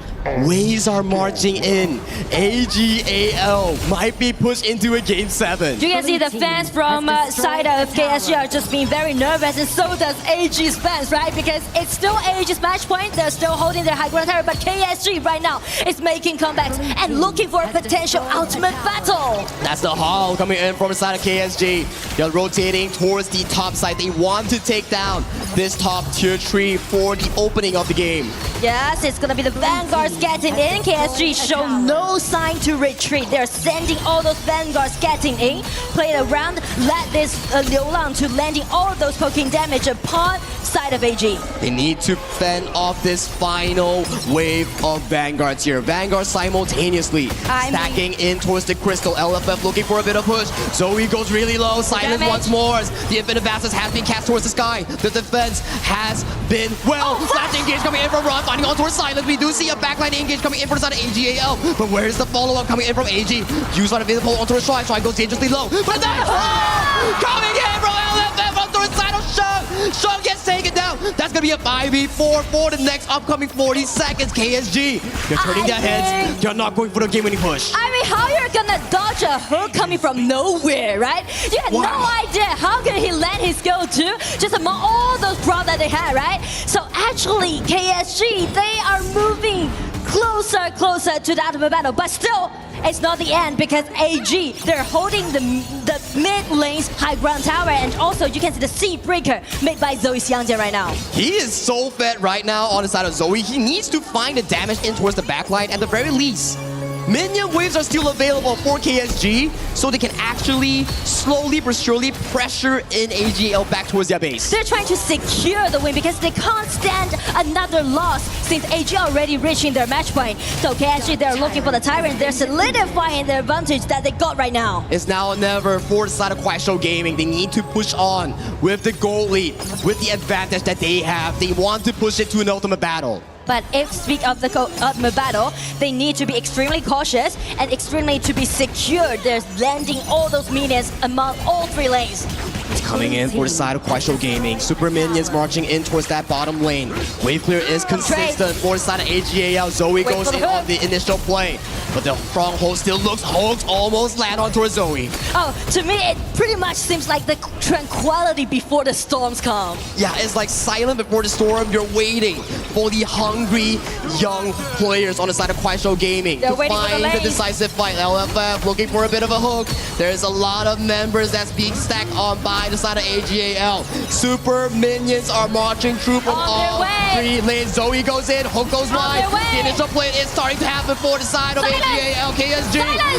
waves are marching in. AGAL might be pushed into a Game 7. You can see the fans from side of KSG are just being very nervous, and so does AG's fans, right? Because it's still AG's match point, they're still holding their high ground tower, but KSG right now is making comebacks and looking for a potential ultimate battle. That's the haul coming in from the side of KSG. They're rotating towards the top side. They want to take down this top tier tree for the opening of the game. Yes, it's gonna be the Vanguards getting in. KSG show no sign to retreat. They're sending all those Vanguards getting in. Play it around, let this Liu Lang to landing all of those poking damage upon side of AG. They need to fend off this final wave of Vanguards here. Vanguard simultaneously stacking in towards the crystal. LFF looking for a bit of push. Zoe goes really low. Silence once more. The Infinite Bastards has been cast towards the sky. The defense has been flash engage coming in from Ron, finding on towards Silence. We do see a backline engage coming in from the side of AGAL. But where's the follow-up coming in from AG? Use on invisible onto the Shrine. Shrine goes dangerously low. But then coming in from LFF onto the side of Shug. Shug gets taken down. That's gonna be a 5v4 for the next upcoming 40 seconds. KSG, they're turning their heads. They're not going for the game-winning push. I mean, how you're gonna dodge a hook coming from nowhere, right? You had no idea how could he land his skill too, just among all those props that they had, right? So actually, KSG, they are moving closer to the ultimate battle, but still, it's not the end because AG, they're holding the mid lane's high ground tower, and also you can see the seed breaker made by Zoe Xiangjian right now. He is so fed right now on the side of Zoe. He needs to find the damage in towards the backline at the very least. Minion waves are still available for KSG, so they can actually slowly but surely pressure in AGL back towards their base. They're trying to secure the win because they can't stand another loss since AG already reaching their match point. So KSG, they're looking for the Tyrant. They're solidifying their advantage that they got right now. It's now or never for the side of Kuaishou Gaming. They need to push on with the goal lead, with the advantage that they have. They want to push it to an ultimate battle. But if speak of the ultimate battle, they need to be extremely cautious and extremely to be secured. They're landing all those minions among all three lanes. It's coming in for the side of Kuaishou Gaming. Super minions marching in towards that bottom lane. Wave clear is consistent for the side of AGAL. Zoe goes in on the initial play. But the stronghold still looks Hogs almost land on towards Zoe. Oh, to me, it pretty much seems like the tranquility before the storms come. Yeah, it's like silent before the storm. You're waiting for the hungry young players on the side of Kuaishou Gaming to find the decisive fight. LFF looking for a bit of a hook. There's a lot of members that's being stacked on by the side of AGAL. Super minions are marching through from all three lanes. Zoe goes in, hook goes wide. The initial play is starting to happen for the side of AGAL. KSG,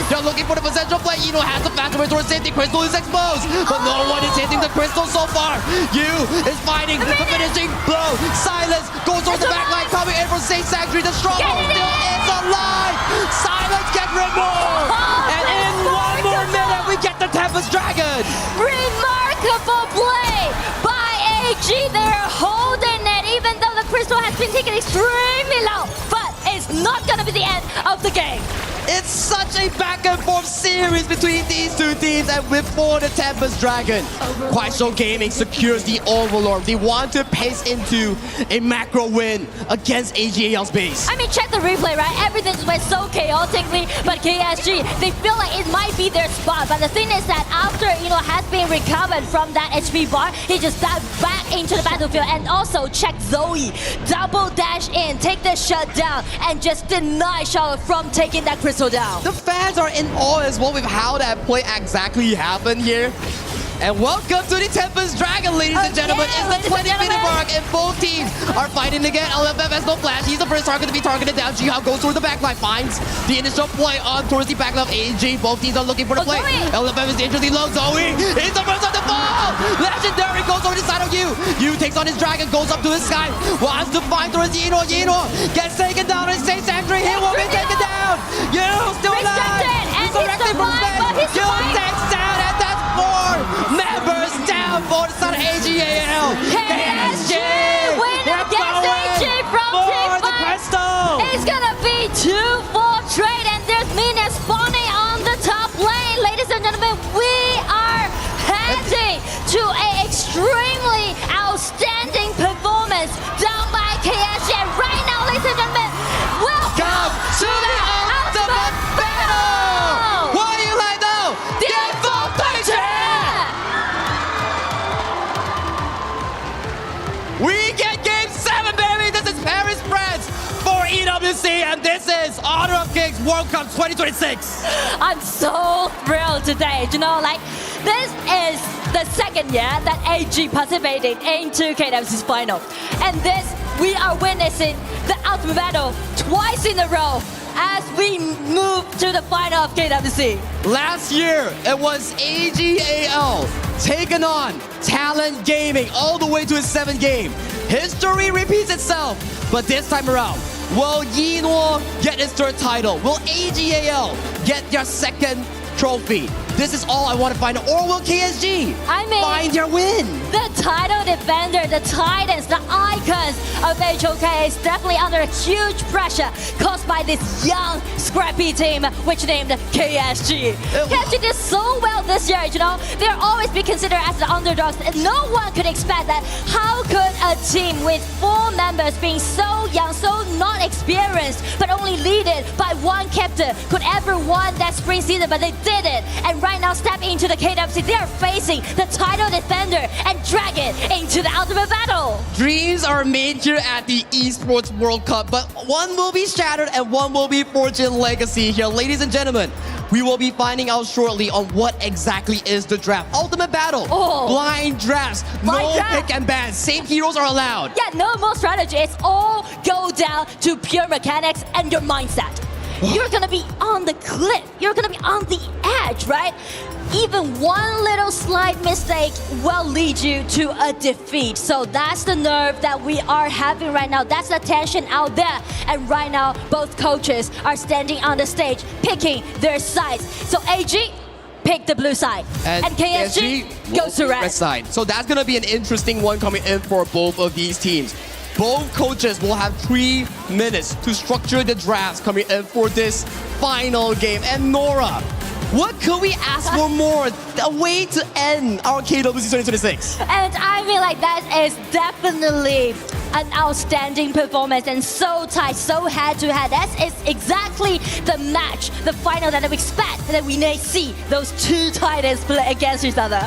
they're looking for the potential play. Eno has the faster way towards safety. Crystal is exposed, but no one is hitting the Crystal so far. Yu is fighting the finishing blow. Silence goes towards the backline, coming in from Saint Sanctuary. The stronghold still is alive. Silence gets removed, and in one more minute, we get the Tempest Dragon. Remarkable play by AG. They're holding it, even though the Crystal has been taken extremely low. But it's not gonna be the end of the game. It's such a back and forth series between these two teams, and before the Tempest Dragon, Kuaishou Gaming secures the Overlord. They want to pace into a macro win against AGAL's base. I mean, check the replay, right? Everything went so chaotically, but KSG, they feel like it might be their spot. But the thing is that after has been recovered from that HP bar, he just dived back into the battlefield. And also check Zoe, double dash in, take the shutdown, and just deny Charlotte from taking that Crystal down. The fans are in awe as well with how that play exactly happened here. And welcome to the Tempest Dragon, ladies and gentlemen. It's the 20-minute mark, and both teams are fighting again. LFF has no flash. He's the first target to be targeted down. Jihao goes towards the backline, finds the initial play on towards the backline of AG. Both teams are looking for the play. LFF is dangerously low. Zoe is the first on the fall. Legendary goes over the side of Yu. Yu takes on his dragon, goes up to the sky. Wants to find towards Eno. Eno gets taken down in Saint Sanctuary. He won't be taken down. Yu still alive. Resurrected from his Yu takes down, and that's 4 members down for the side of AGAL. KSG win against AG from KWC, and this is Honor of Kings World Cup 2026. I'm so thrilled today. You know, like, this is the second year that AG participated into KWC's final. And this, we are witnessing the ultimate battle twice in a row as we move to the final of KWC. Last year, it was AGAL taking on Talent Gaming all the way to its 7th game. History repeats itself, but this time around, will Yinhuo get its 3rd title? Will AGAL get their 2nd trophy? This is all I want to find out. Or will KSG find their win? The title defender, the titans, the icons of HOK is definitely under huge pressure caused by this young, scrappy team, which named KSG. KSG did so well this year, you know. They'll always be considered as the underdogs, and no one could expect that. How could a team with 4 members being so young, so not experienced, but only led by one captain could ever won that spring season? But they did it. And right now, step into the KWC, they are facing the title defender and drag it into the ultimate battle. Dreams are made here at the Esports World Cup, but one will be shattered and one will be fortune legacy here. Ladies and gentlemen, we will be finding out shortly on what exactly is the draft. Ultimate battle, blind drafts, no pick and ban, same heroes are allowed. Yeah, no more strategy. It's all go down to pure mechanics and your mindset. You're gonna be on the cliff. You're gonna be on the edge, right? Even one little slight mistake will lead you to a defeat. So that's the nerve that we are having right now. That's the tension out there. And right now, both coaches are standing on the stage, picking their sides. So AG, pick the blue side. And KSG goes to red side. So that's gonna be an interesting one coming in for both of these teams. Both coaches will have 3 minutes to structure the drafts coming in for this final game. And Nora, what could we ask for more? A way to end our KWC 2026. And I mean, like, that is definitely an outstanding performance and so tight, so head-to-head. That is exactly the match, the final that we expect, that we may see those 2 titans play against each other.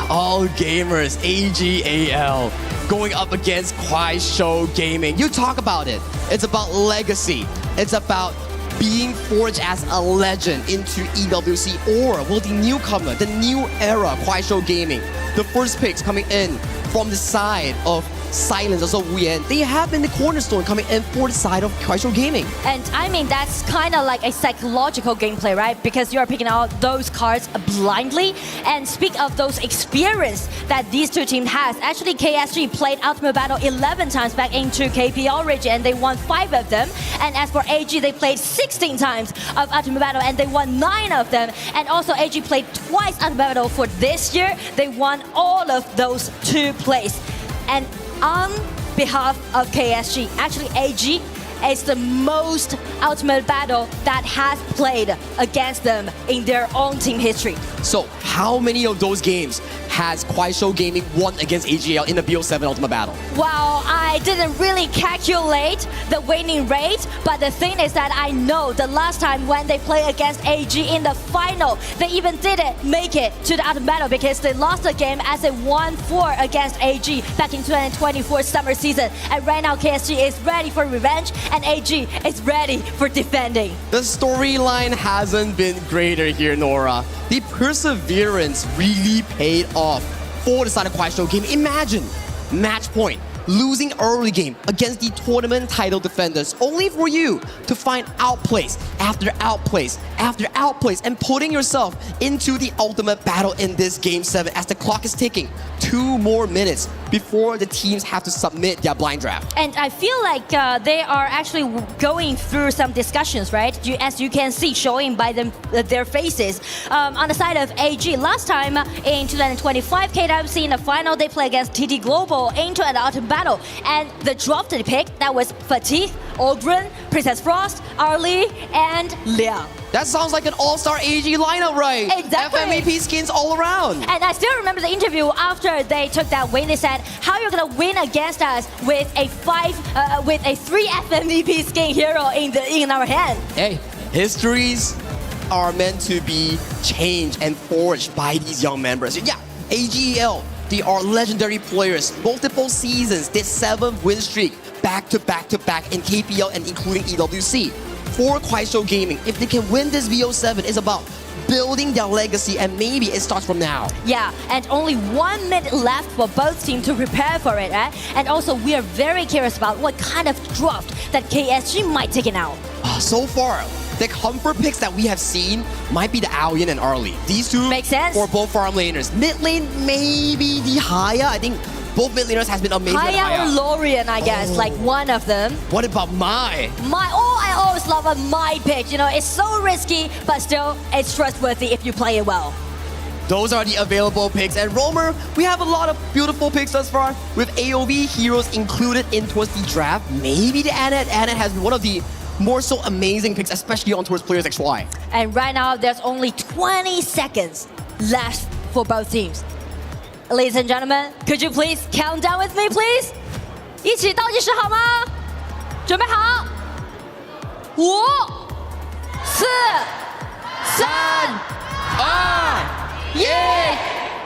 All gamers, AGAL, going up against Kuaishou Gaming. You talk about it. It's about legacy. It's about being forged as a legend into EWC, or will the newcomer, the new era Kuaishou Gaming, the first picks coming in from the side of Silence, also Wuyan, they have been the cornerstone coming in for the side of Kuaishou Gaming. And I mean, that's kind of like a psychological gameplay, right? Because you're picking out those cards blindly. And speak of those experience that these 2 teams has, actually KSG played Ultimate Battle 11 times back into KPL region and they won 5 of them. And as for AG, they played 16 times of Ultimate Battle and they won 9 of them. And also AG played twice Ultimate Battle for this year. They won all of those 2 plays. And on behalf of KSG, actually AG is the most ultimate battle that has played against them in their own team history. So how many of those games has Kuaishou Gaming won against AGL in the BO7 Ultimate Battle? Well, I didn't really calculate the winning rate, but the thing is that I know the last time when they played against AG in the final, they even didn't make it to the Ultimate Battle because they lost the game as a 1-4 against AG back in 2024 summer season. And right now KSG is ready for revenge and AG is ready for defending. The storyline hasn't been greater here, Nora. The perseverance really paid off for the side of Kuaishou Gaming. Imagine, match point, losing early game against the tournament title defenders, only for you to find outplays after outplays after outplays and putting yourself into the ultimate battle in this game 7 as the clock is ticking. 2 more minutes before the teams have to submit their blind draft. And I feel like they are actually going through some discussions, right? As you can see, showing by them their faces. On the side of AG, last time in 2025 KWC in the final, they play against TT Global into an ultimate battle. And the drafted pick, that was Fatigue, Ogren, Princess Frost, Arlie, and Liang. That sounds like an all-star AG lineup, right? Exactly. FMVP skins all around. And I still remember the interview after they took that win. They said, "How are you gonna win against us with a 3 FMVP skin hero in our hand?" Hey, histories are meant to be changed and forged by these young members. Yeah, AGL They are legendary players. Multiple seasons, this 7th win streak, back to back to back in KPL and including EWC. For Kuaishou Gaming, if they can win this BO7, it's about building their legacy, and maybe it starts from now. Yeah, and only 1 minute left for both teams to prepare for it, right? And also, we are very curious about what kind of draft that KSG might take it out. So far, the comfort picks that we have seen might be the Aoyan and Arlie. These two makes sense for both farm laners. Mid lane, maybe the Haya. I think both mid laners has been amazing. Haya or Lorian, I guess, like one of them. What about Mai? I always love a Mai pick. You know, it's so risky, but still, it's trustworthy if you play it well. Those are the available picks. And Romer, we have a lot of beautiful picks thus far, with AOV heroes included in towards the draft. Maybe the Anet has been one of the more so amazing picks, especially on towards players XY. And right now, there's only 20 seconds left for both teams. Ladies and gentlemen, could you please count down with me, please? 一起倒计时好吗？准备好！5、4、3、2、1，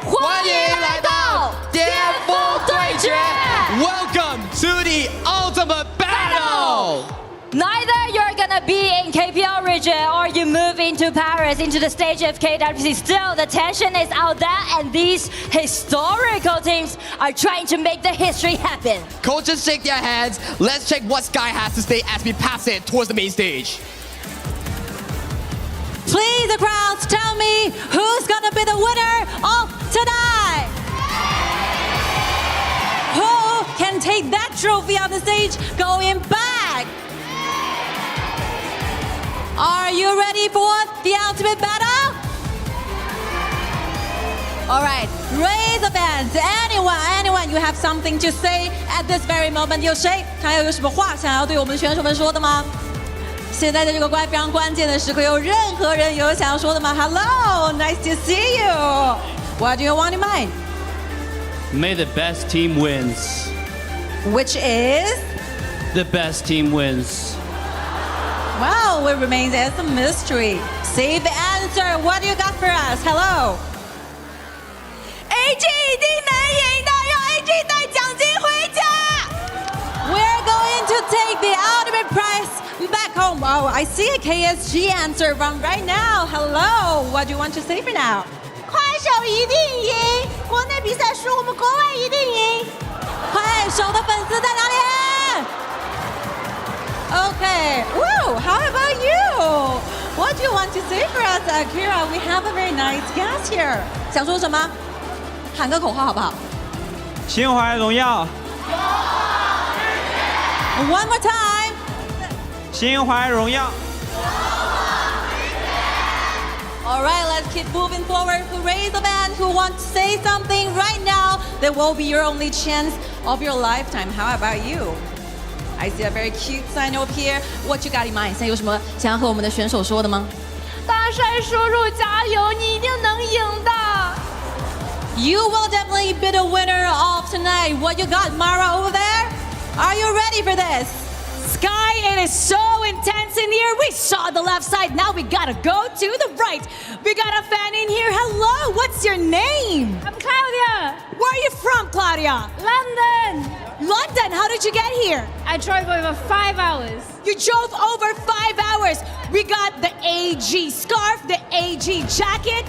欢迎来到巅峰对决 Welcome to the ultimate battle! Neither you're gonna be in KPL region or you move into Paris, into the stage of KWC. Still, the tension is out there, and these historical teams are trying to make the history happen. Coaches shake their heads. Let's check what Sky has to say as we pass it towards the main stage. Please, the crowds, tell me who's gonna be the winner of tonight. Who can take that trophy on the stage going back? Are you ready for the ultimate battle? All right, raise the hands. Anyone, you have something to say at this very moment? 有谁还有什么话想要对我们的选手们说的吗？现在的这个非常关键的时刻，有任何人有想要说的吗 ？Hello, nice to see you. What do you want in mind? May the best team wins. Which is? The best team wins. Well, it remains as a mystery. Save the answer. What do you got for us? Hello. AG 一定能赢的，让 AG 带奖金回家。We're going to take the ultimate prize back home. Oh, I see a KSG answer from right now. Hello. What do you want to say for now? 快手一定赢，国内比赛输，我们国外一定赢。快手的粉丝在哪里？ Okay. Woo! How about you? What do you want to say for us, Akira? We have a very nice guest here. 想说什么？喊个口号好不好？心怀荣耀。One more time. 心怀荣耀。 All right, let's keep moving forward. Who raise the band? Who wants to say something right now? That will be your only chance of your lifetime. How about you? I see a very cute sign over here. What you got in mind? 现在有什么想要和我们的选手说的吗？大帅叔叔加油，你一定能赢的。You will definitely be the winner of tonight. What you got, Mara, over there? Are you ready for this? Sky, it is so intense in here. We saw the left side. Now we gotta go to the right. We got a fan in here. Hello, what's your name? I'm Claudia. Where are you from, Claudia? London. London, how did you get here? I drove over 5 hours. You drove over 5 hours. We got the AG scarf, the AG jacket,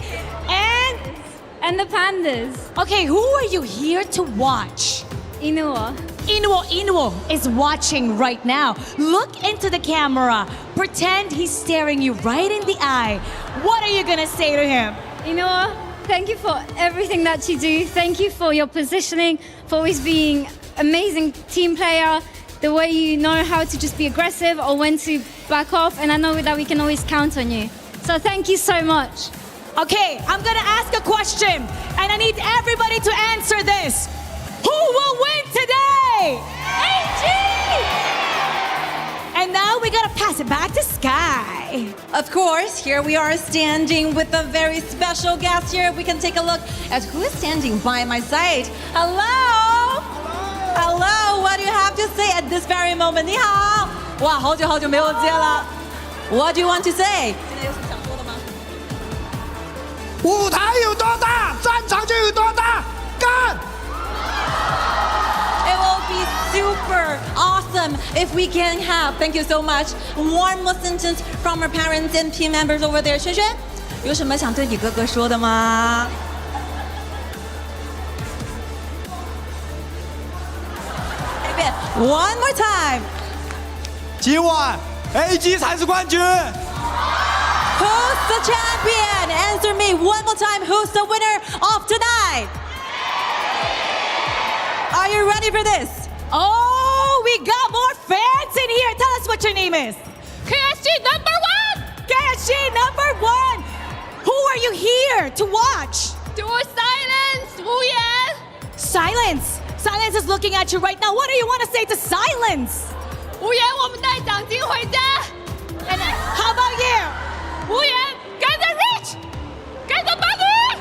and the pandas. Okay, who are you here to watch? Inuo. Inuo is watching right now. Look into the camera. Pretend he's staring you right in the eye. What are you gonna say to him? Inuo, thank you for everything that you do. Thank you for your positioning, for always being amazing team player, the way you know how to just be aggressive or when to back off, and I know that we can always count on you. So thank you so much. Okay, I'm gonna ask a question, and I need everybody to answer this. Who will win today? AG! And now we gotta pass it back to Sky. Of course, here we are standing with a very special guest here. We can take a look at who is standing by my side. Hello! Hello, what do you have to say at this very moment? 你好，哇，好久没有见了。What do you want to say? 现在有什么想说的吗？舞台有多大，战场就有多大，干！ super awesome if we can have. Thank you so much. Warm sentence from our parents and team members over there. 萱萱，有什么想对你哥哥说的吗？ One more time. 今晚 AG 才是冠军。 Who's the champion? Answer me one more time. Who's the winner of tonight? Are you ready for this? Oh, we got more fans in here. Tell us what your name is. KSG #1. KSG #1. Who are you here to watch? Do silence, Wu Yan. Silence. Silence is looking at you right now. What do you want to say to Silence? 无言，我们带奖金回家。 And how about you? 无言，get the rich, get the money.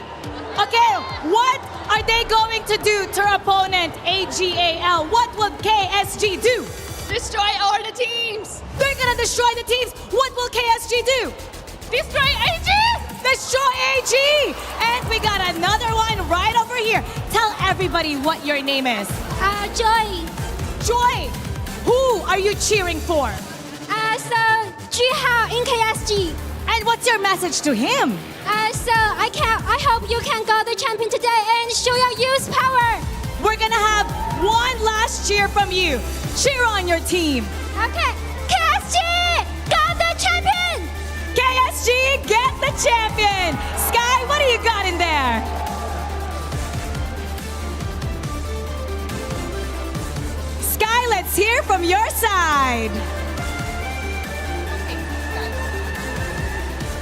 Okay, what are they going to do to our opponent, AGAL? What will KSG do? Destroy all the teams. They're gonna destroy the teams. What will KSG do? Destroy AG. Destroy AG! And we got another one right over here. Tell everybody what your name is. Joy. Joy! Who are you cheering for? So, Jihao in KSG. And what's your message to him? So, I hope you can go the champion today and show your youth power. We're gonna have one last cheer from you. Cheer on your team. Okay. KSG, got the champion! KSG, get the champion! Sky, what do you got in there? Sky, let's hear from your side.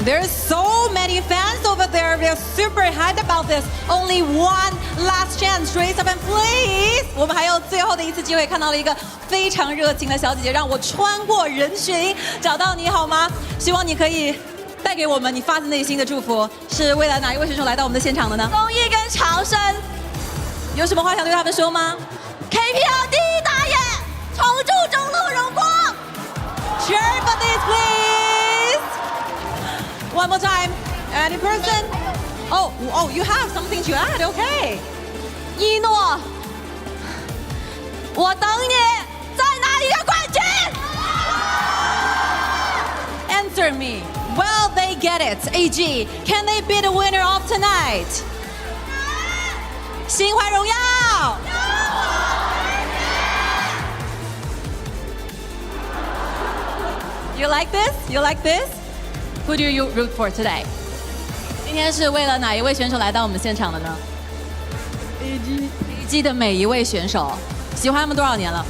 There's so many fans over there. They're super hyped about this. Only one last chance. Raise up and please. 我们还有最后的一次机会，看到了一个非常热情的小姐姐，让我穿过人群找到你好吗？希望你可以带给我们你发自内心的祝福。是为了哪一位选手来到我们的现场的呢？公益跟长生，有什么话想对他们说吗 ？KPL 第一大爷，重铸中路荣光。Cheer for this, please. One more time. Any person? Oh, you have something to add. Okay. 一诺，我等你，在哪里的冠军 ？Answer me. Well, they get it. AG, can they be the winner of tonight? 心怀荣耀。You like this? You like this? Who do you root for today? 今天是为了哪一位选手来到我们现场的呢 ？AG 的每一位选手，喜欢他们多少年了？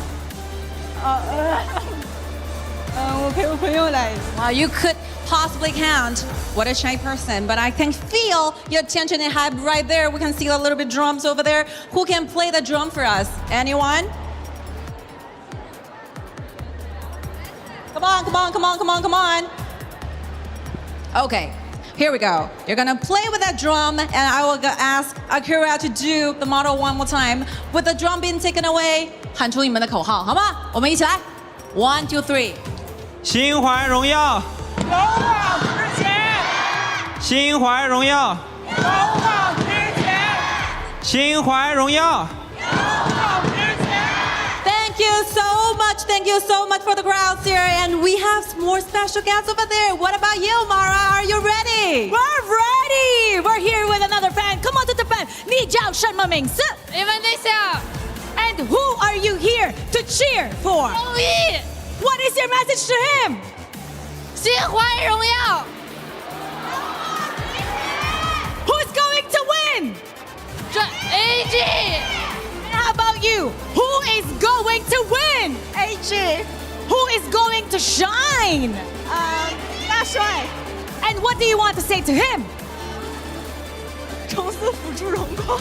我陪我朋友来。Wow, you could possibly count. What a shy person, but I can feel your tension and hype right there. We can see a little bit drums over there. Who can play the drum for us? Anyone? Come on, come on, come on, come on, come on. Okay, here we go. You're gonna play with that drum, and I will ask Akira to do the model one more time. With the drum being taken away, 喊出你们的口号，好吗？我们一起来 ，1, 2, 3。心怀荣耀，勇往直前，心怀荣耀，勇往直前，心怀荣耀。Thank you so much. Thank you so much for the crowds here. And we have more special guests over there. What about you, Mara? Are you ready? We're ready. We're here with another fan. Come on to the fan. 你叫什么名字？你们在笑。 And who are you here to cheer for? 容易。 What is your message to him? 心怀荣耀。 Who's going to win? AG. How about you? Who is going to win? AG. Who is going to shine? 大帅. And what do you want to say to him? 重塑辅助荣光.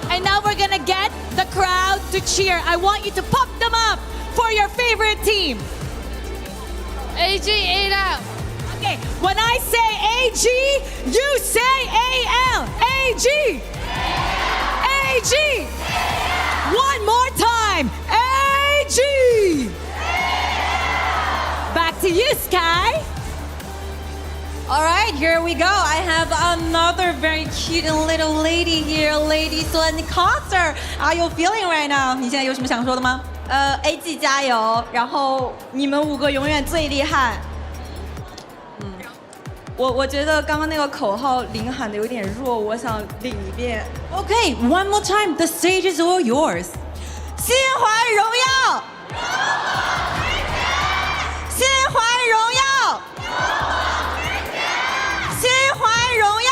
And now we're gonna get the crowd to cheer. I want you to pump them up for your favorite team. AG AL. Okay, when I say AG, you say AL. AG. AG. One more time. AG. Back to you, Sky. All right, here we go. I have another very cute little lady here, Lady Sun Coster. How are you feeling right now? 你现在有什么想说的吗，AG 加油，然后你们5个永远最厉害。我觉得刚刚那个口号领喊的有点弱，我想领一遍。Okay, one more time. The stage is all yours. 心怀荣耀，心怀荣耀，心怀荣耀。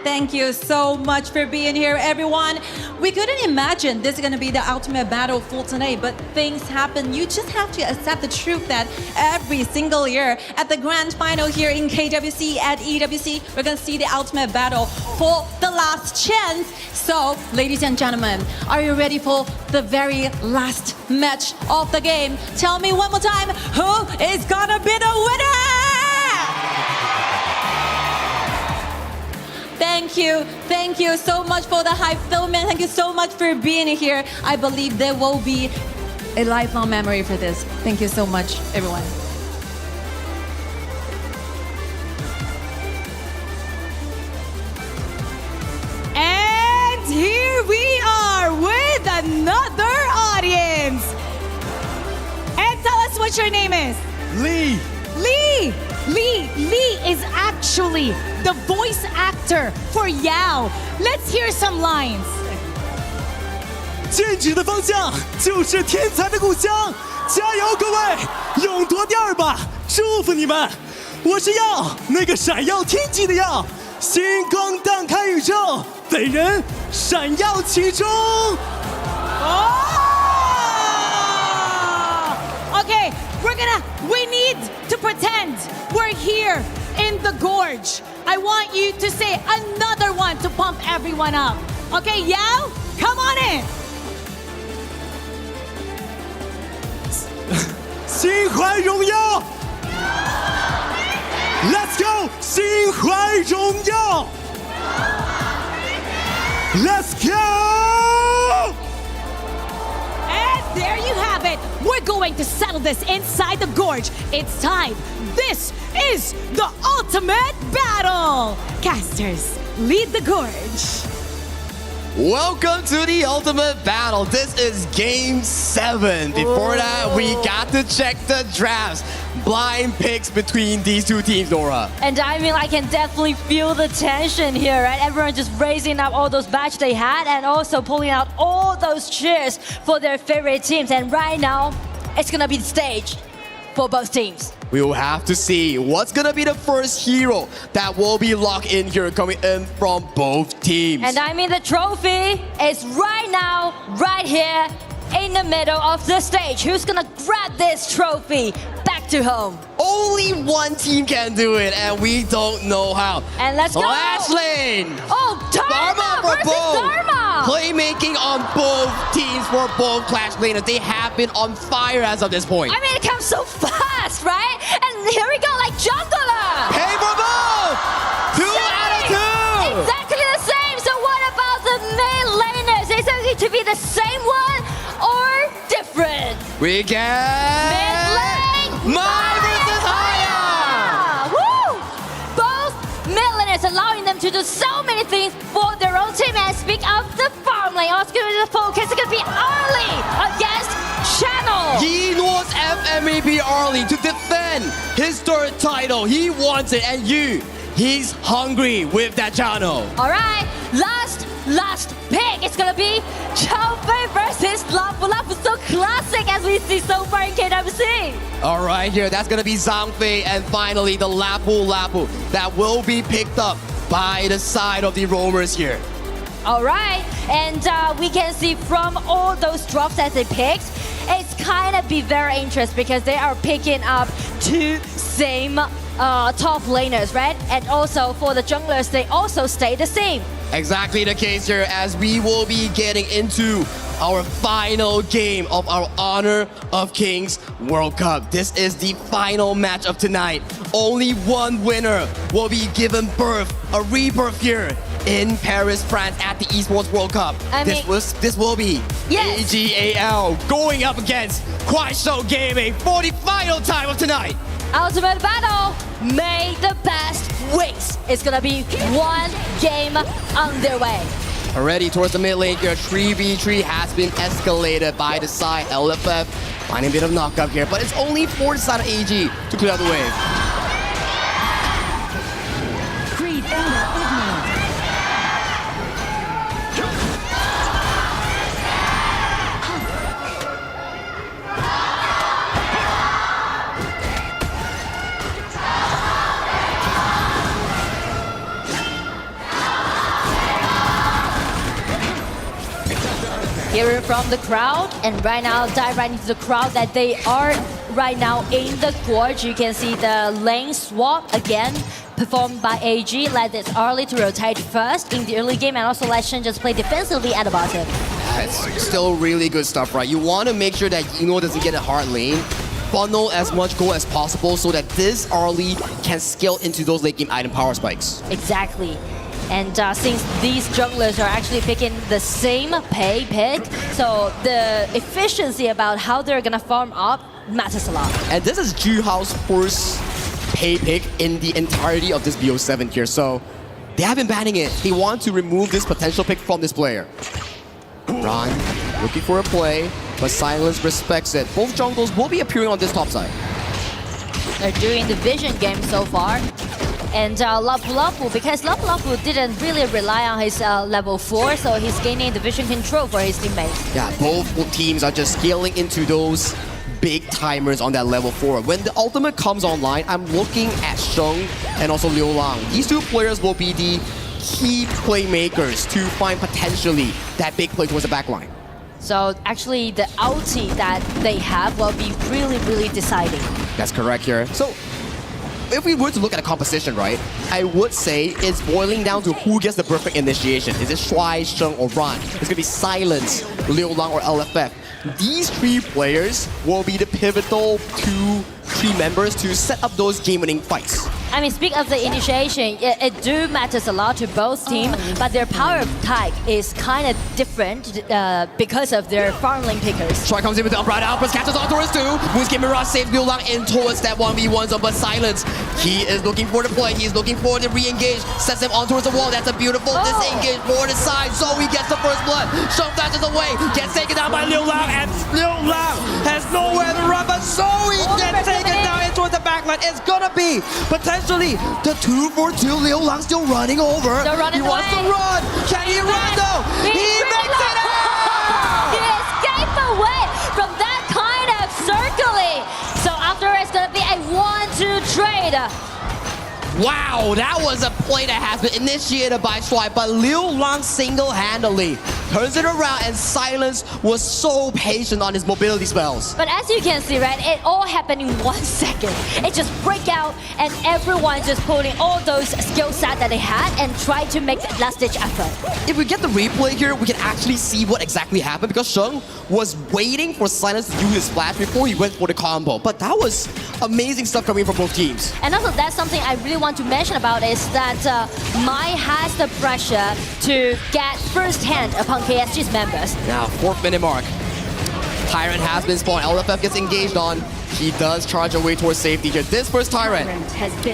Thank you so much for being here, everyone. We couldn't imagine this is going to be the ultimate battle for tonight, but things happen. You just have to accept the truth that every single year at the Grand Final here in KWC at EWC, we're going to see the ultimate battle for the last chance. So, ladies and gentlemen, are you ready for the very last match of the game? Tell me one more time, who is going to be the winner? Thank you so much for the hype, Philman. Thank you so much for being here. I believe there will be a lifelong memory for this. Thank you so much, everyone. And here we are with another audience. And tell us what your name is. Lee. Lee is actually the voice actor for Yao. Let's hear some lines. 剑指的方向就是天才的故乡，加油各位，勇夺第2吧！祝福你们！我是耀，那个闪耀天际的耀，星光荡开宇宙，本人闪耀其中。Okay, we need to pretend we're here in the gorge. I want you to say another one to pump everyone up. Okay, Yao, come on in. 心怀荣耀 ，Let's go， 心怀荣耀 ，Let's go。 And there you have it. We're going to settle this inside the gorge. It's time. This is the ultimate battle. Casters, lead the gorge. Welcome to the ultimate battle. This is game 7. Before that, we got to check the drafts. Blind picks between these two teams, Nora. And I mean, I can definitely feel the tension here, right? Everyone just raising up all those badges they had and also pulling out all those cheers for their favorite teams. And right now, it's gonna be the stage for both teams. We will have to see what's gonna be the first hero that will be locked in here coming in from both teams. And I mean, the trophy is right now, right here in the middle of the stage. Who's gonna grab this trophy back to home? Only one team can do it, and we don't know how. And let's go! Last lane! Oh, Dharma for versus both! Dharma! Playmaking on both teams for both Clash laners. They have been on fire as of this point. I mean, it comes so fast, right? And here we go, like jungler! Hey for both! 2 out of 2! Exactly the same! So what about the mid laners? Is it going to be the same one or different? We get... Mid lane! Mai versus Haya! Woo! Both mid laners allowing them to do so many things for their own team. And speak of the farm lane, also going to be the focus. It's going to be early against Channel. He wants FMVP early to defend his 3rd title. He wants it, and he's hungry with that channel. All right, last pick. It's gonna be Chao Fei versus Lapu Lapu. So classic as we see so far in KWC. All right, here, that's gonna be Zhang Fei, and finally the Lapu Lapu that will be picked up by the side of the roamers here. All right, and we can see from all those drops that they picked, it's kind of be very interesting because they are picking up 2 same top laners, right? And also for the junglers, they also stay the same. Exactly the case here, as we will be getting into our final game of our Honor of Kings World Cup. This is the final match of tonight. Only one winner will be given birth, a rebirth here in Paris, France at the Esports World Cup. This will be AGAL going up against Kuaishou Gaming for the final time of tonight. Ultimate battle, may the best wins. It's gonna be one game underway. Already towards the mid lane here, 3v3 has been escalated by the side LFF. Finding a bit of knockup here, but it's only for the side of AG to clear out the wave. Hearing from the crowd, and right now dive right into the crowd that they are right now in the gorge. You can see the lane swap again performed by AG. Let this early to rotate first in the early game, and also let Shen just play defensively at the bottom. It's still really good stuff, right? You want to make sure that Yino doesn't get a hard lane. Funnel as much gold as possible so that this early can scale into those late game item power spikes. Exactly. And since these junglers are actually picking the same pay pick, so the efficiency about how they're gonna farm up matters a lot. And this is Juhao's first pay pick in the entirety of this BO7 here, so they have been banning it. They want to remove this potential pick from this player. Ron looking for a play, but Silence respects it. Both jungles will be appearing on this top side. They're doing the vision game so far. And Lapu, because Lapu didn't really rely on his level 4, so he's gaining the vision control for his teammates. Yeah, both teams are just scaling into those big timers on that level 4. When the ultimate comes online, I'm looking at Sheng and also Liu Lang. These two players will be the key playmakers to find potentially that big play towards the backline. So actually the ulti that they have will be really, really deciding. That's correct here. So if we were to look at a composition, right, I would say it's boiling down to who gets the perfect initiation. Is it Shuai, Sheng, or Ran? It's going to be Silence, Liu Lang, or LFF. These three players will be the pivotal 2-3 members to set up those game-winning fights. I mean, speak of the initiation, it do matters a lot to both teams, but their power type is kind of different because of their farm lane pickers. Shuai comes in with the upright outburst, catches on towards 2. Moon's Mirage saves Liu Lang in towards that 1v1 zone, but Silence, he is looking for the play, he's looking for the re-engage, sets him on towards the wall. That's a beautiful disengage for the side. Zoe gets the first blood, Sheng flashes away, gets taken down by Liu Lang, and Liu Lang has nowhere to run, but Zoe gets taken down in towards the backline. It's gonna be potentially the 2-for-2. Liu Lang still running over. He wants to run. Can he run though? He makes it out! He escaped away from that kind of circling. So after it's gonna be a 1-2 trade. Wow, that was a play that has been initiated by Shuai, but Liu Lang single-handedly turns it around, and Silence was so patient on his mobility spells. But as you can see, right, it all happened in 1 second. It just break out, and everyone just pulling all those skill set that they had and try to make that last-ditch effort. If we get the replay here, we can actually see what exactly happened, because Sheng was waiting for Silence to do his flash before he went for the combo. But that was amazing stuff coming from both teams. And also, that's something I really want to mention about is that Mai has the pressure to get first hand upon KSG's members. Now, 4th minute mark. Tyrant has been spawned. LFF gets engaged on. He does charge away towards safety here. This first Tyrant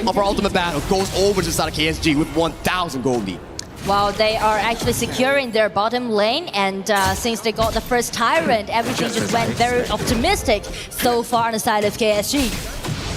of our ultimate battle goes over to the side of KSG with 1,000 gold lead. Well, they are actually securing their bottom lane, and since they got the first Tyrant, everything just went very optimistic so far on the side of KSG.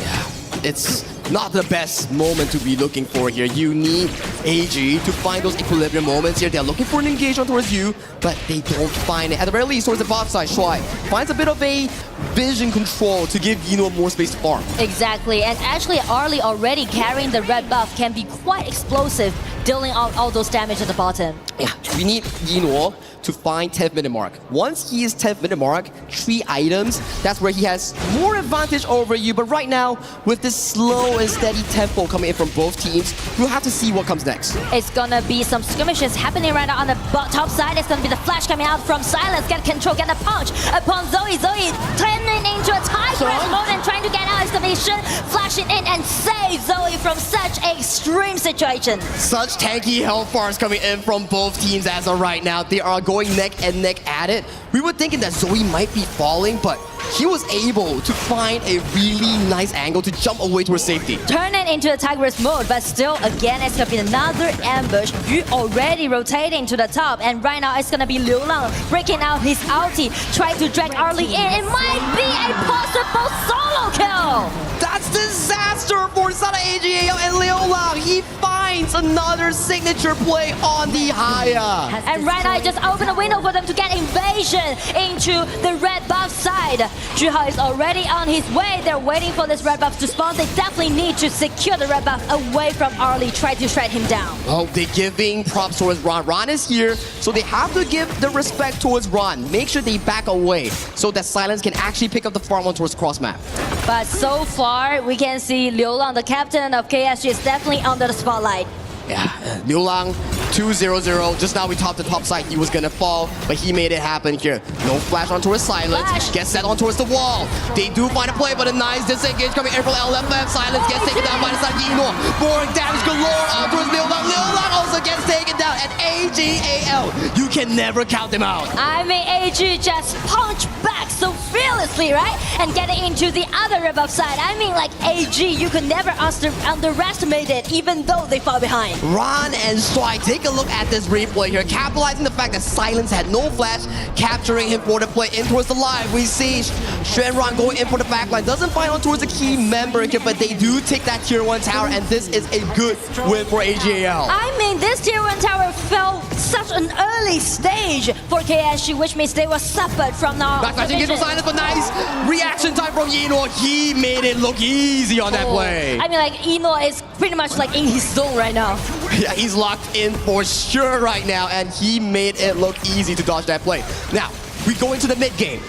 Yeah, it's not the best moment to be looking for here. You need AG to find those equilibrium moments here. They're looking for an engagement towards you, but they don't find it. At the very least, towards the bot side, Shuai finds a bit of a vision control to give Yino more space to farm. Exactly, and actually Arlie already carrying the red buff can be quite explosive, dealing out all those damage at the bottom. Yeah, we need Yino to find 10th minute mark. Once he is 10th minute mark, 3 items, that's where he has more advantage over you. But right now, with this slow and steady tempo coming in from both teams, we'll have to see what comes next. It's gonna be some skirmishes happening right now on the top side. It's gonna be the flash coming out from Silence, get control, get the punch upon Zoe. Zoe turning into a tigress mode and trying to get out. It's gonna be Shen flashing in and save Zoe from such a extreme situation. Such tanky hellfires coming in from both teams as of right now. They are going neck and neck at it. We were thinking that Zoe might be falling, but he was able to find a really nice angle to jump away towards safety. Turn it into a Tigress mode, but still, again, it's gonna be another ambush. You already rotating to the top, and right now it's gonna be Liu Lang breaking out his ulti, trying to drag Arlie in. It might be a possible solo kill. That's disaster for Sada AGAL and Liu Lang. He finds another signature play on the Haya. And right now, it just opened a window for them to get invasion into the red buff side. Zhuhao is already on his way. They're waiting for this red buff to spawn. They definitely need to secure the red buff away from Arlie, try to shred him down. Oh, they're giving props towards Ron. Ron is here, so they have to give the respect towards Ron. Make sure they back away so that Silence can actually pick up the farm on towards cross map. But so far, we can see Liu Lang, the captain of KSG, is definitely under the spotlight. Yeah, Liu Lang, 2-0-0. Just now we topped the top side. He was gonna fall, but he made it happen here. No flash on towards Silence. Gets set on towards the wall. They do find a play, but a nice disengage coming in from LFF. Silence gets taken down by the side of Yino. More damage galore on towards Liu Lang. Liu Lang also gets taken down. And AGAL, you can never count them out. I mean, AG just punched back so fearlessly, right? And getting into the other above side. I mean, like AG, you could never underestimate it, even though they fall behind. Ron and Swai, take a look at this replay here, capitalizing the fact that Silence had no flash, capturing him for the play in towards the line. We see Shenron going in for the backline, doesn't find on towards the key member here, but they do take that tier 1 tower, and this is a good win for AGAL. I mean, this tier 1 tower fell such an early stage for KSG, which means they were suffered from now. Backflashing into Silence, but nice reaction time from Yino. He made it look easy on that play. I mean, like, Ino is pretty much like in his zone right now. Yeah, he's locked in for sure right now, and he made it look easy to dodge that play. Now, we go into the mid game.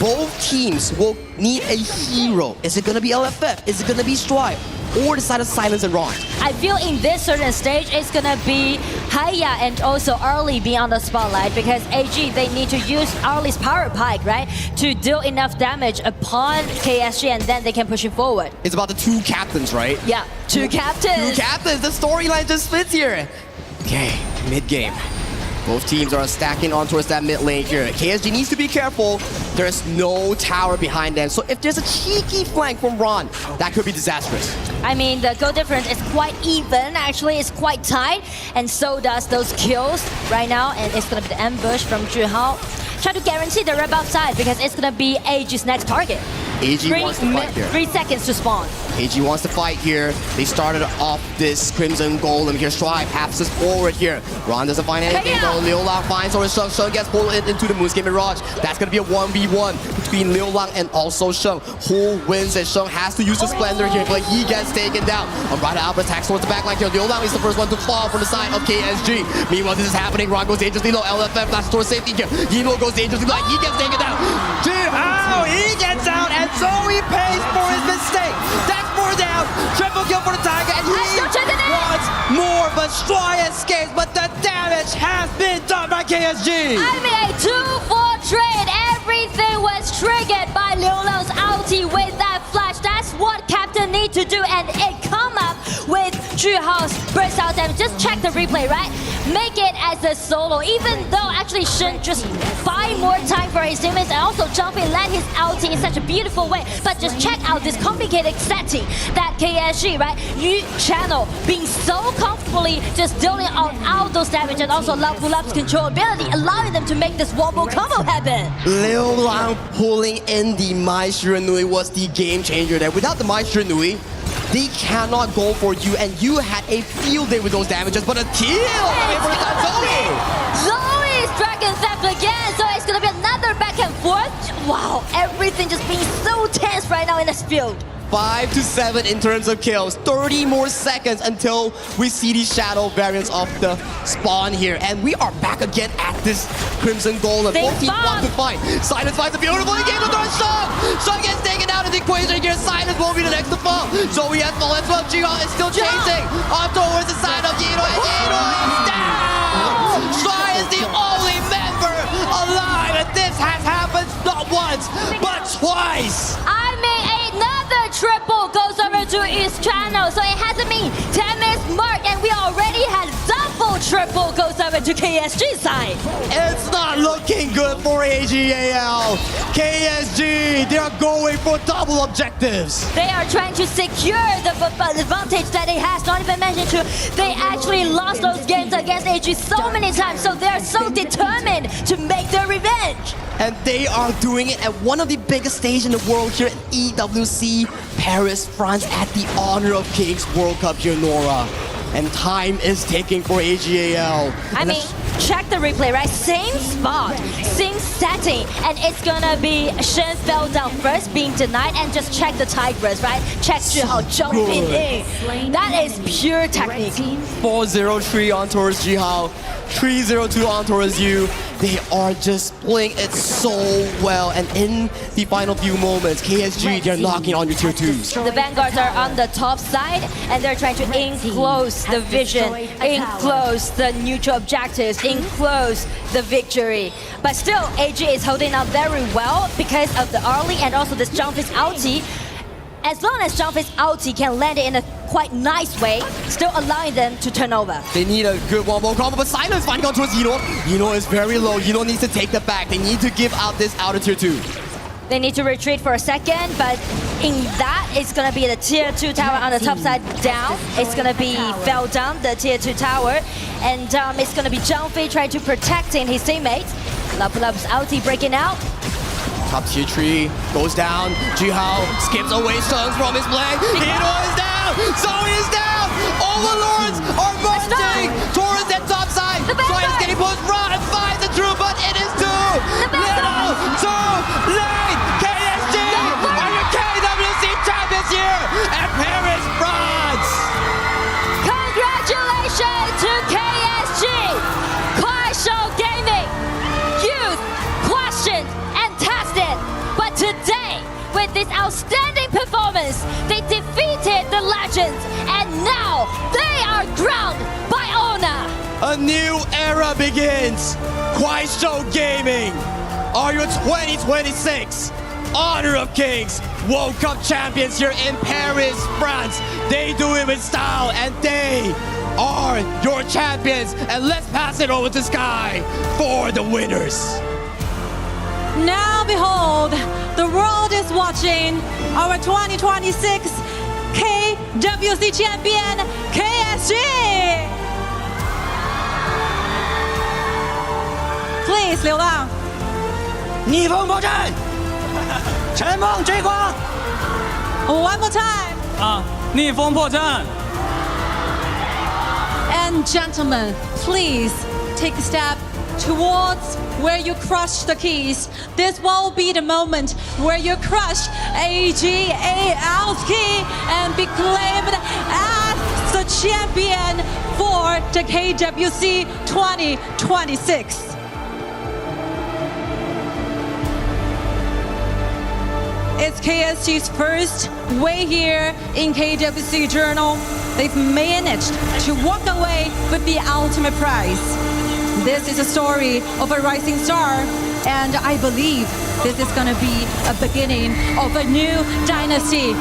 Both teams will need a hero. Is it gonna be LFF? Is it gonna be Stripe? Or the side of Silence and Ron? I feel in this certain stage, it's gonna be Haya and also Arlie being on the spotlight, because AG, they need to use Arlie's power pike, right? To deal enough damage upon KSG, and then they can push it forward. It's about the 2 captains, right? Yeah, 2 captains. 2 captains, the storyline just fits here. Okay, mid game. Both teams are stacking on towards that mid lane here. KSG needs to be careful. There's no tower behind them. So if there's a cheeky flank from Ron, that could be disastrous. I mean, the goal difference is quite even. Actually, it's quite tight. And so does those kills right now. And it's going to be the ambush from Zhuhao. Try to guarantee the red buff side, because it's going to be AG's next target. AG wants to fight here. 3 seconds to spawn. AG wants to fight here. They started off this Crimson Golem here. Strive passes forward here. Ron doesn't find anything though. Liu Lang finds or Sheng. Sheng gets pulled into the Moonscape Mirage. That's going to be a 1v1 between Liu Lang and also Sheng. Who wins it? Sheng has to use the Splendor here, but he gets taken down. Alright, Albert attacks towards the backline here. Liu Lang is the first one to fall from the side of KSG. Meanwhile, this is happening. Ron goes dangerously low. LFF flashes towards safety here. Yino goes dangerously low. He gets taken down. Oh, he gets out, and so he pays for his mistake. That's 4 down. Triple kill for the Tiger, and he wants more, but Stry escapes, but the damage has been done by KSG. I mean, a 2-4 trade. Everything was triggered by Liu Lang's ulti with that flash. That's what Captain need to do, and it come up with Zhuhao's burst out damage. Just check the replay, right? Make it as a solo, even though actually Shen just buy more time for his teammates and also jump in, land his ulti in such a beautiful way. But just check out this complicated setting that KSG, right? Yu channel being so comfortably just dealing out all those damage, and also Lup's controllability, allowing them to make this wombo combo happen. Liu Lang pulling in the Mai Shiranui was the game changer there. Without the Mai Shiranui, they cannot go for you, and you had a field day with those damages, but a kill coming for Zoe! Zoe's Dragon Theft again, so it's gonna be another back and forth. Wow, everything just being so tense right now in this field. 5 to 7 in terms of kills. 30 more seconds until we see the shadow variants of the spawn here. And we are back again at this Crimson Golem. Both teams want to fight. Silence finds a beautiful game to throw Sheng. Sheng gets taken out of the equation here. Silence won't be the next to fall. Zoe has fallen as well. Jihan is still chasing on towards the side of Yino. And Yino is down! Sheng is the only member alive. And this has happened not once, but twice. I mean, another triple goes over to his channel, so it hasn't been 10 minutes mark, and we already had done triple goes over to KSG side. It's not looking good for AGAL. KSG, they are going for double objectives. They are trying to secure the advantage that it has, not even mentioned to, they actually lost those games against AG so many times, so they're so determined to make their revenge. And they are doing it at one of the biggest stages in the world here at EWC Paris, France, at the Honor of Kings World Cup here, Nora. And time is ticking for AGAL. I mean, check the replay, right? Same spot, same setting, and it's gonna be Shen fell down first, being denied, and just check the Tigress, right? Check Jihao jumping in. That is pure technique. 4-0-3 on towards Jihao, 3-0-2 on towards you. They are just playing it so well, and in the final few moments, KSG, they're knocking on your tier 2s. The Vanguards are on the top side, and they're trying to enclose the vision, enclose the neutral objectives, enclose the victory. But still, AG is holding up very well because of the early and also this Jumpy's ulti. As long as Jumpy's ulti can land it in a quite nice way, still allowing them to turn over. They need a good one-more combo, but Silence finding out towards Yino. Yino is very low. Yino needs to take the back. They need to give out this outer tier 2. They need to retreat for a second, but in that, it's gonna be the tier 2 tower on the top side down. It's gonna be fell down, the tier 2 tower. And it's gonna be Jumpy trying to protecting his teammates. Lapulap's ulti breaking out. Top tier 3 goes down. Jihao skips away stones from his flank. Hino is down. Zoe is down. Overlords are marching towards that top side. Zoe is getting pushed. Run finds it through, but it is too little, too late. KSG are your KWC champions here at Paris, France. Congratulations to KSG, Kaisho Gaming. Youth questioned and tested, but today, with this outstanding performance, they defeated the Legends, and now they are crowned by honor. A new era begins. Kaisho Gaming are your 2026 Honor of Kings World Cup champions here in Paris, France. They do it with style, and they are your champions. And let's pass it over to Sky for the winners. Now behold, the world is watching our 2026 KWC champion, KSG! Please, 流浪。逆风破阵，陈梦追光。 One more time. 逆风破阵。 And gentlemen, please take a step towards where you crush the keys. This will be the moment where you crush AGAL's key and be claimed as the champion for the KWC 2026. It's KSG's first way here in KWC Journal. They've managed to walk away with the ultimate prize. This is a story of a rising star, and I believe this is gonna be a beginning of a new dynasty.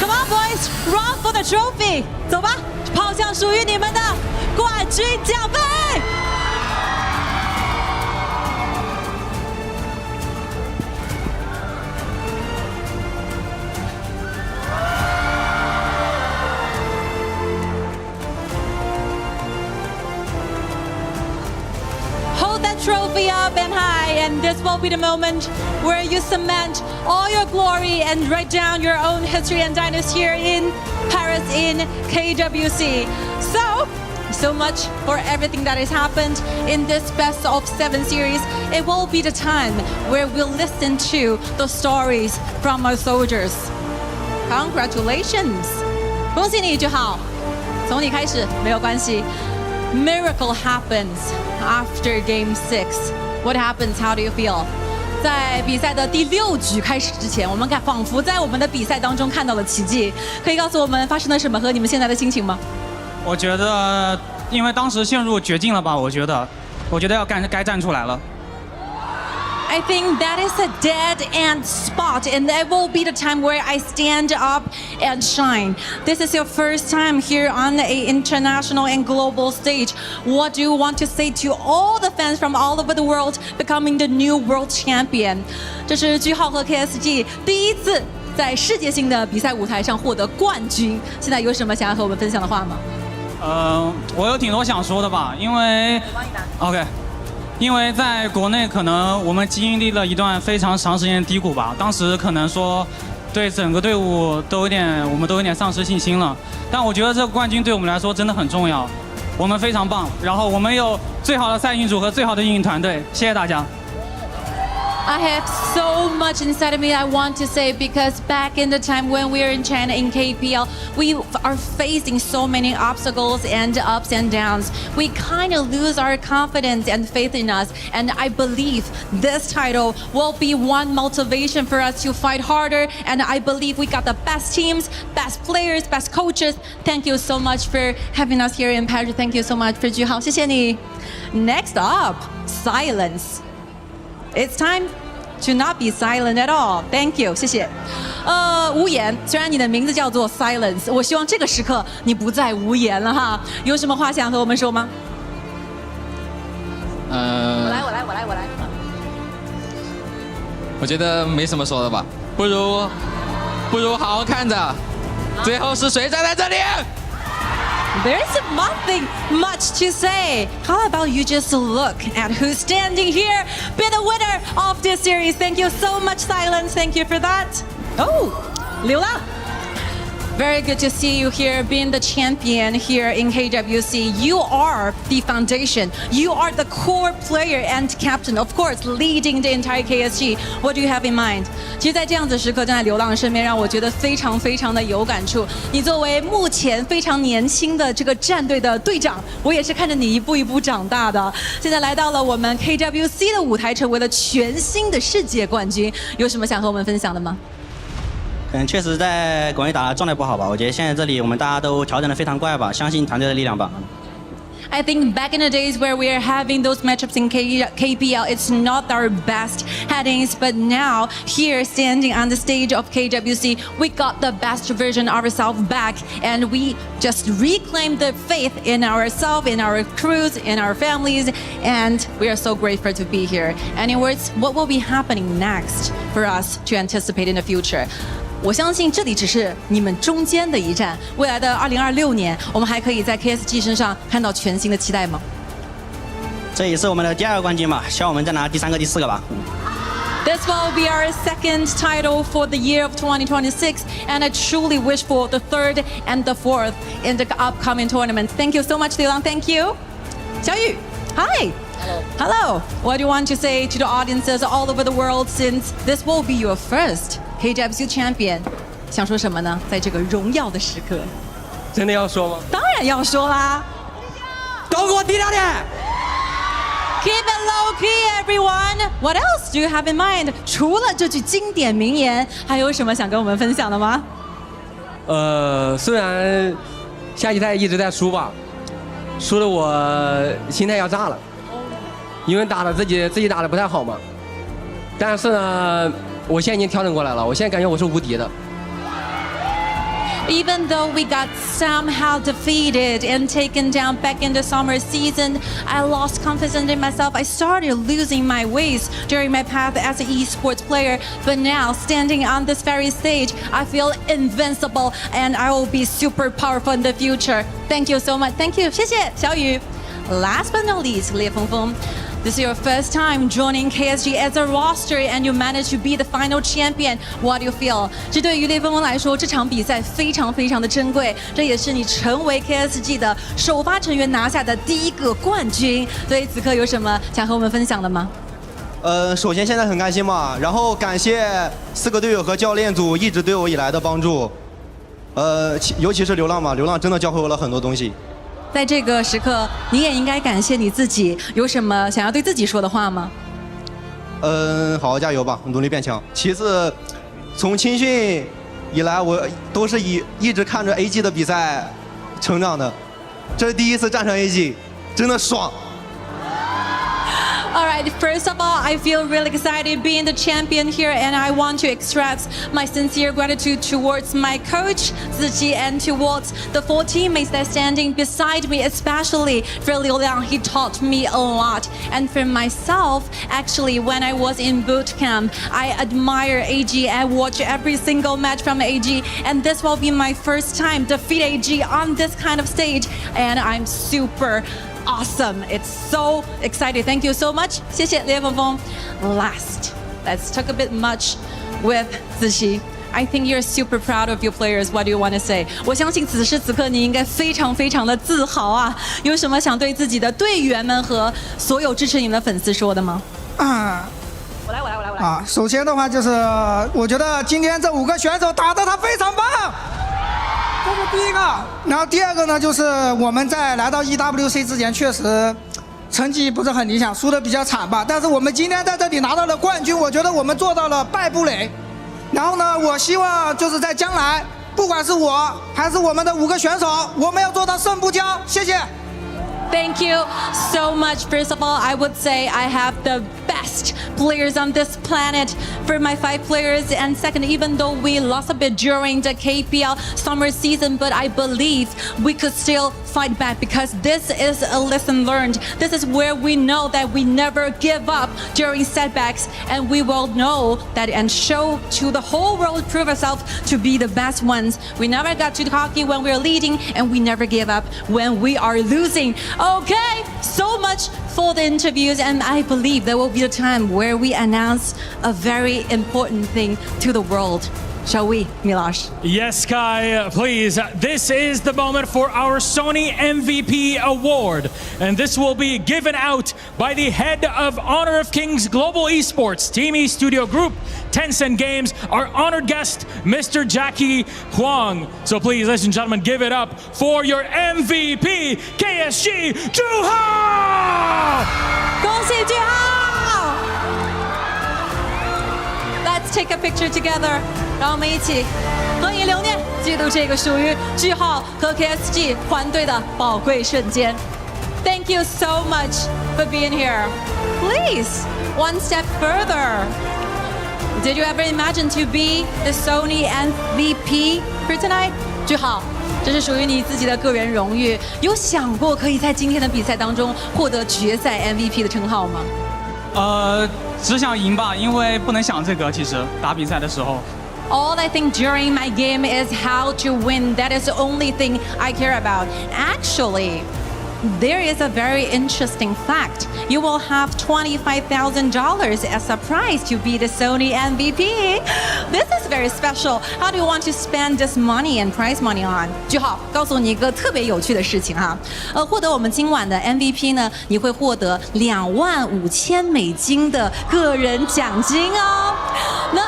Come on, boys, run for the trophy! 走吧，跑向属于你们的冠军奖杯！ Trophy up and high, and this will be the moment where you cement all your glory and write down your own history and dynasty here in Paris in KWC. So much for everything that has happened in this best of 7 series. It will be the time where we'll listen to the stories from our soldiers. Congratulations! 恭喜你就好，从你开始没有关系。 Miracle happens after Game 6. What happens? How do you feel? 在比赛的第6局开始之前，我们仿佛在我们的比赛当中看到了奇迹。可以告诉我们发生了什么和你们现在的心情吗？我觉得，因为当时陷入绝境了吧，我觉得要该站出来了。I think that is a dead end spot, and that will be the time where I stand up and shine. This is your first time here on the international and global stage. What do you want to say to all the fans from all over the world becoming the new world champion? 这是句号和 KSG 第一次在世界性的比赛舞台上获得冠军。现在有什么想要和我们分享的话吗？我有挺多想说的吧，因为 OK。因为在国内可能我们经历了一段非常长时间的低谷吧，当时可能说对整个队伍我们都有点丧失信心了。但我觉得这个冠军对我们来说真的很重要，我们非常棒，然后我们有最好的赛运组和最好的运营团队，谢谢大家。I have so much inside of me I want to say, because back in the time when we were in China in KPL, we are facing so many obstacles and ups and downs. We kind of lose our confidence and faith in us. And I believe this title will be one motivation for us to fight harder. And I believe we got the best teams, best players, best coaches. Thank you so much for having us here in Paris. Thank you so much for 句号，谢谢你。Next up, silence. It's time to not be silent at all. Thank you， 谢谢。无言，虽然你的名字叫做 Silence， 我希望这个时刻你不再无言了哈。有什么话想和我们说吗？我来。我觉得没什么说的吧，不如好好看着，最后是谁站在这里？There's nothing much to say. How about you just look at who's standing here? Be the winner of this series. Thank you so much, Silence. Thank you for that. Oh, 流浪. Very good to see you here, being the champion here in KWC. You are the foundation. You are the core player and captain, of course, leading the entire KSG. What do you have in mind? 其实，在这样子时刻站在流浪身边，让我觉得非常非常的有感触。你作为目前非常年轻的这个战队的队长，我也是看着你一步一步长大的。现在来到了我们 KWC 的舞台，成为了全新的世界冠军。有什么想和我们分享的吗？确实在国内打的状态不好吧，我觉得现在这里我们大家都调整的非常快吧，相信团队的力量吧。I think back in the days where we are having those matchups in KPL, it's not our best headings, but now here standing on the stage of KWC, we got the best version of ourselves back, and we just reclaimed the faith in ourselves, in our crews, in our families, and we are so grateful to be here. Any words? What will be happening next for us to anticipate in the future? 我相信这里只是你们中间的一站，未来的2026年，我们还可以在 KSG 身上看到全新的期待吗？这也是我们的第2个冠军嘛，希望我们再拿第3个、第4个吧。This will be our second title for the year of 2026, and I truly wish for the 3rd and the 4th in the upcoming tournament. Thank you so much, 流浪. Thank you. 小雨 Hi. Hello. What do you want to say to the audiences all over the world, since this will be your first KWC champion? 想说什么呢？在这个荣耀的时刻。真的要说吗？当然要说啦。都给我低调点。Keep it low key, everyone. What else do you have in mind? 除了这句经典名言，还有什么想跟我们分享的吗？虽然下棋赛一直在输吧，输的我心态要炸了，因为打的自己打的不太好嘛。但是呢，我现在已经调整过来了，我现在感觉我是无敌的。Even though we got somehow defeated and taken down back in the summer season, I lost confidence in myself. I started losing my ways during my path as an esports player. But now, standing on this very stage, I feel invincible and I will be super powerful in the future. Thank you so much. Thank you. 谢谢小雨。Last but not least, 烈风风。This is your first time joining KSG as a roster, and you managed to be the final champion. What do you feel? 这对于烈风风来说，这场比赛非常非常的珍贵，这也是你成为 KSG 的首发成员拿下的第1个冠军。所以此刻有什么想和我们分享的吗？首先现在很开心嘛，然后感谢4个队友和教练组一直对我以来的帮助，尤其是流浪嘛，流浪真的教会我了很多东西。在这个时刻，你也应该感谢你自己。有什么想要对自己说的话吗？好好加油吧，努力变强。其次，从青训以来，我都是一直看着 AG 的比赛成长的，这是第1次战胜 AG，真的爽。All right, first of all, I feel really excited being the champion here, and I want to express my sincere gratitude towards my coach, Ziqi, and towards the 4 teammates that are standing beside me, especially for Liu Liang. He taught me a lot. And for myself, actually, when I was in boot camp, I admire AG. I watch every single match from AG, and this will be my first time defeat AG on this kind of stage, and I'm super awesome. It's so exciting. Thank you so much. 谢谢烈风风. Last, let's talk a bit much with Ziqi. I think you're super proud of your players. What do you want to say? 我相信此时此刻你应该非常非常的自豪啊！有什么想对自己的队员们和所有支持你们的粉丝说的吗？我来。啊，首先的话就是，我觉得今天这5个选手打得他非常棒。这是第一个，然后第二个呢，就是我们在来到 EWC 之前，确实成绩不是很理想，输得比较惨吧。但是我们今天在这里拿到了冠军，我觉得我们做到了败不馁。然后呢，我希望就是在将来，不管是我还是我们的5个选手，我们要做到胜不骄。谢谢。Thank you so much. First of all, I would say I have the best players on this planet for my 5 players. And second, even though we lost a bit during the KPL summer season, but I believe we could still fight back because this is a lesson learned. This is where we know that we never give up during setbacks, and we will know that and show to the whole world, prove ourselves to be the best ones. We never got to cocky when we are leading, and we never give up when we are losing. Okay, so much for the interviews, and I believe there will be a time where we announce a very important thing to the world. Shall we, Milosh? Yes, Kai, please. This is the moment for our Sony MVP award. And this will be given out by the head of Honor of Kings Global Esports, Team E Studio Group, Tencent Games, our honored guest, Mr. Jackie Huang. So please, ladies and gentlemen, give it up for your MVP, KSG, Juha! 恭喜句号 Let's take a picture together. 让我们一起合影留念，记录这个属于句号和 KSG 团队的宝贵瞬间。Thank you so much for being here. Please, one step further. Did you ever imagine to be the Sony MVP for tonight? 句号，这是属于你自己的个人荣誉。有想过可以在今天的比赛当中获得决赛 MVP 的称号吗？只想赢吧，因为不能想这个。其实打比赛的时候。All I think during my game is how to win. That is the only thing I care about. Actually, there is a very interesting fact. You will have $25,000 as a prize to be the Sony MVP. This is very special. How do you want to spend this money and prize money on? 句号，告诉你一个特别有趣的事情哈。获得我们今晚的 MVP 呢，你会获得$25,000的个人奖金哦。那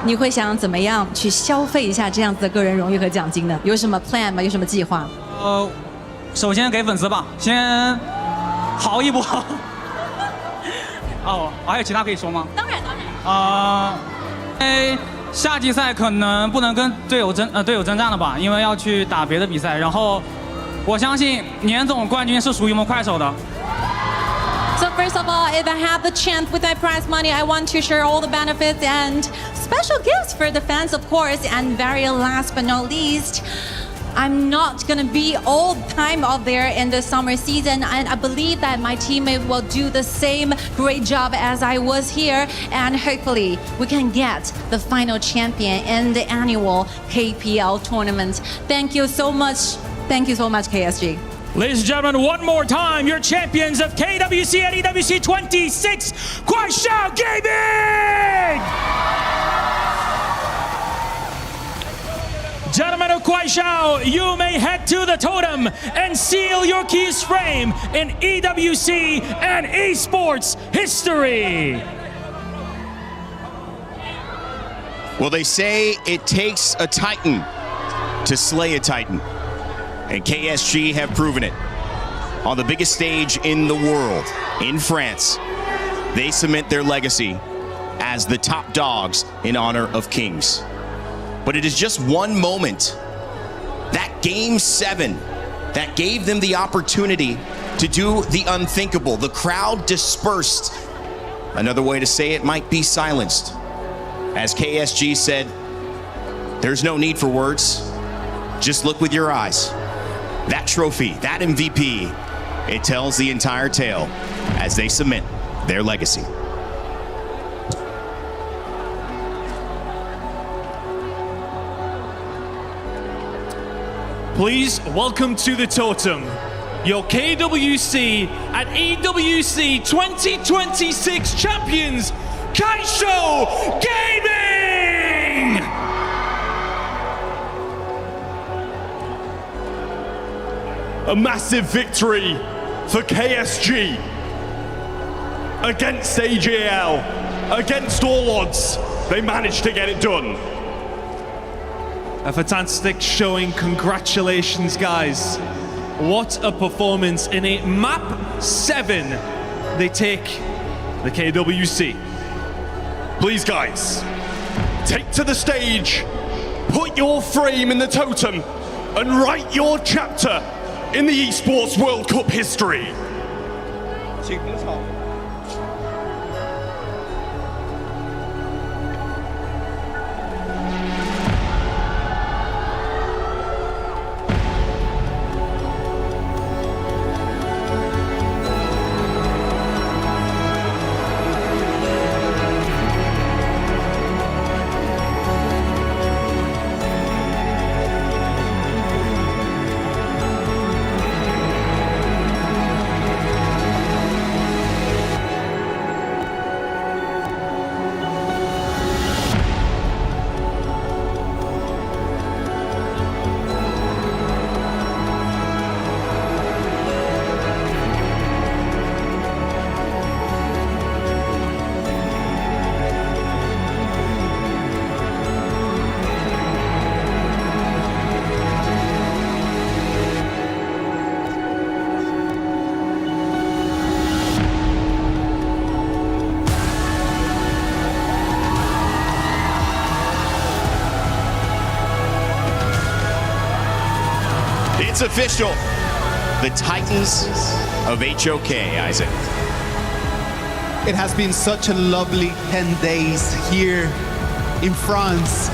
你会想怎么样去消费一下这样子的个人荣誉和奖金呢？有什么 plan 吗？有什么计划？首先给粉丝吧，先豪一波。哦，还有其他可以说吗？当然。夏季赛可能不能跟队友征战了吧，因为要去打别的比赛。然后我相信年总冠军是属于我们快手的。So first of all, if I have the chance with my prize money, I want to share all the benefits and special gifts for the fans, of course. And very last but not least, I'm not gonna be all the time out there in the summer season, and I believe that my teammate will do the same great job as I was here, and hopefully we can get the final champion in the annual KPL tournament. Thank you so much. Thank you so much, KSG. Ladies and gentlemen, one more time, your champions of KWC and EWC 26, Kuaishao Gaming! Gentlemen of Kuaishao, you may head to the totem and seal your keys frame in EWC and Esports history. Well, they say it takes a Titan to slay a Titan. And KSG have proven it. On the biggest stage in the world, in France, they cement their legacy as the top dogs in Honor of Kings. But it is just one moment, that Game 7, that gave them the opportunity to do the unthinkable. The crowd dispersed Another way to say it might be silenced. As KSG said, there's no need for words. Just look with your eyes. That trophy, that MVP, it tells the entire tale as they cement their legacy. Please welcome to the totem your KWC and EWC 2026 champions, KSG Gaming! A massive victory for KSG against AJL, against all odds. They managed to get it done. A fantastic showing. Congratulations, guys. What a performance. In a map 7, they take the KWC. Please, guys, take to the stage, put your frame in the totem, and write your chapter in the Esports World Cup history. It's official. The Titans of HOK, Isaac. It has been such a lovely 10 days here in France.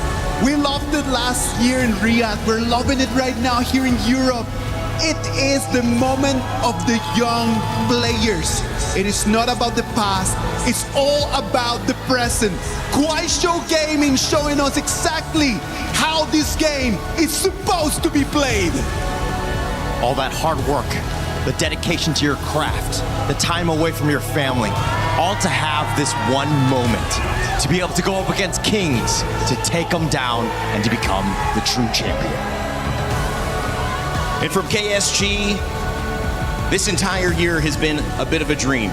We loved it last year in Riyadh. We're loving it right now here in Europe. It is the moment of the young players. It is not about the past. It's all about the present. KSG Gaming showing us exactly how this game is supposed to be played. All that hard work, the dedication to your craft, the time away from your family, all to have this one moment, to be able to go up against kings, to take them down, and to become the true champion. And from KSG, this entire year has been a bit of a dream.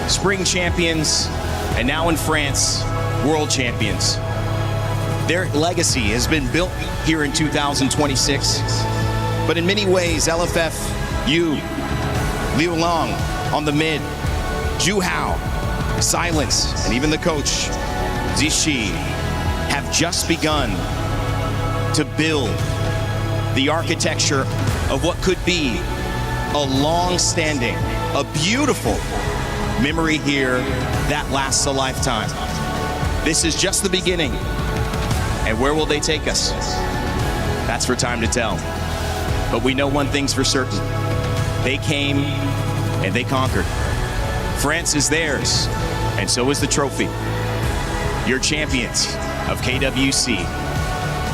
Spring champions, and now in France, world champions. Their legacy has been built here in 2026. But in many ways, LFF, you, Liu Long on the mid, Ju Hao, Silence, and even the coach, Zishi, have just begun to build the architecture of what could be a long-standing, a beautiful memory here that lasts a lifetime. This is just the beginning. And where will they take us? That's for time to tell. But we know one thing's for certain. They came and they conquered. France is theirs, and so is the trophy. Your champions of KWC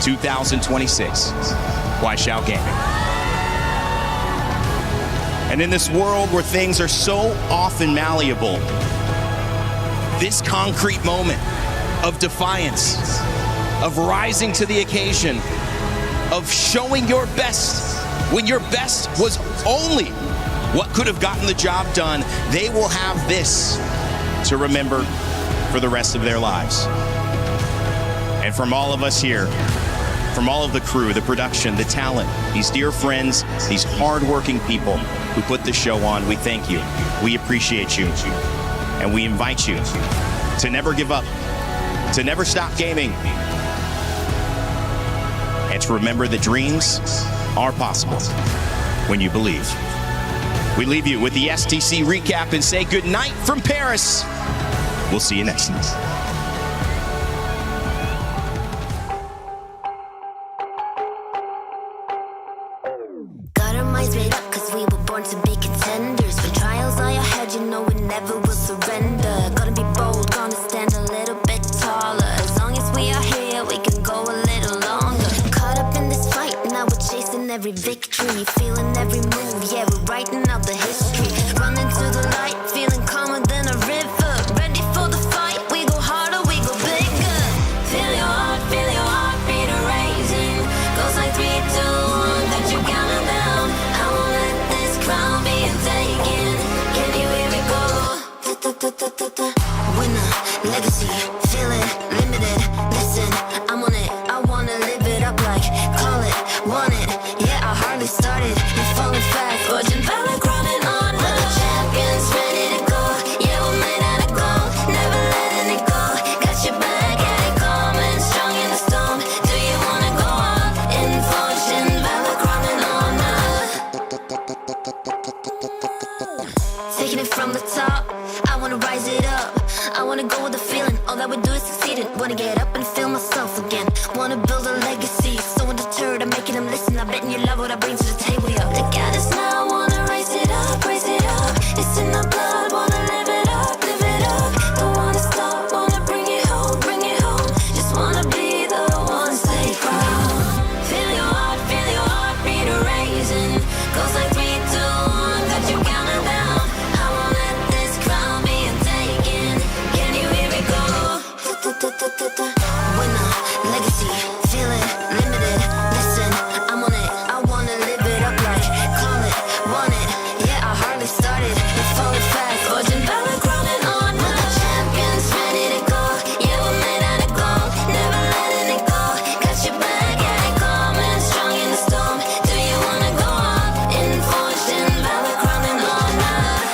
2026, KSG Gaming. And in this world where things are so often malleable, this concrete moment of defiance, of rising to the occasion, of showing your best when your best was only what could have gotten the job done, they will have this to remember for the rest of their lives. And from all of us here, from all of the crew, the production, the talent, these dear friends, these hardworking people who put the show on, we thank you. We appreciate you. And we invite you to never give up, to never stop gaming, and to remember that dreams are possible when you believe. We leave you with the STC recap and say good night from Paris. We'll see you next season. Got our minds made up cause we were born to be contenders. When trials lie ahead, you know we never will surrender. Gonna be bold, gonna stand a little bit taller. As long as we are here, we can go a little longer. Caught up in this fight, now we're chasing every victory. Feeling every move, yeah, we're writing out the history. Running to the light, feeling calmer than a river. Ready for the fight, we go harder, we go bigger. Feel your heartbeat raising. Goes like 3, 2, 1, got you counting down. I won't let this crown be taken. Can you hear me go? Winner, legacy, feel it, limited. Listen, I'm on it, I wanna live it up like, call it, want it. Yeah, I hardly started, you're falling fast. Fortune, Valor, crowning on. We're the champions, ready to go. Yeah, we're made out of gold, never letting it go. Got your back, had it coming, strong in the storm. Do you wanna go up in fortune? Valor, crowning on us. Taking it from the top, I wanna rise it up. I wanna go with the feeling, all that we do is succeeding. Wanna get up and feel myself again. Wanna build a legacy, so undeterred, I'm making them listen. I bet you love what I bring to the table, yo. Look at us now, wanna raise it up, raise it up. It's in the blood, wanna live it up, live it up. Don't wanna stop, wanna bring it home, bring it home. Just wanna be the one, stay proud. Feel your heartbeat raising. Goes like 3, 2, 1, got you counting down. I won't let this crown be taken. Can you hear me go? Winner, legacy, feel it, limited. Listen, I'm on it, I wanna live it up like, call it, want it. Yeah, I hardly started, you're falling fast. Fortune, Valor, crowning on. We're the champions, ready to go. Yeah, we're made out of gold, never letting it go. Got your back, yeah, it coming, strong in the storm. Do you wanna go up in fortune? Valor, crowning on us.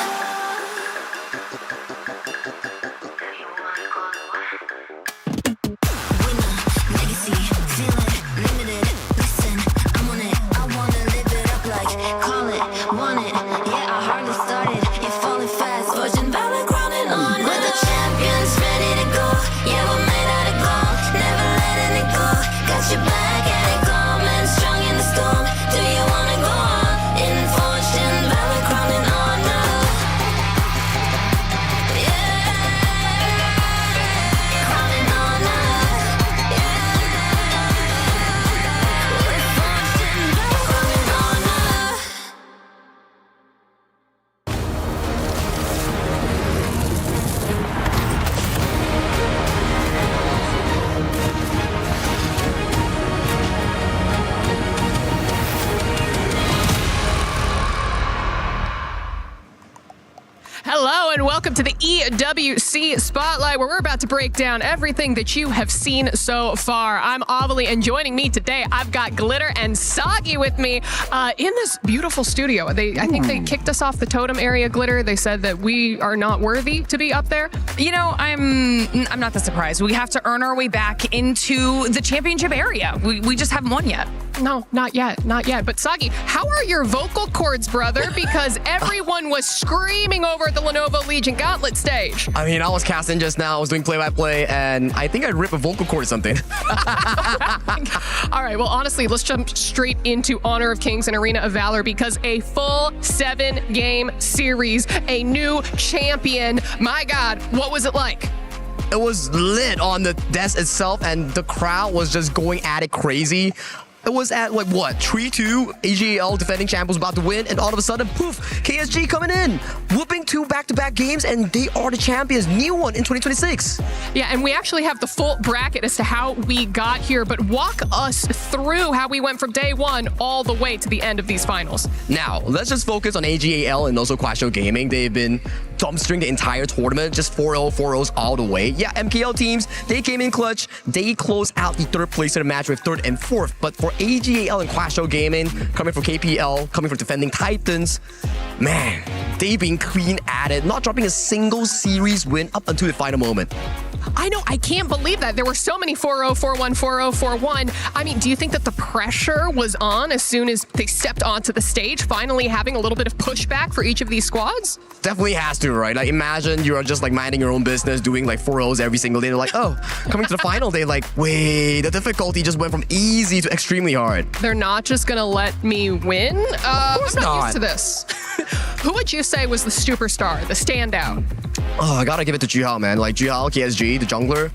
Winner, legacy, feel it, limited. Listen, I'm on it, I wanna live it up like, call it, want it. Yeah, I hardly started, you're falling fast. Fortune, Valor, crowning on. We're the champions, ready to go. Yeah, we're made out of gold, never letting it go. Got your back, yeah, it coming, strong in the storm. Do you wanna go up in fortune? Valor, crowning on us. Crowning on us. We're fortune, Valor, crowning on us. Hello and welcome to the EWC Spotlight, where we're about to break down everything that you have seen so far. I'm Avalie, and joining me today, I've got Glitter and Soggy with me in this beautiful studio. I think they kicked us off the totem area, Glitter. They said that we are not worthy to be up there. You know, I'm not that surprised. We have to earn our way back into the championship area. We just haven't won yet. No, not yet, not yet. But Soggy, how are your vocal cords, brother? Because everyone was screaming over at the Lenovo Legion Gauntlet stage. I mean, I was casting just now. I was doing play-by-play, and I think I ripped a vocal cord or something. All right, well, honestly, let's jump straight into Honor of Kings and Arena of Valor, because a full 7-game series, a new champion. My God, what was it like? It was lit on the desk itself, and the crowd was just going at it crazy. It was at, like, what, 3-2, AGL defending champions about to win, and all of a sudden, poof, KSG coming in, whooping 2 back-to-back games, and they are the champions, new one in 2026. Yeah, and we actually have the full bracket as to how we got here, but walk us through how we went from day 1 all the way to the end of these finals. Now, let's just focus on AGAL and also Clash of Gaming. They've been dumpstering the entire tournament, just 4-0, 4-0s all the way. Yeah, MKL teams, they came in clutch. They closed out the 3rd place of the match with 3rd and 4th, but for AGAL and Clash of Gaming, coming from KPL, coming from defending Titans, man, they've been clean at it, not dropping a single series win up until the final moment. I know, I can't believe that. There were so many 4-0, 4-1, 4-0, 4-1. I mean, do you think that the pressure was on as soon as they stepped onto the stage, finally having a little bit of pushback for each of these squads? Definitely has to, right? Like, imagine you're just like minding your own business, doing like 4-0s every single day. They're like, oh, coming to the final day, like, wait, the difficulty just went from easy to extremely hard. They're not just gonna let me win? Of course I'm not not. used to this. Who would you say was the superstar, the standout? Oh, I gotta give it to Juhao, man. Like, Juhao, KSG, the jungler.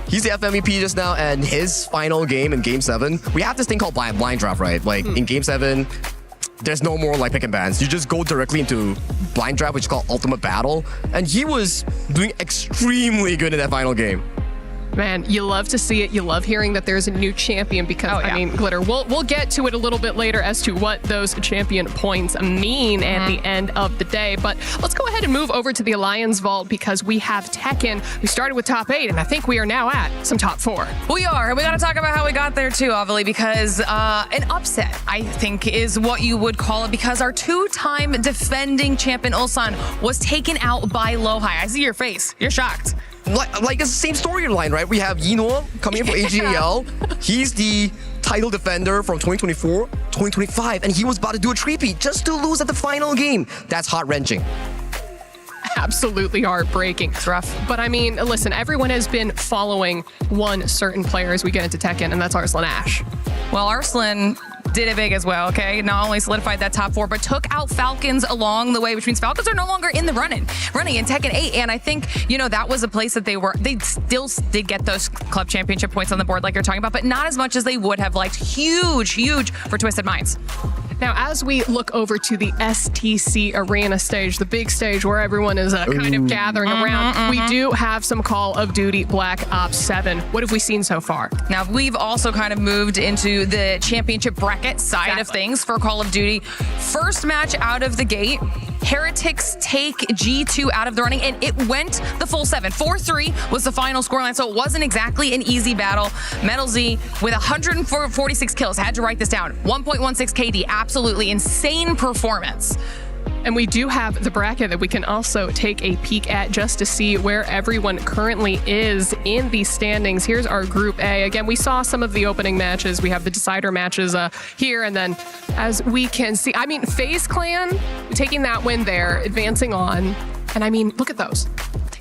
He's the FMVP just now, and his final game in Game 7, we have this thing called blind draft, right? Like, in Game 7, there's no more like pick and bans. You just go directly into blind draft, which is called Ultimate Battle. And he was doing extremely good in that final game. Man, you love to see it. You love hearing that there's a new champion because, I mean, Glitter, we'll get to it a little bit later as to what those champion points mean at the end of the day. But let's go ahead and move over to the Alliance Vault because we have Tekken. We started with top 8, and I think we are now at some top 4. We are, and we got to talk about how we got there too, Avali, because an upset, I think, is what you would call it, because our 2-time defending champion Ulsan was taken out by Lohai. I see your face. You're shocked. Like it's the same storyline, right? We have Yino coming in for AGL. He's the title defender from 2024, 2025, and he was about to do a three-peat just to lose at the final game. That's heart-wrenching. Absolutely heartbreaking. It's rough. But I mean, listen, everyone has been following one certain player as we get into Tekken, and that's Arslan Ash. Well, Arslan did it big as well, okay? Not only solidified that top 4, but took out Falcons along the way, which means Falcons are no longer in the running in Tekken 8. And I think, you know, that was a place that they still did get those club championship points on the board like you're talking about, but not as much as they would have liked. Huge for Twisted Minds. Now, as we look over to the STC Arena stage, the big stage where everyone is kind of gathering around, we do have some Call of Duty Black Ops 7. What have we seen so far? Now, we've also kind of moved into the championship bracket side of things for Call of Duty. First match out of the gate, Heretics take G2 out of the running, and it went the full 7. 4-3 was the final scoreline, so it wasn't exactly an easy battle. Metal Z, with 146 kills, had to write this down. 1.16 KD, absolutely insane performance. And we do have the bracket that we can also take a peek at just to see where everyone currently is in the standings. Here's our Group A. Again, we saw some of the opening matches. We have the decider matches here. And then as we can see, I mean, FaZe Clan taking that win there, advancing on. And I mean, look at those.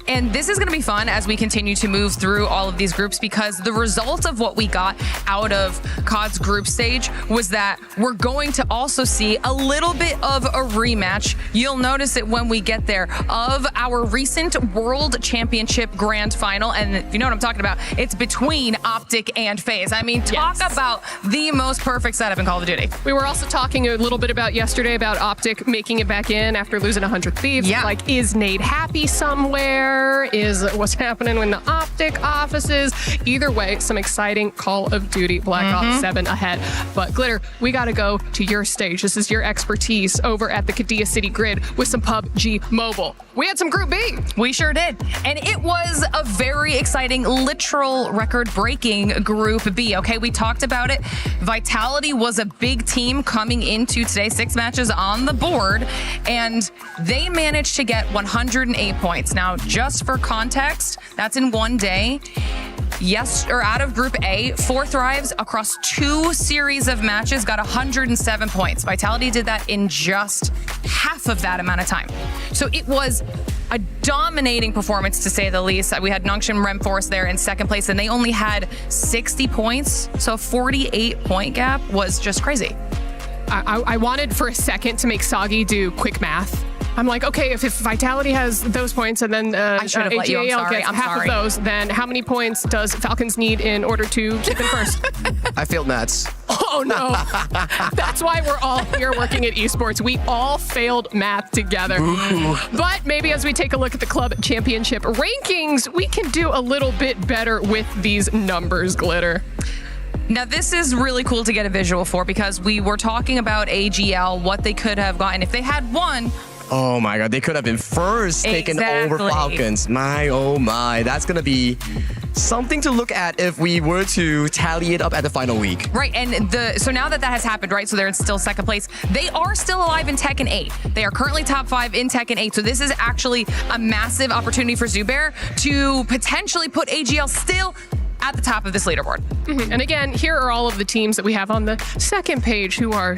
And this is going to be fun as we continue to move through all of these groups, because the result of what we got out of COD's group stage was that we're going to also see a little bit of a rematch. You'll notice it when we get there, of our recent World Championship Grand Final. And if you know what I'm talking about, it's between Optic and FaZe. I mean, talk about the most perfect setup in Call of Duty. We were also talking a little bit about yesterday about Optic making it back in after losing 100 Thieves. Yeah. Like, is Nade happy somewhere? Is what's happening in the Optic offices? Either way, some exciting Call of Duty Black Ops 7 ahead. But Glitter, we got to go to your stage. This is your expertise over at the Qiddiya City Grid with some PUBG Mobile. We had some Group B. We sure did. And it was a very exciting, literal record-breaking Group B. Okay, we talked about it. Vitality was a big team coming into today, 6 matches on the board, and they managed to get 108 points. Now, just for context, that's in one day. Yes, or out of Group A, 4 Thrives across 2 series of matches got 107 points. Vitality did that in just half of that amount of time. So it was a dominating performance, to say the least. We had Nongshim Remforce there in second place, and they only had 60 points. So a 48-point gap was just crazy. I wanted for a second to make Soggy do quick math. I'm like, okay, if Vitality has those points and then AGAL gets half of those, then how many points does Falcons need in order to keep in first? I failed maths. Oh, no. That's why we're all here working at Esports. We all failed math together. Ooh. But maybe as we take a look at the club championship rankings, we can do a little bit better with these numbers, Glitter. Now, this is really cool to get a visual for, because we were talking about AGL, what they could have gotten if they had won Oh my God, they could have been first taken over Falcons. My, oh my, that's gonna be something to look at if we were to tally it up at the final week. Right, and so now that has happened, right, so they're still second place. They are still alive in Tekken 8. They are currently top 5 in Tekken 8, so this is actually a massive opportunity for Zubair to potentially put AGL still at the top of this leaderboard. And again, here are all of the teams that we have on the second page who are,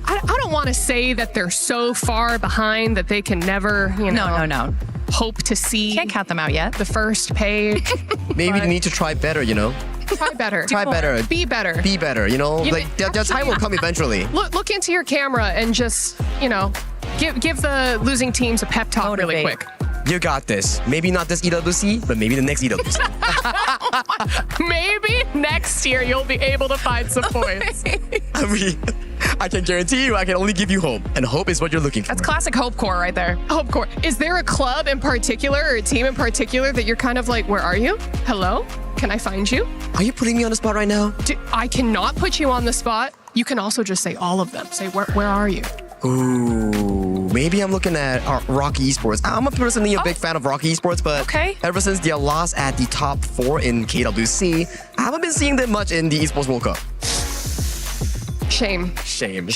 I don't want to say that they're so far behind that they can never, No. hope to see. Can't count them out yet. The first page. Maybe they need to try better, you know? Try better. Try better. Be better. Be better, you know? Like, their time will come eventually. Look into your camera and just, give the losing teams a pep talk really quick. You got this. Maybe not this EWC, but maybe the next EWC. Maybe next year you'll be able to find some points. I mean, I can guarantee you I can only give you hope, and hope is what you're looking for. That's classic Hope Core right there. Hope Core. Is there a club in particular or a team in particular that you're kind of like, where are you? Hello? Can I find you? Are you putting me on the spot right now? I cannot put you on the spot. You can also just say all of them. Say, where are you? Ooh, maybe I'm looking at ROK Esports. I'm personally a big fan of ROK Esports, but ever since their loss at the top 4 in KWC, I haven't been seeing them much in the Esports World Cup. Shame. Sorry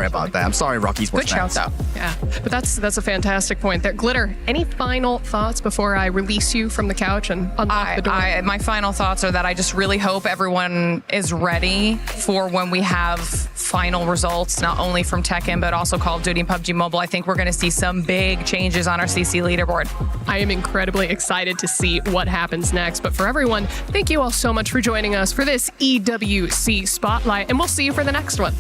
about that. I'm sorry, ROK Esports. Good shout out. Yeah, but that's a fantastic point there. Glitter, any final thoughts before I release you from the couch and unlock the door? My final thoughts are that I just really hope everyone is ready for when we have final results, not only from Tekken, but also Call of Duty and PUBG Mobile. I think we're going to see some big changes on our CC leaderboard. I am incredibly excited to see what happens next. But for everyone, thank you all so much for joining us for this EWC Spotlight, and we'll see you for the next one.